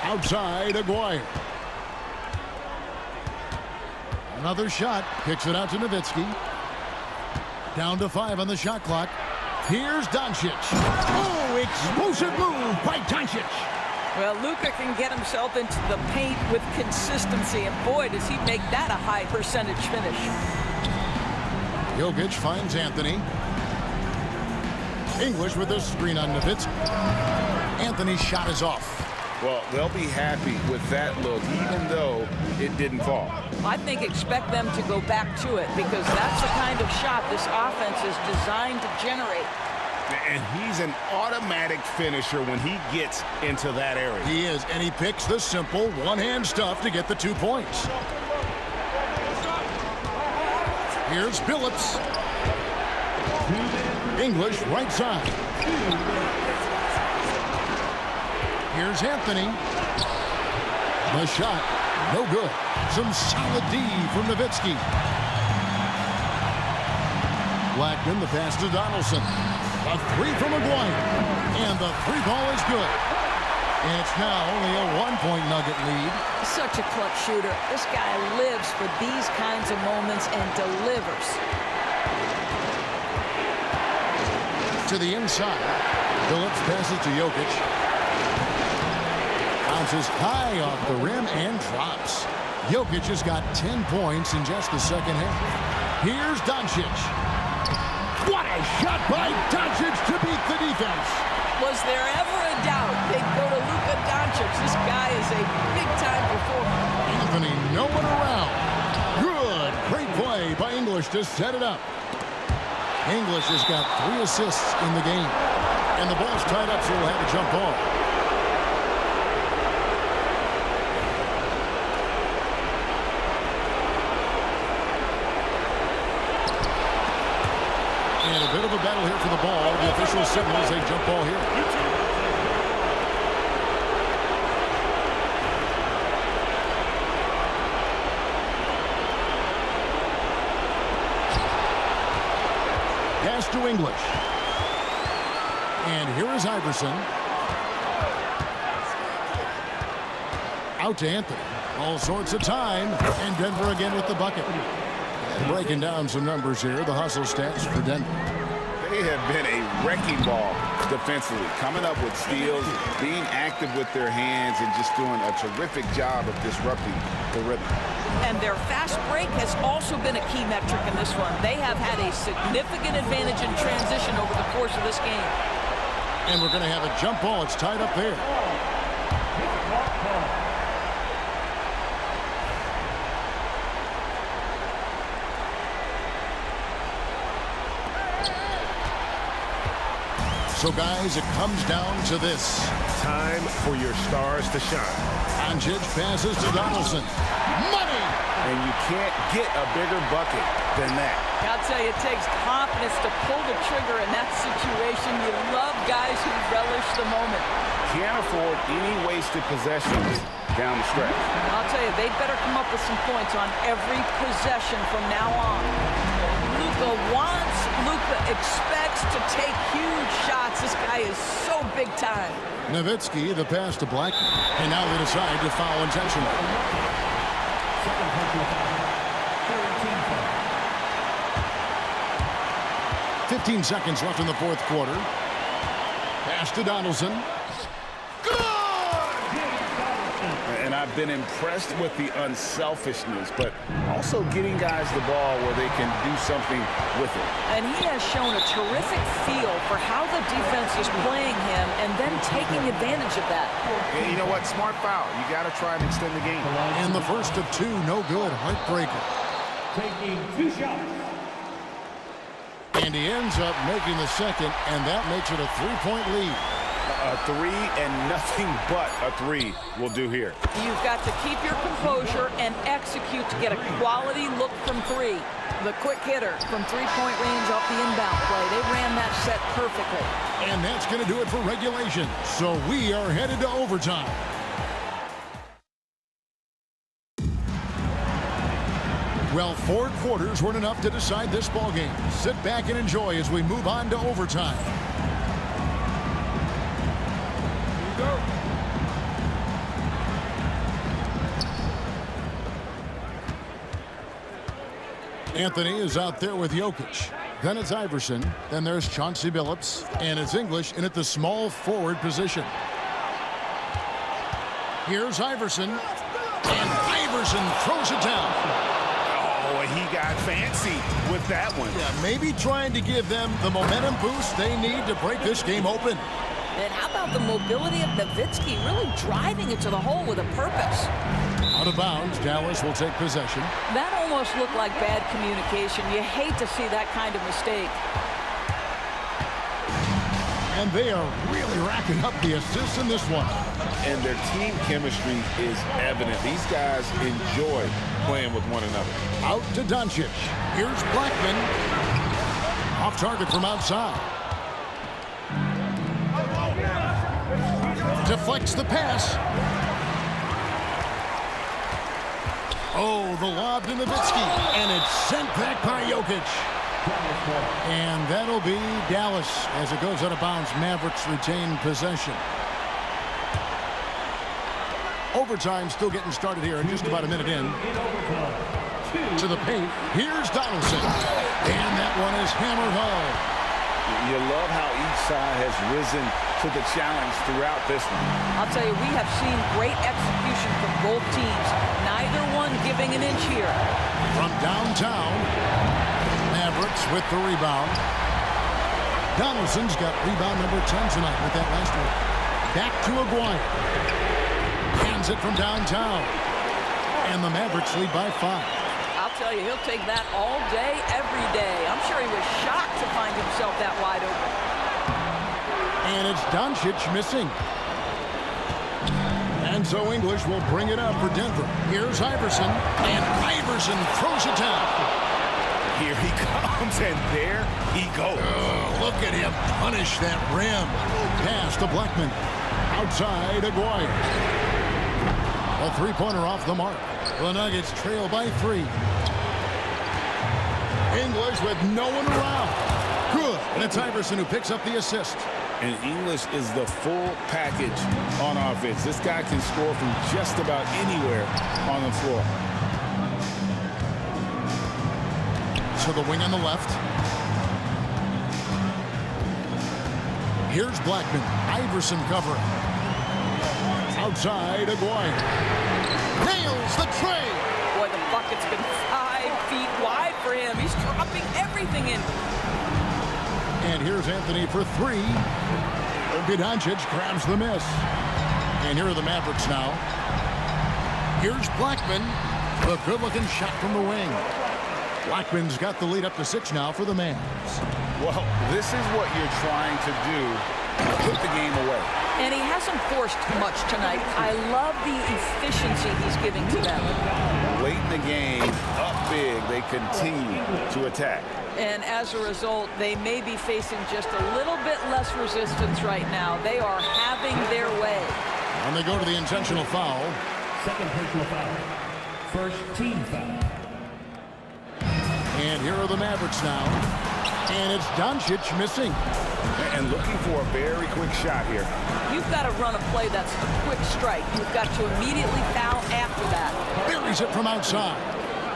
Outside, Aguirre. Another shot. Kicks it out to Nowitzki. Down to 5 on the shot clock. Here's Doncic. Oh, explosive move by Doncic. Well, Luka can get himself into the paint with consistency, and boy, does he make that a high percentage finish. Jokic finds Anthony. English with a screen on Nowitzki. Anthony's shot is off. Well, they'll be happy with that look, even though it didn't fall. I think expect them to go back to it because that's the kind of shot this offense is designed to generate. And he's an automatic finisher when he gets into that area. He is, and he picks the simple one-hand stuff to get the 2 points. Here's Billups. English right side. Here's Anthony. The shot, no good. Some solid D from Nowitzki. Blackman, the pass to Donaldson. A 3 from Aguirre. And the 3-ball is good. It's now only a 1-point Nugget lead. Such a clutch shooter. This guy lives for these kinds of moments and delivers. To the inside. Billups passes to Jokic. Bounces high off the rim and drops. Jokic has got 10 points in just the second half. Here's Doncic. What a shot by Doncic to beat the defense. Was there ever a doubt they'd go to Luka Doncic? This guy is a big-time performer. Anthony nowhere around. Good. Great play by English to set it up. English has got 3 assists in the game. And the ball's tied up, so we'll have a jump ball. And a bit of a battle here for the ball. The official signals a jump ball here. Pass to English. And here is Iverson. Out to Anthony. All sorts of time. And Denver again with the bucket. Breaking down some numbers here, the hustle stats for Denver. They have been a wrecking ball defensively, coming up with steals, being active with their hands, and just doing a terrific job of disrupting the rhythm. And their fast break has also been a key metric in this one. They have had a significant advantage in transition over the course of this game. And we're going to have a jump ball. It's tied up there. So, guys, it comes down to this. Time for your stars to shine. Doncic passes to Donaldson. Money! And you can't get a bigger bucket than that. I'll tell you, it takes confidence to pull the trigger in that situation. You love guys who relish the moment. Can't afford any wasted possessions down the stretch. I'll tell you, they'd better come up with some points on every possession from now on. Luka wants, Luka expects to take huge shots. This guy is so big time. Nowitzki, the pass to Blackman. And now they decide to foul intentionally. 15 seconds left in the fourth quarter. Pass to Donaldson. And I've been impressed with the unselfishness, but also getting guys the ball where they can do something with it. And he has shown a terrific feel for how the defense is playing him and then taking advantage of that. And you know what? Smart foul. You got to try and extend the game. And the first of 2, no good. Heartbreaker. Taking 2 shots. And he ends up making the second, and that makes it a 3-point lead. A 3 and nothing but a 3 will do here. You've got to keep your composure and execute to get a quality look from 3. The quick hitter from 3-point range off the inbound play. They ran that set perfectly. And that's going to do it for regulation. So we are headed to overtime. Well, 4 quarters weren't enough to decide this ball game. Sit back and enjoy as we move on to overtime. Anthony is out there with Jokic. Then it's Iverson. Then there's Chauncey Billups. And it's English in at the small forward position. Here's Iverson. And Iverson throws it down. Oh, he got fancy with that one. Yeah, maybe trying to give them the momentum boost they need to break this game open. And how about the mobility of Nowitzki, really driving it to the hole with a purpose? Out of bounds, Dallas will take possession. That almost looked like bad communication. You hate to see that kind of mistake. And they are really racking up the assists in this one. And their team chemistry is evident. These guys enjoy playing with one another. Out to Doncic. Here's Blackman. Off target from outside. Deflects the pass. Oh, the lob to Nowitzki. And it's sent back by Jokic. And that'll be Dallas as it goes out of bounds. Mavericks retain possession. Overtime still getting started here in just about a minute in. To the paint. Here's Donaldson. And that one is hammered home. You love how each side has risen to the challenge throughout this one. I'll tell you, we have seen great execution from both teams. Neither one giving an inch here. From downtown, Mavericks with the rebound. Donaldson's got rebound number 10 tonight with that last one. Back to Aguirre. Hands it from downtown. And the Mavericks lead by 5. I'll tell you, he'll take that all day, every day. I'm sure he was shocked to find himself that wide open. And it's Doncic missing. And so English will bring it up for Denver. Here's Iverson. And Iverson throws it down. Here he comes, and there he goes. Look at him punish that rim. Pass to Blackman. Outside, Aguirre. A three-pointer off the mark. The Nuggets trail by 3. English with no one around. Good. And it's Iverson who picks up the assist. And English is the full package on offense. This guy can score from just about anywhere on the floor. To the wing on the left. Here's Blackman. Iverson covering. Outside, Aguirre. Nails the tray. Boy, the bucket's been 5 feet wide for him. He's dropping everything in. And here's Anthony for 3. Doncic grabs the miss. And here are the Mavericks now. Here's Blackman. A good-looking shot from the wing. Blackman's got the lead up to 6 now for the Mavs. Well, this is what you're trying to do. Put the game away. And he hasn't forced much tonight. I love the efficiency he's giving to them. Late in the game, up big, they continue to attack. And as a result, they may be facing just a little bit less resistance right now. They are having their way. And they go to the intentional foul. Second personal foul. First team foul. And here are the Mavericks now. And it's Doncic missing. And looking for a very quick shot here. You've got to run a play that's a quick strike. You've got to immediately foul after that. Buries it from outside.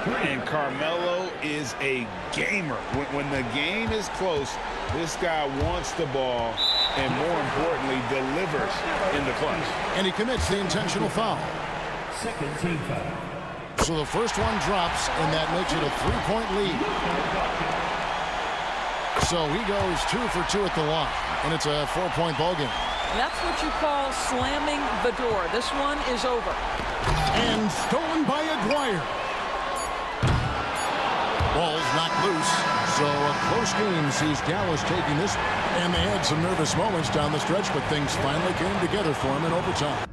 And Carmelo is a gamer. When the game is close, this guy wants the ball and, more importantly, delivers in the clutch. And he commits the intentional foul. Second team foul. So the first one drops, and that makes it a 3-point lead. So he goes 2 for 2 at the line, and it's a 4-point ball game. And that's what you call slamming the door. This one is over. And stolen by Aguirre. Ball's knocked loose, so a close game sees Dallas taking this. And they had some nervous moments down the stretch, but things finally came together for them in overtime.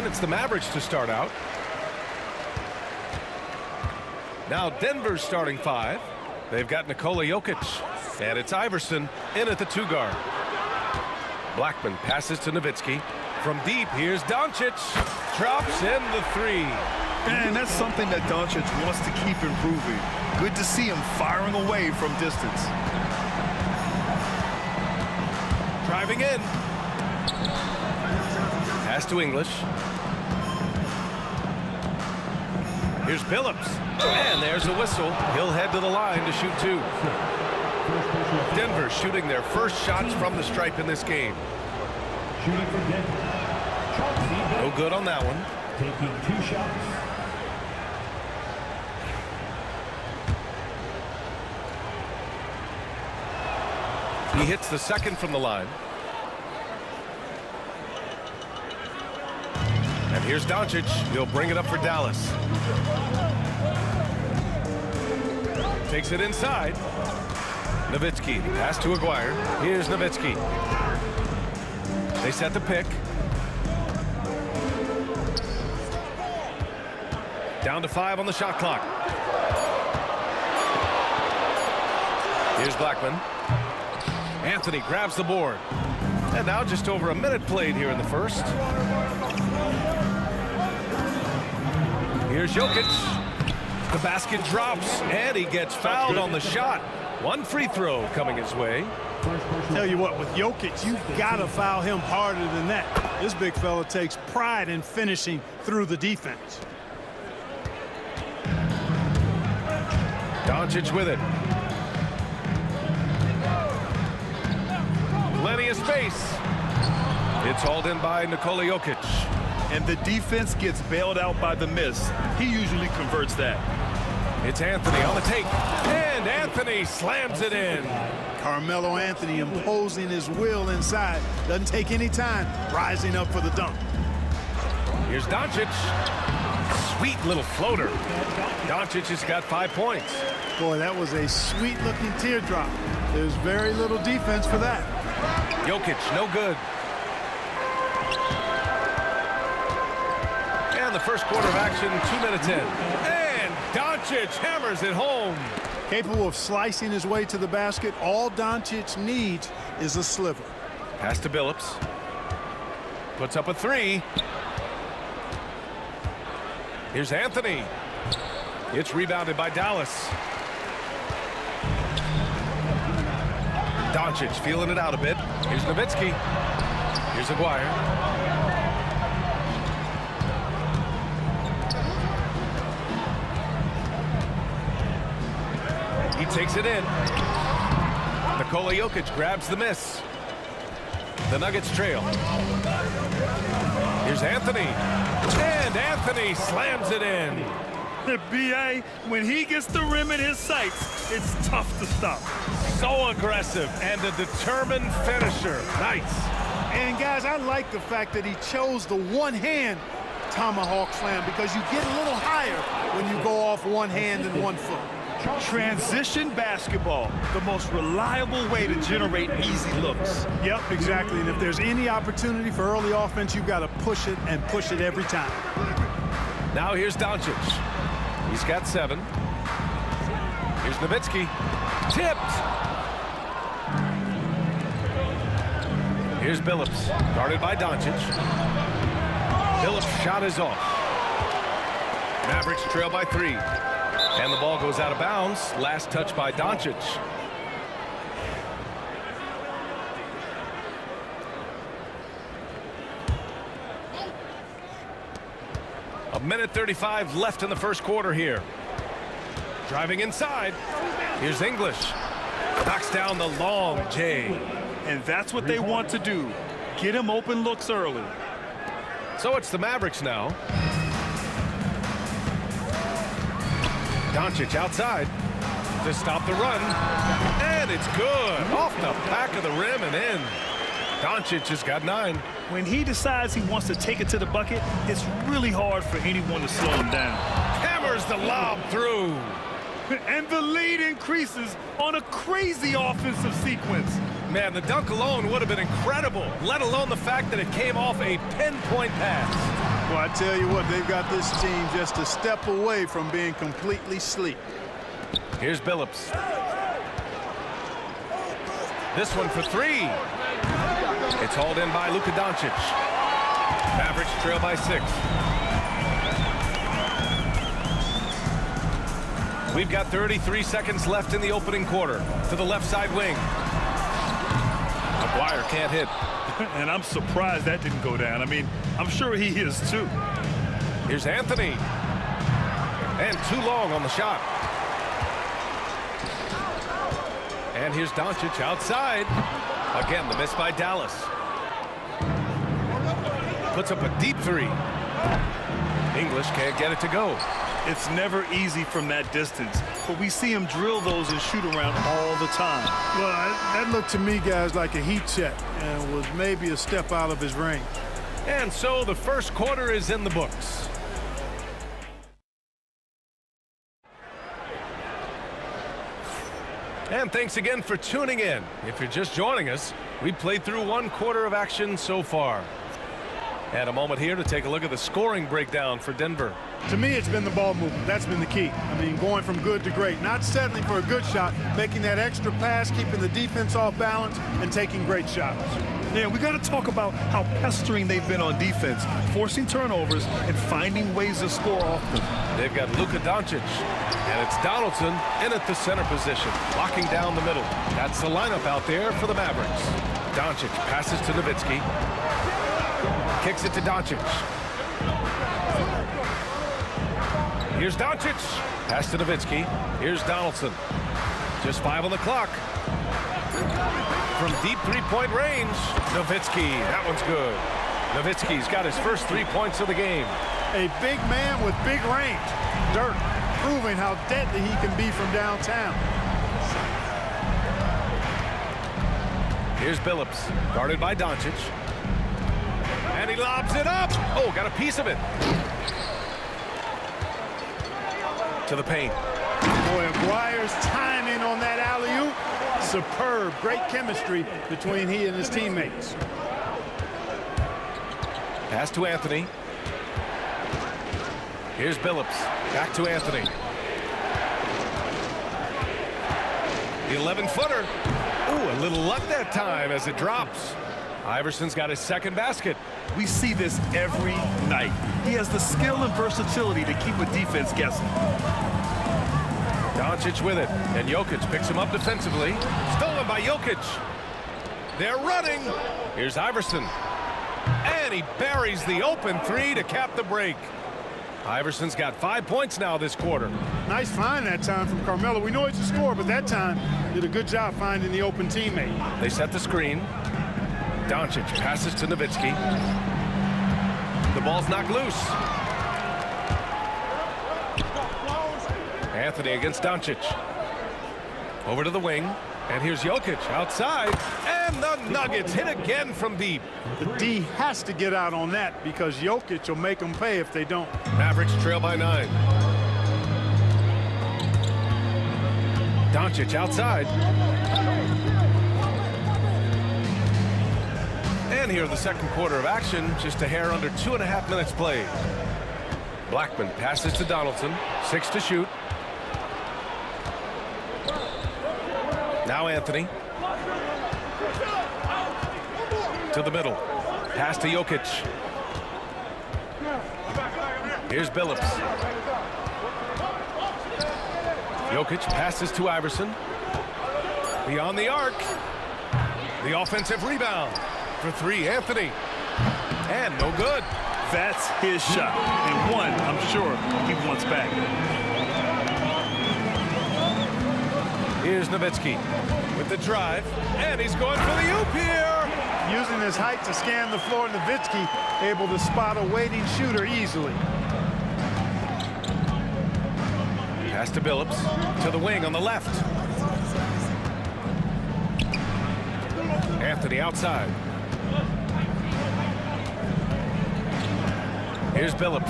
And it's the Mavericks to start out. Now Denver's starting 5. They've got Nikola Jokic. And it's Iverson in at the 2 guard. Blackman passes to Nowitzki. From deep, here's Doncic. Drops in the 3. And that's something that Doncic wants to keep improving. Good to see him firing away from distance. Driving in. Pass to English. Here's Billups. And there's a whistle. He'll head to the line to shoot 2. Denver shooting their first shots from the stripe in this game. Shooting for Denver. No good on that one. Taking 2 shots. He hits the second from the line. And here's Doncic. He'll bring it up for Dallas. Takes it inside. Nowitzki. Pass to Aguirre. Here's Nowitzki. They set the pick. Down to 5 on the shot clock. Here's Blackman. Anthony grabs the board. And now just over a minute played here in the first. Here's Jokic. The basket drops, and he gets fouled on the shot. 1 free throw coming his way. Tell you what, with Jokic, you've got to foul him harder than that. This big fella takes pride in finishing through the defense. Doncic with it. Plenty of space. It's hauled in by Nikola Jokic. And the defense gets bailed out by the miss. He usually converts that. It's Anthony on the take. And Anthony slams it in. Carmelo Anthony imposing his will inside. Doesn't take any time, rising up for the dunk. Here's Doncic. Sweet little floater. Doncic has got 5 points. Boy, that was a sweet-looking teardrop. There's very little defense for that. Jokic, no good. And the first quarter of action, 2 minutes in. And Doncic hammers it home. Capable of slicing his way to the basket, all Doncic needs is a sliver. Pass to Billups. Puts up a 3. Here's Anthony. It's rebounded by Dallas. Doncic feeling it out a bit. Here's Nowitzki. Here's Aguirre. He takes it in. Nikola Jokic grabs the miss. The Nuggets trail. Here's Anthony. And Anthony slams it in. B.A., when he gets the rim in his sights, it's tough to stop. So aggressive and a determined finisher. Nice. And, guys, I like the fact that he chose the one-hand tomahawk slam because you get a little higher when you go off one hand and 1 foot. Transition basketball, the most reliable way to generate easy looks. Yep, exactly. And if there's any opportunity for early offense, you've got to push it and push it every time. Now here's Doncic. He's got 7. Here's Nowitzki. Tipped. Here's Billups. Guarded by Doncic. Billups' shot is off. Mavericks trail by 3. And the ball goes out of bounds. Last touch by Doncic. A minute 35 left in the first quarter here. Driving inside. Here's English. Knocks down the long J. And that's what they want to do. Get him open looks early. So it's the Mavericks now. Doncic outside to stop the run. And it's good. Off the back of the rim and in. Doncic has got 9. When he decides he wants to take it to the bucket, it's really hard for anyone to slow him down. Hammers the lob through. And the lead increases on a crazy offensive sequence. Man, the dunk alone would have been incredible, let alone the fact that it came off a pinpoint pass. Well, I tell you what, they've got this team just a step away from being completely asleep. Here's Billups. This one for three. It's hauled in by Luka Doncic. Mavericks trail by 6. We've got 33 seconds left in the opening quarter. To the left side wing. McGuire can't hit. And I'm surprised that didn't go down. I mean, I'm sure he is too. Here's Anthony. And too long on the shot. And here's Doncic outside. Again, the miss by Dallas. Puts up a deep three. English can't get it to go. It's never easy from that distance, but we see him drill those and shoot around all the time. Well, that looked to me, guys, like a heat check and was maybe a step out of his range. And so the first quarter is in the books. And thanks again for tuning in. If you're just joining us, we played through one quarter of action so far. And a moment here to take a look at the scoring breakdown for Denver. To me, it's been the ball movement. That's been the key. I mean, going from good to great. Not settling for a good shot, making that extra pass, keeping the defense off balance, and taking great shots. Yeah, we got to talk about how pestering they've been on defense, forcing turnovers and finding ways to score often. They've got Luka Doncic, and it's Donaldson in at the center position, locking down the middle. That's the lineup out there for the Mavericks. Doncic passes to Nowitzki. Kicks it to Doncic. Here's Doncic. Pass to Nowitzki. Here's Donaldson. Just 5 on the clock. From deep three-point range, Nowitzki. That one's good. Nowitzki's got his first 3 points of the game. A big man with big range. Dirk proving how deadly he can be from downtown. Here's Billups, guarded by Doncic. And he lobs it up. Oh, got a piece of it. To the paint. Boy, McGuire's timing on that alley-oop. Superb. Great chemistry between he and his teammates. Pass to Anthony. Here's Billups. Back to Anthony. The 11-footer. Ooh, a little luck that time as it drops. Iverson's got his second basket. We see this every night. He has the skill and versatility to keep a defense guessing. Doncic with it, and Jokic picks him up defensively. Stolen by Jokic. They're running. Here's Iverson. And he buries the open three to cap the break. Iverson's got 5 points now this quarter. Nice find that time from Carmelo. We know he's a scorer, but that time did a good job finding the open teammate. They set the screen. Doncic passes to Nowitzki. The ball's knocked loose. Anthony against Doncic. Over to the wing. And here's Jokic outside. And the Nuggets hit again from deep. The D has to get out on that because Jokic will make them pay if they don't. Mavericks trail by 9. Doncic outside. And here the second quarter of action, just a hair under 2.5 minutes played. Blackman passes to Donaldson, 6 to shoot. Now Anthony. To the middle. Pass to Jokic. Here's Billups. Jokic passes to Iverson. Beyond the arc. The offensive rebound. For 3, Anthony. And no good. That's his shot. And one, I'm sure, he wants back. Here's Nowitzki with the drive. And he's going for the oop here. Using his height to scan the floor, Nowitzki able to spot a waiting shooter easily. Pass to Billups. To the wing on the left. Anthony outside. Here's Billups.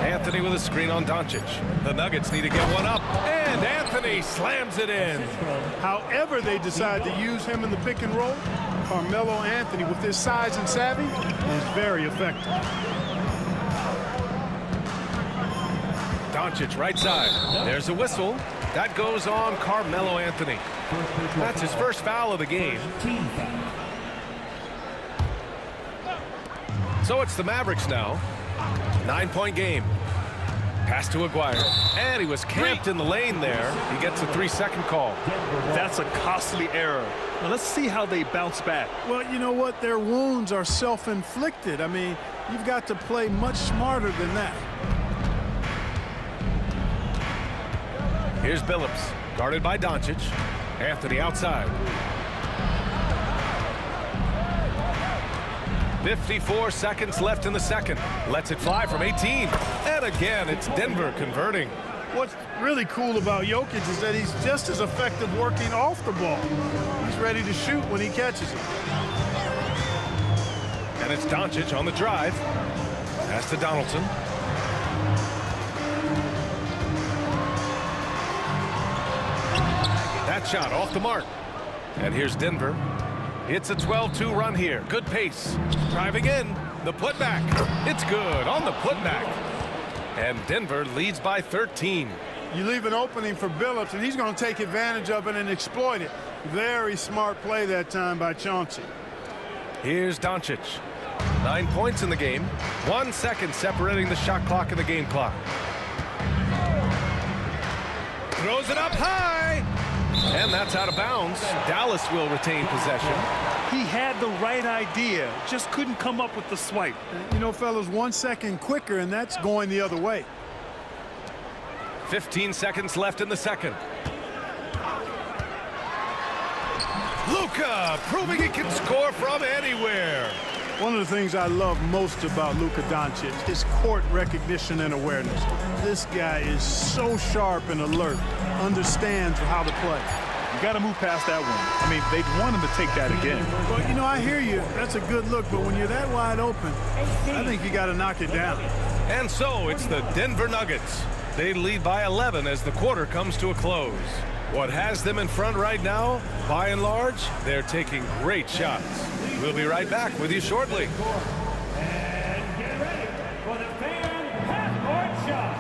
Anthony with a screen on Doncic. The Nuggets need to get one up. And Anthony slams it in. However they decide to use him in the pick and roll, Carmelo Anthony with his size and savvy is very effective. Doncic right side. There's a whistle. That goes on Carmelo Anthony. That's his first foul of the game. So it's the Mavericks now. 9-point game. Pass to Aguirre. And he was camped in the lane there. He gets a 3-second call. That's a costly error. Now let's see how they bounce back. Well, you know what? Their wounds are self-inflicted. I mean, you've got to play much smarter than that. Here's Billups, guarded by Doncic. Anthony outside. 54 seconds left in the second. Lets it fly from 18. And again, it's Denver converting. What's really cool about Jokic is that he's just as effective working off the ball. He's ready to shoot when he catches it. And it's Doncic on the drive. Pass to Donaldson. That shot off the mark. And here's Denver. It's a 12-2 run here. Good pace. Driving in. The putback. It's good on the putback. And Denver leads by 13. You leave an opening for Billups, and he's going to take advantage of it and exploit it. Very smart play that time by Chauncey. Here's Doncic. 9 points in the game. 1 second separating the shot clock and the game clock. Throws it up high. And that's out of bounds. Dallas will retain possession. He had the right idea, just couldn't come up with the swipe. You know, fellas, 1 second quicker, and that's going the other way. 15 seconds left in the second. Luka proving he can score from anywhere. One of the things I love most about Luka Doncic is court recognition and awareness. This guy is so sharp and alert, understands how to play. You got to move past that one. I mean, they'd want him to take that again. Well, you know, I hear you. That's a good look, but when you're that wide open, I think you got to knock it down. And so it's the Denver Nuggets. They lead by 11 as the quarter comes to a close. What has them in front right now, by and large, they're taking great shots. We'll be right back with you shortly. And get ready for the fan half-court shot.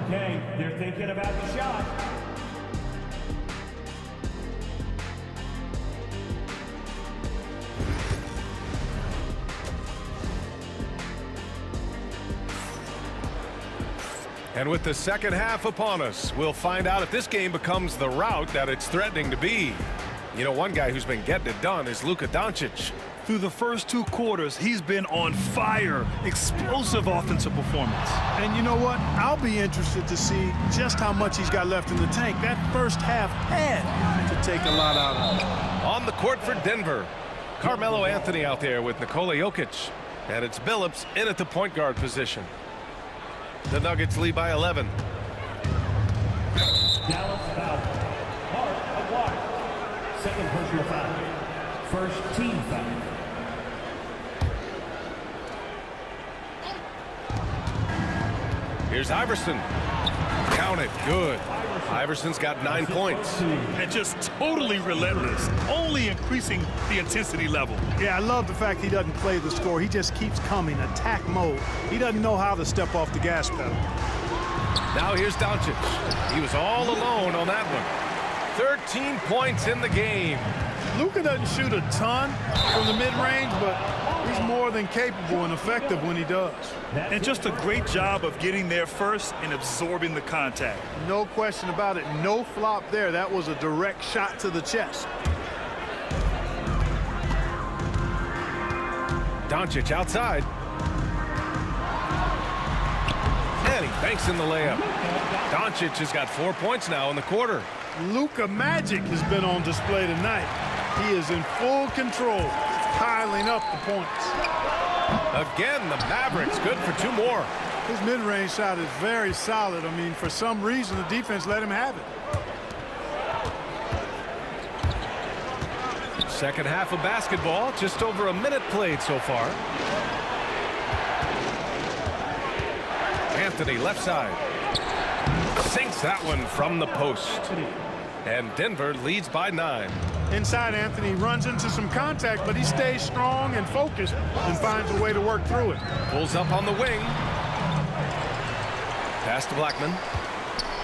Okay, they're thinking about the shot. And with the second half upon us, we'll find out if this game becomes the rout that it's threatening to be. You know, one guy who's been getting it done is Luka Doncic. Through the first 2 quarters, he's been on fire. Explosive offensive performance. And you know what? I'll be interested to see just how much he's got left in the tank. That first half had to take a lot out of him. On the court for Denver, Carmelo Anthony out there with Nikola Jokic. And it's Billups in at the point guard position. The Nuggets lead by 11. Dallas foul. Mark Aguirre. Second personal foul. First team foul. Here's Iverson. Count it. Good. Iverson's got 9 points. And just totally relentless, only increasing the intensity level. Yeah, I love the fact he doesn't play the score. He just keeps coming, attack mode. He doesn't know how to step off the gas pedal. Now here's Doncic. He was all alone on that one. 13 points in the game. Luka doesn't shoot a ton from the mid-range, but he's more than capable and effective when he does. And just a great job of getting there first and absorbing the contact. No question about it. No flop there. That was a direct shot to the chest. Doncic outside. And he banks in the layup. Doncic has got 4 points now in the quarter. Luka magic has been on display tonight. He is in full control, piling up the points. Again, the Mavericks good for 2 more. His mid-range shot is very solid. I mean, for some reason, the defense let him have it. Second half of basketball, just over a minute played so far. Anthony left side. Sinks that one from the post. And Denver leads by 9. Inside, Anthony runs into some contact, but he stays strong and focused and finds a way to work through it. Pulls up on the wing. Pass to Blackman.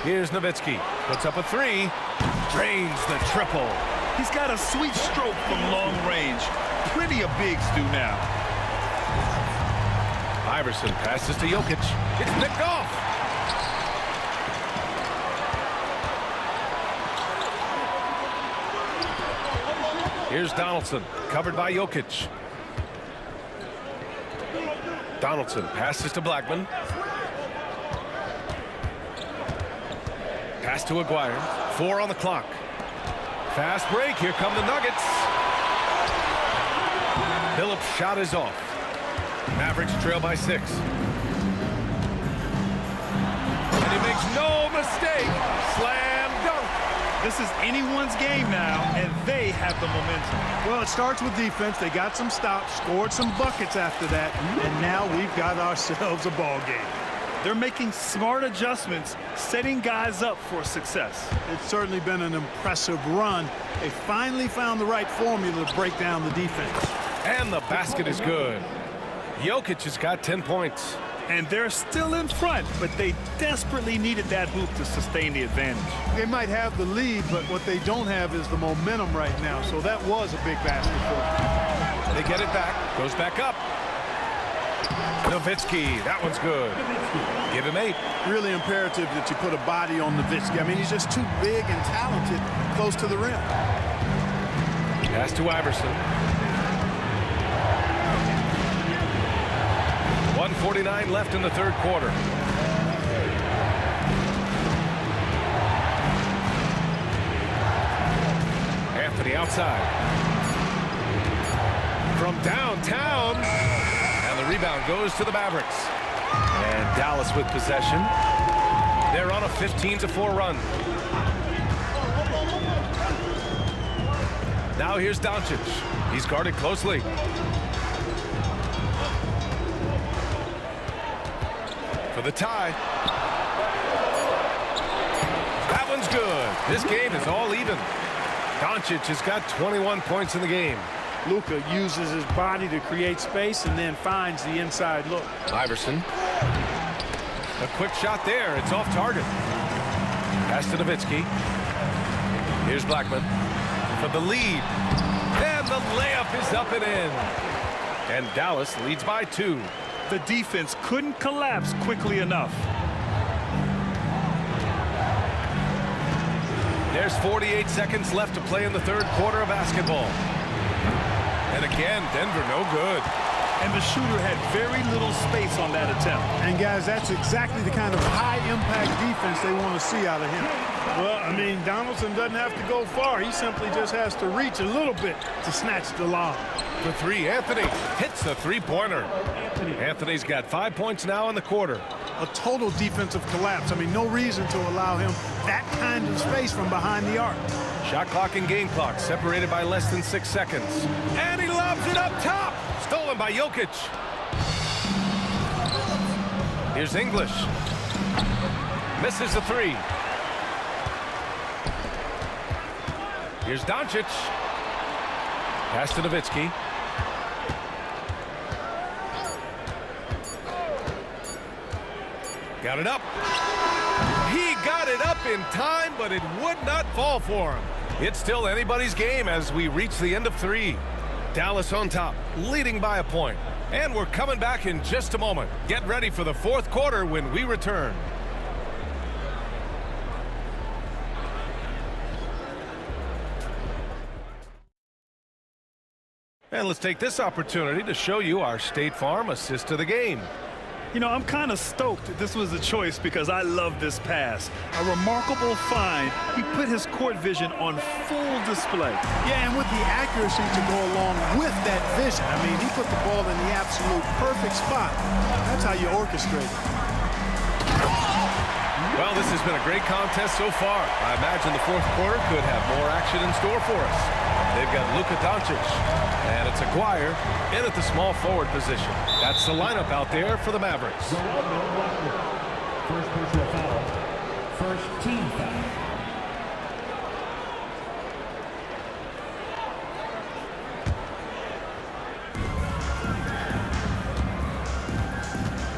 Here's Nowitzki. Puts up a three. Drains the triple. He's got a sweet stroke from long range. Plenty of bigs do now. Iverson passes to Jokic. It's nicked off. Here's Donaldson, covered by Jokic. Donaldson passes to Blackman. Pass to Aguirre. 4 on the clock. Fast break. Here come the Nuggets. Phillips' shot is off. Mavericks trail by 6. And he makes no mistake. Slam dunk. This is anyone's game now, and they have the momentum. Well, it starts with defense. They got some stops, scored some buckets after that, and now we've got ourselves a ball game. They're making smart adjustments, setting guys up for success. It's certainly been an impressive run. They finally found the right formula to break down the defense. And the basket is good. Jokic has got 10 points. And they're still in front, but they desperately needed that hoop to sustain the advantage. They might have the lead, but what they don't have is the momentum right now. So that was a big basket for them. They get it back. Goes back up. Nowitzki, that one's good. Give him 8. Really imperative that you put a body on Nowitzki. I mean, he's just too big and talented close to the rim. Pass to Iverson. 1:49 left in the third quarter. Anthony outside. From downtown. And the rebound goes to the Mavericks. And Dallas with possession. They're on a 15-4 run. Now here's Doncic. He's guarded closely. For the tie. That one's good. This game is all even. Doncic has got 21 points in the game. Luka uses his body to create space and then finds the inside look. Iverson. A quick shot there. It's off target. Pass to Nowitzki. Here's Blackman for the lead. And the layup is up and in. And Dallas leads by 2. The defense couldn't collapse quickly enough. There's 48 seconds left to play in the third quarter of basketball. And again, Denver no good. And the shooter had very little space on that attempt. And guys, that's exactly the kind of high-impact defense they want to see out of him. Well, I mean, Donaldson doesn't have to go far. He simply just has to reach a little bit to snatch the lob. For 3, Anthony hits the three-pointer. Anthony's got 5 points now in the quarter. A total defensive collapse. I mean, no reason to allow him that kind of space from behind the arc. Shot clock and game clock separated by less than 6 seconds. And he lobs it up top. Stolen by Jokic. Here's English. Misses the 3. Here's Doncic. Pass to Nowitzki. Got it up. He got it up in time, but it would not fall for him. It's still anybody's game as we reach the end of 3. Dallas on top, leading by a point. And we're coming back in just a moment. Get ready for the fourth quarter when we return. And let's take this opportunity to show you our State Farm assist to the game. You know, I'm kind of stoked this was a choice because I love this pass. A remarkable find. He put his court vision on full display. Yeah, and with the accuracy to go along with that vision. I mean, he put the ball in the absolute perfect spot. That's how you orchestrate it. Well, this has been a great contest so far. I imagine the fourth quarter could have more action in store for us. They've got Luka Doncic, and it's Aguirre in at the small forward position. That's the lineup out there for the Mavericks. First personal foul. First team foul.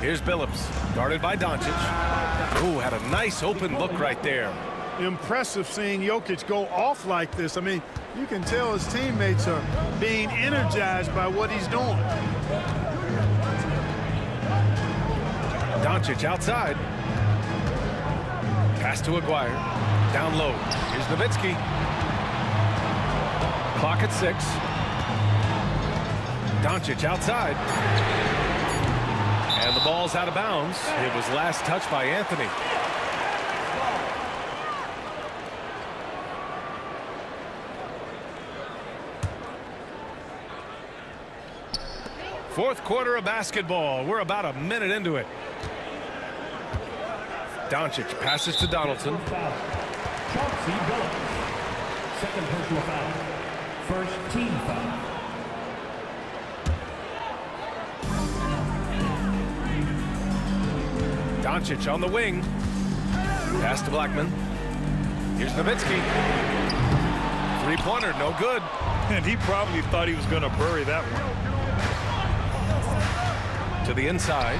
Here's Billups, guarded by Doncic. Ooh, had a nice open look right there. Impressive seeing Jokic go off like this. I mean, you can tell his teammates are being energized by what he's doing. Doncic outside. Pass to Aguirre. Down low. Here's Nowitzki. Clock at 6. Doncic outside. And the ball's out of bounds. It was last touched by Anthony. Fourth quarter of basketball. We're about a minute into it. Doncic passes to Donaldson. Second personal foul. First team foul. Doncic on the wing. Pass to Blackman. Here's Nowitzki. Three-pointer, no good. And he probably thought he was going to bury that one. To the inside.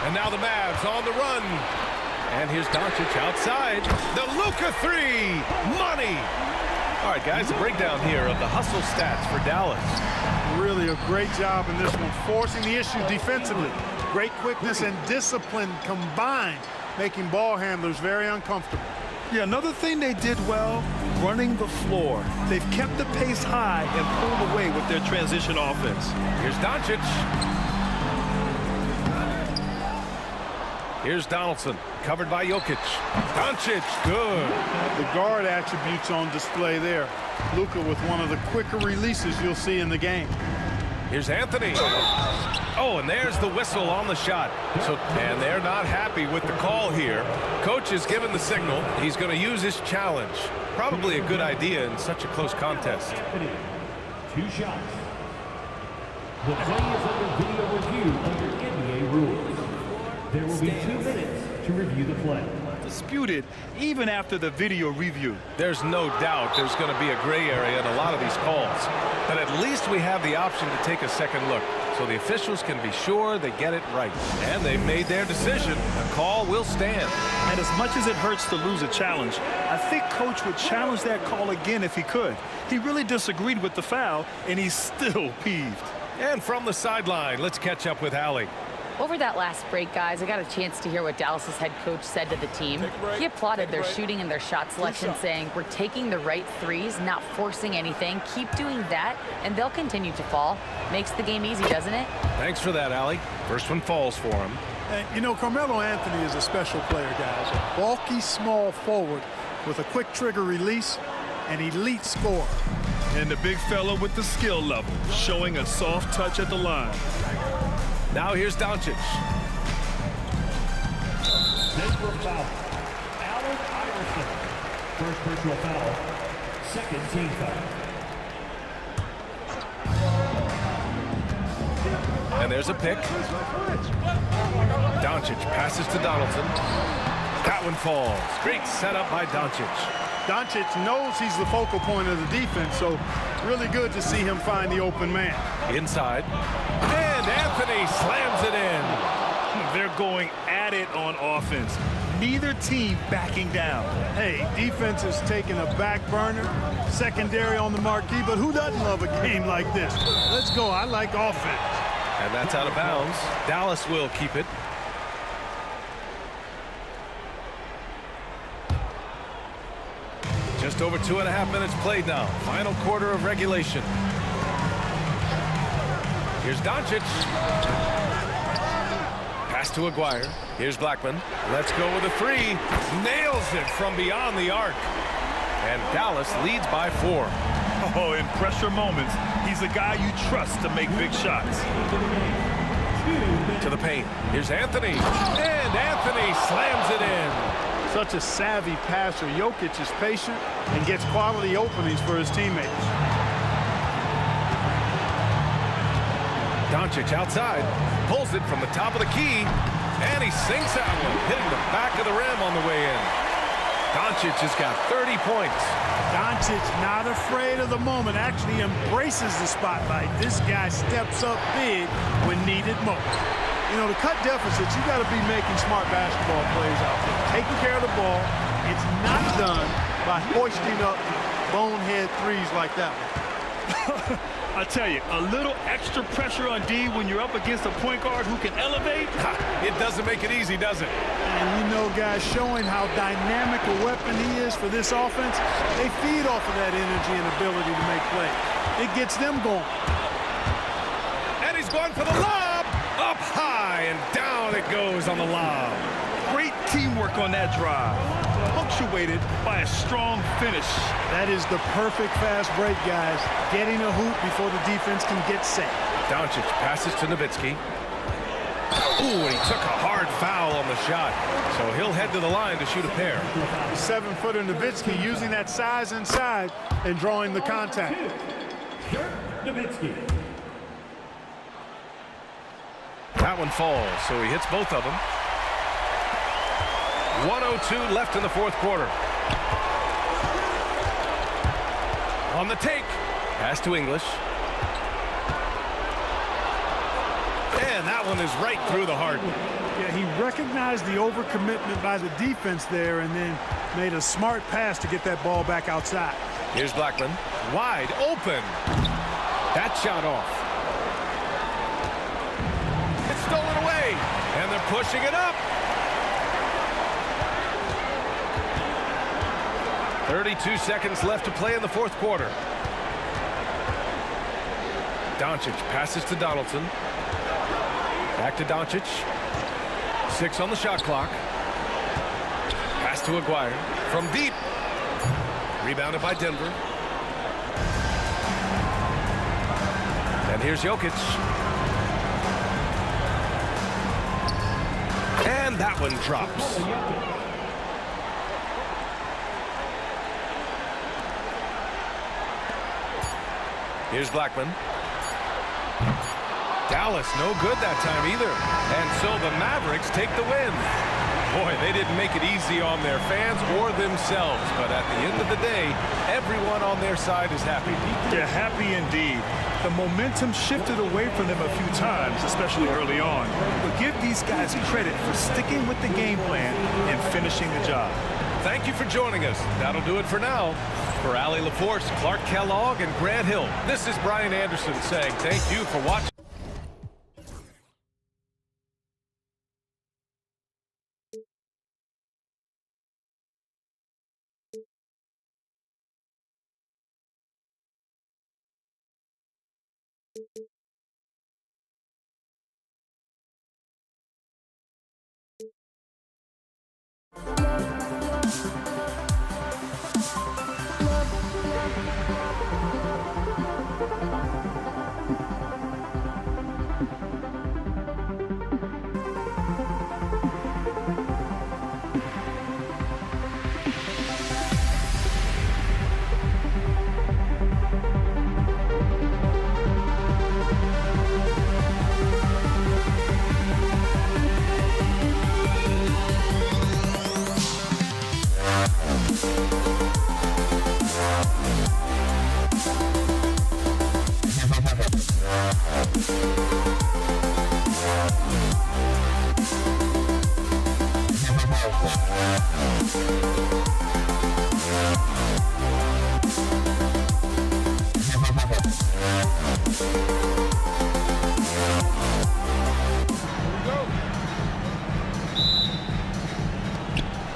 And now the Mavs on the run. And here's Doncic outside. The Luka three. Money. All right, guys, a breakdown here of the hustle stats for Dallas. Really a great job in this one, forcing the issue defensively. Great quickness and discipline combined, making ball handlers very uncomfortable. Yeah, another thing they did well, running the floor. They've kept the pace high and pulled away with their transition offense. Here's Doncic. Here's Donaldson, covered by Jokic. Doncic, good. The guard attributes on display there. Luka with one of the quicker releases you'll see in the game. Here's Anthony. Oh, and there's the whistle on the shot. And they're not happy with the call here. Coach has given the signal. He's going to use his challenge. Probably a good idea in such a close contest. 2 shots. The play is under video review under NBA rules. There will be 2 minutes to review the play. Disputed even after the video review. There's no doubt there's going to be a gray area in a lot of these calls. But at least we have the option to take a second look, so the officials can be sure they get it right. And they've made their decision. The call will stand. And as much as it hurts to lose a challenge, I think Coach would challenge that call again if he could. He really disagreed with the foul, and he's still peeved. And from the sideline, let's catch up with Allie. Over that last break, guys, I got a chance to hear what Dallas's head coach said to the team. He applauded their shooting and their shot selection, saying, "We're taking the right threes, not forcing anything. Keep doing that, and they'll continue to fall." Makes the game easy, doesn't it? Thanks for that, Allie. First one falls for him. And, you know, Carmelo Anthony is a special player, guys. A bulky, small forward with a quick trigger release, an elite scorer. And the big fella with the skill level, showing a soft touch at the line. Now here's Doncic. Personal foul. Allen Iverson. First personal foul. Second team foul. And there's a pick. Doncic passes to Donaldson. That one falls. Great setup by Doncic. Doncic knows he's the focal point of the defense, so really good to see him find the open man. Inside. And Anthony slams it in. They're going at it on offense. Neither team backing down. Hey, defense is taking a back burner, secondary on the marquee, but who doesn't love a game like this? Let's go. I like offense. And that's out of bounds. Dallas will keep it. Just over 2.5 minutes played now. Final quarter of regulation. Here's Doncic. Pass to Aguirre. Here's Blackman. Let's go with a three. Nails it from beyond the arc. And Dallas leads by 4. Oh, in pressure moments, he's a guy you trust to make big shots. To the paint. Here's Anthony. And Anthony slams it in. Such a savvy passer. Jokic is patient and gets quality openings for his teammates. Doncic outside. Pulls it from the top of the key. And he sinks that one, hitting the back of the rim on the way in. Doncic has got 30 points. Doncic not afraid of the moment, actually embraces the spotlight. This guy steps up big when needed most. You know, to cut deficits, you got to be making smart basketball plays out there. Taking care of the ball. It's not done by hoisting up bonehead threes like that one. I tell you, a little extra pressure on D when you're up against a point guard who can elevate. It doesn't make it easy, does it? And you know, guys, showing how dynamic a weapon he is for this offense, they feed off of that energy and ability to make plays. It gets them going. And he's going for the lob. Up high and down it goes on the lob. Great teamwork on that drive, punctuated by a strong finish. That is the perfect fast break, guys. Getting a hoop before the defense can get set. Doncic passes to Nowitzki. Ooh, and he took a hard foul on the shot. So he'll head to the line to shoot a pair. 7-footer Nowitzki using that size inside and drawing the contact. Nowitzki. That one falls, so he hits both of them. 1:02 left in the fourth quarter. On the take. Pass to English. And that one is right through the heart. Yeah, he recognized the overcommitment by the defense there and then made a smart pass to get that ball back outside. Here's Blackman. Wide open. That shot off. It's stolen away. And they're pushing it up. 32 seconds left to play in the fourth quarter. Doncic passes to Donaldson. Back to Doncic. 6 on the shot clock. Pass to Aguirre. From deep. Rebounded by Denver. And here's Jokic. And that one drops. Here's Blackman. Dallas, no good that time either. And so the Mavericks take the win. Boy, they didn't make it easy on their fans or themselves. But at the end of the day, everyone on their side is happy. They're happy indeed. The momentum shifted away from them a few times, especially early on. But give these guys credit for sticking with the game plan and finishing the job. Thank you for joining us. That'll do it for now. For Allie LaForce, Clark Kellogg, and Grant Hill, this is Brian Anderson saying thank you for watching.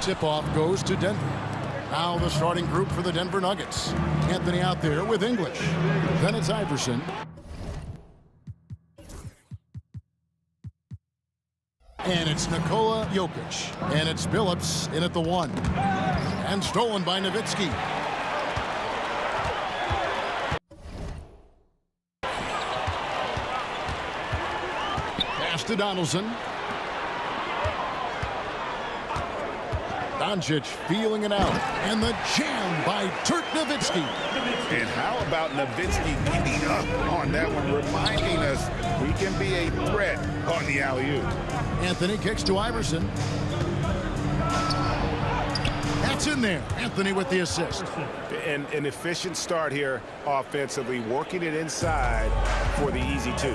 Tip-off goes to Denver. Now the starting group for the Denver Nuggets. Anthony out there with English. Then it's Iverson. And it's Nikola Jokic. And it's Billups in at the 1. And stolen by Nowitzki. Pass to Donaldson. Doncic feeling it out. And the jam by Dirk Nowitzki. And how about Nowitzki getting up on that one, reminding us he can be a threat on the alley-oop. Anthony kicks to Iverson. That's in there. Anthony with the assist. And an efficient start here offensively, working it inside for the easy 2.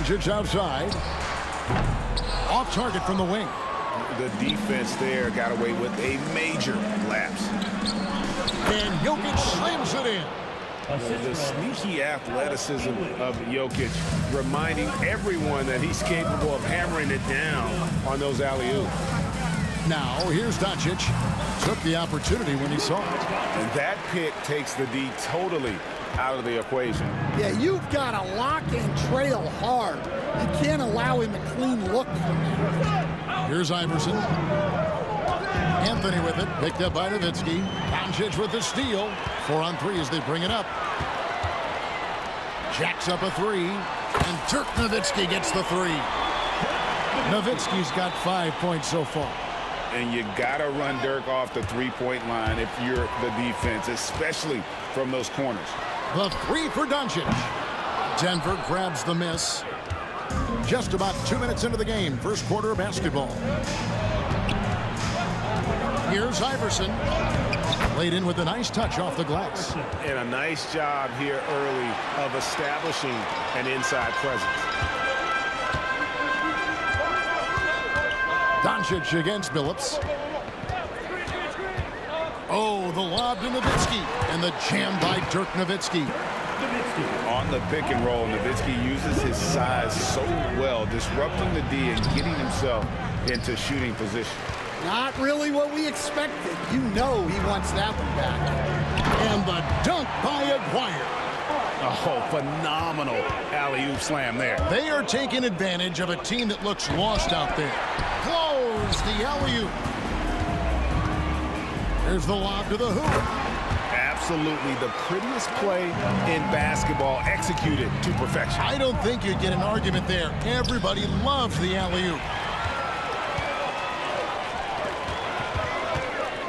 Doncic outside. Off target from the wing. The defense there got away with a major lapse. And Jokic slams it in. The sneaky athleticism of Jokic, reminding everyone that he's capable of hammering it down on those alley-oops. Now, here's Doncic. Took the opportunity when he saw it. And that pick takes the D totally out of the equation. Yeah, you've got to lock and trail hard. You can't allow him a clean look from there. Here's Iverson. Anthony with it. Picked up by Nowitzki. Doncic with the steal. 4 on 3 as they bring it up. Jacks up a 3. And Dirk Nowitzki gets the 3. Nowitzki's got 5 points so far. And you got to run Dirk off the three-point line if you're the defense, especially from those corners. The 3 for Doncic. Denver grabs the miss. Just about 2 minutes into the game. First quarter of basketball. Here's Iverson. Laid in with a nice touch off the glass. And a nice job here early of establishing an inside presence. Doncic against Billups. Oh, the lob to Nowitzki. And the jam by Dirk Nowitzki. On the pick and roll, Nowitzki uses his size so well, disrupting the D and getting himself into shooting position. Not really what we expected. You know he wants that one back. And the dunk by Aguirre. Oh, phenomenal alley-oop slam there. They are taking advantage of a team that looks lost out there. Close the alley-oop. There's the lob to the hoop. Absolutely the prettiest play in basketball, executed to perfection. I don't think you'd get an argument there. Everybody loves the alley-oop.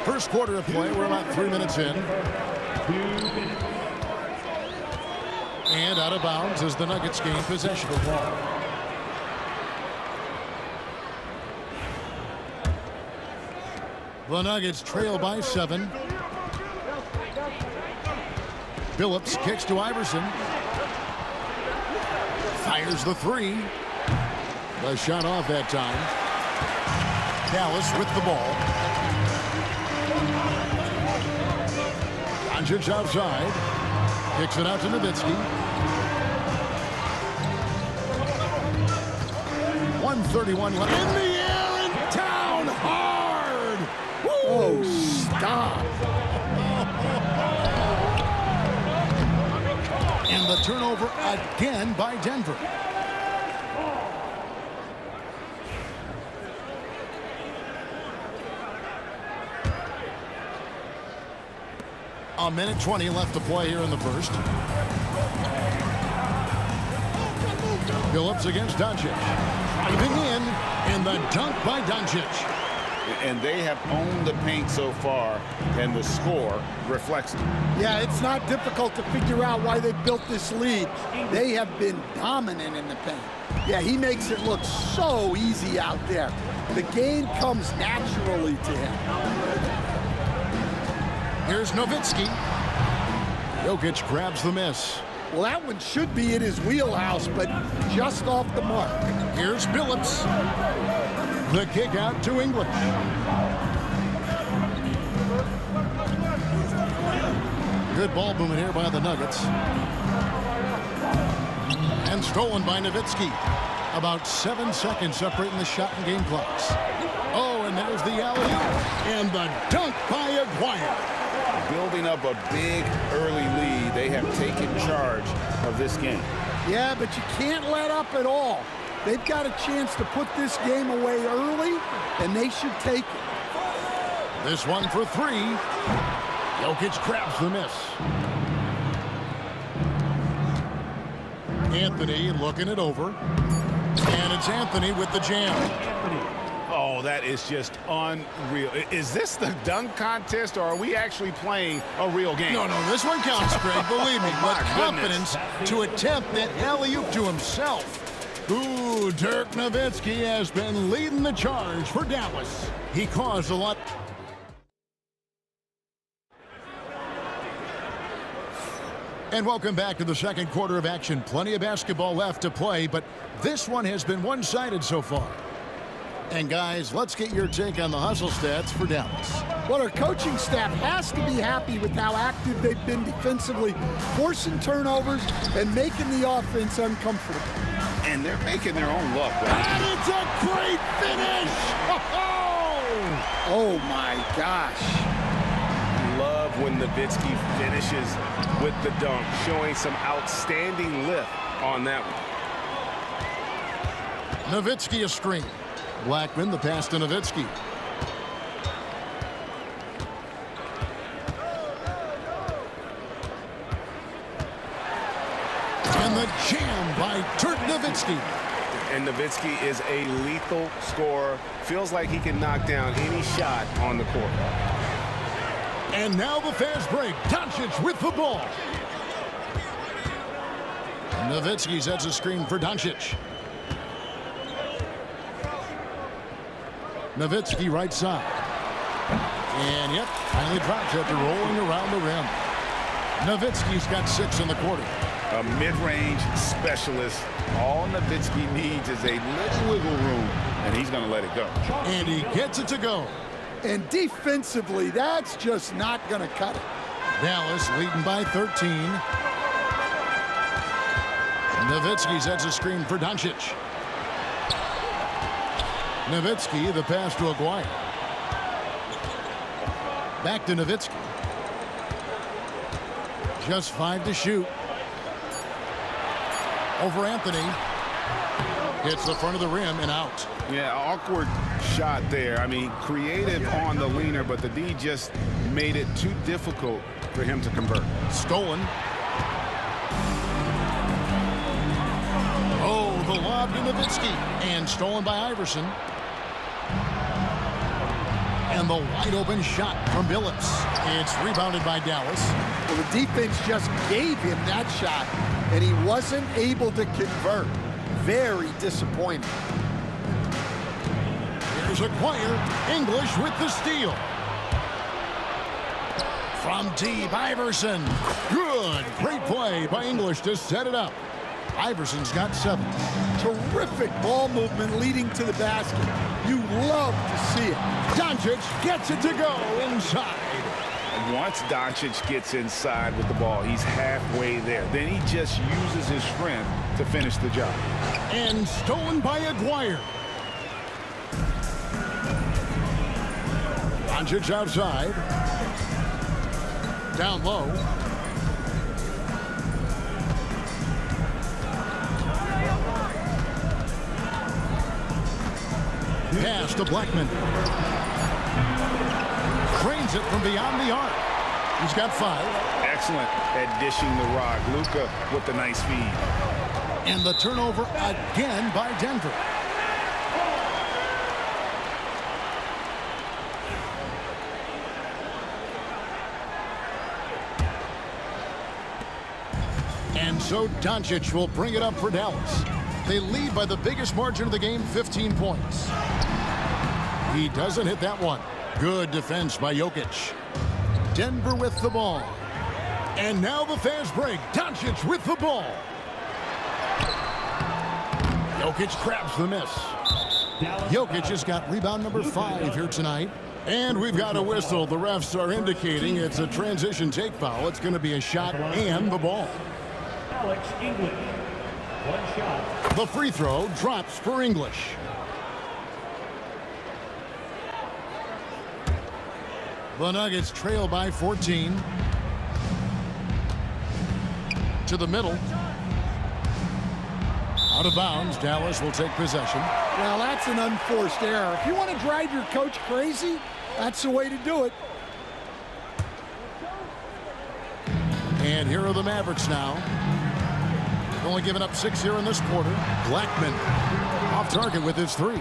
First quarter of play, we're about 3 minutes in. And out of bounds as the Nuggets gain possession of the ball. The Nuggets trail by 7. Billups kicks to Iverson. Fires the 3. The shot off that time. Dallas with the ball. Doncic outside. Kicks it out to Nowitzki. 1:31 left. In the air and down hard. Woo! Oh, stop. And the turnover again by Denver. A minute 20 left to play here in the first. Billups against Doncic. Driving in, and the dunk by Doncic. And they have owned the paint so far, and the score reflects it. Yeah, it's not difficult to figure out why they built this lead. They have been dominant in the paint. Yeah, he makes it look so easy out there. The game comes naturally to him. Here's Nowitzki. Jokic grabs the miss. Well, that one should be in his wheelhouse, but just off the mark. Here's Billups. The kick out to English. Good ball movement here by the Nuggets. And stolen by Nowitzki. About 7 seconds separating the shot and game clocks. Oh, and there's the alley-oop. And the dunk by Aguirre. Building up a big early lead, they have taken charge of this game. Yeah, but you can't let up at all. They've got a chance to put this game away early, and they should take it. This one for 3. Jokic grabs the miss. Anthony looking it over. And it's Anthony with the jam. Oh, that is just unreal. Is this the dunk contest, or are we actually playing a real game? No, this one counts, Greg. Believe me. My With confidence to attempt that alley-oop to himself. Ooh, Dirk Nowitzki has been leading the charge for Dallas. He caused a lot. And welcome back to the second quarter of action. Plenty of basketball left to play, but this one has been one-sided so far. And guys, let's get your take on the hustle stats for Dallas. Well, our coaching staff has to be happy with how active they've been defensively, forcing turnovers and making the offense uncomfortable. And they're making their own luck. And it's a great finish! Oh my gosh. Love when Nowitzki finishes with the dunk, showing some outstanding lift on that one. Nowitzki a screen. Blackman the pass to Nowitzki. And the jam by Dirk Nowitzki. And Nowitzki is a lethal scorer. Feels like he can knock down any shot on the court. And now the fast break. Doncic with the ball. Nowitzki sets a screen for Doncic. Nowitzki right side. And yep, finally drops after rolling around the rim. Nowitzki's got 6 in the quarter. A mid-range specialist. All Nowitzki needs is a little wiggle room, and he's going to let it go. And he gets it to go. And defensively, that's just not going to cut it. Dallas leading by 13. Nowitzki sets a screen for Doncic. Nowitzki, the pass to Aguirre. Back to Nowitzki. Just 5 to shoot. Over Anthony. Hits the front of the rim and out. Yeah, awkward shot there. I mean, creative on the leaner, but the D just made it too difficult for him to convert. Stolen. Oh, the lob to Nowitzki. And stolen by Iverson. And the wide open shot from Billups. It's rebounded by Dallas. Well, the defense just gave him that shot, and he wasn't able to convert. Very disappointing. Here's Aguirre. English with the steal. From deep, Iverson. Good. Great play by English to set it up. Iverson's got 7. Terrific ball movement leading to the basket. You love to see it. Doncic gets it to go inside. Once Doncic gets inside with the ball, he's halfway there. Then he just uses his strength to finish the job. And stolen by Aguirre. Doncic outside. Down low. Pass to Blackman. Cranes it from beyond the arc. He's got 5. Excellent at dishing the rock. Luka with the nice feed. And the turnover again by Denver. And so Doncic will bring it up for Dallas. They lead by the biggest margin of the game, 15 points. He doesn't hit that one. Good defense by Jokic. Denver with the ball. And now the fast break. Doncic with the ball. Jokic grabs the miss. Jokic has got rebound number 5 here tonight. And we've got a whistle. The refs are indicating it's a transition take foul. It's going to be a shot and the ball. Alex English. 1 shot. The free throw drops for English. The Nuggets trail by 14. To the middle. Out of bounds. Dallas will take possession. Well, that's an unforced error. If you want to drive your coach crazy, that's the way to do it. And here are the Mavericks now. They've only given up 6 here in this quarter. Blackman off target with his 3.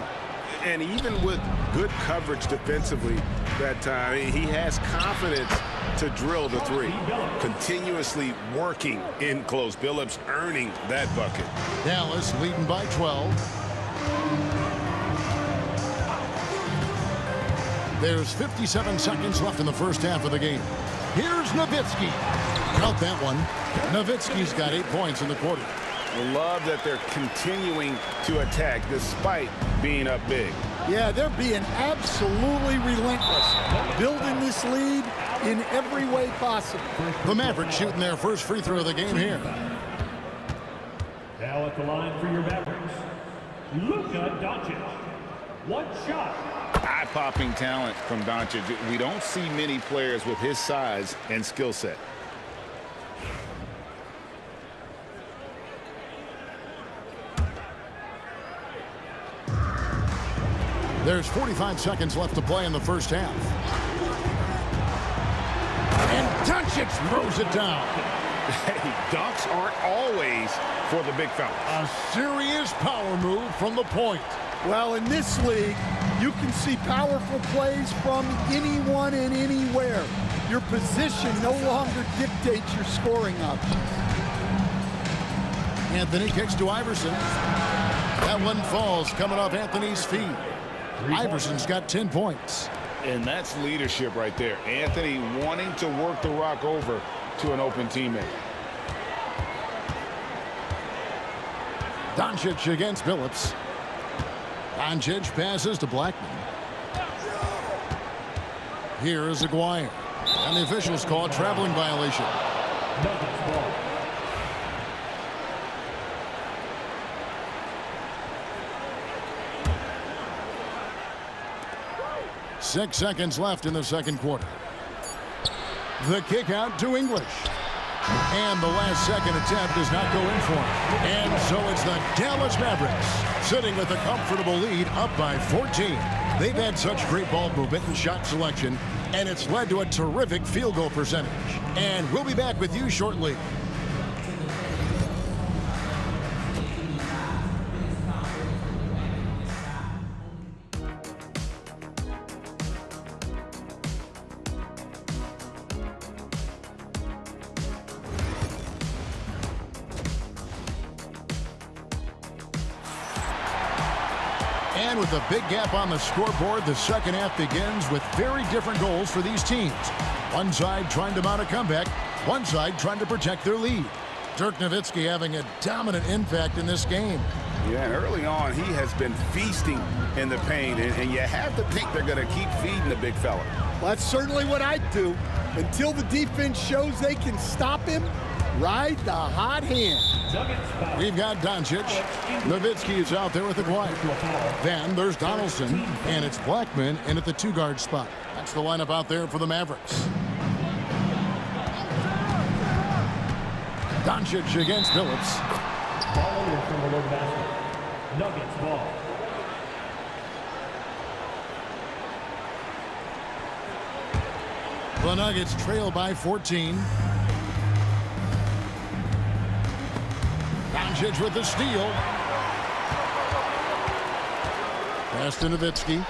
And even with good coverage defensively that time, he has confidence to drill the 3. Continuously working in close. Billups earning that bucket. Dallas leading by 12. There's 57 seconds left in the first half of the game. Here's Nowitzki. Count that one. Nowitzki's got 8 points in the quarter. I love that they're continuing to attack despite being up big. Yeah, they're being absolutely relentless, building this lead in every way possible. The Mavericks shooting their first free throw of the game here. Now at the line for your Mavericks, Luka Doncic. One shot. Eye-popping talent from Doncic. We don't see many players with his size and skill set. There's 45 seconds left to play in the first half. And Doncic throws it down. Hey, dunks aren't always for the big fella. A serious power move from the point. Well, in this league, you can see powerful plays from anyone and anywhere. Your position no longer dictates your scoring options. Anthony kicks to Iverson. That one falls coming off Anthony's feet. Iverson's got 10 points. And that's leadership right there. Anthony wanting to work the rock over to an open teammate. Doncic against Billups. Doncic passes to Blackman. Here is Aguirre. And the officials call a traveling violation. Nuggets ball. 6 seconds left in the second quarter. The kick out to English. And the last second attempt does not go in for him. And so it's the Dallas Mavericks sitting with a comfortable lead up by 14. They've had such great ball movement and shot selection, and it's led to a terrific field goal percentage. And we'll be back with you shortly. And with a big gap on the scoreboard, the second half begins with very different goals for these teams. One side trying to mount a comeback, one side trying to protect their lead. Dirk Nowitzki having a dominant impact in this game. Yeah, and early on, he has been feasting in the paint, and you have to think they're going to keep feeding the big fella. Well, that's certainly what I'd do. Until the defense shows they can stop him, ride the hot hand. We've got Doncic. Nowitzki is out there with Aguirre. Then there's Donaldson, and it's Blackman in at the two-guard spot. That's the lineup out there for the Mavericks. Doncic against Billups. Ball away from the low basket. Nuggets ball. The Nuggets trail by 14. Doncic with the steal. Pass to Nowitzki.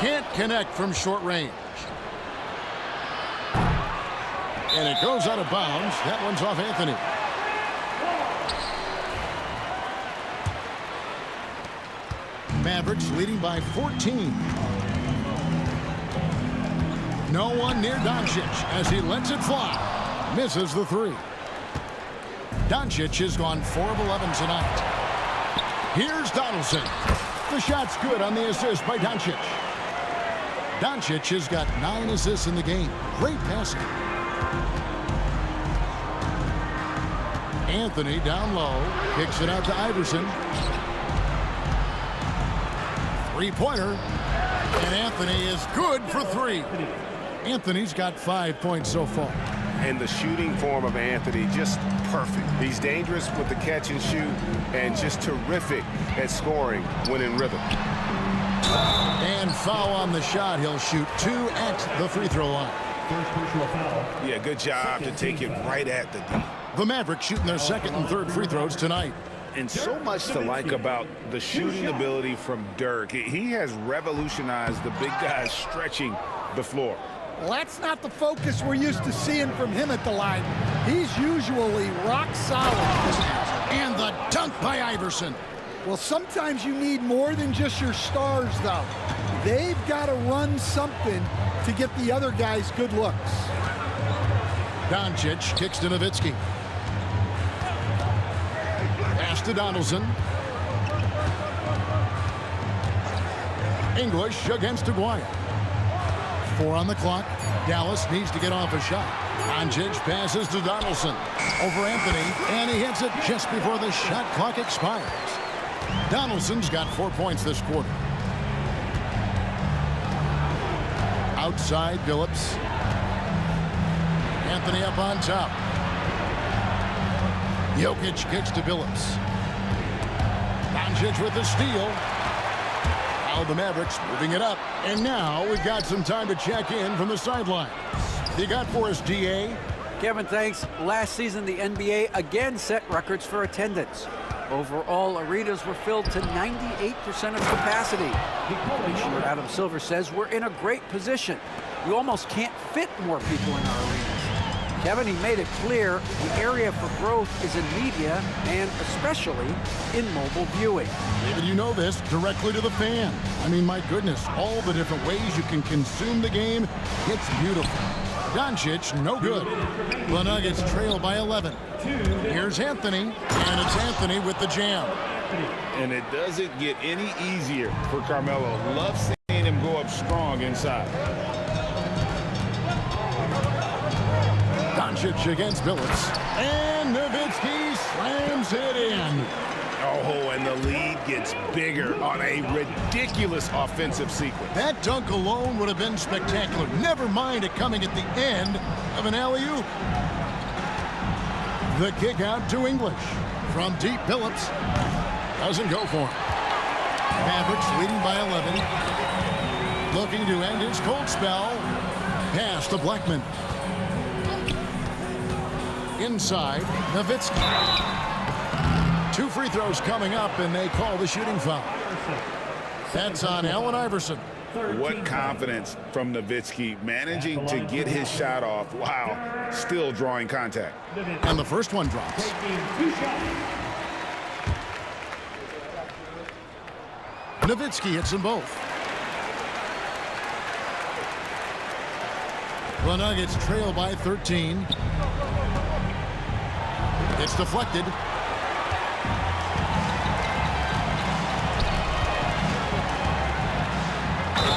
Can't connect from short range. And it goes out of bounds. That one's off Anthony. Mavericks leading by 14. No one near Doncic as he lets it fly. Misses the three. Doncic has gone 4 of 11 tonight. Here's Donaldson. The shot's good on the assist by Doncic. Doncic has got 9 assists in the game. Great passing. Anthony down low. Kicks it out to Iverson. Three-pointer. And Anthony is good for 3. Anthony's got 5 points so far. And the shooting form of Anthony, just perfect. He's dangerous with the catch and shoot and just terrific at scoring when in rhythm. And foul on the shot. He'll shoot 2 at the free throw line. First personal foul. Yeah, good job to take it right at the D. The Mavericks shooting their second and third free throws tonight. And so much to like about the shooting ability from Dirk. He has revolutionized the big guys stretching the floor. Well, that's not the focus we're used to seeing from him at the line. He's usually rock solid. And the dunk by Iverson. Well, sometimes you need more than just your stars, though. They've got to run something to get the other guys good looks. Doncic kicks to Nowitzki. Pass to Donaldson. English against Aguirre. 4 on the clock. Dallas needs to get off a shot. Doncic passes to Donaldson. Over Anthony, and he hits it just before the shot clock expires. Donaldson's got 4 points this quarter. Outside, Billups. Anthony up on top. Jokic kicks to Billups. Doncic with the steal. Now the Mavericks moving it up. And now we've got some time to check in from the sidelines. You got for us, DA? Kevin, thanks. Last season, the NBA again set records for attendance. Overall, arenas were filled to 98% of capacity. Commissioner Adam Silver says we're in a great position. You almost can't fit more people in our arenas. Kevin, he made it clear the area for growth is in media and especially in mobile viewing. David, you know this, directly to the fan. I mean, my goodness, all the different ways you can consume the game, it's beautiful. Doncic, no good. The Nuggets trail by 11. Here's Anthony, and it's Anthony with the jam. And it doesn't get any easier for Carmelo. Love seeing him go up strong inside. Doncic against Billups, and Nowitzki slams it in. Oh, and the lead gets bigger on a ridiculous offensive sequence. That dunk alone would have been spectacular. Never mind it coming at the end of an alley-oop. The kick out to English. From deep, Billups doesn't go for him. Mavericks leading by 11. Looking to end his cold spell. Pass to Blackman. Inside, Nowitzki. 2 free throws coming up, and they call the shooting foul. That's on Allen Iverson. What confidence from Nowitzki, managing to get his shot off while still drawing contact. And the first one drops. Nowitzki hits them both. The Nuggets trail by 13. It's deflected.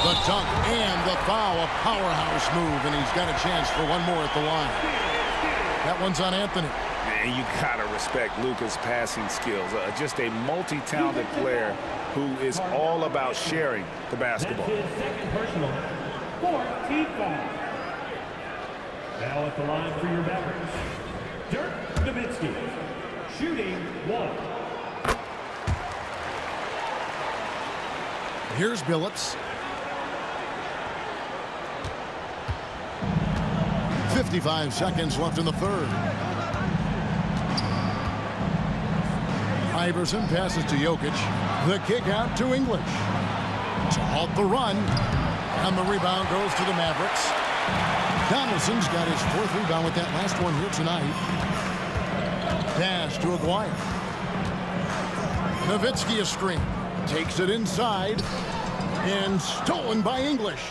The dunk and the foul, a powerhouse move, and he's got a chance for one more at the line. That one's on Anthony. Man, you gotta respect Luka's passing skills. Just a multi-talented player who is all about sharing the basketball. That's his second personal. 14 foul. Now at the line for your Mavericks, Dirk Nowitzki, shooting 1. Here's Billups. 55 seconds left in the third. Iverson passes to Jokic. The kick out to English. To halt the run. And the rebound goes to the Mavericks. Donaldson's got his 4th rebound with that last one here tonight. Pass to Aguirre. Nowitzki a screen. Takes it inside. And stolen by English.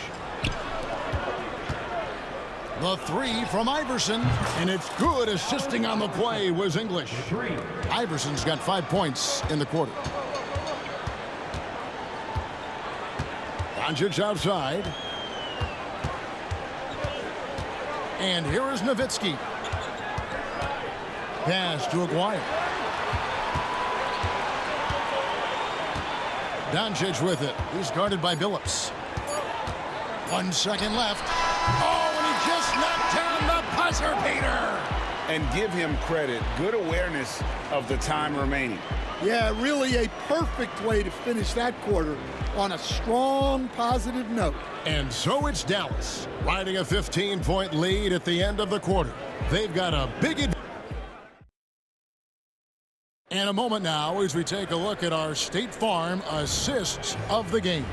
The 3 from Iverson, and it's good. Assisting on the play was English. Iverson's got 5 points in the quarter. Doncic outside. And here is Nowitzki. Pass to Aguirre. Doncic with it. He's guarded by Billups. 1 second left. Oh, and he just knocked down the buzzer beater. And give him credit. Good awareness of the time remaining. Yeah, really a perfect way to finish that quarter on a strong, positive note. And so it's Dallas, riding a 15-point lead at the end of the quarter. They've got a big advantage. And a moment now as we take a look at our State Farm assists of the game.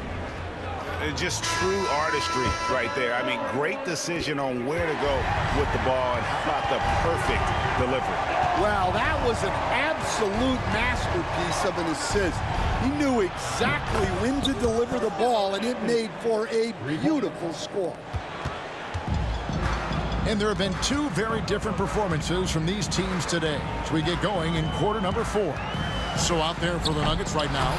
just true artistry right there. I mean, great decision on where to go with the ball, and how about the perfect delivery? Well, that was an absolute masterpiece of an assist. He knew exactly when to deliver the ball, and it made for a beautiful score. And there have been two very different performances from these teams today as we get going in quarter number 4. So out there for the Nuggets right now,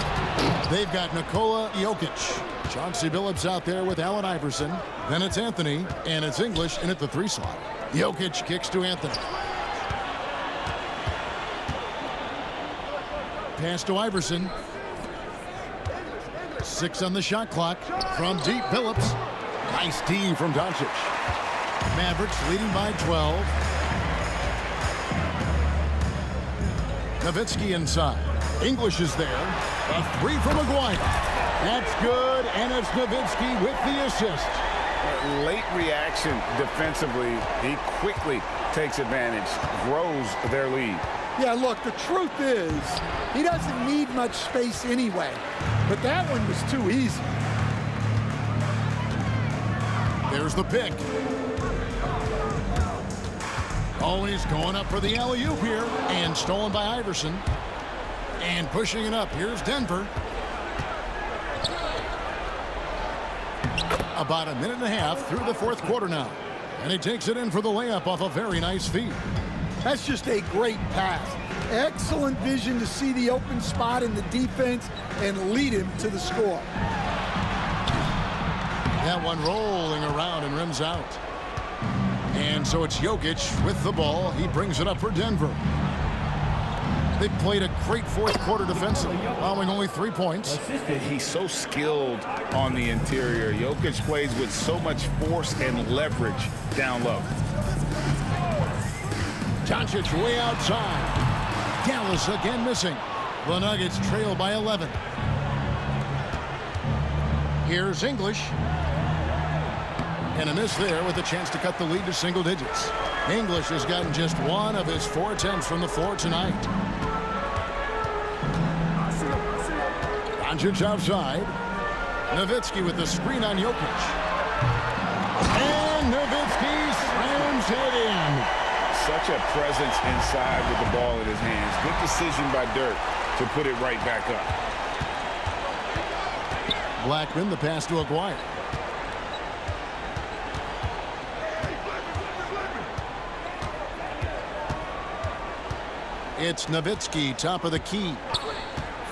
they've got Nikola Jokic. Chauncey Billups out there with Allen Iverson. Then it's Anthony, and it's English in at the 3 slot. Jokic kicks to Anthony. Pass to Iverson. 6 on the shot clock. From deep, Billups. Nice D from Doncic. Mavericks leading by 12. Nowitzki inside. English is there. A 3 from Maguire. That's good, and it's Nowitzki with the assist. Late reaction defensively. He quickly takes advantage, grows their lead. Yeah, look, the truth is, he doesn't need much space anyway. But that one was too easy. There's the pick. Always going up for the alley-oop here, and stolen by Iverson. And pushing it up, here's Denver. About a minute and a half through the 4th quarter now. And he takes it in for the layup off a very nice feed. That's just a great pass. Excellent vision to see the open spot in the defense and lead him to the score. That one rolling around and rims out. And so it's Jokic with the ball. He brings it up for Denver. They played a great 4th quarter defensively, allowing only 3 points. He's so skilled on the interior. Jokic plays with so much force and leverage down low. Doncic way outside. Dallas again missing. The Nuggets trail by 11. Here's English. And a miss there with a chance to cut the lead to single digits. English has gotten just 1 of his 4 attempts from the floor tonight. Doncic outside. Nowitzki with the screen on Jokic. And Nowitzki slams it in. Such a presence inside with the ball in his hands. Good decision by Dirk to put it right back up. Blackman, the pass to Aguirre. It's Nowitzki, top of the key.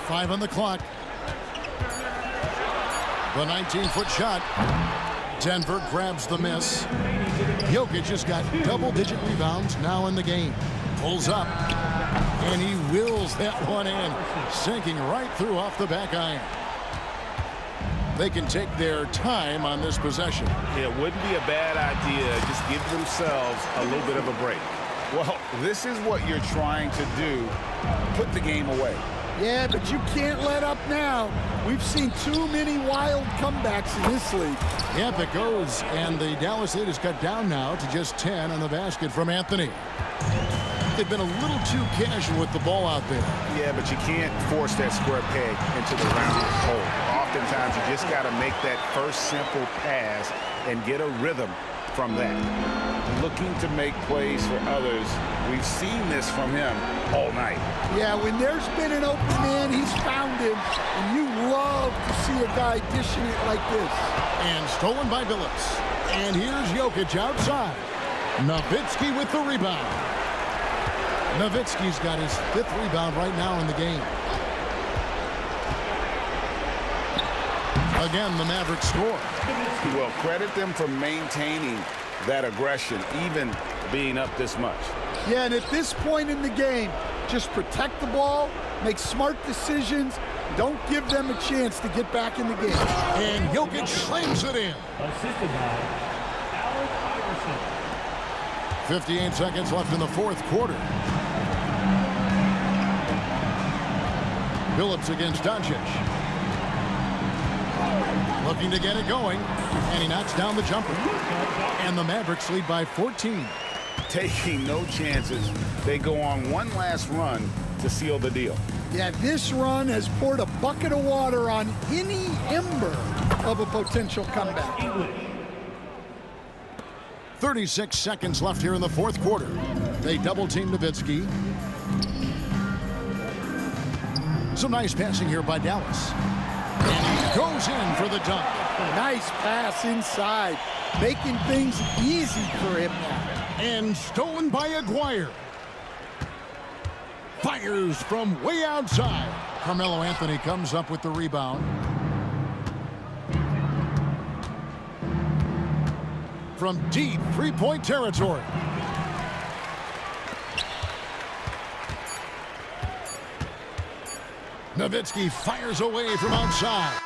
5 on the clock. The 19-foot shot. Denver grabs the miss. Jokic has got double-digit rebounds now in the game. Pulls up, and he wills that one in, sinking right through off the back iron. They can take their time on this possession. It wouldn't be a bad idea. Just give themselves a little bit of a break. Well, this is what you're trying to do. Put the game away. Yeah, but you can't let up now. We've seen too many wild comebacks in this league. Yep, it goes. And the Dallas lead is cut down now to just 10 on the basket from Anthony. They've been a little too casual with the ball out there. Yeah, but you can't force that square peg into the round hole. Oftentimes, you just got to make that first simple pass and get a rhythm from that. Looking to make plays for others. We've seen this from him all night. Yeah, when there's been an open man, he's found him, and you love to see a guy dishing it like this. And stolen by Billups. And here's Jokic outside. Nowitzki with the rebound. Nowitzki's got his 5th rebound right now in the game. Again, the Mavericks score. Well, credit them for maintaining that aggression, even being up this much. Yeah, and at this point in the game, just protect the ball, make smart decisions, don't give them a chance to get back in the game. And Jokic slams it in. Assisted by Allen Iverson. 58 seconds left in the 4th quarter. Billups against Doncic. Looking to get it going, and he knocks down the jumper. And the Mavericks lead by 14. taking no chances. They go on one last run to seal the deal. Yeah, this run has poured a bucket of water on any ember of a potential comeback. 36 seconds left here in the fourth quarter. They double-team Nowitzki. Some nice passing here by Dallas. And he goes in for the dunk. Nice pass inside, making things easy for him now. And stolen by Aguirre. Fires from way outside. Carmelo Anthony comes up with the rebound. From deep three-point territory. Nowitzki fires away from outside.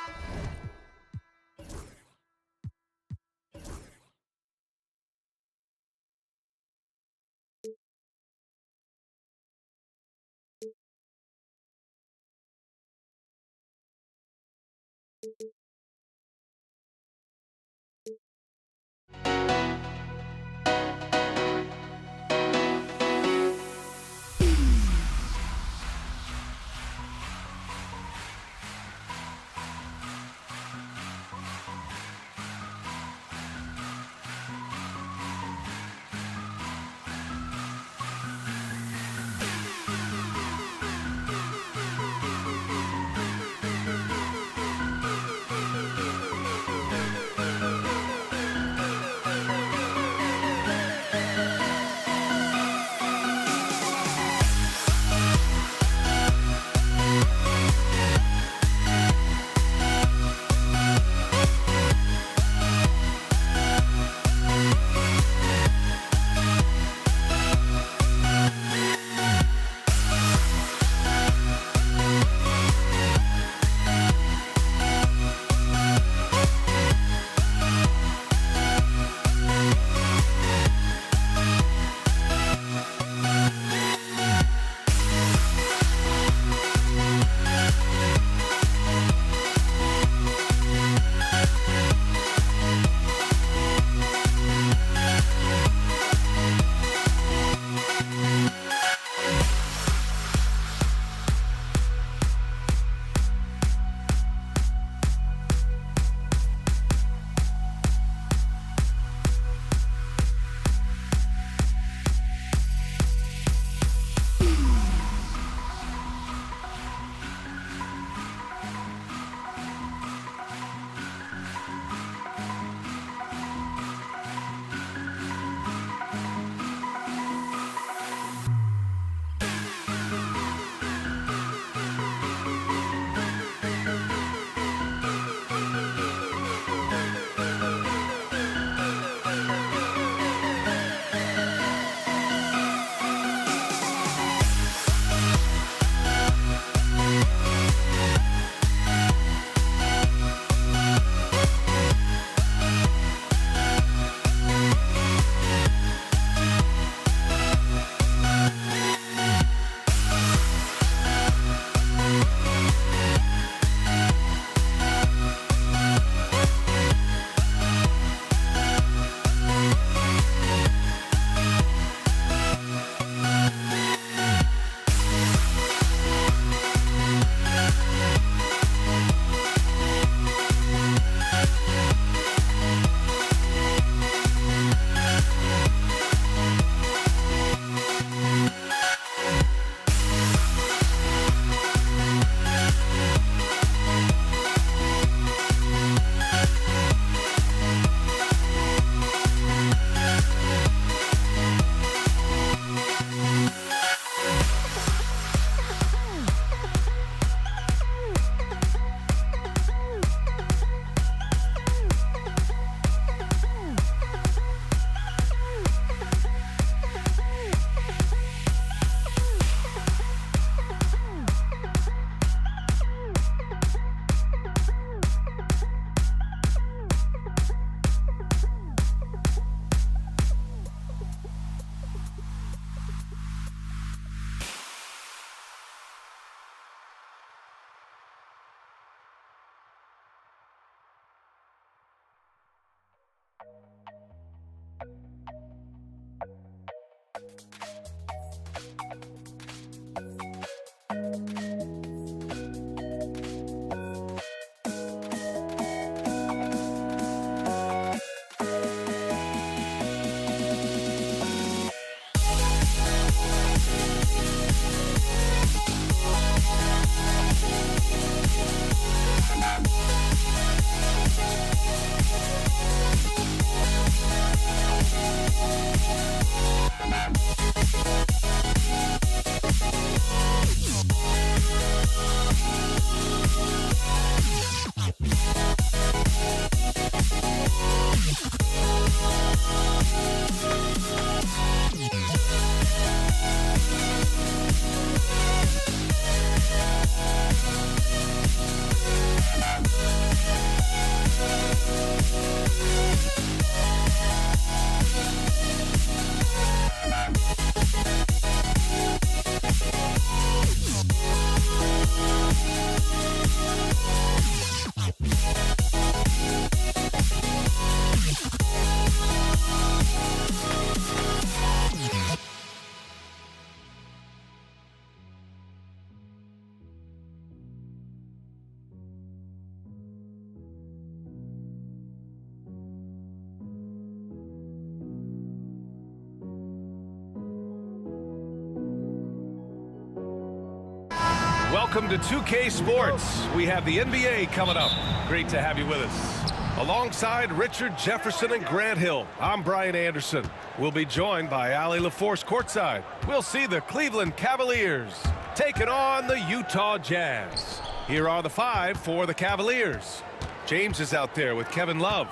Welcome to 2K Sports. We have the NBA coming up. Great to have you with us. Alongside Richard Jefferson and Grant Hill, I'm Brian Anderson. We'll be joined by Ali LaForce courtside. We'll see the Cleveland Cavaliers taking on the Utah Jazz. Here are the five for the Cavaliers. James is out there with Kevin Love.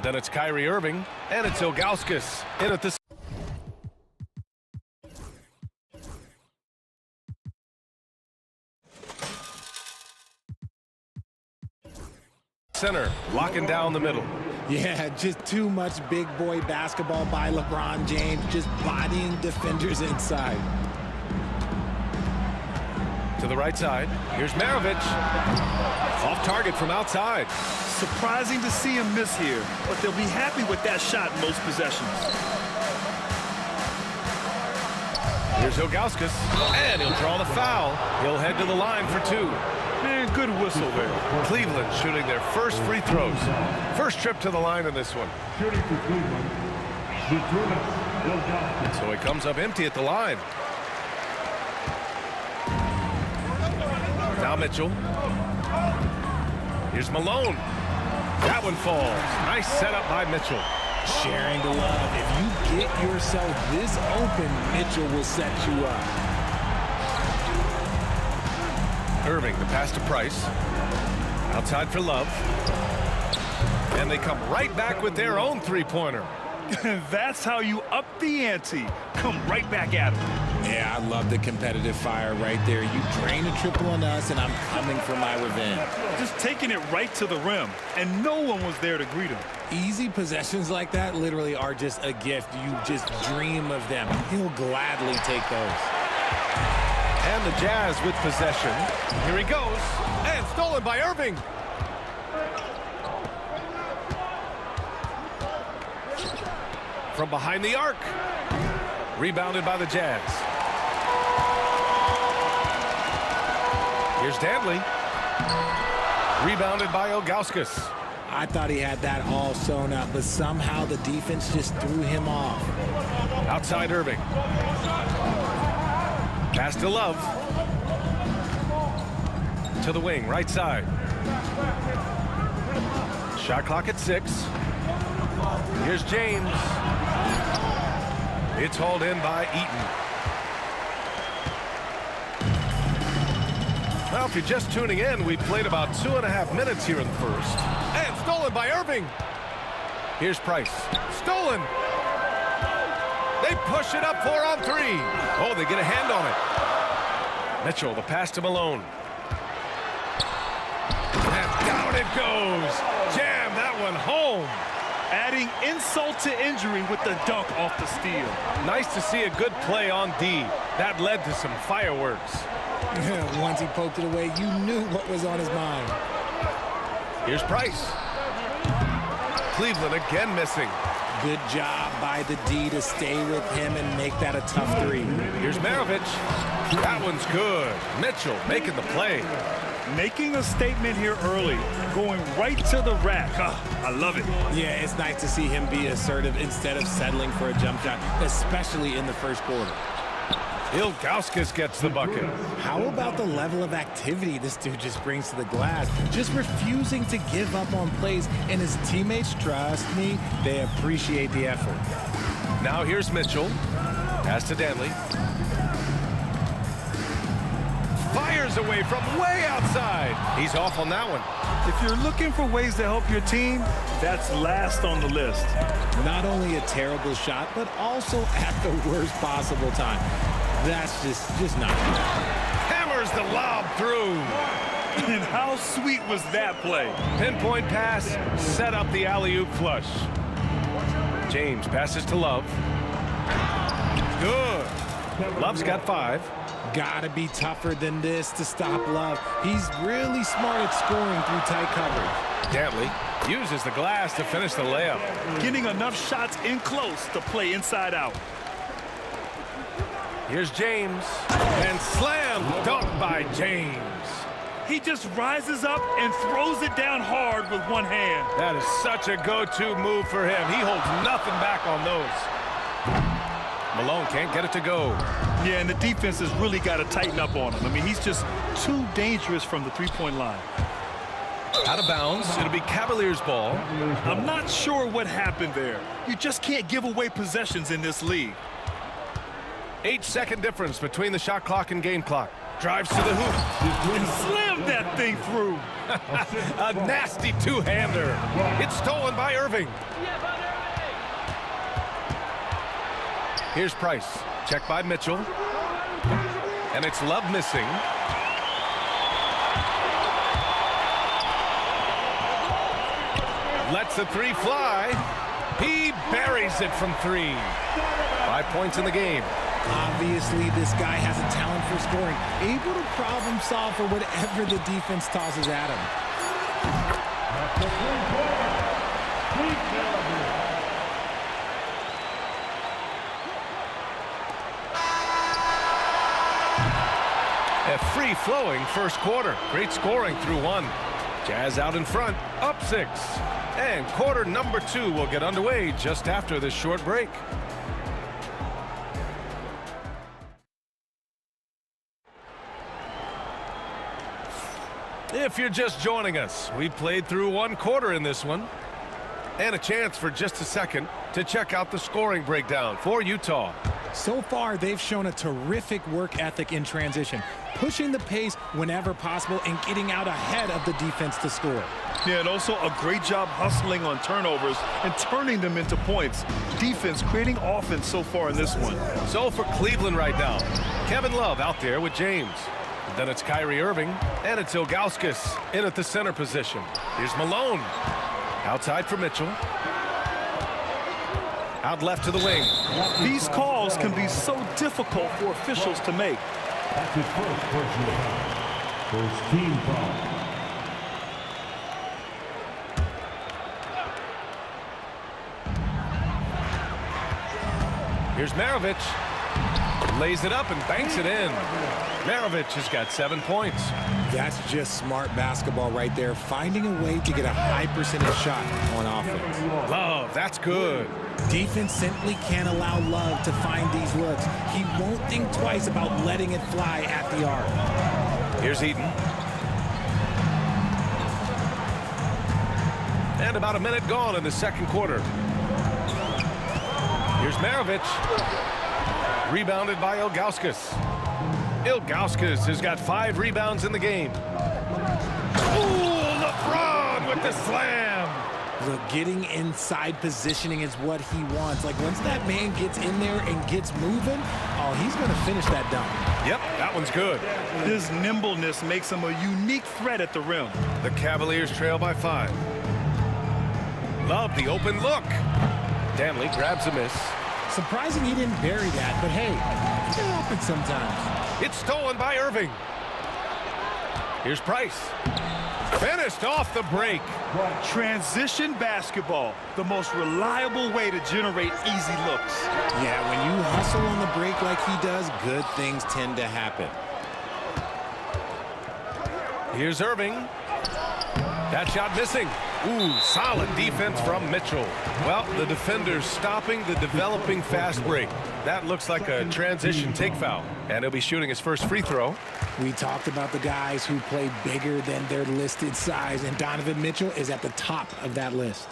Then it's Kyrie Irving, and it's Ilgauskas in at the center, locking down the middle. Yeah, just too much big boy basketball by LeBron James, just bodying defenders inside. To the right side, here's Mavericks. Off target from outside. Surprising to see him miss here, but they'll be happy with that shot most possessions. Here's Ilgauskas, and he'll draw the foul. He'll head to the line for two. Man, good whistle there. Cleveland shooting their first free throws. First trip to the line in this one. Shooting for Cleveland, Ilgauskas. So he comes up empty at the line. Now Mitchell. Here's Malone. That one falls. Nice setup by Mitchell. Sharing the love. If you get yourself this open, Mitchell will set you up. Irving, the pass to Price. Outside for Love. And they come right back with their own three-pointer. That's how you up the ante. Come right back at him. Yeah, I love the competitive fire right there. You drain a triple on us, and I'm coming for my revenge. Just taking it right to the rim, and no one was there to greet him. Easy possessions like that literally are just a gift. You just dream of them. He'll gladly take those. And the Jazz with possession. Here he goes. And stolen by Irving. From behind the arc. Rebounded by the Jazz. Here's Dantley. Rebounded by Ilgauskas. I thought he had that all sewn up, but somehow the defense just threw him off. Outside Irving. Pass to Love. To the wing, right side. Shot clock at 6. Here's James. It's hauled in by Eaton. Well, if you're just tuning in, we played about 2.5 minutes here in the first. And stolen by Irving. Here's Price. Stolen. They push it up 4 on 3. Oh, they get a hand on it. Mitchell, the pass to Malone. And down it goes. Jam that one home. Adding insult to injury with the dunk off the steal. Nice to see a good play on D. That led to some fireworks. Once he poked it away, you knew what was on his mind. Here's Price. Cleveland again missing. Good job by the D to stay with him and make that a tough three. Here's Maravich. That one's good. Mitchell making the play. Making a statement here early, going right to the rack. I love it. Yeah, it's nice to see him be assertive instead of settling for a jump shot, especially in the first quarter. Ilgauskas gets the bucket. How about the level of activity this dude just brings to the glass? Just refusing to give up on plays, and his teammates, trust me, they appreciate the effort. Now here's Mitchell. Pass to Danley. Fires away from way outside. He's off on that one. If you're looking for ways to help your team, that's last on the list. Not only a terrible shot, but also at the worst possible time. That's just not good. Hammers the lob through. And how sweet was that play? Pinpoint pass, set up the alley-oop flush. James passes to Love. Good. Love's got 5. Gotta be tougher than this to stop Love. He's really smart at scoring through tight coverage. Dantley uses the glass to finish the layup. Getting enough shots in close to play inside out. Here's James. And slam dunk by James. He just rises up and throws it down hard with one hand. That is such a go-to move for him. He holds nothing back on those. Malone can't get it to go. Yeah, and the defense has really got to tighten up on him. I mean, he's just too dangerous from the three-point line. Out of bounds. It'll be Cavaliers ball. I'm not sure what happened there. You just can't give away possessions in this league. 8-second difference between the shot clock and game clock. Drives to the hoop. And slammed that thing through. A nasty two-hander. It's stolen by Irving. Here's Price. Checked by Mitchell. And it's Love missing. Lets the three fly. He buries it from 3. 5 points in the game. Obviously, this guy has a talent for scoring, able to problem solve for whatever the defense tosses at him. A free-flowing first quarter. Great scoring through 1. Jazz out in front, up 6. And quarter number 2 will get underway just after this short break. If you're just joining us, we played through 1 quarter in this one. And a chance for just a second to check out the scoring breakdown for Utah. So far, they've shown a terrific work ethic in transition, pushing the pace whenever possible and getting out ahead of the defense to score. Yeah, and also a great job hustling on turnovers and turning them into points. Defense creating offense so far in this one. So for Cleveland right now, Kevin Love out there with James. Then it's Kyrie Irving, and it's Ilgauskas in at the center position. Here's Malone. Outside for Mitchell. Out left to the wing. These calls can be so difficult for officials to make. That's his first personal foul. First team foul. Here's Maravich. Lays it up and banks it in. Maravich has got 7 points. That's just smart basketball right there, finding a way to get a high percentage shot on offense. Love, that's good. Defense simply can't allow Love to find these looks. He won't think twice about letting it fly at the arc. Here's Eaton. And about a minute gone in the second quarter. Here's Maravich. Rebounded by Ilgauskas. Ilgauskas has got 5 rebounds in the game. Ooh, LeBron with the slam. Look, getting inside positioning is what he wants. Like, once that man gets in there and gets moving, oh, he's going to finish that dunk. Yep, that one's good. His nimbleness makes him a unique threat at the rim. The Cavaliers trail by 5. Love the open look. Danley grabs a miss. Surprising he didn't bury that, but hey, it happens sometimes. It's stolen by Irving. Here's Price. Finished off the break. Transition basketball, the most reliable way to generate easy looks. Yeah, when you hustle on the break like he does, good things tend to happen. Here's Irving. That shot missing. Ooh, solid defense from Mitchell. Well, the defender's stopping the developing fast break. That looks like a transition take foul. And he'll be shooting his first free throw. We talked about the guys who play bigger than their listed size, and Donovan Mitchell is at the top of that list.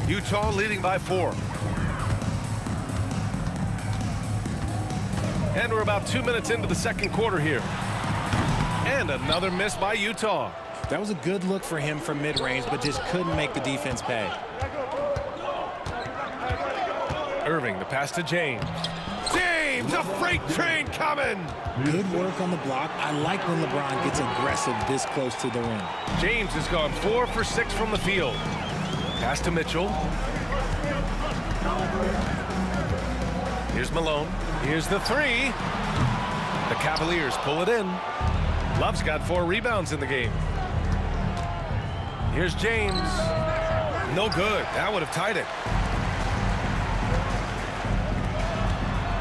Utah leading by 4. And we're about 2 minutes into the second quarter here. And another miss by Utah. That was a good look for him from mid-range, but just couldn't make the defense pay. Irving, the pass to James. James, a freight train coming! Good work on the block. I like when LeBron gets aggressive this close to the rim. James has gone 4 for 6 from the field. Pass to Mitchell. Here's Malone. Here's the 3. The Cavaliers pull it in. Love's got 4 rebounds in the game. Here's James. No good. That would have tied it.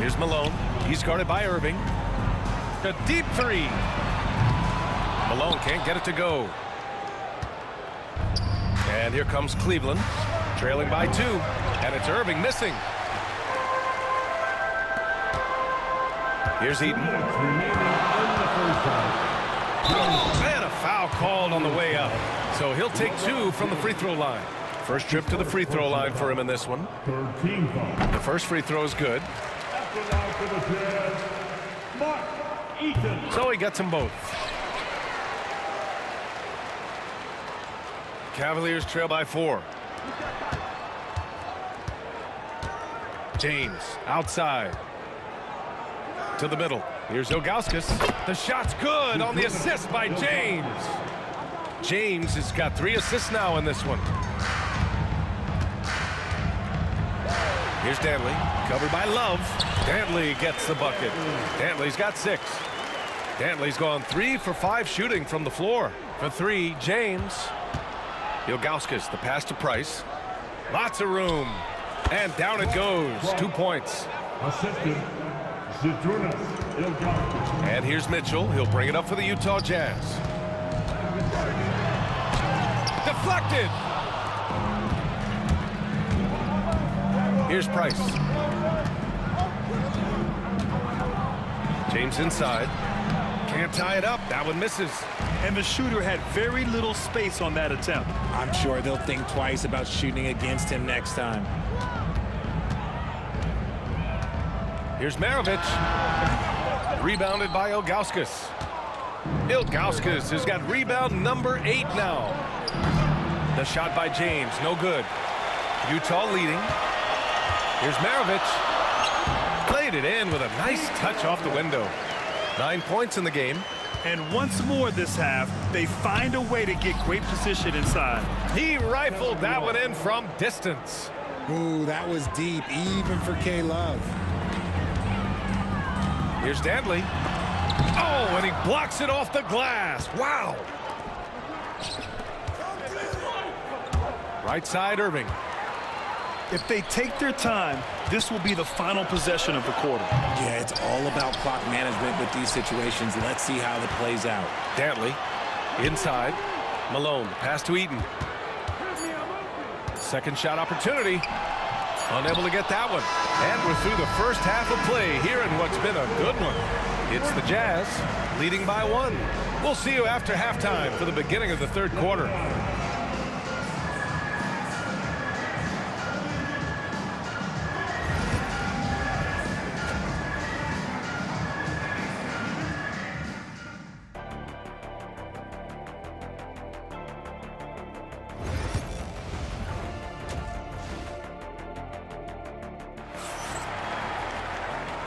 Here's Malone. He's guarded by Irving. A deep 3. Malone can't get it to go. And here comes Cleveland, trailing by 2. And it's Irving missing. Here's Eaton. And a foul called on the way up. So he'll take 2 from the free throw line. First trip to the free throw line for him in this one. The first free throw is good. So he gets them both. Cavaliers trail by 4. James outside to the middle. Here's Ilgauskas. The shot's good on the assist by James. James has got 3 assists now in this one. Here's Danley, covered by Love. Danley gets the bucket. Danley's got 6. Danley's gone 3 for 5 shooting from the floor. For 3, James. Ilgauskas, the pass to Price. Lots of room. And down it goes. 2 points. And here's Mitchell. He'll bring it up for the Utah Jazz. Deflected. Here's Price. James inside. Can't tie it up. That one misses. And the shooter had very little space on that attempt. I'm sure they'll think twice about shooting against him next time. Here's Maravich. Rebounded by Ilgauskas. Ilgauskas has got rebound number 8 now. The shot by James, no good. Utah leading. Here's Maravich. Played it in with a nice touch off the window. 9 points in the game. And once more this half, they find a way to get great position inside. He rifled that one in from distance. Ooh, that was deep, even for K-Love. Here's Danley. Oh, and he blocks it off the glass. Wow. Right side, Irving. If they take their time, this will be the final possession of the quarter. Yeah, it's all about clock management with these situations. Let's see how it plays out. Danley inside. Malone, pass to Eaton. Second shot opportunity. Unable to get that one. And we're through the first half of play here in what's been a good one. It's the Jazz leading by 1. We'll see you after halftime for the beginning of the third quarter.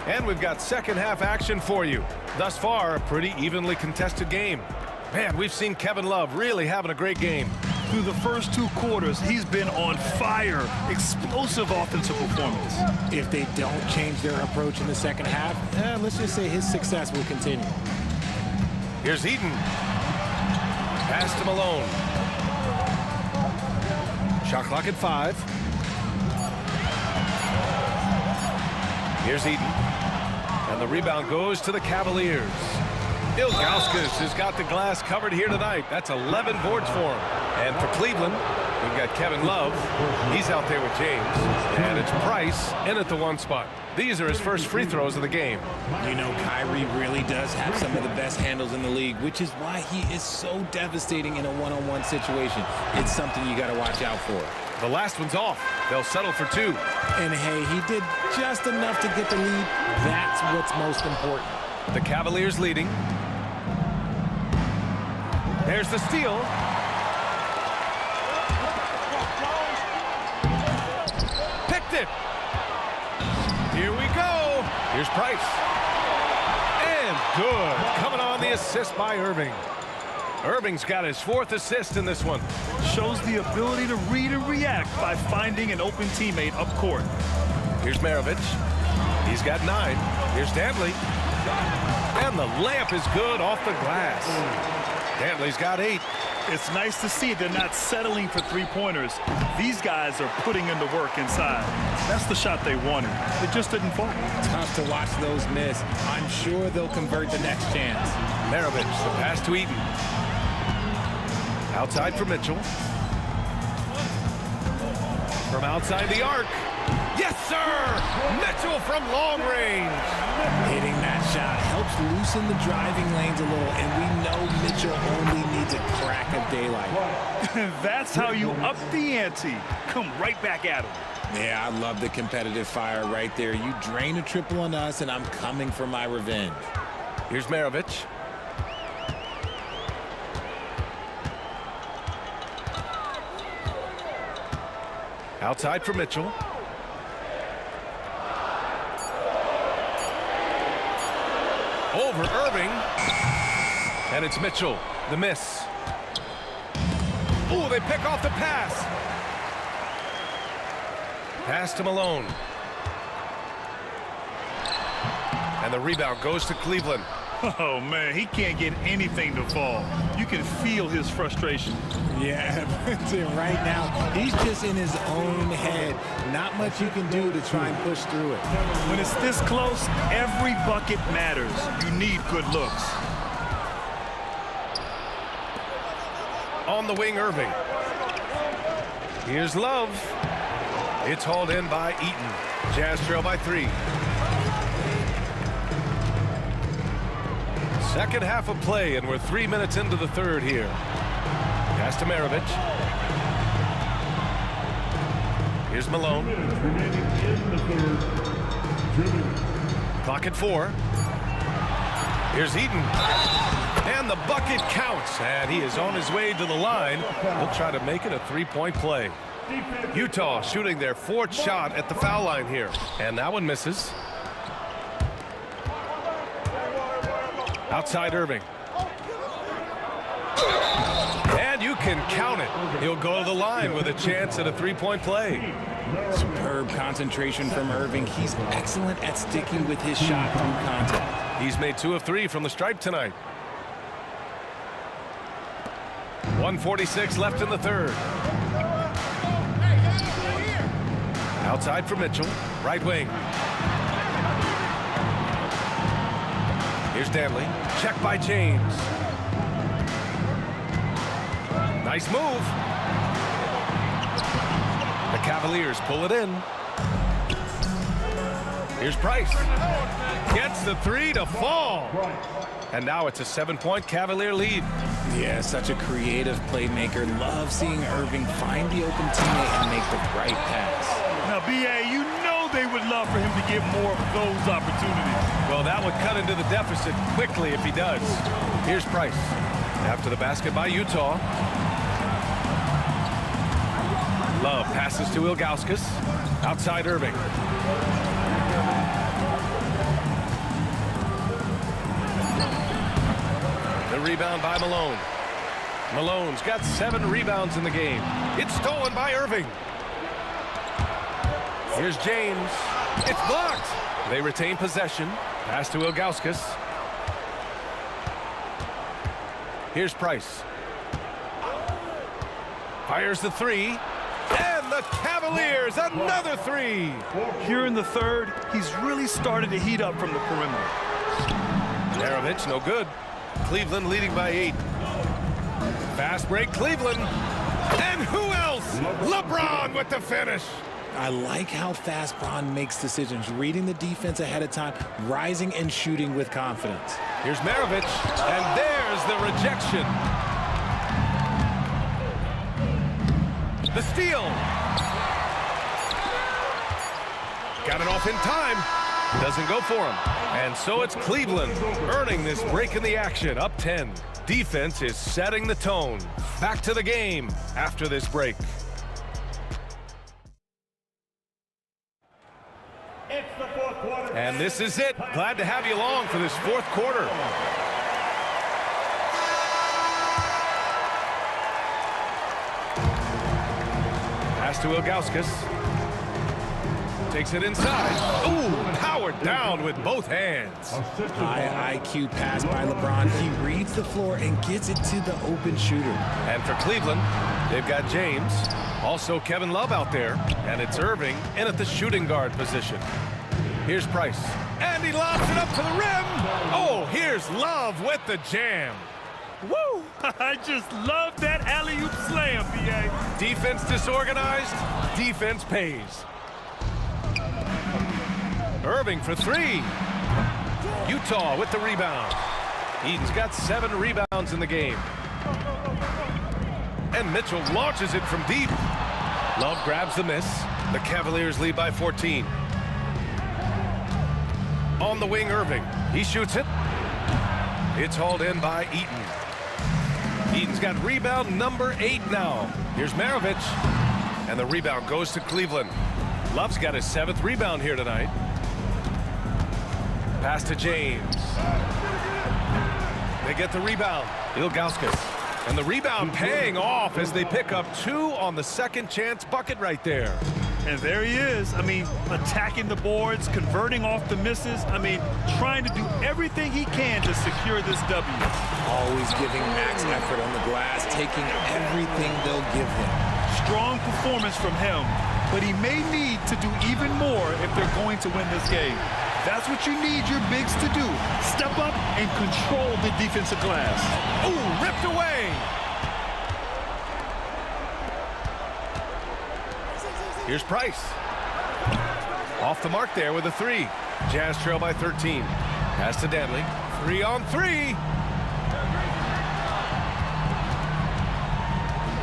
And we've got second half action for you. Thus far, a pretty evenly contested game. Man, we've seen Kevin Love really having a great game. Through the first 2 quarters, he's been on fire. Explosive offensive performance. If they don't change their approach in the second half, let's just say his success will continue. Here's Eaton. Pass to Malone. Shot clock at 5. Here's Eaton. And the rebound goes to the Cavaliers. Ilgauskas has got the glass covered here tonight. That's 11 boards for him. And for Cleveland, we've got Kevin Love. He's out there with James. And it's Price in at the 1 spot. These are his first free throws of the game. You know, Kyrie really does have some of the best handles in the league, which is why he is so devastating in a one-on-one situation. It's something you got to watch out for. The last one's off. They'll settle for 2. And hey, he did just enough to get the lead. That's what's most important. The Cavaliers leading. There's the steal. Picked it. Here we go. Here's Price. And good. Coming on the assist by Irving. Irving's got his 4th assist in this one. Shows the ability to read and react by finding an open teammate up court. Here's Maravich. He's got 9. Here's Dantley. And the layup is good off the glass. Dantley's got 8. It's nice to see they're not settling for three-pointers. These guys are putting in the work inside. That's the shot they wanted. It just didn't fall. Tough to watch those miss. I'm sure they'll convert the next chance. Maravich, the pass to Eaton. Outside for Mitchell. From outside the arc. Yes, sir! Mitchell from long range. Hitting that shot helps loosen the driving lanes a little, and we know Mitchell only needs a crack of daylight. That's how you up the ante. Come right back at him. Yeah, I love the competitive fire right there. You drain a triple on us, and I'm coming for my revenge. Here's Maravich. Outside for Mitchell. Over Irving. And it's Mitchell. The miss. Ooh, they pick off the pass. Pass to Malone. And the rebound goes to Cleveland. Oh, man, he can't get anything to fall. You can feel his frustration. Yeah, right now, he's just in his own head. Not much you can do to try and push through it. When it's this close, every bucket matters. You need good looks. On the wing, Irving. Here's Love. It's hauled in by Eaton. Jazz trail by 3. Second half of play, and we're 3 minutes into the third here. Pass to Maravich. Here's Malone. Clock at 4. Here's Eaton. And the bucket counts. And he is on his way to the line. He'll try to make it a 3-point play. Utah shooting their 4th shot at the foul line here. And that one misses. Outside Irving. And you can count it. He'll go to the line with a chance at a 3-point play. Superb concentration from Irving. He's excellent at sticking with his shot through contact. He's made 2 of 3 from the stripe tonight. 1:46 left in the third. Outside for Mitchell. Right wing. Here's Dantley. Check by James. Nice move. The Cavaliers pull it in. Here's Price. Gets the 3 to fall. And now it's a 7-point Cavalier lead. Yeah, such a creative playmaker. Love seeing Irving find the open teammate and make the right pass. Now, B.A., you know they would love for him to get more of those opportunities. Well, that would cut into the deficit quickly if he does. Here's Price. After the basket by Utah. Love passes to Ilgauskas. Outside Irving. The rebound by Malone. Malone's got 7 rebounds in the game. It's stolen by Irving. Here's James. It's blocked. They retain possession. Pass to Ilgauskas. Here's Price. Fires the three. And the Cavaliers, another three. Here in the third, he's really started to heat up from the perimeter. Maravich, no good. Cleveland leading by 8. Fast break, Cleveland. And who else? LeBron with the finish. I like how fast Bron makes decisions, reading the defense ahead of time, rising and shooting with confidence. Here's Maravich, and there's the rejection. The steal. Got it off in time. Doesn't go for him. And so it's Cleveland earning this break in the action, up 10. Defense is setting the tone. Back to the game after this break. And this is it. Glad to have you along for this fourth quarter. Pass to Ilgauskas. Takes it inside. Ooh, powered down with both hands. High IQ pass by LeBron. He reads the floor and gets it to the open shooter. And for Cleveland, they've got James, also Kevin Love out there, and it's Irving in at the shooting guard position. Here's Price, and he lobs it up to the rim. Oh, here's Love with the jam. Woo! I just love that alley-oop slam, B.A. Defense disorganized, defense pays. Irving for three. Utah with the rebound. Eden's got 7 rebounds in the game. And Mitchell launches it from deep. Love grabs the miss. The Cavaliers lead by 14. On the wing, Irving. He shoots it. It's hauled in by Eaton. Eaton's got rebound number 8 now. Here's Maravich. And the rebound goes to Cleveland. Love's got his 7th rebound here tonight. Pass to James. They get the rebound. Ilgauskas. And the rebound paying off as they pick up 2 on the second chance bucket right there. And there he is. I mean, attacking the boards, converting off the misses. I mean, trying to do everything he can to secure this W. Always giving max effort on the glass, taking everything they'll give him. Strong performance from him, but he may need to do even more if they're going to win this game. That's what you need your bigs to do. Step up and control the defensive glass. Ooh, ripped away. Here's Price. Off the mark there with a 3. Jazz trail by 13. Pass to Danley. 3 on 3.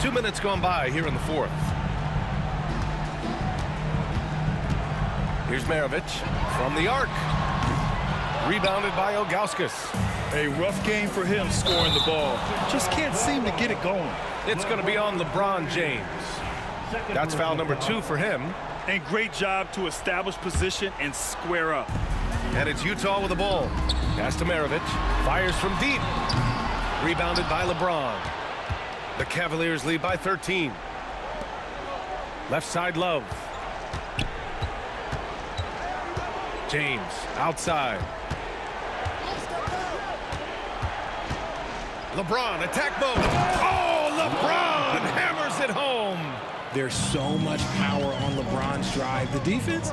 2 minutes gone by here in the fourth. Here's Maravich from the arc. Rebounded by Ilgauskas. A rough game for him scoring the ball. Just can't seem to get it going. It's going to be on LeBron James. That's foul number 2 for him. And great job to establish position and square up. And it's Utah with the ball. Pass to Maravich. Fires from deep. Rebounded by LeBron. The Cavaliers lead by 13. Left side, Love. James outside. LeBron attack mode. Oh, LeBron hammers it home. There's so much power on LeBron's drive. The defense,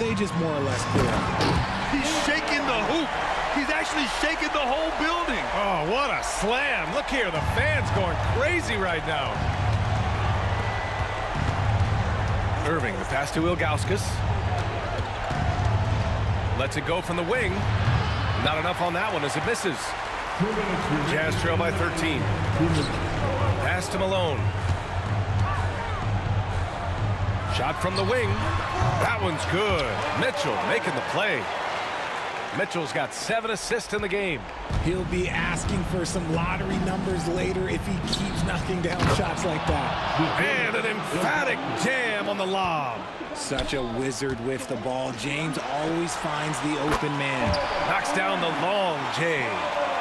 they just more or less clear out. He's shaking the hoop. He's actually shaking the whole building. Oh, what a slam. Look here, the fans going crazy right now. Irving, the pass to Ilgauskas. Lets it go from the wing. Not enough on that one as it misses. Jazz trail by 13. Pass to Malone. Shot from the wing. That one's good. Mitchell making the play. Mitchell's got 7 assists in the game. He'll be asking for some lottery numbers later if he keeps knocking down shots like that. And an emphatic jam on the lob. Such a wizard with the ball. James always finds the open man. Knocks down the long J.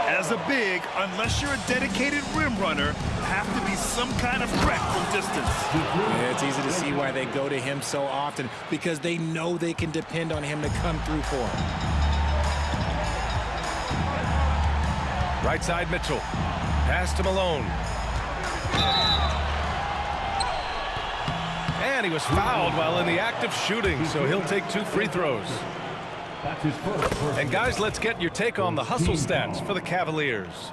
As a big, unless you're a dedicated rim runner, have to be some kind of threat from distance. Yeah, it's easy to see why they go to him so often, because they know they can depend on him to come through for them. Right side, Mitchell. Pass to Malone. And he was fouled while in the act of shooting, so he'll take 2 free throws. That's his first. And guys, let's get your take on the hustle stats for the Cavaliers.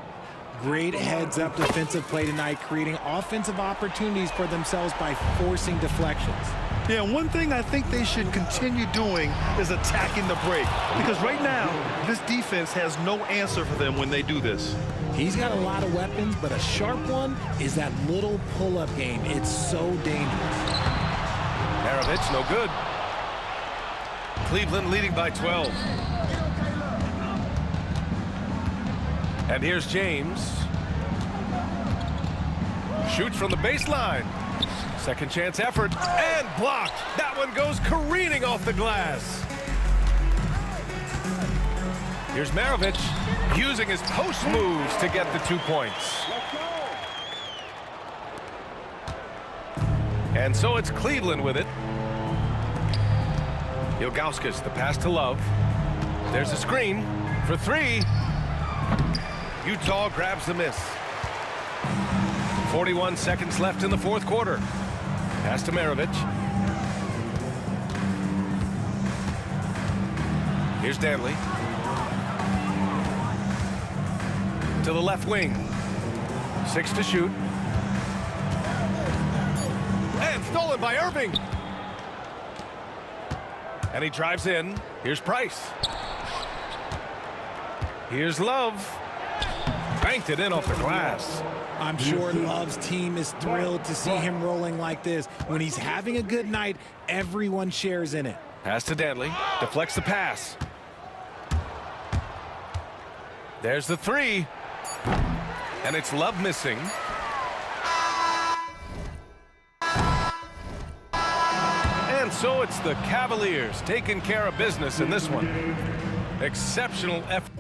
Great heads-up defensive play tonight, creating offensive opportunities for themselves by forcing deflections. Yeah, one thing I think they should continue doing is attacking the break. Because right now, this defense has no answer for them when they do this. He's got a lot of weapons, but a sharp one is that little pull-up game. It's so dangerous. Maravich, no good. Cleveland leading by 12. And here's James. Shoots from the baseline. Second chance effort, and blocked. That one goes careening off the glass. Here's Maravich using his post moves to get the 2 points. And so it's Cleveland with it. Ilgauskas, the pass to Love. There's a screen for 3. Utah grabs the miss. 41 seconds left in the fourth quarter. Pass to Maravich. Here's Danley. To the left wing. 6 to shoot. And stolen by Irving. And he drives in. Here's Price. Here's Love. Banked it in off the glass. I'm sure Love's team is thrilled to see him rolling like this. When he's having a good night, everyone shares in it. Pass to Danley. Deflects the pass. There's the 3. And it's Love missing. And so it's the Cavaliers taking care of business in this one. Exceptional effort.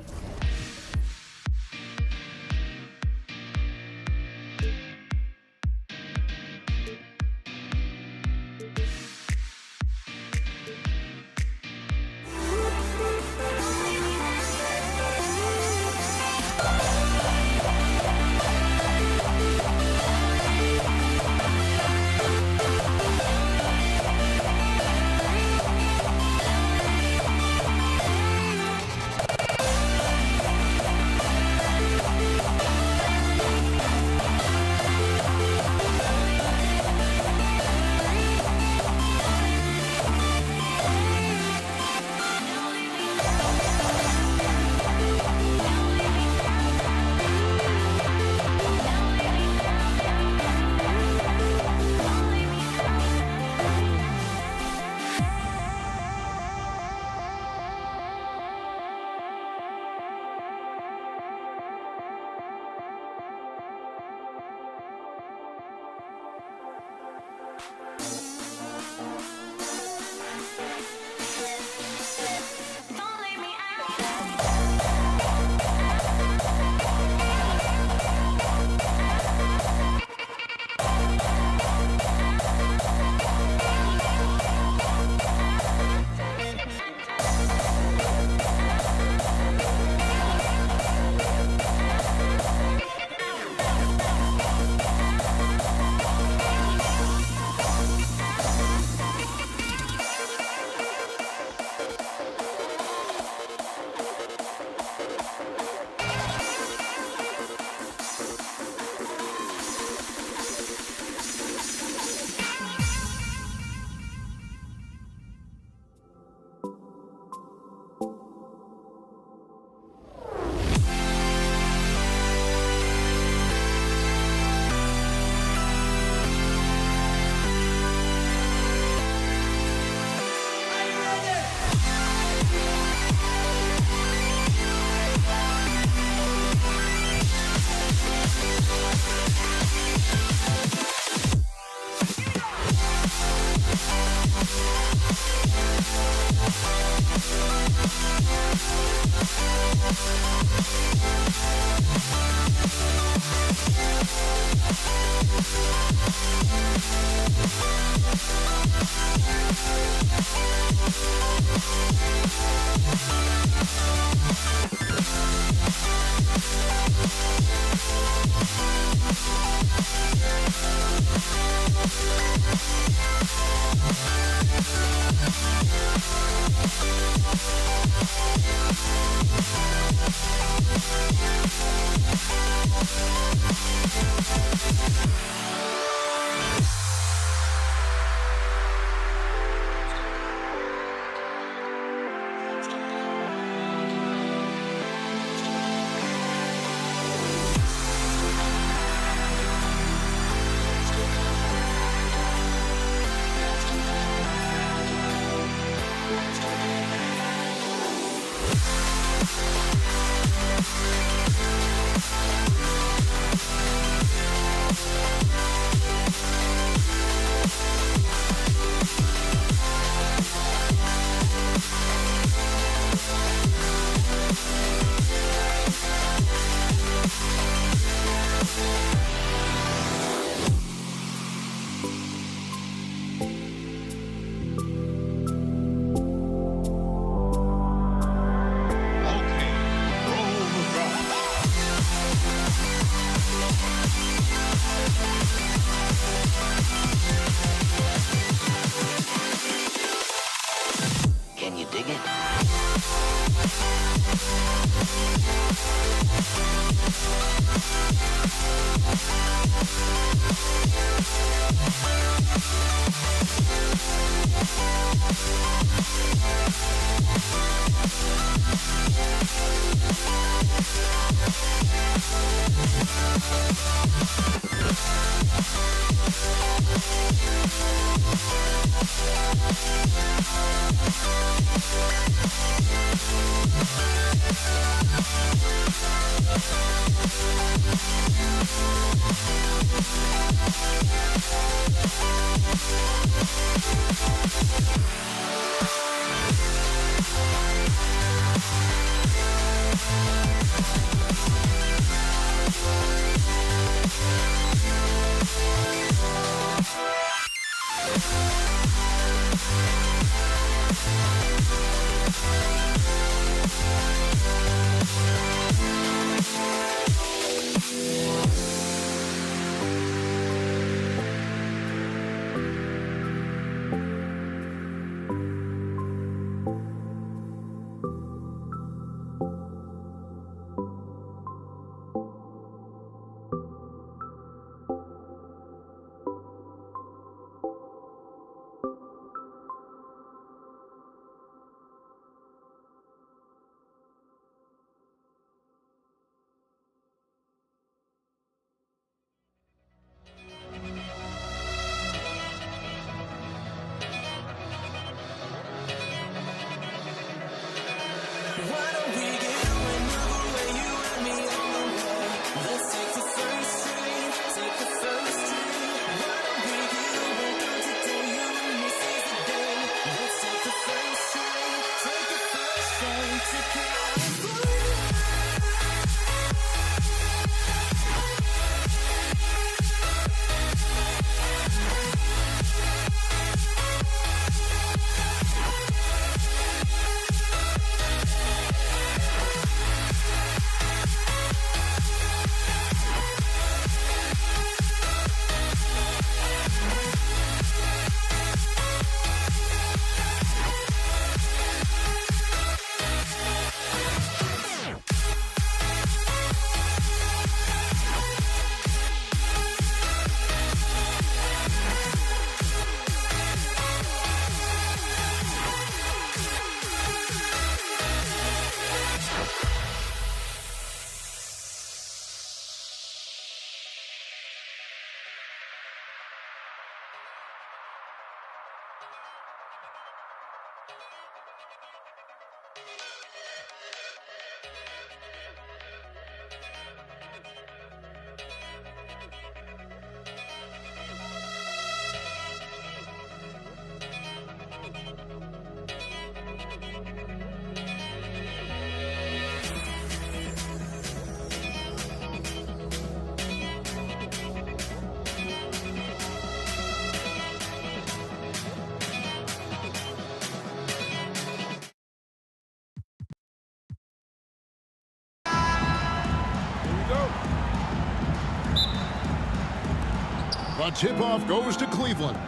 The tip-off goes to Cleveland.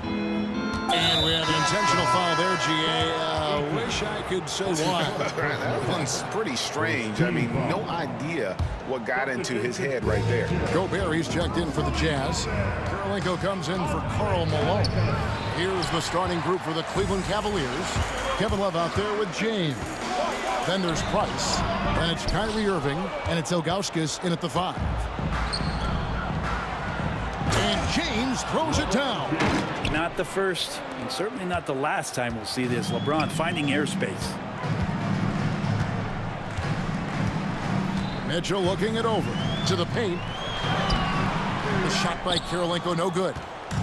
And we have an intentional foul there, GA. Wish I could say why. That one's pretty strange. I mean, no idea what got into his head right there. Gobert, he's checked in for the Jazz. Karolinko comes in for Karl Malone. Here's the starting group for the Cleveland Cavaliers. Kevin Love out there with James. Then there's Price. Then it's Kyrie Irving. And it's Ilgauskas in at the 5. And James throws it down. Not the first, and certainly not the last time we'll see this. LeBron finding airspace. Mitchell looking it over to the paint. The shot by Karolinko, no good.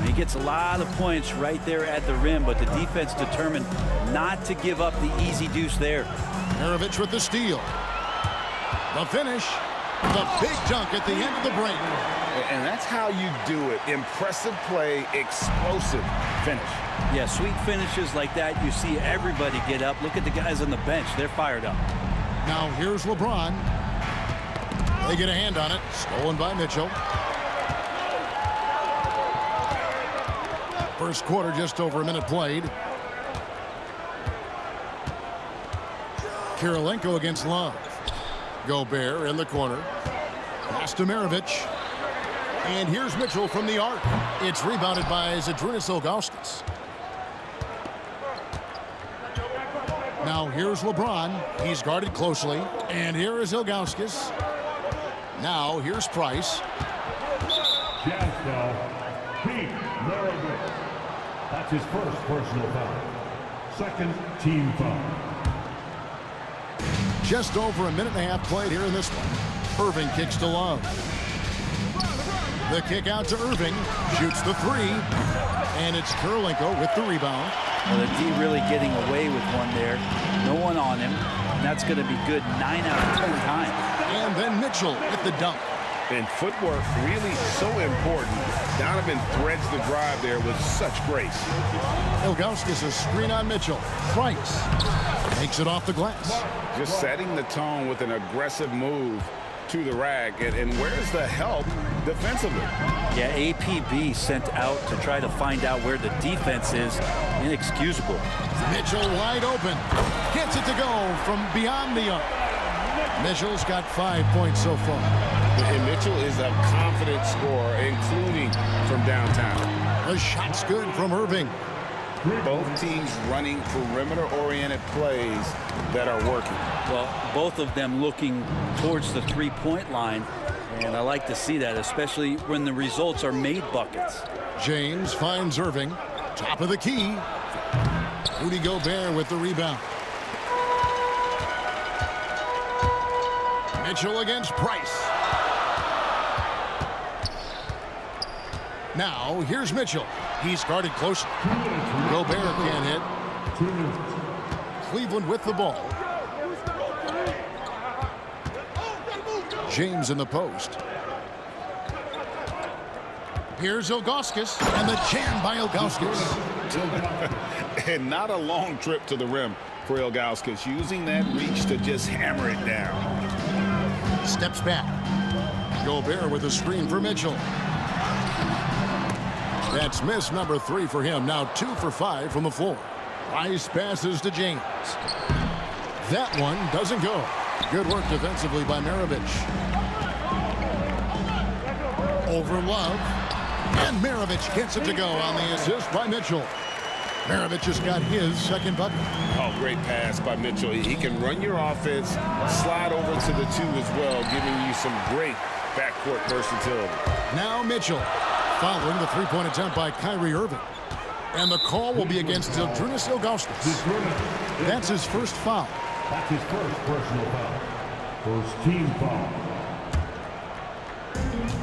He gets a lot of points right there at the rim, but the defense determined not to give up the easy deuce there. Maravich with the steal. The finish. The big dunk at the end of the break. And that's how you do it. Impressive play, explosive finish. Yeah, sweet finishes like that, you see everybody get up. Look at the guys on the bench. They're fired up. Now here's LeBron. They get a hand on it. Stolen by Mitchell. First quarter, just over a minute played. Karolinko against Love. Gobert in the corner. Pass to Maravich. And here's Mitchell from the arc. It's rebounded by Zydrunas Ilgauskas. Now here's LeBron. He's guarded closely. And here is Ilgauskas. Now here's Price. Jazz foul. Pete Maravich. That's his first personal foul. Second team foul. Just over a minute and a half played here in this one. Irving kicks to Love. The kick out to Irving. Shoots the 3. And it's Karolinko with the rebound. Well, the D really getting away with one there. No one on him. And that's going to be good 9 out of 10 times. And then Mitchell with the dunk. And footwork really so important. Donovan threads the drive there with such grace. Ilgauskas a screen on Mitchell. Price takes it off the glass. Just setting the tone with an aggressive move to the rack. And where's the help defensively? Yeah, APB sent out to try to find out where the defense is. Inexcusable. Mitchell wide open. Gets it to go from beyond the arc. Mitchell's got 5 points so far. And Mitchell is a confident scorer, including from downtown. The shot's good from Irving. Both teams running perimeter-oriented plays that are working. Well, both of them looking towards the three-point line, and I like to see that, especially when the results are made buckets. James finds Irving. Top of the key. Rudy Gobert with the rebound. Mitchell against Price. Now, here's Mitchell. He's guarded closely. Gobert can't hit. Cleveland with the ball. James in the post. Here's Ilgauskas, and the jam by Ilgauskas. And not a long trip to the rim for Ilgauskas, using that reach to just hammer it down. Steps back. Gobert with a screen for Mitchell. That's miss number 3 for him. Now 2 for 5 from the floor. Price passes to James. That one doesn't go. Good work defensively by Maravich. Over Love. And Maravich gets it to go on the assist by Mitchell. Maravich has got his second bucket. Oh, great pass by Mitchell. He can run your offense, slide over to the 2 as well, giving you some great backcourt versatility. Now Mitchell, following the three-point attempt by Kyrie Irving. And the call will be against Zydrunas Ilgauskas. That's his first foul. That's his first personal foul. First team foul.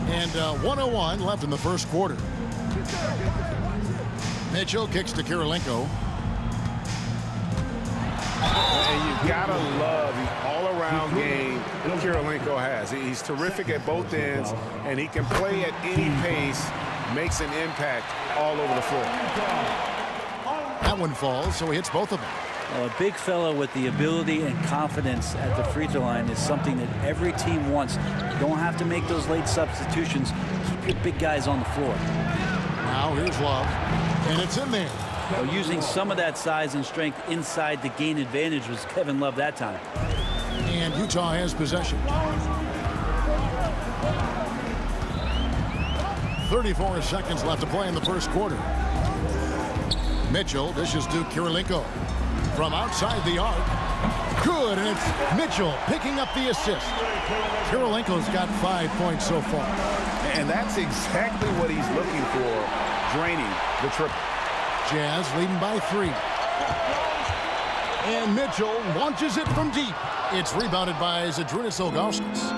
And 1:01 left in the first quarter. Mitchell kicks to Kirilenko. And you gotta love the all-around game Kirilenko has. He's terrific at both ends, and he can play at any pace, makes an impact all over the floor. That one falls, so he hits both of them. Well, a big fellow with the ability and confidence at the free throw line is something that every team wants. You don't have to make those late substitutions. Keep your big guys on the floor. Now here's Love, and it's in there. Well, using some of that size and strength inside to gain advantage was Kevin Love that time. And Utah has possession. 34 seconds left to play in the first quarter. Mitchell dishes to Kirilenko. From outside the arc. Good, and it's Mitchell picking up the assist. Kirilenko's got 5 points so far. And that's exactly what he's looking for, draining the triple. Jazz leading by 3. And Mitchell launches it from deep. It's rebounded by Zydrunas Ilgauskas.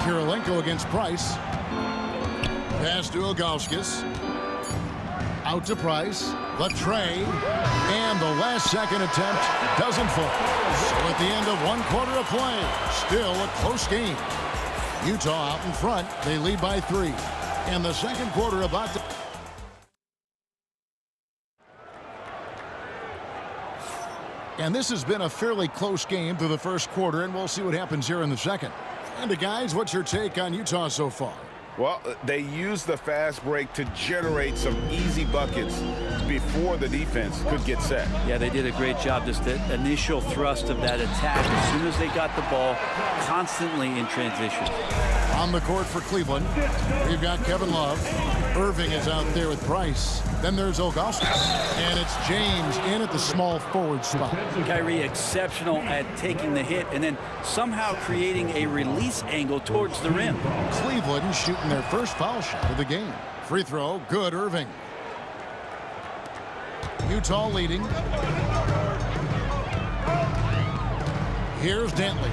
Kirilenko against Price. Pass to Ilgauskas. Out to Price. The tray. And the last second attempt doesn't fall. So at the end of 1 quarter of play, still a close game. Utah out in front. They lead by 3. And the second quarter about to... And this has been a fairly close game through the first quarter, and we'll see what happens here in the second. And guys, what's your take on Utah so far? Well, they used the fast break to generate some easy buckets before the defense could get set. Yeah, they did a great job. Just the initial thrust of that attack, as soon as they got the ball, constantly in transition. On the court for Cleveland, we've got Kevin Love. Irving is out there with Price. Then there's Ilgauskas. And it's James in at the small forward spot. Kyrie exceptional at taking the hit and then somehow creating a release angle towards the rim. Cleveland shooting their first foul shot of the game. Free throw, good, Irving. Utah leading. Here's Dantley.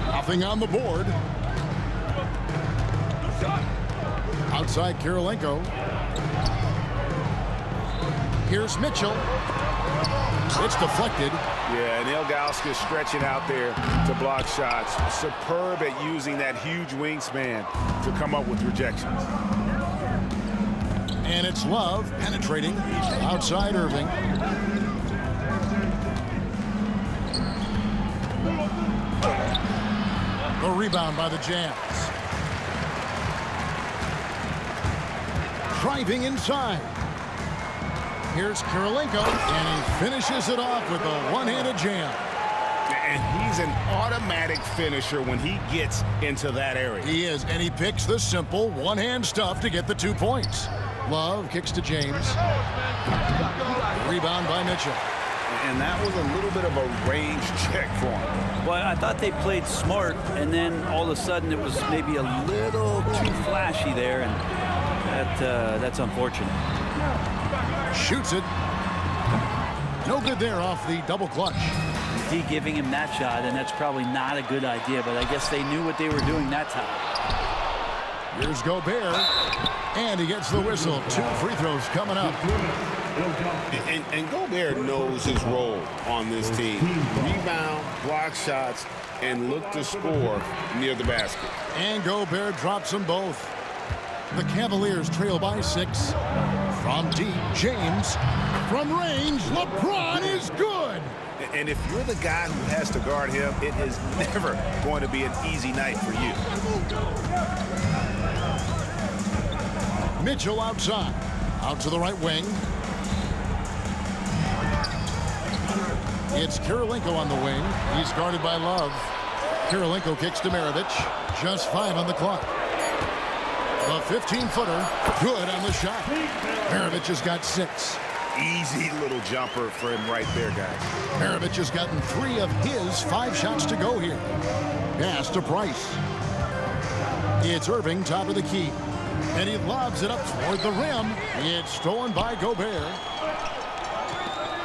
Nothing on the board. Outside Kirilenko. Here's Mitchell. It's deflected. Yeah, and Ilgauskas stretching out there to block shots. Superb at using that huge wingspan to come up with rejections. And it's Love penetrating outside Irving. The rebound by the Jazz. Driving inside. Here's Kirilenko, and he finishes it off with a one-handed jam. And he's an automatic finisher when he gets into that area. He is, and he picks the simple one-hand stuff to get the 2 points. Love kicks to James. Rebound by Mitchell. And that was a little bit of a range check for him. Well, I thought they played smart, and then all of a sudden it was maybe a little too flashy there, and that's unfortunate. Shoots it. No good there off the double clutch. D giving him that shot, and that's probably not a good idea, but I guess they knew what they were doing that time. Here's Gobert, and he gets the whistle. 2 free throws coming up. And Gobert knows his role on this team. Rebound, block shots, and look to score near the basket. And Gobert drops them both. The Cavaliers trail by 6. From deep, James. From range, LeBron is good. And if you're the guy who has to guard him, it is never going to be an easy night for you. Mitchell outside. Out to the right wing. It's Kirilenko on the wing. He's guarded by Love. Kirilenko kicks to Maravich. Just 5 on the clock. The 15-footer. Good on the shot. Maravich has got 6. Easy little jumper for him right there, guys. Maravich has gotten 3 of his 5 shots to go here. Pass to Price. It's Irving, top of the key. And he lobs it up toward the rim. It's stolen by Gobert.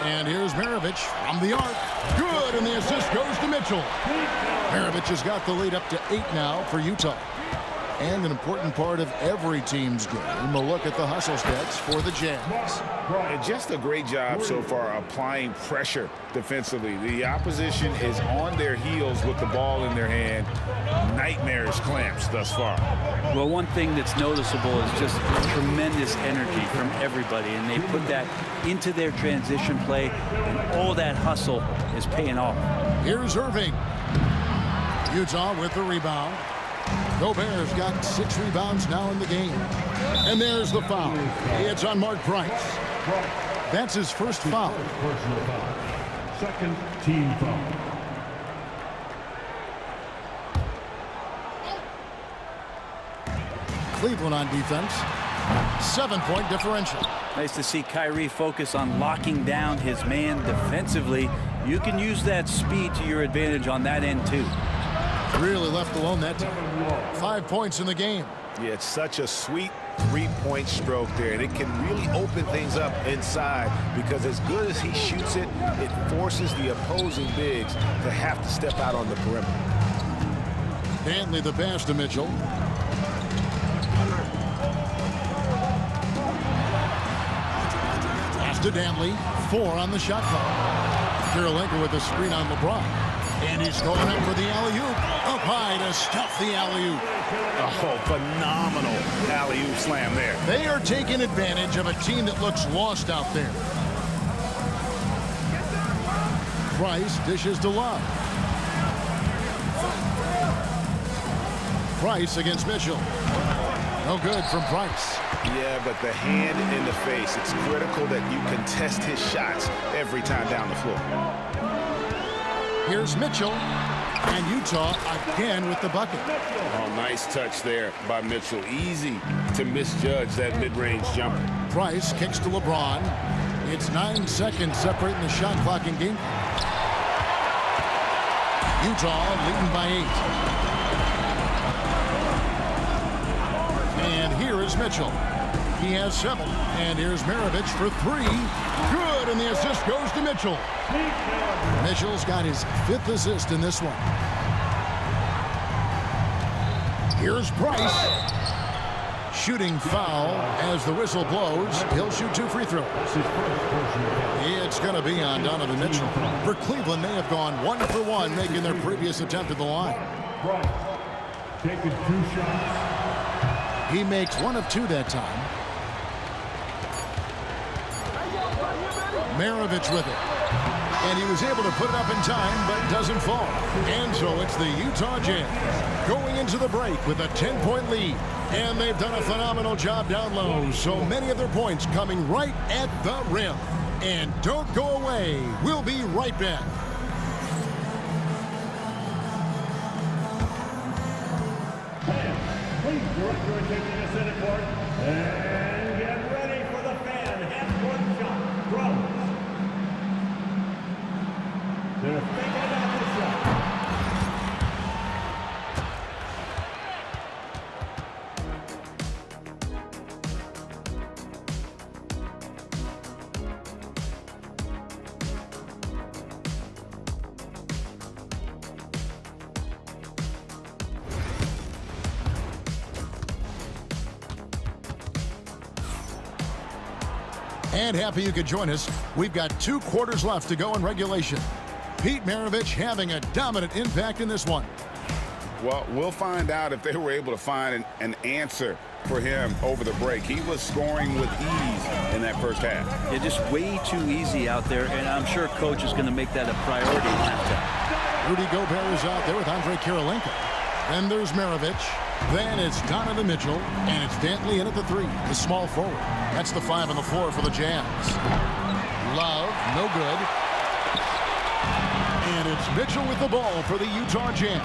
And here's Maravich from the arc. Good, and the assist goes to Mitchell. Maravich has got the lead up to 8 now for Utah. And an important part of every team's game, a look at the hustle stats for the Jazz. And just a great job so far applying pressure defensively. The opposition is on their heels with the ball in their hand. Nightmarish clamps thus far. Well, one thing that's noticeable is just tremendous energy from everybody, and they put that into their transition play, and all that hustle is paying off. Here's Irving. Utah with the rebound. Gobert's got 6 rebounds now in the game. And there's the foul. It's on Mark Price. That's his first foul. Personal foul. Second team foul. Cleveland on defense. 7-point differential. Nice to see Kyrie focus on locking down his man defensively. You can use that speed to your advantage on that end, too. Really left alone that time. 5 points in the game. Yeah, it's such a sweet 3-point stroke there, and it can really open things up inside because as good as he shoots it, it forces the opposing bigs to have to step out on the perimeter. Dantley the pass to Mitchell. Pass to Dantley. 4 on the shot clock. Kirilenko with the screen on LeBron. And he's going up for the alley-oop. Up high to stuff the alley-oop. Oh, phenomenal alley-oop slam there. They are taking advantage of a team that looks lost out there. Price dishes to Love. Price against Mitchell. No good from Price. Yeah, but the hand in the face, it's critical that you contest his shots every time down the floor. Here's Mitchell, and Utah again with the bucket. Oh, nice touch there by Mitchell. Easy to misjudge that mid-range jumper. Price kicks to LeBron. It's 9 seconds separating the shot clock in game. Utah leading by 8. And here is Mitchell. He has 7. And here's Maravich for 3. Good, and the assist goes to Mitchell. Mitchell's got his 5th assist in this one. Here's Price. Shooting foul as the whistle blows. He'll shoot 2 free throws. It's going to be on Donovan Mitchell. For Cleveland, they have gone 1 for 1, making their previous attempt at the line. Taking 2 shots. He makes 1 of 2 that time. Maravich with it. And he was able to put it up in time, but doesn't fall. And so it's the Utah Jazz going into the break with a 10-point lead. And they've done a phenomenal job down low. So many of their points coming right at the rim. And don't go away. We'll be right back. Please direct your attention to center court and get ready for the fan half-court shot. Brothers. They're thinking about this shot. And happy you could join us. We've got 2 quarters left to go in regulation. Pete Maravich having a dominant impact in this one. Well, we'll find out if they were able to find an answer for him over the break. He was scoring with ease in that first half. Yeah, just way too easy out there, and I'm sure coach is going to make that a priority in halftime. Rudy Gobert is out there with Andre Kirilenko. Then there's Maravich. Then it's Donovan Mitchell, and it's Dantley in at the 3, the small forward. That's the 5 on the floor for the Jazz. Love, no good. And it's Mitchell with the ball for the Utah Jazz.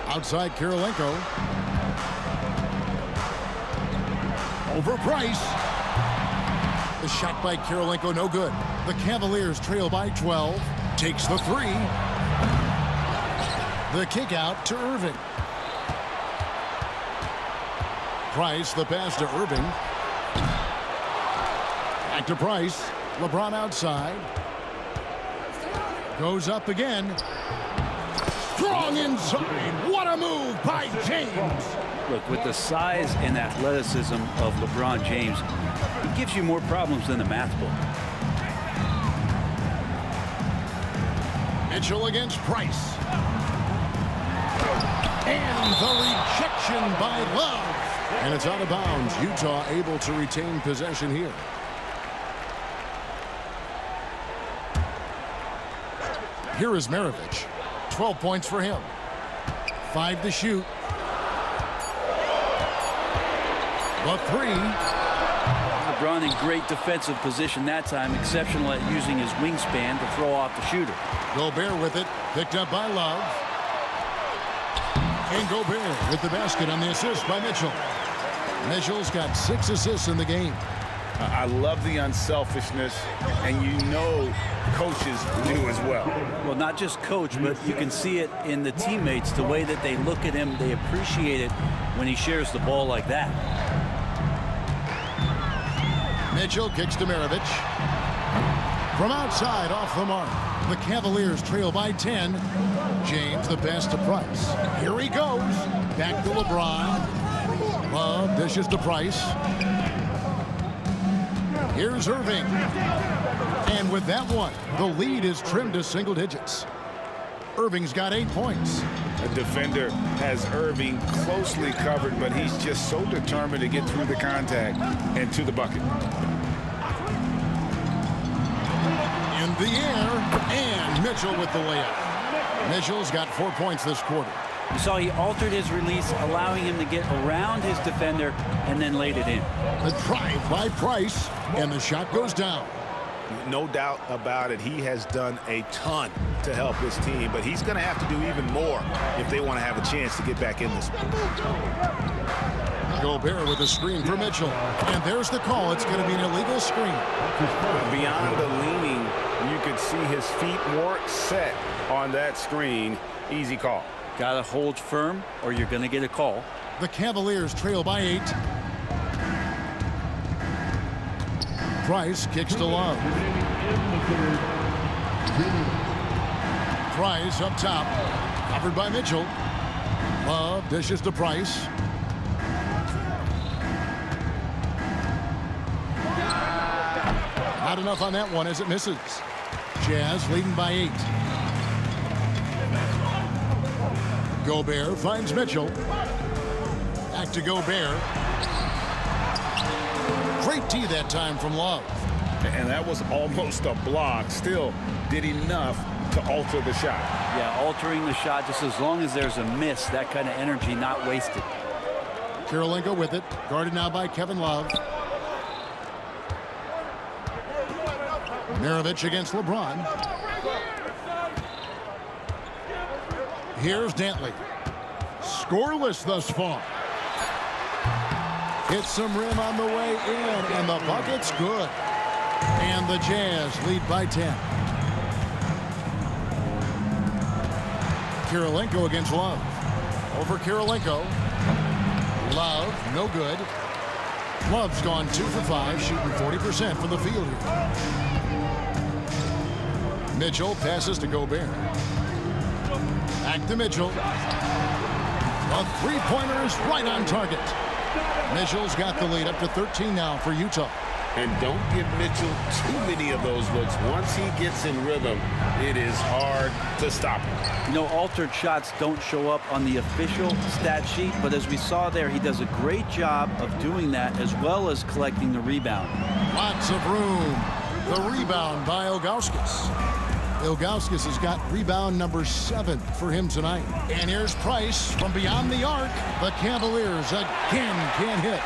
Outside Kirilenko. Over Price. The shot by Kirilenko, no good. The Cavaliers trail by 12. Takes the 3. The kick out to Irving. Price, the pass to Irving. Back to Price. LeBron outside. Goes up again. Strong inside. What a move by James. Look, with the size and athleticism of LeBron James, he gives you more problems than the math book. Mitchell against Price. And the rejection by Love. And it's out of bounds. Utah able to retain possession here. Here is Maravich. 12 points for him. 5 to shoot. The 3. LeBron in great defensive position that time. Exceptional at using his wingspan to throw off the shooter. Gobert with it. Picked up by Love. And Gobert with the basket on the assist by Mitchell. Mitchell's got 6 assists in the game. I love the unselfishness, and you know coaches do as well. Well, not just coach, but you can see it in the teammates, the way that they look at him. They appreciate it when he shares the ball like that. Mitchell kicks to Maravich. From outside, off the mark. The Cavaliers trail by 10. James, the pass to Price. Here he goes. Back to LeBron. Love dishes to Price. Here's Irving. And with that one, the lead is trimmed to single digits. Irving's got 8 points. A defender has Irving closely covered, but he's just so determined to get through the contact and to the bucket. In the air, and Mitchell with the layup. Mitchell's got 4 points this quarter. You saw he altered his release, allowing him to get around his defender and then laid it in. The drive by Price, and the shot goes down. No doubt about it. He has done a ton to help his team, but he's going to have to do even more if they want to have a chance to get back in this one. Gobert with a screen for Mitchell. And there's the call. It's going to be an illegal screen. Beyond the leaning, you could see his feet weren't set on that screen. Easy call. Got to hold firm or you're going to get a call. The Cavaliers trail by 8. Price kicks to Love. Price up top. Covered by Mitchell. Love dishes to Price. Not enough on that one as it misses. Jazz leading by 8. Gobert finds Mitchell. Back to Gobert. Great tee that time from Love. And that was almost a block. Still did enough to alter the shot. Yeah, altering the shot just as long as there's a miss. That kind of energy not wasted. Kirilenko with it. Guarded now by Kevin Love. Maravich against LeBron. Here's Dantley. Scoreless thus far. Hits some rim on the way in, and the bucket's good. And the Jazz lead by 10. Kirilenko against Love. Over Kirilenko. Love, no good. Love's gone 2 for 5, shooting 40% from the field here. Mitchell passes to Gobert. Back to Mitchell. A three-pointer is right on target. Mitchell's got the lead up to 13 now for Utah. And don't give Mitchell too many of those looks. Once he gets in rhythm, it is hard to stop him. You know, altered shots don't show up on the official stat sheet, but as we saw there, he does a great job of doing that as well as collecting the rebound. Lots of room. The rebound by Ilgauskas. Ilgauskas has got rebound number 7 for him tonight. And here's Price from beyond the arc. The Cavaliers again can't hit.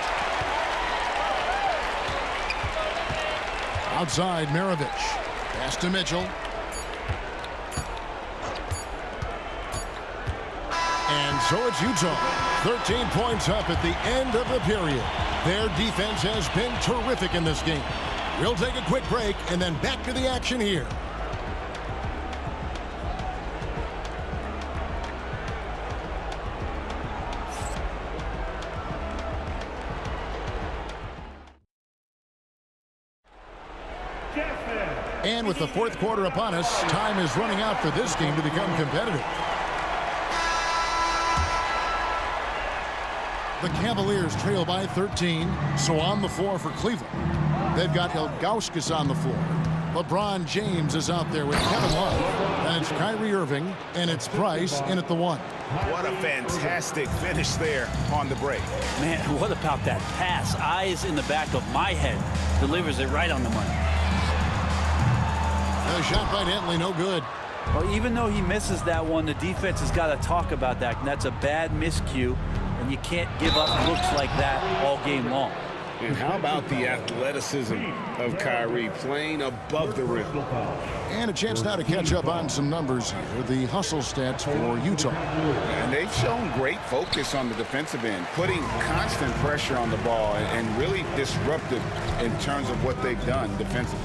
Outside, Maravich. Pass to Mitchell. And so it's Utah. 13 points up at the end of the period. Their defense has been terrific in this game. We'll take a quick break and then back to the action here. And with the fourth quarter upon us, time is running out for this game to become competitive. The Cavaliers trail by 13, so on the floor for Cleveland. They've got Ilgauskas on the floor. LeBron James is out there with Kevin Love. And it's Kyrie Irving, and it's Price in at the 1. What a fantastic finish there on the break. Man, what about that pass? Eyes in the back of my head. Delivers it right on the money. The shot by Dentley, no good. Well, even though he misses that one, the defense has got to talk about that. And that's a bad miscue, and you can't give up looks like that all game long. And how about the athleticism of Kyrie playing above the rim? And a chance now to catch up on some numbers here. The hustle stats for Utah. And they've shown great focus on the defensive end, putting constant pressure on the ball and really disruptive in terms of what they've done defensively.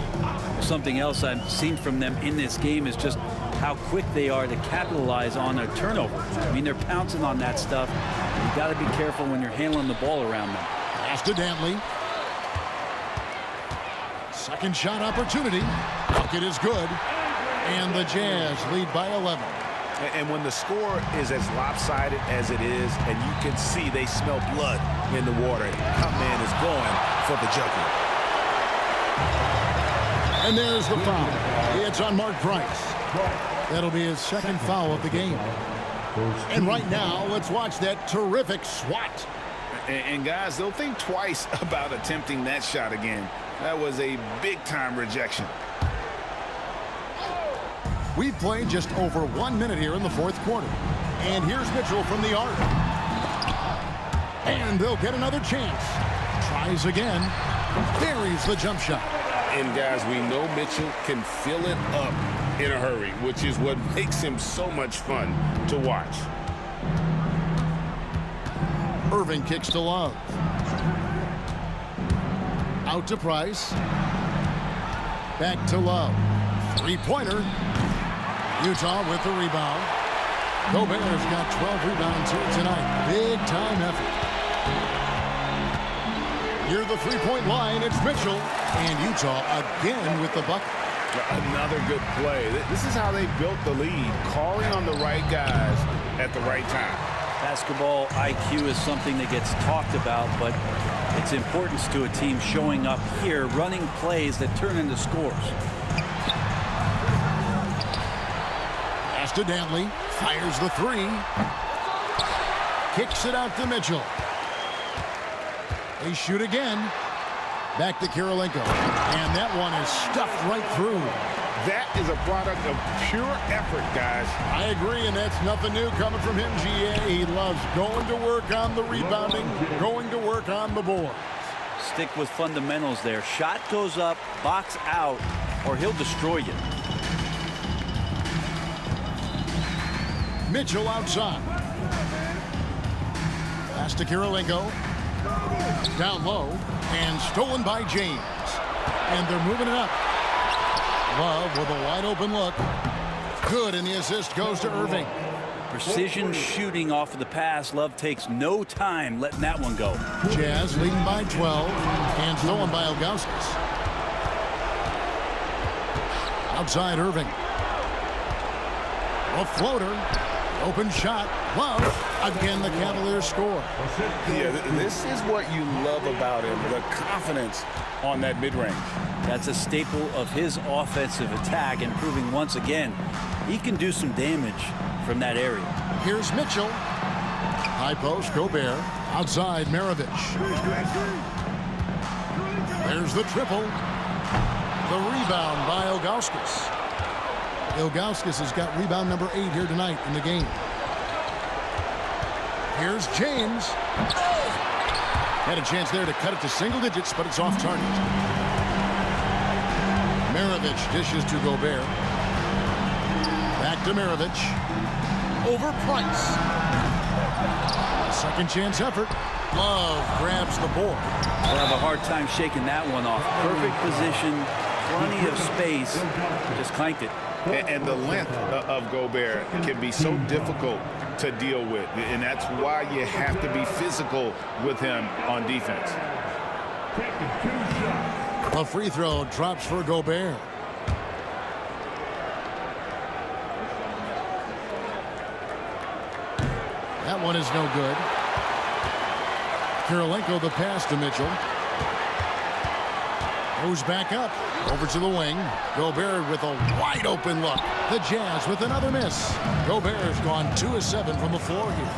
Something else I've seen from them in this game is just how quick they are to capitalize on a turnover. I mean, they're pouncing on that stuff. You got to be careful when you're handling the ball around them. Pass to Dantley. Second shot opportunity. Bucket is good. And the Jazz lead by 11. And when the score is as lopsided as it is, and you can see they smell blood in the water, our man is going for the jugular. And there's the foul. It's on Mark Price. That'll be his second foul of the game. And right now, let's watch that terrific swat. And guys, they'll think twice about attempting that shot again. That was a big-time rejection. We've played just over 1 minute here in the fourth quarter. And here's Mitchell from the arc. And they'll get another chance. Tries again. Buries the jump shot. And guys, we know Mitchell can fill it up in a hurry, which is what makes him so much fun to watch. Irving kicks to Love. Out to Price. Back to Love. Three-pointer. Utah with the rebound. Gobert's got 12 rebounds here tonight. Big-time effort. Near the three-point line, it's Mitchell. And Utah again with the bucket. Another good play. This is how they built the lead, calling on the right guys at the right time. Basketball IQ is something that gets talked about, but its importance to a team showing up here, running plays that turn into scores. Pass to Dantley. Fires the three. Kicks it out to Mitchell. They shoot again. Back to Kirilenko. And that one is stuffed right through. That is a product of pure effort, guys. I agree, and that's nothing new coming from him, GA. He loves going to work on the rebounding, going to work on the board. Stick with fundamentals there. Shot goes up, box out, or he'll destroy you. Mitchell outside. Pass to Kirilenko. Down low, and stolen by James. And they're moving it up. Love with a wide open look. Good, and the assist goes to Irving. Precision shooting off of the pass. Love takes no time letting that one go. Jazz leading by 12, and stolen by Ilgauskas. Outside Irving. A floater. Open shot. Love. Again, the Cavaliers score. Yeah, this is what you love about him, the confidence on that mid-range. That's a staple of his offensive attack, and proving once again he can do some damage from that area. Here's Mitchell. High post, Gobert. Outside, Maravich. There's the triple. The rebound by Ilgauskas. Ilgauskas has got rebound number 8 here tonight in the game. Here's James. Had a chance there to cut it to single digits, but it's off target. Maravich dishes to Gobert. Back to Maravich. Over Price. Second chance effort. Love grabs the board. We'll have a hard time shaking that one off. Perfect position, plenty of space, just clanked it. And the length of Gobert can be so difficult to deal with, and that's why you have to be physical with him on defense. A free throw drops for Gobert. That one is no good. Kirilenko the pass to Mitchell. Goes back up. Over to the wing. Gobert with a wide open look. The Jazz with another miss. Gobert's gone 2 of 7 from the floor here.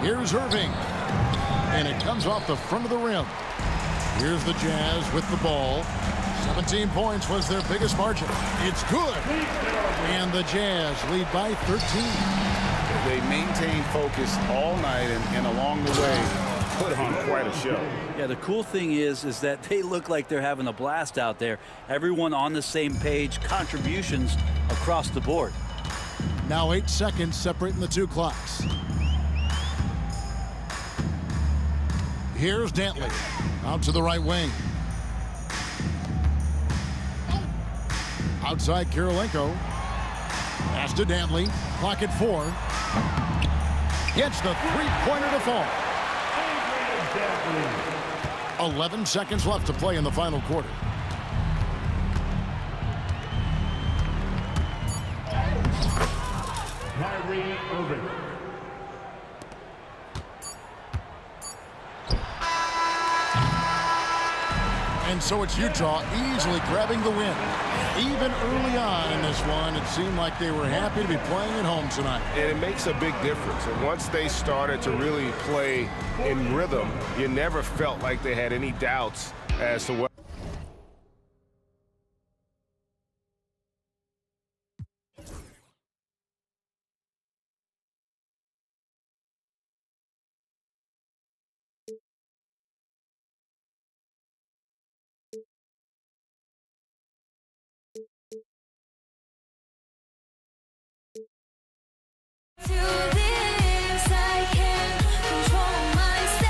Here's Irving. And it comes off the front of the rim. Here's the Jazz with the ball. 17 points was their biggest margin. It's good. And the Jazz lead by 13. They maintain focus all night and along the way put on quite a show. Yeah, the cool thing is that they look like they're having a blast out there. Everyone on the same page, contributions across the board. Now 8 seconds separating the two clocks. Here's Dantley out to the right wing. Outside Kirilenko. Pass to Dantley. Clock at 4. Gets the three-pointer to fall. 11 seconds left to play in the final quarter. Kyrie Irving. And so it's Utah easily grabbing the win. Even early on in this one, it seemed like they were happy to be playing at home tonight. And it makes a big difference. And once they started to really play in rhythm, you never felt like they had any doubts as to what. To this, I can control myself.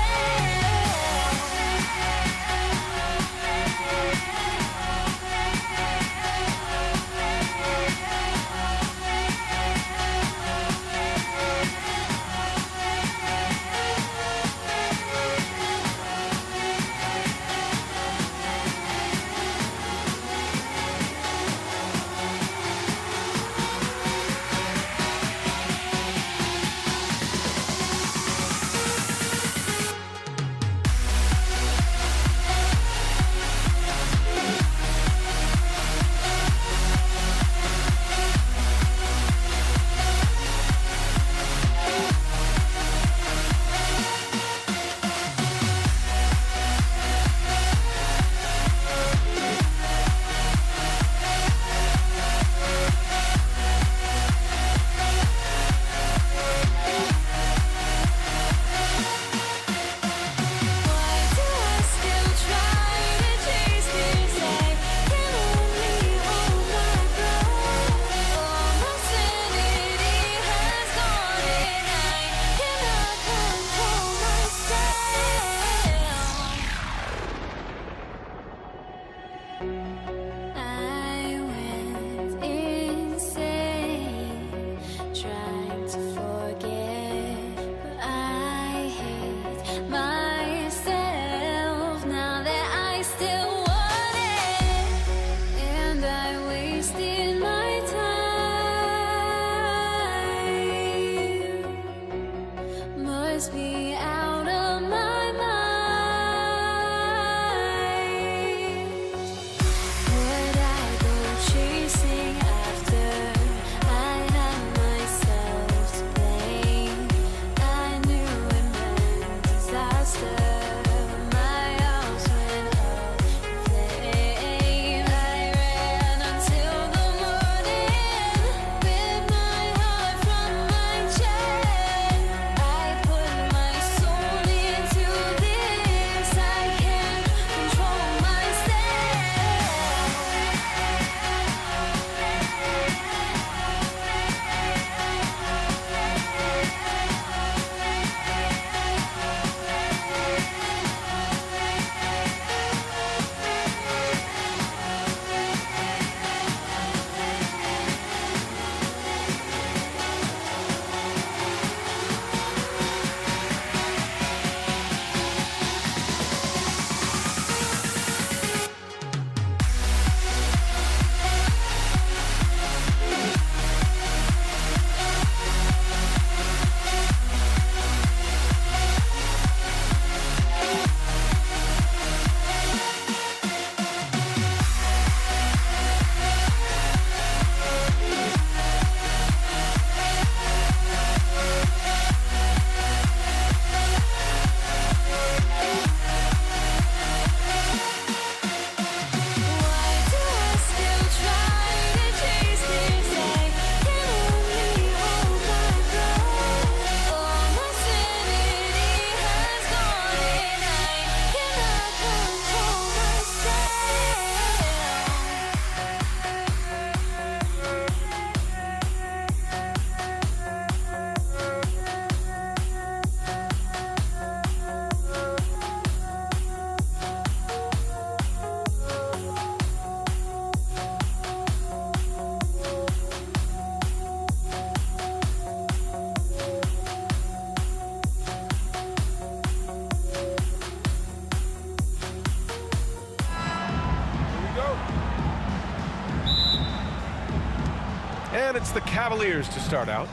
And it's the Cavaliers to start out.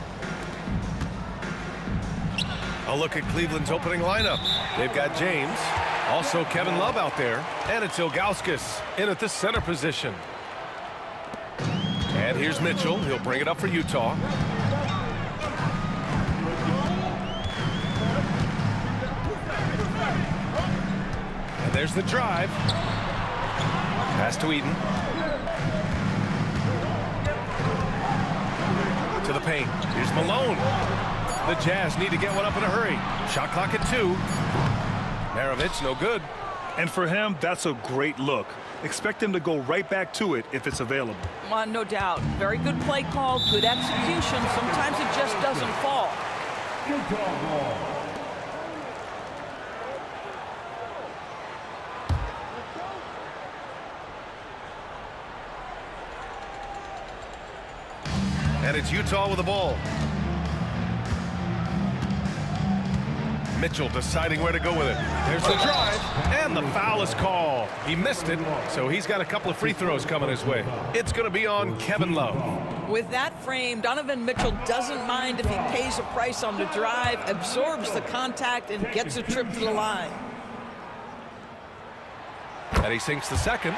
A look at Cleveland's opening lineup. They've got James, also Kevin Love out there, and it's Ilgauskas in at the center position. And here's Mitchell. He'll bring it up for Utah. And there's the drive. Pass to Eden. To the paint. Here's Malone. The Jazz need to get one up in a hurry. Shot clock at 2. Maravich, no good. And for him, that's a great look. Expect him to go right back to it if it's available. No doubt. Very good play call, good execution. Sometimes it just doesn't fall. And it's Utah with the ball. Mitchell deciding where to go with it. There's the drive, and the foul is called. He missed it, so he's got a couple of free throws coming his way. It's going to be on Kevin Love. With that frame, Donovan Mitchell doesn't mind if he pays a price on the drive, absorbs the contact, and gets a trip to the line. And he sinks the second.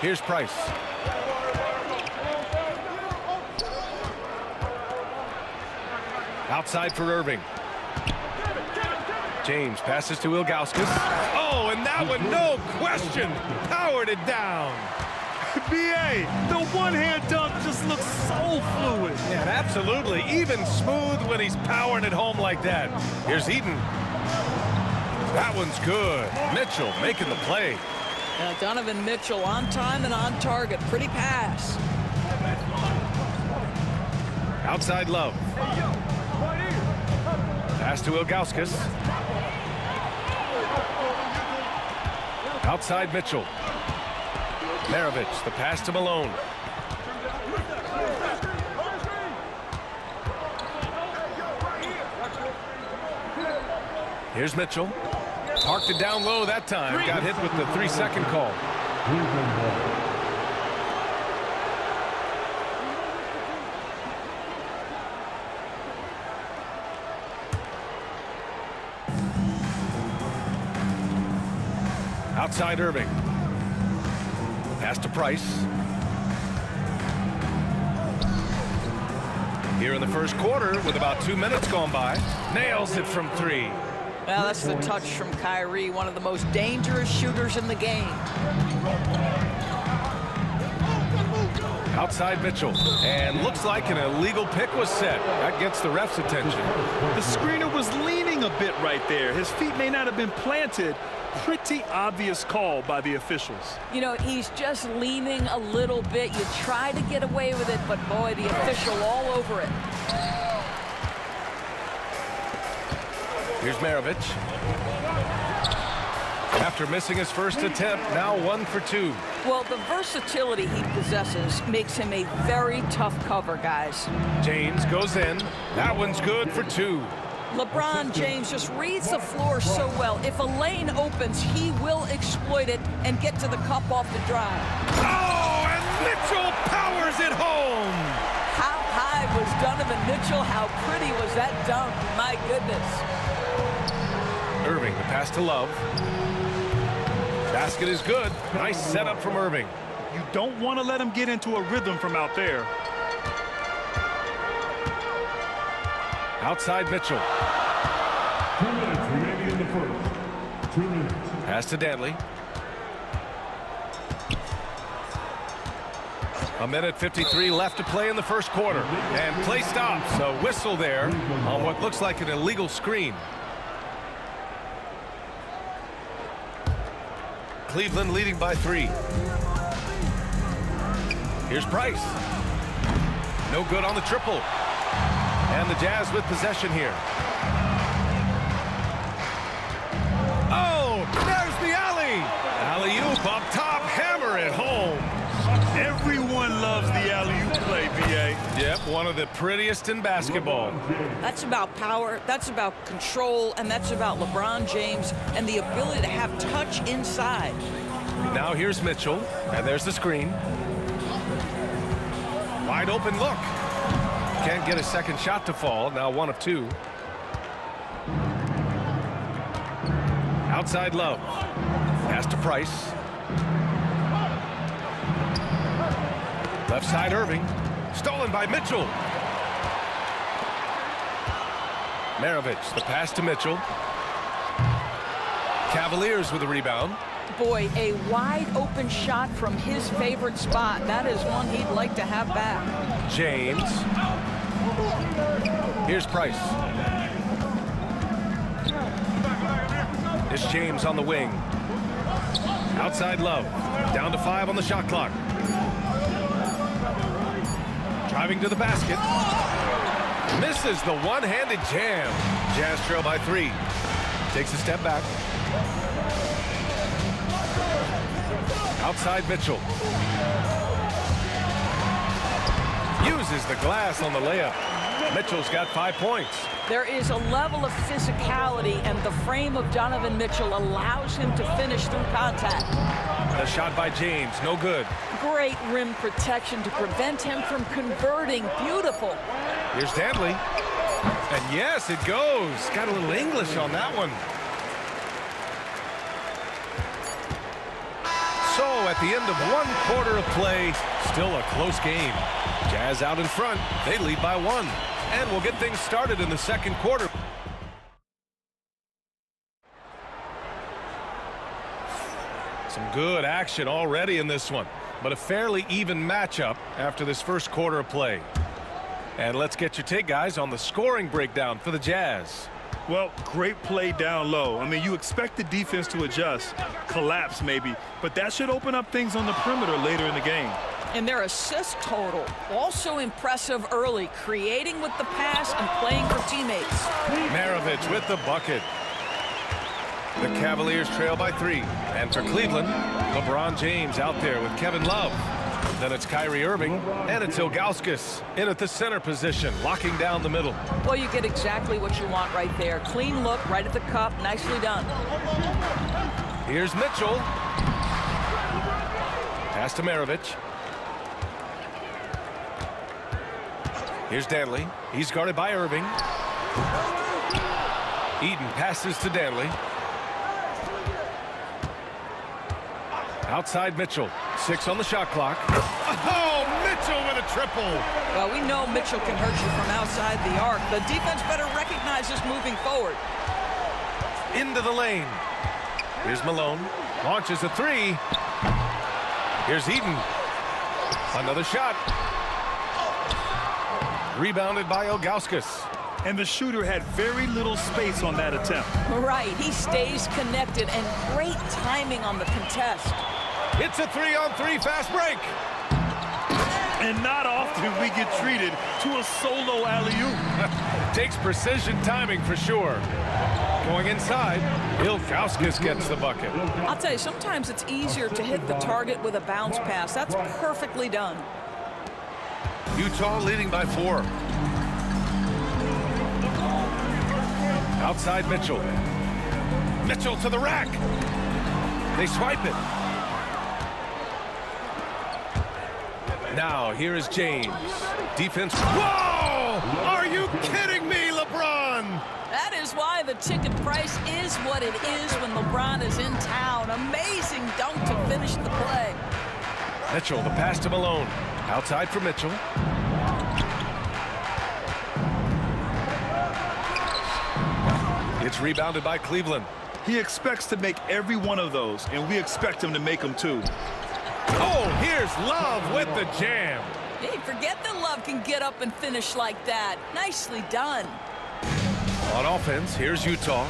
Here's Price. Outside for Irving. James passes to Ilgauskas. Oh, and that one, no question, powered it down. B.A., the one-hand dunk just looks so fluid. Yeah, absolutely. Even smooth when he's powering it home like that. Here's Eden. That one's good. Mitchell making the play. Donovan Mitchell on time and on target. Pretty pass. Outside Love. Pass to Ilgauskas. Outside Mitchell. Maravich, the pass to Malone. Here's Mitchell. Parked it down low that time. Got hit with the 3-second call. Outside Irving. Pass to Price. Here in the first quarter with about 2 minutes gone by. Nails it from 3. Well, that's the touch from Kyrie, one of the most dangerous shooters in the game. Outside Mitchell. And looks like an illegal pick was set. That gets the ref's attention. The screener was leaning a bit right there. His feet may not have been planted. Pretty obvious call by the officials. You know, he's just leaning a little bit. You try to get away with it, but boy, the official all over it. Here's Maravich. After missing his first attempt, now 1 for 2. Well, the versatility he possesses makes him a very tough cover, guys. James goes in. That one's good for 2. LeBron James just reads the floor so well. If a lane opens, he will exploit it and get to the cup off the drive. Oh, and Mitchell powers it home. How high was Donovan Mitchell? How pretty was that dunk? My goodness. Irving, the pass to Love. Basket is good. Nice setup from Irving. You don't want to let him get into a rhythm from out there. Outside Mitchell. 2 minutes remaining in the first. 2 minutes. Pass to Dantley. A minute 53 left to play in the first quarter. And play stops. A whistle there on what looks like an illegal screen. Cleveland leading by 3. Here's Price. No good on the triple. And the Jazz with possession here. Oh, there's the alley. Alley-oop up top, hammer it home. Everyone loves the alley-oop play, B.A. Yep, one of the prettiest in basketball. That's about power, that's about control, and that's about LeBron James and the ability to have touch inside. Now here's Mitchell, and there's the screen. Wide open look. Can't get a second shot to fall. Now 1 of 2. Outside Love. Pass to Price. Left side Irving. Stolen by Mitchell. Mavericks, the pass to Mitchell. Cavaliers with a rebound. Boy, a wide open shot from his favorite spot. That is one he'd like to have back. James. Here's Price. It's James on the wing. Outside Love. Down to 5 on the shot clock. Driving to the basket. Misses the one-handed jam. Jazz trail by 3. Takes a step back. Outside Mitchell. Uses the glass on the layup. Mitchell's got 5 points. There is a level of physicality, and the frame of Donovan Mitchell allows him to finish through contact. The shot by James, no good. Great rim protection to prevent him from converting. Beautiful. Here's Danley. And yes, it goes. Got a little English on that one. So at the end of 1 quarter of play, still a close game. Jazz out in front. They lead by 1. And we'll get things started in the second quarter. Some good action already in this one, but a fairly even matchup after this first quarter of play. And let's get your take, guys, on the scoring breakdown for the Jazz. Well, great play down low. I mean, you expect the defense to adjust, collapse maybe, but that should open up things on the perimeter later in the game. And their assist total, also impressive early, creating with the pass and playing for teammates. Maravich with the bucket. The Cavaliers trail by 3. And for Cleveland, LeBron James out there with Kevin Love. Then it's Kyrie Irving, and it's Ilgauskas in at the center position, locking down the middle. Well, you get exactly what you want right there. Clean look, right at the cup, nicely done. Here's Mitchell. Pass to Maravich. Here's Danley. He's guarded by Irving. Eden passes to Danley. Outside Mitchell. 6 on the shot clock. Oh, Mitchell with a triple. Well, we know Mitchell can hurt you from outside the arc. The defense better recognize this moving forward. Into the lane. Here's Malone. Launches a 3. Here's Eden. Another shot. Rebounded by Ilgauskas. And the shooter had very little space on that attempt. Right, he stays connected, and great timing on the contest. It's a 3-on-3 fast break. And not often we get treated to a solo alley-oop. Takes precision timing for sure. Going inside, Ilgauskas gets the bucket. I'll tell you, sometimes it's easier to hit the target with a bounce pass. That's perfectly done. Utah leading by 4. Outside Mitchell. Mitchell to the rack. They swipe it. Now here is James. Defense. Whoa! Are you kidding me, LeBron? That is why the ticket price is what it is when LeBron is in town. Amazing dunk to finish the play. Mitchell, the pass to Malone. Outside for Mitchell. It's rebounded by Cleveland. He expects to make every one of those, and we expect him to make them too. Oh, here's Love with the jam. Hey, forget that Love can get up and finish like that. Nicely done. On offense, here's Utah.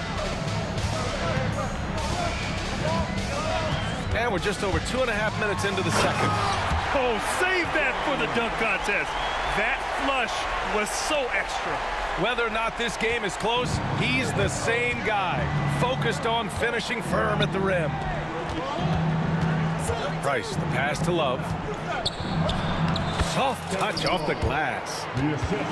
And we're just over 2.5 minutes into the second. Oh, save that for the dunk contest. That flush was so extra. Whether or not this game is close, he's the same guy, focused on finishing firm at the rim. Price, the pass to Love. Soft touch off the glass.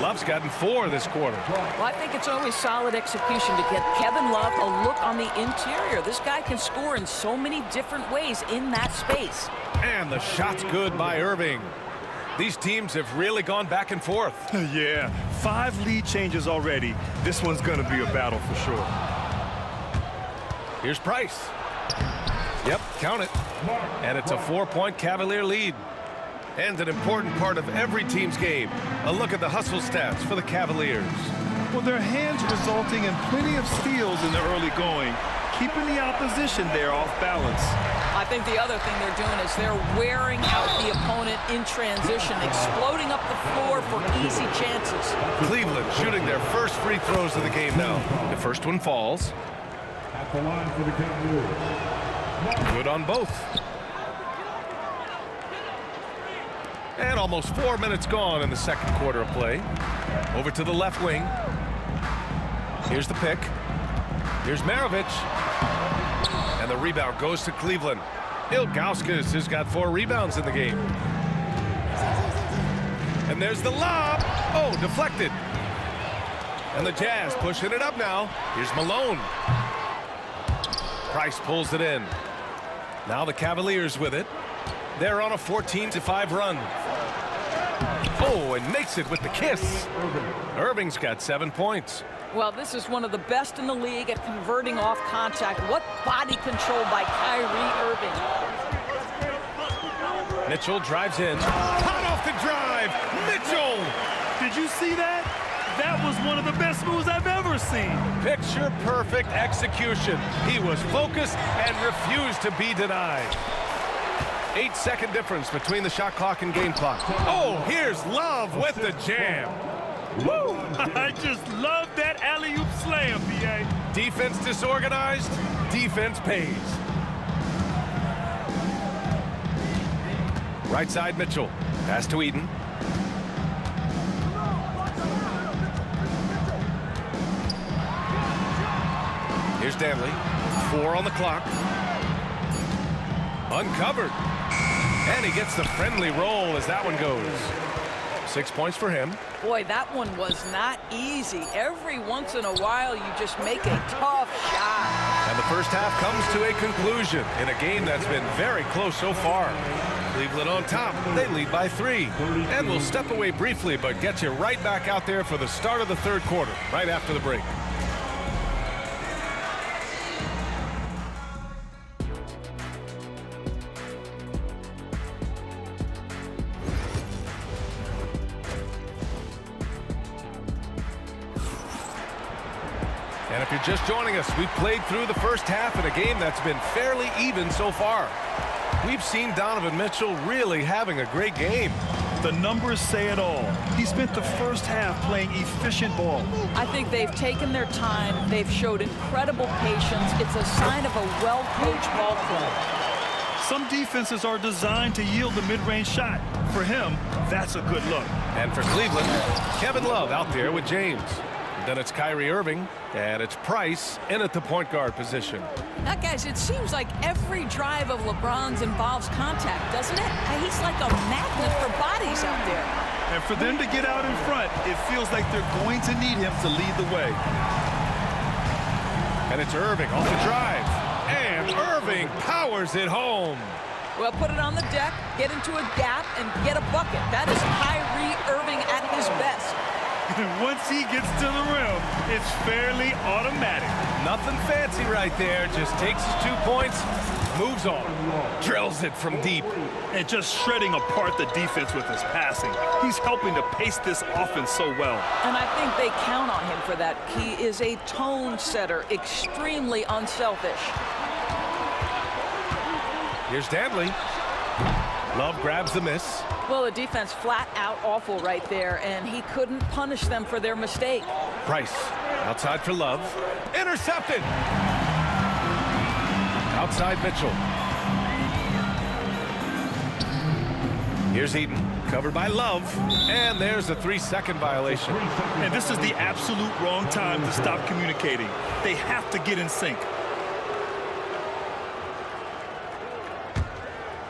Love's gotten 4 this quarter. Well, I think it's always solid execution to get Kevin Love a look on the interior. This guy can score in so many different ways in that space. And the shot's good by Irving. These teams have really gone back and forth. Yeah, 5 lead changes already. This one's going to be a battle for sure. Here's Price. Yep, count it. And it's a 4-point Cavalier lead. And an important part of every team's game. A look at the hustle stats for the Cavaliers. Well, their hands resulting in plenty of steals in the early going, keeping the opposition there off balance. I think the other thing they're doing is they're wearing out the opponent in transition, exploding up the floor for easy chances. Cleveland shooting their first free throws of the game now. The first one falls. At the line for the Cavaliers. Good on both. And almost 4 minutes gone in the second quarter of play. Over to the left wing. Here's the pick. Here's Mavericks. And the rebound goes to Cleveland. Ilgauskas has got 4 rebounds in the game. And there's the lob. Oh, deflected. And the Jazz pushing it up now. Here's Malone. Price pulls it in. Now the Cavaliers with it. They're on a 14-5 run. Oh, and makes it with the kiss. Irving's got 7 points. Well, this is one of the best in the league at converting off contact. What body control by Kyrie Irving. Mitchell drives in. Hot off the drive. Mitchell! Did you see that? That was one of the best moves I've ever seen. Picture perfect execution. He was focused and refused to be denied. 8-second difference between the shot clock and game clock. Oh, here's Love with the jam. Woo! I just love that alley-oop slam, B.A. Defense disorganized, defense pays. Right side Mitchell. Pass to Eden. Here's Danley. 4 on the clock. Uncovered. And he gets the friendly roll as that one goes. 6 points for him. Boy, that one was not easy. Every once in a while, you just make a tough shot. And the first half comes to a conclusion in a game that's been very close so far. Cleveland on top. They lead by 3. And we'll step away briefly, but get you right back out there for the start of the third quarter, right after the break. And if you're just joining us, we've played through the first half in a game that's been fairly even so far. We've seen Donovan Mitchell really having a great game. The numbers say it all. He spent the first half playing efficient ball. I think they've taken their time. They've showed incredible patience. It's a sign of a well-coached ball club. Some defenses are designed to yield the mid-range shot. For him, that's a good look. And for Cleveland, Kevin Love out there with James. Then it's Kyrie Irving, and it's Price in at the point guard position. Now, guys, it seems like every drive of LeBron's involves contact, doesn't it? He's like a magnet for bodies out there. And for them to get out in front, it feels like they're going to need him to lead the way. And it's Irving off the drive. And Irving powers it home. Well, put it on the deck, get into a gap, and get a bucket. That is Kyrie Irving at his best. Once he gets to the rim, it's fairly automatic. Nothing fancy right there. Just takes his 2 points, moves on, drills it from deep. And just shredding apart the defense with his passing. He's helping to pace this offense so well. And I think they count on him for that. He is a tone setter, extremely unselfish. Here's Danley. Love grabs the miss. Well, the defense flat out awful right there, and he couldn't punish them for their mistake. Price outside for Love. Intercepted. Outside Mitchell. Here's Eden, covered by Love, and there's a 3-second violation. And this is the absolute wrong time to stop communicating. They have to get in sync.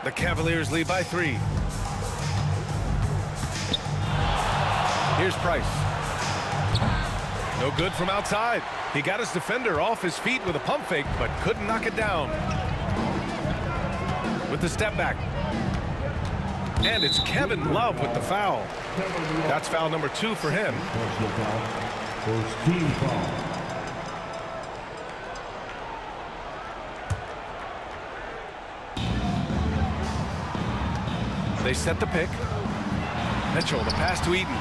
The Cavaliers lead by 3. Here's Price. No good from outside. He got his defender off his feet with a pump fake, but couldn't knock it down. With the step back. And it's Kevin Love with the foul. That's foul number 2 for him. Personal foul. First team foul. They set the pick. Mitchell, the pass to Eaton.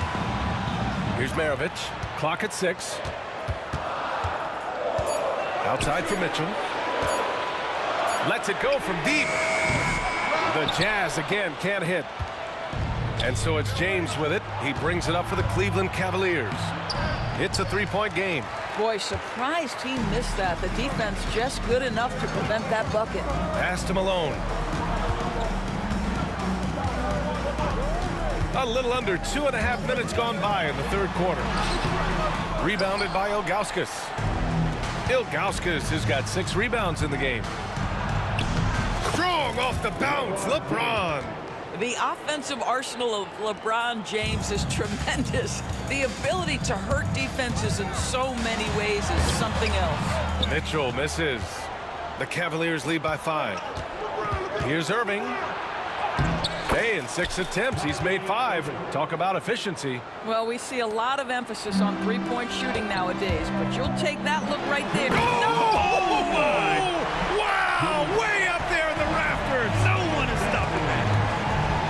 Here's Maravich. Clock at 6. Outside for Mitchell. Lets it go from deep. The Jazz again can't hit. And so it's James with it. He brings it up for the Cleveland Cavaliers. It's a 3-point game. Boy, surprised he missed that. The defense just good enough to prevent that bucket. Pass to Malone. A little under 2.5 minutes gone by in the third quarter. Rebounded by Ilgauskas. Ilgauskas has got 6 rebounds in the game. Strong off the bounce, LeBron. The offensive arsenal of LeBron James is tremendous. The ability to hurt defenses in so many ways is something else. Mitchell misses. The Cavaliers lead by 5. Here's Irving. Hey, in 6 attempts, he's made 5. Talk about efficiency. Well, we see a lot of emphasis on three-point shooting nowadays, but you'll take that look right there. Oh, my! Wow! Way up there in the rafters. No one is stopping that.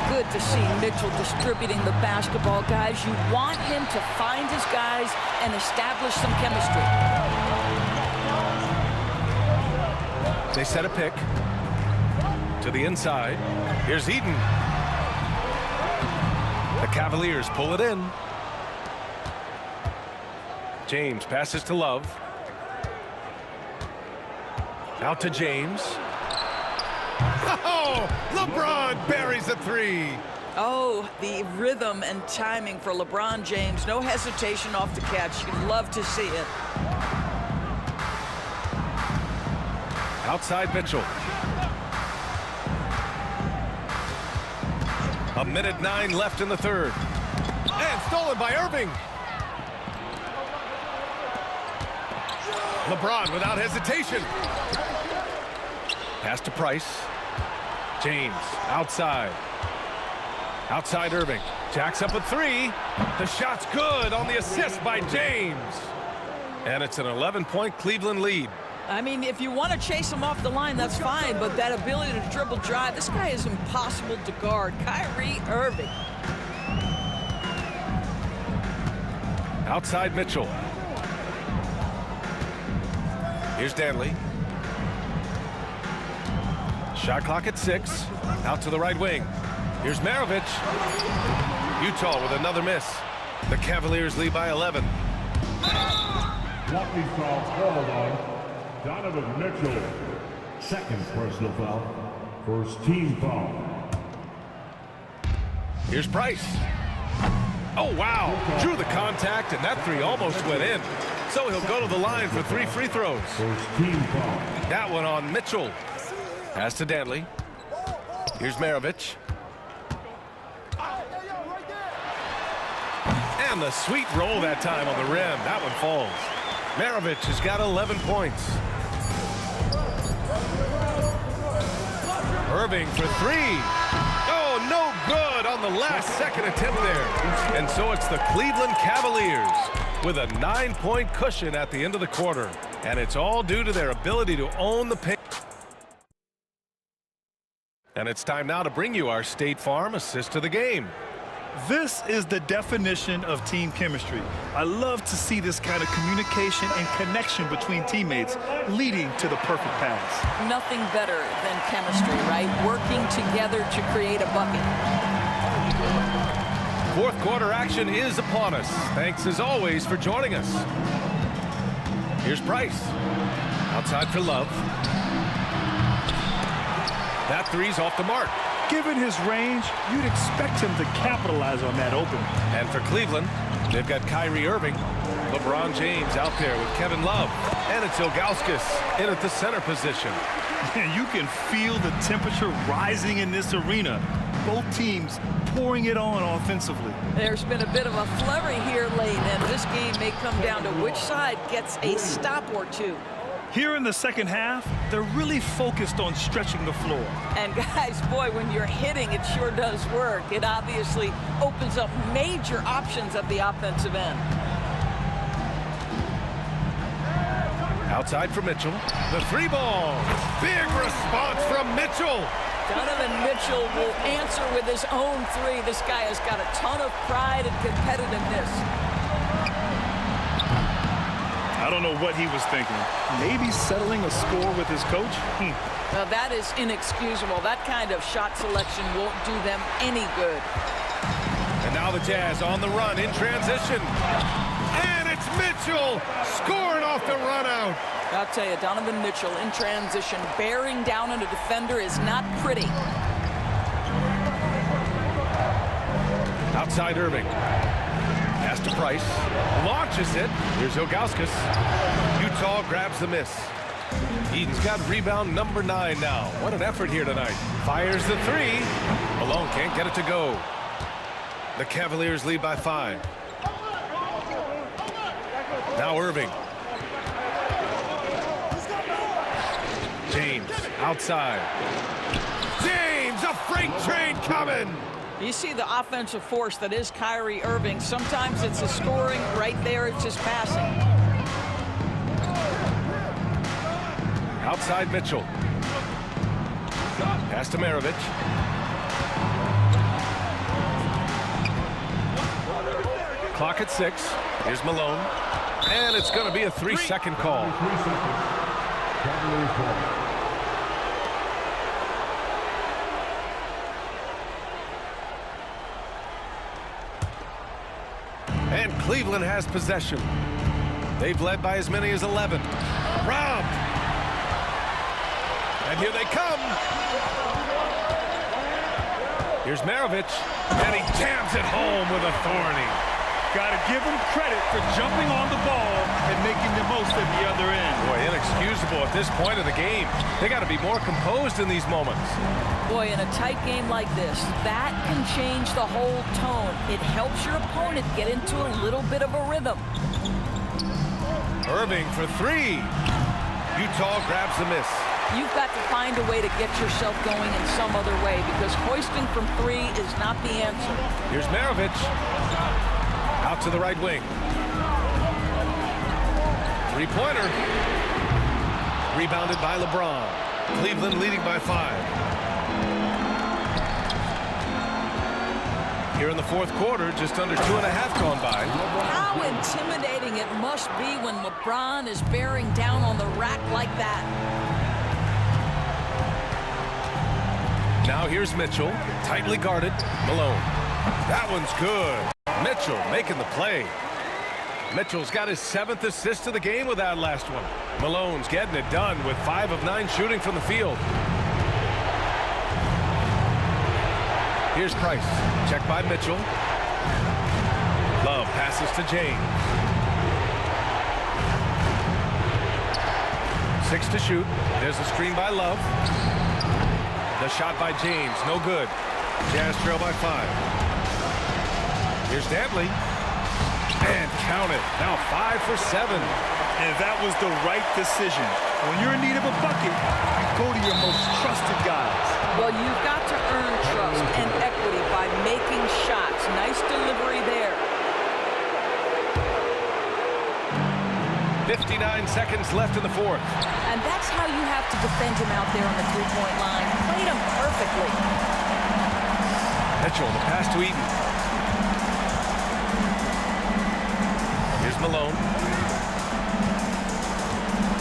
Good to see Mitchell distributing the basketball, guys. You want him to find his guys and establish some chemistry. They set a pick to the inside. Here's Eaton. The Cavaliers pull it in. James passes to Love. Out to James. Oh, LeBron buries a 3. Oh, the rhythm and timing for LeBron James. No hesitation off the catch. You'd love to see it. Outside Mitchell. 1:09 left in the third. And stolen by Irving. LeBron without hesitation. Pass to Price. James outside. Outside Irving. Jacks up a 3. The shot's good on the assist by James. And it's an 11-point Cleveland lead. I mean, if you want to chase him off the line, that's fine, but that ability to dribble drive, this guy is impossible to guard. Kyrie Irving. Outside Mitchell. Here's Danley. Shot clock at 6. Out to the right wing. Here's Maravich. Utah with another miss. The Cavaliers lead by 11. Blocking foul called on Donovan Mitchell. Second personal foul. First team foul. Here's Price. Oh, wow. Drew the contact, and that 3 almost went in. So he'll go to the line for 3 free throws. First team foul. That one on Mitchell. Pass to Danley. Here's Maravich. And the sweet roll that time on the rim. That one falls. Maravich has got 11 points. Irving for 3. Oh, no good on the last second attempt there. And so it's the Cleveland Cavaliers with a 9-point cushion at the end of the quarter. And it's all due to their ability to own the paint. And it's time now to bring you our State Farm assist of the game. This is the definition of team chemistry. I love to see this kind of communication and connection between teammates leading to the perfect pass. Nothing better than chemistry, right? Working together to create a bucket. Fourth quarter action is upon us. Thanks as always for joining us. Here's Price. Outside for Love. That 3's off the mark. Given his range, you'd expect him to capitalize on that opening. And for Cleveland, they've got Kyrie Irving, LeBron James out there with Kevin Love, and it's Ilgauskas in at the center position. Man, you can feel the temperature rising in this arena. Both teams pouring it on offensively. There's been a bit of a flurry here late, and this game may come down to which side gets a stop or 2. Here in the second half, they're really focused on stretching the floor. And guys, boy, when you're hitting, it sure does work. It obviously opens up major options at the offensive end. Outside for Mitchell. The three ball. Big response from Mitchell. Donovan Mitchell will answer with his own three. This guy has got a ton of pride and competitiveness. I don't know what he was thinking. Maybe settling a score with his coach? Now that is inexcusable. That kind of shot selection won't do them any good. And now the Jazz on the run in transition. And it's Mitchell scoring off the run out. I'll tell you, Donovan Mitchell in transition, bearing down on a defender is not pretty. Outside Irving. Pass to Price. Launches it. Here's Ilgauskas. Utah grabs the miss. Eden's got rebound number 9 now. What an effort here tonight. Fires the three. Malone can't get it to go. The Cavaliers lead by 5. Now Irving. James outside. James, a freight train coming. You see the offensive force that is Kyrie Irving. Sometimes it's the scoring. Right there, it's just passing. Outside Mitchell. Pass to Maravich. Clock at 6. Here's Malone. And it's going to be a 3-second call. And Cleveland has possession. They've led by as many as 11. Robbed. And here they come. Here's Maravich. And he jams it home with authority. Got to give him credit for jumping on the ball and making the most at the other end. Boy, inexcusable at this point of the game. They got to be more composed in these moments. Boy, in a tight game like this, that can change the whole tone. It helps your opponent get into a little bit of a rhythm. Irving for 3. Utah grabs the miss. You've got to find a way to get yourself going in some other way because hoisting from 3 is not the answer. Here's Maravich. Out to the right wing. Three-pointer. Rebounded by LeBron. Cleveland leading by 5. Here in the fourth quarter, just under 2.5 gone by. How intimidating it must be when LeBron is bearing down on the rack like that. Now here's Mitchell, tightly guarded. Malone. That one's good. Mitchell making the play. Mitchell's got his 7th assist of the game with that last one. Malone's getting it done with 5 of 9 shooting from the field. Here's Price. Check by Mitchell. Love passes to James. 6 to shoot. There's a screen by Love. The shot by James, no good. Jazz trail by 5. Here's Dantley. And count it. Now 5 for 7. And that was the right decision. When you're in need of a bucket, you go to your most trusted guys. Well, you've got to earn trust and equity by making shots. Nice delivery there. 59 seconds left in the fourth. And that's how you have to defend him out there on the three-point line. Played him perfectly. Mitchell, the pass to Eden. Here's Malone.